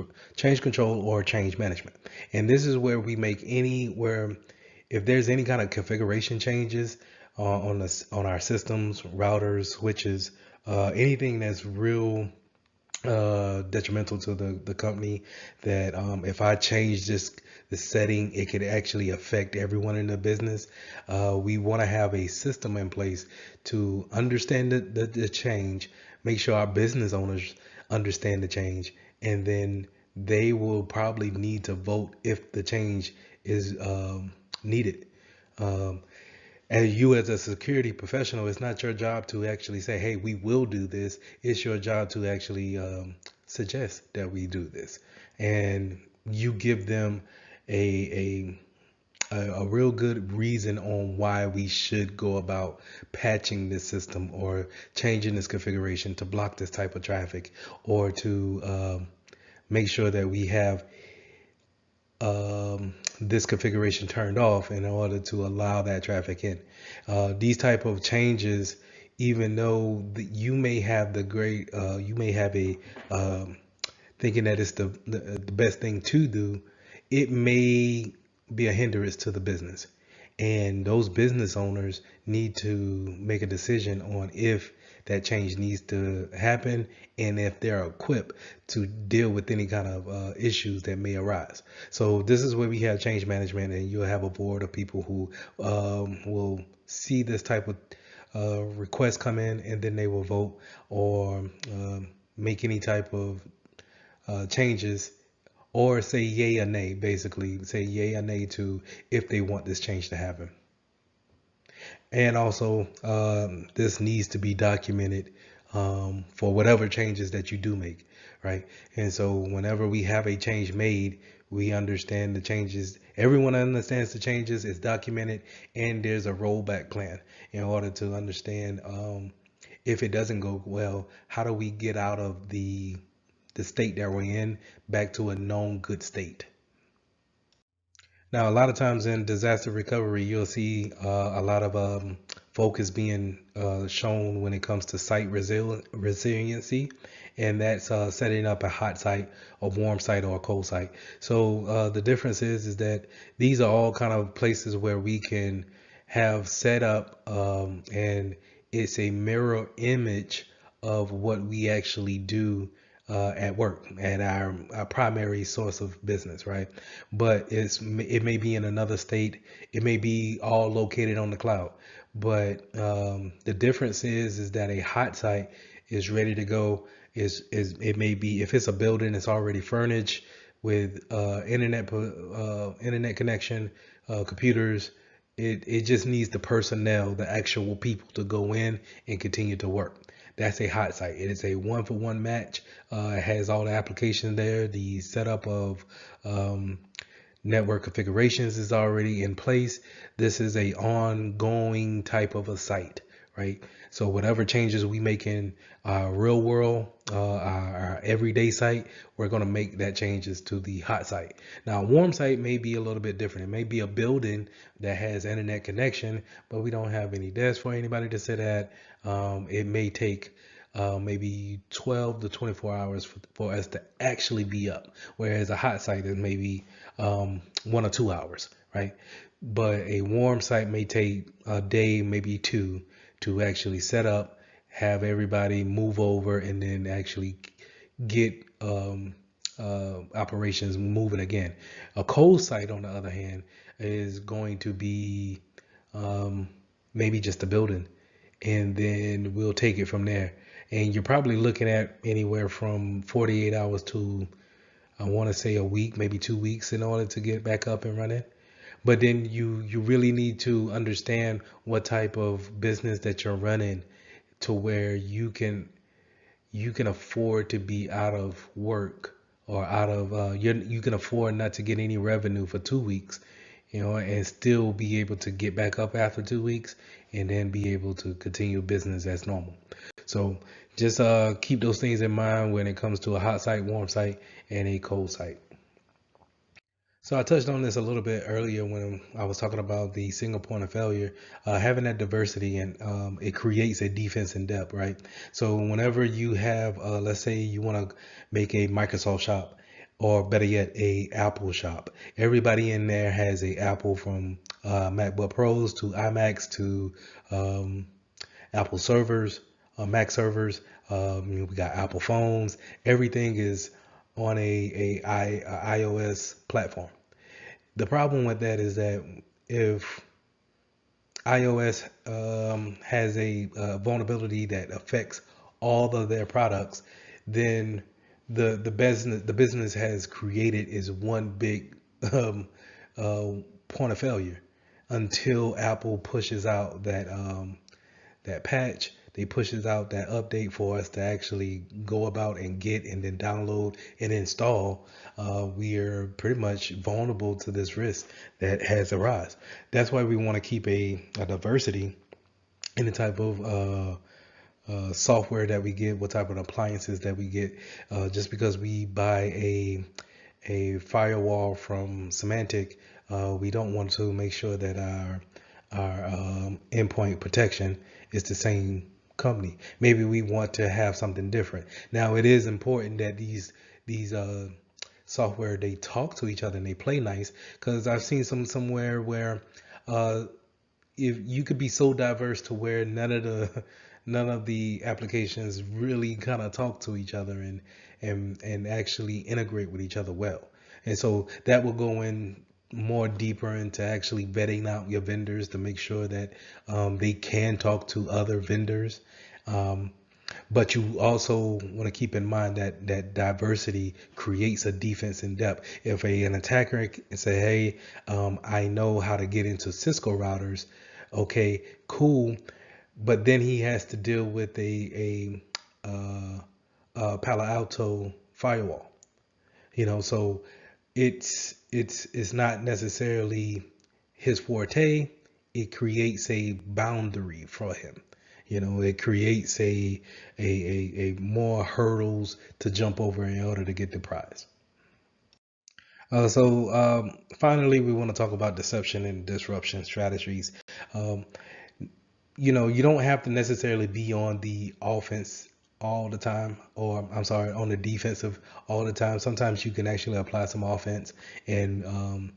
control or change management, and this is where we make where if there's any kind of configuration changes on our systems, routers, switches, anything that's real detrimental to the company, that if I change the setting, it could actually affect everyone in the business. We want to have a system in place to understand the change, make sure our business owners understand the change, and then they will probably need to vote if the change is needed. Um, and you as a security professional, it's not your job to actually say, hey, we will do this. It's your job to actually suggest that we do this. And you give them a a real good reason on why we should go about patching this system or changing this configuration to block this type of traffic, or to make sure that we have this configuration turned off in order to allow that traffic in. These type of changes, even though you may have you may have a thinking that it's the best thing to do, it may be a hindrance to the business. And those business owners need to make a decision on if that change needs to happen and if they're equipped to deal with any kind of issues that may arise. So this is where we have change management, and you'll have a board of people who will see this type of request come in, and then they will vote or make any type of changes, or say yay or nay, basically say yay or nay to if they want this change to happen. And also, this needs to be documented for whatever changes that you do make, right? And so whenever we have a change made, we understand the changes. Everyone understands the changes. It's documented, and there's a rollback plan in order to understand if it doesn't go well, how do we get out of the state that we're in back to a known good state. Now, a lot of times in disaster recovery, you'll see a lot of focus being shown when it comes to site resiliency, and that's setting up a hot site, a warm site, or a cold site. So the difference is that these are all kind of places where we can have set up, and it's a mirror image of what we actually do at work, at our primary source of business, right? But it may be in another state. It may be all located on the cloud. But the difference is that a hot site is ready to go. Is it may be, if it's a building, it's already furnished with internet connection, computers. It just needs the personnel, the actual people, to go in and continue to work. That's a hot site. It is a one-for-one match. It has all the applications there. The setup of network configurations is already in place. This is a ongoing type of a site, right? So whatever changes we make in our real world, our everyday site, we're going to make that changes to the hot site. Now, a warm site may be a little bit different. It may be a building that has internet connection, but we don't have any desks for anybody to sit at. It may take maybe 12 to 24 hours for us to actually be up, whereas a hot site is maybe 1 or 2 hours, right? But a warm site may take a day, maybe two, to actually set up, have everybody move over, and then actually get operations moving again. A cold site, on the other hand, is going to be maybe just a building, and then we'll take it from there. And you're probably looking at anywhere from 48 hours to, I want to say, a week, maybe 2 weeks, in order to get back up and running. But then you really need to understand what type of business that you're running, to where you can afford to be out of work, or out of you can afford not to get any revenue for 2 weeks, and still be able to get back up after 2 weeks, and then be able to continue business as normal. So just keep those things in mind when it comes to a hot site, warm site, and a cold site. So I touched on this a little bit earlier when I was talking about the single point of failure, having that diversity, and it creates a defense in depth, right? So whenever you have, let's say you want to make a Microsoft shop, or better yet, a Apple shop. Everybody in there has a Apple, from MacBook Pros to iMacs to Apple servers, Mac servers. We got Apple phones. Everything is on a iOS platform. The problem with that is that if iOS has a vulnerability that affects all of their products, then the business has created is one big point of failure, until Apple pushes out that patch they pushes out that update for us to actually go about and get and then download and install, we are pretty much vulnerable to this risk that has arisen. That's why we want to keep a diversity in the type of software that we get, what type of appliances that we get. Just because we buy a firewall from Symantec, we don't want to make sure that our endpoint protection is the same company. Maybe we want to have something different. Now, it is important that these software, they talk to each other and they play nice, because I've seen somewhere where uh, if you could be so diverse to where none of the applications really kind of talk to each other and actually integrate with each other well. And so that will go in more deeper into actually vetting out your vendors to make sure that they can talk to other vendors. Um, but you also want to keep in mind that diversity creates a defense in depth. If an attacker can say, "Hey, I know how to get into Cisco routers," okay, cool, but then he has to deal with a Palo Alto firewall. So it's not necessarily his forte. It creates a boundary for him. It creates a more hurdles to jump over in order to get the prize. So finally, we want to talk about deception and disruption strategies. Um, you don't have to necessarily be on the offense all the time, or I'm sorry, on the defensive all the time. Sometimes you can actually apply some offense and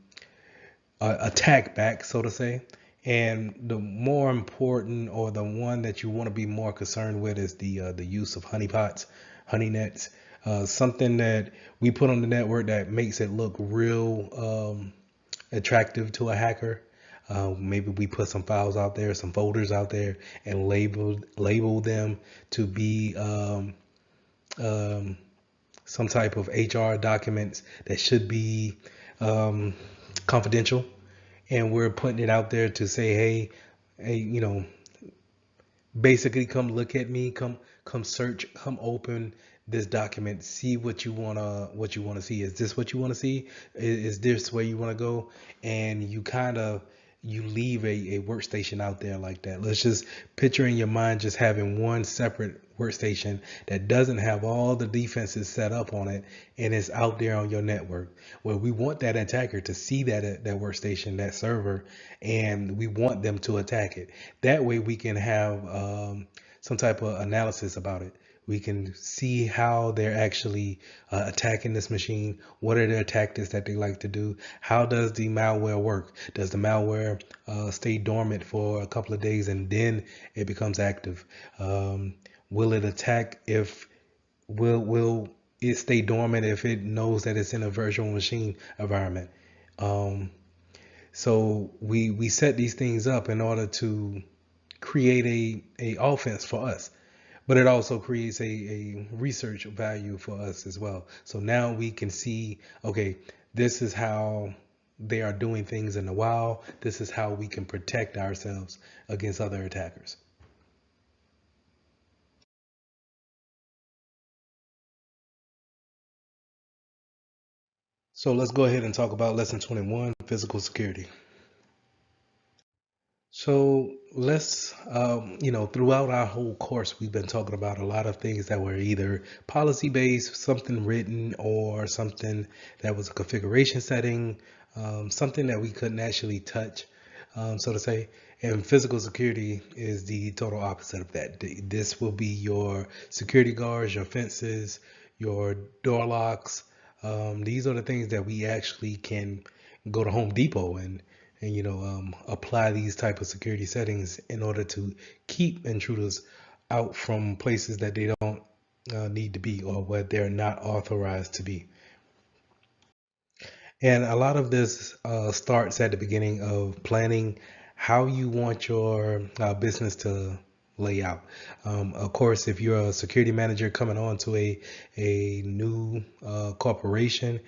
attack back, so to say. And the more important, or the one that you want to be more concerned with, is the use of honeypots, honey nets, something that we put on the network that makes it look real attractive to a hacker. Maybe we put some files out there, some folders out there, and label them to be um, some type of HR documents that should be um, confidential, and we're putting it out there to say, hey, basically, come look at me, come search, come open this document, see what you wanna see. Is this what you want to see? Is this where you want to go? And you leave a workstation out there like that. Let's just picture in your mind just having one separate workstation that doesn't have all the defenses set up on it, and it's out there on your network. Well, we want that attacker to see that workstation, that server, and we want them to attack it. That way we can have some type of analysis about it. We can see how they're actually attacking this machine. What are their tactics that they like to do? How does the malware work? Does the malware stay dormant for a couple of days and then it becomes active? Will it attack if will it stay dormant if it knows that it's in a virtual machine environment? Um, so we set these things up in order to create a offense for us, but it also creates a research value for us as well. So now we can see, okay, this is how they are doing things in the wild. This is how we can protect ourselves against other attackers. So let's go ahead and talk about lesson 21, physical security. So let's, throughout our whole course, we've been talking about a lot of things that were either policy based, something written, or something that was a configuration setting, something that we couldn't actually touch, so to say. And physical security is the total opposite of that. This will be your security guards, your fences, your door locks. These are the things that we actually can go to Home Depot and apply these type of security settings in order to keep intruders out from places that they don't need to be, or where they're not authorized to be. And a lot of this starts at the beginning of planning how you want your business to layout. Of course, if you're a security manager coming on to a new corporation,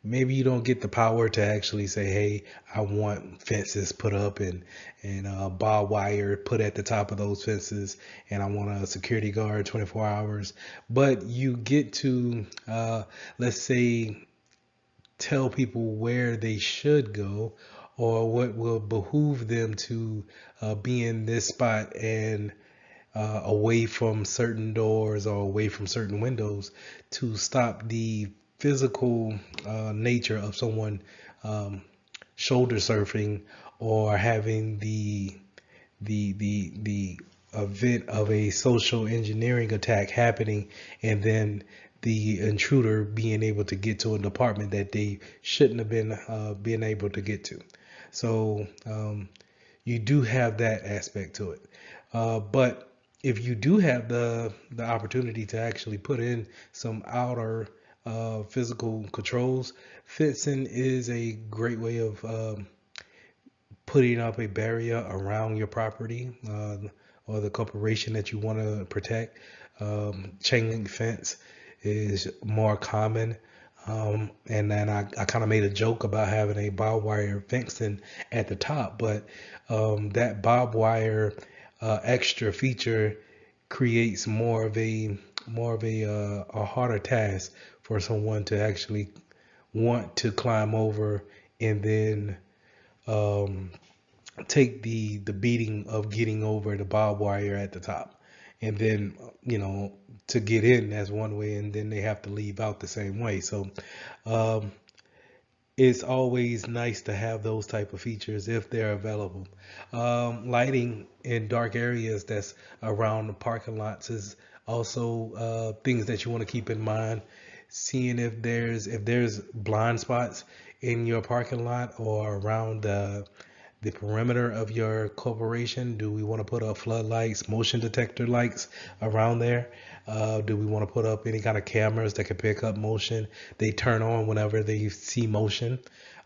maybe you don't get the power to actually say, hey, I want fences put up and barbed wire put at the top of those fences, and I want a security guard 24 hours. But you get to, let's say, tell people where they should go or what will behoove them to be in this spot and away from certain doors or away from certain windows to stop the physical nature of someone um, shoulder surfing or having the event of a social engineering attack happening, and then the intruder being able to get to a department that they shouldn't have been able to get to. So you do have that aspect to it. But if you do have the opportunity to actually put in some outer physical controls, fencing is a great way of putting up a barrier around your property or the corporation that you want to protect. Chain link fence is more common. And then I kind of made a joke about having a barbed wire fencing at the top, but that barbed wire extra feature creates more of a harder task for someone to actually want to climb over and then um, take the beating of getting over the barbed wire at the top, and then to get in, that's one way, and then they have to leave out the same way. So um, it's always nice to have those type of features if they're available. Lighting in dark areas that's around the parking lots is also things that you want to keep in mind. Seeing if there's blind spots in your parking lot or around the perimeter of your corporation. Do we want to put up floodlights, motion detector lights around there? Do we want to put up any kind of cameras that can pick up motion? They turn on whenever they see motion,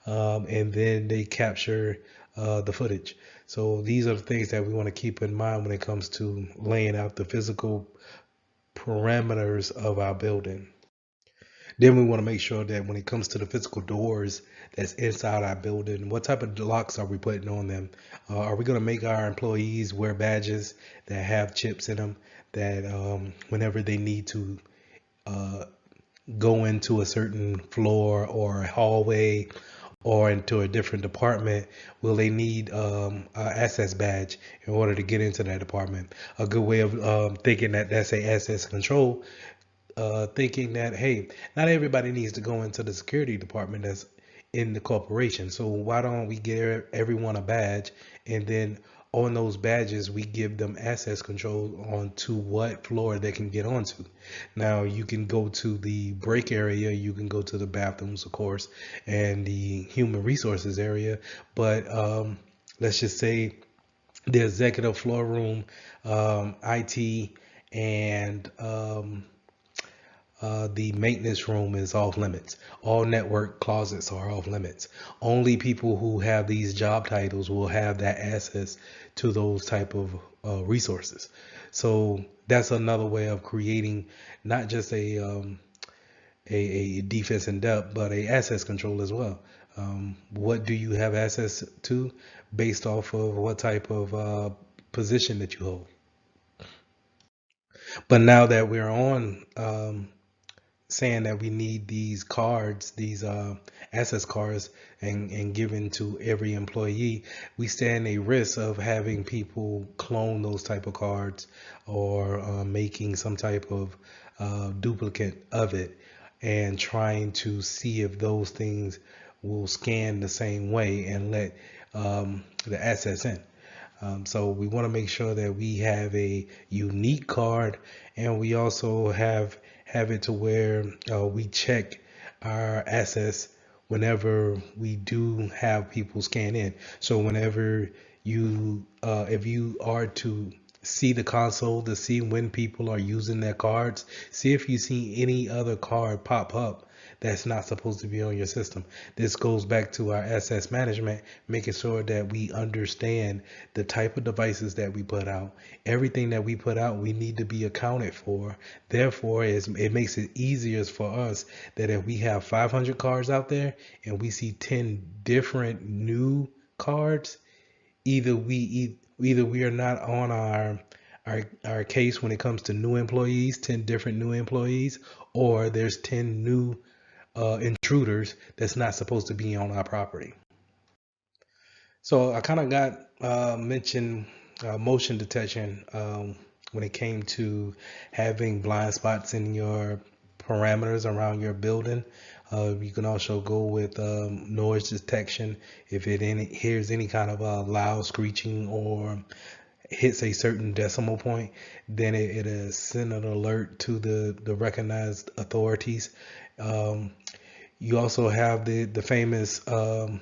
and then they capture the footage. So these are the things that we want to keep in mind when it comes to laying out the physical parameters of our building. Then we want to make sure that when it comes to the physical doors that's inside our building, what type of locks are we putting on them? Are we going to make our employees wear badges that have chips in them that whenever they need to uh, go into a certain floor or a hallway or into a different department, will they need a access badge in order to get into that department? A good way of thinking that that's a access control, thinking that, hey, not everybody needs to go into the security department that's in the corporation. So why don't we give everyone a badge, and then on those badges we give them access control on to what floor they can get onto. Now you can go to the break area, you can go to the bathrooms, of course, and the human resources area, but let's just say the executive floor room, IT, and the maintenance room is off limits. All network closets are off limits. Only people who have these job titles will have that access to those type of resources. So that's another way of creating not just a defense in depth, but a access control as well. What do you have access to based off of what type of position that you hold? But now that we're on saying that we need these cards, these access cards, and given to every employee, we stand a risk of having people clone those type of cards or making some type of duplicate of it and trying to see if those things will scan the same way and let the assets in. So we want to make sure that we have a unique card, and we also have it to where we check our assets whenever we do have people scan in. So whenever if you are to see the console to see when people are using their cards. See if you see any other card pop up that's not supposed to be on your system. This goes back to our asset management, making sure that we understand the type of devices that we put out. Everything that we put out, we need to be accounted for. Therefore, it makes it easier for us that if we have 500 cards out there and we see 10 different new cards, either we are not on our case when it comes to new employees, 10 different new employees, or there's 10 new intruders that's not supposed to be on our property. So I kind of got mentioned motion detection when it came to having blind spots in your parameters around your building. You can also go with noise detection if it hears any kind of loud screeching or hits a certain decimal point, then it'll send an alert to the recognized authorities. You also have the famous, of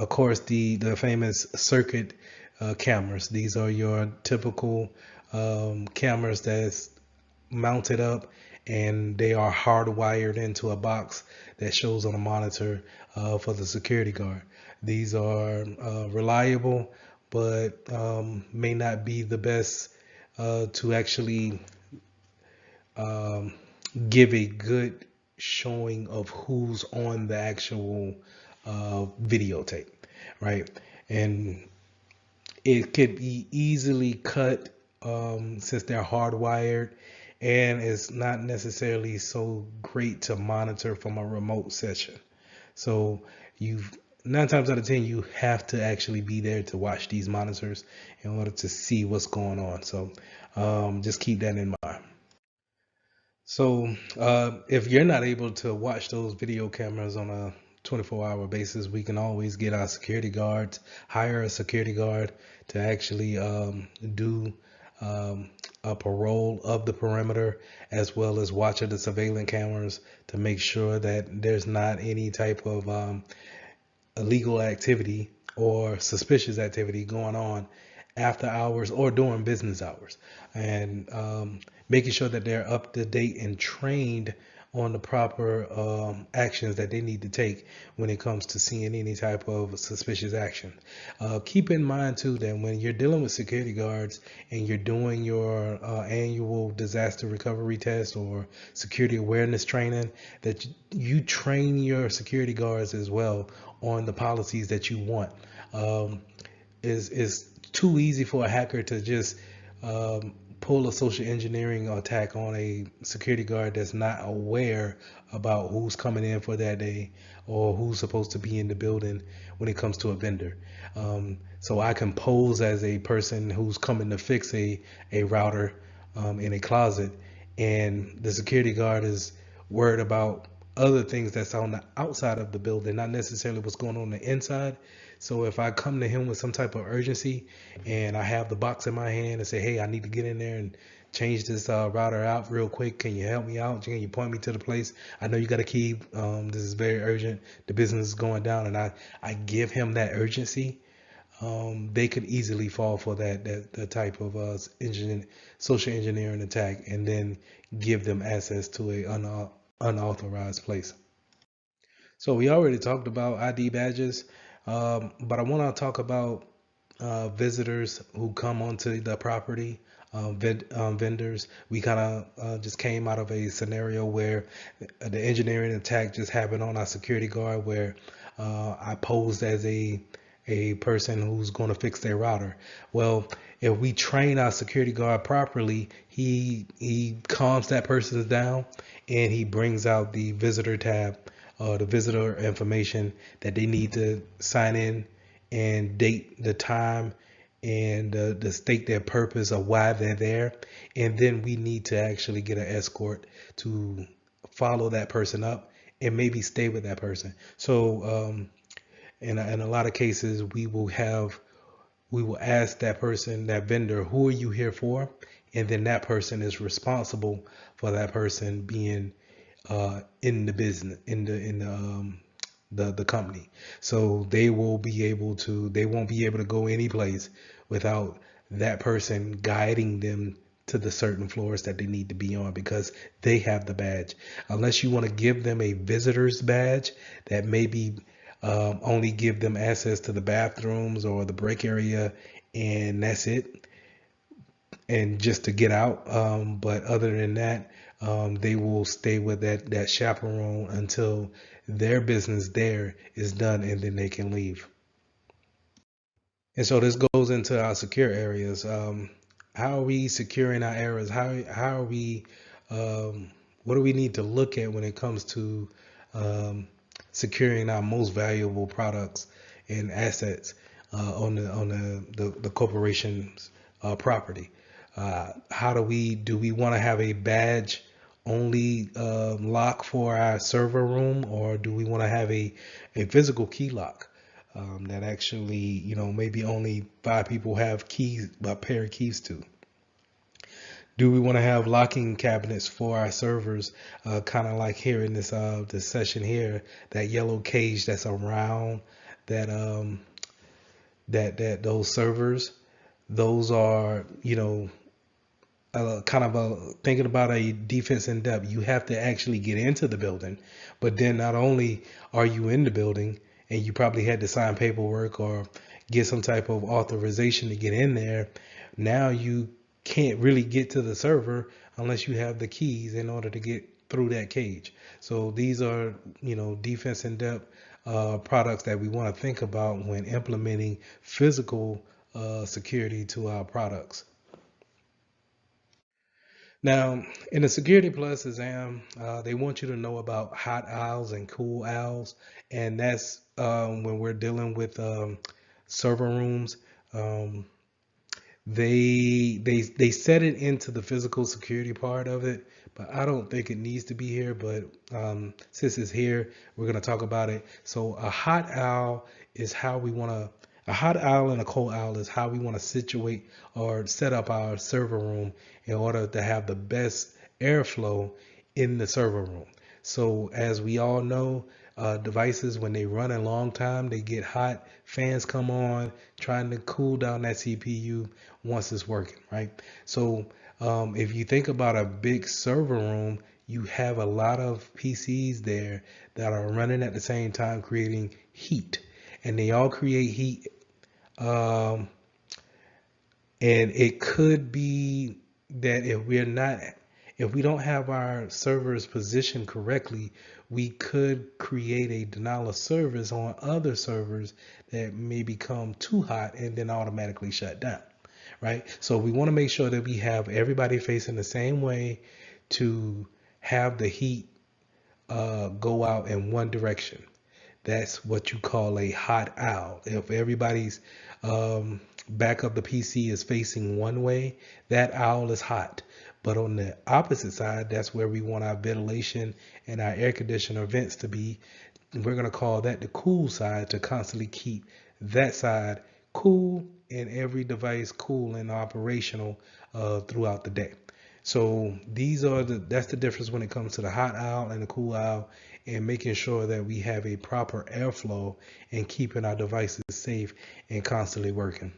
course, the famous circuit cameras. These are your typical cameras that's mounted up, and they are hardwired into a box that shows on a monitor for the security guard. These are reliable, but may not be the best to actually give a good showing of who's on the actual videotape, right? And it could be easily cut since they're hardwired, and it's not necessarily so great to monitor from a remote session. So you've 9 times out of 10, you have to actually be there to watch these monitors in order to see what's going on. So just keep that in mind. So if you're not able to watch those video cameras on a 24-hour basis, we can always get our security guards, hire a security guard to actually do a parole of the perimeter, as well as watching the surveillance cameras to make sure that there's not any type of illegal activity or suspicious activity going on after hours or during business hours, and making sure that they're up to date and trained on the proper actions that they need to take when it comes to seeing any type of suspicious action. Keep in mind too that when you're dealing with security guards and you're doing your annual disaster recovery test or security awareness training, that you train your security guards as well on the policies that you want. Is too easy for a hacker to just pull a social engineering attack on a security guard that's not aware about who's coming in for that day or who's supposed to be in the building when it comes to a vendor. So I can pose as a person who's coming to fix a router in a closet, and the security guard is worried about other things that's on the outside of the building, not necessarily what's going on the inside. So if I come to him with some type of urgency and I have the box in my hand and say, hey, I need to get in there and change this router out real quick. Can you help me out? Can you point me to the place? I know you got a key. This is very urgent. The business is going down. And I give him that urgency. They could easily fall for that type of social engineering attack, and then give them access to a unauthorized place. So we already talked about ID badges, but I want to talk about visitors who come onto the property, vendors. We kind of just came out of a scenario where the engineering attack just happened on our security guard, where I posed as a person who's going to fix their router. Well, if we train our security guard properly, he calms that person down, and he brings out the visitor tab, the visitor information that they need to sign in and date the time and to state their purpose of why they're there. And then we need to actually get an escort to follow that person up and maybe stay with that person. So in a lot of cases, we will ask that person, that vendor, who are you here for? And then that person is responsible for that person being in the business, in the company. So they won't be able to go any place without that person guiding them to the certain floors that they need to be on because they have the badge. Unless you want to give them a visitor's badge that maybe only give them access to the bathrooms or the break area, and that's it, and just to get out. But other than that, they will stay with that chaperone until their business there is done, and then they can leave. And so this goes into our secure areas. How are we securing our areas? How are we? What do we need to look at when it comes to securing our most valuable products and assets on the corporation's property? How do we want to have a badge only lock for our server room, or do we want to have a physical key lock? That actually, maybe only 5 people have keys, a pair of keys to. Do we want to have locking cabinets for our servers, kind of like here in this session here, that yellow cage that's around that those servers? Those are, kind of thinking about a defense in depth. You have to actually get into the building, but then not only are you in the building, and you probably had to sign paperwork or get some type of authorization to get in there. Now you can't really get to the server unless you have the keys in order to get through that cage. So these are, defense in depth products that we want to think about when implementing physical security to our products. Now, in the Security Plus exam, they want you to know about hot owls and cool owls, and that's when we're dealing with server rooms. Um, they set it into the physical security part of it, but I don't think it needs to be here. But since it's here, we're gonna talk about it. So a hot owl is how we want to. A hot owl and a cold owl is how we want to situate or set up our server room in order to have the best airflow in the server room. So as we all know, devices, when they run a long time, they get hot. Fans come on, trying to cool down that CPU once it's working, right? So if you think about a big server room, you have a lot of PCs there that are running at the same time, creating heat, and they all create heat. Um, and it could be that if we don't have our servers positioned correctly, we could create a denial of service on other servers that may become too hot and then automatically shut down, right? So we want to make sure that we have everybody facing the same way to have the heat go out in one direction. That's what you call a hot owl. If everybody's back of the PC is facing one way, that owl is hot. But on the opposite side, that's where we want our ventilation and our air conditioner vents to be. We're going to call that the cool side, to constantly keep that side cool and every device cool and operational throughout the day. So that's the difference when it comes to the hot owl and the cool owl, and making sure that we have a proper airflow and keeping our devices safe and constantly working.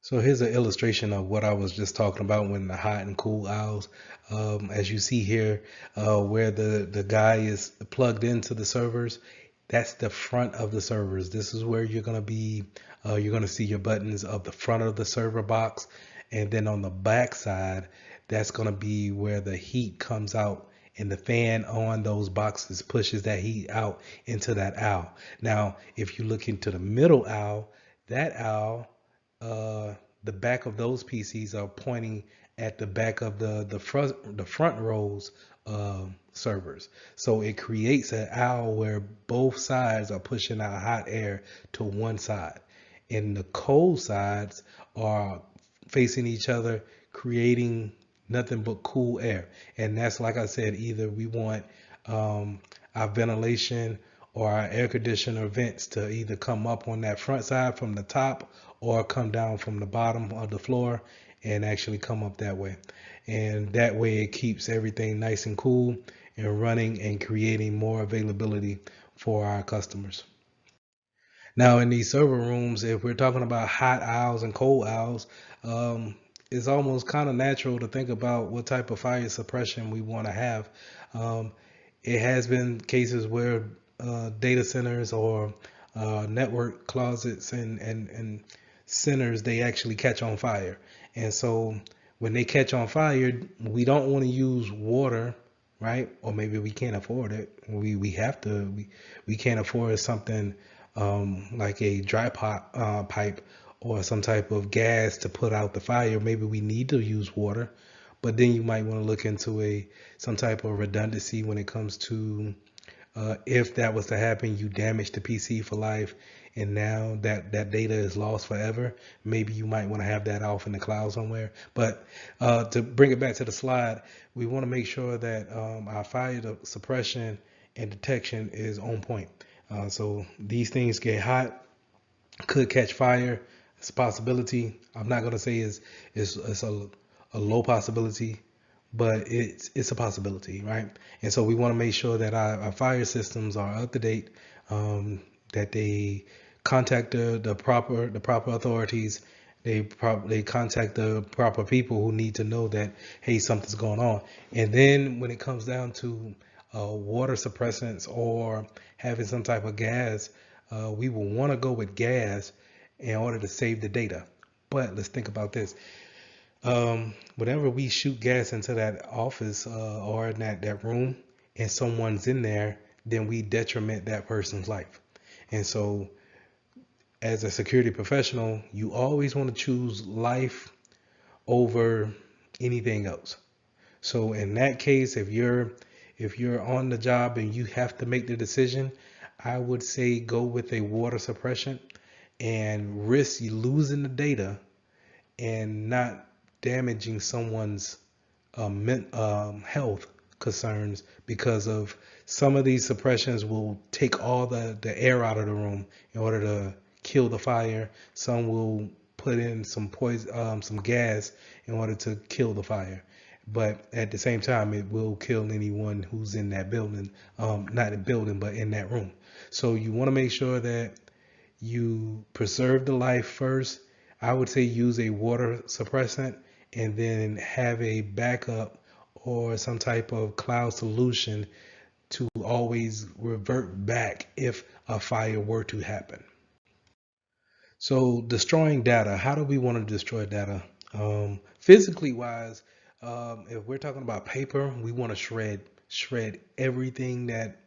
So here's an illustration of what I was just talking about when the hot and cool owls. As you see here, where the guy is plugged into the servers, that's the front of the servers. This is where you're gonna see your buttons of the front of the server box, and then on the back side, that's gonna be where the heat comes out, and the fan on those boxes pushes that heat out into that owl. Now, if you look into the middle owl, that owl, the back of those PCs are pointing at the back of the front rows servers. So it creates an owl where both sides are pushing out hot air to one side, and the cold sides are facing each other, creating nothing but cool air. And that's, like I said, either we want our ventilation or our air conditioner vents to either come up on that front side from the top, or come down from the bottom of the floor and actually come up that way. And that way it keeps everything nice and cool and running and creating more availability for our customers. Now, in these server rooms, if we're talking about hot aisles and cold aisles, um, it's almost kind of natural to think about what type of fire suppression we want to have. Um, it has been cases where data centers or network closets and centers, they actually catch on fire. And so when they catch on fire, we don't want to use water, right? Or maybe we can't afford it. We have to. We can't afford something like a dry pot pipe or some type of gas to put out the fire. Maybe we need to use water, but then you might want to look into some type of redundancy when it comes to if that was to happen, you damage the PC for life, and now that data is lost forever. Maybe you might want to have that off in the cloud somewhere. But to bring it back to the slide, we want to make sure that our fire suppression and detection is on point. So these things get hot, could catch fire. It's a possibility. I'm not going to say it's a low possibility, but it's a possibility, right? And so we want to make sure that our fire systems are up to date, that they contact the proper authorities. They contact the proper people who need to know that, hey, something's going on. And then when it comes down to water suppressants or having some type of gas, we will want to go with gas in order to save the data. But let's think about this. Whenever we shoot gas into that office or in that room and someone's in there, then we detriment that person's life. And so as a security professional, you always want to choose life over anything else. So in that case, if you're on the job and you have to make the decision, I would say go with a water suppression and risk losing the data and not damaging someone's health concerns, because of some of these suppressions will take all the air out of the room in order to kill the fire. Some will put in some poison, some gas in order to kill the fire. But at the same time, it will kill anyone who's in that building, not in building, but in that room. So you want to make sure that you preserve the life first. I would say use a water suppressant and then have a backup or some type of cloud solution to always revert back if a fire were to happen. So destroying data, how do we want to destroy data? Physically wise, if we're talking about paper, we want to shred everything that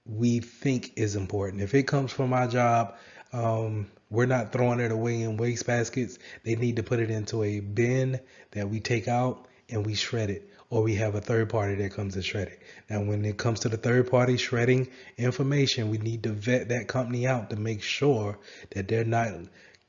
we think is important. If it comes from our job, we're not throwing it away in waste baskets. They need to put it into a bin that we take out and we shred it, or we have a third party that comes to shred it. Now, when it comes to the third party shredding information, we need to vet that company out to make sure that they're not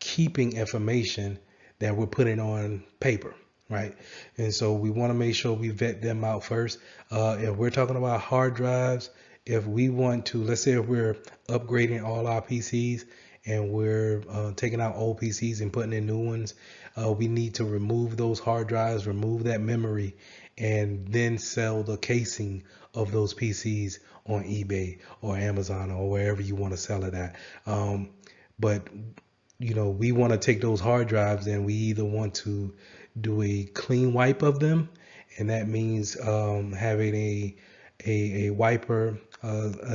keeping information that we're putting on paper, right? And so we want to make sure we vet them out first. If we're talking about hard drives, if we want to, let's say if we're upgrading all our PCs and we're taking out old PCs and putting in new ones, we need to remove those hard drives, remove that memory, and then sell the casing of those PCs on eBay or Amazon or wherever you want to sell it at. But we want to take those hard drives and we either want to do a clean wipe of them, and that means having a wiper,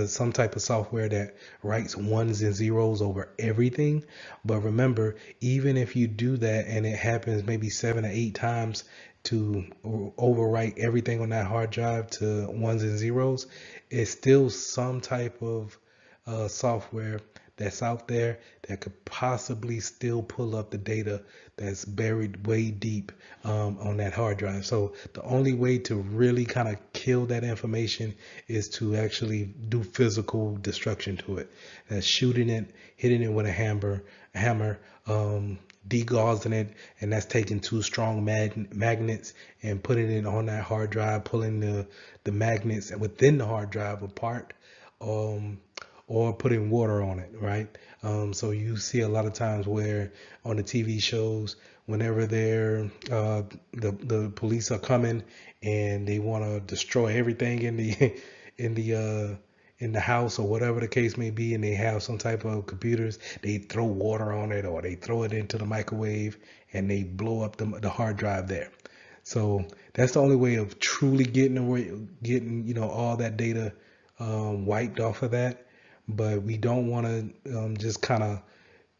some type of software that writes ones and zeros over everything. But remember, even if you do that and it happens maybe 7 or 8 times to overwrite everything on that hard drive to ones and zeros, it's still some type of software that's out there that could possibly still pull up the data that's buried way deep on that hard drive. So the only way to really kind of kill that information is to actually do physical destruction to it. That's shooting it, hitting it with a hammer, degaussing it, and that's taking two strong magnets and putting it on that hard drive, pulling the magnets within the hard drive apart. Or putting water on it, right? So you see a lot of times where on the TV shows, whenever the police are coming and they want to destroy everything in the in in the house or whatever the case may be, and they have some type of computers, they throw water on it or they throw it into the microwave and they blow up the hard drive there. So that's the only way of truly getting all that data wiped off of that. But we don't want to just kind of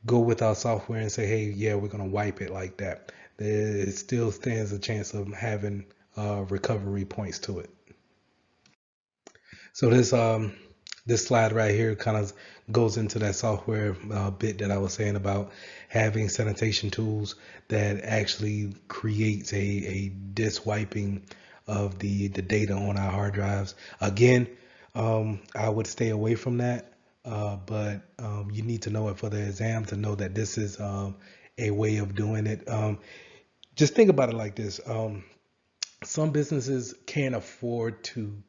go with our software and say, hey, yeah, we're going to wipe it like that. It still stands a chance of having recovery points to it. So this slide right here kind of goes into that software bit that I was saying about having sanitation tools that actually creates a disk wiping of the data on our hard drives. Again, I would stay away from that, but you need to know it for the exam to know that this is a way of doing it. Just think about it like this. Some businesses can't afford to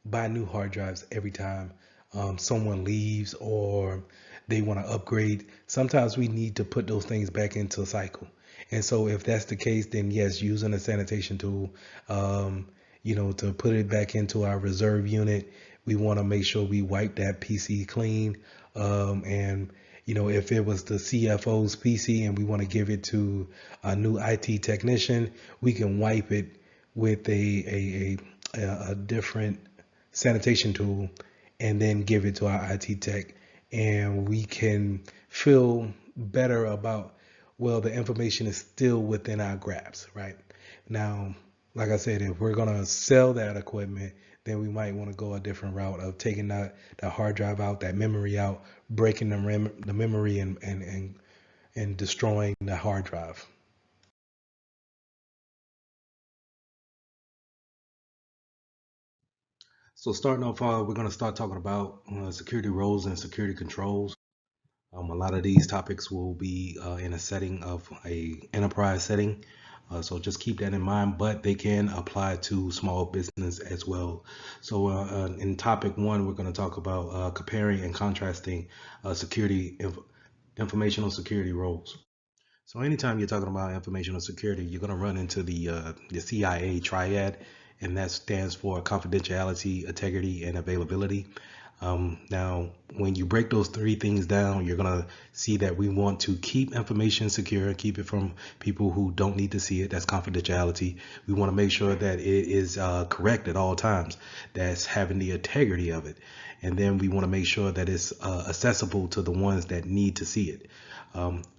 buy new hard drives every time someone leaves or they want to upgrade. Sometimes we need to put those things back into a cycle. And so if that's the case, then yes, using a sanitation tool, to put it back into our reserve unit, we want to make sure we wipe that PC clean. And if it was the CFO's PC and we want to give it to a new IT technician, we can wipe it with a different sanitation tool and then give it to our IT tech, and we can feel better about, well, the information is still within our grasp, right? Now, like I said, if we're gonna sell that equipment, then we might want to go a different route of taking that hard drive out, that memory out, breaking the memory and destroying the hard drive. So starting off, we're going to start talking about security roles and security controls. A lot of these topics will be in a setting of a enterprise setting. So just keep that in mind, but they can apply to small business as well. So in topic one, we're going to talk about comparing and contrasting informational security roles. So anytime you're talking about informational security, you're going to run into the CIA triad, and that stands for confidentiality, integrity, and availability. Now, when you break those three things down, you're going to see that we want to keep information secure, keep it from people who don't need to see it. That's confidentiality. We want to make sure that it is correct at all times. That's having the integrity of it. And then we want to make sure that it's accessible to the ones that need to see it.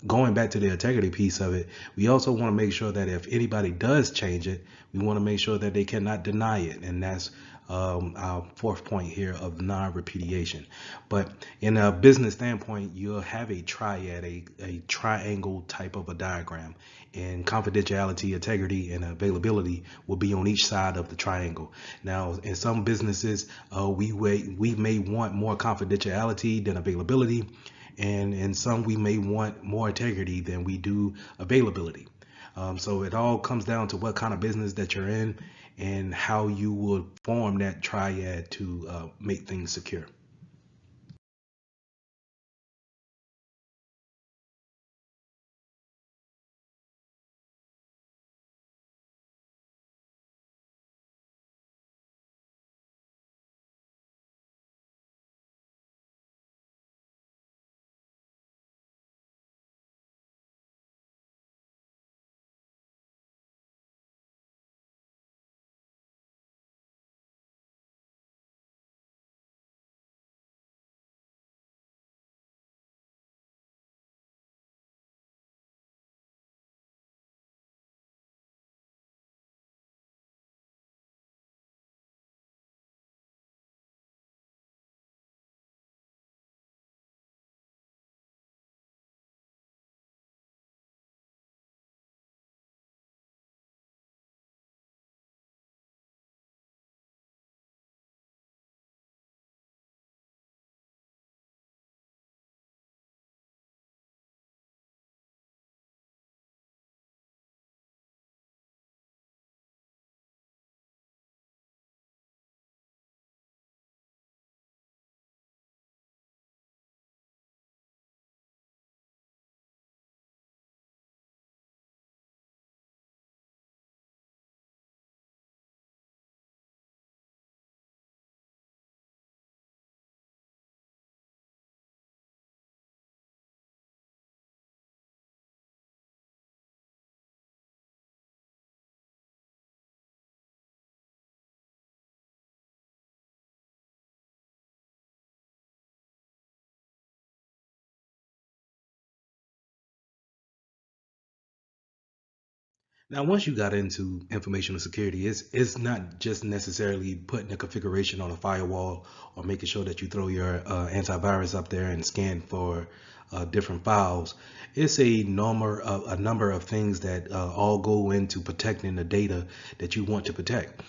Going back to the integrity piece of it, we also want to make sure that if anybody does change it, we want to make sure that they cannot deny it. And that's our fourth point here of non-repudiation. But in a business standpoint, you'll have a triad, a triangle type of a diagram. And confidentiality, integrity, and availability will be on each side of the triangle. Now, in some businesses, we may want more confidentiality than availability. And in some, we may want more integrity than we do availability. So it all comes down to what kind of business that you're in and how you would form that triad to make things secure. Now, once you got into informational security, it's not just necessarily putting a configuration on a firewall or making sure that you throw your antivirus up there and scan for different files. It's a number of things that all go into protecting the data that you want to protect.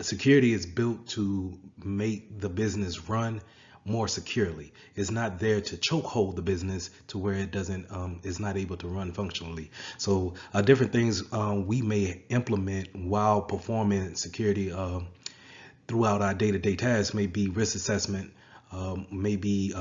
Security is built to make the business run more securely. It's not there to chokehold the business to where it doesn't is not able to run functionally. So different things we may implement while performing security throughout our day-to-day tasks may be risk assessment, maybe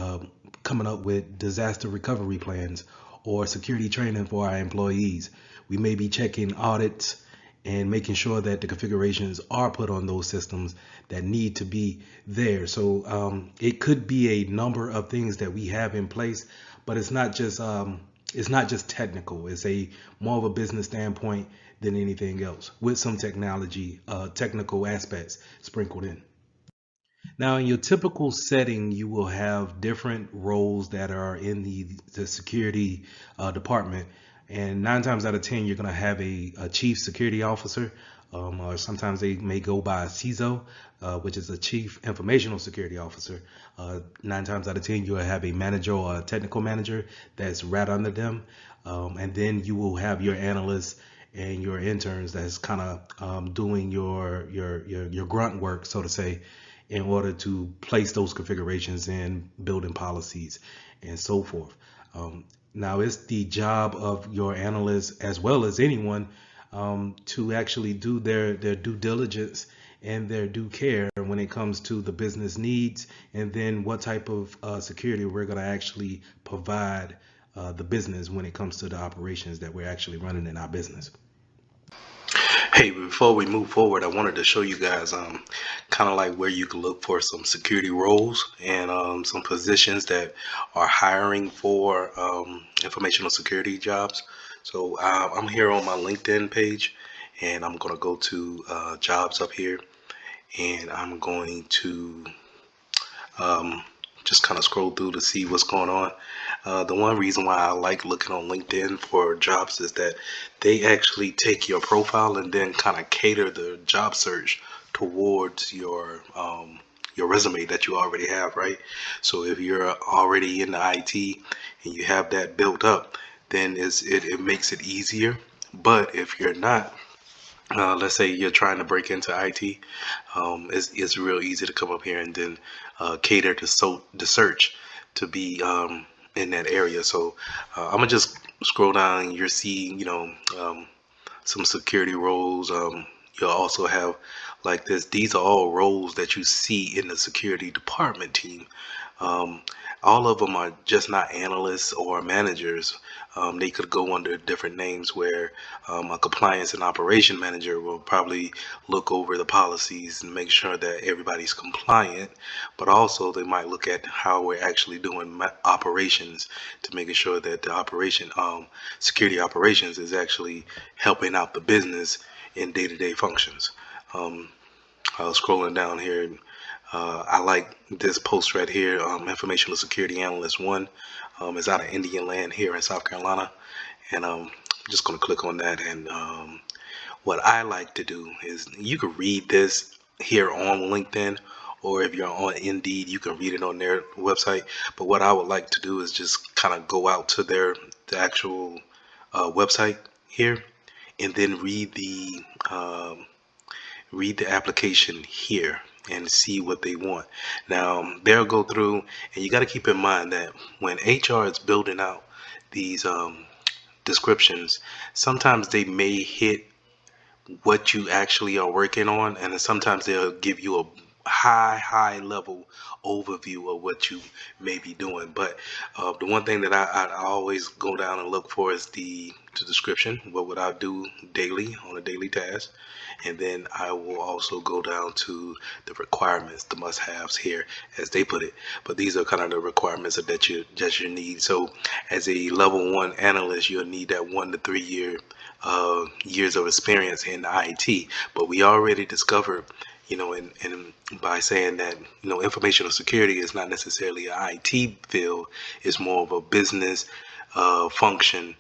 coming up with disaster recovery plans or security training for our employees. We may be checking audits and making sure that the configurations are put on those systems that need to be there. So it could be a number of things that we have in place, but it's not just technical. It's a more of a business standpoint than anything else, with some technical aspects sprinkled in. Now, in your typical setting, you will have different roles that are in the security department. And 9 times out of 10, you're going to have a chief security officer, or sometimes they may go by a CISO, which is a chief informational security officer. 9 times out of 10, you'll have a manager or a technical manager that's right under them. And then you will have your analysts and your interns that's kind of doing your grunt work, so to say, in order to place those configurations in, building policies and so forth. Now, it's the job of your analysts as well as anyone to actually do their due diligence and their due care when it comes to the business needs, and then what type of security we're going to actually provide the business when it comes to the operations that we're actually running in our business. Hey, before we move forward, I wanted to show you guys kind of like where you can look for some security roles and some positions that are hiring for informational security jobs. So I'm here on my LinkedIn page, and I'm going to go to jobs up here, and I'm going to just kind of scroll through to see what's going on. The one reason why I like looking on LinkedIn for jobs is that they actually take your profile and then kind of cater the job search towards your resume that you already have, right? So if you're already in the IT and you have that built up, then it makes it easier. But if you're not, let's say you're trying to break into IT, it's real easy to come up here and then cater to the search to be in that area. So I'm gonna just scroll down, and you're seeing, some security roles. You'll also have like this. These are all roles that you see in the security department team. Um, all of them are just not analysts or managers. They could go under different names where a compliance and operation manager will probably look over the policies and make sure that everybody's compliant, but also they might look at how we're actually doing operations to making sure that the security operations is actually helping out the business in day-to-day functions. Um, Scrolling down here, I like this post right here. Informational Security Analyst 1 is out of Indian Land here in South Carolina. And I'm just going to click on that. And what I like to do is you can read this here on LinkedIn, or if you're on Indeed, you can read it on their website. But what I would like to do is just kind of go out to the actual website here and then read the application here and see what they want. Now, they'll go through, and you got to keep in mind that when HR is building out these descriptions, sometimes they may hit what you actually are working on, and then sometimes they'll give you a high level overview of what you may be doing. But the one thing that I always go down and look for is the description. What would I do daily on a daily task? And then I will also go down to the requirements, the must-haves here, as they put it. But these are kind of the requirements that you need. So as a level 1 analyst, you'll need that 1 to 3 years of experience in IT. But we already discovered, and by saying that, informational security is not necessarily an IT field, it's more of a business function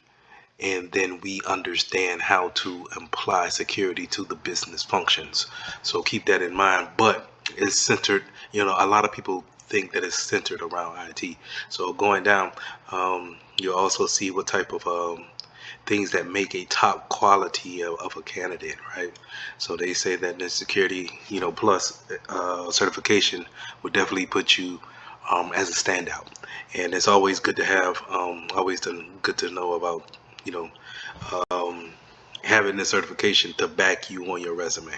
and then we understand how to apply security to the business functions. So keep that in mind. But it's centered, a lot of people think that it's centered around IT. So going down, you'll also see what type of things that make a top quality of a candidate, right? So they say that the security, plus certification would definitely put you as a standout. And it's always good to have, good to know about, you know, um, having the certification to back you on your resume.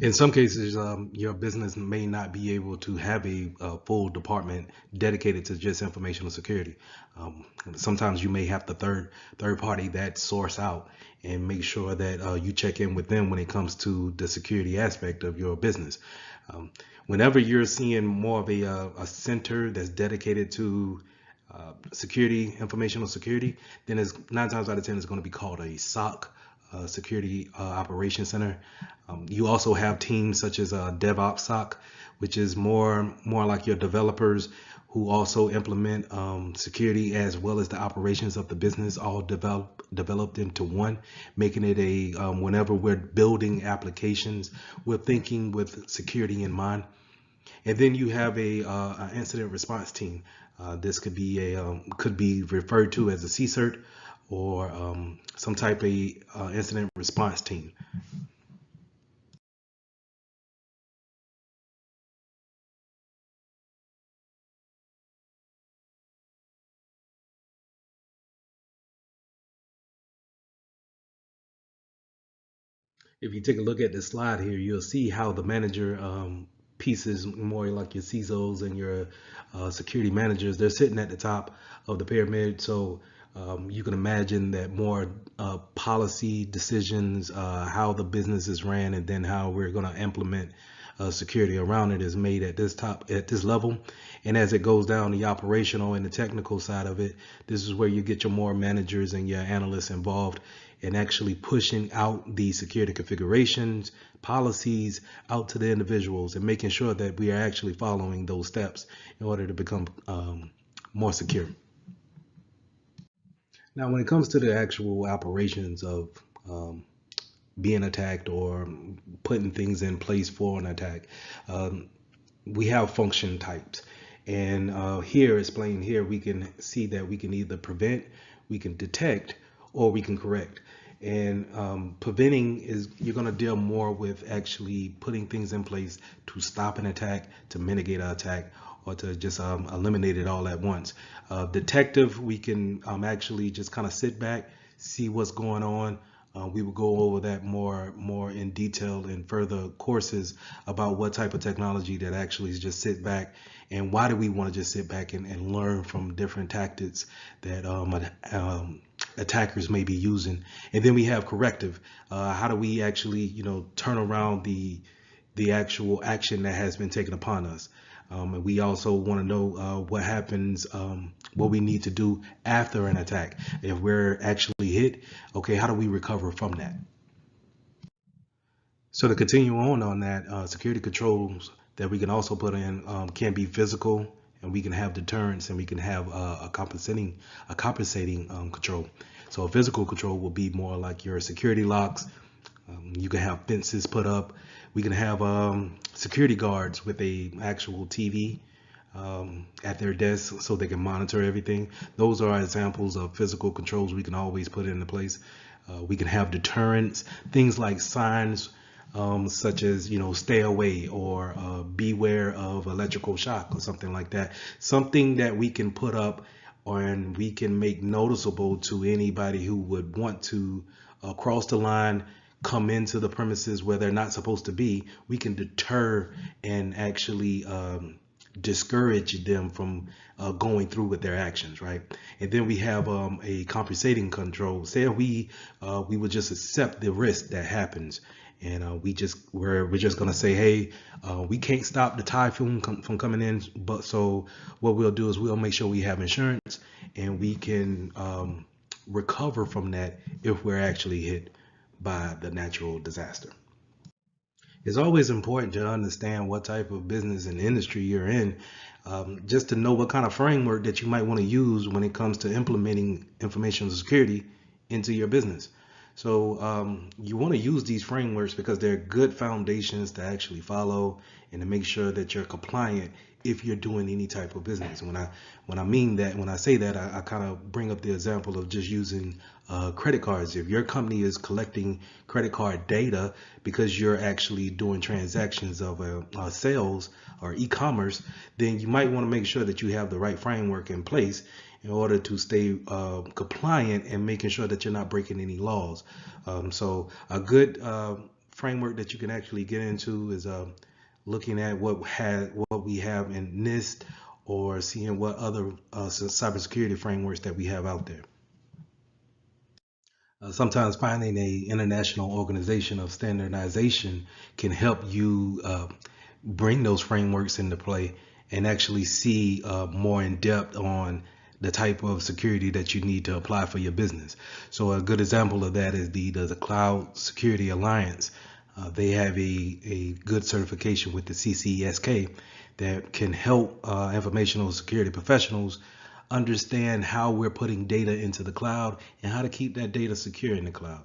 In some cases, your business may not be able to have a full department dedicated to just informational security. Sometimes you may have the third party that source out and make sure that you check in with them when it comes to the security aspect of your business. Whenever you're seeing more of a center that's dedicated to security, informational security, then it's 9 times out of 10 it's going to be called a SOC, Security Operations Center. You also have teams such as DevOps SOC, which is more like your developers who also implement security as well as the operations of the business, all developed into one, making it a whenever we're building applications, we're thinking with security in mind. And then you have a incident response team. This could be referred to as a CSIRT or some type of incident response team. If you take a look at the slide here, you'll see how the manager pieces, more like your CISOs and your security managers, they're sitting at the top of the pyramid. So you can imagine that more policy decisions, how the business is ran, and then how we're going to implement security around it is made at this level. And as it goes down the operational and the technical side of it, this is where you get your more managers and your analysts involved in actually pushing out the security configurations, policies out to the individuals and making sure that we are actually following those steps in order to become more secure. Now, when it comes to the actual operations of being attacked or putting things in place for an attack, we have function types. And here, explained here, we can see that we can either prevent, we can detect, or we can correct. And preventing is you're going to deal more with actually putting things in place to stop an attack, to mitigate an attack, or to just eliminate it all at once. Detective, we can actually just kind of sit back, see what's going on. We will go over that more in detail in further courses about what type of technology that actually is just sit back, and why do we want to just sit back and learn from different tactics that attackers may be using. And then we have corrective. How do we actually turn around the actual action that has been taken upon us? And we also want to know what happens, what we need to do after an attack. If we're actually hit, okay, how do we recover from that? So to continue on that, security controls that we can also put in can be physical, and we can have deterrence, and we can have a compensating control. So a physical control will be more like your security locks, You can have fences put up. We can have security guards with a actual TV at their desk so they can monitor everything. Those are examples of physical controls we can always put into place. We can have deterrents, things like signs such as, stay away or beware of electrical shock or something like that. Something that we can put up and we can make noticeable to anybody who would want to cross the line, come into the premises where they're not supposed to be. We can deter and actually discourage them from going through with their actions, right? And then we have a compensating control. Say we would just accept the risk that happens, and we're just gonna say, hey, we can't stop the typhoon from coming in, but so what we'll do is we'll make sure we have insurance and we can recover from that if we're actually hit by the natural disaster. It's always important to understand what type of business and industry you're in, just to know what kind of framework that you might want to use when it comes to implementing information security into your business. So you want to use these frameworks because they're good foundations to actually follow and to make sure that you're compliant if you're doing any type of business. When I say that, I kind of bring up the example of just using credit cards. If your company is collecting credit card data because you're actually doing transactions of sales or e-commerce, then you might want to make sure that you have the right framework in place in order to stay compliant and making sure that you're not breaking any laws. So a good framework that you can actually get into is looking at what we have in NIST, or seeing what other cybersecurity frameworks that we have out there. Sometimes finding a international organization of standardization can help you bring those frameworks into play and actually see more in depth on the type of security that you need to apply for your business. So a good example of that is the Cloud Security Alliance. They have a good certification with the CCSK that can help informational security professionals understand how we're putting data into the cloud and how to keep that data secure in the cloud.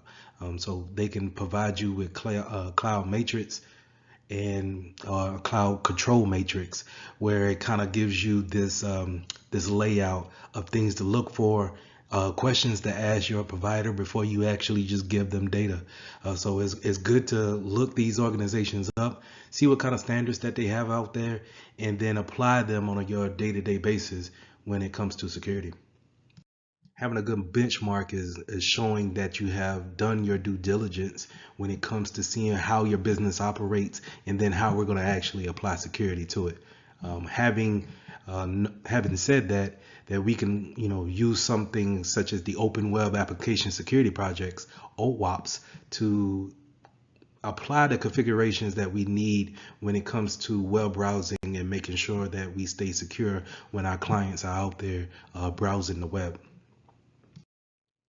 So they can provide you with cloud matrix and cloud control matrix, where it kind of gives you this layout of things to look for, questions to ask your provider before you actually just give them data. So it's good to look these organizations up, see what kind of standards that they have out there, and then apply them on your day-to-day basis when it comes to security. Having a good benchmark is showing that you have done your due diligence when it comes to seeing how your business operates and then how we're going to actually apply security to it. Having said that, we can use something such as the Open Web Application Security Projects, OWAPs, to apply the configurations that we need when it comes to web browsing and making sure that we stay secure when our clients are out there browsing the web.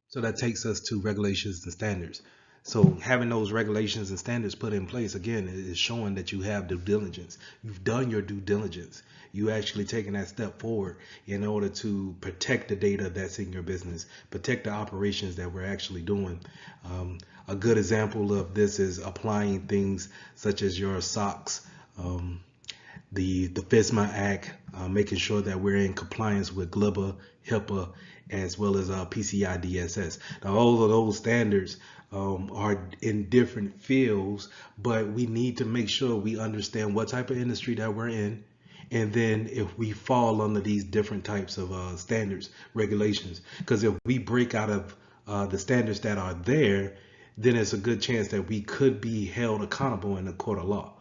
So that takes us to regulations and standards. So having those regulations and standards put in place, again, is showing that you have due diligence. You've done your due diligence. You actually taken that step forward in order to protect the data that's in your business, protect the operations that we're actually doing. A good example of this is applying things such as your SOX, the FISMA Act, making sure that we're in compliance with GLBA, HIPAA, as well as PCI DSS. Now, all of those standards are in different fields, but we need to make sure we understand what type of industry that we're in, and then if we fall under these different types of standards, regulations. Because if we break out of the standards that are there, then it's a good chance that we could be held accountable in the court of law.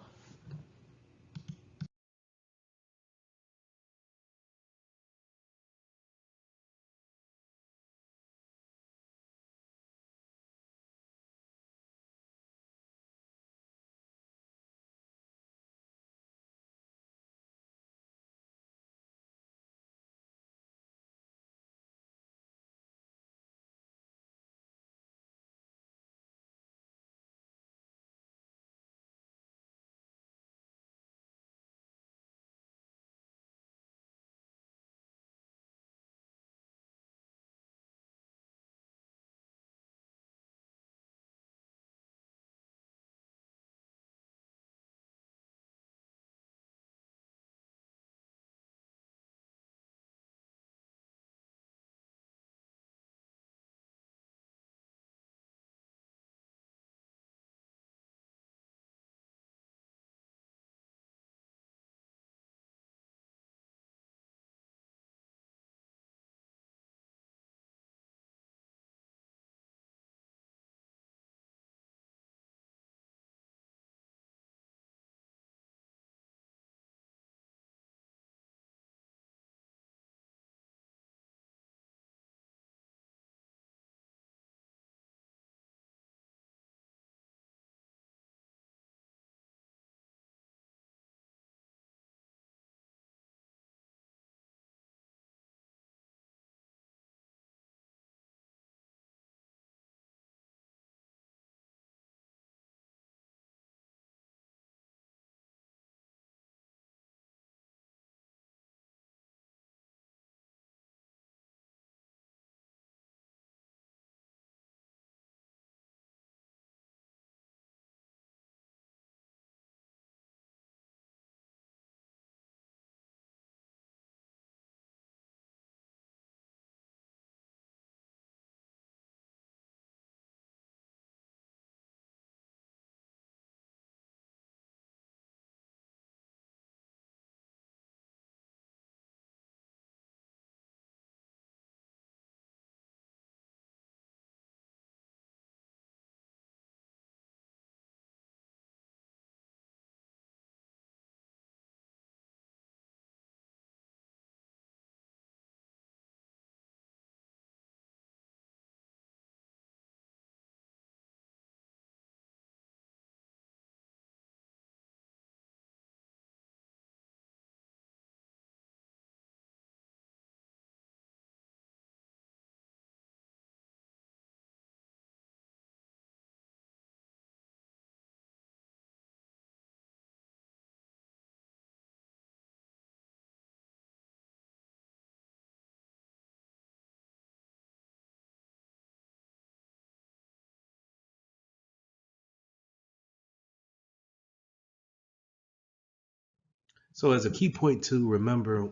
So as a key point to remember,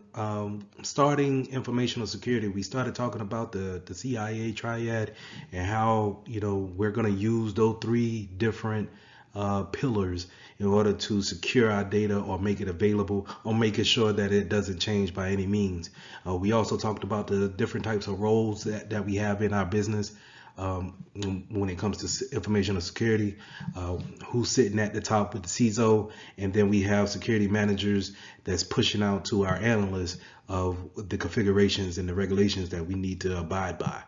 starting informational security, we started talking about the CIA triad and how, we're going to use those three different pillars in order to secure our data or make it available or making sure that it doesn't change by any means. We also talked about the different types of roles that we have in our business. When it comes to informational security, who's sitting at the top with the CISO, and then we have security managers that's pushing out to our analysts of the configurations and the regulations that we need to abide by.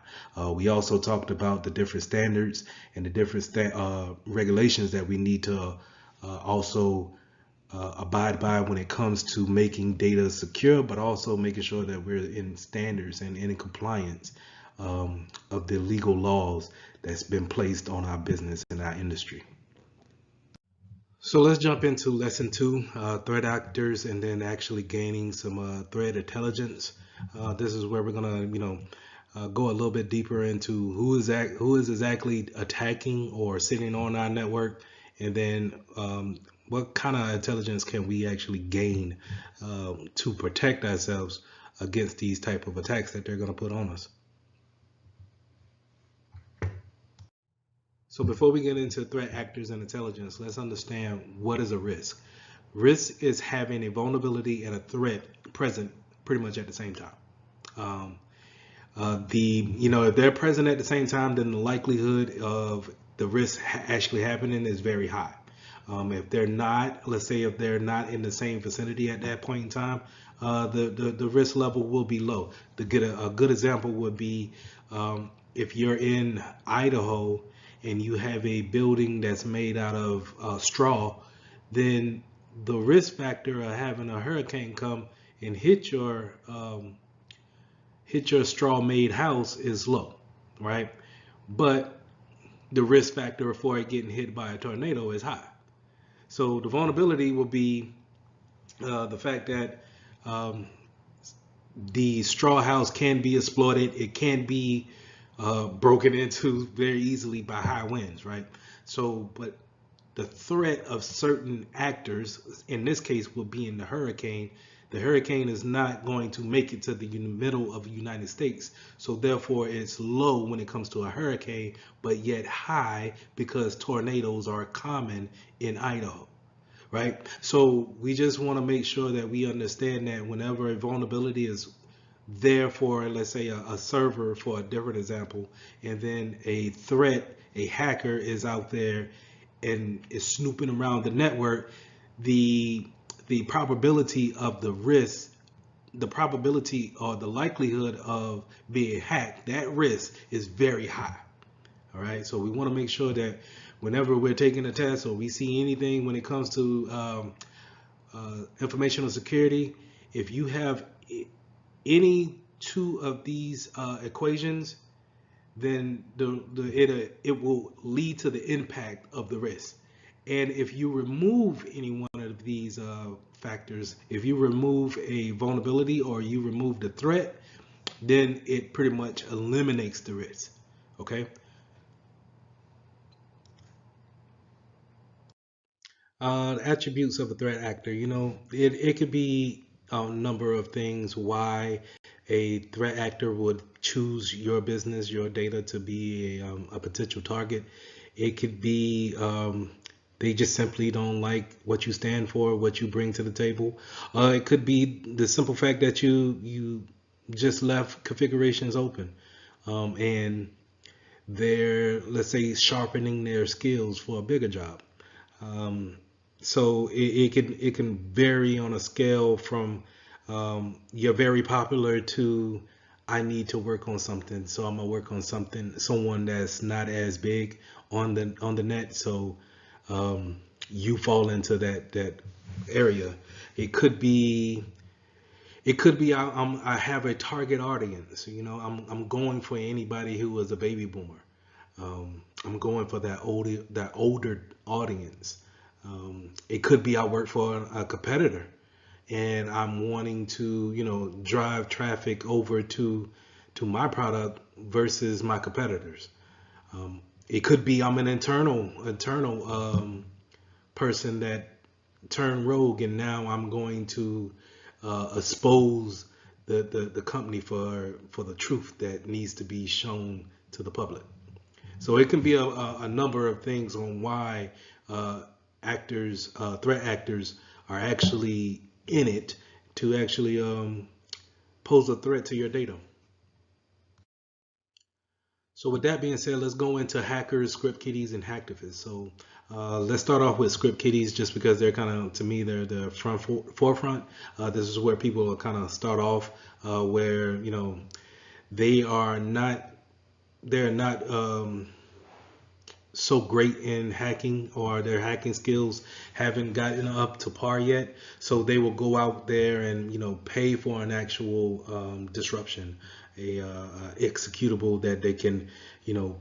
We also talked about the different standards and the different regulations that we need to also abide by when it comes to making data secure, but also making sure that we're in standards and in compliance of the legal laws that's been placed on our business and our industry. So let's jump into lesson 2, threat actors, and then actually gaining some threat intelligence. This is where we're gonna, go a little bit deeper into who is exactly attacking or sitting on our network, and then what kind of intelligence can we actually gain to protect ourselves against these type of attacks that they're gonna put on us. So before we get into threat actors and intelligence, let's understand what is a risk. Risk is having a vulnerability and a threat present pretty much at the same time. If they're present at the same time, then the likelihood of the risk actually happening is very high. If they're not, let's say if they're not in the same vicinity at that point in time, the risk level will be low. A good example would be if you're in Idaho and you have a building that's made out of straw, then the risk factor of having a hurricane come and hit your straw-made house is low, right? But the risk factor for it getting hit by a tornado is high. So the vulnerability will be the fact that the straw house can be exploited. It can be broken into very easily by high winds, right? So, but the threat of certain actors, in this case, will be in the hurricane. The hurricane is not going to make it to the middle of the United States. So therefore it's low when it comes to a hurricane, but yet high because tornadoes are common in Idaho, right? So we just want to make sure that we understand that whenever a vulnerability is there for, let's say, a server, for a different example, and then a threat, a hacker is out there and is snooping around the network, the probability of the risk, the probability or the likelihood of being hacked, that risk is very high. All right, so we want to make sure that whenever we're taking a test or we see anything when it comes to informational security, if you have any two of these equations, then it will lead to the impact of the risk. And if you remove any one of these factors, if you remove a vulnerability or you remove the threat, then it pretty much eliminates the risk. Okay. Attributes of a threat actor, it could be a number of things why a threat actor would choose your business, your data to be a potential target. It could be they just simply don't like what you stand for, what you bring to the table. It could be the simple fact that you just left configurations open, and they're, let's say, sharpening their skills for a bigger job. So it can vary on a scale from you're very popular to I need to work on something, so I'm gonna work on someone that's not as big on the net. So you fall into that area. It could be I have a target audience. I'm going for anybody who is a baby boomer. I'm going for that older audience. It could be I work for a competitor and I'm wanting to, drive traffic over to my product versus my competitors. It could be I'm an internal person that turn rogue, and now I'm going to expose the company for the truth that needs to be shown to the public. So it can be a number of things on why threat actors are actually in it to actually pose a threat to your data. So with that being said, let's go into hackers, script kiddies, and hacktivists. So let's start off with script kiddies, just because they're kind of, to me, they're the forefront. This is where people kind of start off, where they are not, they're not so great in hacking, or their hacking skills haven't gotten up to par yet. So they will go out there and pay for an actual disruption, a executable that they can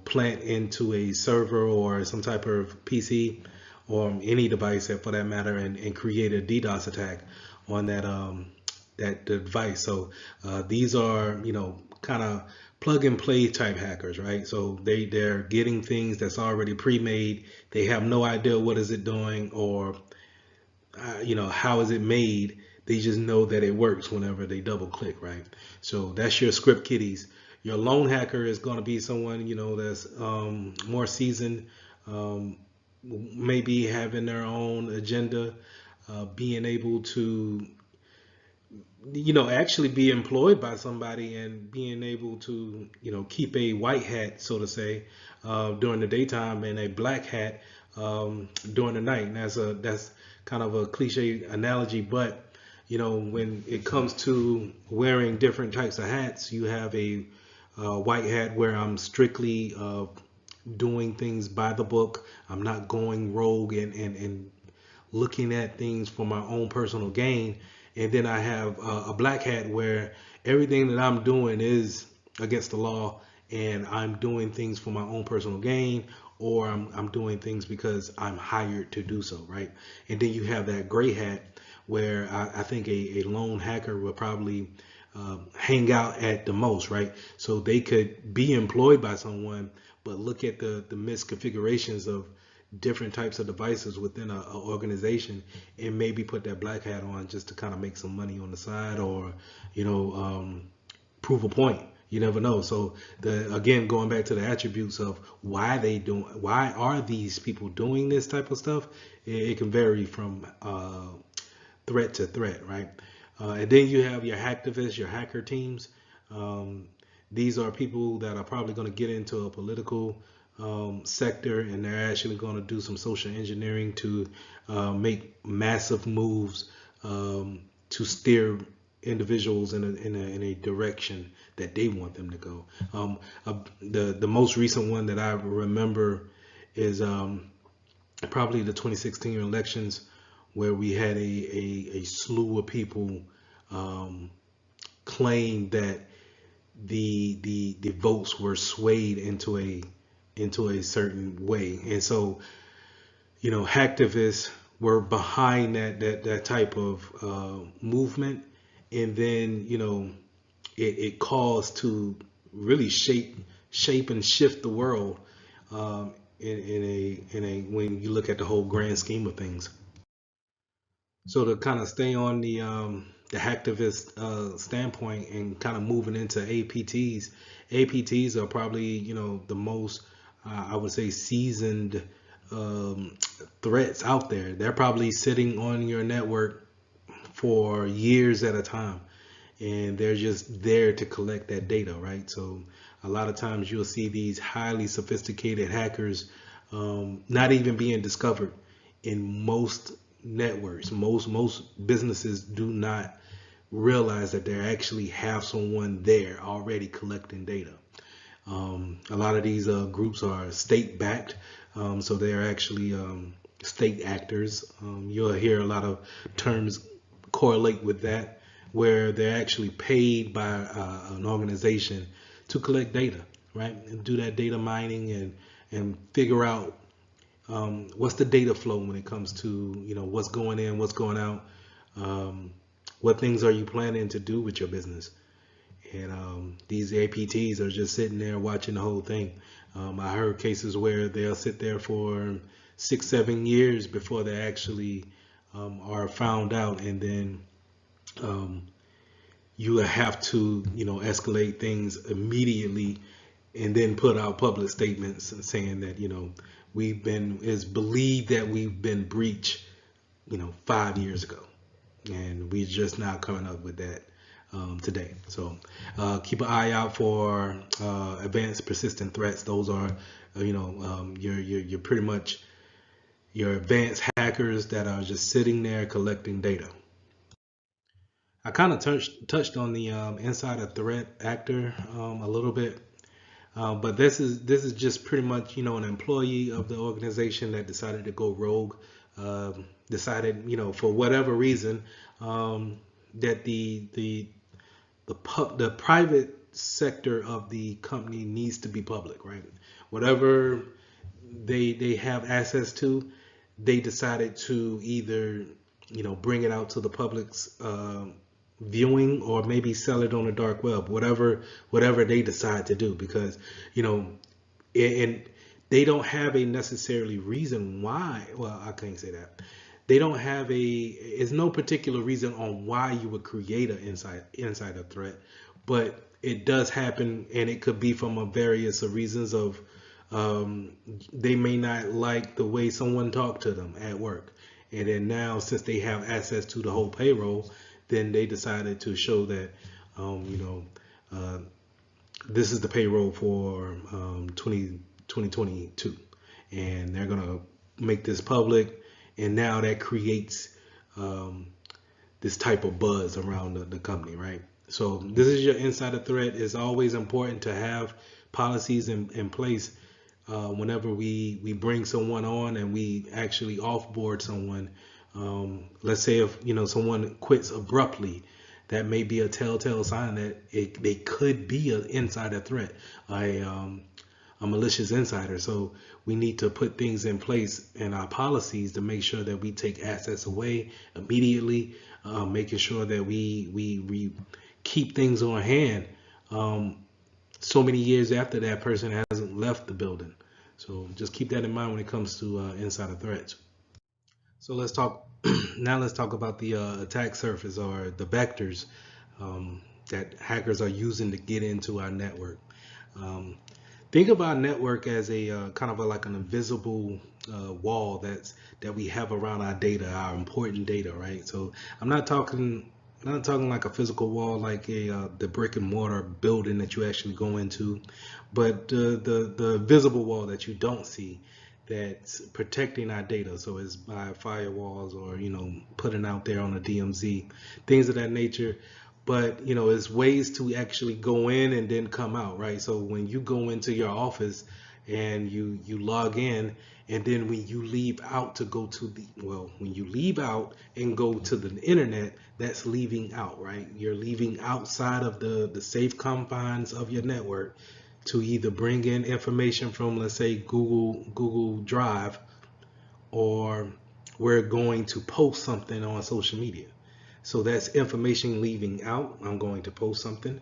plant into a server or some type of PC or any device for that matter, and create a DDoS attack on that device. So these are kind of plug and play type hackers, right? So they're getting things that's already pre-made. They have no idea what is it doing, or how is it made. They just know that it works whenever they double click, right? So that's your script kiddies. Your lone hacker is going to be someone that's more seasoned, maybe having their own agenda, being able to actually be employed by somebody, and being able to keep a white hat, so to say, during the daytime, and a black hat during the night. And that's kind of a cliche analogy, but when it comes to wearing different types of hats, you have a white hat where I'm strictly doing things by the book. I'm not going rogue and looking at things for my own personal gain. And then I have a black hat where everything that I'm doing is against the law, and I'm doing things for my own personal gain, or I'm doing things because I'm hired to do so, right? And then you have that gray hat where I think a lone hacker will probably hang out at the most, right? So they could be employed by someone, but look at the misconfigurations of different types of devices within an organization, and maybe put that black hat on just to kind of make some money on the side, or prove a point. You never know. So again, going back to the attributes of why are these people doing this type of stuff, it can vary from threat to threat, right? And then you have your hacktivists, your hacker teams. These are people that are probably going to get into a political sector, and they're actually going to do some social engineering to make massive moves to steer individuals in a direction that they want them to go. The most recent one that I remember is probably the 2016 elections, where we had a slew of people claim that the votes were swayed into a certain way. And so hacktivists were behind that type of movement, and then it caused to really shape and shift the world in a when you look at the whole grand scheme of things. So to kind of stay on the hacktivist standpoint, and kind of moving into APTs, APTs are probably the most I would say seasoned threats out there. They're probably sitting on your network for years at a time, and they're just there to collect that data, right? So a lot of times you'll see these highly sophisticated hackers not even being discovered in most networks. Most businesses do not realize that they actually have someone there already collecting data. A lot of these groups are state backed, so they're actually state actors. You'll hear a lot of terms correlate with that, where they're actually paid by an organization to collect data, right? And do that data mining, and figure out what's the data flow when it comes to what's going in, what's going out, what things are you planning to do with your business. And these APTs are just sitting there watching the whole thing. I heard cases where they'll sit there for 6-7 years before they actually are found out, and then you have to, escalate things immediately, and then put out public statements saying that, it's believed that we've been breached, 5 years ago, and we're just now coming up with that today. So keep an eye out for advanced persistent threats. Those are, you're pretty much your advanced hackers that are just sitting there collecting data. I kind of touched on the insider threat actor a little bit, but this is just pretty much, an employee of the organization that decided to go rogue, decided, for whatever reason, that the private sector of the company needs to be public, right? Whatever they have access to, they decided to either, bring it out to the public's viewing, or maybe sell it on the dark web, whatever they decide to do, because, and they don't have a necessarily reason why. Well, I can't say that. They don't have it's no particular reason on why you would create an insider threat, but it does happen, and it could be from a various reasons of, they may not like the way someone talked to them at work, and then now, since they have access to the whole payroll, then they decided to show that, this is the payroll for 2022, and they're gonna make this public, and now that creates this type of buzz around the company, right? So this is your insider threat. It's always important to have policies in place whenever we bring someone on and we actually offboard someone. Let's say if someone quits abruptly, that may be a telltale sign that they could be an insider threat, a malicious insider. So we need to put things in place in our policies to make sure that we take assets away immediately, making sure that we keep things on hand so many years after that person hasn't left the building. So just keep that in mind when it comes to insider threats. So let's talk now. Let's talk about the attack surface, or the vectors that hackers are using to get into our network. Think of our network as a kind of like an invisible wall that we have around our data, our important data, right? So I'm not talking like a physical wall, like the brick and mortar building that you actually go into, but the visible wall that you don't see, that's protecting our data. So it's by firewalls, or putting out there on a DMZ, things of that nature. But it's ways to actually go in and then come out, right? So when you go into your office and you log in, and then when you leave out to go to when you leave out and go to the internet, that's leaving out, right? You're leaving outside of the safe confines of your network to either bring in information from, let's say, Google Drive, or we're going to post something on social media. So that's information leaving out. I'm going to post something,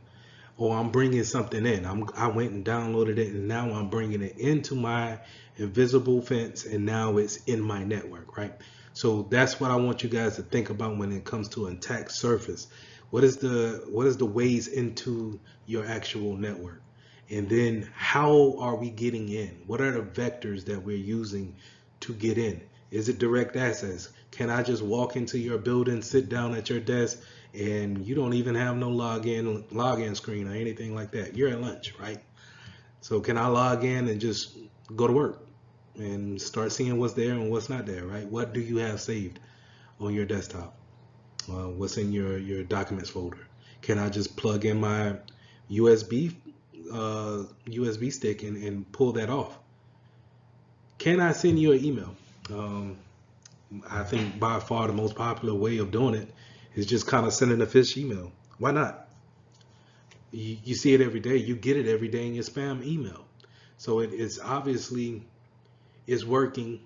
or I'm bringing something in. I went and downloaded it, and now I'm bringing it into my invisible fence, and now it's in my network, right? So that's what I want you guys to think about when it comes to attack surface. What is the ways into your actual network? And then how are we getting in? What are the vectors that we're using to get in? Is it direct access? Can I just walk into your building, sit down at your desk, and you don't even have no login screen or anything like that? You're at lunch, right? So can I log in and just go to work and start seeing what's there and what's not there, right? What do you have saved on your desktop? What's in your documents folder? Can I just plug in my USB stick and pull that off? Can I send you an email? I think by far the most popular way of doing it is just kind of sending a fish email. Why not? You see it every day. You get it every day in your spam email. So it's obviously it's working,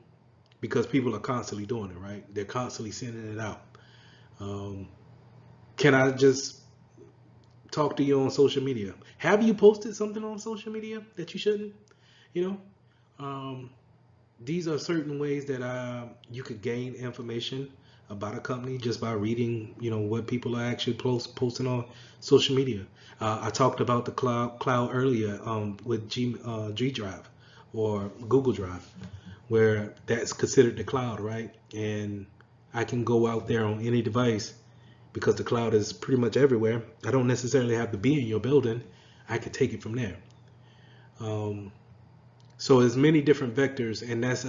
because people are constantly doing it, right? They're constantly sending it out. Can I just talk to you on social media? Have you posted something on social media that you shouldn't? These are certain ways that you could gain information about a company just by reading, what people are actually posting on social media. I talked about the cloud earlier with G Drive or Google Drive, where that's considered the cloud, right? And I can go out there on any device because the cloud is pretty much everywhere. I don't necessarily have to be in your building. I can take it from there. Um, so there's many different vectors, and that's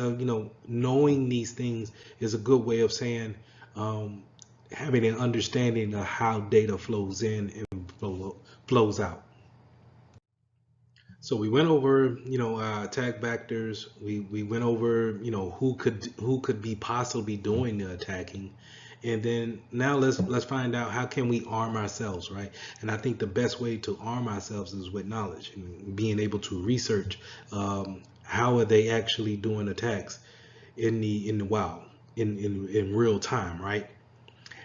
knowing these things is a good way of saying um, having an understanding of how data flows in and flows out. So we went over, attack vectors. We went over, who could be possibly doing the attacking, and then now let's find out how can we arm ourselves, right? And I think the best way to arm ourselves is with knowledge and being able to research how are they actually doing attacks in the wild in real time, right?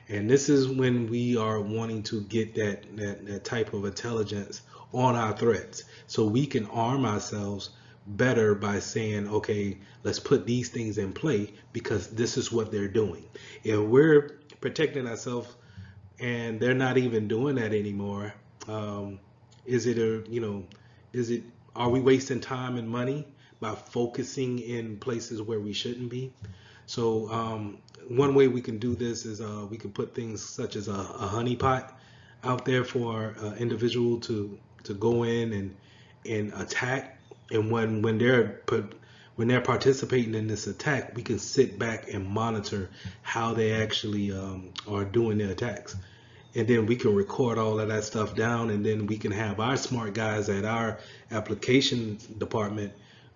And this is when we are wanting to get that type of intelligence on our threats. So we can arm ourselves better by saying, okay, let's put these things in play because this is what they're doing. If we're protecting ourselves and they're not even doing that anymore, um, is it is it, are we wasting time and money by focusing in places where we shouldn't be? So one way we can do this is we can put things such as a honeypot out there for individual to go in and attack. And when they're participating in this attack, we can sit back and monitor how they actually are doing their attacks. And then we can record all of that stuff down, and then we can have our smart guys at our application department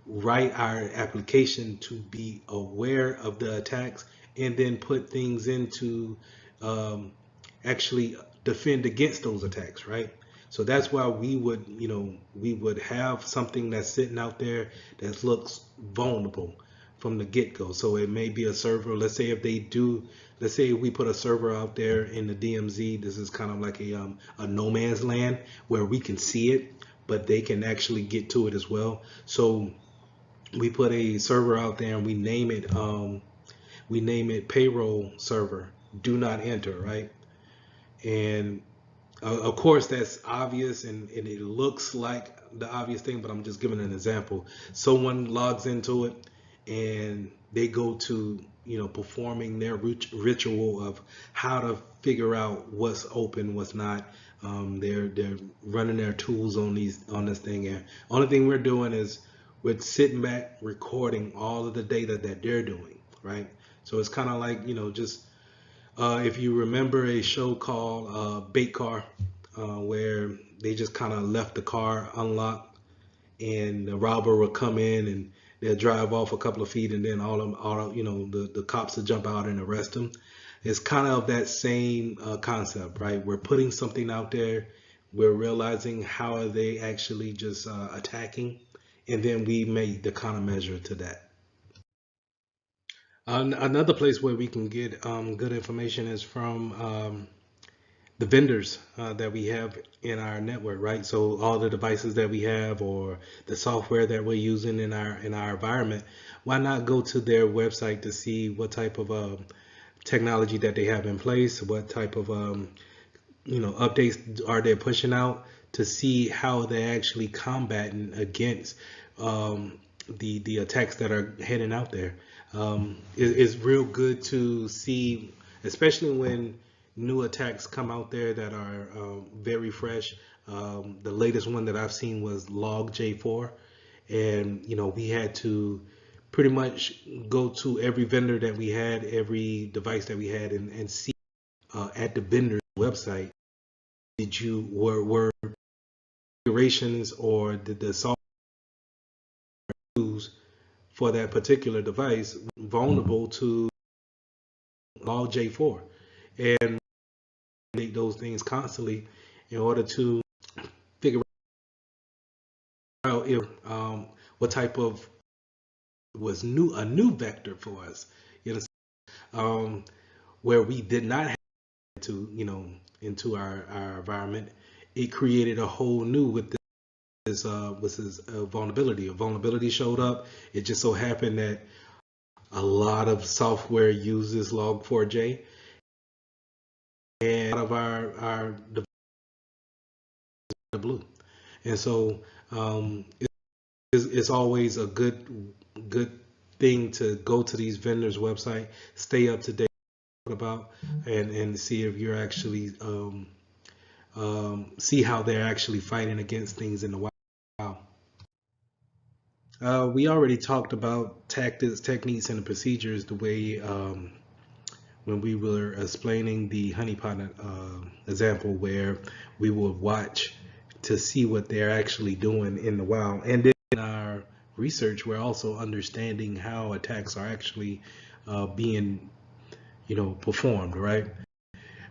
write our application to be aware of the attacks and then put things into um, actually defend against those attacks, right? So that's why we would have something that's sitting out there that looks vulnerable from the get-go. So it may be a server. Let's say if we put a server out there in the DMZ. This is kind of like a no man's land where we can see it, but they can actually get to it as well. So we put a server out there and we name it payroll server. Do not enter, right? And of course, that's obvious and it looks like the obvious thing, but I'm just giving an example. Someone logs into it and they go to, performing their ritual of how to figure out what's open, what's not. They're running their tools on this thing, and only thing we're doing is we're sitting back recording all of the data that they're doing, right? So it's kind of like, just if you remember a show called Bait Car, where they just kind of left the car unlocked, and the robber will come in and they'll drive off a couple of feet, and then the cops will jump out and arrest them. It's kind of that same concept, right? We're putting something out there, we're realizing how are they actually just attacking, and then we make the countermeasure to that. Another place where we can get good information is from the vendors that we have in our network, right? So all the devices that we have or the software that we're using in our environment, why not go to their website to see what type of technology that they have in place, what type of updates are they pushing out to see how they're actually combating against the attacks that are heading out there. It's real good to see, especially when new attacks come out there that are very fresh. The latest one that I've seen was Log J4, and we had to pretty much go to every vendor that we had, every device that we had, and see at the vendor website, did you were configurations or did the software used for that particular device vulnerable to Log J4, and make those things constantly in order to figure out if what type of was a new vector for us, you know, where we did not have to, into our environment. It created a whole new with this was his vulnerability. A vulnerability showed up. It just so happened that A lot of software uses log4j, and a lot of our devices are blue. And so it's always a good thing to go to these vendors' website, stay up to date about, and see if you're actually see how they're actually fighting against things in the wild. We already talked about tactics, techniques, and the procedures the way when we were explaining the honeypot example, where we would watch to see what they're actually doing in the wild. And then in our research, we're also understanding how attacks are actually being, performed, right?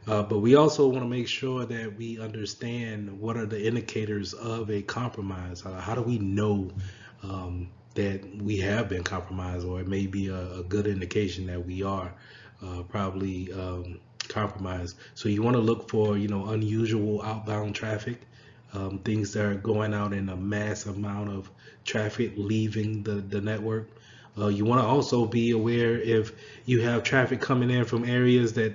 But we also want to make sure that we understand what are the indicators of a compromise. How do we know that we have been compromised, or it may be a good indication that we are probably compromised. So you want to look for, unusual outbound traffic, things that are going out in a mass amount of traffic leaving the network. You want to also be aware if you have traffic coming in from areas that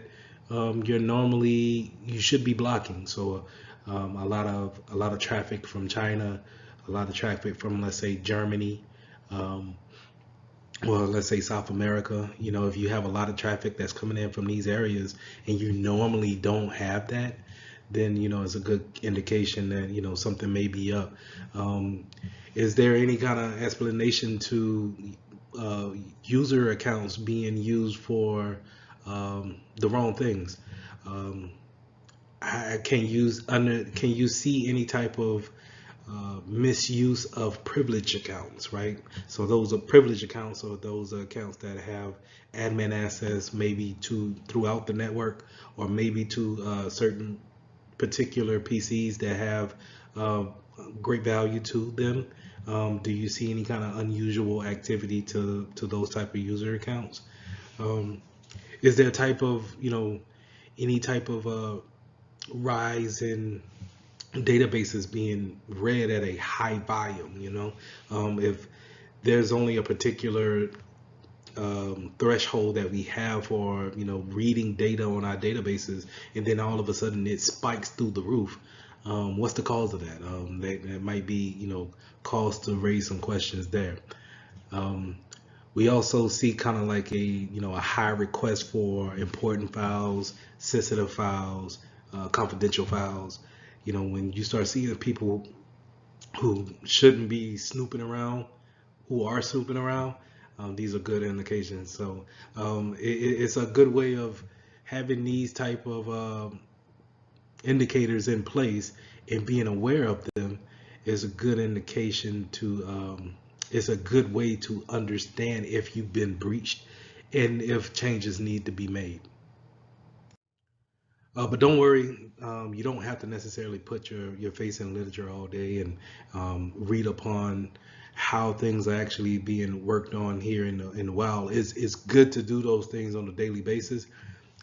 you should be blocking. So a lot of traffic from China, a lot of traffic from, let's say, Germany, um, well, let's say South America. If you have a lot of traffic that's coming in from these areas and you normally don't have that, then it's a good indication that something may be up. Is there any kind of explanation to user accounts being used for the wrong things? Um, can you see any type of misuse of privilege accounts, right? So those are privilege accounts, or those are accounts that have admin access maybe to throughout the network, or maybe to certain particular PCs that have uh, great value to them. Do you see any kind of unusual activity to those type of user accounts? Um, is there a type of, any type of rise in databases being read at a high volume? If there's only a particular threshold that we have for reading data on our databases, and then all of a sudden it spikes through the roof. What's the cause of that? That might be cause to raise some questions there. Um, we also see kind of like a high request for important files, sensitive files, confidential files. When you start seeing people who shouldn't be snooping around, who are snooping around, these are good indications. So it's a good way of having these type of indicators in place, and being aware of them is a good indication to it's a good way to understand if you've been breached and if changes need to be made. But don't worry, you don't have to necessarily put your face in literature all day and read upon how things are actually being worked on here in the wild. It's good to do those things on a daily basis,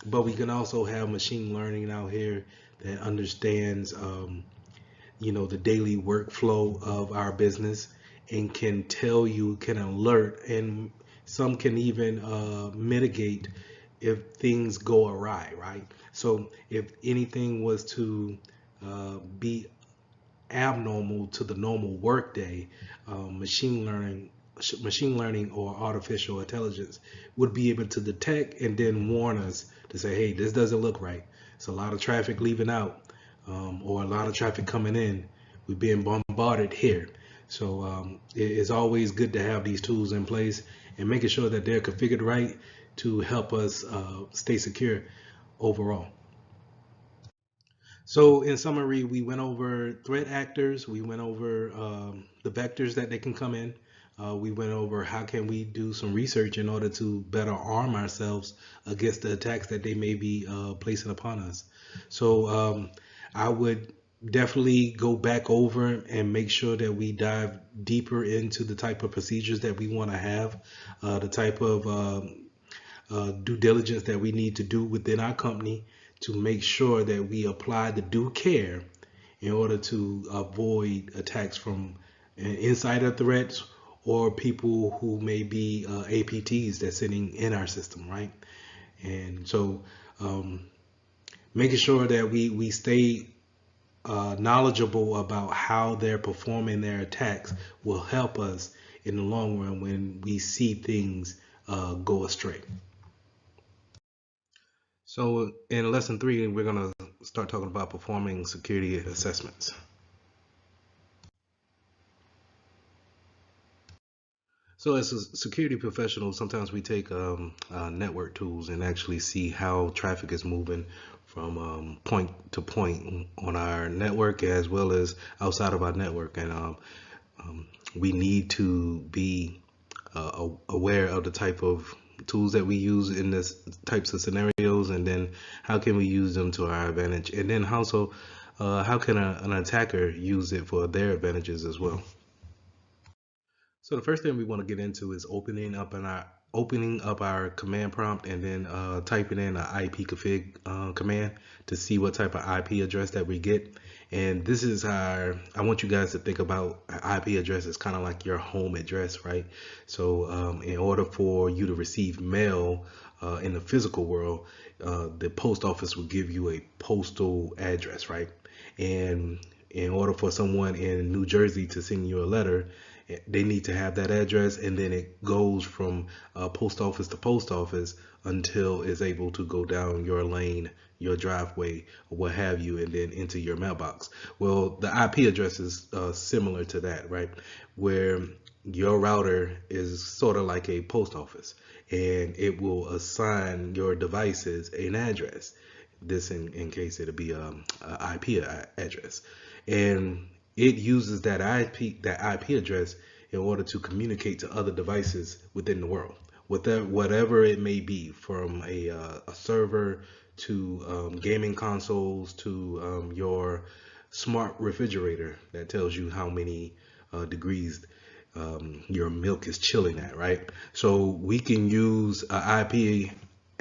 but we can also have machine learning out here that understands the daily workflow of our business, and can tell you, can alert, and some can even mitigate if things go awry, right? So if anything was to be abnormal to the normal workday, machine learning or artificial intelligence would be able to detect and then warn us to say, hey, this doesn't look right. It's a lot of traffic leaving out, or a lot of traffic coming in. We're being bombarded here. So it's always good to have these tools in place and making sure that they're configured right to help us stay secure overall. So in summary, we went over threat actors, we went over the vectors that they can come in, we went over how can we do some research in order to better arm ourselves against the attacks that they may be placing upon us. So I would definitely go back over and make sure that we dive deeper into the type of procedures that we want to have, the type of due diligence that we need to do within our company to make sure that we apply the due care in order to avoid attacks from insider threats or people who may be APTs that's sitting in our system, right? And so making sure that we stay knowledgeable about how they're performing their attacks will help us in the long run when we see things go astray. So in lesson 3, we're going to start talking about performing security assessments. So as a security professional, sometimes we take network tools and actually see how traffic is moving from point to point on our network as well as outside of our network. And we need to be aware of the type of tools that we use in this types of scenarios, and then how can we use them to our advantage, and then also how can an attacker use it for their advantages as well. So the first thing we want to get into is opening up our command prompt and then typing in an ipconfig command to see what type of IP address that we get. And this is how I want you guys to think about IP address as kind of like your home address, right? So in order for you to receive mail in the physical world, the post office will give you a postal address, right? And in order for someone in New Jersey to send you a letter, they need to have that address, and then it goes from post office to post office until it's able to go down your lane, your driveway, or what have you, and then into your mailbox. Well, the IP address is similar to that, right? Where your router is sort of like a post office, and it will assign your devices an address. This in case it'll be a IP address, and it uses that IP address in order to communicate to other devices within the world, whatever it may be, from a server to gaming consoles to your smart refrigerator that tells you how many degrees your milk is chilling at, right? So we can use an IP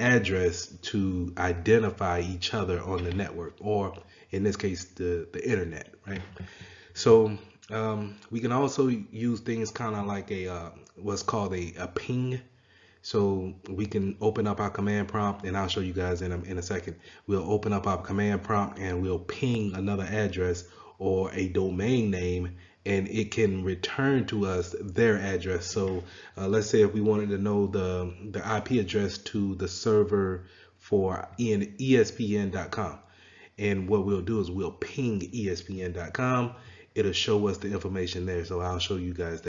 address to identify each other on the network, or in this case the internet, right? So we can also use things kind of like a what's called a ping. So we can open up our command prompt, and I'll show you guys in a second. We'll open up our command prompt and we'll ping another address or a domain name, and it can return to us their address. So let's say if we wanted to know the IP address to the server for ESPN.com. And what we'll do is we'll ping ESPN.com. It'll show us the information there. So I'll show you guys that.